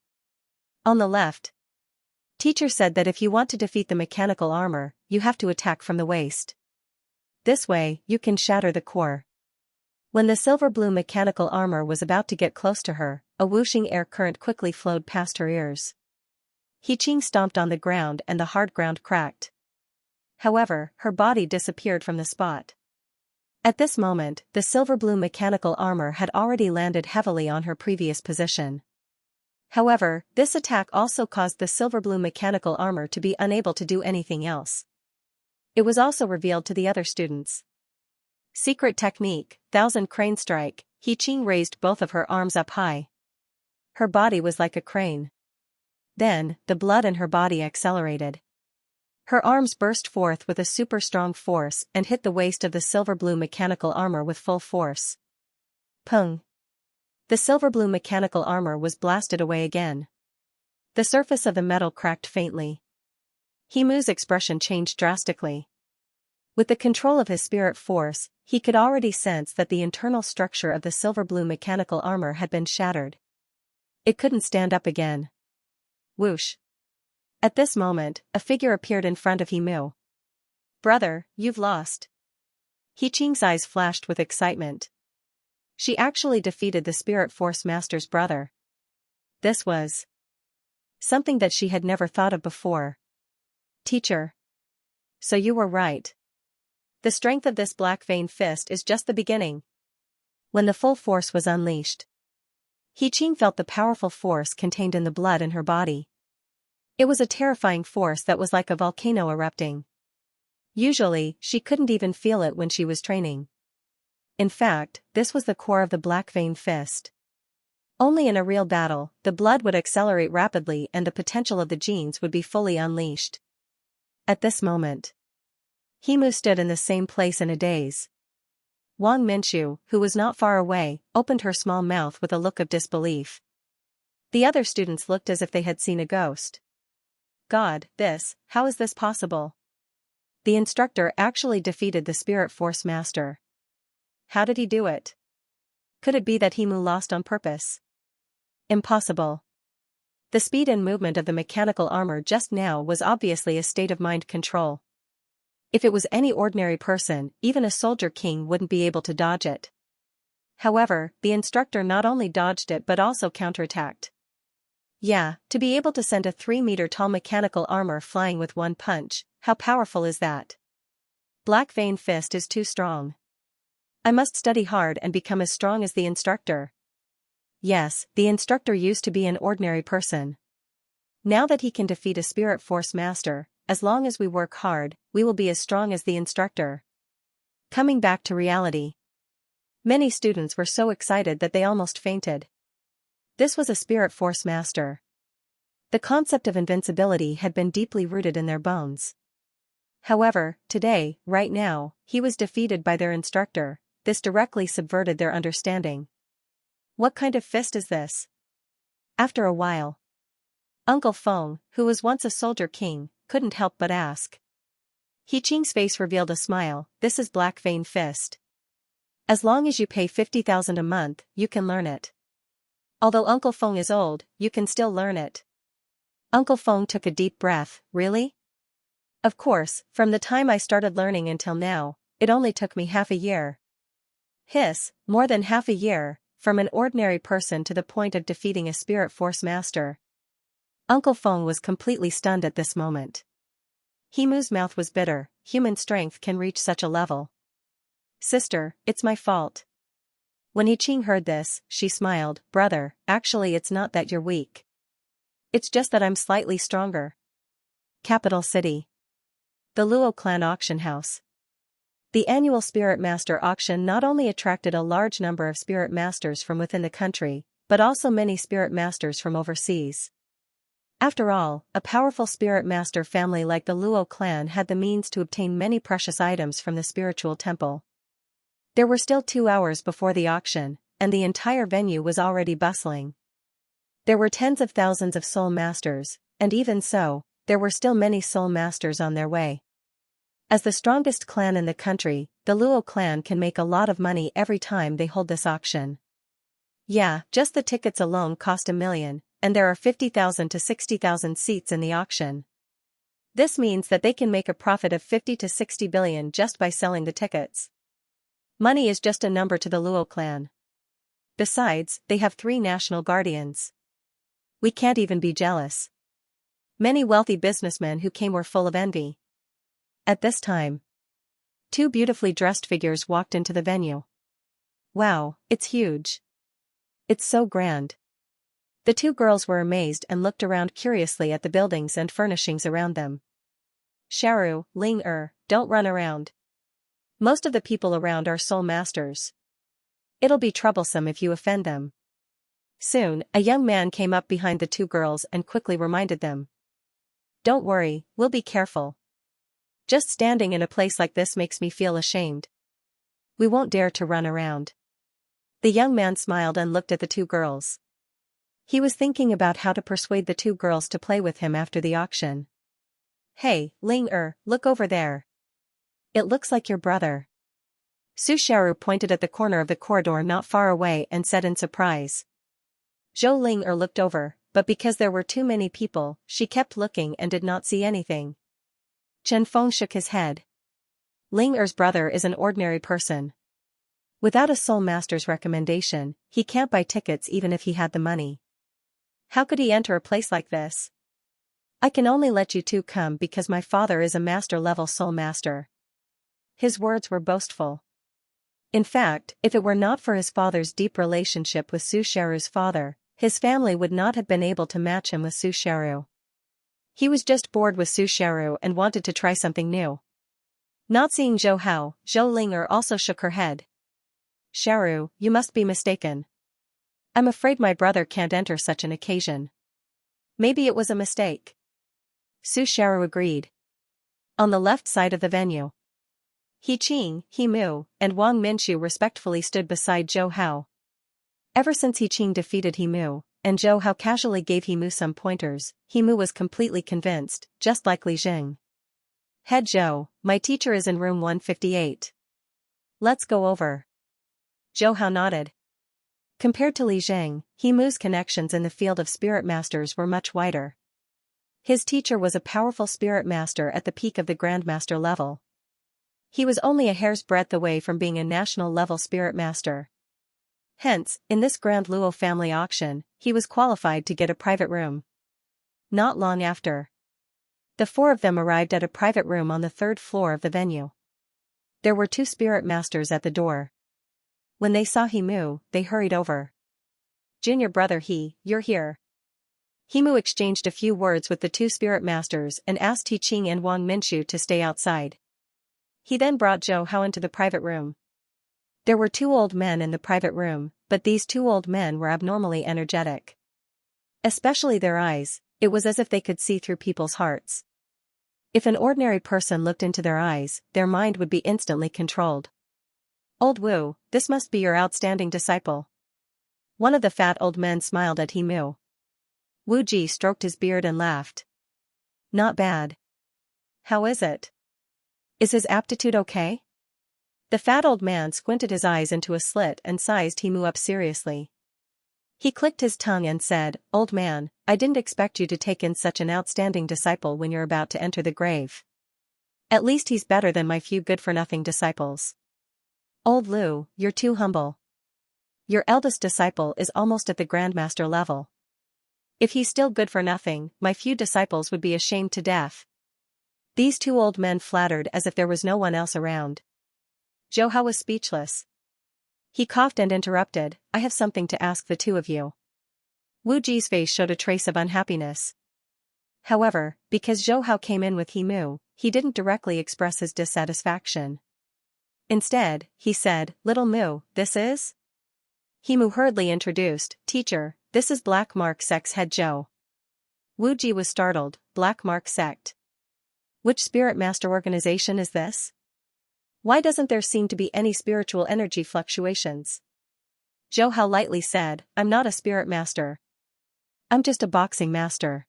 On the left. Teacher said that if you want to defeat the mechanical armor, you have to attack from the waist. This way, you can shatter the core. When the silver-blue mechanical armor was about to get close to her, a whooshing air current quickly flowed past her ears. Hiqing stomped on the ground and the hard ground cracked. However, her body disappeared from the spot. At this moment, the silver-blue mechanical armor had already landed heavily on her previous position. However, this attack also caused the silver-blue mechanical armor to be unable to do anything else. It was also revealed to the other students. Secret technique, 1000 crane strike. Hiqing raised both of her arms up high. Her body was like a crane. Then, the blood in her body accelerated. Her arms burst forth with a super strong force and hit the waist of the silver-blue mechanical armor with full force. Pung. The silver-blue mechanical armor was blasted away again. The surface of the metal cracked faintly. Himu's expression changed drastically. With the control of his spirit force, he could already sense that the internal structure of the silver-blue mechanical armor had been shattered. It couldn't stand up again. Whoosh. At this moment, a figure appeared in front of Himu. Brother, you've lost. Hiqing's eyes flashed with excitement. She actually defeated the Spirit Force Master's brother. This was something that she had never thought of before. Teacher. So you were right. The strength of this black vein fist is just the beginning. When the full force was unleashed, He felt the powerful force contained in the blood in her body. It was a terrifying force that was like a volcano erupting. Usually, she couldn't even feel it when she was training. In fact, this was the core of the Black Vein Fist. Only in a real battle, the blood would accelerate rapidly and the potential of the genes would be fully unleashed. At this moment, Himu stood in the same place in a daze. Wang Minchu, who was not far away, opened her small mouth with a look of disbelief. The other students looked as if they had seen a ghost. God, how is this possible? The instructor actually defeated the Spirit Force Master. How did he do it? Could it be that Himu lost on purpose? Impossible. The speed and movement of the mechanical armor just now was obviously a state of mind control. If it was any ordinary person, even a soldier king wouldn't be able to dodge it. However, the instructor not only dodged it but also counterattacked. Yeah, to be able to send a 3-meter-tall mechanical armor flying with one punch, how powerful is that? Black Vein Fist is too strong. I must study hard and become as strong as the instructor. Yes, the instructor used to be an ordinary person. Now that he can defeat a Spirit Force Master, as long as we work hard, we will be as strong as the instructor. Coming back to reality. Many students were so excited that they almost fainted. This was a Spirit Force Master. The concept of invincibility had been deeply rooted in their bones. However, today, right now, he was defeated by their instructor. This directly subverted their understanding. What kind of fist is this? After a while, Uncle Feng, who was once a soldier king, couldn't help but ask. Qing's face revealed a smile. This is Black Vein Fist. As long as you pay 50,000 a month, you can learn it. Although Uncle Feng is old, you can still learn it. Uncle Feng took a deep breath. Really? Of course, from the time I started learning until now, it only took me half a year. More than half a year, from an ordinary person to the point of defeating a Spirit Force Master. Uncle Feng was completely stunned at this moment. Himu's mouth was bitter. Human strength can reach such a level. Sister, it's my fault. When Qing heard this, she smiled. Brother, actually it's not that you're weak. It's just that I'm slightly stronger. Capital City. The Luo Clan Auction House. The annual Spirit Master auction not only attracted a large number of Spirit Masters from within the country, but also many Spirit Masters from overseas. After all, a powerful Spirit Master family like the Luo clan had the means to obtain many precious items from the spiritual temple. There were still 2 hours before the auction, and the entire venue was already bustling. There were tens of thousands of Soul Masters, and even so, there were still many Soul Masters on their way. As the strongest clan in the country, the Luo clan can make a lot of money every time they hold this auction. Yeah, just the tickets alone cost $1 million, and there are 50,000 to 60,000 seats in the auction. This means that they can make a profit of 50 to 60 billion just by selling the tickets. Money is just a number to the Luo clan. Besides, they have 3 national guardians. We can't even be jealous. Many wealthy businessmen who came were full of envy. At this time, 2 beautifully dressed figures walked into the venue. Wow, it's huge. It's so grand. The 2 girls were amazed and looked around curiously at the buildings and furnishings around them. Sharu, Ling don't run around. Most of the people around are Soul Masters. It'll be troublesome if you offend them. Soon, a young man came up behind the 2 girls and quickly reminded them. Don't worry, we'll be careful. Just standing in a place like this makes me feel ashamed. We won't dare to run around. The young man smiled and looked at the 2 girls. He was thinking about how to persuade the 2 girls to play with him after the auction. Hey, Ling look over there. It looks like your brother. Su Sharu pointed at the corner of the corridor not far away and said in surprise. Zhou Ling looked over, but because there were too many people, she kept looking and did not see anything. Chen Feng shook his head. Ling brother is an ordinary person. Without a Soul Master's recommendation, he can't buy tickets even if he had the money. How could he enter a place like this? I can only let you 2 come because my father is a master-level Soul Master. His words were boastful. In fact, if it were not for his father's deep relationship with Su Sharu's father, his family would not have been able to match him with Su Sharu. He was just bored with Su Sharu and wanted to try something new. Not seeing Zhou Hao, Zhou Linger also shook her head. Sharu, you must be mistaken. I'm afraid my brother can't enter such an occasion. Maybe it was a mistake. Su Sharu agreed. On the left side of the venue, He Qing, He Mu, and Wang Minshu respectfully stood beside Zhou Hao. Ever since He Qing defeated He Mu, and Zhou Hao casually gave He Mu some pointers, He Mu was completely convinced, just like Li Jing. Head Zhou, my teacher is in room 158. Let's go over. Zhou Hao nodded. Compared to Li Jing, He Mu's connections in the field of spirit masters were much wider. His teacher was a powerful spirit master at the peak of the grandmaster level. He was only a hair's breadth away from being a national-level spirit master. Hence, in this Grand Luo family auction, he was qualified to get a private room. Not long after, the four of them arrived at a private room on the third floor of the venue. There were two spirit masters at the door. When they saw He Mu, they hurried over. Junior brother He, you're here. He Mu exchanged a few words with the two spirit masters and asked He Qing and Wang Minshu to stay outside. He then brought Zhou Hao into the private room. There were two old men in the private room, but these two old men were abnormally energetic. Especially their eyes, it was as if they could see through people's hearts. If an ordinary person looked into their eyes, their mind would be instantly controlled. Old Wu, this must be your outstanding disciple. One of the fat old men smiled at He Mu. Wu Ji stroked his beard and laughed. Not bad. How is it? Is his aptitude okay? The fat old man squinted his eyes into a slit and sized He Mu up seriously. He clicked his tongue and said, Old man, I didn't expect you to take in such an outstanding disciple when you're about to enter the grave. At least he's better than my few good-for-nothing disciples. Old Lu, you're too humble. Your eldest disciple is almost at the grandmaster level. If he's still good for nothing, my few disciples would be ashamed to death. These two old men flattered as if there was no one else around. Zhou Hao was speechless. He coughed and interrupted, I have something to ask the two of you. Wu Ji's face showed a trace of unhappiness. However, because Zhou Hao came in with He Mu, he didn't directly express his dissatisfaction. Instead, he said, Little Mu, this is? He Mu hurriedly introduced, Teacher, this is Black Mark Sect's head Zhou. Wu Ji was startled, Black Mark Sect. Which spirit master organization is this? Why doesn't there seem to be any spiritual energy fluctuations? Zhou Hao lightly said, I'm not a spirit master. I'm just a boxing master.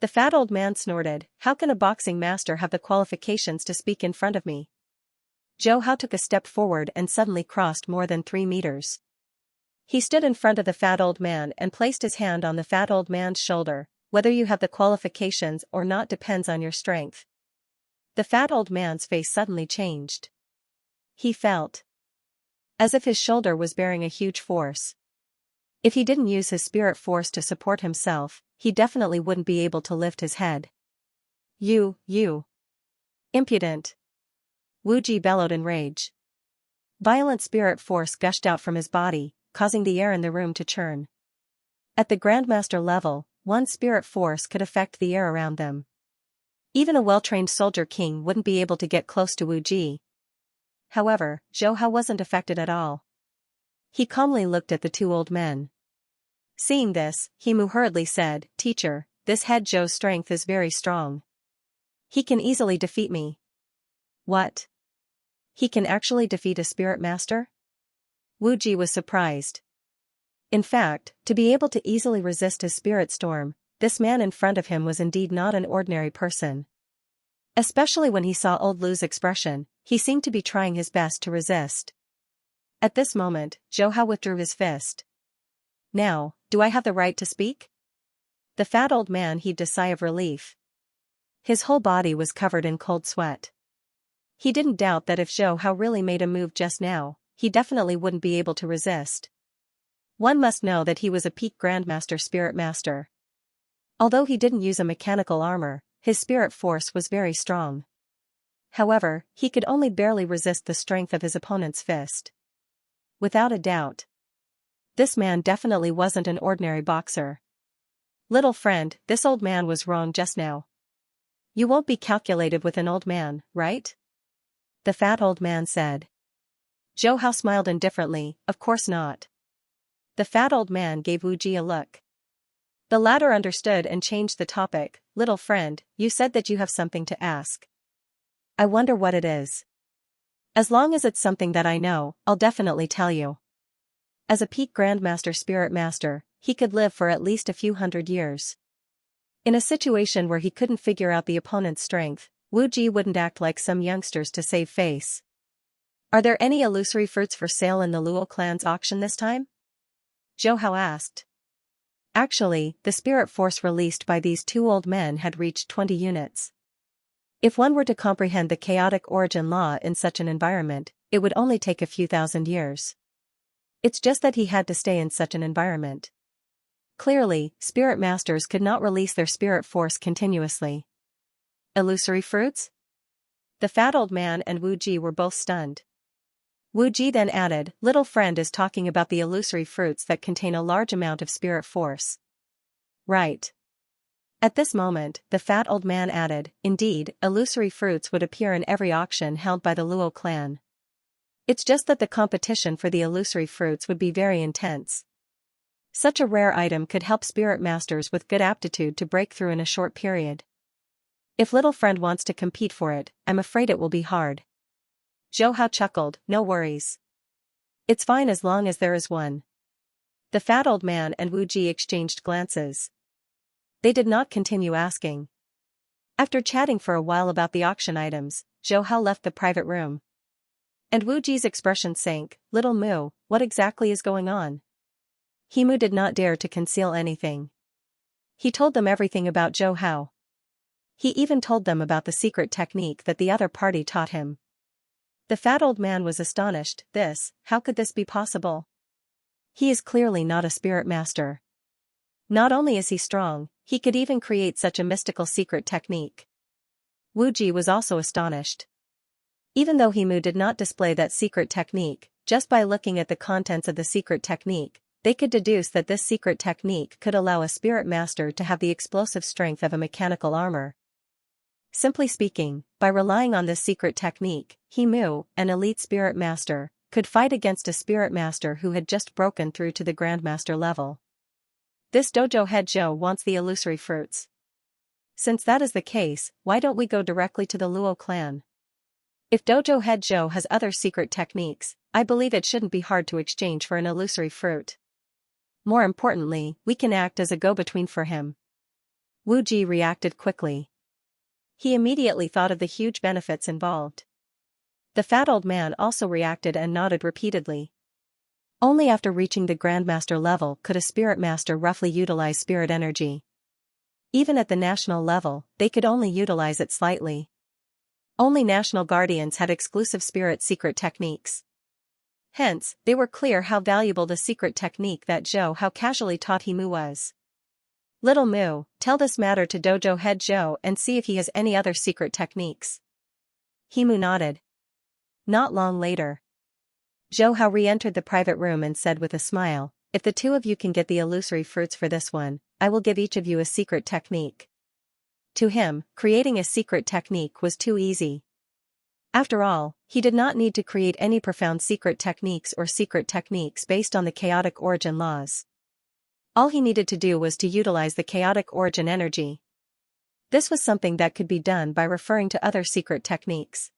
The fat old man snorted, How can a boxing master have the qualifications to speak in front of me? Zhou Hao took a step forward and suddenly crossed more than 3 meters. He stood in front of the fat old man and placed his hand on the fat old man's shoulder. Whether you have the qualifications or not depends on your strength. The fat old man's face suddenly changed. He felt as if his shoulder was bearing a huge force. If he didn't use his spirit force to support himself, he definitely wouldn't be able to lift his head. You. Impudent. Wu Ji bellowed in rage. Violent spirit force gushed out from his body, causing the air in the room to churn. At the Grandmaster level, one spirit force could affect the air around them. Even a well-trained soldier king wouldn't be able to get close to Wu Ji. However, Zhou Hao wasn't affected at all. He calmly looked at the two old men. Seeing this, He Mu hurriedly said, Teacher, this head Zhou's strength is very strong. He can easily defeat me. What? He can actually defeat a spirit master? Wu Ji was surprised. In fact, to be able to easily resist his spirit storm, this man in front of him was indeed not an ordinary person. Especially when he saw old Lu's expression, he seemed to be trying his best to resist. At this moment, Zhou Hao withdrew his fist. Now, do I have the right to speak? The fat old man heaved a sigh of relief. His whole body was covered in cold sweat. He didn't doubt that if Zhou Hao really made a move just now, he definitely wouldn't be able to resist. One must know that he was a peak Grandmaster Spirit Master. Although he didn't use a mechanical armor, his spirit force was very strong. However, he could only barely resist the strength of his opponent's fist. Without a doubt, this man definitely wasn't an ordinary boxer. Little friend, this old man was wrong just now. You won't be calculated with an old man, right? The fat old man said. Zhou Hao smiled indifferently, of course not. The fat old man gave Wu Ji a look. The latter understood and changed the topic. Little friend, you said that you have something to ask. I wonder what it is. As long as it's something that I know, I'll definitely tell you. As a peak Grandmaster Spirit Master, he could live for at least a few hundred years. In a situation where he couldn't figure out the opponent's strength, Wu Ji wouldn't act like some youngsters to save face. Are there any illusory fruits for sale in the Luo clan's auction this time? Zhou Hao asked. Actually, the spirit force released by these two old men had reached 20 units. If one were to comprehend the chaotic origin law in such an environment, it would only take a few thousand years. It's just that he had to stay in such an environment. Clearly, spirit masters could not release their spirit force continuously. Illusory fruits? The fat old man and Wu Ji were both stunned. Wu Ji then added, Little friend is talking about the illusory fruits that contain a large amount of spirit force. Right. At this moment, the fat old man added, Indeed, illusory fruits would appear in every auction held by the Luo clan. It's just that the competition for the illusory fruits would be very intense. Such a rare item could help spirit masters with good aptitude to break through in a short period. If little friend wants to compete for it, I'm afraid it will be hard. Zhou Hao chuckled, no worries. It's fine as long as there is one. The fat old man and Wu Ji exchanged glances. They did not continue asking. After chatting for a while about the auction items, Zhou Hao left the private room. And Wu Ji's expression sank. Little Mu, what exactly is going on? Mu did not dare to conceal anything. He told them everything about Zhou Hao. He even told them about the secret technique that the other party taught him. The fat old man was astonished. How could this be possible? He is clearly not a spirit master. Not only is he strong, he could even create such a mystical secret technique. Wu Ji was also astonished. Even though Mu did not display that secret technique, just by looking at the contents of the secret technique, they could deduce that this secret technique could allow a spirit master to have the explosive strength of a mechanical armor. Simply speaking, by relying on this secret technique, Mu, an elite spirit master, could fight against a spirit master who had just broken through to the Grandmaster level. This dojo head Zhou wants the illusory fruits. Since that is the case, why don't we go directly to the Luo clan? If dojo head Zhou has other secret techniques, I believe it shouldn't be hard to exchange for an illusory fruit. More importantly, we can act as a go-between for him. Wu Ji reacted quickly. He immediately thought of the huge benefits involved. The fat old man also reacted and nodded repeatedly. Only after reaching the Grandmaster level could a spirit master roughly utilize spirit energy. Even at the national level, they could only utilize it slightly. Only national guardians had exclusive spirit secret techniques. Hence, they were clear how valuable the secret technique that Zhou Hao casually taught Mu was. Little Mu, tell this matter to dojo head Zhou and see if he has any other secret techniques. Mu nodded. Not long later, Zhou Hao re-entered the private room and said with a smile, if the two of you can get the illusory fruits for this one, I will give each of you a secret technique. To him, creating a secret technique was too easy. After all, he did not need to create any profound secret techniques or secret techniques based on the chaotic origin laws. All he needed to do was to utilize the chaotic origin energy. This was something that could be done by referring to other secret techniques.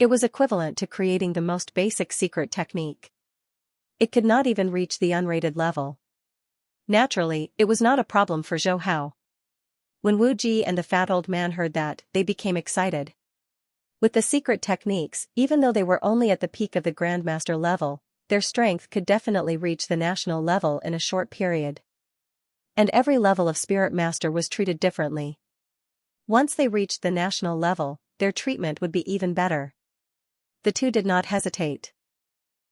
It was equivalent to creating the most basic secret technique. It could not even reach the unrated level. Naturally, it was not a problem for Zhou Hao. When Wu Ji and the fat old man heard that, they became excited. With the secret techniques, even though they were only at the peak of the Grandmaster level, their strength could definitely reach the national level in a short period. And every level of Spirit Master was treated differently. Once they reached the national level, their treatment would be even better. The two did not hesitate.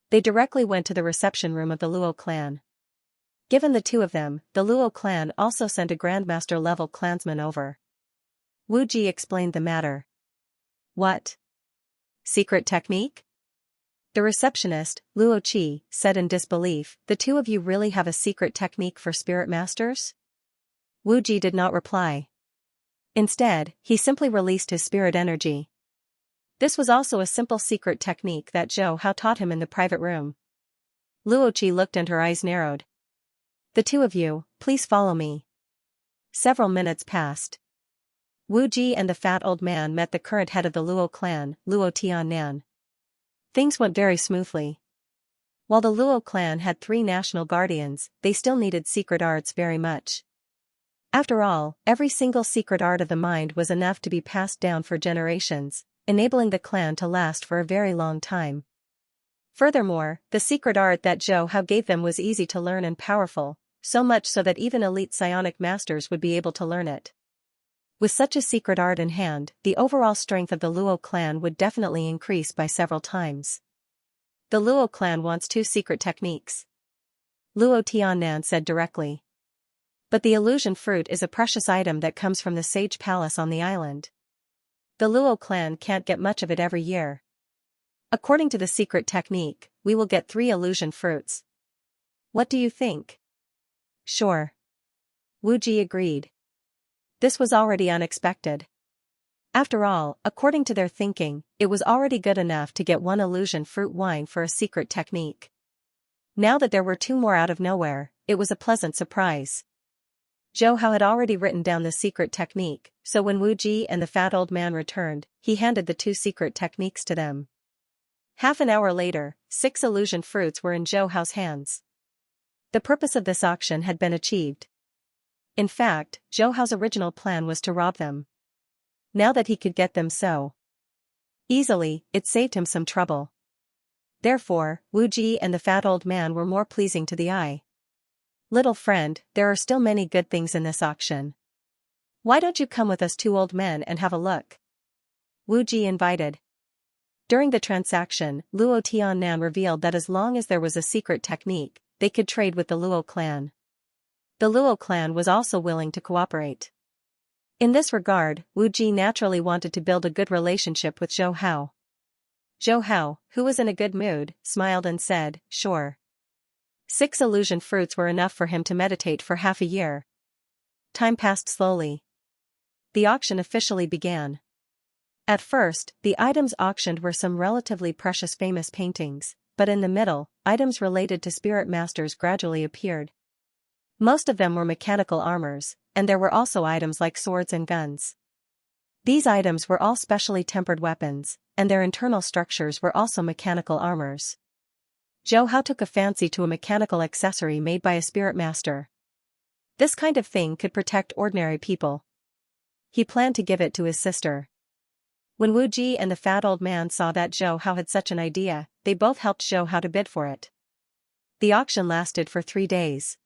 They directly went to the reception room of the Luo clan. Given the two of them, the Luo clan also sent a Grandmaster level clansman over. Wu Ji explained the matter. What? Secret technique? The receptionist, Luo Qi, said in disbelief, the two of you really have a secret technique for spirit masters? Wu Ji did not reply. Instead, he simply released his spirit energy. This was also a simple secret technique that Zhou Hao taught him in the private room. Luo Qi looked and her eyes narrowed. The two of you, please follow me. Several minutes passed. Wu Ji and the fat old man met the current head of the Luo clan, Luo Tiannan. Things went very smoothly. While the Luo clan had 3 national guardians, they still needed secret arts very much. After all, every single secret art of the mind was enough to be passed down for generations, enabling the clan to last for a very long time. Furthermore, the secret art that Zhou Hao gave them was easy to learn and powerful, so much so that even elite psionic masters would be able to learn it. With such a secret art in hand, the overall strength of the Luo clan would definitely increase by several times. The Luo clan wants 2 secret techniques, Luo Tiannan said directly. But the illusion fruit is a precious item that comes from the sage palace on the island. The Luo clan can't get much of it every year. According to the secret technique, we will get 3 illusion fruits. What do you think? Sure. Wu Ji agreed. This was already unexpected. After all, according to their thinking, it was already good enough to get 1 illusion fruit wine for a secret technique. Now that there were 2 more out of nowhere, it was a pleasant surprise. Zhou Hao had already written down the secret technique, so when Wu Ji and the fat old man returned, he handed the 2 secret techniques to them. Half an hour later, 6 illusion fruits were in Zhou Hao's hands. The purpose of this auction had been achieved. In fact, Zhou Hao's original plan was to rob them. Now that he could get them so easily, it saved him some trouble. Therefore, Wu Ji and the fat old man were more pleasing to the eye. Little friend, there are still many good things in this auction. Why don't you come with us 2 old men and have a look? Wu Ji invited. During the transaction, Luo Tiannan revealed that as long as there was a secret technique, they could trade with the Luo clan. The Luo clan was also willing to cooperate. In this regard, Wu Ji naturally wanted to build a good relationship with Zhou Hao. Zhou Hao, who was in a good mood, smiled and said, sure. 6 illusion fruits were enough for him to meditate for half a year. Time passed slowly. The auction officially began. At first, the items auctioned were some relatively precious famous paintings, but in the middle, items related to spirit masters gradually appeared. Most of them were mechanical armors, and there were also items like swords and guns. These items were all specially tempered weapons, and their internal structures were also mechanical armors. Zhou Hao took a fancy to a mechanical accessory made by a spirit master. This kind of thing could protect ordinary people. He planned to give it to his sister. When Wu Ji and the fat old man saw that Zhou Hao had such an idea, they both helped Zhou Hao to bid for it. The auction lasted for 3 days.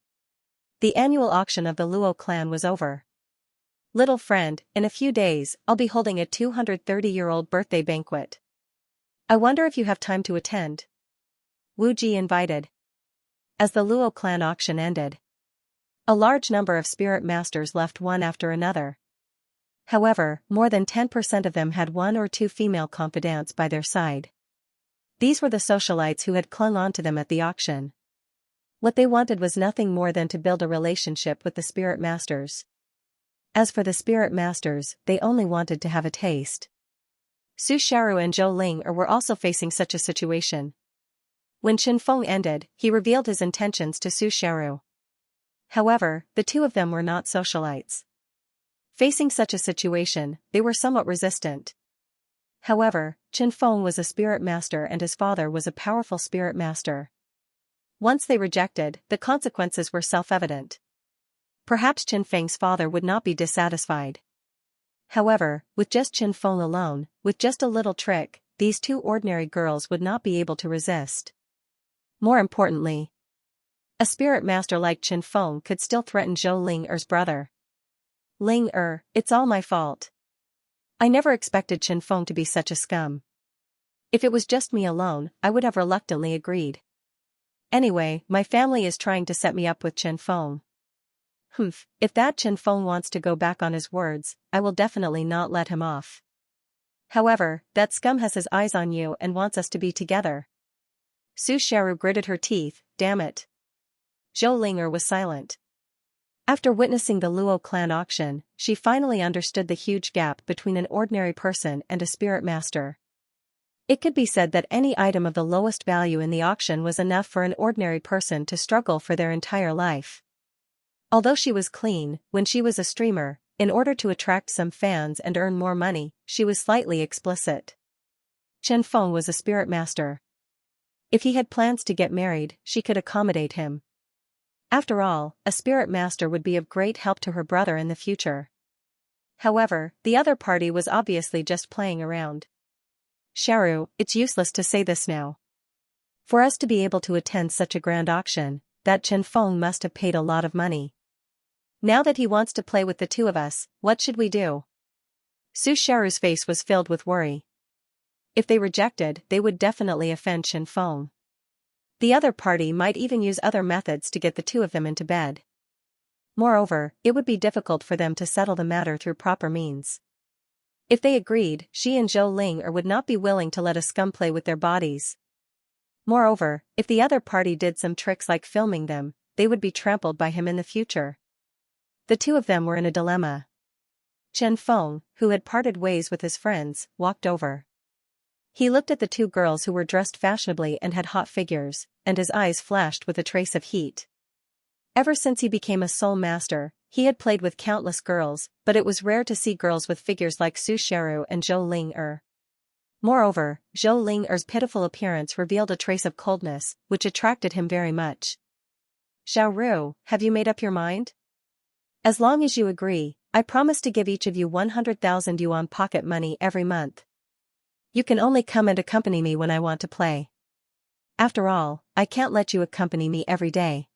The annual auction of the Luo clan was over. Little friend, in a few days, I'll be holding a 230-year-old birthday banquet. I wonder if you have time to attend. Wu Ji invited. As the Luo clan auction ended, a large number of spirit masters left one after another. However, more than 10% of them had 1 or 2 female confidants by their side. These were the socialites who had clung on to them at the auction. What they wanted was nothing more than to build a relationship with the spirit masters. As for the spirit masters, they only wanted to have a taste. Su Sharu and Zhou Ling were also facing such a situation. When Qin Feng ended, he revealed his intentions to Su Sharu. However, the 2 of them were not socialites. Facing such a situation, they were somewhat resistant. However, Qin Feng was a spirit master and his father was a powerful spirit master. Once they rejected, the consequences were self-evident. Perhaps Qin Feng's father would not be dissatisfied. However, with just Qin Feng alone, with just a little trick, these 2 ordinary girls would not be able to resist. More importantly, a spirit master like Qin Feng could still threaten Zhou Ling-er's brother. Ling-er, it's all my fault. I never expected Qin Feng to be such a scum. If it was just me alone, I would have reluctantly agreed. Anyway, my family is trying to set me up with Qin Feng. If that Qin Feng wants to go back on his words, I will definitely not let him off. However, that scum has his eyes on you and wants us to be together. Su Xiaoru gritted her teeth, damn it. Zhou Ling'er was silent. After witnessing the Luo clan auction, she finally understood the huge gap between an ordinary person and a spirit master. It could be said that any item of the lowest value in the auction was enough for an ordinary person to struggle for their entire life. Although she was clean, when she was a streamer, in order to attract some fans and earn more money, she was slightly explicit. Chen Feng was a spirit master. If he had plans to get married, she could accommodate him. After all, a spirit master would be of great help to her brother in the future. However, the other party was obviously just playing around. Xiaoru, it's useless to say this now. For us to be able to attend such a grand auction, that Chen Feng must have paid a lot of money. Now that he wants to play with the two of us, what should we do? Su Xiaoru's face was filled with worry. If they rejected, they would definitely offend Chen Feng. The other party might even use other methods to get the two of them into bed. Moreover, it would be difficult for them to settle the matter through proper means. If they agreed, she and Zhou Ling'er would not be willing to let a scum play with their bodies. Moreover, if the other party did some tricks like filming them, they would be trampled by him in the future. The two of them were in a dilemma. Chen Feng, who had parted ways with his friends, walked over. He looked at the two girls who were dressed fashionably and had hot figures, and his eyes flashed with a trace of heat. Ever since he became a soul master, he had played with countless girls, but it was rare to see girls with figures like Su Xiaoru and Zhou Ling'er. Moreover, Zhou Ling'er's pitiful appearance revealed a trace of coldness, which attracted him very much. Xiaoru, have you made up your mind? As long as you agree, I promise to give each of you 100,000 yuan pocket money every month. You can only come and accompany me when I want to play. After all, I can't let you accompany me every day.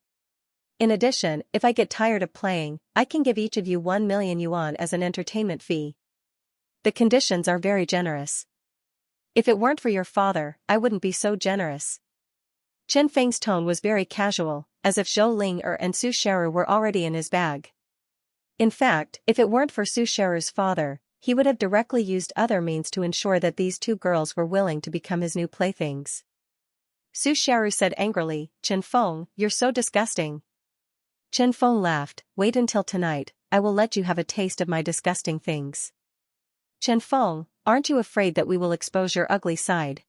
In addition, if I get tired of playing, I can give each of you 1 million yuan as an entertainment fee. The conditions are very generous. If it weren't for your father, I wouldn't be so generous. Chen Feng's tone was very casual, as if Zhou Ling'er and Su Xiaoru were already in his bag. In fact, if it weren't for Su Xiaoru's father, he would have directly used other means to ensure that these two girls were willing to become his new playthings. Su Xiaoru said angrily, Chen Feng, you're so disgusting. Chen Feng laughed, wait until tonight, I will let you have a taste of my disgusting things. Chen Feng, aren't you afraid that we will expose your ugly side?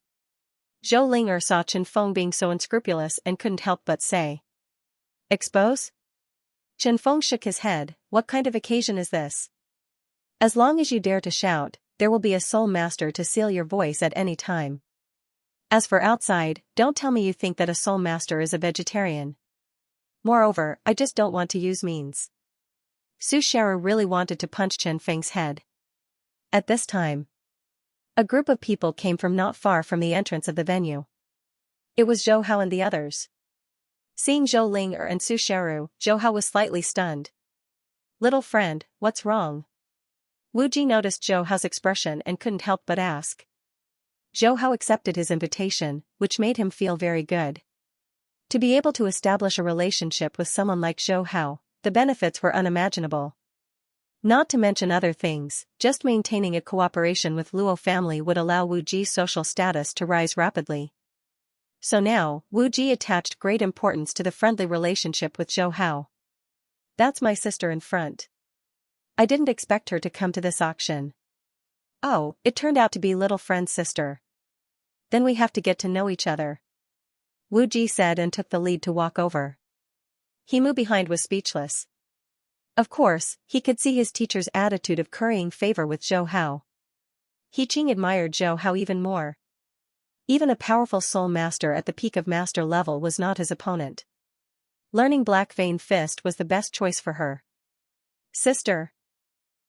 Zhou Ling'er saw Chen Feng being so unscrupulous and couldn't help but say. Expose? Chen Feng shook his head, what kind of occasion is this? As long as you dare to shout, there will be a soul master to seal your voice at any time. As for outside, don't tell me you think that a soul master is a vegetarian. Moreover, I just don't want to use means. Su Xiaoru really wanted to punch Chen Feng's head. At this time, a group of people came from not far from the entrance of the venue. It was Zhou Hao and the others. Seeing Zhou Ling'er and Su Xiaoru, Zhou Hao was slightly stunned. Little friend, what's wrong? Wu Ji noticed Zhou Hao's expression and couldn't help but ask. Zhou Hao accepted his invitation, which made him feel very good. To be able to establish a relationship with someone like Zhou Hao, the benefits were unimaginable. Not to mention other things, just maintaining a cooperation with Luo family would allow Wu Ji's social status to rise rapidly. So now, Wu Ji attached great importance to the friendly relationship with Zhou Hao. That's my sister in front. I didn't expect her to come to this auction. Oh, it turned out to be little friend's sister. Then we have to get to know each other. Wu Ji said and took the lead to walk over. He moved behind was speechless. Of course, he could see his teacher's attitude of currying favor with Zhou Hao. He Qing admired Zhou Hao even more. Even a powerful soul master at the peak of master level was not his opponent. Learning Black Vein Fist was the best choice for her. Sister.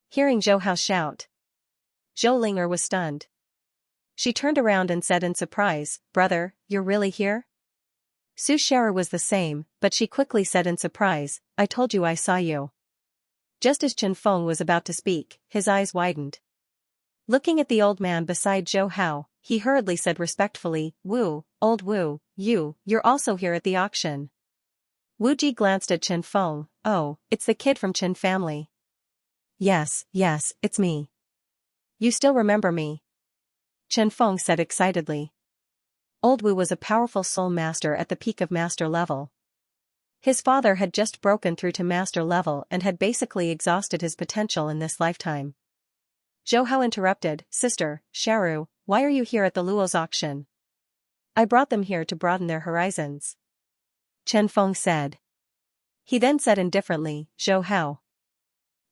Hearing Zhou Hao shout, Zhou Ling'er was stunned. She turned around and said in surprise, brother, you're really here? Su Xiaoru was the same, but she quickly said in surprise, I told you I saw you. Just as Chen Feng was about to speak, his eyes widened. Looking at the old man beside Zhou Hao, he hurriedly said respectfully, Wu, old Wu, you're also here at the auction. Wu Ji glanced at Chen Feng, oh, it's the kid from Chen family. Yes, it's me. You still remember me. Chen Feng said excitedly. Old Wu was a powerful soul master at the peak of master level. His father had just broken through to master level and had basically exhausted his potential in this lifetime. Zhou Hao interrupted, Sister, Sharu, why are you here at the Luo's auction? I brought them here to broaden their horizons. Chen Feng said. He then said indifferently, Zhou Hao.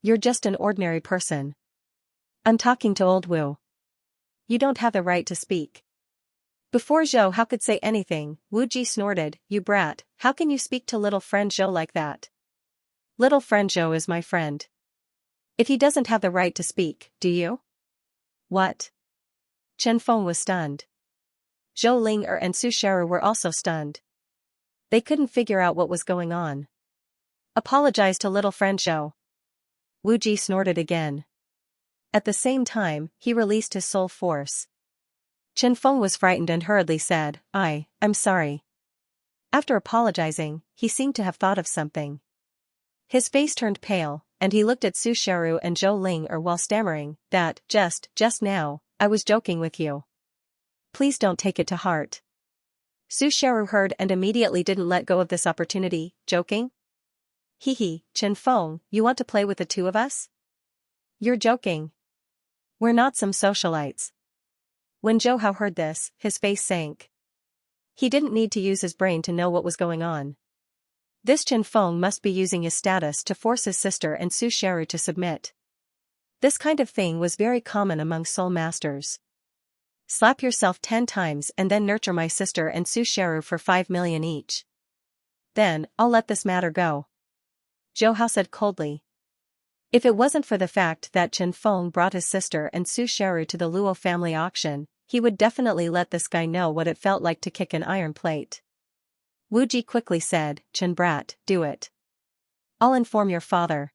You're just an ordinary person. I'm talking to Old Wu. You don't have the right to speak. Before Zhou Hao could say anything, Wu Ji snorted, You brat, how can you speak to little friend Zhou like that? Little friend Zhou is my friend. If he doesn't have the right to speak, do you? What? Chen Feng was stunned. Zhou Ling and Su Sharu were also stunned. They couldn't figure out what was going on. Apologize to little friend Zhou. Wu Ji snorted again. At the same time, he released his soul force. Chen Feng was frightened and hurriedly said, I'm sorry. After apologizing, he seemed to have thought of something. His face turned pale, and he looked at Su Sharu and Zhou Ling while stammering, that, just now, I was joking with you. Please don't take it to heart. Su Sharu heard and immediately didn't let go of this opportunity, joking? Hee, Chen Feng, you want to play with the two of us? You're joking. We're not some socialites. When Zhou Hao heard this, his face sank. He didn't need to use his brain to know what was going on. This Chen Feng must be using his status to force his sister and Su Sharu to submit. This kind of thing was very common among soul masters. Slap yourself 10 times and then nurture my sister and Su Sharu for 5 million each. Then, I'll let this matter go. Zhou Hao said coldly. If it wasn't for the fact that Chen Feng brought his sister and Su Sharu to the Luo family auction, he would definitely let this guy know what it felt like to kick an iron plate. Wu Ji quickly said, Chen brat, do it. I'll inform your father.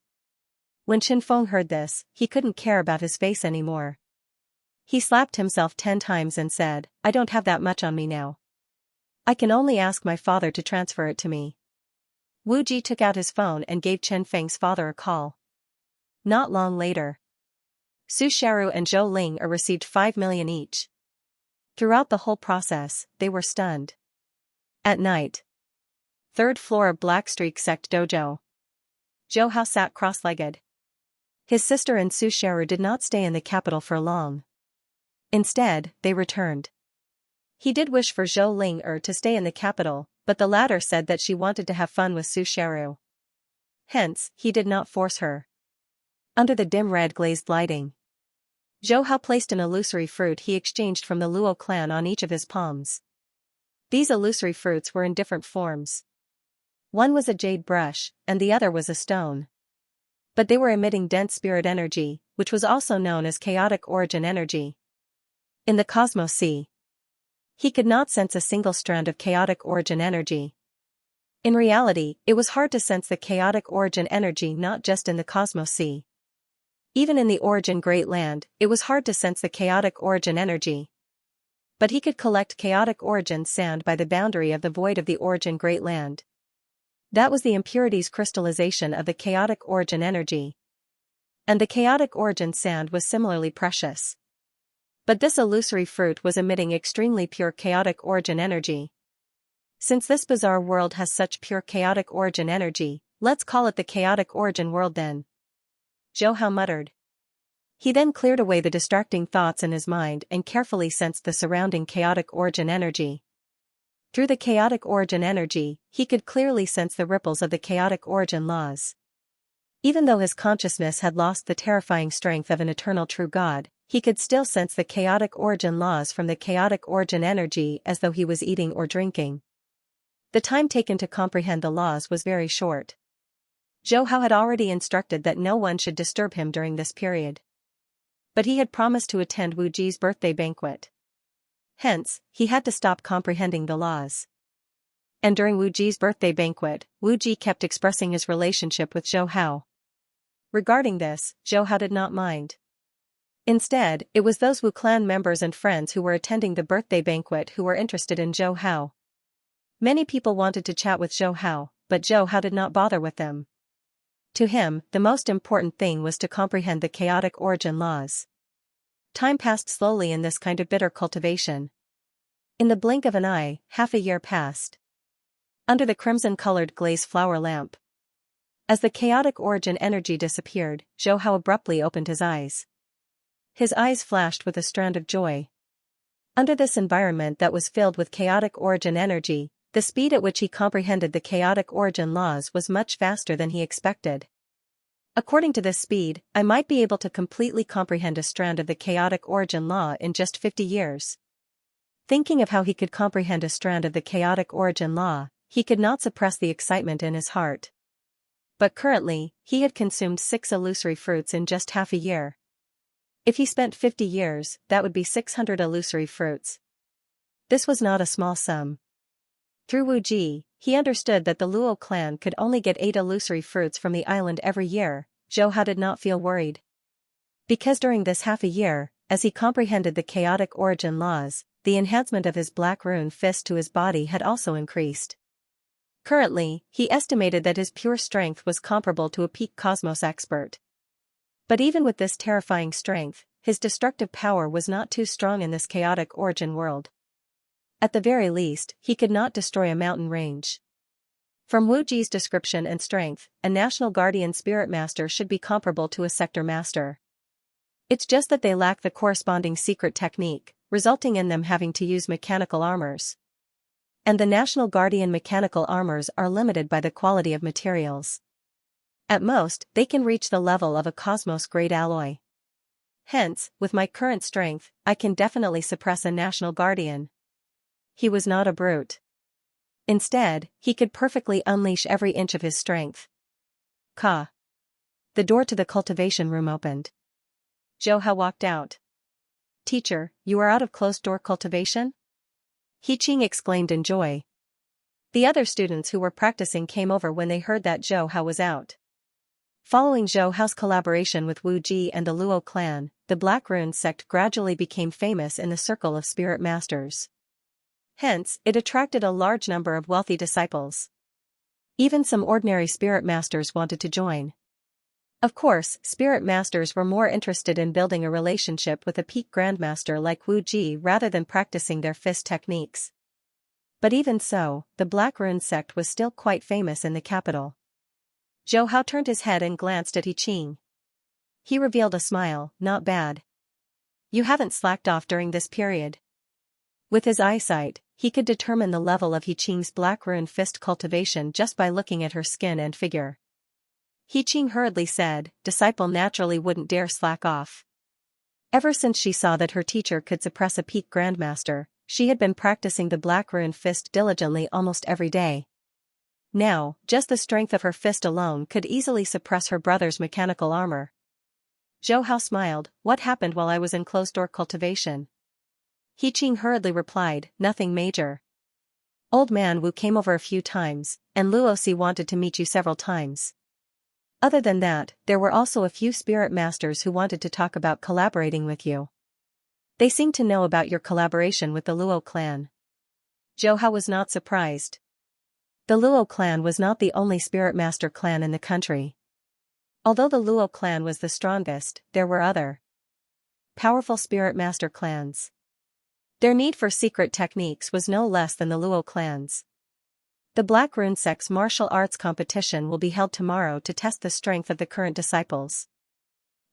When Chen Feng heard this, he couldn't care about his face anymore. He slapped himself 10 times and said, I don't have that much on me now. I can only ask my father to transfer it to me. Wu Ji took out his phone and gave Chen Feng's father a call. Not long later, Su Sharu and Zhou Ling received 5 million each. Throughout the whole process, they were stunned. At night. 3rd floor of Blackstreak Sect Dojo. Zhou Hao sat cross-legged. His sister and Su Sharu did not stay in the capital for long. Instead, they returned. He did wish for Zhou Ling to stay in the capital, but the latter said that she wanted to have fun with Su Sharu. Hence, he did not force her. Under the dim red glazed lighting, Zhou Hao placed an illusory fruit he exchanged from the Luo clan on each of his palms. These illusory fruits were in different forms. One was a jade brush, and the other was a stone. But they were emitting dense spirit energy, which was also known as chaotic origin energy. In the Cosmos Sea, he could not sense a single strand of chaotic origin energy. In reality, it was hard to sense the chaotic origin energy not just in the Cosmos Sea. Even in the Origin Great Land, it was hard to sense the chaotic origin energy. But he could collect chaotic origin sand by the boundary of the void of the Origin Great Land. That was the impurities crystallization of the chaotic origin energy. And the chaotic origin sand was similarly precious. But this illusory fruit was emitting extremely pure chaotic origin energy. Since this bizarre world has such pure chaotic origin energy, let's call it the chaotic origin world then. Zhou Hao muttered. He then cleared away the distracting thoughts in his mind and carefully sensed the surrounding chaotic origin energy. Through the chaotic origin energy, he could clearly sense the ripples of the chaotic origin laws. Even though his consciousness had lost the terrifying strength of an eternal true God, he could still sense the chaotic origin laws from the chaotic origin energy as though he was eating or drinking. The time taken to comprehend the laws was very short. Zhou Hao had already instructed that no one should disturb him during this period. But he had promised to attend Wu Ji's birthday banquet. Hence, he had to stop comprehending the laws. And during Wu Ji's birthday banquet, Wu Ji kept expressing his relationship with Zhou Hao. Regarding this, Zhou Hao did not mind. Instead, it was those Wu clan members and friends who were attending the birthday banquet who were interested in Zhou Hao. Many people wanted to chat with Zhou Hao, but Zhou Hao did not bother with them. To him, the most important thing was to comprehend the chaotic origin laws. Time passed slowly in this kind of bitter cultivation. In the blink of an eye, half a year passed. Under the crimson-colored glaze flower lamp. As the chaotic origin energy disappeared, Zhou Hao abruptly opened his eyes. His eyes flashed with a strand of joy. Under this environment that was filled with chaotic origin energy, the speed at which he comprehended the chaotic origin laws was much faster than he expected. According to this speed, I might be able to completely comprehend a strand of the chaotic origin law in just 50 years. Thinking of how he could comprehend a strand of the chaotic origin law, he could not suppress the excitement in his heart. But currently, he had consumed 6 illusory fruits in just half a year. If he spent 50 years, that would be 600 illusory fruits. This was not a small sum. Through Wu Ji, he understood that the Luo clan could only get 8 illusory fruits from the island every year. Zhou Hao did not feel worried. Because during this half a year, as he comprehended the chaotic origin laws, the enhancement of his black rune fist to his body had also increased. Currently, he estimated that his pure strength was comparable to a peak cosmos expert. But even with this terrifying strength, his destructive power was not too strong in this chaotic origin world. At the very least, he could not destroy a mountain range. From Wu Ji's description and strength, a national guardian spirit master should be comparable to a sector master. It's just that they lack the corresponding secret technique, resulting in them having to use mechanical armors. And the national guardian mechanical armors are limited by the quality of materials. At most, they can reach the level of a cosmos-grade alloy. Hence, with my current strength, I can definitely suppress a national guardian. He was not a brute. Instead, he could perfectly unleash every inch of his strength. Ka. The door to the cultivation room opened. Zhou Hao walked out. Teacher, you are out of closed-door cultivation? He Qing exclaimed in joy. The other students who were practicing came over when they heard that Zhou Hao was out. Following Zhou Hao's collaboration with Wu Ji and the Luo clan, the Black Rune sect gradually became famous in the circle of spirit masters. Hence, it attracted a large number of wealthy disciples. Even some ordinary spirit masters wanted to join. Of course, spirit masters were more interested in building a relationship with a peak grandmaster like Wu Ji rather than practicing their fist techniques. But even so, the Black Rune sect was still quite famous in the capital. Zhou Hao turned his head and glanced at Yi Qing. He revealed a smile. Not bad. You haven't slacked off during this period. With his eyesight, he could determine the level of Yi Qing's Black Rune fist cultivation just by looking at her skin and figure. Yi Qing hurriedly said, disciple naturally wouldn't dare slack off. Ever since she saw that her teacher could suppress a peak grandmaster, she had been practicing the Black Rune fist diligently almost every day. Now, just the strength of her fist alone could easily suppress her brother's mechanical armor. Zhou Hao smiled. What happened while I was in closed-door cultivation? Yi Qing hurriedly replied, nothing major. Old man Wu came over a few times, and Luosi wanted to meet you several times. Other than that, there were also a few spirit masters who wanted to talk about collaborating with you. They seemed to know about your collaboration with the Luo clan. Zhou Hao was not surprised. The Luo clan was not the only spirit master clan in the country. Although the Luo clan was the strongest, there were other powerful spirit master clans. Their need for secret techniques was no less than the Luo clan's. The Black Rune sect's martial arts competition will be held tomorrow to test the strength of the current disciples.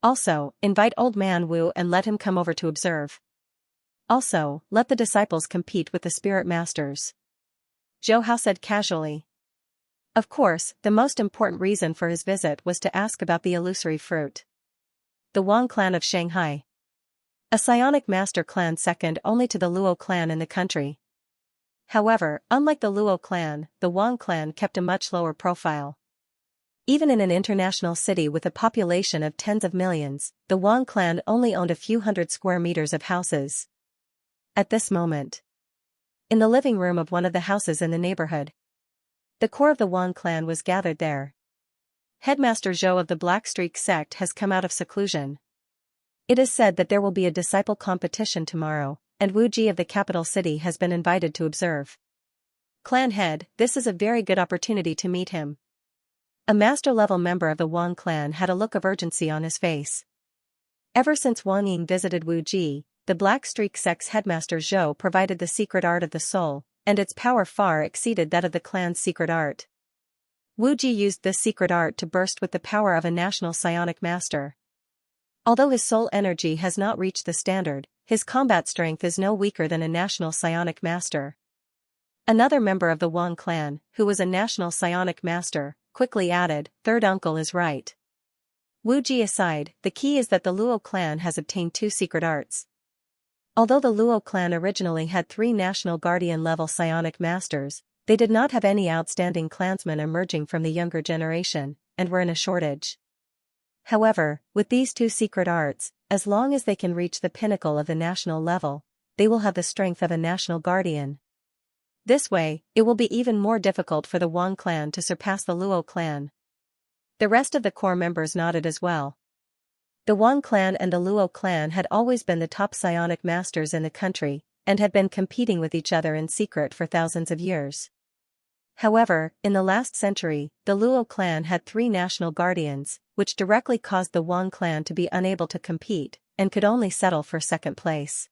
Also, invite Old Man Wu and let him come over to observe. Also, let the disciples compete with the spirit masters. Zhou Hao said casually. Of course, the most important reason for his visit was to ask about the illusory fruit. The Wang clan of Shanghai. A psionic master clan second only to the Luo clan in the country. However, unlike the Luo clan, the Wang clan kept a much lower profile. Even in an international city with a population of tens of millions, the Wang clan only owned a few hundred square meters of houses. At this moment, in the living room of one of the houses in the neighborhood, the core of the Wang clan was gathered there. Headmaster Zhou of the Black Streak sect has come out of seclusion. It is said that there will be a disciple competition tomorrow, and Wu Ji of the capital city has been invited to observe. Clan head, this is a very good opportunity to meet him. A master-level member of the Wang clan had a look of urgency on his face. Ever since Wang Ying visited Wu Ji, the Black Streak sect's headmaster Zhou provided the secret art of the soul, and its power far exceeded that of the clan's secret art. Wu Ji used this secret art to burst with the power of a national psionic master. Although his soul energy has not reached the standard, his combat strength is no weaker than a national psionic master. Another member of the Wang clan, who was a national psionic master, quickly added, "Third uncle is right." Wu Ji aside, the key is that the Luo clan has obtained 2 secret arts. Although the Luo clan originally had 3 national guardian-level psionic masters, they did not have any outstanding clansmen emerging from the younger generation, and were in a shortage. However, with these 2 secret arts, as long as they can reach the pinnacle of the national level, they will have the strength of a national guardian. This way, it will be even more difficult for the Wang clan to surpass the Luo clan. The rest of the core members nodded as well. The Wang clan and the Luo clan had always been the top psionic masters in the country, and had been competing with each other in secret for thousands of years. However, in the last century, the Luo clan had 3 national guardians, which directly caused the Wang clan to be unable to compete, and could only settle for second place.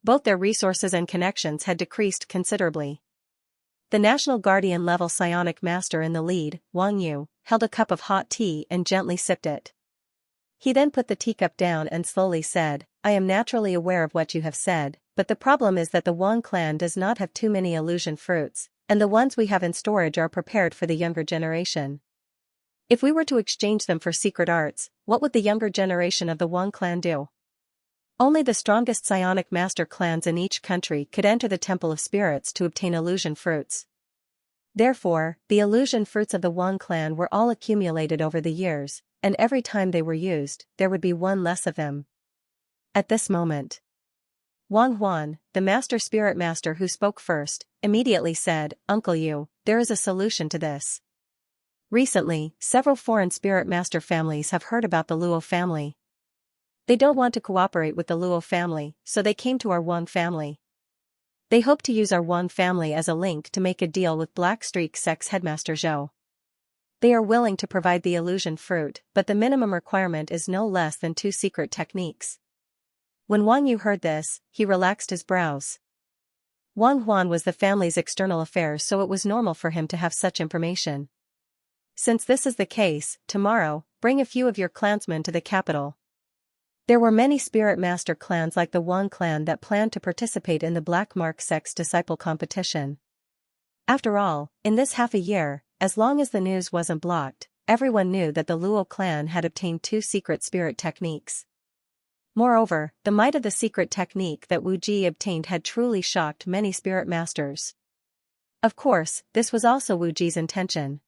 Both their resources and connections had decreased considerably. The national guardian-level psionic master in the lead, Wang Yu, held a cup of hot tea and gently sipped it. He then put the teacup down and slowly said, "I am naturally aware of what you have said, but the problem is that the Wang clan does not have too many illusion fruits, and the ones we have in storage are prepared for the younger generation. If we were to exchange them for secret arts, what would the younger generation of the Wang clan do? Only the strongest psionic master clans in each country could enter the Temple of Spirits to obtain illusion fruits. Therefore, the illusion fruits of the Wang clan were all accumulated over the years, and every time they were used, there would be 1 less of them." At this moment, Wang Huan, the master spirit master who spoke first, immediately said, "Uncle Yu, there is a solution to this. Recently, several foreign spirit master families have heard about the Luo family. They don't want to cooperate with the Luo family, so they came to our Wang family. They hope to use our Wang family as a link to make a deal with Black Streak sect's headmaster Zhou. They are willing to provide the illusion fruit, but the minimum requirement is no less than 2 secret techniques." When Wang Yu heard this, he relaxed his brows. Wang Huan was the family's external affairs, so it was normal for him to have such information. "Since this is the case, tomorrow, bring a few of your clansmen to the capital." There were many spirit master clans like the Wang clan that planned to participate in the Black Mark sect's disciple competition. After all, in this half a year, as long as the news wasn't blocked, everyone knew that the Luo clan had obtained 2 secret spirit techniques. Moreover, the might of the secret technique that Wu Ji obtained had truly shocked many spirit masters. Of course, this was also Wu Ji's intention.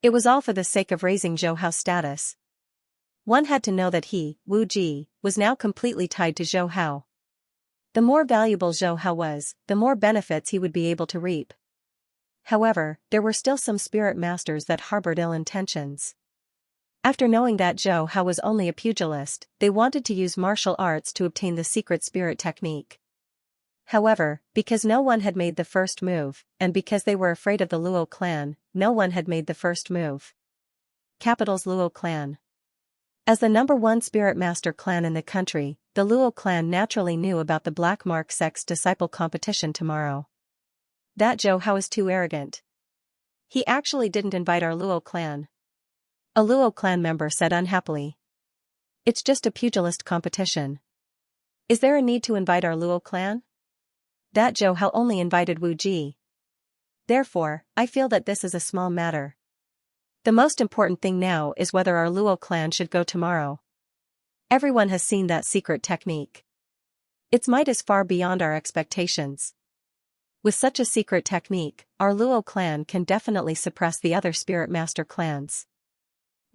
It was all for the sake of raising Zhou Hao's status. One had to know that he, Wu Ji, was now completely tied to Zhou Hao. The more valuable Zhou Hao was, the more benefits he would be able to reap. However, there were still some spirit masters that harbored ill intentions. After knowing that Zhou Hao was only a pugilist, they wanted to use martial arts to obtain the secret spirit technique. However, because no one had made the first move, and because they were afraid of the Luo clan, no one had made the first move. Capital's Luo clan. As the #1 spirit master clan in the country, the Luo clan naturally knew about the Black Mark sect's disciple competition tomorrow. That Zhou Hao is too arrogant. He actually didn't invite our Luo clan. A Luo clan member said unhappily. It's just a pugilist competition. Is there a need to invite our Luo clan? That Zhou Hao only invited Wu Ji. Therefore, I feel that this is a small matter. The most important thing now is whether our Luo clan should go tomorrow. Everyone has seen that secret technique. Its might is far beyond our expectations. With such a secret technique, our Luo clan can definitely suppress the other spirit master clans.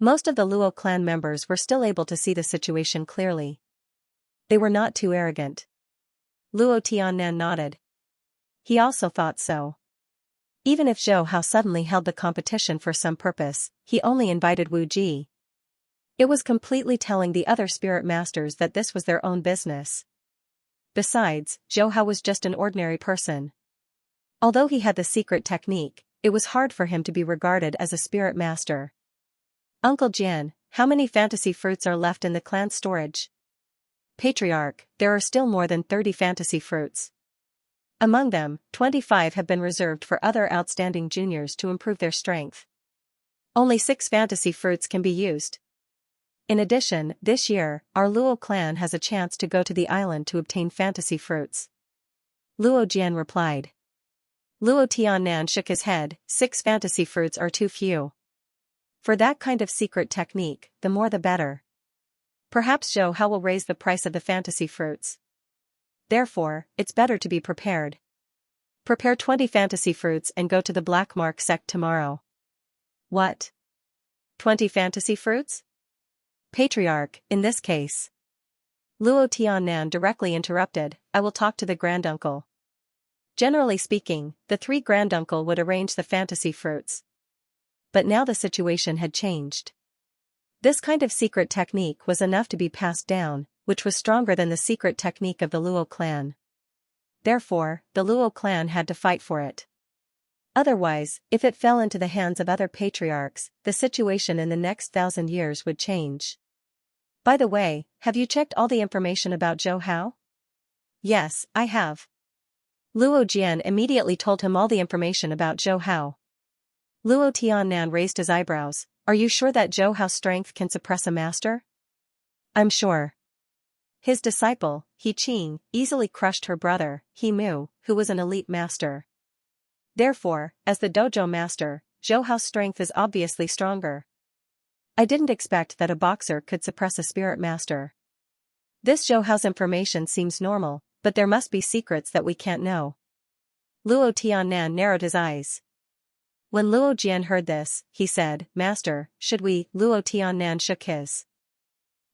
Most of the Luo clan members were still able to see the situation clearly. They were not too arrogant. Luo Tiannan nodded. He also thought so. Even if Zhou Hao suddenly held the competition for some purpose, he only invited Wu Ji. It was completely telling the other spirit masters that this was their own business. Besides, Zhou Hao was just an ordinary person. Although he had the secret technique, it was hard for him to be regarded as a spirit master. "Uncle Jian, How many fantasy fruits are left in the clan's storage? Patriarch, there are still more than 30 fantasy fruits. Among them, 25 have been reserved for other outstanding juniors to improve their strength. Only 6 fantasy fruits can be used. In addition, this year, our Luo clan has a chance to go to the island to obtain fantasy fruits. Luo Jian replied. Luo Tiannan shook his head, 6 fantasy fruits are too few. For that kind of secret technique, the more the better. Perhaps Zhou Hao will raise the price of the fantasy fruits. Therefore, it's better to be prepared. Prepare 20 fantasy fruits and go to the Black Mark sect tomorrow. What? 20 fantasy fruits? Patriarch, in this case. Luo Tiannan directly interrupted, I will talk to the granduncle. Generally speaking, the 3 granduncle would arrange the fantasy fruits. But now the situation had changed. This kind of secret technique was enough to be passed down, which was stronger than the secret technique of the Luo clan. Therefore, the Luo clan had to fight for it. Otherwise, if it fell into the hands of other patriarchs, the situation in the next 1,000 years would change. By the way, have you checked all the information about Zhou Hao? Yes, I have. Luo Jian immediately told him all the information about Zhou Hao. Luo Tiannan raised his eyebrows. Are you sure that Zhou Hao's strength can suppress a master? I'm sure. His disciple, He Qing, easily crushed her brother, He Mu, who was an elite master. Therefore, as the dojo master, Zhou Hao's strength is obviously stronger. I didn't expect that a boxer could suppress a spirit master. This Zhou Hao's information seems normal, but there must be secrets that we can't know. Luo Tiannan narrowed his eyes. When Luo Jian heard this, he said, Master, should we? Luo Tiannan shook his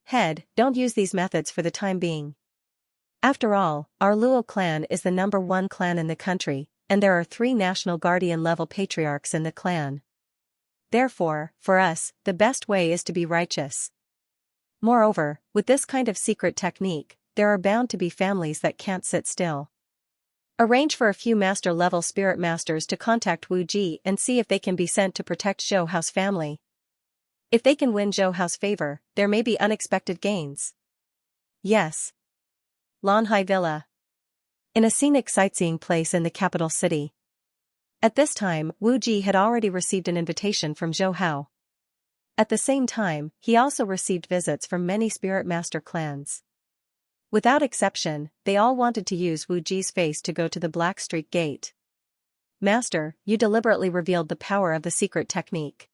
head, don't use these methods for the time being. After all, our Luo clan is the #1 clan in the country, and there are 3 national guardian-level patriarchs in the clan. Therefore, for us, the best way is to be righteous. Moreover, with this kind of secret technique, there are bound to be families that can't sit still. Arrange for a few master-level spirit masters to contact Wu Ji and see if they can be sent to protect Zhou Hao's family. If they can win Zhou Hao's favor, there may be unexpected gains. Yes. Lanhai Villa. In a scenic sightseeing place in the capital city. At this time, Wu Ji had already received an invitation from Zhou Hao. At the same time, he also received visits from many spirit master clans. Without exception, they all wanted to use Wu Ji's face to go to the Black Street Gate. Master, you deliberately revealed the power of the secret technique.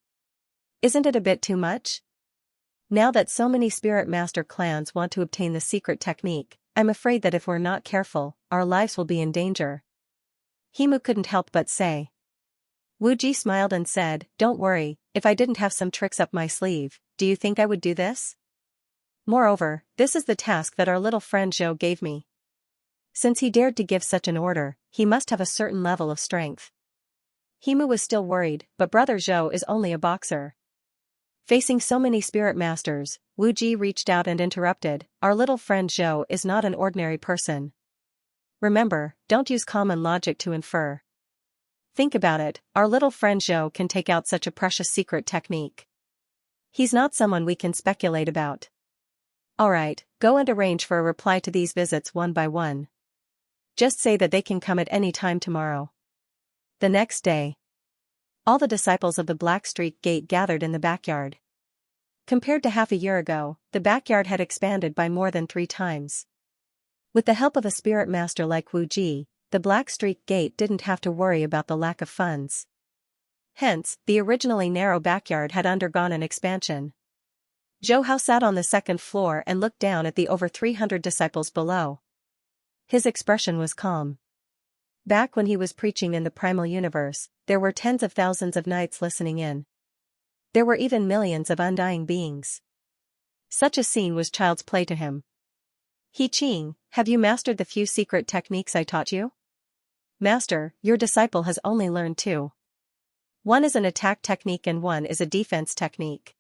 Isn't it a bit too much? Now that so many spirit master clans want to obtain the secret technique, I'm afraid that if we're not careful, our lives will be in danger. Himu couldn't help but say. Wu Ji smiled and said, Don't worry, if I didn't have some tricks up my sleeve, do you think I would do this? Moreover, this is the task that our little friend Zhou gave me. Since he dared to give such an order, he must have a certain level of strength. Himu was still worried, but brother Zhou is only a boxer. Facing so many spirit masters, Wu Ji reached out and interrupted, Our little friend Zhou is not an ordinary person. Remember, don't use common logic to infer. Think about it, our little friend Zhou can take out such a precious secret technique. He's not someone we can speculate about. Alright, go and arrange for a reply to these visits one by one. Just say that they can come at any time tomorrow. The next day. All the disciples of the Black Street Gate gathered in the backyard. Compared to half a year ago, the backyard had expanded by more than 3 times. With the help of a spirit master like Wu Ji, the Black Street Gate didn't have to worry about the lack of funds. Hence, the originally narrow backyard had undergone an expansion. Zhou Hao sat on the 2nd floor and looked down at the over 300 disciples below. His expression was calm. Back when he was preaching in the primal universe, there were tens of thousands of knights listening in. There were even millions of undying beings. Such a scene was child's play to him. He Qing, have you mastered the few secret techniques I taught you? Master, your disciple has only learned 2. One is an attack technique and one is a defense technique.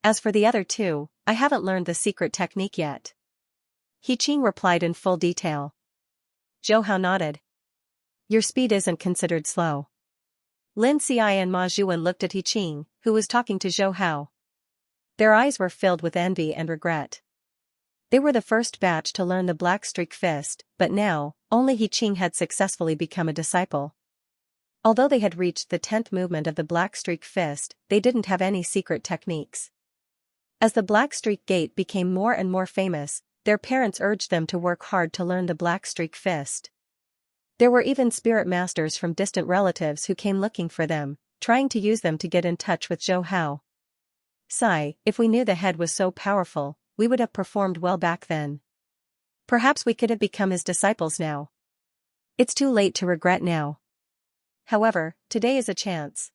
As for the other 2, I haven't learned the secret technique yet. He Qing replied in full detail. Zhou Hao nodded. Your speed isn't considered slow. Lin Xiai and Ma Zhuan looked at He Qing, who was talking to Zhou Hao. Their eyes were filled with envy and regret. They were the first batch to learn the Black Streak Fist, but now, only He Qing had successfully become a disciple. Although they had reached the 10th movement of the Black Streak Fist, they didn't have any secret techniques. As the Black Streak Gate became more and more famous, their parents urged them to work hard to learn the Black Streak Fist. There were even spirit masters from distant relatives who came looking for them, trying to use them to get in touch with Zhou Hao. Sigh, if we knew the head was so powerful, we would have performed well back then. Perhaps we could have become his disciples now. It's too late to regret now. However, today is a chance.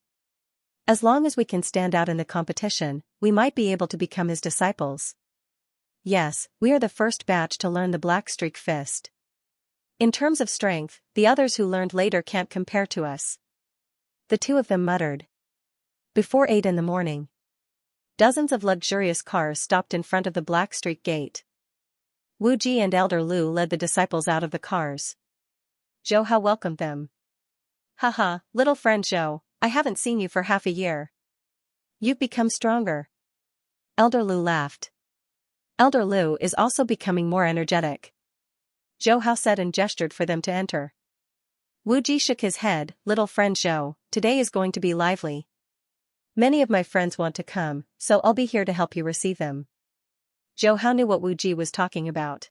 As long as we can stand out in the competition, we might be able to become his disciples. Yes, we are the first batch to learn the Black Streak Fist. In terms of strength, the others who learned later can't compare to us. The two of them muttered. Before 8 in the morning. Dozens of luxurious cars stopped in front of the Black Streak Gate. Wu Ji and Elder Lu led the disciples out of the cars. Zhou Hao welcomed them. Haha, little friend Zhou, I haven't seen you for half a year. You've become stronger. Elder Lu laughed. Elder Lu is also becoming more energetic. Zhou Hao said and gestured for them to enter. Wu Ji shook his head. Little friend Zhou, today is going to be lively. Many of my friends want to come, so I'll be here to help you receive them. Zhou Hao knew what Wu Ji was talking about.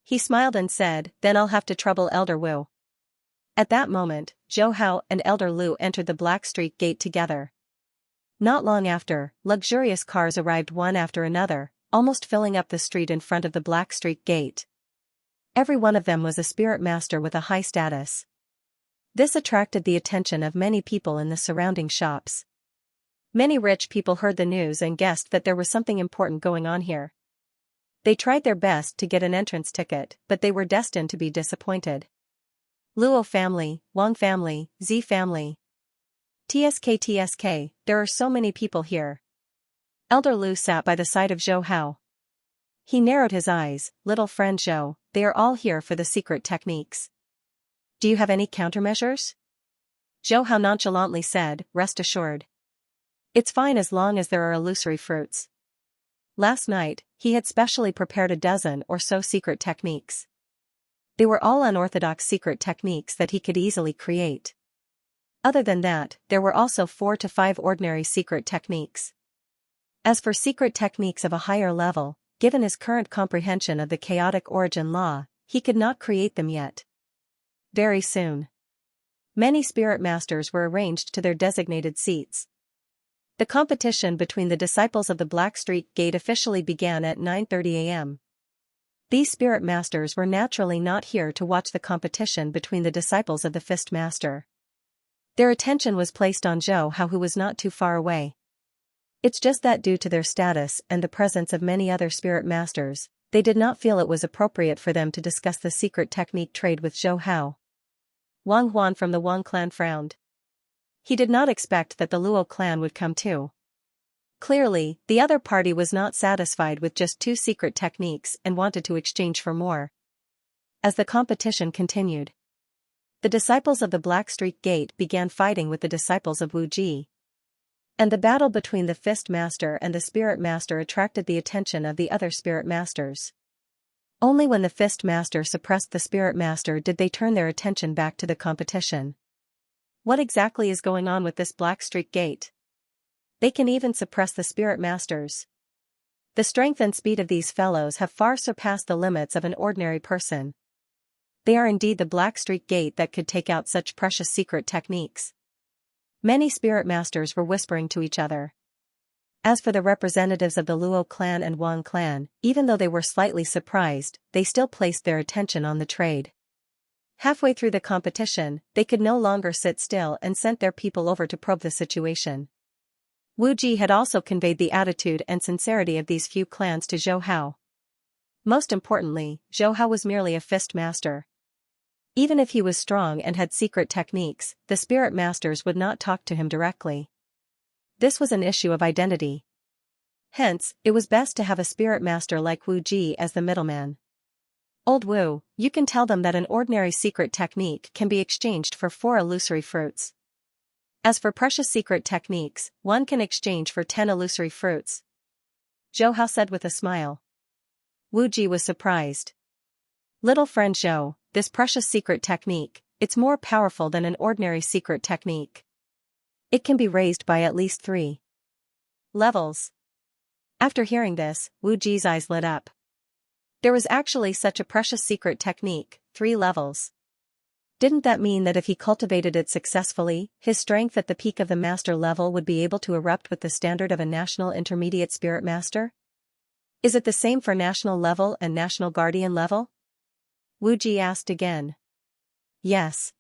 He smiled and said, then I'll have to trouble Elder Wu. At that moment, Zhou Hao and Elder Lu entered the Black Streak Gate together. Not long after, luxurious cars arrived one after another, almost filling up the street in front of the Black Streak Gate. Every one of them was a spirit master with a high status. This attracted the attention of many people in the surrounding shops. Many rich people heard the news and guessed that there was something important going on here. They tried their best to get an entrance ticket, but they were destined to be disappointed. Luo family, Wang family, Z family. TSK, there are so many people here. Elder Lu sat by the side of Zhou Hao. He narrowed his eyes. Little friend Zhou, they are all here for the secret techniques. Do you have any countermeasures? Zhou Hao nonchalantly said, rest assured. It's fine as long as there are illusory fruits. Last night, he had specially prepared a dozen or so secret techniques. They were all unorthodox secret techniques that he could easily create. Other than that, there were also 4 to 5 ordinary secret techniques. As for secret techniques of a higher level, given his current comprehension of the chaotic origin law, he could not create them yet. Very soon. Many spirit masters were arranged to their designated seats. The competition between the disciples of the Black Streak Gate officially began at 9:30 a.m. These spirit masters were naturally not here to watch the competition between the disciples of the Fist Master. Their attention was placed on Zhou Hao, who was not too far away. It's just that due to their status and the presence of many other spirit masters, they did not feel it was appropriate for them to discuss the secret technique trade with Zhou Hao. Wang Huan from the Wang clan frowned. He did not expect that the Luo clan would come too. Clearly, the other party was not satisfied with just 2 secret techniques and wanted to exchange for more. As the competition continued, the disciples of the Black Streak Gate began fighting with the disciples of Wu Ji. And the battle between the Fist Master and the Spirit Master attracted the attention of the other Spirit Masters. Only when the Fist Master suppressed the Spirit Master did they turn their attention back to the competition. What exactly is going on with this Black Streak Gate? They can even suppress the Spirit Masters. The strength and speed of these fellows have far surpassed the limits of an ordinary person. They are indeed the Black Streak Gate that could take out such precious secret techniques. Many spirit masters were whispering to each other. As for the representatives of the Luo clan and Wang clan, even though they were slightly surprised, they still placed their attention on the trade. Halfway through the competition, they could no longer sit still and sent their people over to probe the situation. Wu Ji had also conveyed the attitude and sincerity of these few clans to Zhou Hao. Most importantly, Zhou Hao was merely a fist master. Even if he was strong and had secret techniques, the spirit masters would not talk to him directly. This was an issue of identity. Hence, it was best to have a spirit master like Wu Ji as the middleman. Old Wu, you can tell them that an ordinary secret technique can be exchanged for 4 illusory fruits. As for precious secret techniques, one can exchange for 10 illusory fruits. Zhou said with a smile. Wu Ji was surprised. Little friend Zhou, this precious secret technique, it's more powerful than an ordinary secret technique. It can be raised by at least 3 levels. After hearing this, Wu Ji's eyes lit up. There was actually such a precious secret technique, 3 levels. Didn't that mean that if he cultivated it successfully, his strength at the peak of the master level would be able to erupt with the standard of a national intermediate spirit master? Is it the same for national level and national guardian level? Wu Ji asked again. Yes.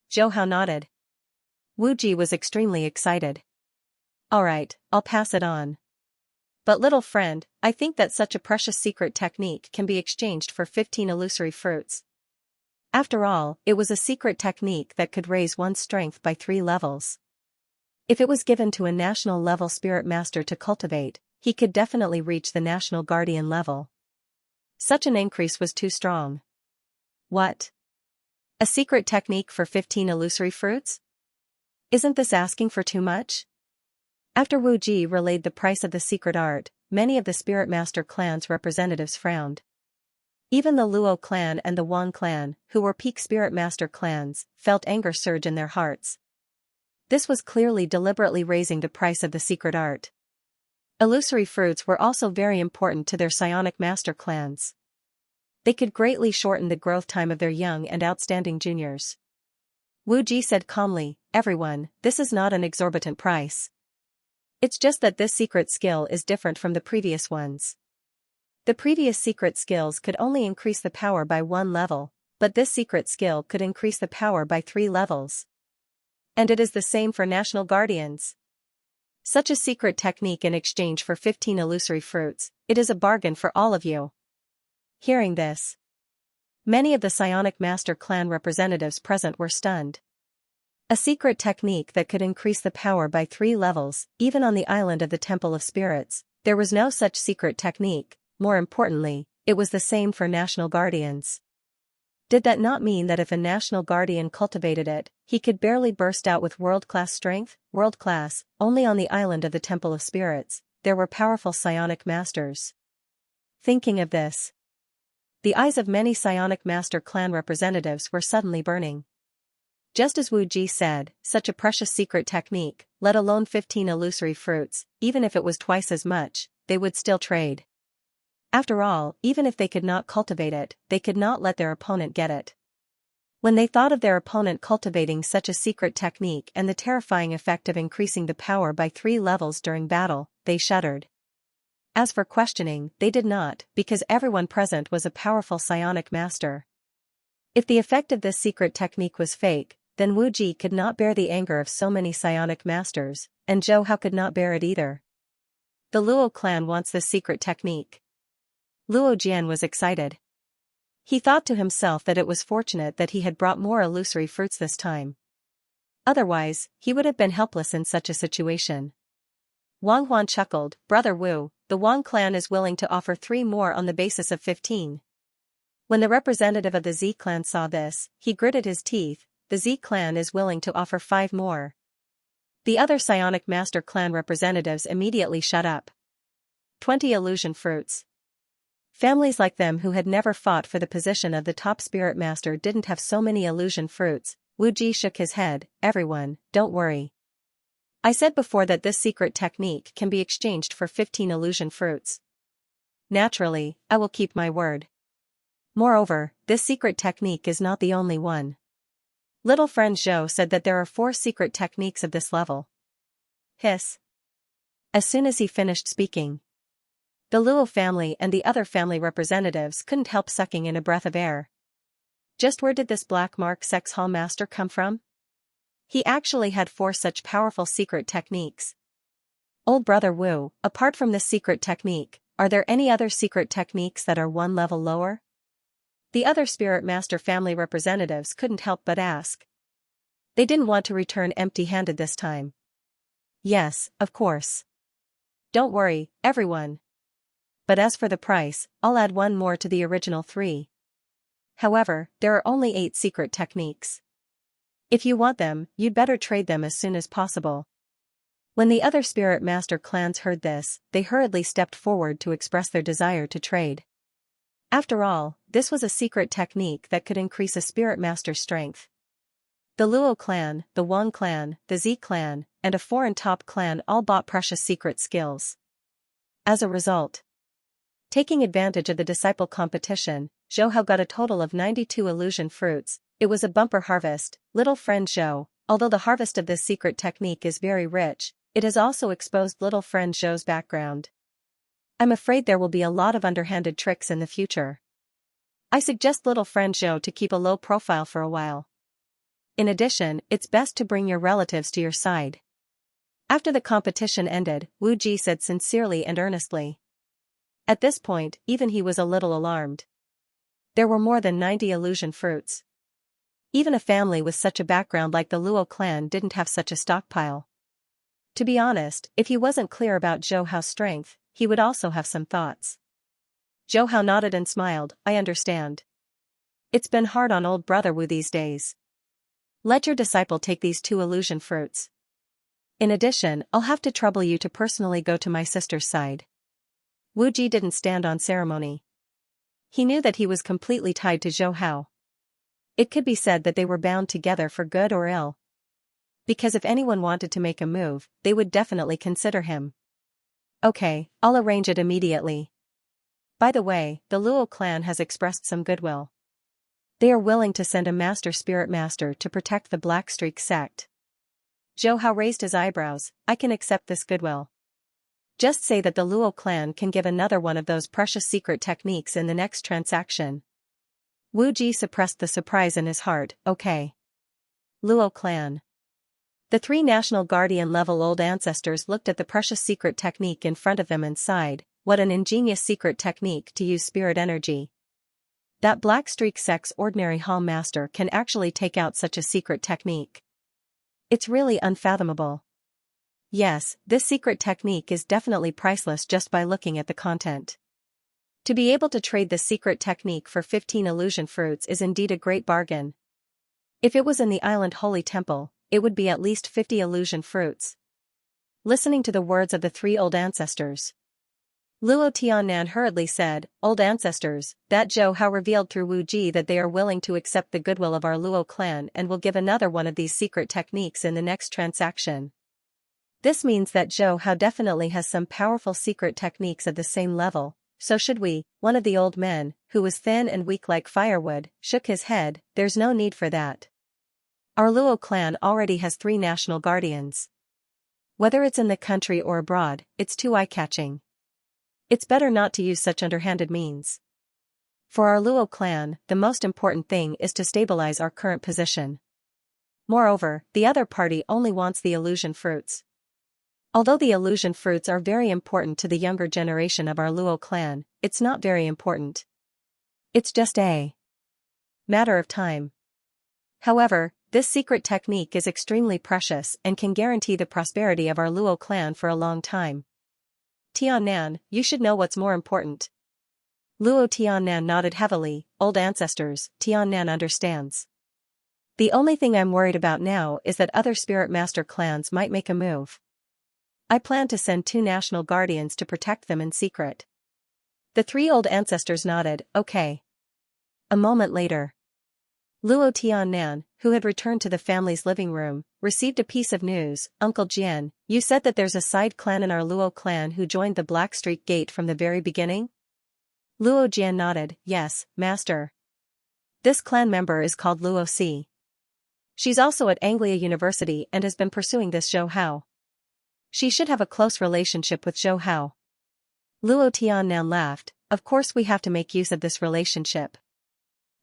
Zhou nodded. Wu Ji was extremely excited. Alright, I'll pass it on. But little friend, I think that such a precious secret technique can be exchanged for 15 illusory fruits. After all, it was a secret technique that could raise one's strength by 3 levels. If it was given to a national level spirit master to cultivate, he could definitely reach the national guardian level. Such an increase was too strong. What? A secret technique for 15 illusory fruits? Isn't this asking for too much? After Wu Ji relayed the price of the secret art, many of the spirit master clan's representatives frowned. Even the Luo clan and the Wang clan, who were peak spirit master clans, felt anger surge in their hearts. This was clearly deliberately raising the price of the secret art. Illusory fruits were also very important to their psionic master clans. They could greatly shorten the growth time of their young and outstanding juniors. Wu Ji said calmly, everyone, this is not an exorbitant price. It's just that this secret skill is different from the previous ones. The previous secret skills could only increase the power by 1 level, but this secret skill could increase the power by 3 levels. And it is the same for national guardians. Such a secret technique in exchange for 15 illusory fruits, it is a bargain for all of you. Hearing this, many of the psionic master clan representatives present were stunned. A secret technique that could increase the power by 3 levels, even on the island of the Temple of Spirits, there was no such secret technique. More importantly, it was the same for national guardians. Did that not mean that if a national guardian cultivated it, he could barely burst out with world-class strength? World-class, only on the island of the Temple of Spirits, there were powerful psionic masters. Thinking of this, the eyes of many psionic master clan representatives were suddenly burning. Just as Wu Ji said, such a precious secret technique, let alone 15 illusory fruits, even if it was twice as much, they would still trade. After all, even if they could not cultivate it, they could not let their opponent get it. When they thought of their opponent cultivating such a secret technique and the terrifying effect of increasing the power by 3 levels during battle, they shuddered. As for questioning, they did not, because everyone present was a powerful psionic master. If the effect of this secret technique was fake, then Wu Ji could not bear the anger of so many psionic masters, and Zhou could not bear it either. The Luo clan wants this secret technique. Luo Jian was excited. He thought to himself that it was fortunate that he had brought more illusory fruits this time. Otherwise, he would have been helpless in such a situation. Wang Huan chuckled, Brother Wu, the Wang clan is willing to offer 3 more on the basis of 15. When the representative of the Z clan saw this, he gritted his teeth, the Z clan is willing to offer 5 more. The other psionic master clan representatives immediately shut up. 20 illusion fruits. Families like them who had never fought for the position of the top spirit master didn't have so many illusion fruits. Wu Ji shook his head, everyone, don't worry. I said before that this secret technique can be exchanged for 15 illusion fruits. Naturally, I will keep my word. Moreover, this secret technique is not the only one. Little friend Zhou said that there are 4 secret techniques of this level. Hiss. As soon as he finished speaking, the Luo family and the other family representatives couldn't help sucking in a breath of air. Just where did this black mark sex hall master come from? He actually had 4 such powerful secret techniques. Old brother Wu, apart from this secret technique, are there any other secret techniques that are 1 level lower? The other spirit master family representatives couldn't help but ask. They didn't want to return empty-handed this time. Yes, of course. Don't worry, everyone. But as for the price, I'll add 1 more to the original 3. However, there are only 8 secret techniques. If you want them, you'd better trade them as soon as possible. When the other Spirit Master clans heard this, they hurriedly stepped forward to express their desire to trade. After all, this was a secret technique that could increase a Spirit Master's strength. The Luo clan, the Wang clan, the Z clan, and a foreign top clan all bought precious secret skills. As a result, taking advantage of the disciple competition, Zhou Hao got a total of 92 illusion fruits. It was a bumper harvest. Little friend Zhou, although the harvest of this secret technique is very rich, it has also exposed little friend Zhou's background. I'm afraid there will be a lot of underhanded tricks in the future. I suggest little friend Zhou to keep a low profile for a while. In addition, it's best to bring your relatives to your side. After the competition ended, Wu Ji said sincerely and earnestly. At this point, even he was a little alarmed. There were more than 90 illusion fruits. Even a family with such a background like the Luo clan didn't have such a stockpile. To be honest, if he wasn't clear about Zhou Hao's strength, he would also have some thoughts. Zhou Hao nodded and smiled. I understand. It's been hard on old brother Wu these days. Let your disciple take these 2 illusion fruits. In addition, I'll have to trouble you to personally go to my sister's side. Wu Ji didn't stand on ceremony. He knew that he was completely tied to Zhou Hao. It could be said that they were bound together for good or ill. Because if anyone wanted to make a move, they would definitely consider him. Okay, I'll arrange it immediately. By the way, the Luo clan has expressed some goodwill. They are willing to send a Spirit Master to protect the Black Streak sect. Zhou Hao raised his eyebrows. I can accept this goodwill. Just say that the Luo clan can give another one of those precious secret techniques in the next transaction. Wu Ji suppressed the surprise in his heart. Okay. Luo clan. The 3 National Guardian level old ancestors looked at the precious secret technique in front of them and sighed. What an ingenious secret technique to use spirit energy. That Black Streak sect's ordinary hall master can actually take out such a secret technique. It's really unfathomable. Yes, this secret technique is definitely priceless just by looking at the content. To be able to trade this secret technique for 15 illusion fruits is indeed a great bargain. If it was in the island Holy Temple, it would be at least 50 illusion fruits. Listening to the words of the 3 old ancestors, Luo Tiannan hurriedly said, Old ancestors, that Zhou Hao revealed through Wu Ji that they are willing to accept the goodwill of our Luo clan and will give another one of these secret techniques in the next transaction. This means that Zhou Hao definitely has some powerful secret techniques at the same level, so should we? One of the old men, who was thin and weak like firewood, shook his head. There's no need for that. Our Luo clan already has 3 national guardians. Whether it's in the country or abroad, it's too eye-catching. It's better not to use such underhanded means. For our Luo clan, the most important thing is to stabilize our current position. Moreover, the other party only wants the illusion fruits. Although the illusion fruits are very important to the younger generation of our Luo clan, it's not very important. It's just a matter of time. However, this secret technique is extremely precious and can guarantee the prosperity of our Luo clan for a long time. Tiannan, you should know what's more important. Luo Tiannan nodded heavily. Old ancestors, Tiannan understands. The only thing I'm worried about now is that other Spirit Master clans might make a move. I plan to send 2 national guardians to protect them in secret. The 3 old ancestors nodded. Okay. A moment later, Luo Tiannan, who had returned to the family's living room, received a piece of news. Uncle Jian, you said that there's a side clan in our Luo clan who joined the Black Streak Gate from the very beginning? Luo Jian nodded. Yes, master. This clan member is called Luo Si. She's also at Anglia University and has been pursuing this Zhou Hao. She should have a close relationship with Zhou Hao. Luo Tiannan laughed. Of course we have to make use of this relationship.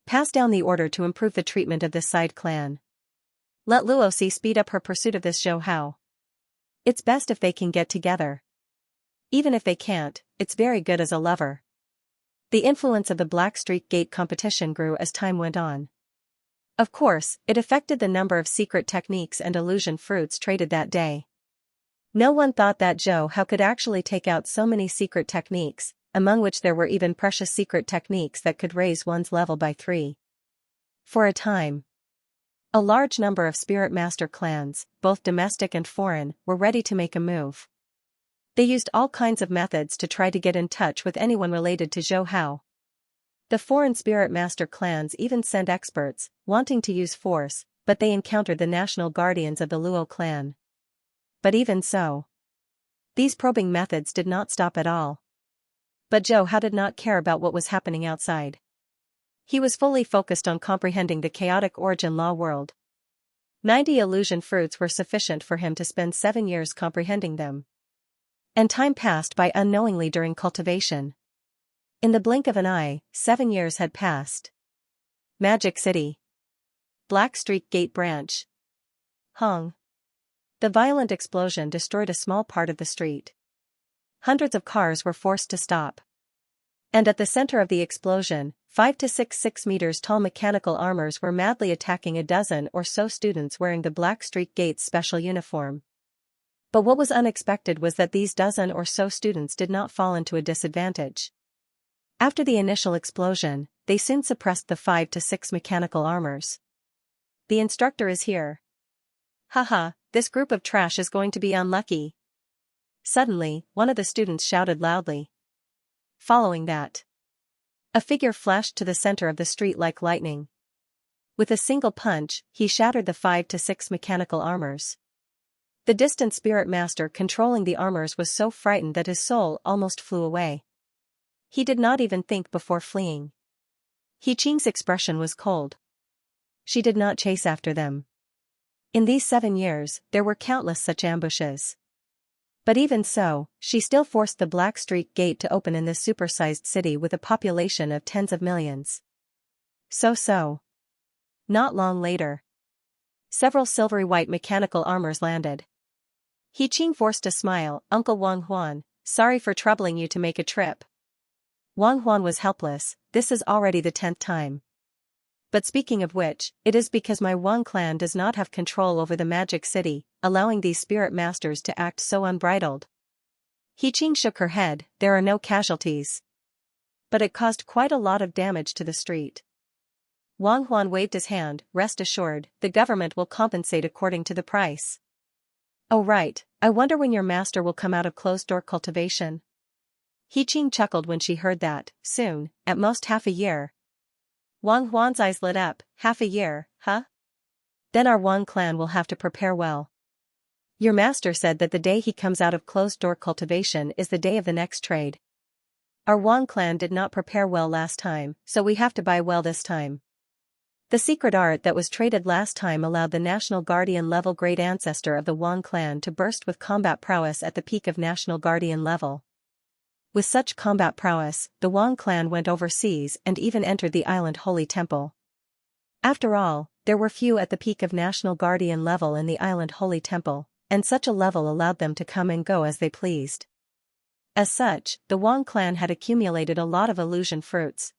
Pass down the order to improve the treatment of this side clan. Let Luo Si speed up her pursuit of this Zhou Hao. It's best if they can get together. Even if they can't, it's very good as a lover. The influence of the Black Streak Gate competition grew as time went on. Of course, it affected the number of secret techniques and illusion fruits traded that day. No one thought that Zhou Hao could actually take out so many secret techniques, among which there were even precious secret techniques that could raise one's level by 3. For a time, A large number of spirit master clans, both domestic and foreign, were ready to make a move. They used all kinds of methods to try to get in touch with anyone related to Zhou Hao. The foreign spirit master clans even sent experts, wanting to use force, but they encountered the national guardians of the Luo clan. But even so, these probing methods did not stop at all. But Zhou Hao did not care about what was happening outside. He was fully focused on comprehending the chaotic origin law world. 90 illusion fruits were sufficient for him to spend 7 years comprehending them. And time passed by unknowingly during cultivation. In the blink of an eye, 7 years had passed. Magic City. Black Streak Gate Branch. Hong. The violent explosion destroyed a small part of the street. Hundreds of cars were forced to stop. And at the center of the explosion, 5 to 6 meters tall mechanical armors were madly attacking a dozen or so students wearing the Black Streak Gate's special uniform. But what was unexpected was that these dozen or so students did not fall into a disadvantage. After the initial explosion, they soon suppressed the 5 to 6 mechanical armors. The instructor is here. Haha, this group of trash is going to be unlucky. Suddenly, one of the students shouted loudly. Following that, a figure flashed to the center of the street like lightning. With a single punch, he shattered the 5 to 6 mechanical armors. The distant spirit master controlling the armors was so frightened that his soul almost flew away. He did not even think before fleeing. He Qing's expression was cold. She did not chase after them. In these 7 years, there were countless such ambushes. But even so, she still forced the Black Streak Gate to open in this supersized city with a population of tens of millions. So. Not long later, several silvery white mechanical armors landed. He Qing forced a smile. Uncle Wang Huan, sorry for troubling you to make a trip. Wang Huan was helpless. This is already the 10th time. But speaking of which, it is because my Wang clan does not have control over the magic city, allowing these spirit masters to act so unbridled. He Qing shook her head. There are no casualties. But it caused quite a lot of damage to the street. Wang Huan waved his hand. Rest assured, the government will compensate according to the price. Oh right, I wonder when your master will come out of closed-door cultivation. He Qing chuckled when she heard that. Soon, at most half a year. Wang Huan's eyes lit up. Half a year, huh? Then our Wang clan will have to prepare well. Your master said that the day he comes out of closed-door cultivation is the day of the next trade. Our Wang clan did not prepare well last time, so we have to buy well this time. The secret art that was traded last time allowed the National Guardian level great ancestor of the Wang clan to burst with combat prowess at the peak of National Guardian level. With such combat prowess, the Wang clan went overseas and even entered the island Holy Temple. After all, there were few at the peak of National Guardian level in the island Holy Temple, and such a level allowed them to come and go as they pleased. As such, the Wang clan had accumulated a lot of illusion fruits.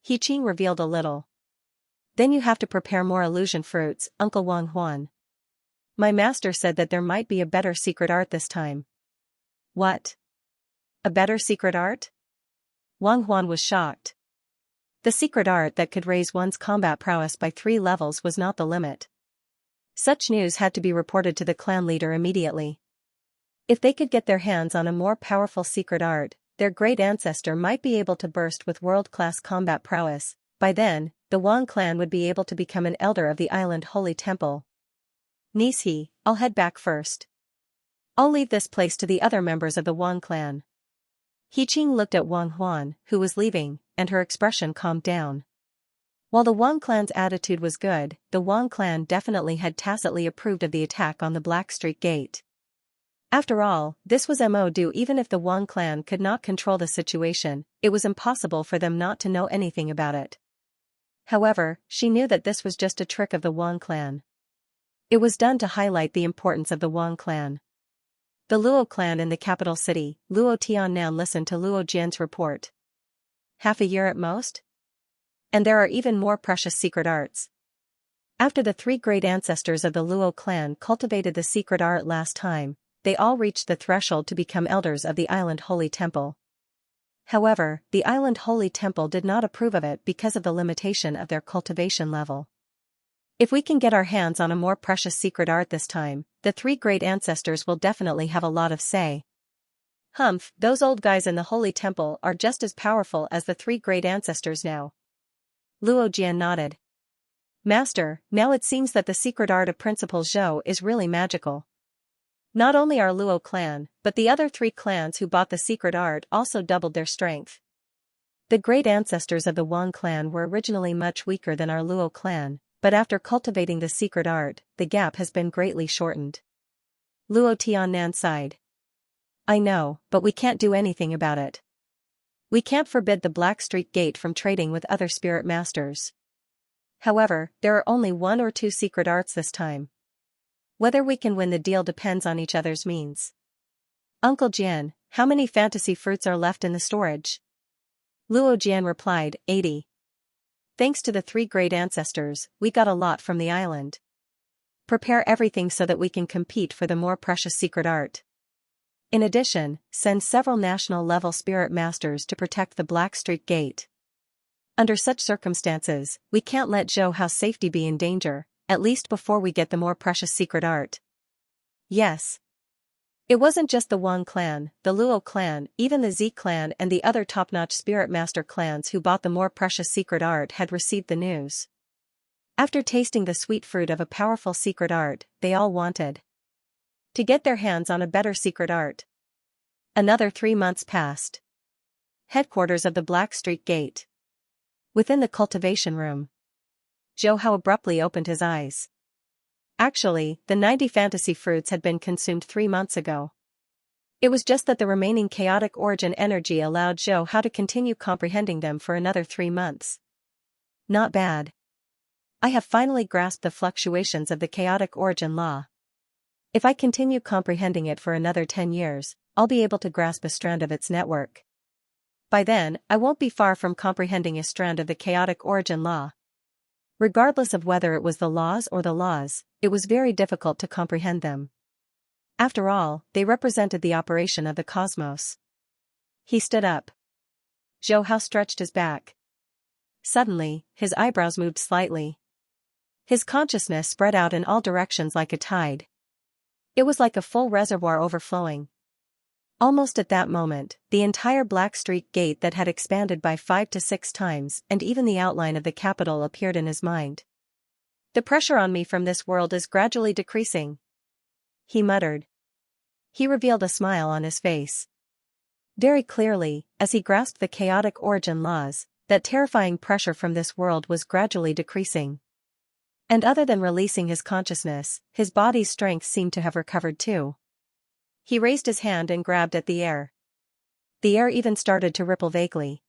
He Qing revealed a little. Then you have to prepare more illusion fruits, Uncle Wang Huan. My master said that there might be a better secret art this time. What? A better secret art? Wang Huan was shocked. The secret art that could raise one's combat prowess by 3 levels was not the limit. Such news had to be reported to the clan leader immediately. If they could get their hands on a more powerful secret art, their great ancestor might be able to burst with world-class combat prowess. By then, the Wang clan would be able to become an elder of the island Holy Temple. Nisi, I'll head back first. I'll leave this place to the other members of the Wang clan. He Qing looked at Wang Huan, who was leaving, and her expression calmed down. While the Wang clan's attitude was good, the Wang clan definitely had tacitly approved of the attack on the Black Streak Gate. After all, this was Mo do. Even if the Wang clan could not control the situation, it was impossible for them not to know anything about it. However, she knew that this was just a trick of the Wang clan. It was done to highlight the importance of the Wang clan. The Luo clan in the capital city, Luo Tiannan listened to Luo Jian's report. Half a year at most? And there are even more precious secret arts. After the 3 great ancestors of the Luo clan cultivated the secret art last time, they all reached the threshold to become elders of the island Holy Temple. However, the island Holy Temple did not approve of it because of the limitation of their cultivation level. If we can get our hands on a more precious secret art this time, the three great ancestors will definitely have a lot of say. Humph, those old guys in the Holy Temple are just as powerful as the three great ancestors now. Luo Jian nodded. Master, now it seems that the secret art of Principal Zhou is really magical. Not only our Luo clan, but the other three clans who bought the secret art also doubled their strength. The great ancestors of the Wang clan were originally much weaker than our Luo clan, but after cultivating the secret art, the gap has been greatly shortened. Luo Tiannan sighed. I know, but we can't do anything about it. We can't forbid the Black Street Gate from trading with other spirit masters. However, there are only one or two secret arts this time. Whether we can win the deal depends on each other's means. Uncle Jian, how many fantasy fruits are left in the storage? Luo Jian replied, 80. Thanks to the three great ancestors, we got a lot from the island. Prepare everything so that we can compete for the more precious secret art. In addition, send several national-level spirit masters to protect the Black Street Gate. Under such circumstances, we can't let Zhou Hao's safety be in danger, at least before we get the more precious secret art. Yes. It wasn't just the Wang clan, the Luo clan, even the Z clan and the other top-notch spirit master clans who bought the more precious secret art had received the news. After tasting the sweet fruit of a powerful secret art, they all wanted to get their hands on a better secret art. Another 3 months passed. Headquarters of the Black Street Gate. Within the cultivation room. Zhou Hao abruptly opened his eyes. Actually, the 90 fantasy fruits had been consumed 3 months ago. It was just that the remaining chaotic origin energy allowed Zhou Hao to continue comprehending them for another 3 months. Not bad. I have finally grasped the fluctuations of the chaotic origin law. If I continue comprehending it for another 10 years, I'll be able to grasp a strand of its network. By then, I won't be far from comprehending a strand of the chaotic origin law. Regardless of whether it was the laws or the laws, it was very difficult to comprehend them. After all, they represented the operation of the cosmos. He stood up. Zhou Hao stretched his back. Suddenly, his eyebrows moved slightly. His consciousness spread out in all directions like a tide. It was like a full reservoir overflowing. Almost at that moment, the entire Black Street Gate that had expanded by 5 to 6 times and even the outline of the capital appeared in his mind. The pressure on me from this world is gradually decreasing. He muttered. He revealed a smile on his face. Very clearly, as he grasped the chaotic origin laws, that terrifying pressure from this world was gradually decreasing. And other than releasing his consciousness, his body's strength seemed to have recovered too. He raised his hand and grabbed at the air. The air even started to ripple vaguely.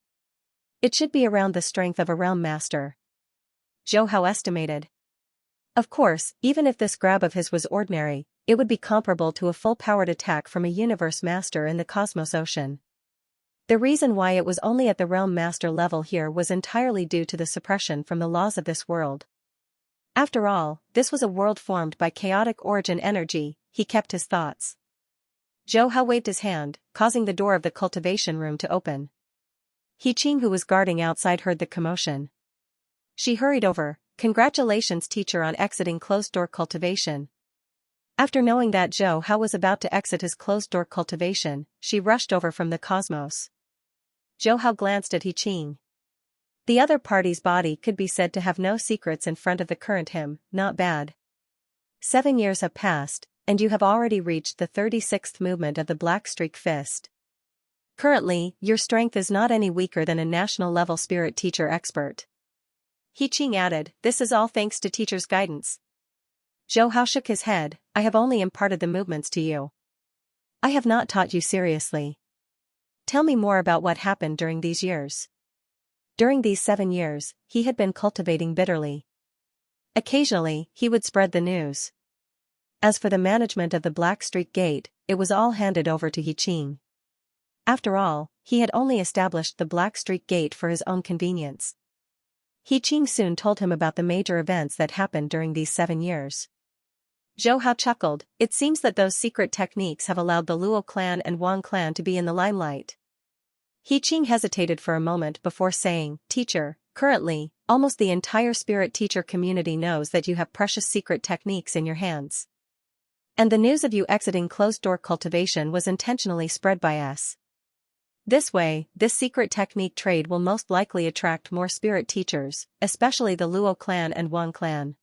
It should be around the strength of a realm master. Zhou Hao estimated. Of course, even if this grab of his was ordinary, it would be comparable to a full-powered attack from a universe master in the cosmos ocean. The reason why it was only at the realm master level here was entirely due to the suppression from the laws of this world. After all, this was a world formed by chaotic origin energy, he kept his thoughts. Zhou Hao waved his hand, causing the door of the cultivation room to open. He Qing, who was guarding outside, heard the commotion. She hurried over. Congratulations, teacher, on exiting closed-door cultivation. After knowing that Zhou Hao was about to exit his closed-door cultivation, she rushed over from the cosmos. Zhou Hao glanced at He Qing. The other party's body could be said to have no secrets in front of the current him. Not bad. 7 years have passed, and you have already reached the 36th movement of the Black Streak Fist. Currently, your strength is not any weaker than a national-level spirit teacher expert. He Qing added, this is all thanks to teacher's guidance. Zhou Hao shook his head, I have only imparted the movements to you. I have not taught you seriously. Tell me more about what happened during these years. During these 7 years, he had been cultivating bitterly. Occasionally, he would spread the news. As for the management of the Black Street Gate, it was all handed over to He Qing. After all, he had only established the Black Street Gate for his own convenience. He Qing soon told him about the major events that happened during these 7 years. Zhou Hao chuckled, it seems that those secret techniques have allowed the Luo clan and Wang clan to be in the limelight. He Qing hesitated for a moment before saying, teacher, Currently, almost the entire spirit teacher community knows that you have precious secret techniques in your hands. And the news of you exiting closed-door cultivation was intentionally spread by us. This way, this secret technique trade will most likely attract more spirit teachers, especially the Luo clan and Wang clan.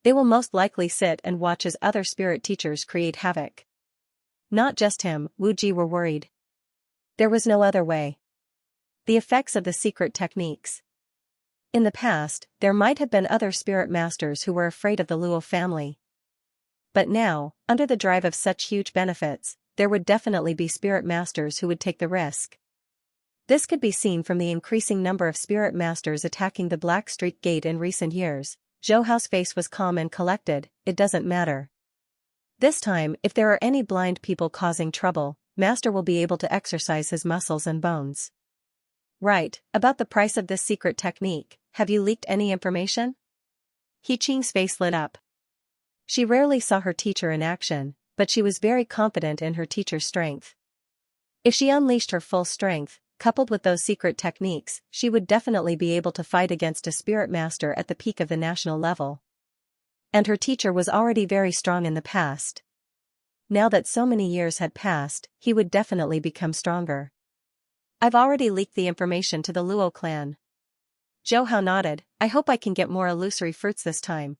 They will most likely sit and watch as other spirit teachers create havoc. Not just him, Wu Ji were worried. There was no other way. The effects of the secret techniques. In the past, there might have been other spirit masters who were afraid of the Luo family. But now, under the drive of such huge benefits, there would definitely be spirit masters who would take the risk. This could be seen from the increasing number of spirit masters attacking the Black Street Gate in recent years. Zhou Hao's face was calm and collected. It doesn't matter. This time, if there are any blind people causing trouble, Master will be able to exercise his muscles and bones. Right, about the price of this secret technique, have you leaked any information? He Qing's face lit up. She rarely saw her teacher in action, but she was very confident in her teacher's strength. If she unleashed her full strength, coupled with those secret techniques, she would definitely be able to fight against a spirit master at the peak of the national level. And her teacher was already very strong in the past. Now that so many years had passed, he would definitely become stronger. I've already leaked the information to the Luo clan. Zhou Hao nodded. I hope I can get more illusory fruits this time.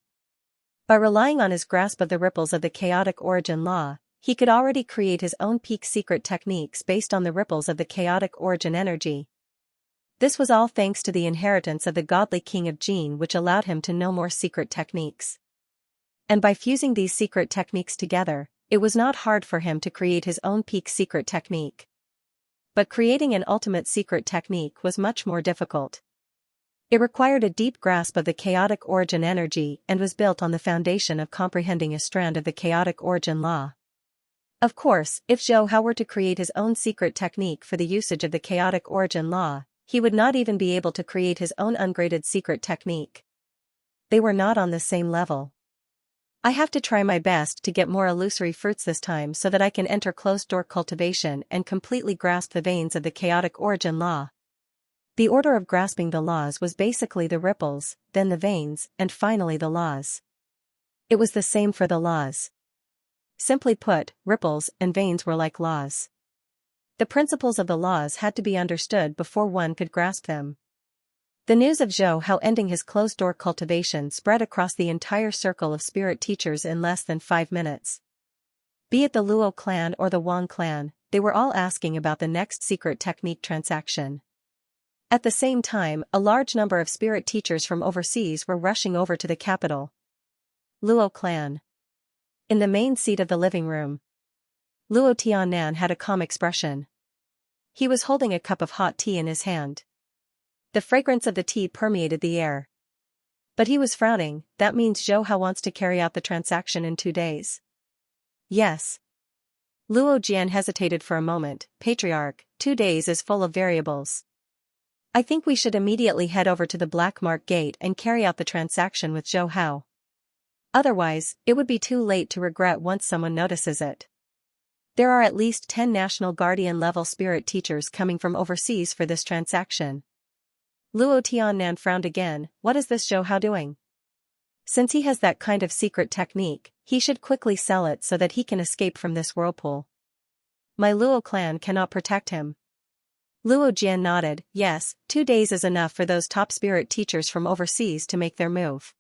By relying on his grasp of the ripples of the chaotic origin law, he could already create his own peak secret techniques based on the ripples of the chaotic origin energy. This was all thanks to the inheritance of the godly king of Jin, which allowed him to know more secret techniques. And by fusing these secret techniques together, it was not hard for him to create his own peak secret technique. But creating an ultimate secret technique was much more difficult. It required a deep grasp of the chaotic origin energy and was built on the foundation of comprehending a strand of the chaotic origin law. Of course, if Zhou Hao were to create his own secret technique for the usage of the chaotic origin law, he would not even be able to create his own ungraded secret technique. They were not on the same level. I have to try my best to get more illusory fruits this time so that I can enter closed-door cultivation and completely grasp the veins of the chaotic origin law. The order of grasping the laws was basically the ripples, then the veins, and finally the laws. It was the same for the laws. Simply put, ripples and veins were like laws. The principles of the laws had to be understood before one could grasp them. The news of Zhou Hao ending his closed-door cultivation spread across the entire circle of spirit teachers in less than 5 minutes. Be it the Luo clan or the Wang clan, they were all asking about the next secret technique transaction. At the same time, a large number of spirit teachers from overseas were rushing over to the capital. Luo clan. In the main seat of the living room, Luo Tiannan had a calm expression. He was holding a cup of hot tea in his hand. The fragrance of the tea permeated the air. But he was frowning. That means Zhou Hao wants to carry out the transaction in 2 days. Yes. Luo Jian hesitated for a moment. Patriarch, 2 days is full of variables. I think we should immediately head over to the Black Mark Gate and carry out the transaction with Zhou Hao. Otherwise, it would be too late to regret once someone notices it. There are at least 10 National Guardian level spirit teachers coming from overseas for this transaction. Luo Tiannan frowned again. What is this Zhou Hao doing? Since he has that kind of secret technique, he should quickly sell it so that he can escape from this whirlpool. My Luo clan cannot protect him. Luo Jian nodded. Yes, 2 days is enough for those top spirit teachers from overseas to make their move.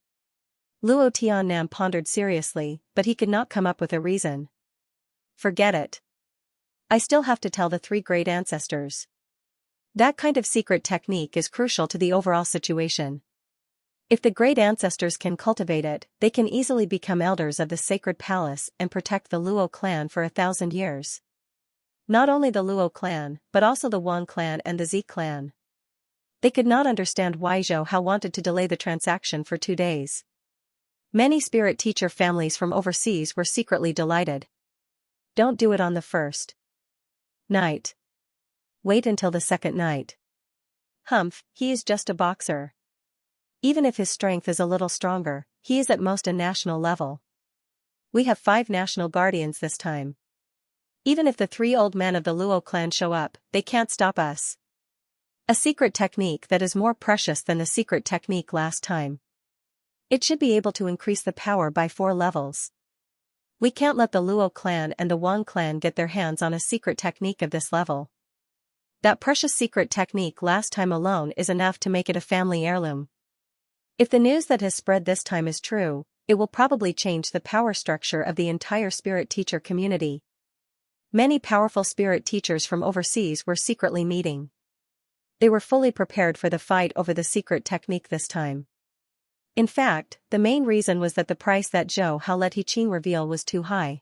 Luo Tiannan pondered seriously, but he could not come up with a reason. Forget it. I still have to tell the 3 great ancestors. That kind of secret technique is crucial to the overall situation. If the great ancestors can cultivate it, they can easily become elders of the sacred palace and protect the Luo clan for 1,000 years. Not only the Luo clan, but also the Wang clan and the Zi clan. They could not understand why Zhou Hao wanted to delay the transaction for 2 days. Many spirit teacher families from overseas were secretly delighted. Don't do it on the first night. Wait until the second night. Humph, he is just a boxer. Even if his strength is a little stronger, he is at most a national level. We have 5 national guardians this time. Even if the 3 old men of the Luo clan show up, they can't stop us. A secret technique that is more precious than the secret technique last time. It should be able to increase the power by 4 levels. We can't let the Luo clan and the Wang clan get their hands on a secret technique of this level. That precious secret technique last time alone is enough to make it a family heirloom. If the news that has spread this time is true, it will probably change the power structure of the entire spirit teacher community. Many powerful spirit teachers from overseas were secretly meeting. They were fully prepared for the fight over the secret technique this time. In fact, the main reason was that the price that Zhou Hao let He Qing reveal was too high.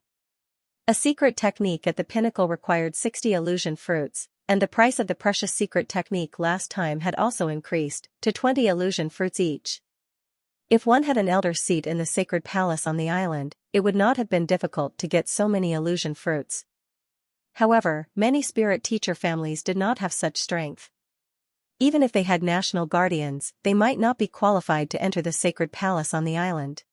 A secret technique at the pinnacle required 60 illusion fruits, and the price of the precious secret technique last time had also increased to 20 illusion fruits each. If one had an elder's seat in the sacred palace on the island, it would not have been difficult to get so many illusion fruits. However, many spirit teacher families did not have such strength. Even if they had national guardians, they might not be qualified to enter the sacred palace on the island.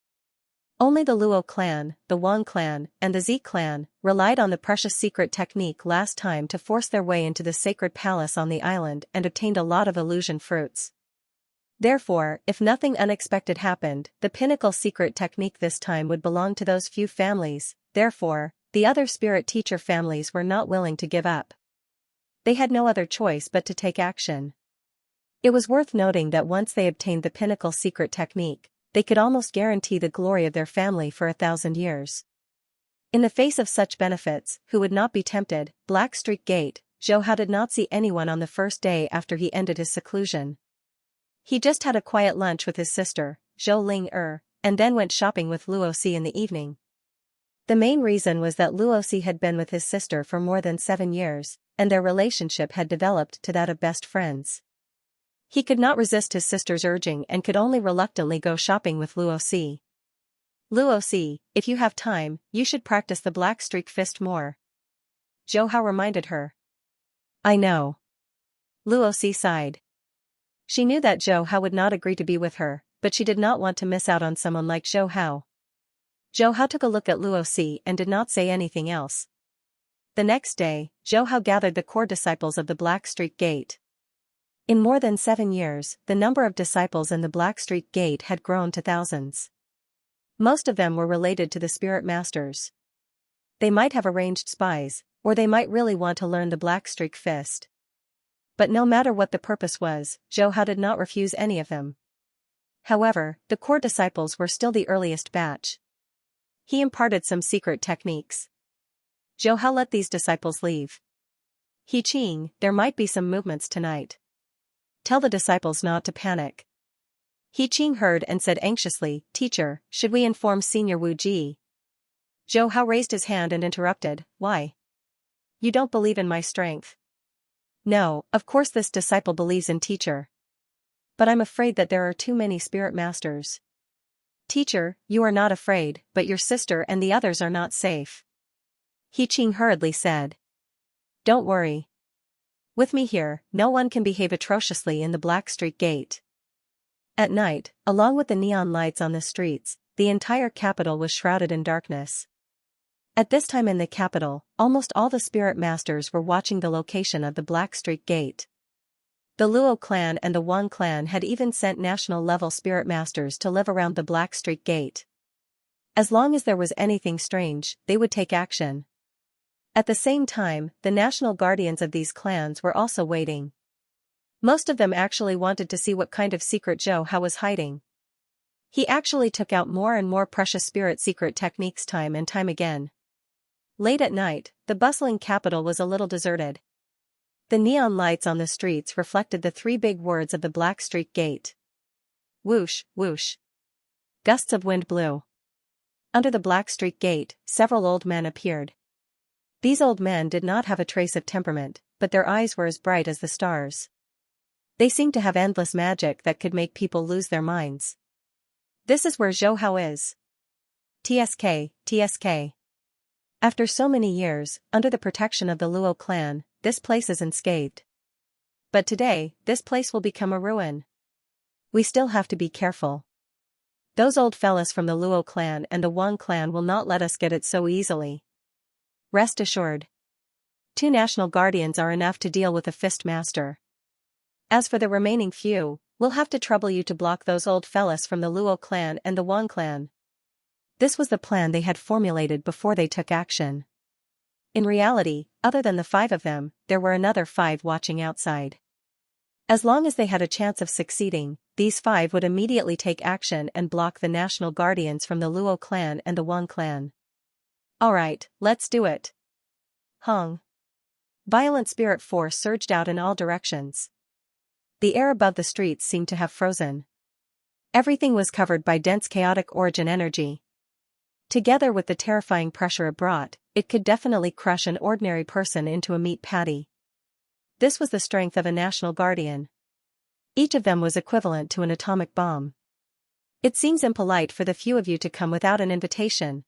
Only the Luo clan, the Wang clan, and the Zi clan relied on the precious secret technique last time to force their way into the sacred palace on the island and obtained a lot of illusion fruits. Therefore, if nothing unexpected happened, the pinnacle secret technique this time would belong to those few families. Therefore, the other spirit teacher families were not willing to give up. They had no other choice but to take action. It was worth noting that once they obtained the pinnacle secret technique, they could almost guarantee the glory of their family for 1,000 years. In the face of such benefits, who would not be tempted? Black Streak Gate, Zhou Hao did not see anyone on the first day after he ended his seclusion. He just had a quiet lunch with his sister, Zhou Ling and then went shopping with Luo Si in the evening. The main reason was that Luo Si had been with his sister for more than 7 years, and their relationship had developed to that of best friends. He could not resist his sister's urging and could only reluctantly go shopping with Luo Si. Luo Si, if you have time, you should practice the black streak fist more. Zhou Hao reminded her. I know. Luo Si sighed. She knew that Zhou Hao would not agree to be with her, but she did not want to miss out on someone like Zhou Hao. Zhou Hao took a look at Luo Si and did not say anything else. The next day, Zhou Hao gathered the core disciples of the Black Streak Gate. In more than 7 years, the number of disciples in the Black Streak Gate had grown to thousands. Most of them were related to the spirit masters. They might have arranged spies, or they might really want to learn the Black Streak Fist. But no matter what the purpose was, Zhou Hao did not refuse any of them. However, the core disciples were still the earliest batch. He imparted some secret techniques. Zhou Hao let these disciples leave. He Qing, there might be some movements tonight. Tell the disciples not to panic. He Qing heard and said anxiously, Teacher, should we inform Senior Wu Ji? Zhou Hao raised his hand and interrupted, Why? You don't believe in my strength. No, of course this disciple believes in Teacher. But I'm afraid that there are too many spirit masters. Teacher, you are not afraid, but your sister and the others are not safe. He Qing hurriedly said. Don't worry. With me here, no one can behave atrociously in the Black Streak Gate. At night, along with the neon lights on the streets, the entire capital was shrouded in darkness. At this time in the capital, almost all the spirit masters were watching the location of the Black Streak Gate. The Luo clan and the Wang clan had even sent national-level spirit masters to live around the Black Streak Gate. As long as there was anything strange, they would take action. At the same time, the national guardians of these clans were also waiting. Most of them actually wanted to see what kind of secret Zhou Hao was hiding. He actually took out more and more precious spirit secret techniques time and time again. Late at night, the bustling capital was a little deserted. The neon lights on the streets reflected the 3 big words of the Black Streak Gate. Whoosh, whoosh. Gusts of wind blew. Under the Black Streak Gate, several old men appeared. These old men did not have a trace of temperament, but their eyes were as bright as the stars. They seemed to have endless magic that could make people lose their minds. This is where Zhou Hao is. TSK, TSK. After so many years, under the protection of the Luo clan, this place is unscathed. But today, this place will become a ruin. We still have to be careful. Those old fellas from the Luo clan and the Wang clan will not let us get it so easily. Rest assured. 2 national guardians are enough to deal with a fist master. As for the remaining few, we'll have to trouble you to block those old fellas from the Luo clan and the Wang clan. This was the plan they had formulated before they took action. In reality, other than the 5 of them, there were another 5 watching outside. As long as they had a chance of succeeding, these 5 would immediately take action and block the national guardians from the Luo clan and the Wang clan. Alright, let's do it. Hung. Violent spirit force surged out in all directions. The air above the streets seemed to have frozen. Everything was covered by dense chaotic origin energy. Together with the terrifying pressure it brought, it could definitely crush an ordinary person into a meat patty. This was the strength of a national guardian. Each of them was equivalent to an atomic bomb. It seems impolite for the few of you to come without an invitation.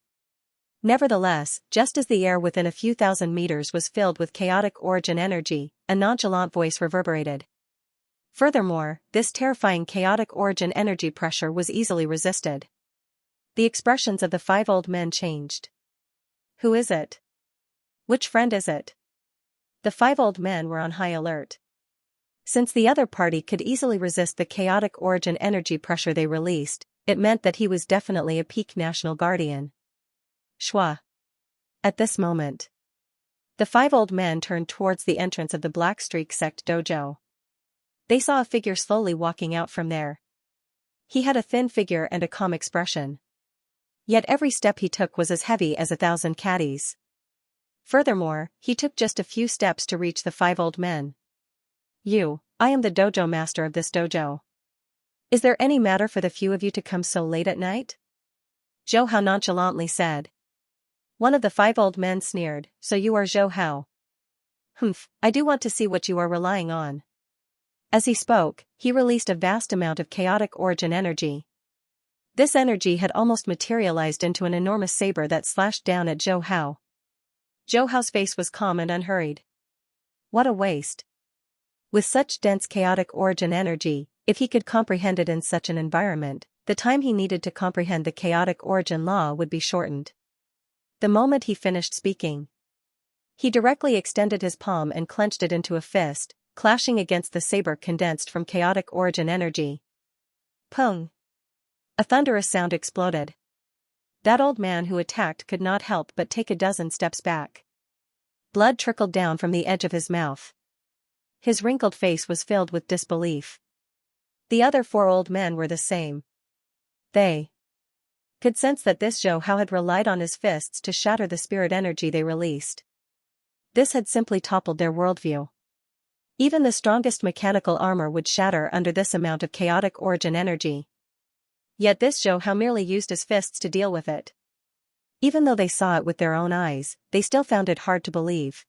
Nevertheless, just as the air within a few thousand meters was filled with chaotic origin energy, a nonchalant voice reverberated. Furthermore, this terrifying chaotic origin energy pressure was easily resisted. The expressions of the 5 old men changed. Who is it? Which friend is it? The 5 old men were on high alert. Since the other party could easily resist the chaotic origin energy pressure they released, it meant that he was definitely a peak national guardian. Shua. At this moment, the 5 old men turned towards the entrance of the Black Streak sect dojo. They saw a figure slowly walking out from there. He had a thin figure and a calm expression. Yet every step he took was as heavy as 1,000 caddies. Furthermore, he took just a few steps to reach the 5 old men. I am the dojo master of this dojo. Is there any matter for the few of you to come so late at night? Zhou Hao nonchalantly said. One of the 5 old men sneered, so you are Zhou Hao. Humph, I do want to see what you are relying on. As he spoke, he released a vast amount of chaotic origin energy. This energy had almost materialized into an enormous saber that slashed down at Zhou Hao. Zhou Hao's face was calm and unhurried. What a waste. With such dense chaotic origin energy, if he could comprehend it in such an environment, the time he needed to comprehend the chaotic origin law would be shortened. The moment he finished speaking, he directly extended his palm and clenched it into a fist, clashing against the saber condensed from chaotic origin energy. Pung! A thunderous sound exploded. That old man who attacked could not help but take a dozen steps back. Blood trickled down from the edge of his mouth. His wrinkled face was filled with disbelief. The other 4 old men were the same. They could sense that this Zhou Hao had relied on his fists to shatter the spirit energy they released. This had simply toppled their worldview. Even the strongest mechanical armor would shatter under this amount of chaotic origin energy. Yet this Zhou Hao merely used his fists to deal with it. Even though they saw it with their own eyes, they still found it hard to believe.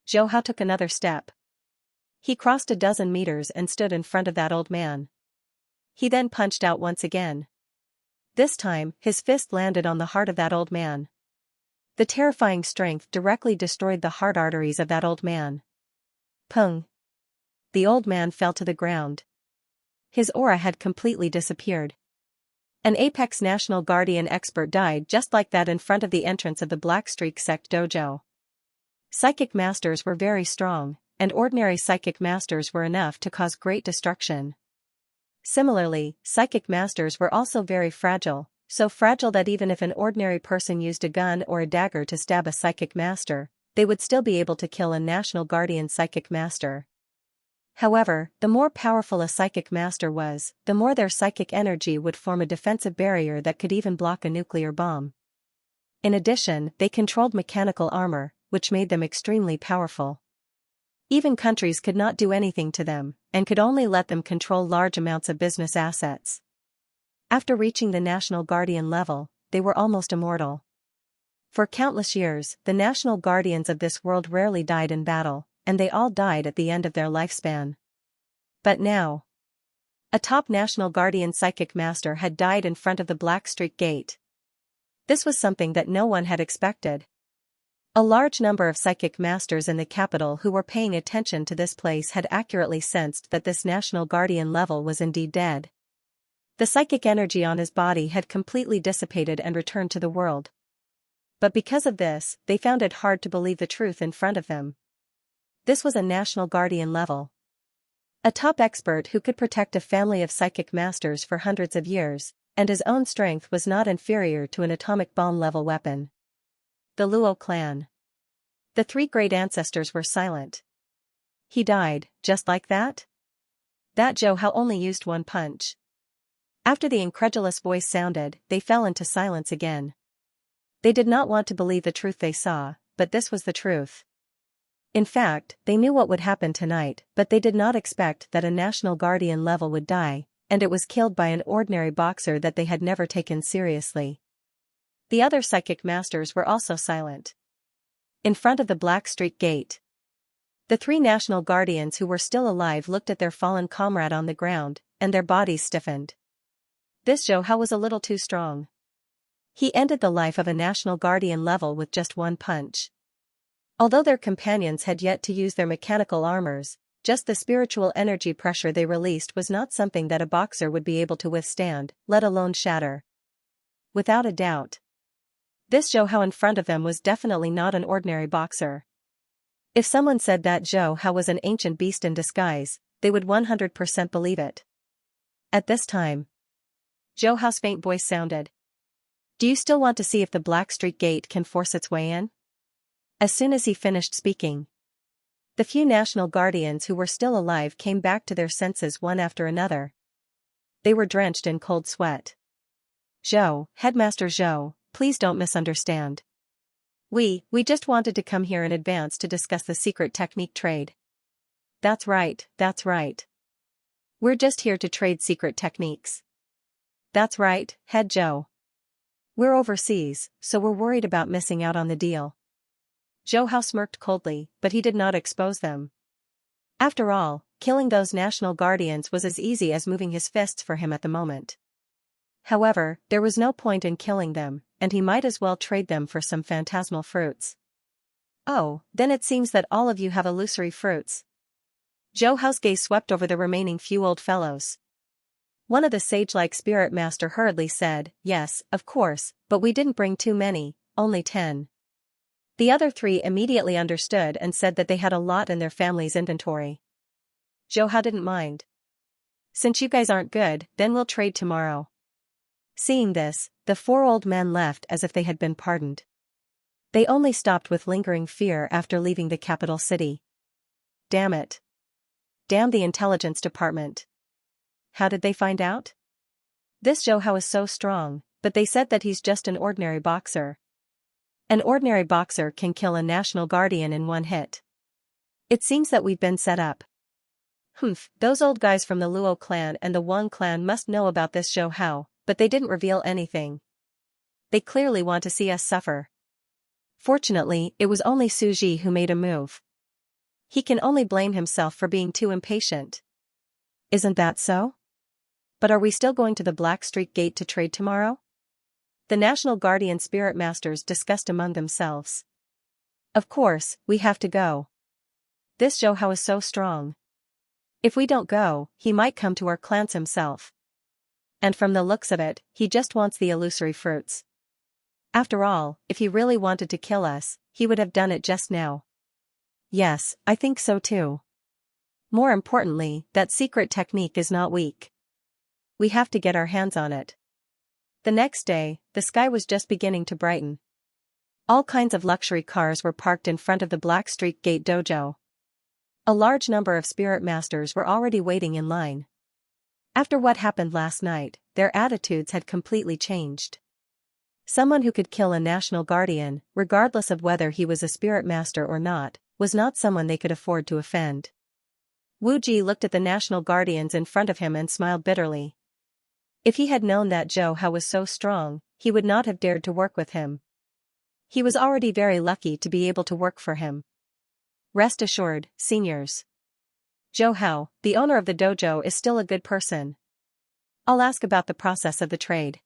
Zhou Hao took another step. He crossed a dozen meters and stood in front of that old man. He then punched out once again. This time, his fist landed on the heart of that old man. The terrifying strength directly destroyed the heart arteries of that old man. Pung! The old man fell to the ground. His aura had completely disappeared. An Apex National Guardian expert died just like that in front of the entrance of the Black Streak sect dojo. Psychic masters were very strong, and ordinary psychic masters were enough to cause great destruction. Similarly, psychic masters were also very fragile, so fragile that even if an ordinary person used a gun or a dagger to stab a psychic master, they would still be able to kill a National Guardian psychic master. However, the more powerful a psychic master was, the more their psychic energy would form a defensive barrier that could even block a nuclear bomb. In addition, they controlled mechanical armor, which made them extremely powerful. Even countries could not do anything to them, and could only let them control large amounts of business assets. After reaching the National Guardian level, they were almost immortal. For countless years, the National Guardians of this world rarely died in battle, and they all died at the end of their lifespan. But now, a top National Guardian psychic master had died in front of the Black Streak Gate. This was something that no one had expected. A large number of psychic masters in the capital who were paying attention to this place had accurately sensed that this National Guardian level was indeed dead. The psychic energy on his body had completely dissipated and returned to the world. But because of this, they found it hard to believe the truth in front of them. This was a National Guardian level. A top expert who could protect a family of psychic masters for hundreds of years, and his own strength was not inferior to an atomic bomb-level weapon. The Luo clan. The three great ancestors were silent. He died, just like that? That Zhou Hao only used one punch. After the incredulous voice sounded, they fell into silence again. They did not want to believe the truth they saw, but this was the truth. In fact, they knew what would happen tonight, but they did not expect that a National Guardian level would die, and it was killed by an ordinary boxer that they had never taken seriously. The other psychic masters were also silent. In front of the Black Street Gate, the three National Guardians who were still alive looked at their fallen comrade on the ground, and their bodies stiffened. This Zhou Hao was a little too strong. He ended the life of a National Guardian level with just one punch. Although their companions had yet to use their mechanical armors, just the spiritual energy pressure they released was not something that a boxer would be able to withstand, let alone shatter. Without a doubt, this Zhou Hao in front of them was definitely not an ordinary boxer. If someone said that Zhou Hao was an ancient beast in disguise, they would 100% believe it. At this time, Zhou Hao's faint voice sounded. Do you still want to see if the Black Street Gate can force its way in? As soon as he finished speaking, the few National Guardians who were still alive came back to their senses one after another. They were drenched in cold sweat. Zhou, Headmaster Zhou, please don't misunderstand. We just wanted to come here in advance to discuss the secret technique trade. That's right, that's right. We're just here to trade secret techniques. That's right, Head Zhou. We're overseas, so we're worried about missing out on the deal. Zhou Hao smirked coldly, but he did not expose them. After all, killing those National Guardians was as easy as moving his fists for him at the moment. However, there was no point in killing them, and he might as well trade them for some phantasmal fruits. Oh, then it seems that all of you have illusory fruits. Zhou Hao's gaze swept over the remaining few old fellows. One of the sage-like spirit master hurriedly said, yes, of course, but we didn't bring too many, only 10. The other 3 immediately understood and said that they had a lot in their family's inventory. Zhou Hao didn't mind. Since you guys aren't good, then we'll trade tomorrow. Seeing this, the 4 old men left as if they had been pardoned. They only stopped with lingering fear after leaving the capital city. Damn it. Damn the intelligence department. How did they find out? This Zhou Hao is so strong, but they said that he's just an ordinary boxer. An ordinary boxer can kill a National Guardian in one hit. It seems that we've been set up. Those old guys from the Luo clan and the Wang clan must know about this Zhou Hao, but they didn't reveal anything. They clearly want to see us suffer. Fortunately, it was only Su Ji who made a move. He can only blame himself for being too impatient. Isn't that so? But are we still going to the Black Street Gate to trade tomorrow? The National Guardian Spirit Masters discussed among themselves. Of course, we have to go. This Zhou Hao is so strong. If we don't go, he might come to our clans himself. And from the looks of it, he just wants the illusory fruits. After all, if he really wanted to kill us, he would have done it just now. Yes, I think so too. More importantly, that secret technique is not weak. We have to get our hands on it. The next day, the sky was just beginning to brighten. All kinds of luxury cars were parked in front of the Black Street Gate dojo. A large number of spirit masters were already waiting in line. After what happened last night, their attitudes had completely changed. Someone who could kill a National Guardian, regardless of whether he was a spirit master or not, was not someone they could afford to offend. Wu Ji looked at the National Guardians in front of him and smiled bitterly. If he had known that Zhou Hao was so strong, he would not have dared to work with him. He was already very lucky to be able to work for him. Rest assured, seniors. Zhou Hao, the owner of the dojo, is still a good person. I'll ask about the process of the trade.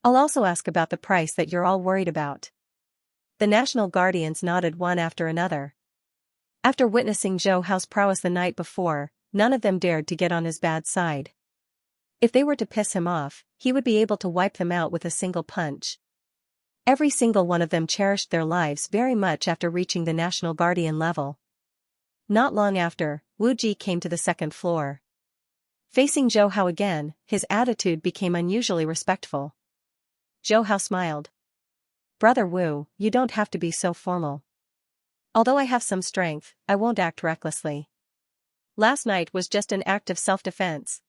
I'll also ask about the price that you're all worried about. The National Guardians nodded one after another. After witnessing Zhou Hao's prowess the night before, none of them dared to get on his bad side. If they were to piss him off, he would be able to wipe them out with a single punch. Every single one of them cherished their lives very much after reaching the National Guardian level. Not long after, Wu Ji came to the second floor. Facing Zhou Hao again, his attitude became unusually respectful. Zhou Hao smiled. Brother Wu, you don't have to be so formal. Although I have some strength, I won't act recklessly. Last night was just an act of self-defense.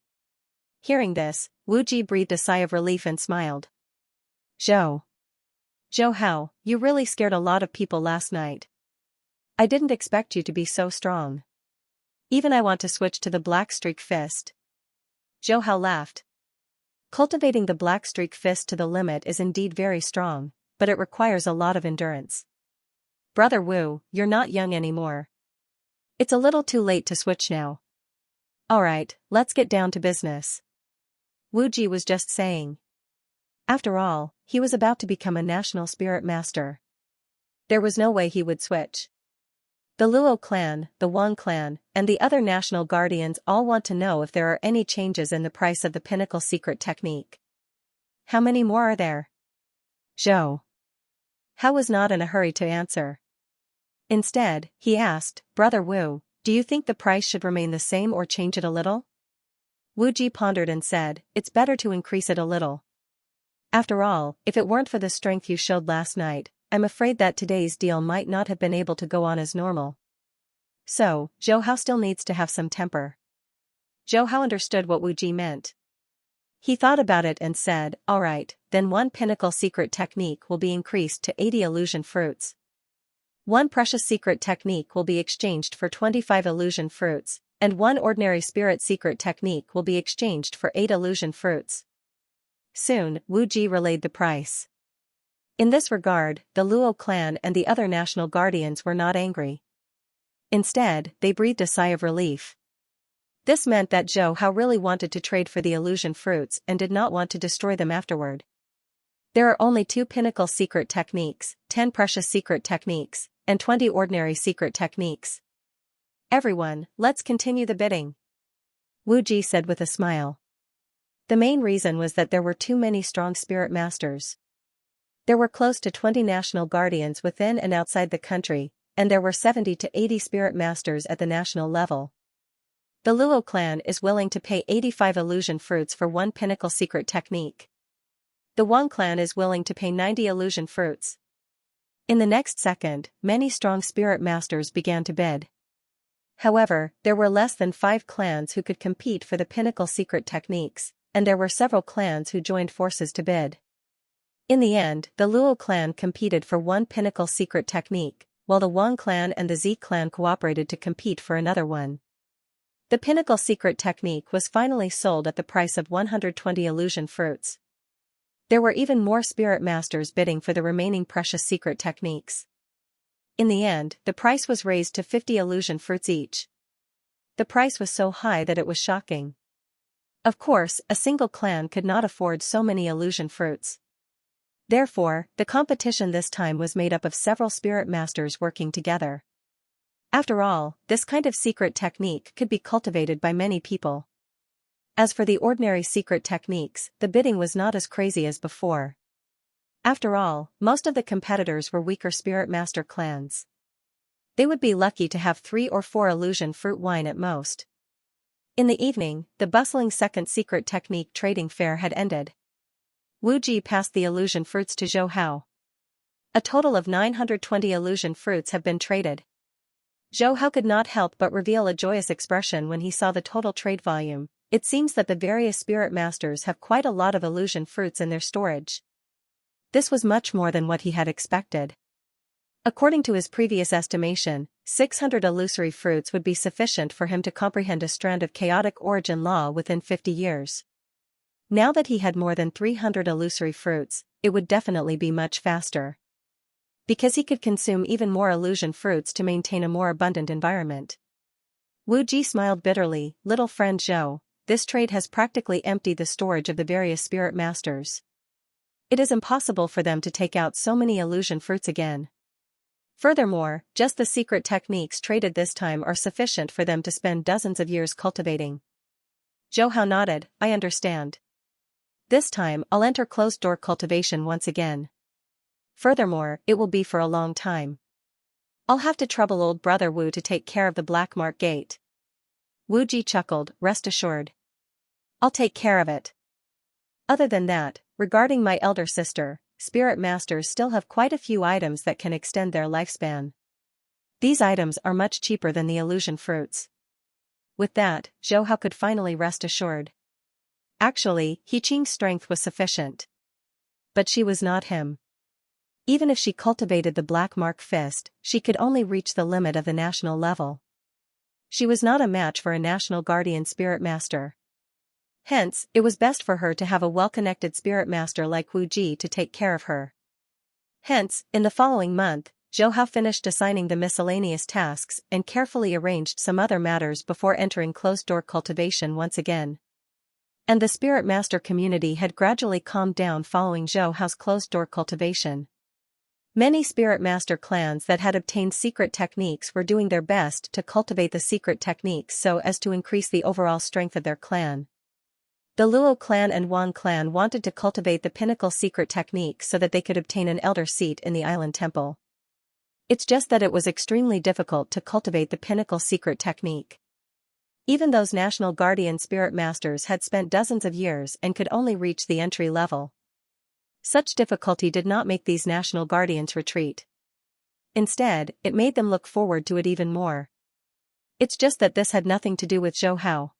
Hearing this, Wu Ji breathed a sigh of relief and smiled. Zhou Hao, you really scared a lot of people last night. I didn't expect you to be so strong. Even I want to switch to the Black Streak Fist. Zhou Hao laughed. Cultivating the Black Streak Fist to the limit is indeed very strong, but it requires a lot of endurance. Brother Wu, you're not young anymore. It's a little too late to switch now. Alright, let's get down to business. Wu Ji was just saying. After all, he was about to become a national spirit master. There was no way he would switch. The Luo clan, the Wang clan, and the other national guardians all want to know if there are any changes in the price of the pinnacle secret technique. How many more are there? Zhou Hao was not in a hurry to answer. Instead, he asked, Brother Wu, do you think the price should remain the same or change it a little? Wu Ji pondered and said, it's better to increase it a little. After all, if it weren't for the strength you showed last night, I'm afraid that today's deal might not have been able to go on as normal. So, Zhou Hao still needs to have some temper. Zhou Hao understood what Wu Ji meant. He thought about it and said, alright, then one pinnacle secret technique will be increased to 80 illusion fruits. One precious secret technique will be exchanged for 25 illusion fruits, and one ordinary spirit secret technique will be exchanged for 8 illusion fruits. Soon, Wu Ji relayed the price. In this regard, the Luo clan and the other national guardians were not angry. Instead, they breathed a sigh of relief. This meant that Zhou Hao really wanted to trade for the illusion fruits and did not want to destroy them afterward. There are only 2 pinnacle secret techniques, 10 precious secret techniques, and 20 ordinary secret techniques. Everyone, let's continue the bidding. Wu Ji said with a smile. The main reason was that there were too many strong spirit masters. There were close to 20 national guardians within and outside the country, and there were 70 to 80 spirit masters at the national level. The Luo clan is willing to pay 85 illusion fruits for one pinnacle secret technique. The Wang clan is willing to pay 90 illusion fruits. In the next second, many strong spirit masters began to bid. However, there were less than 5 clans who could compete for the pinnacle secret techniques, and there were several clans who joined forces to bid. In the end, the Luo clan competed for one pinnacle secret technique, while the Wang clan and the Z clan cooperated to compete for another one. The pinnacle secret technique was finally sold at the price of 120 illusion fruits. There were even more spirit masters bidding for the remaining precious secret techniques. In the end, the price was raised to 50 illusion fruits each. The price was so high that it was shocking. Of course, a single clan could not afford so many illusion fruits. Therefore, the competition this time was made up of several spirit masters working together. After all, this kind of secret technique could be cultivated by many people. As for the ordinary secret techniques, the bidding was not as crazy as before. After all, most of the competitors were weaker spirit master clans. They would be lucky to have 3 or 4 illusion fruit wine at most. In the evening, the bustling second secret technique trading fair had ended. Wu Ji passed the illusion fruits to Zhou Hao. A total of 920 illusion fruits have been traded. Zhou Hao could not help but reveal a joyous expression when he saw the total trade volume. It seems that the various spirit masters have quite a lot of illusion fruits in their storage. This was much more than what he had expected. According to his previous estimation, 600 illusory fruits would be sufficient for him to comprehend a strand of chaotic origin law within 50 years. Now that he had more than 300 illusory fruits, it would definitely be much faster. Because he could consume even more illusion fruits to maintain a more abundant environment. Wu Ji smiled bitterly, little friend Zhou, this trade has practically emptied the storage of the various spirit masters. It is impossible for them to take out so many illusion fruits again. Furthermore, just the secret techniques traded this time are sufficient for them to spend dozens of years cultivating. Zhou Hao nodded, I understand. This time I'll enter closed-door cultivation once again. Furthermore, it will be for a long time. I'll have to trouble old brother Wu to take care of the black mark gate. Wu Ji chuckled, rest assured. I'll take care of it. Other than that, regarding my elder sister, spirit masters still have quite a few items that can extend their lifespan. These items are much cheaper than the illusion fruits. With that, Zhou Hao could finally rest assured. Actually, He Qing's strength was sufficient. But she was not him. Even if she cultivated the black mark fist, she could only reach the limit of the national level. She was not a match for a national guardian spirit master. Hence, it was best for her to have a well-connected spirit master like Wu Ji to take care of her. Hence, in the following month, Zhou Hao finished assigning the miscellaneous tasks and carefully arranged some other matters before entering closed-door cultivation once again. And the spirit master community had gradually calmed down following Zhou Hao's closed-door cultivation. Many spirit master clans that had obtained secret techniques were doing their best to cultivate the secret techniques so as to increase the overall strength of their clan. The Luo clan and Wang clan wanted to cultivate the pinnacle secret technique so that they could obtain an elder seat in the island temple. It's just that it was extremely difficult to cultivate the pinnacle secret technique. Even those national guardian spirit masters had spent dozens of years and could only reach the entry level. Such difficulty did not make these national guardians retreat. Instead, it made them look forward to it even more. It's just that this had nothing to do with Zhou Hao.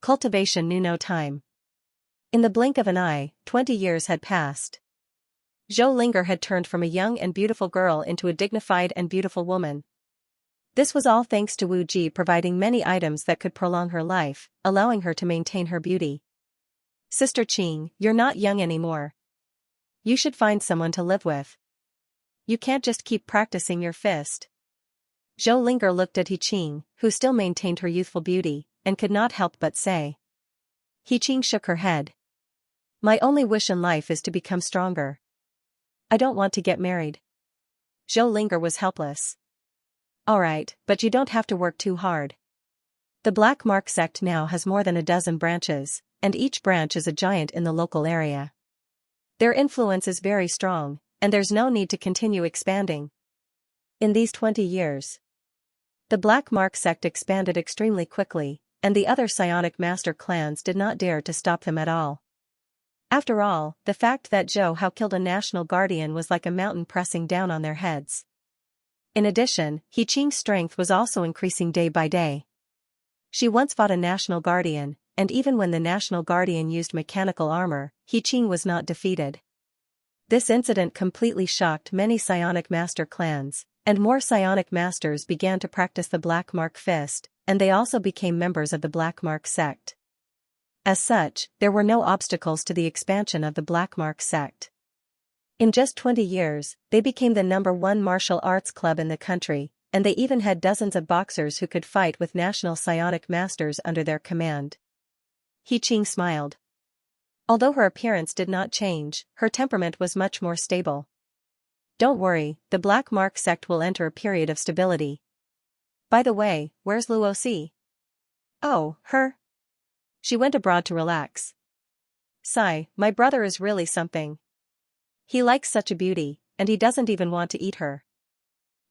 Cultivation knew no time. In the blink of an eye, 20 years had passed. Zhou Linger had turned from a young and beautiful girl into a dignified and beautiful woman. This was all thanks to Wu Ji providing many items that could prolong her life, allowing her to maintain her beauty. Sister Qing, you're not young anymore. You should find someone to live with. You can't just keep practicing your fist. Zhou Linger looked at He Qing, who still maintained her youthful beauty, and could not help but say. He Qing shook her head. My only wish in life is to become stronger. I don't want to get married. Zhou Linger was helpless. Alright, but you don't have to work too hard. The Black Mark sect now has more than a dozen branches, and each branch is a giant in the local area. Their influence is very strong, and there's no need to continue expanding. In these 20 years, the Black Mark sect expanded extremely quickly, and the other psionic master clans did not dare to stop them at all. After all, the fact that Zhou Hao killed a national guardian was like a mountain pressing down on their heads. In addition, He Qing's strength was also increasing day by day. She once fought a national guardian, and even when the national guardian used mechanical armor, He Qing was not defeated. This incident completely shocked many psionic master clans, and more psionic masters began to practice the Black Mark fist, and they also became members of the Black Mark sect. As such, there were no obstacles to the expansion of the Black Mark sect. In just 20 years, they became the #1 martial arts club in the country, and they even had dozens of boxers who could fight with national psionic masters under their command. He Qing smiled. Although her appearance did not change, her temperament was much more stable. Don't worry, the Black Mark sect will enter a period of stability. By the way, where's Luo Si? Oh, her? She went abroad to relax. Sigh, my brother is really something. He likes such a beauty, and he doesn't even want to eat her.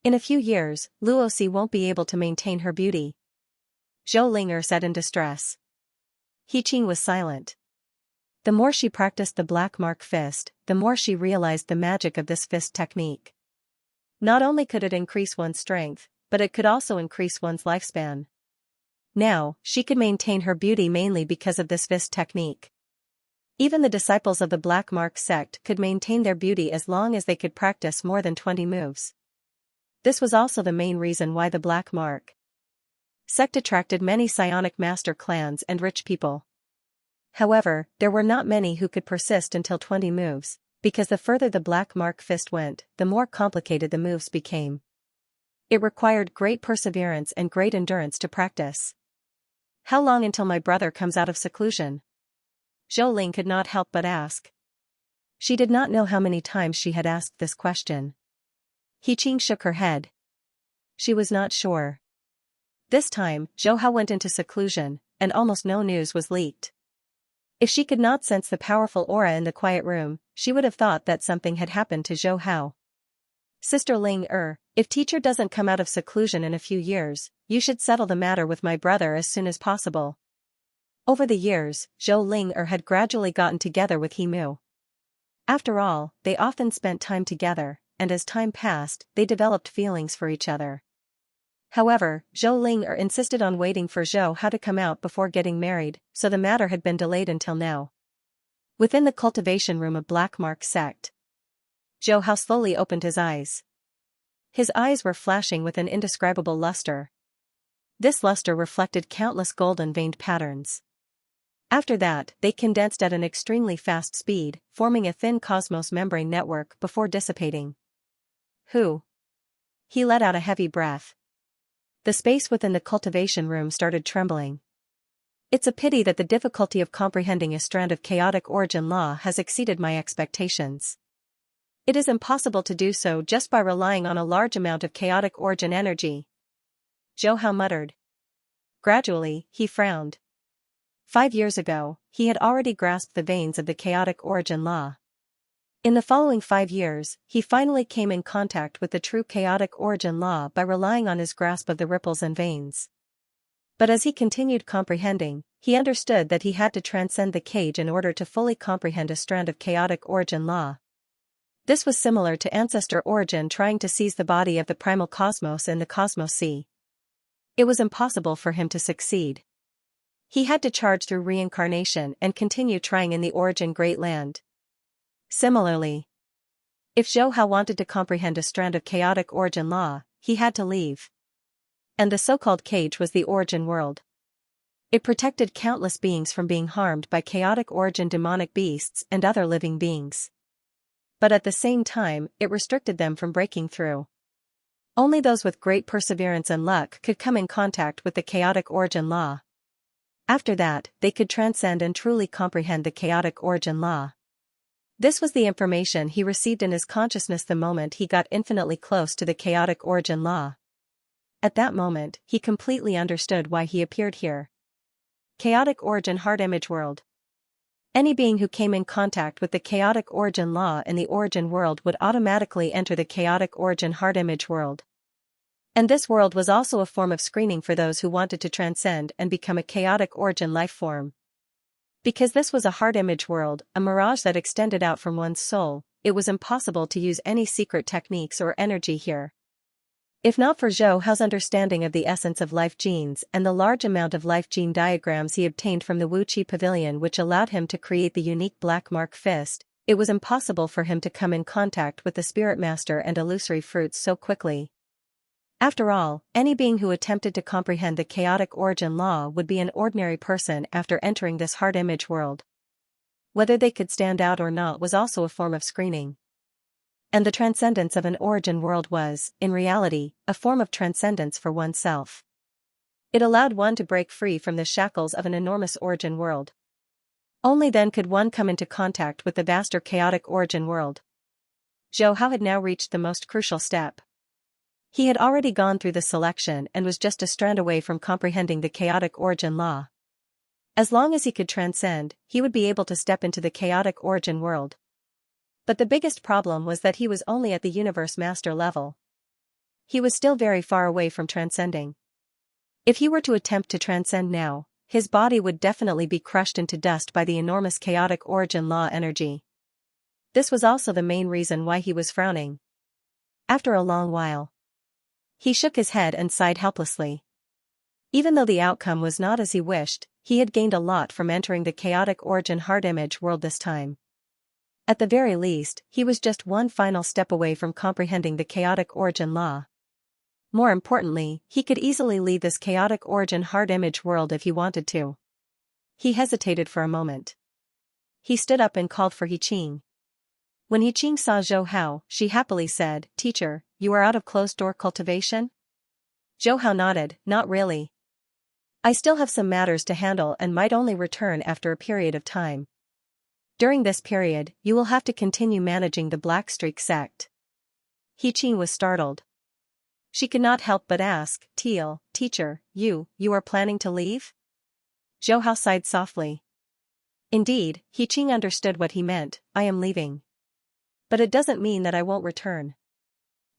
In a few years, Luo Si won't be able to maintain her beauty. Zhou Linger said in distress. He Qing was silent. The more she practiced the Black Mark fist, the more she realized the magic of this fist technique. Not only could it increase one's strength, but it could also increase one's lifespan. Now, she could maintain her beauty mainly because of this fist technique. Even the disciples of the Black Mark sect could maintain their beauty as long as they could practice more than 20 moves. This was also the main reason why the Black Mark sect attracted many psionic master clans and rich people. However, there were not many who could persist until 20 moves, because the further the Black Mark fist went, the more complicated the moves became. It required great perseverance and great endurance to practice. How long until my brother comes out of seclusion? Zhou Ling could not help but ask. She did not know how many times she had asked this question. He Qing shook her head. She was not sure. This time, Zhou Hao went into seclusion, and almost no news was leaked. If she could not sense the powerful aura in the quiet room, she would have thought that something had happened to Zhou Hao. Sister Ling if teacher doesn't come out of seclusion in a few years, you should settle the matter with my brother as soon as possible. Over the years, Zhou Ling had gradually gotten together with He Mu. After all, they often spent time together, and as time passed, they developed feelings for each other. However, Zhou Ling insisted on waiting for Zhou Hao to come out before getting married, so the matter had been delayed until now. Within the cultivation room of Black Mark sect, Zhou Hao slowly opened his eyes. His eyes were flashing with an indescribable luster. This luster reflected countless golden-veined patterns. After that, they condensed at an extremely fast speed, forming a thin cosmos membrane network before dissipating. Who? He let out a heavy breath. The space within the cultivation room started trembling. It's a pity that the difficulty of comprehending a strand of chaotic origin law has exceeded my expectations. It is impossible to do so just by relying on a large amount of chaotic origin energy. Zhou Hao muttered. Gradually, he frowned. 5 years ago, he had already grasped the veins of the chaotic origin law. In the following 5 years, he finally came in contact with the true chaotic origin law by relying on his grasp of the ripples and veins. But as he continued comprehending, he understood that he had to transcend the cage in order to fully comprehend a strand of chaotic origin law. This was similar to ancestor origin trying to seize the body of the primal cosmos in the cosmos sea. It was impossible for him to succeed. He had to charge through reincarnation and continue trying in the origin great land. Similarly, if Zhou Hao wanted to comprehend a strand of chaotic origin law, he had to leave. And the so-called cage was the origin world. It protected countless beings from being harmed by chaotic origin demonic beasts and other living beings. But at the same time, it restricted them from breaking through. Only those with great perseverance and luck could come in contact with the chaotic origin law. After that, they could transcend and truly comprehend the chaotic origin law. This was the information he received in his consciousness the moment he got infinitely close to the chaotic origin law. At that moment, he completely understood why he appeared here. Chaotic origin heart image world. Any being who came in contact with the chaotic origin law in the origin world would automatically enter the chaotic origin heart image world. And this world was also a form of screening for those who wanted to transcend and become a chaotic origin life form. Because this was a heart image world, a mirage that extended out from one's soul, it was impossible to use any secret techniques or energy here. If not for Zhou Hao's understanding of the essence of life genes and the large amount of life gene diagrams he obtained from the Wu Qi Pavilion which allowed him to create the unique Black Mark fist, it was impossible for him to come in contact with the Spirit Master and illusory fruits so quickly. After all, any being who attempted to comprehend the chaotic origin law would be an ordinary person after entering this heart image world. Whether they could stand out or not was also a form of screening. And the transcendence of an origin world was, in reality, a form of transcendence for oneself. It allowed one to break free from the shackles of an enormous origin world. Only then could one come into contact with the vaster chaotic origin world. Zhou Hao had now reached the most crucial step. He had already gone through the selection and was just a strand away from comprehending the chaotic origin law. As long as he could transcend, he would be able to step into the chaotic origin world. But the biggest problem was that he was only at the universe master level. He was still very far away from transcending. If he were to attempt to transcend now, his body would definitely be crushed into dust by the enormous chaotic origin law energy. This was also the main reason why he was frowning. After a long while, he shook his head and sighed helplessly. Even though the outcome was not as he wished, he had gained a lot from entering the chaotic origin heart image world this time. At the very least, he was just one final step away from comprehending the chaotic origin law. More importantly, he could easily leave this chaotic origin heart image world if he wanted to. He hesitated for a moment. He stood up and called for He Qing. When He Qing saw Zhou Hao, she happily said, "Teacher, you are out of closed-door cultivation?" Zhou Hao nodded, "Not really. I still have some matters to handle and might only return after a period of time. During this period, you will have to continue managing the Black Streak sect." He Qing was startled. She could not help but ask, "Teacher, you are planning to leave?" Zhou Hao sighed softly. Indeed, He Qing understood what he meant, "I am leaving. But it doesn't mean that I won't return.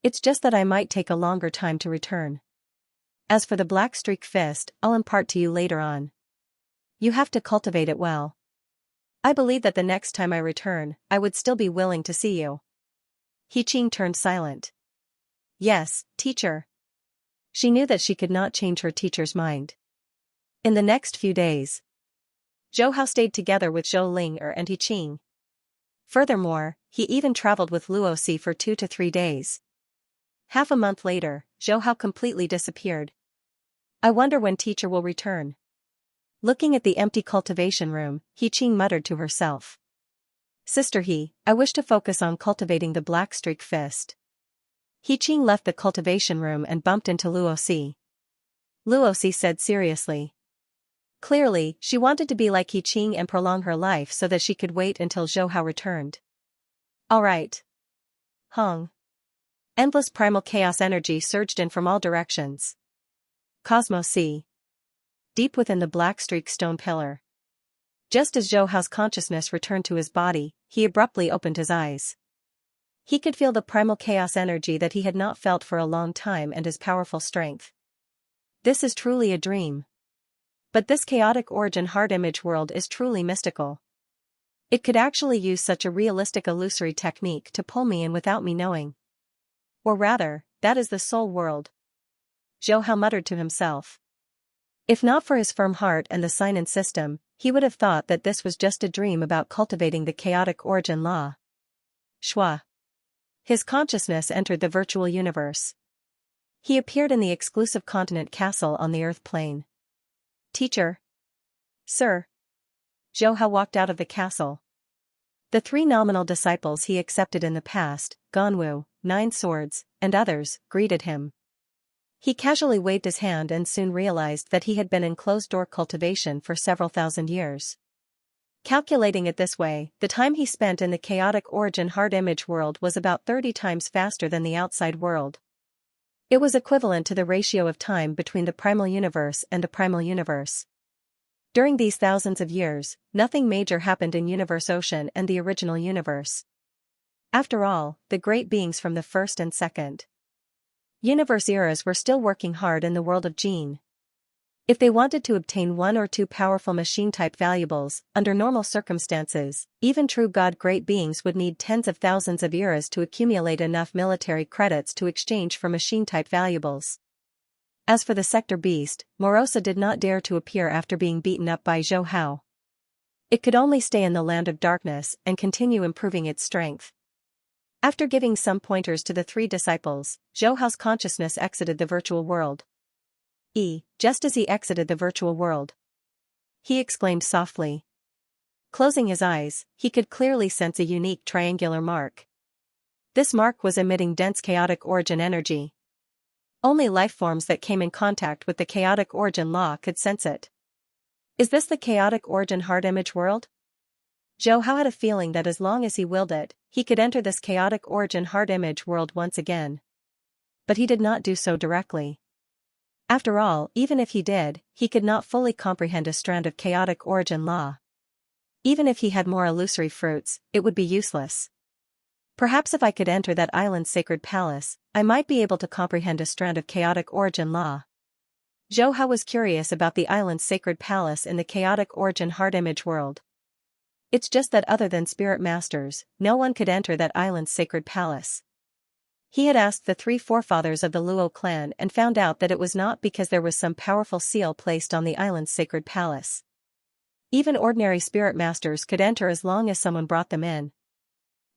It's just that I might take a longer time to return. As for the black streak fist, I'll impart to you later on. You have to cultivate it well. I believe that the next time I return, I would still be willing to see you. He-Ching turned silent. Yes, teacher. She knew that she could not change her teacher's mind. In the next few days, Zhou Hao stayed together with Zhou Ling and He-Ching. Furthermore, he even traveled with Luo Si for 2 to 3 days. Half a month later, Zhou Hao completely disappeared. I wonder when teacher will return. Looking at the empty cultivation room, He-Ching muttered to herself. Sister He, I wish to focus on cultivating the black streak fist. He-Ching left the cultivation room and bumped into Luo Si. Luo Si said seriously. Clearly, she wanted to be like He-Ching and prolong her life so that she could wait until Zhou Hao returned. All right. Hong. Endless primal chaos energy surged in from all directions. Cosmos C. Deep within the black streak stone pillar. Just as Zhou Hao's consciousness returned to his body, he abruptly opened his eyes. He could feel the primal chaos energy that he had not felt for a long time and his powerful strength. This is truly a dream. But this chaotic origin heart image world is truly mystical. It could actually use such a realistic illusory technique to pull me in without me knowing. Or rather, that is the soul world. Zhou Hao muttered to himself. If not for his firm heart and the sign-in system, he would have thought that this was just a dream about cultivating the chaotic origin law. Shua. His consciousness entered the virtual universe. He appeared in the exclusive continent castle on the earth plane. Teacher. Sir. Zhou Hao walked out of the castle. The 3 nominal disciples he accepted in the past, Ganwu, 9 Swords, and others, greeted him. He casually waved his hand and soon realized that he had been in closed-door cultivation for several thousand years. Calculating it this way, the time he spent in the chaotic origin heart image world was about 30 times faster than the outside world. It was equivalent to the ratio of time between the primal universe and the primal universe. During these thousands of years, nothing major happened in Universe Ocean and the original universe. After all, the great beings from the first and second universe eras were still working hard in the world of Gene. If they wanted to obtain 1 or 2 powerful machine-type valuables, under normal circumstances, even true god great beings would need tens of thousands of eras to accumulate enough military credits to exchange for machine-type valuables. As for the sector beast, Morosa did not dare to appear after being beaten up by Zhou Hao. It could only stay in the land of darkness and continue improving its strength. After giving some pointers to the 3 disciples, Zhou Hao's consciousness exited the virtual world. Just as he exited the virtual world, he exclaimed softly. Closing his eyes, he could clearly sense a unique triangular mark. This mark was emitting dense chaotic origin energy. Only life forms that came in contact with the chaotic origin law could sense it. Is this the chaotic origin heart image world? Zhou Hao had a feeling that as long as he willed it, he could enter this chaotic origin heart image world once again. But he did not do so directly. After all, even if he did, he could not fully comprehend a strand of chaotic origin law. Even if he had more illusory fruits, it would be useless. Perhaps if I could enter that island's sacred palace, I might be able to comprehend a strand of chaotic origin law. Zhou Hao was curious about the island's sacred palace in the chaotic origin heart image world. It's just that other than spirit masters, no one could enter that island's sacred palace. He had asked the 3 forefathers of the Luo clan and found out that it was not because there was some powerful seal placed on the island's sacred palace. Even ordinary spirit masters could enter as long as someone brought them in.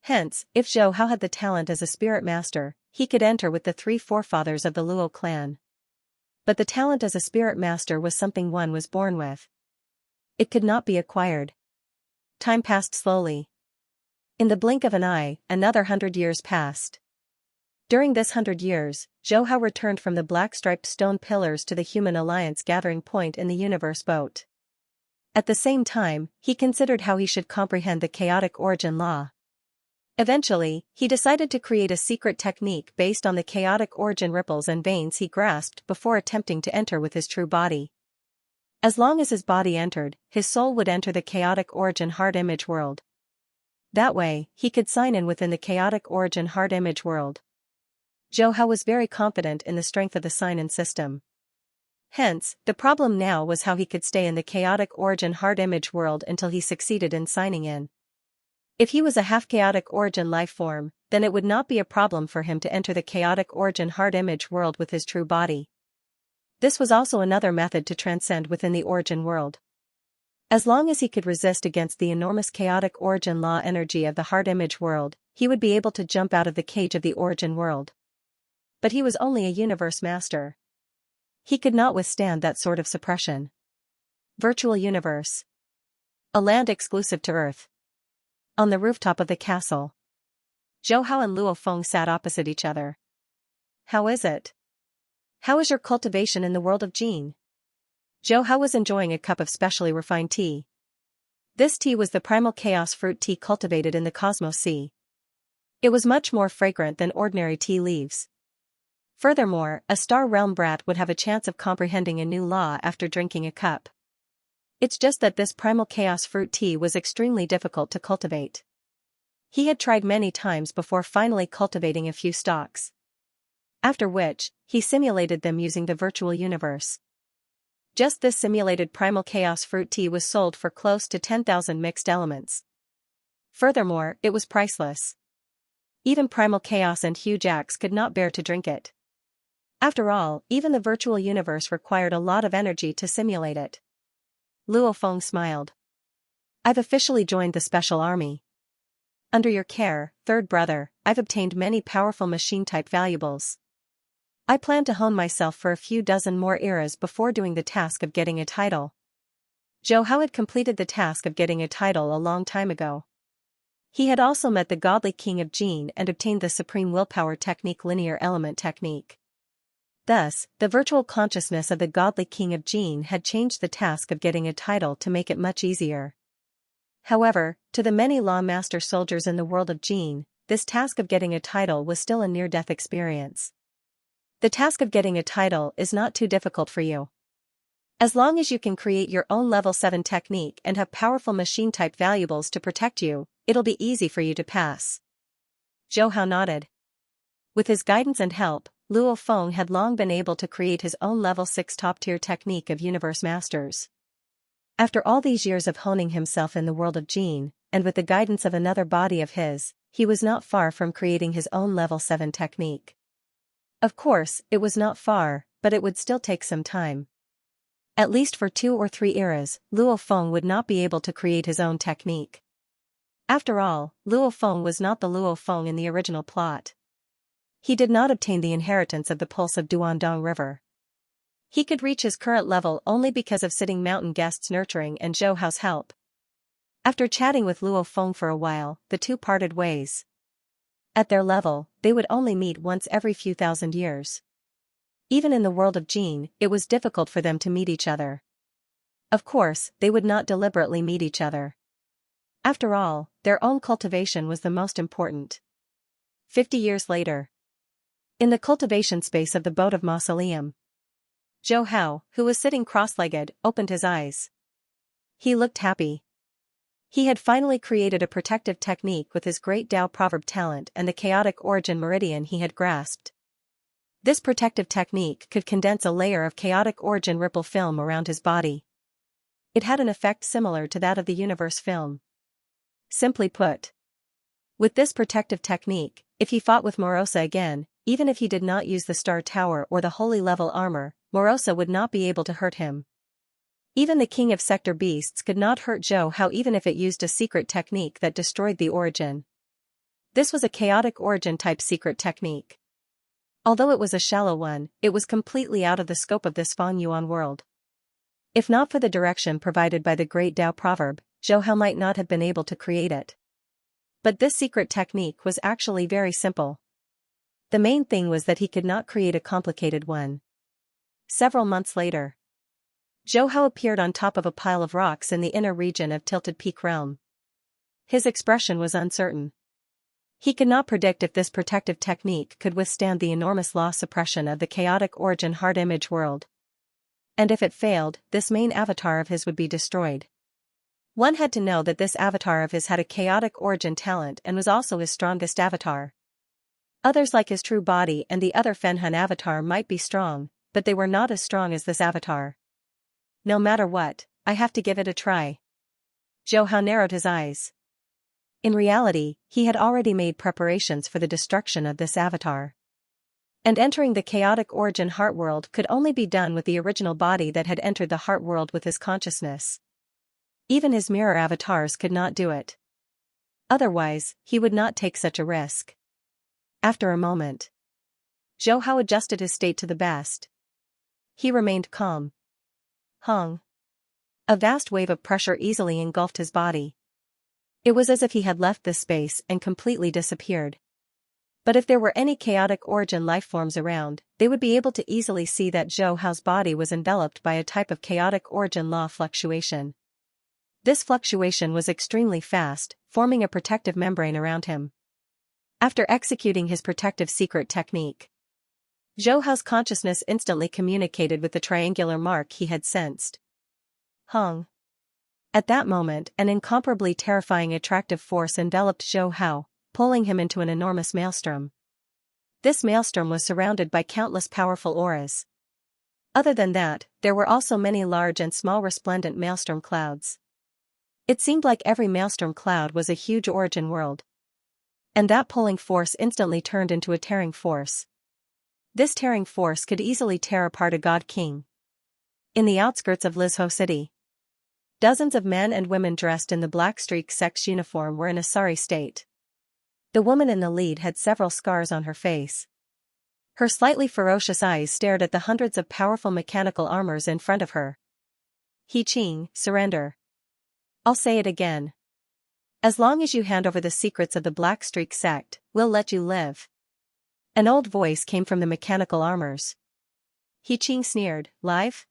Hence, if Zhou Hao had the talent as a spirit master, he could enter with the 3 forefathers of the Luo clan. But the talent as a spirit master was something one was born with. It could not be acquired. Time passed slowly. In the blink of an eye, another 100 years passed. During this 100 years, Zhou Hao returned from the black-striped stone pillars to the Human Alliance gathering point in the universe boat. At the same time, he considered how he should comprehend the chaotic origin law. Eventually, he decided to create a secret technique based on the chaotic origin ripples and veins he grasped before attempting to enter with his true body. As long as his body entered, his soul would enter the chaotic origin heart image world. That way, he could sign in within the chaotic origin heart image world. Zhou Hao was very confident in the strength of the sign-in system. Hence, the problem now was how he could stay in the chaotic origin hard image world until he succeeded in signing in. If he was a half-chaotic origin life form, then it would not be a problem for him to enter the chaotic origin hard image world with his true body. This was also another method to transcend within the origin world. As long as he could resist against the enormous chaotic origin law energy of the hard image world, he would be able to jump out of the cage of the origin world. But he was only a universe master. He could not withstand that sort of suppression. Virtual universe. A land exclusive to Earth. On the rooftop of the castle, Zhou Hao and Luo Feng sat opposite each other. How is it? How is your cultivation in the world of Jin? Zhou Hao was enjoying a cup of specially refined tea. This tea was the primal chaos fruit tea cultivated in the Cosmos Sea. It was much more fragrant than ordinary tea leaves. Furthermore, a Star Realm brat would have a chance of comprehending a new law after drinking a cup. It's just that this primal chaos fruit tea was extremely difficult to cultivate. He had tried many times before finally cultivating a few stalks. After which, he simulated them using the virtual universe. Just this simulated primal chaos fruit tea was sold for close to 10,000 mixed elements. Furthermore, it was priceless. Even primal chaos and huge axe could not bear to drink it. After all, even the virtual universe required a lot of energy to simulate it. Luo Feng smiled. I've officially joined the special army. Under your care, third brother, I've obtained many powerful machine-type valuables. I plan to hone myself for a few dozen more eras before doing the task of getting a title. Zhou Hao had completed the task of getting a title a long time ago. He had also met the godly king of Jin and obtained the supreme willpower technique linear element technique. Thus, the virtual consciousness of the godly king of Jin had changed the task of getting a title to make it much easier. However, to the many law master soldiers in the world of Jin, this task of getting a title was still a near-death experience. The task of getting a title is not too difficult for you. As long as you can create your own level 7 technique and have powerful machine-type valuables to protect you, it'll be easy for you to pass. Zhou Hao nodded. With his guidance and help, Luo Feng had long been able to create his own level 6 top-tier technique of universe masters. After all these years of honing himself in the world of Jin, and with the guidance of another body of his, he was not far from creating his own level 7 technique. Of course, it was not far, but it would still take some time. At least for 2 or 3 eras, Luo Feng would not be able to create his own technique. After all, Luo Feng was not the Luo Feng in the original plot. He did not obtain the inheritance of the pulse of Duandong River. He could reach his current level only because of Sitting Mountain Guest's nurturing and Zhou Hao's help. After chatting with Luo Feng for a while, the two parted ways. At their level, they would only meet once every few thousand years. Even in the world of Jin, it was difficult for them to meet each other. Of course, they would not deliberately meet each other. After all, their own cultivation was the most important. 50 years later. In the cultivation space of the boat of Mausoleum, Zhou Hao, who was sitting cross-legged, opened his eyes. He looked happy. He had finally created a protective technique with his great Tao proverb talent and the chaotic origin meridian he had grasped. This protective technique could condense a layer of chaotic origin ripple film around his body. It had an effect similar to that of the universe film. Simply put, with this protective technique, if he fought with Morosa again, even if he did not use the Star Tower or the Holy Level armor, Morosa would not be able to hurt him. Even the King of Sector Beasts could not hurt Zhou Hao even if it used a secret technique that destroyed the origin. This was a chaotic origin type secret technique. Although it was a shallow one, it was completely out of the scope of this Fang Yuan world. If not for the direction provided by the great Tao proverb, Zhou Hao might not have been able to create it. But this secret technique was actually very simple. The main thing was that he could not create a complicated one. Several months later, Zhou Hao appeared on top of a pile of rocks in the inner region of Tilted Peak Realm. His expression was uncertain. He could not predict if this protective technique could withstand the enormous law suppression of the chaotic origin hard image world. And if it failed, this main avatar of his would be destroyed. One had to know that this avatar of his had a chaotic origin talent and was also his strongest avatar. Others like his true body and the other Fenhun avatar might be strong, but they were not as strong as this avatar. No matter what, I have to give it a try. Zhou Hao narrowed his eyes. In reality, he had already made preparations for the destruction of this avatar. And entering the chaotic origin heart world could only be done with the original body that had entered the heart world with his consciousness. Even his mirror avatars could not do it. Otherwise, he would not take such a risk. After a moment, Zhou Hao adjusted his state to the best. He remained calm. Hung. A vast wave of pressure easily engulfed his body. It was as if he had left this space and completely disappeared. But if there were any chaotic origin lifeforms around, they would be able to easily see that Zhou Hao's body was enveloped by a type of chaotic origin law fluctuation. This fluctuation was extremely fast, forming a protective membrane around him. After executing his protective secret technique, Zhou Hao's consciousness instantly communicated with the triangular mark he had sensed. Hung. At that moment, an incomparably terrifying attractive force enveloped Zhou Hao, pulling him into an enormous maelstrom. This maelstrom was surrounded by countless powerful auras. Other than that, there were also many large and small resplendent maelstrom clouds. It seemed like every maelstrom cloud was a huge origin world. And that pulling force instantly turned into a tearing force. This tearing force could easily tear apart a god king. In the outskirts of Lizhou City, dozens of men and women dressed in the Black Streak sect's uniform were in a sorry state. The woman in the lead had several scars on her face. Her slightly ferocious eyes stared at the hundreds of powerful mechanical armors in front of her. He Qing, surrender. I'll say it again. As long as you hand over the secrets of the Black Streak sect, we'll let you live. An old voice came from the mechanical armors. He Qing sneered, live?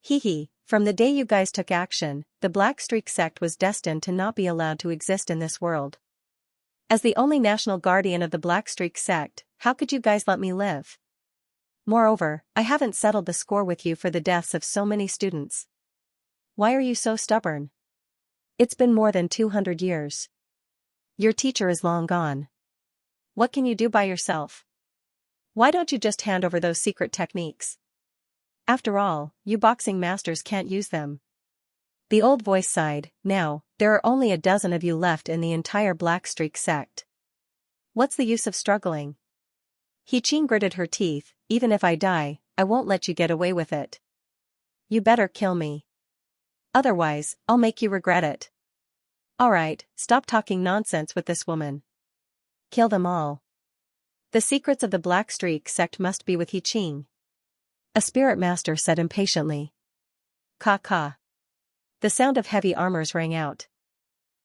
Hee hee. From the day you guys took action, the Black Streak sect was destined to not be allowed to exist in this world. As the only national guardian of the Black Streak sect, how could you guys let me live? Moreover, I haven't settled the score with you for the deaths of so many students. Why are you so stubborn? It's been more than 200 years. Your teacher is long gone. What can you do by yourself? Why don't you just hand over those secret techniques? After all, you boxing masters can't use them. The old voice sighed, now, there are only a dozen of you left in the entire Black Streak sect. What's the use of struggling? He Qing gritted her teeth, even if I die, I won't let you get away with it. You better kill me. Otherwise, I'll make you regret it. Alright, stop talking nonsense with this woman. Kill them all. The secrets of the Black Streak sect must be with He Qing. A spirit master said impatiently. Ka. The sound of heavy armors rang out.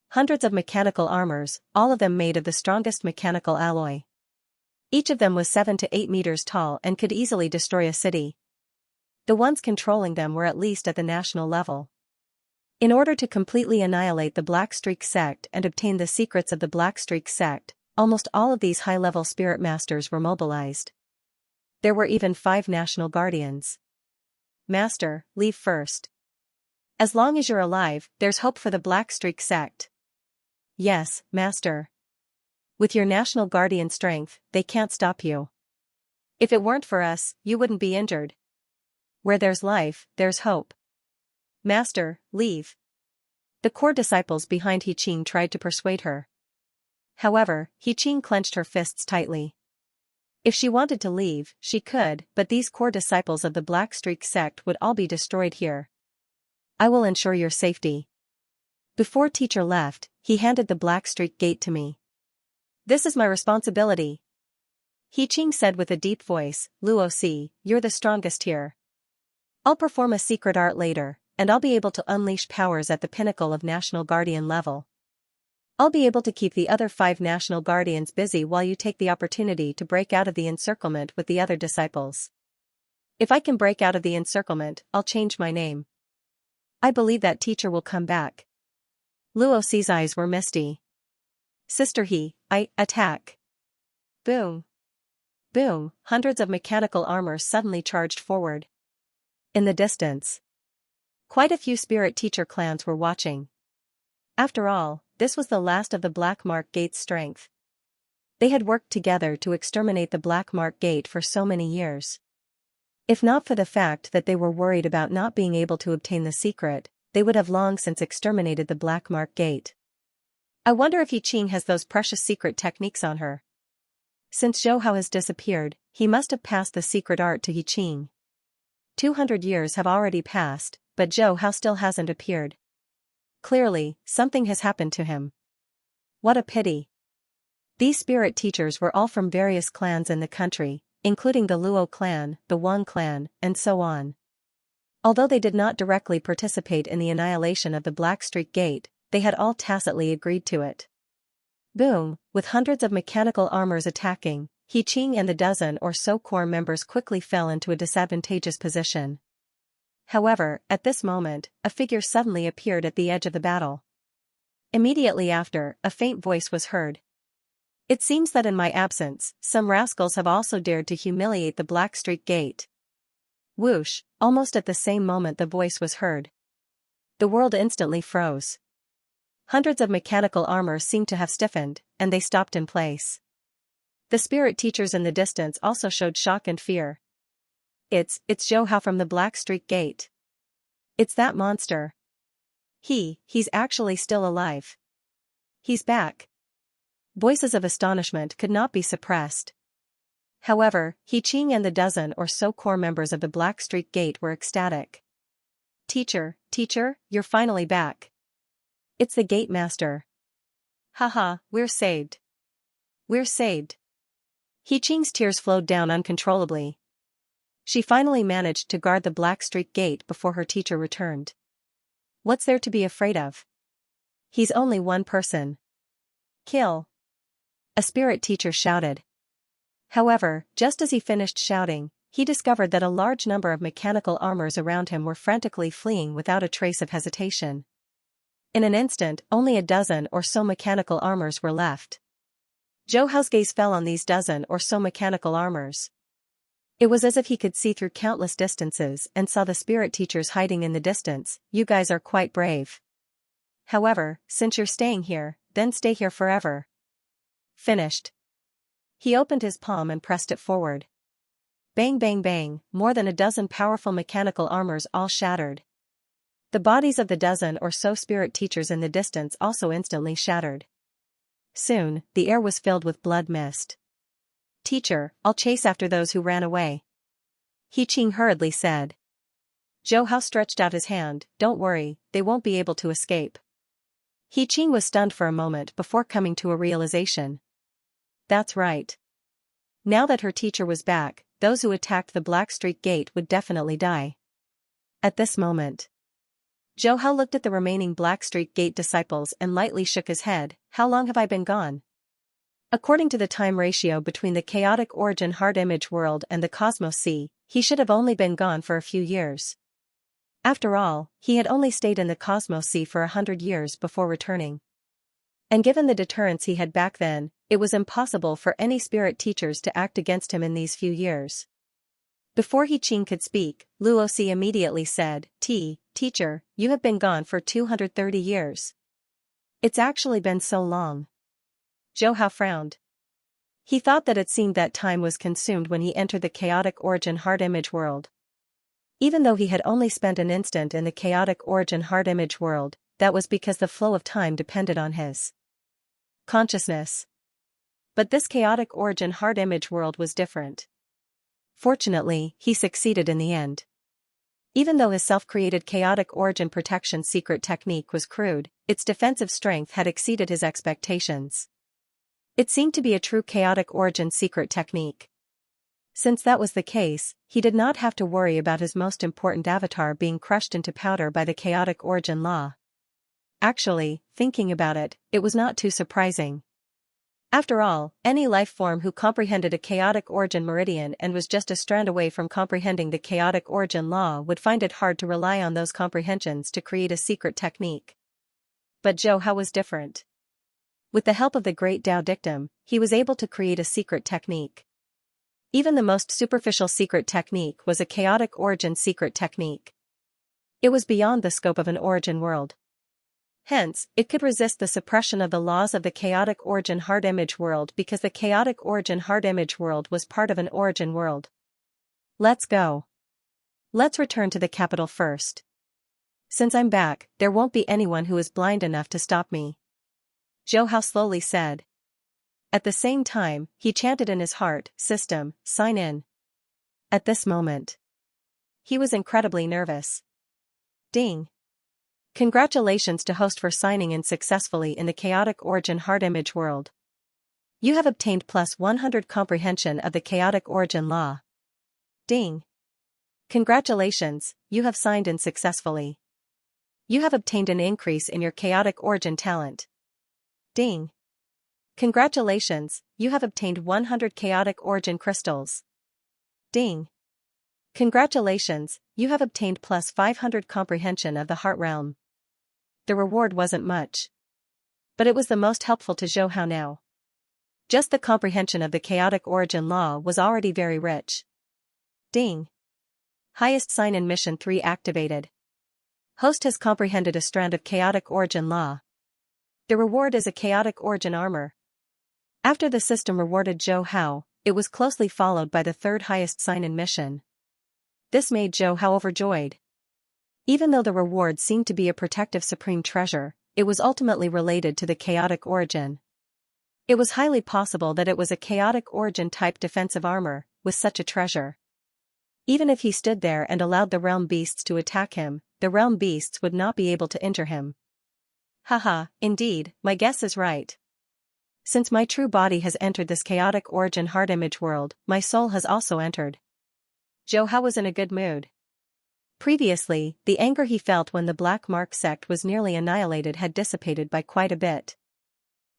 Hundreds of mechanical armors, all of them made of the strongest mechanical alloy. Each of them was 7 to 8 meters tall and could easily destroy a city. The ones controlling them were at least at the national level. In order to completely annihilate the Black Streak sect and obtain the secrets of the Black Streak sect, almost all of these high-level spirit masters were mobilized. There were even 5 national guardians. Master, leave first. As long as you're alive, there's hope for the Black Streak sect. Yes, Master. With your national guardian strength, they can't stop you. If it weren't for us, you wouldn't be injured. Where there's life, there's hope. Master, leave. The core disciples behind He Qing tried to persuade her. However, He Qing clenched her fists tightly. If she wanted to leave, she could, but these core disciples of the Black Streak sect would all be destroyed here. I will ensure your safety. Before teacher left, he handed the Black Streak gate to me. This is my responsibility. He Qing said with a deep voice, Luo Si, you're the strongest here. I'll perform a secret art later, and I'll be able to unleash powers at the pinnacle of National Guardian level. I'll be able to keep the other 5 National Guardians busy while you take the opportunity to break out of the encirclement with the other disciples. If I can break out of the encirclement, I'll change my name. I believe that teacher will come back. Luo Si's eyes were misty. Sister He, I attack. Boom. Boom, hundreds of mechanical armors suddenly charged forward. In the distance, quite a few spirit teacher clans were watching. After all, this was the last of the Black Mark Gate's strength. They had worked together to exterminate the Black Mark Gate for so many years. If not for the fact that they were worried about not being able to obtain the secret, they would have long since exterminated the Black Mark Gate. I wonder if Yiqing has those precious secret techniques on her. Since Zhou Hao has disappeared, he must have passed the secret art to Yiqing. 200 years have already passed, but Zhou Hao still hasn't appeared. Clearly, something has happened to him. What a pity. These spirit teachers were all from various clans in the country, including the Luo clan, the Wang clan, and so on. Although they did not directly participate in the annihilation of the Black Streak Gate, they had all tacitly agreed to it. Boom, with hundreds of mechanical armors attacking, Yiqing and the dozen or so core members quickly fell into a disadvantageous position. However, at this moment, a figure suddenly appeared at the edge of the battle. Immediately after, a faint voice was heard. It seems that in my absence, some rascals have also dared to humiliate the Black Streak Gate. Whoosh, almost at the same moment the voice was heard. The world instantly froze. Hundreds of mechanical armor seemed to have stiffened, and they stopped in place. The spirit teachers in the distance also showed shock and fear. It's Zhou Hao from the Black Streak Gate. It's that monster. He's actually still alive. He's back. Voices of astonishment could not be suppressed. However, Yiqing and the dozen or so core members of the Black Streak Gate were ecstatic. Teacher, you're finally back. It's the Gate Master. Haha, we're saved. We're saved. Yiqing's tears flowed down uncontrollably. She finally managed to guard the Black Streak Gate before her teacher returned. What's there to be afraid of? He's only one person. Kill. A spirit teacher shouted. However, just as he finished shouting, he discovered that a large number of mechanical armors around him were frantically fleeing without a trace of hesitation. In an instant, only a dozen or so mechanical armors were left. Zhou Hao's gaze fell on these dozen or so mechanical armors. It was as if he could see through countless distances and saw the spirit teachers hiding in the distance. You guys are quite brave. However, since you're staying here, then stay here forever. Finished. He opened his palm and pressed it forward. Bang bang bang, more than a dozen powerful mechanical armors all shattered. The bodies of the dozen or so spirit teachers in the distance also instantly shattered. Soon, the air was filled with blood mist. Teacher, I'll chase after those who ran away. Yiqing hurriedly said. Zhou Hao stretched out his hand. Don't worry, they won't be able to escape. Yiqing was stunned for a moment before coming to a realization. That's right. Now that her teacher was back, those who attacked the Black Streak Gate would definitely die. At this moment, Zhou Hao looked at the remaining Black Streak Gate disciples and lightly shook his head. How long have I been gone? According to the time ratio between the chaotic origin hard image world and the Cosmos Sea, he should have only been gone for a few years. After all, he had only stayed in the Cosmos Sea for 100 years before returning. And given the deterrence he had back then, it was impossible for any spirit teachers to act against him in these few years. Before Yiqing could speak, Luosi immediately said, Teacher, you have been gone for 230 years. It's actually been so long. Zhou Hao frowned. He thought that it seemed that time was consumed when he entered the chaotic origin hard image world. Even though he had only spent an instant in the chaotic origin hard image world, that was because the flow of time depended on his consciousness. But this chaotic origin hard image world was different. Fortunately, he succeeded in the end. Even though his self-created chaotic origin protection secret technique was crude, its defensive strength had exceeded his expectations. It seemed to be a true chaotic origin secret technique. Since that was the case, he did not have to worry about his most important avatar being crushed into powder by the chaotic origin law. Actually, thinking about it, it was not too surprising. After all, any life form who comprehended a chaotic origin meridian and was just a strand away from comprehending the chaotic origin law would find it hard to rely on those comprehensions to create a secret technique. But Zhou Hao was different. With the help of the great Tao dictum, he was able to create a secret technique. Even the most superficial secret technique was a chaotic origin secret technique. It was beyond the scope of an origin world. Hence, it could resist the suppression of the laws of the chaotic origin hard image world because the chaotic origin hard image world was part of an origin world. Let's go. Let's return to the capital first. Since I'm back, there won't be anyone who is blind enough to stop me. Zhou Hao slowly said. At the same time, he chanted in his heart, "System, sign in." At this moment, he was incredibly nervous. Ding. Congratulations to host for signing in successfully in the chaotic origin hard image world. You have obtained plus 100 comprehension of the chaotic origin law. Ding. Congratulations, you have signed in successfully. You have obtained an increase in your chaotic origin talent. Ding. Congratulations, you have obtained 100 chaotic origin crystals. Ding. Congratulations, you have obtained plus 500 comprehension of the heart realm. The reward wasn't much, but it was the most helpful to Zhou Hao now. Just the comprehension of the chaotic origin law was already very rich. Ding. Highest sign in mission 3 activated. Host has comprehended a strand of chaotic origin law. The reward is a chaotic origin armor. After the system rewarded Zhou Hao, it was closely followed by the 3rd highest sign in mission. This made Zhou Hao overjoyed. Even though the reward seemed to be a protective supreme treasure, it was ultimately related to the chaotic origin. It was highly possible that it was a chaotic origin type defensive armor, with such a treasure. Even if he stood there and allowed the realm beasts to attack him, the realm beasts would not be able to injure him. Haha, indeed, my guess is right. Since my true body has entered this chaotic origin hard image world, my soul has also entered. Zhou Hao was in a good mood. Previously, the anger he felt when the Black Mark sect was nearly annihilated had dissipated by quite a bit.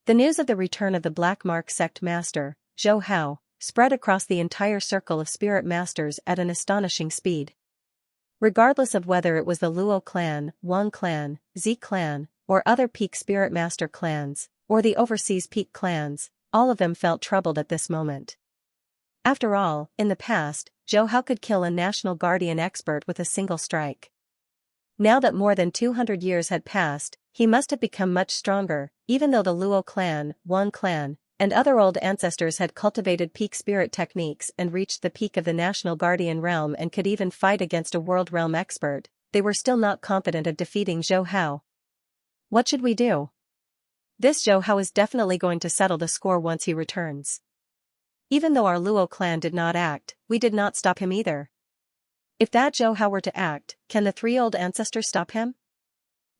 The news of the return of the Black Mark sect master, Zhou Hao, spread across the entire circle of spirit masters at an astonishing speed. Regardless of whether it was the Luo clan, Wang clan, Z clan, or other peak spirit master clans, or the overseas peak clans, all of them felt troubled at this moment. After all, in the past, Zhou Hao could kill a national guardian expert with a single strike. Now that more than 200 years had passed, he must have become much stronger, even though the Luo clan, Wang clan, and other old ancestors had cultivated peak spirit techniques and reached the peak of the national guardian realm and could even fight against a world realm expert, they were still not confident of defeating Zhou Hao. What should we do? This Zhou Hao is definitely going to settle the score once he returns. Even though our Luo clan did not act, we did not stop him either. If that Zhou Hao were to act, can the 3 old ancestors stop him?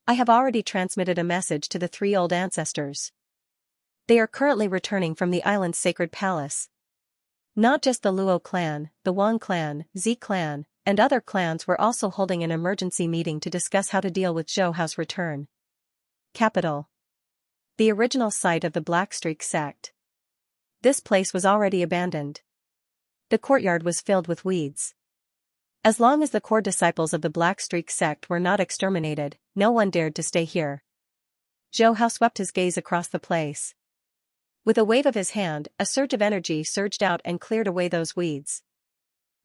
I have already transmitted a message to the 3 old ancestors. They are currently returning from the island's sacred palace. Not just the Luo clan, the Wang clan, Z clan, and other clans were also holding an emergency meeting to discuss how to deal with Zhou Hao's return. Capital. The original site of the Black Streak sect. This place was already abandoned. The courtyard was filled with weeds. As long as the core disciples of the Black Streak sect were not exterminated, no one dared to stay here. Zhou Hao swept his gaze across the place. With a wave of his hand, a surge of energy surged out and cleared away those weeds.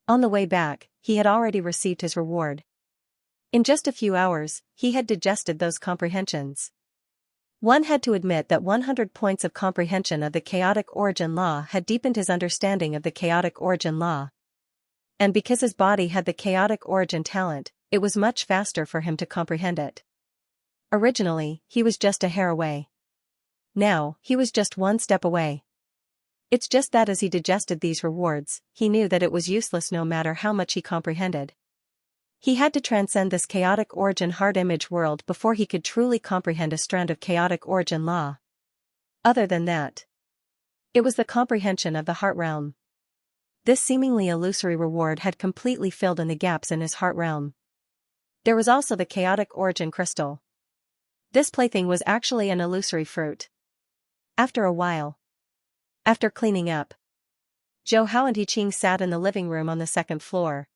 On the way back, he had already received his reward. In just a few hours, he had digested those comprehensions. One had to admit that 100 points of comprehension of the chaotic origin law had deepened his understanding of the chaotic origin law. And because his body had the chaotic origin talent, it was much faster for him to comprehend it. Originally, he was just a hair away. Now, he was just one step away. It's just that as he digested these rewards, he knew that it was useless no matter how much he comprehended. He had to transcend this chaotic origin hard image world before he could truly comprehend a strand of chaotic origin law. Other than that, it was the comprehension of the heart realm. This seemingly illusory reward had completely filled in the gaps in his heart realm. There was also the chaotic origin crystal. This plaything was actually an illusory fruit. After a while, after cleaning up, Zhou Hao and Yiqing sat in the living room on the 2nd floor.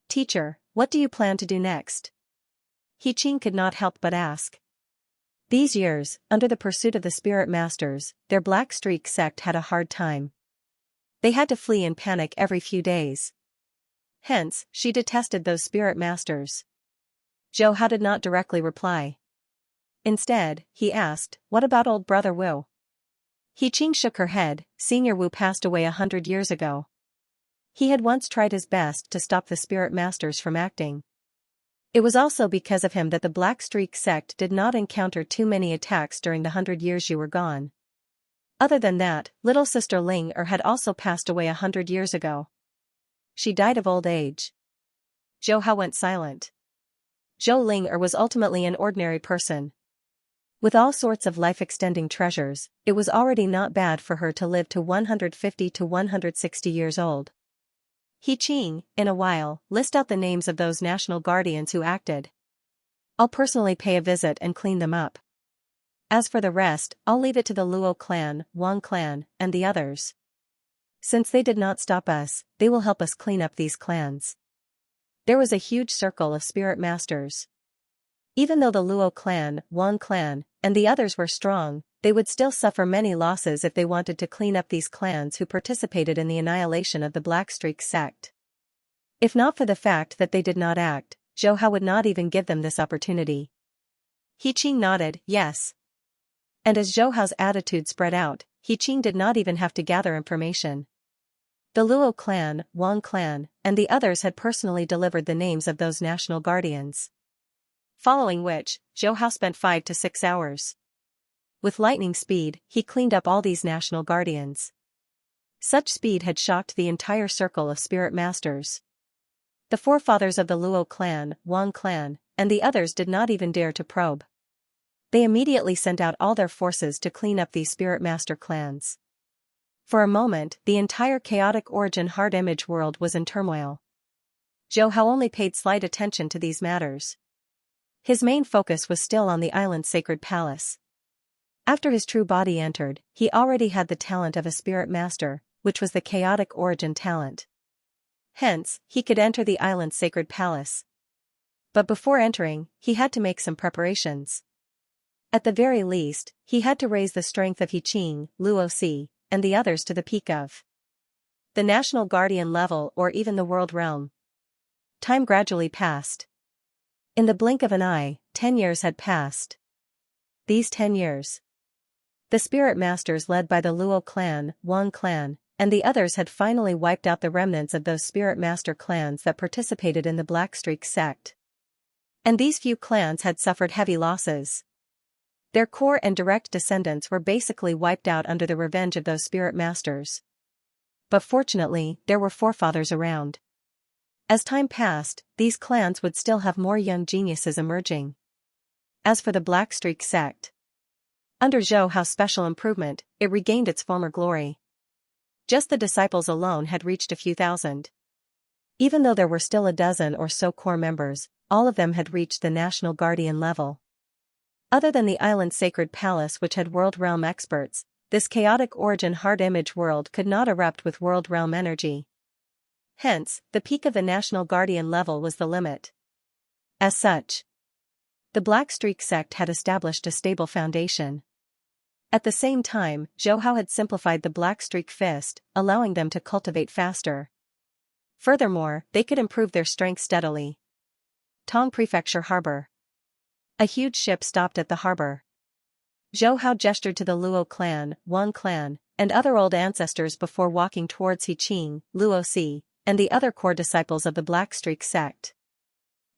Teacher, what do you plan to do next? Yiqing could not help but ask. These years, under the pursuit of the spirit masters, their Black Streak sect had a hard time. They had to flee in panic every few days. Hence, she detested those spirit masters. Zhou Hao did not directly reply. Instead, he asked, "What about old brother Wu?" He Qing shook her head. Senior Wu passed away 100 years ago. He had once tried his best to stop the spirit masters from acting. It was also because of him that the Black Streak sect did not encounter too many attacks during the 100 years you were gone. Other than that, little sister Ling had also passed away 100 years ago. She died of old age. Zhou Hao went silent. Zhou Ling was ultimately an ordinary person. With all sorts of life-extending treasures, it was already not bad for her to live to 150 to 160 years old. He Qing, in a while, list out the names of those national guardians who acted. I'll personally pay a visit and clean them up. As for the rest, I'll leave it to the Luo clan, Wang clan, and the others. Since they did not stop us, they will help us clean up these clans. There was a huge circle of spirit masters. Even though the Luo clan, Wang clan, and the others were strong, they would still suffer many losses if they wanted to clean up these clans who participated in the annihilation of the Black Streak sect. If not for the fact that they did not act, Zhou Hao would not even give them this opportunity. He Qing nodded, yes. And as Zhou Hao's attitude spread out, He Qing did not even have to gather information. The Luo clan, Wang clan, and the others had personally delivered the names of those national guardians. Following which, Zhou Hao spent 5 to 6 hours. With lightning speed, he cleaned up all these national guardians. Such speed had shocked the entire circle of spirit masters. The forefathers of the Luo clan, Wang clan, and the others did not even dare to probe. They immediately sent out all their forces to clean up these spirit master clans. For a moment, the entire chaotic origin heart image world was in turmoil. Zhou Hao only paid slight attention to these matters. His main focus was still on the island's sacred palace. After his true body entered, he already had the talent of a spirit master, which was the chaotic origin talent. Hence, he could enter the island's sacred palace. But before entering, he had to make some preparations. At the very least, he had to raise the strength of He Qing, Luo Si, and the others to the peak of the national guardian level or even the world realm. Time gradually passed. In the blink of an eye, 10 years had passed. These 10 years. The spirit masters led by the Luo clan, Wang clan, and the others had finally wiped out the remnants of those spirit master clans that participated in the Black Streak sect. And these few clans had suffered heavy losses. Their core and direct descendants were basically wiped out under the revenge of those spirit masters. But fortunately, there were forefathers around. As time passed, these clans would still have more young geniuses emerging. As for the Black Streak sect, under Zhou Hao's special improvement, it regained its former glory. Just the disciples alone had reached a few thousand. Even though there were still a dozen or so core members, all of them had reached the national guardian level. Other than the island's sacred palace which had world realm experts, this chaotic origin heart image world could not erupt with world realm energy. Hence, the peak of the national guardian level was the limit. As such, the Black Streak sect had established a stable foundation. At the same time, Zhou Hao had simplified the Black Streak fist, allowing them to cultivate faster. Furthermore, they could improve their strength steadily. Tong Prefecture Harbor. A huge ship stopped at the harbor. Zhou Hao gestured to the Luo clan, Wang clan, and other old ancestors before walking towards He Qing, Luo Si, and the other core disciples of the Black Streak sect.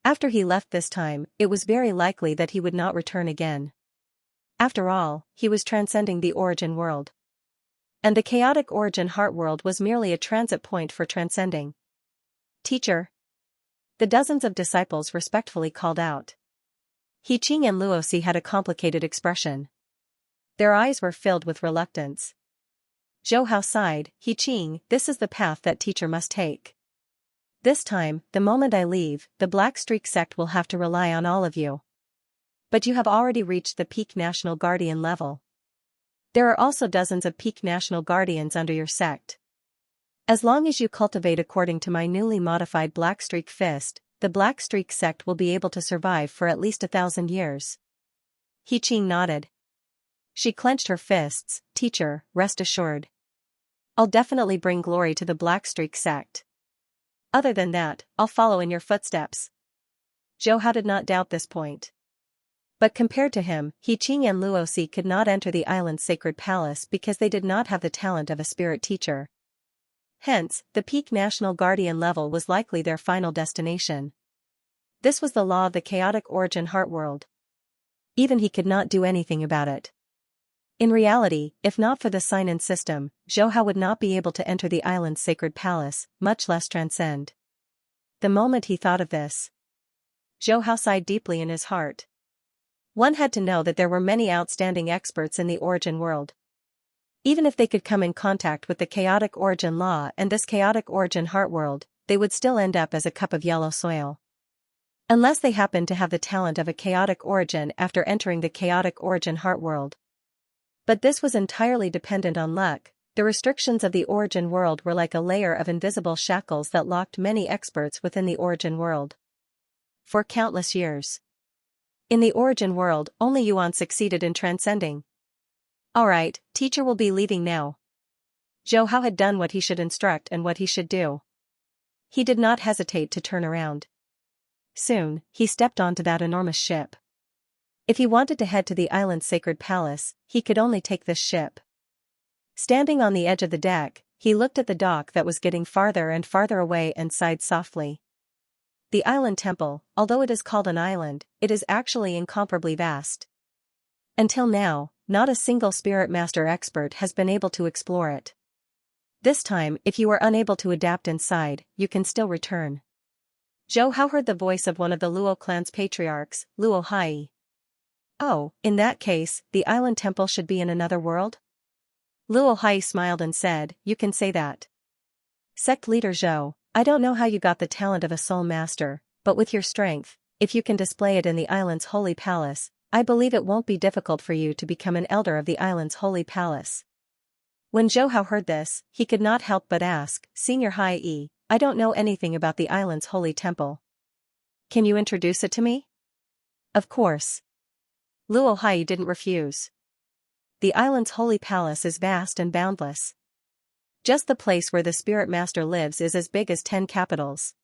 After he left this time, it was very likely that he would not return again. After all, he was transcending the origin world. And the chaotic origin heart world was merely a transit point for transcending. Teacher. The dozens of disciples respectfully called out. He Qing and Luo Si had a complicated expression. Their eyes were filled with reluctance. Zhou Hao sighed, He Qing, this is the path that teacher must take. This time, the moment I leave, the Black Streak sect will have to rely on all of you. But you have already reached the peak national guardian level. There are also dozens of peak national guardians under your sect. As long as you cultivate according to my newly modified Black Streak fist, the Black Streak sect will be able to survive for at least 1,000 years. He Qing nodded. She clenched her fists, teacher, rest assured. I'll definitely bring glory to the Black Streak sect. Other than that, I'll follow in your footsteps. Zhou Hao did not doubt this point. But compared to him, He Qing and Luosi could not enter the island's sacred palace because they did not have the talent of a spirit teacher. Hence, the peak National Guardian level was likely their final destination. This was the law of the chaotic origin heart world. Even he could not do anything about it. In reality, if not for the sign-in system, Zhou Hao would not be able to enter the island's sacred palace, much less transcend. The moment he thought of this, Zhou Hao sighed deeply in his heart. One had to know that there were many outstanding experts in the origin world. Even if they could come in contact with the chaotic origin law and this chaotic origin heart world, they would still end up as a cup of yellow soil. Unless they happened to have the talent of a chaotic origin after entering the chaotic origin heart world. But this was entirely dependent on luck. The restrictions of the origin world were like a layer of invisible shackles that locked many experts within the origin world. For countless years. In the origin world, only Yuan succeeded in transcending. Alright, teacher will be leaving now. Zhou Hao had done what he should instruct and what he should do. He did not hesitate to turn around. Soon, he stepped onto that enormous ship. If he wanted to head to the island's sacred palace, he could only take this ship. Standing on the edge of the deck, he looked at the dock that was getting farther and farther away and sighed softly. The island temple, although it is called an island, it is actually incomparably vast. Until now, not a single spirit master expert has been able to explore it. This time, if you are unable to adapt inside, you can still return. Zhou Hao heard the voice of one of the Luo clan's patriarchs, Luo Hai. Oh, in that case, the island temple should be in another world? Luo Hai smiled and said, you can say that. Sect leader Zhou, I don't know how you got the talent of a soul master, but with your strength, if you can display it in the island's holy palace, I believe it won't be difficult for you to become an elder of the island's holy palace. When Zhou Hao heard this, he could not help but ask, Senior Hai, I don't know anything about the island's holy temple. Can you introduce it to me? Of course. Luo Hai didn't refuse. The island's holy palace is vast and boundless. Just the place where the spirit master lives is as big as 10 capitals.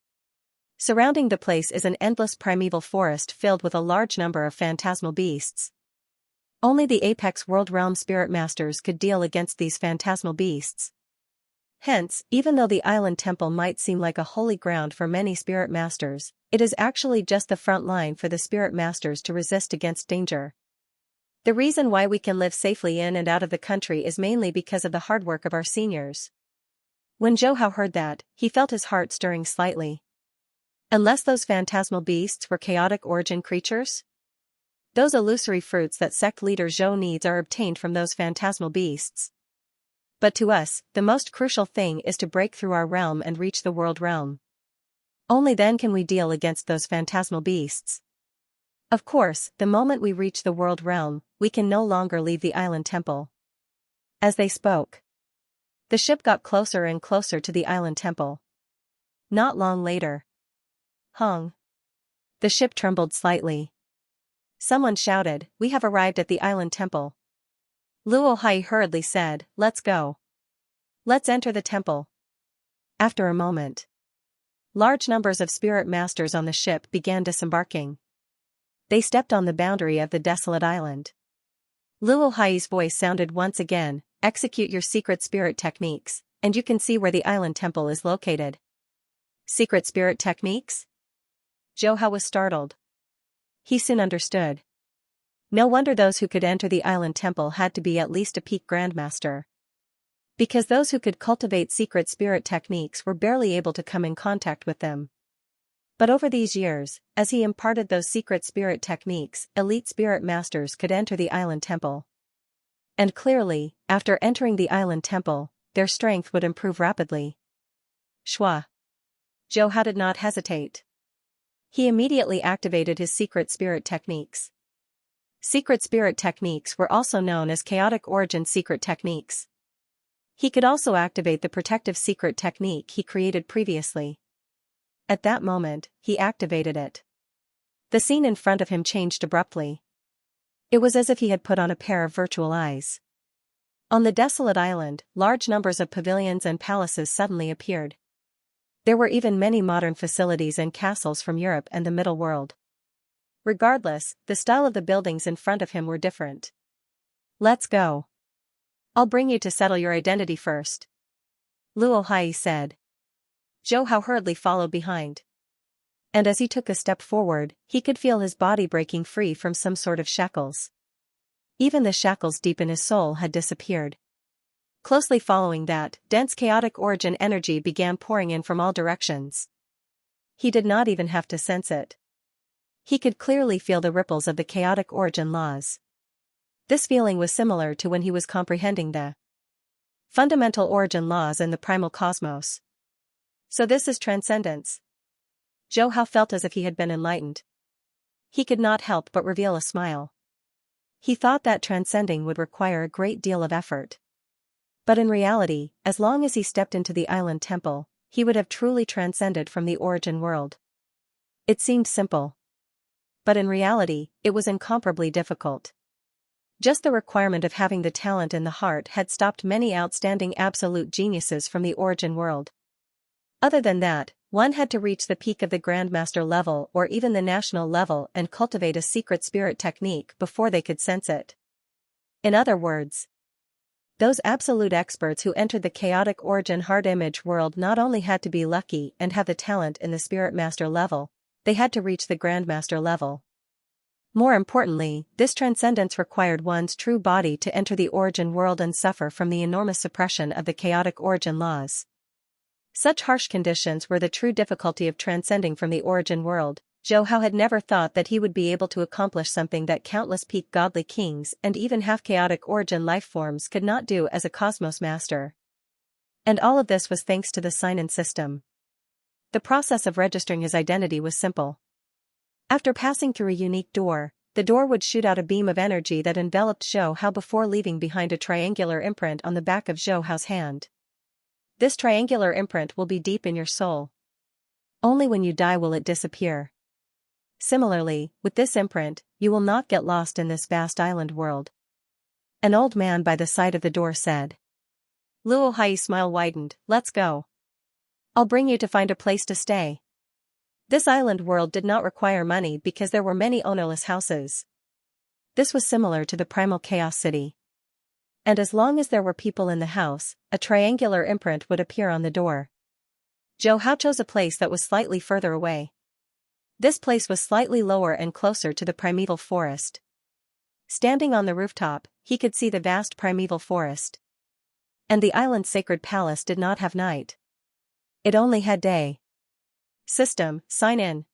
Surrounding the place is an endless primeval forest filled with a large number of phantasmal beasts. Only the apex world realm spirit masters could deal against these phantasmal beasts. Hence, even though the island temple might seem like a holy ground for many spirit masters, it is actually just the front line for the spirit masters to resist against danger. The reason why we can live safely in and out of the country is mainly because of the hard work of our seniors. When Zhou Hao heard that, he felt his heart stirring slightly. Unless those phantasmal beasts were chaotic origin creatures? Those illusory fruits that sect leader Zhou needs are obtained from those phantasmal beasts. But to us, the most crucial thing is to break through our realm and reach the world realm. Only then can we deal against those phantasmal beasts. Of course, the moment we reach the world realm, we can no longer leave the island temple. As they spoke, the ship got closer and closer to the island temple. Not long later. Hung. The ship trembled slightly. Someone shouted, we have arrived at the island temple. Luo Hai hurriedly said, let's go. Let's enter the temple. After a moment, large numbers of spirit masters on the ship began disembarking. They stepped on the boundary of the desolate island. Luo Hai's voice sounded once again, execute your secret spirit techniques, and you can see where the island temple is located. Secret spirit techniques? Zhou Hao was startled. He soon understood. No wonder those who could enter the island temple had to be at least a peak grandmaster. Because those who could cultivate secret spirit techniques were barely able to come in contact with them. But over these years, as he imparted those secret spirit techniques, elite spirit masters could enter the island temple. And clearly, after entering the island temple, their strength would improve rapidly. Shua. Zhou Hao did not hesitate. He immediately activated his secret spirit techniques. Secret spirit techniques were also known as chaotic origin secret techniques. He could also activate the protective secret technique he created previously. At that moment, he activated it. The scene in front of him changed abruptly. It was as if he had put on a pair of virtual eyes. On the desolate island, large numbers of pavilions and palaces suddenly appeared. There were even many modern facilities and castles from Europe and the Middle World. Regardless, the style of the buildings in front of him were different. "Let's go. I'll bring you to settle your identity first," Luo Hai said. Zhou Hao hurriedly followed behind. And as he took a step forward, he could feel his body breaking free from some sort of shackles. Even the shackles deep in his soul had disappeared. Closely following that, dense chaotic origin energy began pouring in from all directions. He did not even have to sense it. He could clearly feel the ripples of the chaotic origin laws. This feeling was similar to when he was comprehending the fundamental origin laws in the primal cosmos. So this is transcendence. Zhou Hao felt as if he had been enlightened. He could not help but reveal a smile. He thought that transcending would require a great deal of effort. But in reality, as long as he stepped into the island temple, he would have truly transcended from the origin world. It seemed simple. But in reality, it was incomparably difficult. Just the requirement of having the talent in the heart had stopped many outstanding absolute geniuses from the origin world. Other than that, one had to reach the peak of the Grandmaster level or even the national level and cultivate a secret spirit technique before they could sense it. In other words, those absolute experts who entered the chaotic origin heart image world not only had to be lucky and have the talent in the Spirit Master level, they had to reach the Grandmaster level. More importantly, this transcendence required one's true body to enter the origin world and suffer from the enormous suppression of the chaotic origin laws. Such harsh conditions were the true difficulty of transcending from the origin world. Zhou Hao had never thought that he would be able to accomplish something that countless peak godly kings and even half-chaotic origin lifeforms could not do as a cosmos master. And all of this was thanks to the sign-in system. The process of registering his identity was simple. After passing through a unique door, the door would shoot out a beam of energy that enveloped Zhou Hao before leaving behind a triangular imprint on the back of Zhou Hao's hand. This triangular imprint will be deep in your soul. Only when you die will it disappear. Similarly, with this imprint, you will not get lost in this vast island world. An old man by the side of the door said. Luo Hai's smile widened. "Let's go. I'll bring you to find a place to stay." This island world did not require money because there were many ownerless houses. This was similar to the primal chaos city. And as long as there were people in the house, a triangular imprint would appear on the door. Zhou Hao chose a place that was slightly further away. This place was slightly lower and closer to the primeval forest. Standing on the rooftop, he could see the vast primeval forest. And the island's sacred palace did not have night. It only had day. System, sign in.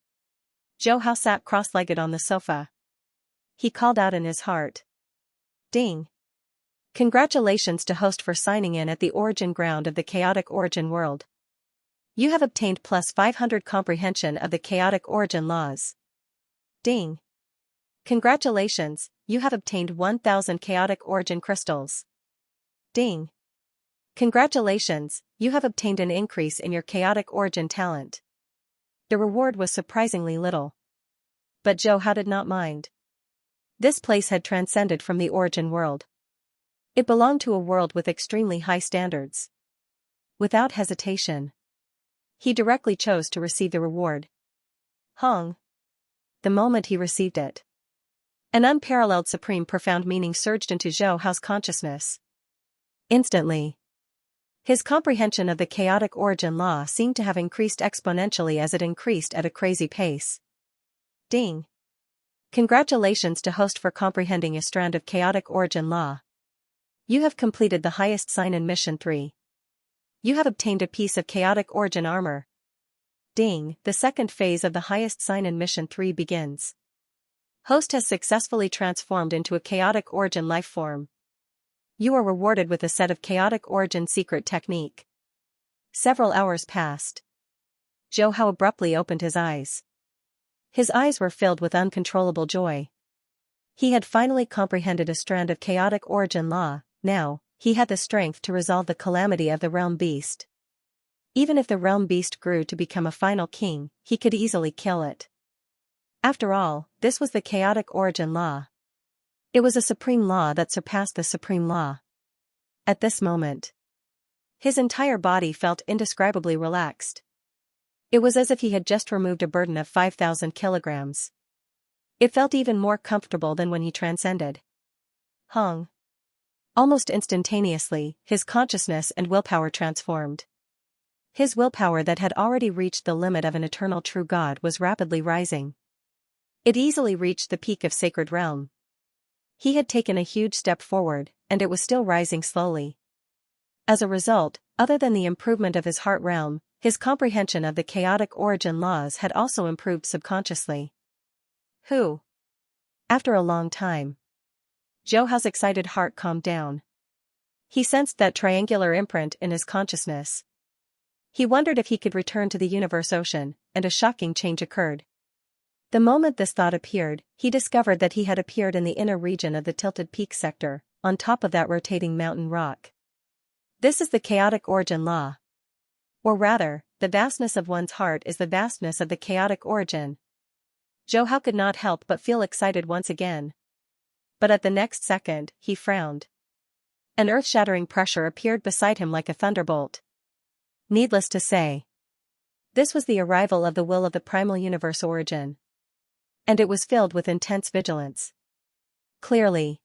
Zhou Hao sat cross-legged on the sofa. He called out in his heart. Ding. Congratulations to host for signing in at the origin ground of the chaotic origin world. You have obtained plus 500 comprehension of the chaotic origin laws. Ding. Congratulations, you have obtained 1000 chaotic origin crystals. Ding. Congratulations, you have obtained an increase in your chaotic origin talent. The reward was surprisingly little. But Zhou Hao did not mind. This place had transcended from the origin world. It belonged to a world with extremely high standards. Without hesitation, he directly chose to receive the reward. Hong. The moment he received it, an unparalleled supreme profound meaning surged into Zhou Hao's consciousness. Instantly, his comprehension of the chaotic origin law seemed to have increased exponentially as it increased at a crazy pace. Ding. Congratulations to host for comprehending a strand of chaotic origin law. You have completed the highest sign in Mission 3. You have obtained a piece of chaotic origin armor. Ding, the second phase of the highest sign in Mission 3 begins. Host has successfully transformed into a chaotic origin lifeform. You are rewarded with a set of chaotic origin secret technique. Several hours passed. Zhou Hao abruptly opened his eyes. His eyes were filled with uncontrollable joy. He had finally comprehended a strand of chaotic origin law. Now, he had the strength to resolve the calamity of the realm beast. Even if the realm beast grew to become a final king, he could easily kill it. After all, this was the chaotic origin law. It was a supreme law that surpassed the supreme law. At this moment, his entire body felt indescribably relaxed. It was as if he had just removed a burden of 5,000 kilograms. It felt even more comfortable than when he transcended. Hong. Almost instantaneously, his consciousness and willpower transformed. His willpower that had already reached the limit of an eternal true God was rapidly rising. It easily reached the peak of sacred realm. He had taken a huge step forward, and it was still rising slowly. As a result, other than the improvement of his heart realm, his comprehension of the chaotic origin laws had also improved subconsciously. Who? After a long time, Zhou Hao's excited heart calmed down. He sensed that triangular imprint in his consciousness. He wondered if he could return to the universe ocean, and a shocking change occurred. The moment this thought appeared, he discovered that he had appeared in the inner region of the tilted peak sector, on top of that rotating mountain rock. This is the chaotic origin law. Or rather, the vastness of one's heart is the vastness of the chaotic origin. Zhou Hao could not help but feel excited once again. But at the next second, he frowned. An earth-shattering pressure appeared beside him like a thunderbolt. Needless to say, this was the arrival of the will of the primal universe origin. And it was filled with intense vigilance. Clearly,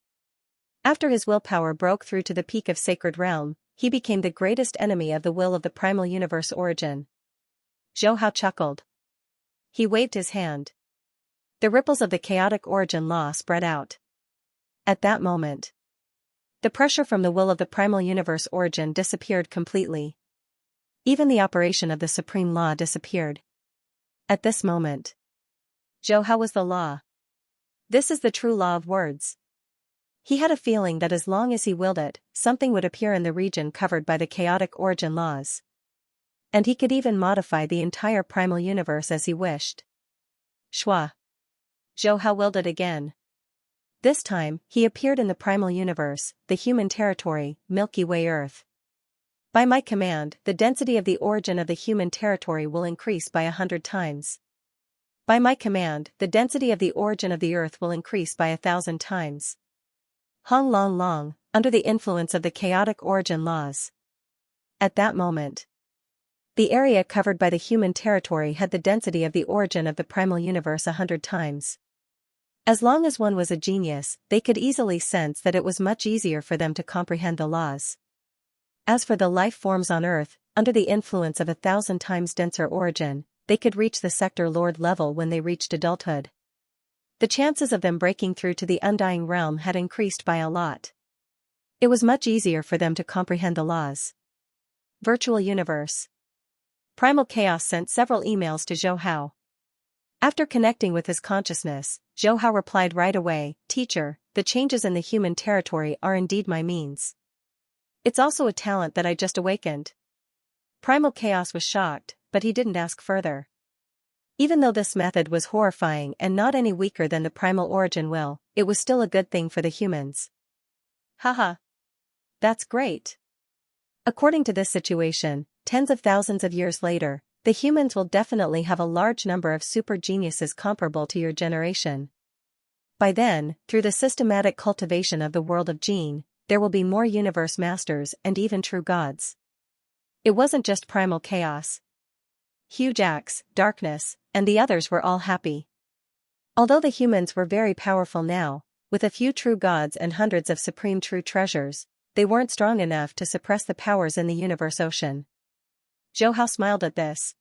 after his willpower broke through to the peak of sacred realm, he became the greatest enemy of the will of the primal universe origin. Zhou Hao chuckled. He waved his hand. The ripples of the chaotic origin law spread out. At that moment, the pressure from the will of the primal universe origin disappeared completely. Even the operation of the supreme law disappeared. At this moment, Zhou Hao was the law. This is the true law of words. He had a feeling that as long as he willed it, something would appear in the region covered by the chaotic origin laws. And he could even modify the entire primal universe as he wished. Shua. Zhou Hao willed it again. This time, he appeared in the primal universe, the human territory, Milky Way Earth. By my command, the density of the origin of the human territory will increase by 100 times. By my command, the density of the origin of the Earth will increase by 1,000 times. Hong Long Long, under the influence of the chaotic origin laws. At that moment, the area covered by the human territory had the density of the origin of the primal universe 100 times. As long as one was a genius, they could easily sense that it was much easier for them to comprehend the laws. As for the life forms on Earth, under the influence of 1,000 times denser origin, they could reach the sector lord level when they reached adulthood. The chances of them breaking through to the undying realm had increased by a lot. It was much easier for them to comprehend the laws. Virtual Universe. Primal Chaos sent several emails to Zhou Hao. After connecting with his consciousness, Zhou Hao replied right away, "Teacher, the changes in the human territory are indeed my means. It's also a talent that I just awakened." Primal Chaos was shocked, but he didn't ask further. Even though this method was horrifying and not any weaker than the primal origin will, it was still a good thing for the humans. Haha. That's great. According to this situation, tens of thousands of years later, the humans will definitely have a large number of super geniuses comparable to your generation. By then, through the systematic cultivation of the world of Gene, there will be more universe masters and even true gods. It wasn't just primal chaos. Huge Axe, Darkness, and the others were all happy. Although the humans were very powerful now, with a few true gods and hundreds of supreme true treasures, they weren't strong enough to suppress the powers in the universe ocean. Zhou Hao smiled at this.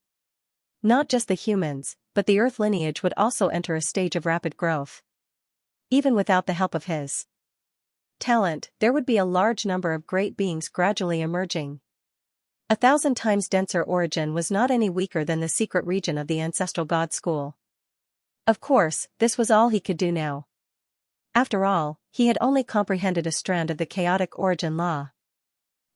Not just the humans, but the Earth lineage would also enter a stage of rapid growth. Even without the help of his talent, there would be a large number of great beings gradually emerging. 1,000 times denser origin was not any weaker than the secret region of the ancestral god school. Of course, this was all he could do now. After all, he had only comprehended a strand of the chaotic origin law.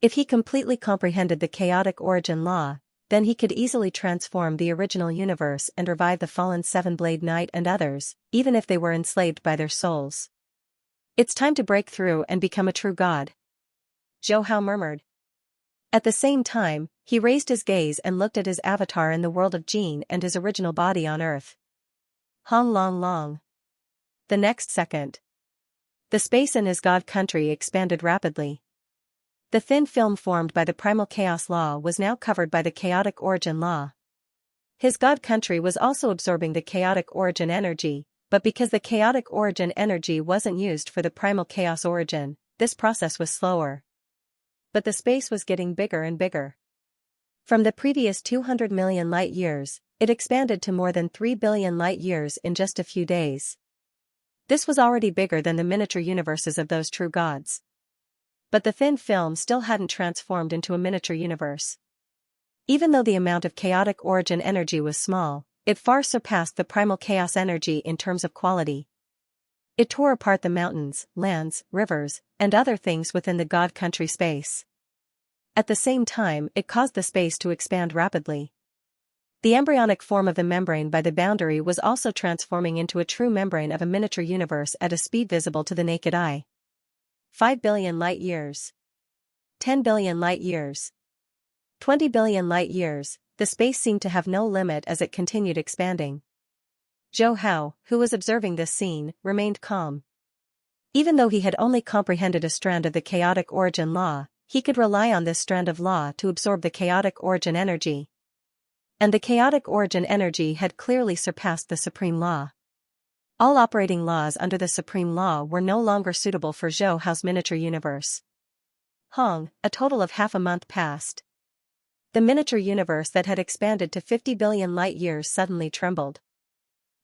If he completely comprehended the chaotic origin law, then he could easily transform the original universe and revive the fallen Seven-Blade Knight and others, even if they were enslaved by their souls. It's time to break through and become a true god, Zhou Hao murmured. At the same time, he raised his gaze and looked at his avatar in the world of Gene and his original body on Earth. Hong Long Long. The next second, the space in his god country expanded rapidly. The thin film formed by the primal chaos law was now covered by the chaotic origin law. His god country was also absorbing the chaotic origin energy, but because the chaotic origin energy wasn't used for the primal chaos origin, this process was slower. But the space was getting bigger and bigger. From the previous 200 million light-years, it expanded to more than 3 billion light-years in just a few days. This was already bigger than the miniature universes of those true gods. But the thin film still hadn't transformed into a miniature universe. Even though the amount of chaotic origin energy was small, it far surpassed the primal chaos energy in terms of quality. It tore apart the mountains, lands, rivers, and other things within the God Country space. At the same time, it caused the space to expand rapidly. The embryonic form of the membrane by the boundary was also transforming into a true membrane of a miniature universe at a speed visible to the naked eye. 5 billion light-years. 10 billion light-years. 20 billion light-years, the space seemed to have no limit as it continued expanding. Zhou Hao, who was observing this scene, remained calm. Even though he had only comprehended a strand of the chaotic origin law, he could rely on this strand of law to absorb the chaotic origin energy. And the chaotic origin energy had clearly surpassed the supreme law. All operating laws under the supreme law were no longer suitable for Zhou Hao's miniature universe. A total of half a month passed. The miniature universe that had expanded to 50 billion light-years suddenly trembled.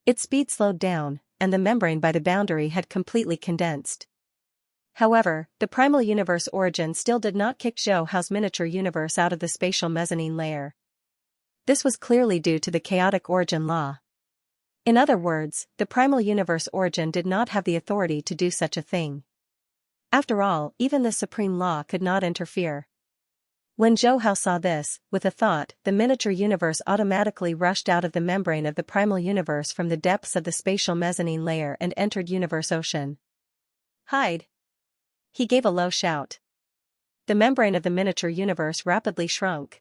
Its speed slowed down, and the membrane by the boundary had completely condensed. However, the primal universe origin still did not kick Zhou Hao's miniature universe out of the spatial mezzanine layer. This was clearly due to the chaotic origin law. In other words, the primal universe origin did not have the authority to do such a thing. After all, even the supreme law could not interfere. When Zhou Hao saw this, with a thought, the miniature universe automatically rushed out of the membrane of the primal universe from the depths of the spatial mezzanine layer and entered universe ocean. Hide! He gave a low shout. The membrane of the miniature universe rapidly shrunk.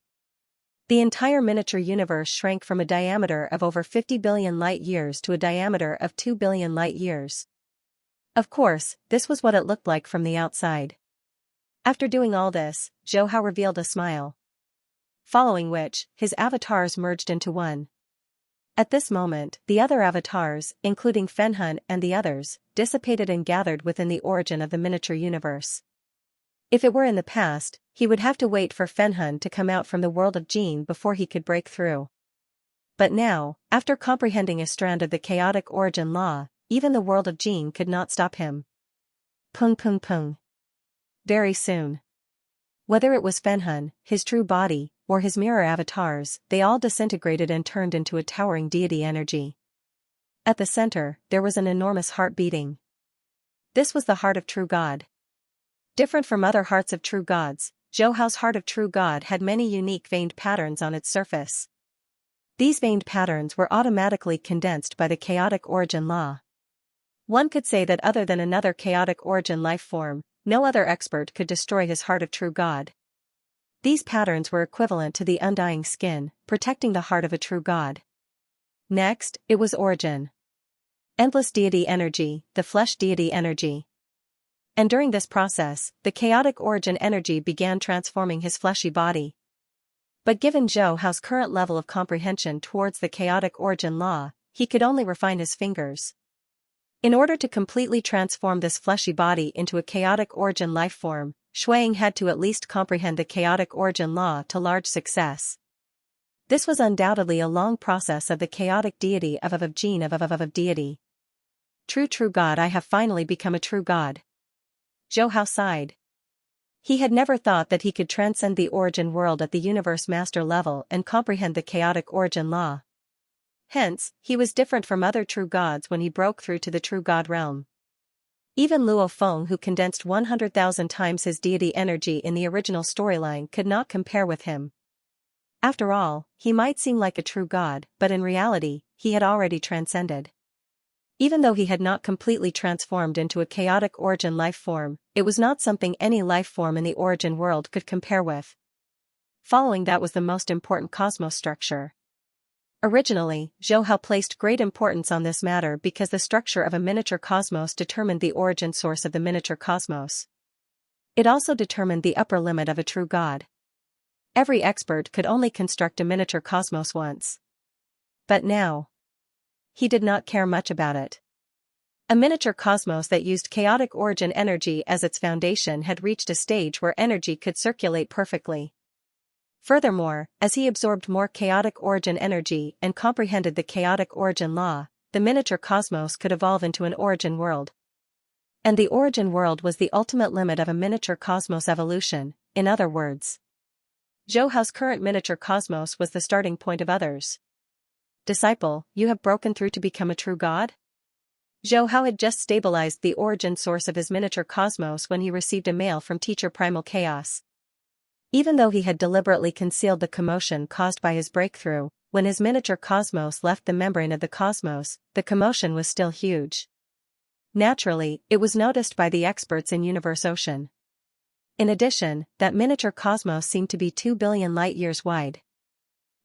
The entire miniature universe shrank from a diameter of over 50 billion light-years to a diameter of 2 billion light-years. Of course, this was what it looked like from the outside. After doing all this, Zhou Hao revealed a smile. Following which, his avatars merged into one. At this moment, the other avatars, including Fenhun and the others, dissipated and gathered within the origin of the miniature universe. If it were in the past, he would have to wait for Fenhun to come out from the world of Jin before he could break through. But now, after comprehending a strand of the chaotic origin law, even the world of Jin could not stop him. Pung pung pung. Very soon. Whether it was Fenhun, his true body, or his mirror avatars, they all disintegrated and turned into a towering deity energy. At the center, there was an enormous heart beating. This was the heart of true God. Different from other hearts of true gods, Zhou Hao's heart of true God had many unique veined patterns on its surface. These veined patterns were automatically condensed by the chaotic origin law. One could say that other than another chaotic origin life form, no other expert could destroy his heart of true God. These patterns were equivalent to the undying skin, protecting the heart of a true God. Next, it was origin. Endless deity energy, the flesh deity energy. And during this process, the chaotic origin energy began transforming his fleshy body. But given Zhou Hao's current level of comprehension towards the chaotic origin law, he could only refine his fingers. In order to completely transform this fleshy body into a chaotic origin life form, Shuang had to at least comprehend the chaotic origin law to large success. This was undoubtedly a long process of the chaotic deity of Jin of deity. True God, I have finally become a true God. Zhou Hao sighed. He had never thought that he could transcend the origin world at the universe master level and comprehend the chaotic origin law. Hence, he was different from other true gods when he broke through to the true god realm. Even Luo Feng, who condensed 100,000 times his deity energy in the original storyline, could not compare with him. After all, he might seem like a true god, but in reality, he had already transcended. Even though he had not completely transformed into a chaotic origin life form, it was not something any life form in the origin world could compare with. Following that was the most important cosmos structure. Originally, Zhou Hao placed great importance on this matter because the structure of a miniature cosmos determined the origin source of the miniature cosmos. It also determined the upper limit of a true god. Every expert could only construct a miniature cosmos once. But now, he did not care much about it. A miniature cosmos that used chaotic origin energy as its foundation had reached a stage where energy could circulate perfectly. Furthermore, as he absorbed more chaotic origin energy and comprehended the chaotic origin law, the miniature cosmos could evolve into an origin world. And the origin world was the ultimate limit of a miniature cosmos evolution. In other words, Zhou Hao's current miniature cosmos was the starting point of others. Disciple, you have broken through to become a true god? Zhou Hao had just stabilized the origin source of his miniature cosmos when he received a mail from Teacher Primal Chaos. Even though he had deliberately concealed the commotion caused by his breakthrough, when his miniature cosmos left the membrane of the cosmos, the commotion was still huge. Naturally, it was noticed by the experts in Universe Ocean. In addition, that miniature cosmos seemed to be 2 billion light-years wide.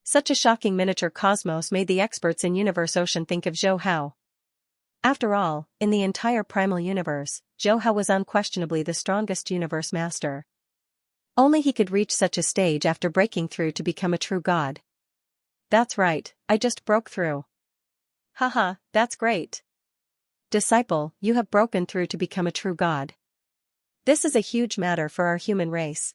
Such a shocking miniature cosmos made the experts in Universe Ocean think of Zhou Hao. After all, in the entire primal universe, Zhou Hao was unquestionably the strongest universe master. Only he could reach such a stage after breaking through to become a true god. That's right, I just broke through. Haha, that's great. Disciple, you have broken through to become a true god. This is a huge matter for our human race.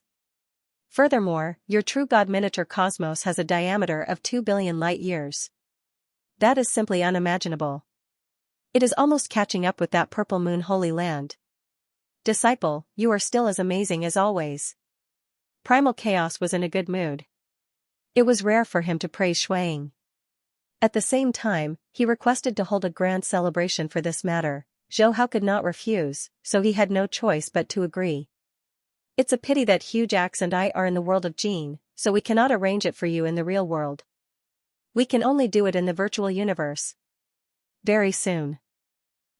Furthermore, your true god miniature cosmos has a diameter of 2 billion light-years. That is simply unimaginable. It is almost catching up with that purple moon holy land. Disciple, you are still as amazing as always. Primal Chaos was in a good mood. It was rare for him to praise Shuang. At the same time, he requested to hold a grand celebration for this matter. Zhou Hao could not refuse, so he had no choice but to agree. It's a pity that Huge Axe and I are in the world of Gene, so we cannot arrange it for you in the real world. We can only do it in the virtual universe. Very soon.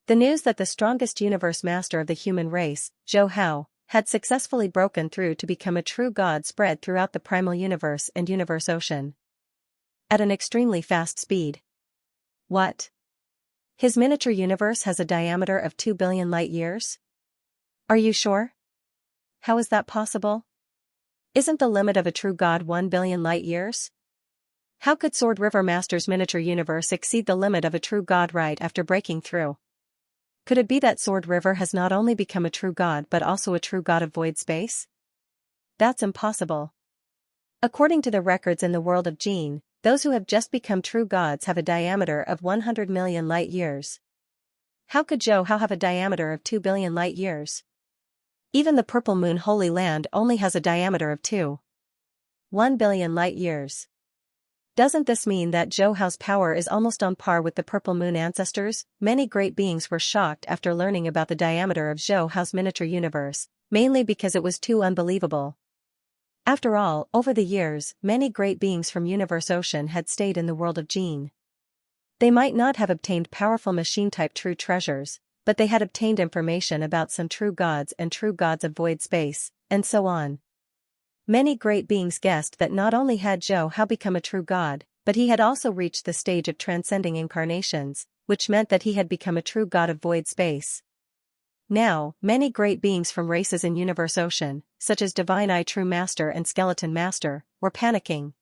The news that the strongest universe master of the human race, Zhou Hao, had successfully broken through to become a true god spread throughout the primal universe and Universe Ocean. At an extremely fast speed. What? His miniature universe has a diameter of 2 billion light-years? Are you sure? How is that possible? Isn't the limit of a true god 1 billion light-years? How could Sword River Master's miniature universe exceed the limit of a true god right after breaking through? Could it be that Sword River has not only become a true god but also a true god of void space? That's impossible. According to the records in the world of Gene, those who have just become true gods have a diameter of 100 million light-years. How could Zhou Hao have a diameter of 2 billion light-years? Even the Purple Moon Holy Land only has a diameter of 1 billion light-years. Doesn't this mean that Zhou Hao's power is almost on par with the Purple Moon ancestors? Many great beings were shocked after learning about the diameter of Zhou Hao's miniature universe, mainly because it was too unbelievable. After all, over the years, many great beings from Universe Ocean had stayed in the world of Gene. They might not have obtained powerful machine-type true treasures, but they had obtained information about some true gods and true gods of void space, and so on. Many great beings guessed that not only had Zhou Hao become a true god, but he had also reached the stage of transcending incarnations, which meant that he had become a true god of void space. Now, many great beings from races in Universe Ocean, such as Divine Eye True Master and Skeleton Master, were panicking.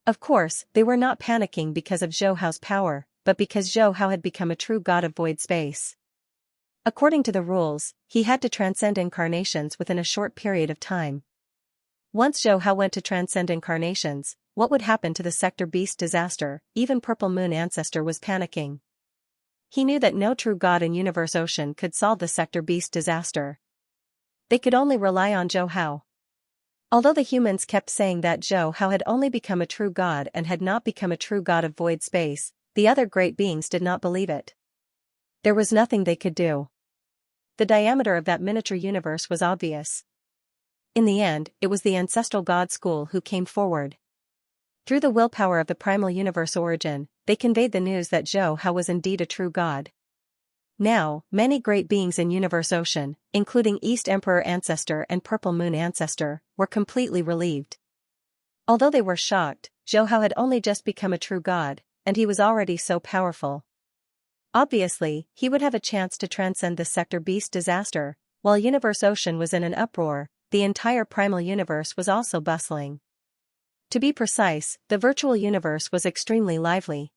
Of course, they were not panicking because of Zhou Hao's power, but because Zhou Hao had become a true god of void space. According to the rules, he had to transcend incarnations within a short period of time. Once Zhou Hao went to transcend incarnations, what would happen to the Sector Beast disaster? Even Purple Moon Ancestor was panicking. He knew that no true god in Universe Ocean could solve the Sector Beast disaster. They could only rely on Zhou Hao. Although the humans kept saying that Zhou Hao had only become a true god and had not become a true god of void space, the other great beings did not believe it. There was nothing they could do. The diameter of that miniature universe was obvious. In the end, it was the ancestral god school who came forward. Through the willpower of the primal universe origin, they conveyed the news that Zhou Hao was indeed a true god. Now, many great beings in Universe Ocean, including East Emperor Ancestor and Purple Moon Ancestor, were completely relieved. Although they were shocked, Zhou Hao had only just become a true god, and he was already so powerful. Obviously, he would have a chance to transcend the Sector Beast disaster. While Universe Ocean was in an uproar, the entire primal universe was also bustling. To be precise, the virtual universe was extremely lively.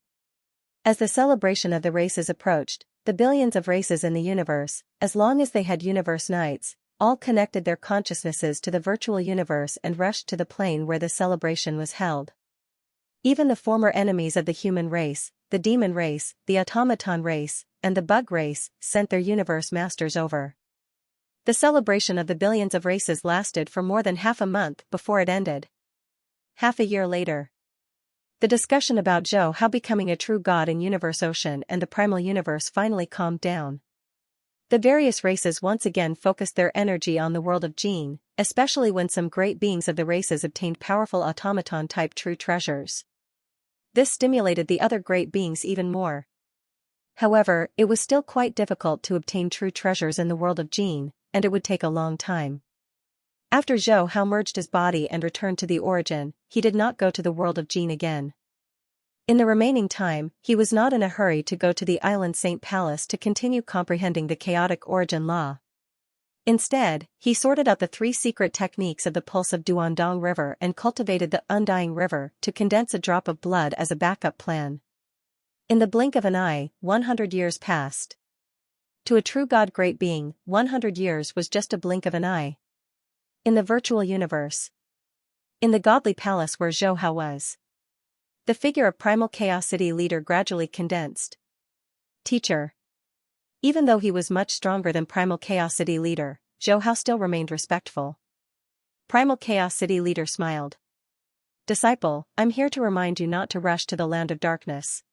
As the celebration of the races approached, The billions of races in the universe, as long as they had universe nights, all connected their consciousnesses to the virtual universe and rushed to the plane where the celebration was held. Even the former enemies of the human race, the demon race, the automaton race, and the bug race, sent their universe masters over. The celebration of the billions of races lasted for more than half a month before it ended. Half a year later, the discussion about Zhou Hao becoming a true god in Universe Ocean and the primal universe finally calmed down. The various races once again focused their energy on the world of Jin, especially when some great beings of the races obtained powerful automaton-type true treasures. This stimulated the other great beings even more. However, it was still quite difficult to obtain true treasures in the world of Jin, and it would take a long time. After Zhou Hao merged his body and returned to the origin, he did not go to the world of Jin again. In the remaining time, he was not in a hurry to go to the Island Saint Palace to continue comprehending the chaotic origin law. Instead, he sorted out the 3 secret techniques of the pulse of Duandong River and cultivated the Undying River to condense a drop of blood as a backup plan. In the blink of an eye, 100 years passed. To a true god great being, 100 years was just a blink of an eye. In the virtual universe. In the godly palace where Zhou Hao was. The figure of Primal Chaos City leader gradually condensed. Teacher. Even though he was much stronger than Primal Chaos City leader, Zhou Hao still remained respectful. Primal Chaos City leader smiled. Disciple, I'm here to remind you not to rush to the land of darkness.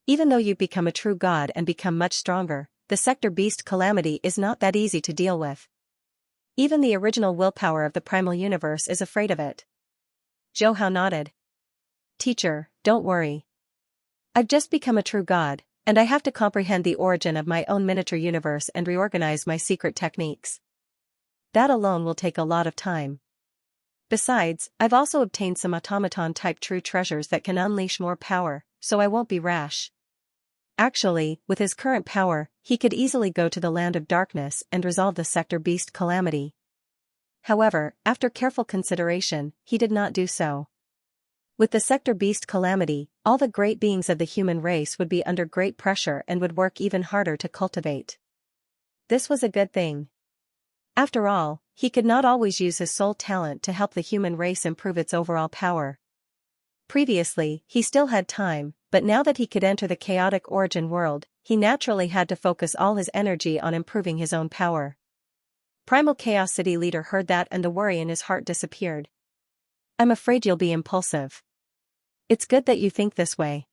Even though you've become a true god and become much stronger, the sector beast calamity is not that easy to deal with. Even the original willpower of the primal universe is afraid of it. Zhou Hao nodded. Teacher, don't worry. I've just become a true god, and I have to comprehend the origin of my own miniature universe and reorganize my secret techniques. That alone will take a lot of time. Besides, I've also obtained some automaton-type true treasures that can unleash more power, so I won't be rash. Actually, with his current power, he could easily go to the land of darkness and resolve the sector beast calamity. However, after careful consideration, he did not do so. With the sector beast calamity, all the great beings of the human race would be under great pressure and would work even harder to cultivate. This was a good thing. After all, he could not always use his soul talent to help the human race improve its overall power. Previously, he still had time, but now that he could enter the chaotic origin world, he naturally had to focus all his energy on improving his own power. Primal Chaos City leader heard that and the worry in his heart disappeared. I'm afraid you'll be impulsive. It's good that you think this way.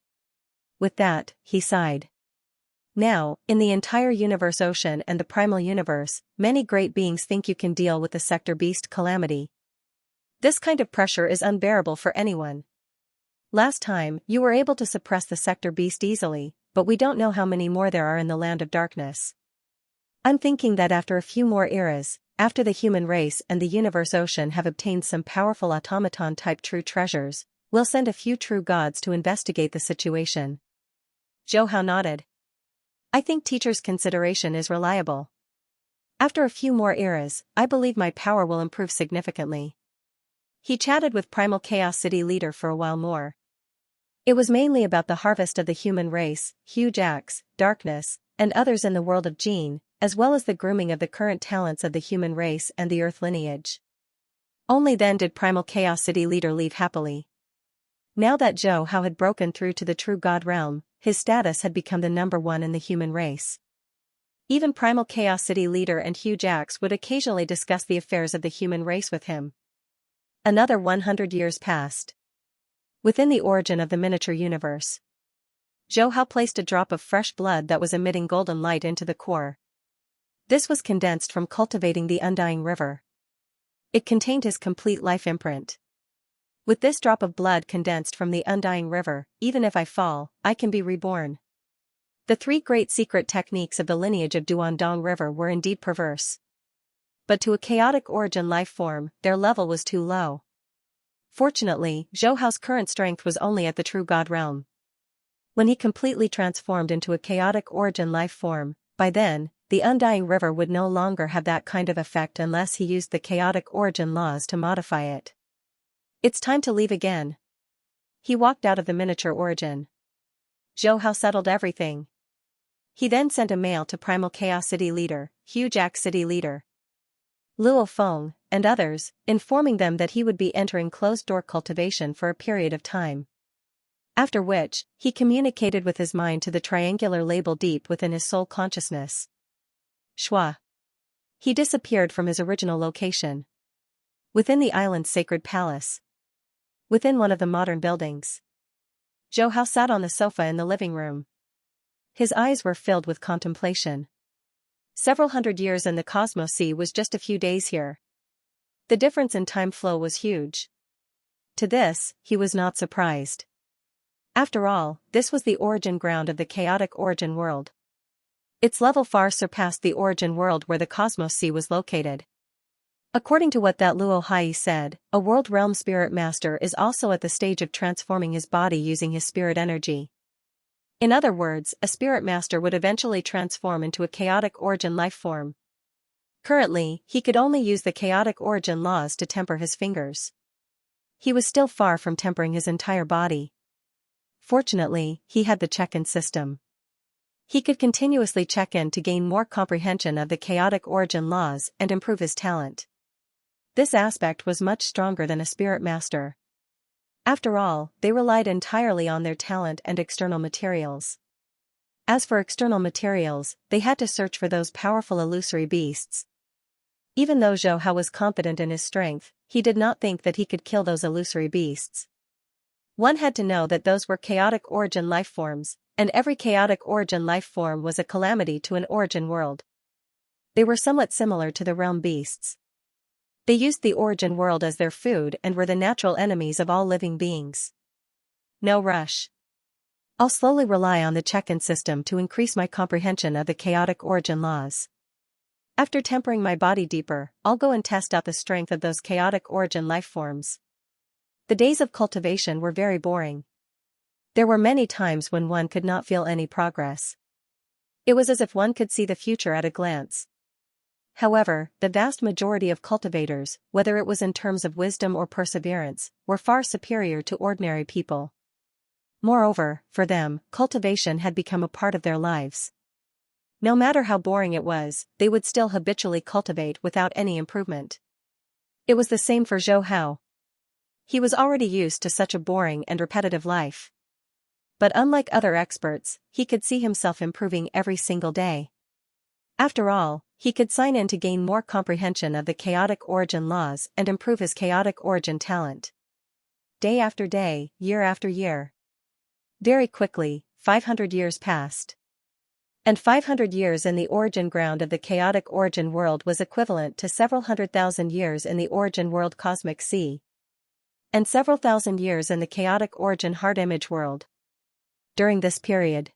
With that, he sighed. Now, in the entire universe ocean and the primal universe, many great beings think you can deal with the sector beast calamity. This kind of pressure is unbearable for anyone. Last time, you were able to suppress the sector beast easily, but we don't know how many more there are in the land of darkness. I'm thinking that after a few more eras, after the human race and the universe ocean have obtained some powerful automaton-type true treasures, we'll send a few true gods to investigate the situation. Zhou Hao nodded. I think teacher's consideration is reliable. After a few more eras, I believe my power will improve significantly. He chatted with Primal Chaos City leader for a while more. It was mainly about the harvest of the human race, huge axe, darkness, and others in the world of Jin, as well as the grooming of the current talents of the human race and the Earth lineage. Only then did Primal Chaos City leader leave happily. Now that Zhou Hao had broken through to the true god realm, his status had become the number 1 in the human race. Even Primal Chaos City leader and Huge Axe would occasionally discuss the affairs of the human race with him. Another 100 years passed. Within the origin of the miniature universe, Zhou Hao placed a drop of fresh blood that was emitting golden light into the core. This was condensed from cultivating the Undying River. It contained his complete life imprint. With this drop of blood condensed from the Undying River, even if I fall, I can be reborn. The 3 great secret techniques of the lineage of Duandong River were indeed perverse. But to a chaotic origin life form, their level was too low. Fortunately, Zhou Hao's current strength was only at the true god realm. When he completely transformed into a chaotic origin life form, by then, the Undying River would no longer have that kind of effect unless he used the chaotic origin laws to modify it. It's time to leave again. He walked out of the miniature origin. Zhou Hao settled everything. He then sent a mail to Primal Chaos City leader, Hujack City leader Luo Feng, and others, informing them that he would be entering closed-door cultivation for a period of time. After which, he communicated with his mind to the triangular label deep within his soul consciousness. Shua. He disappeared from his original location. Within the island's sacred palace. Within one of the modern buildings. Zhou Hao sat on the sofa in the living room. His eyes were filled with contemplation. Several hundred years in the Cosmos Sea was just a few days here. The difference in time flow was huge. To this, he was not surprised. After all, this was the origin ground of the chaotic origin world. Its level far surpassed the origin world where the Cosmos Sea was located. According to what that Luo Hai said, a world realm spirit master is also at the stage of transforming his body using his spirit energy. In other words, a spirit master would eventually transform into a chaotic origin life form. Currently, he could only use the chaotic origin laws to temper his fingers. He was still far from tempering his entire body. Fortunately, he had the check-in system. He could continuously check in to gain more comprehension of the chaotic origin laws and improve his talent. This aspect was much stronger than a spirit master. After all, they relied entirely on their talent and external materials. As for external materials, they had to search for those powerful illusory beasts. Even though Zhou Hao was confident in his strength, he did not think that he could kill those illusory beasts. One had to know that those were chaotic origin life forms, and every chaotic origin life form was a calamity to an origin world. They were somewhat similar to the realm beasts. They used the origin world as their food and were the natural enemies of all living beings. No rush. I'll slowly rely on the check-in system to increase my comprehension of the chaotic origin laws. After tempering my body deeper, I'll go and test out the strength of those chaotic origin life forms. The days of cultivation were very boring. There were many times when one could not feel any progress. It was as if one could see the future at a glance. However, the vast majority of cultivators, whether it was in terms of wisdom or perseverance, were far superior to ordinary people. Moreover, for them, cultivation had become a part of their lives. No matter how boring it was, they would still habitually cultivate without any improvement. It was the same for Zhou Hao. He was already used to such a boring and repetitive life. But unlike other experts, he could see himself improving every single day. After all, he could sign in to gain more comprehension of the chaotic origin laws and improve his chaotic origin talent. Day after day, year after year. Very quickly, 500 years passed. And 500 years in the origin ground of the chaotic origin world was equivalent to several 100,000 years in the origin world cosmic sea. And several thousand years in the chaotic origin hard image world. During this period,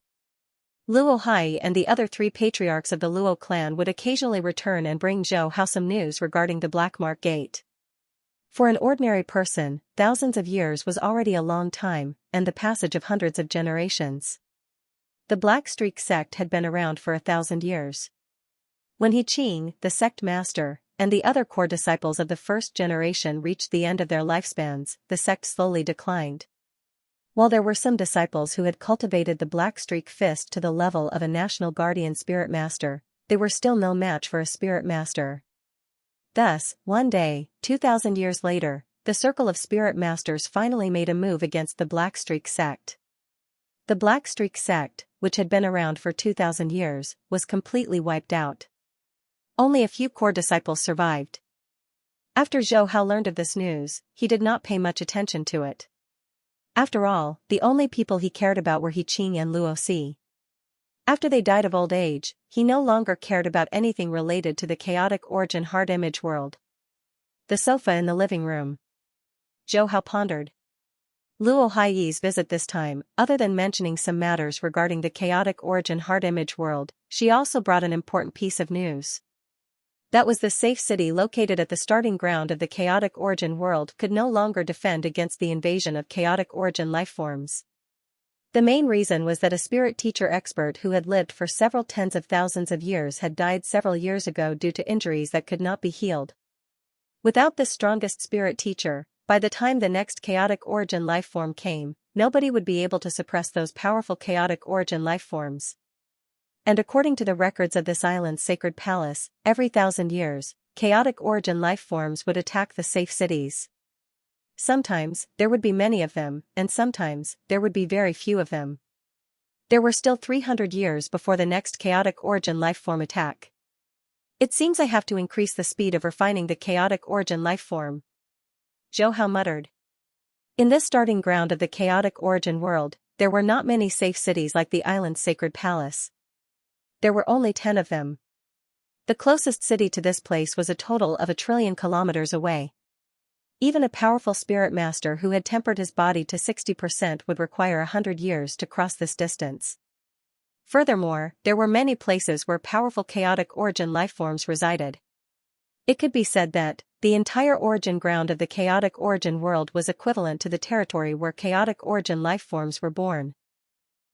Luo Hai and the other 3 patriarchs of the Luo clan would occasionally return and bring Zhou Hao some news regarding the Black Mark Gate. For an ordinary person, thousands of years was already a long time, and the passage of hundreds of generations. The Black Streak sect had been around for 1,000 years. When He Qing, the sect master, and the other core disciples of the first generation reached the end of their lifespans, the sect slowly declined. While there were some disciples who had cultivated the Black Streak fist to the level of a national guardian spirit master, they were still no match for a spirit master. Thus, one day, 2,000 years later, the circle of spirit masters finally made a move against the Black Streak sect. The Black Streak sect, which had been around for 2,000 years, was completely wiped out. Only a few core disciples survived. After Zhou Hao learned of this news, he did not pay much attention to it. After all, the only people he cared about were He Qing and Luo Si. After they died of old age, he no longer cared about anything related to the chaotic origin hard image world. The sofa in the living room. Zhou Hao pondered. Luo Hai's visit this time, other than mentioning some matters regarding the chaotic origin hard image world, she also brought an important piece of news. That was the safe city located at the starting ground of the chaotic origin world could no longer defend against the invasion of chaotic origin lifeforms. The main reason was that a spirit teacher expert who had lived for several tens of thousands of years had died several years ago due to injuries that could not be healed. Without this strongest spirit teacher, by the time the next chaotic origin lifeform came, nobody would be able to suppress those powerful chaotic origin lifeforms. And according to the records of this island's sacred palace, every 1,000 years, chaotic origin life forms would attack the safe cities. Sometimes, there would be many of them, and sometimes, there would be very few of them. There were still 300 years before the next chaotic origin life form attack. It seems I have to increase the speed of refining the chaotic origin life form, Zhou Hao muttered. In this starting ground of the chaotic origin world, there were not many safe cities like the island's sacred palace. There were only 10 of them. The closest city to this place was a total of 1 trillion kilometers away. Even a powerful spirit master who had tempered his body to 60% would require 100 years to cross this distance. Furthermore, there were many places where powerful chaotic origin lifeforms resided. It could be said that the entire origin ground of the chaotic origin world was equivalent to the territory where chaotic origin lifeforms were born.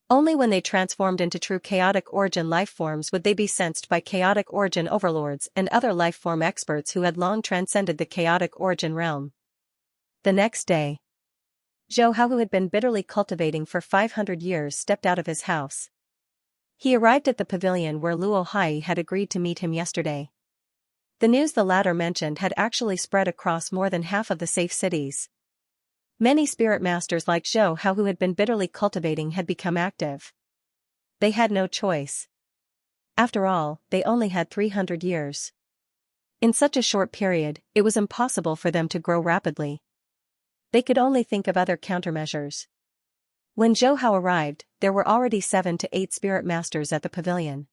Only when they transformed into true chaotic origin lifeforms would they be sensed by chaotic origin overlords and other lifeform experts who had long transcended the chaotic origin realm. The next day, Zhou Hao, who had been bitterly cultivating for 500 years, stepped out of his house. He arrived at the pavilion where Luo Hai had agreed to meet him yesterday. The news the latter mentioned had actually spread across more than half of the safe cities. Many spirit masters like Zhou Hao, who had been bitterly cultivating, had become active. They had no choice. After all, they only had 300 years. In such a short period, it was impossible for them to grow rapidly. They could only think of other countermeasures. When Zhou Hao arrived, there were already 7 to 8 spirit masters at the pavilion.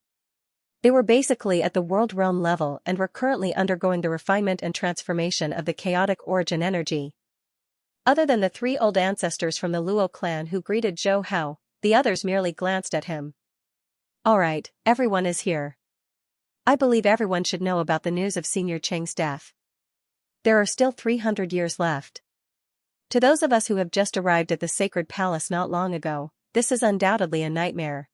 They were basically at the world realm level and were currently undergoing the refinement and transformation of the chaotic origin energy. Other than the 3 old ancestors from the Luo clan who greeted Zhou Hao, the others merely glanced at him. Alright, everyone is here. I believe everyone should know about the news of Senior Cheng's death. There are still 300 years left. To those of us who have just arrived at the sacred palace not long ago, this is undoubtedly a nightmare.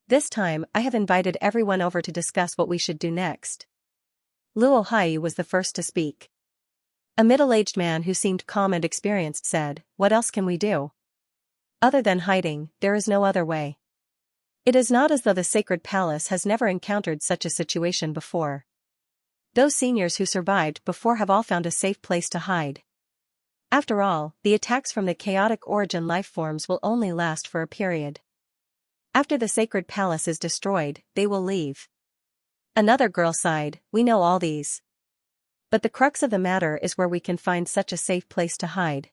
This time, I have invited everyone over to discuss what we should do next. Luo Hai was the first to speak. A middle-aged man who seemed calm and experienced said, "What else can we do? Other than hiding, there is no other way. It is not as though the sacred palace has never encountered such a situation before. Those seniors who survived before have all found a safe place to hide. After all, the attacks from the chaotic origin life forms will only last for a period. After the sacred palace is destroyed, they will leave." Another girl sighed, "We know all these. But the crux of the matter is where we can find such a safe place to hide.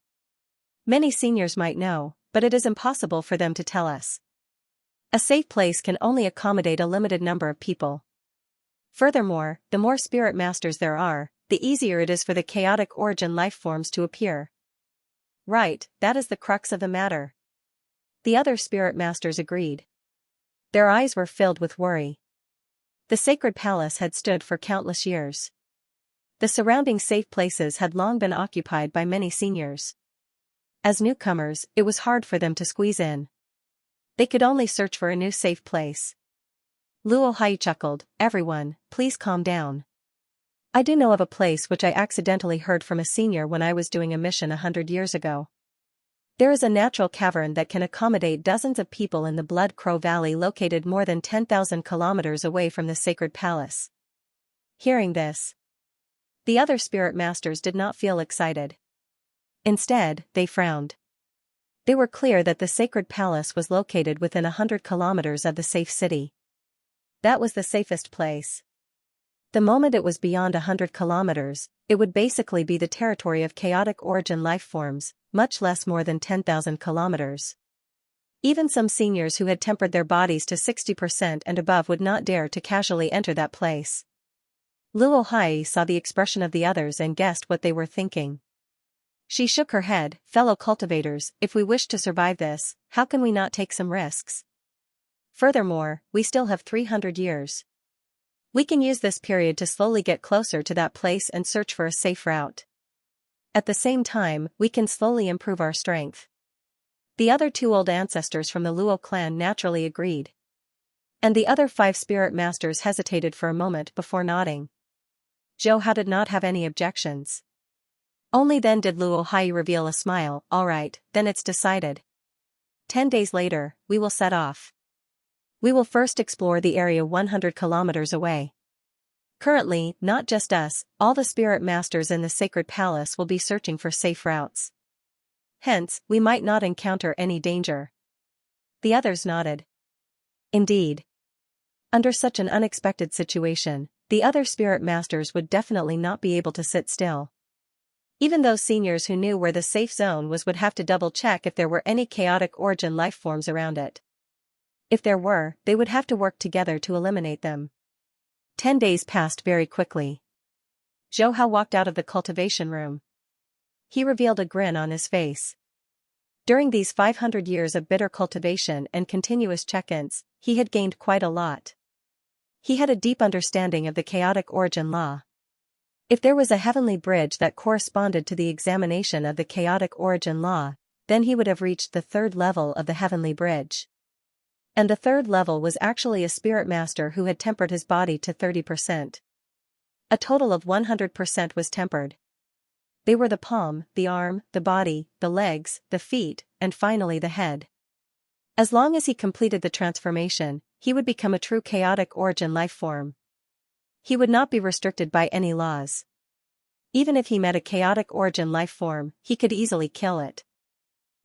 Many seniors might know, but it is impossible for them to tell us. A safe place can only accommodate a limited number of people. Furthermore, the more spirit masters there are, the easier it is for the chaotic origin life forms to appear." Right, that is the crux of the matter. The other spirit masters agreed. Their eyes were filled with worry. The sacred palace had stood for countless years. The surrounding safe places had long been occupied by many seniors. As newcomers, it was hard for them to squeeze in. They could only search for a new safe place. Luo Hai chuckled, "Everyone, please calm down. I do know of a place which I accidentally heard from a senior when I was doing a mission 100 years ago. There is a natural cavern that can accommodate dozens of people in the Blood Crow Valley, located more than 10,000 kilometers away from the sacred palace." Hearing this, the other spirit masters did not feel excited. Instead, they frowned. They were clear that the sacred palace was located within 100 kilometers of the safe city. That was the safest place. The moment it was beyond 100 kilometers, it would basically be the territory of chaotic origin life forms, much less more than 10,000 kilometers. Even some seniors who had tempered their bodies to 60% and above would not dare to casually enter that place. Luo Hai saw the expression of the others and guessed what they were thinking. She shook her head, "Fellow cultivators, if we wish to survive this, how can we not take some risks? Furthermore, we still have 300 years. We can use this period to slowly get closer to that place and search for a safe route. At the same time, we can slowly improve our strength." The other 2 old ancestors from the Luo clan naturally agreed. And the other 5 spirit masters hesitated for a moment before nodding. Zhou Hao did not have any objections. Only then did Luo Hai reveal a smile. "Alright, then it's decided. 10 days later, we will set off." We will first explore the area 100 kilometers away. Currently, not just us, all the spirit masters in the sacred palace will be searching for safe routes. Hence, we might not encounter any danger. The others nodded. Indeed. Under such an unexpected situation, the other spirit masters would definitely not be able to sit still. Even those seniors who knew where the safe zone was would have to double-check if there were any chaotic origin life forms around it. If there were, they would have to work together to eliminate them. 10 days passed very quickly. Zhou Hao walked out of the cultivation room. He revealed a grin on his face. During these 500 years of bitter cultivation and continuous check-ins, he had gained quite a lot. He had a deep understanding of the chaotic origin law. If there was a heavenly bridge that corresponded to the examination of the chaotic origin law, then he would have reached the third level of the heavenly bridge. And the third level was actually a spirit master who had tempered his body to 30%. A total of 100% was tempered. They were the palm, the arm, the body, the legs, the feet, and finally the head. As long as he completed the transformation, he would become a true chaotic origin life form. He would not be restricted by any laws. Even if he met a chaotic origin life form, he could easily kill it.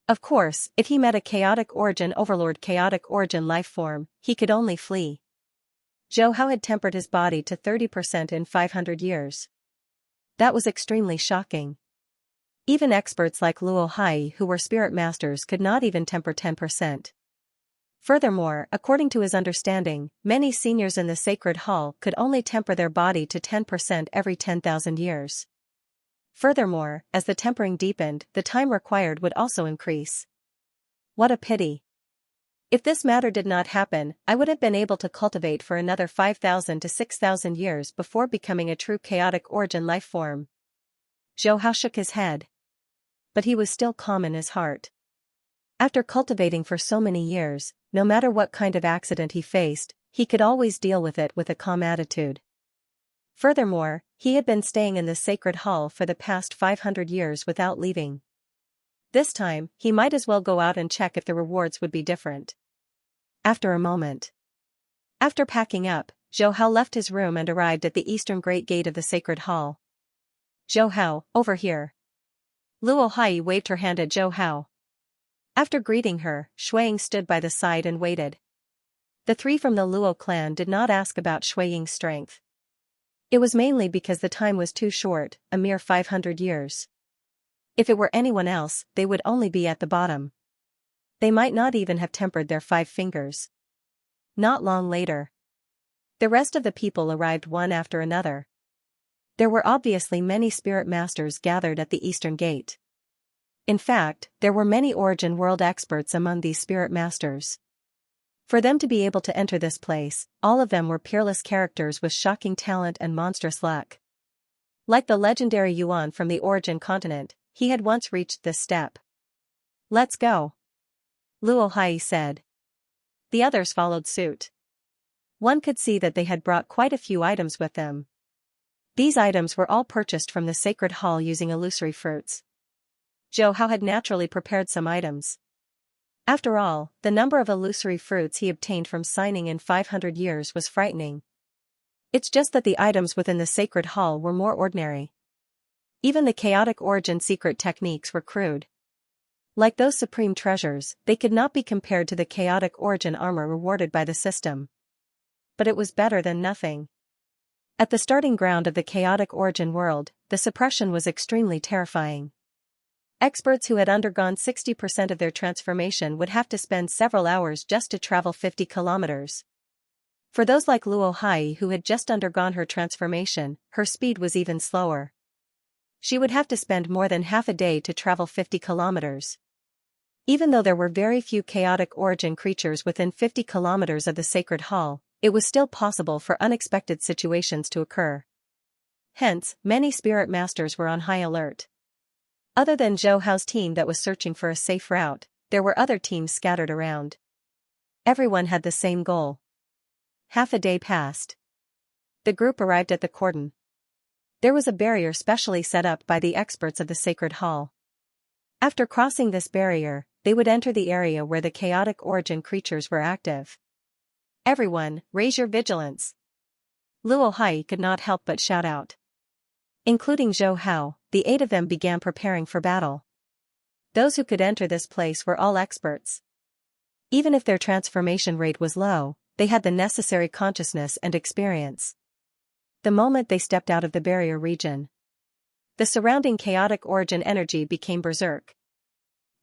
Of course, if he met a chaotic origin overlord chaotic origin life form, he could only flee. Zhou Hao had tempered his body to 30% in 500 years. That was extremely shocking. Even experts like Luo Hai who were spirit masters could not even temper 10%. Furthermore, according to his understanding, many seniors in the sacred hall could only temper their body to 10% every 10,000 years. Furthermore, as the tempering deepened, the time required would also increase. What a pity. If this matter did not happen, I would have been able to cultivate for another 5,000 to 6,000 years before becoming a true chaotic origin life form. Zhou Hao shook his head. But he was still calm in his heart. After cultivating for so many years, no matter what kind of accident he faced, he could always deal with it with a calm attitude. Furthermore, he had been staying in the sacred hall for the past 500 years without leaving. This time, he might as well go out and check if the rewards would be different. After a moment. After packing up, Zhou Hao left his room and arrived at the eastern great gate of the sacred hall. Zhou Hao, over here. Luo Hai waved her hand at Zhou Hao. After greeting her, Shuiying stood by the side and waited. The three from the Luo clan did not ask about Shuiying's strength. It was mainly because the time was too short, a mere 500 years. If it were anyone else, they would only be at the bottom. They might not even have tempered their 5 fingers. Not long later. The rest of the people arrived one after another. There were obviously many spirit masters gathered at the eastern gate. In fact, there were many origin world experts among these spirit masters. For them to be able to enter this place, all of them were peerless characters with shocking talent and monstrous luck. Like the legendary Yuan from the origin continent, he had once reached this step. Let's go. Luo Hai said. The others followed suit. One could see that they had brought quite a few items with them. These items were all purchased from the sacred hall using illusory fruits. Zhou Hao had naturally prepared some items. After all, the number of illusory fruits he obtained from signing in 500 years was frightening. It's just that the items within the sacred hall were more ordinary. Even the chaotic origin secret techniques were crude. Like those supreme treasures, they could not be compared to the chaotic origin armor rewarded by the system. But it was better than nothing. At the starting ground of the chaotic origin world, the suppression was extremely terrifying. Experts who had undergone 60% of their transformation would have to spend several hours just to travel 50 kilometers. For those like Luo Hai who had just undergone her transformation, her speed was even slower. She would have to spend more than half a day to travel 50 kilometers. Even though there were very few chaotic origin creatures within 50 kilometers of the sacred hall, it was still possible for unexpected situations to occur. Hence, many spirit masters were on high alert. Other than Zhou Hao's team that was searching for a safe route, there were other teams scattered around. Everyone had the same goal. Half a day passed. The group arrived at the cordon. There was a barrier specially set up by the experts of the sacred hall. After crossing this barrier, they would enter the area where the chaotic origin creatures were active. Everyone, raise your vigilance. Luo Hai could not help but shout out. Including Zhou Hao, the 8 of them began preparing for battle. Those who could enter this place were all experts. Even if their transformation rate was low, they had the necessary consciousness and experience. The moment they stepped out of the barrier region, the surrounding chaotic origin energy became berserk.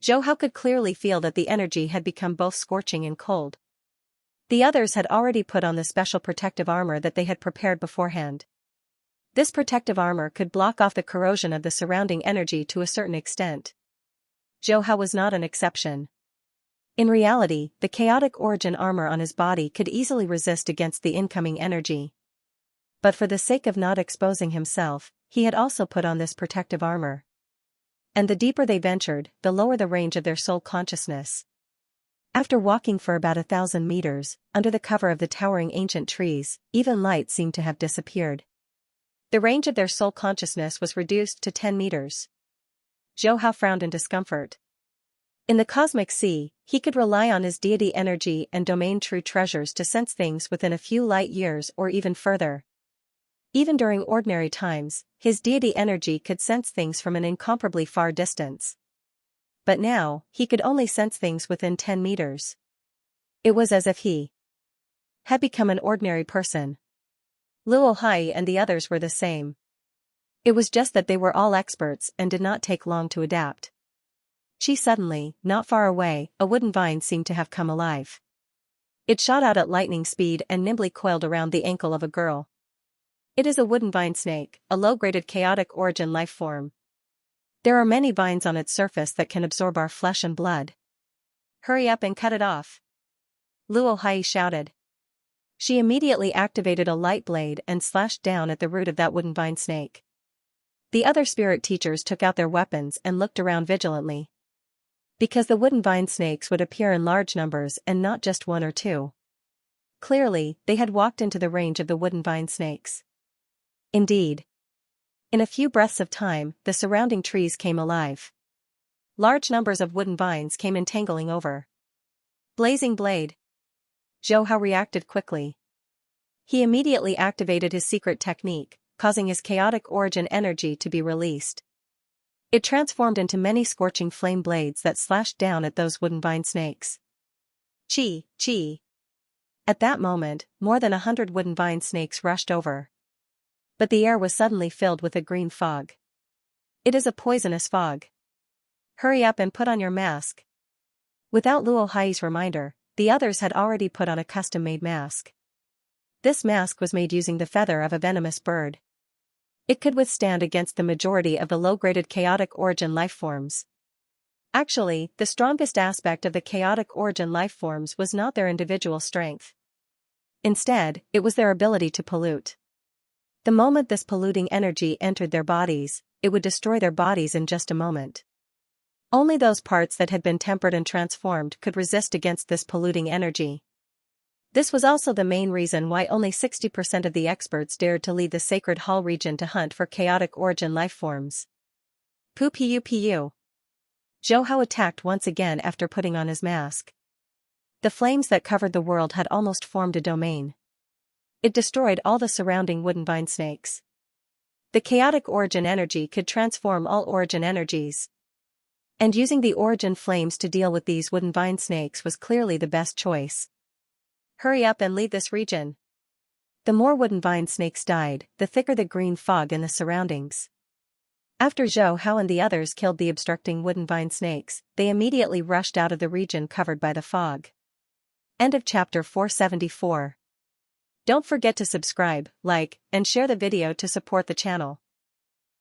Zhou Hao could clearly feel that the energy had become both scorching and cold. The others had already put on the special protective armor that they had prepared beforehand. This protective armor could block off the corrosion of the surrounding energy to a certain extent. Zhou Hao was not an exception. In reality, the chaotic origin armor on his body could easily resist against the incoming energy. But for the sake of not exposing himself, he had also put on this protective armor. And the deeper they ventured, the lower the range of their soul consciousness. After walking for about 1,000 meters, under the cover of the towering ancient trees, even light seemed to have disappeared. The range of their soul consciousness was reduced to 10 meters. Zhou Hao frowned in discomfort. In the cosmic sea, he could rely on his deity energy and domain true treasures to sense things within a few light years or even further. Even during ordinary times, his deity energy could sense things from an incomparably far distance. But now, he could only sense things within 10 meters. It was as if he had become an ordinary person. Luo Hai and the others were the same. It was just that they were all experts and did not take long to adapt. Suddenly, not far away, a wooden vine seemed to have come alive. It shot out at lightning speed and nimbly coiled around the ankle of a girl. It is a wooden vine snake, a low-graded chaotic origin life form. There are many vines on its surface that can absorb our flesh and blood. Hurry up and cut it off. Luo Hai shouted. She immediately activated a light blade and slashed down at the root of that wooden vine snake. The other spirit teachers took out their weapons and looked around vigilantly. Because the wooden vine snakes would appear in large numbers and not just one or two. Clearly, they had walked into the range of the wooden vine snakes. Indeed. In a few breaths of time, the surrounding trees came alive. Large numbers of wooden vines came entangling over. Blazing blade. Zhou Hao reacted quickly. He immediately activated his secret technique, causing his chaotic origin energy to be released. It transformed into many scorching flame blades that slashed down at those wooden vine snakes. Chi, chi. At that moment, more than 100 wooden vine snakes rushed over. But the air was suddenly filled with a green fog. It is a poisonous fog. Hurry up and put on your mask. Without Luo Hai's reminder, the others had already put on a custom-made mask. This mask was made using the feather of a venomous bird. It could withstand against the majority of the low-graded chaotic origin life forms. Actually, the strongest aspect of the chaotic origin life forms was not their individual strength. Instead, it was their ability to pollute. The moment this polluting energy entered their bodies, it would destroy their bodies in just a moment. Only those parts that had been tempered and transformed could resist against this polluting energy. This was also the main reason why only 60% of the experts dared to leave the Sacred Hall region to hunt for chaotic origin life forms. Pu. Zhou Hao attacked once again after putting on his mask. The flames that covered the world had almost formed a domain. It destroyed all the surrounding wooden vine snakes. The chaotic origin energy could transform all origin energies. And using the origin flames to deal with these wooden vine snakes was clearly the best choice. Hurry up and leave this region. The more wooden vine snakes died, the thicker the green fog in the surroundings. After Zhou Hao and the others killed the obstructing wooden vine snakes, they immediately rushed out of the region covered by the fog. End of chapter 474. Don't forget to subscribe, like, and share the video to support the channel.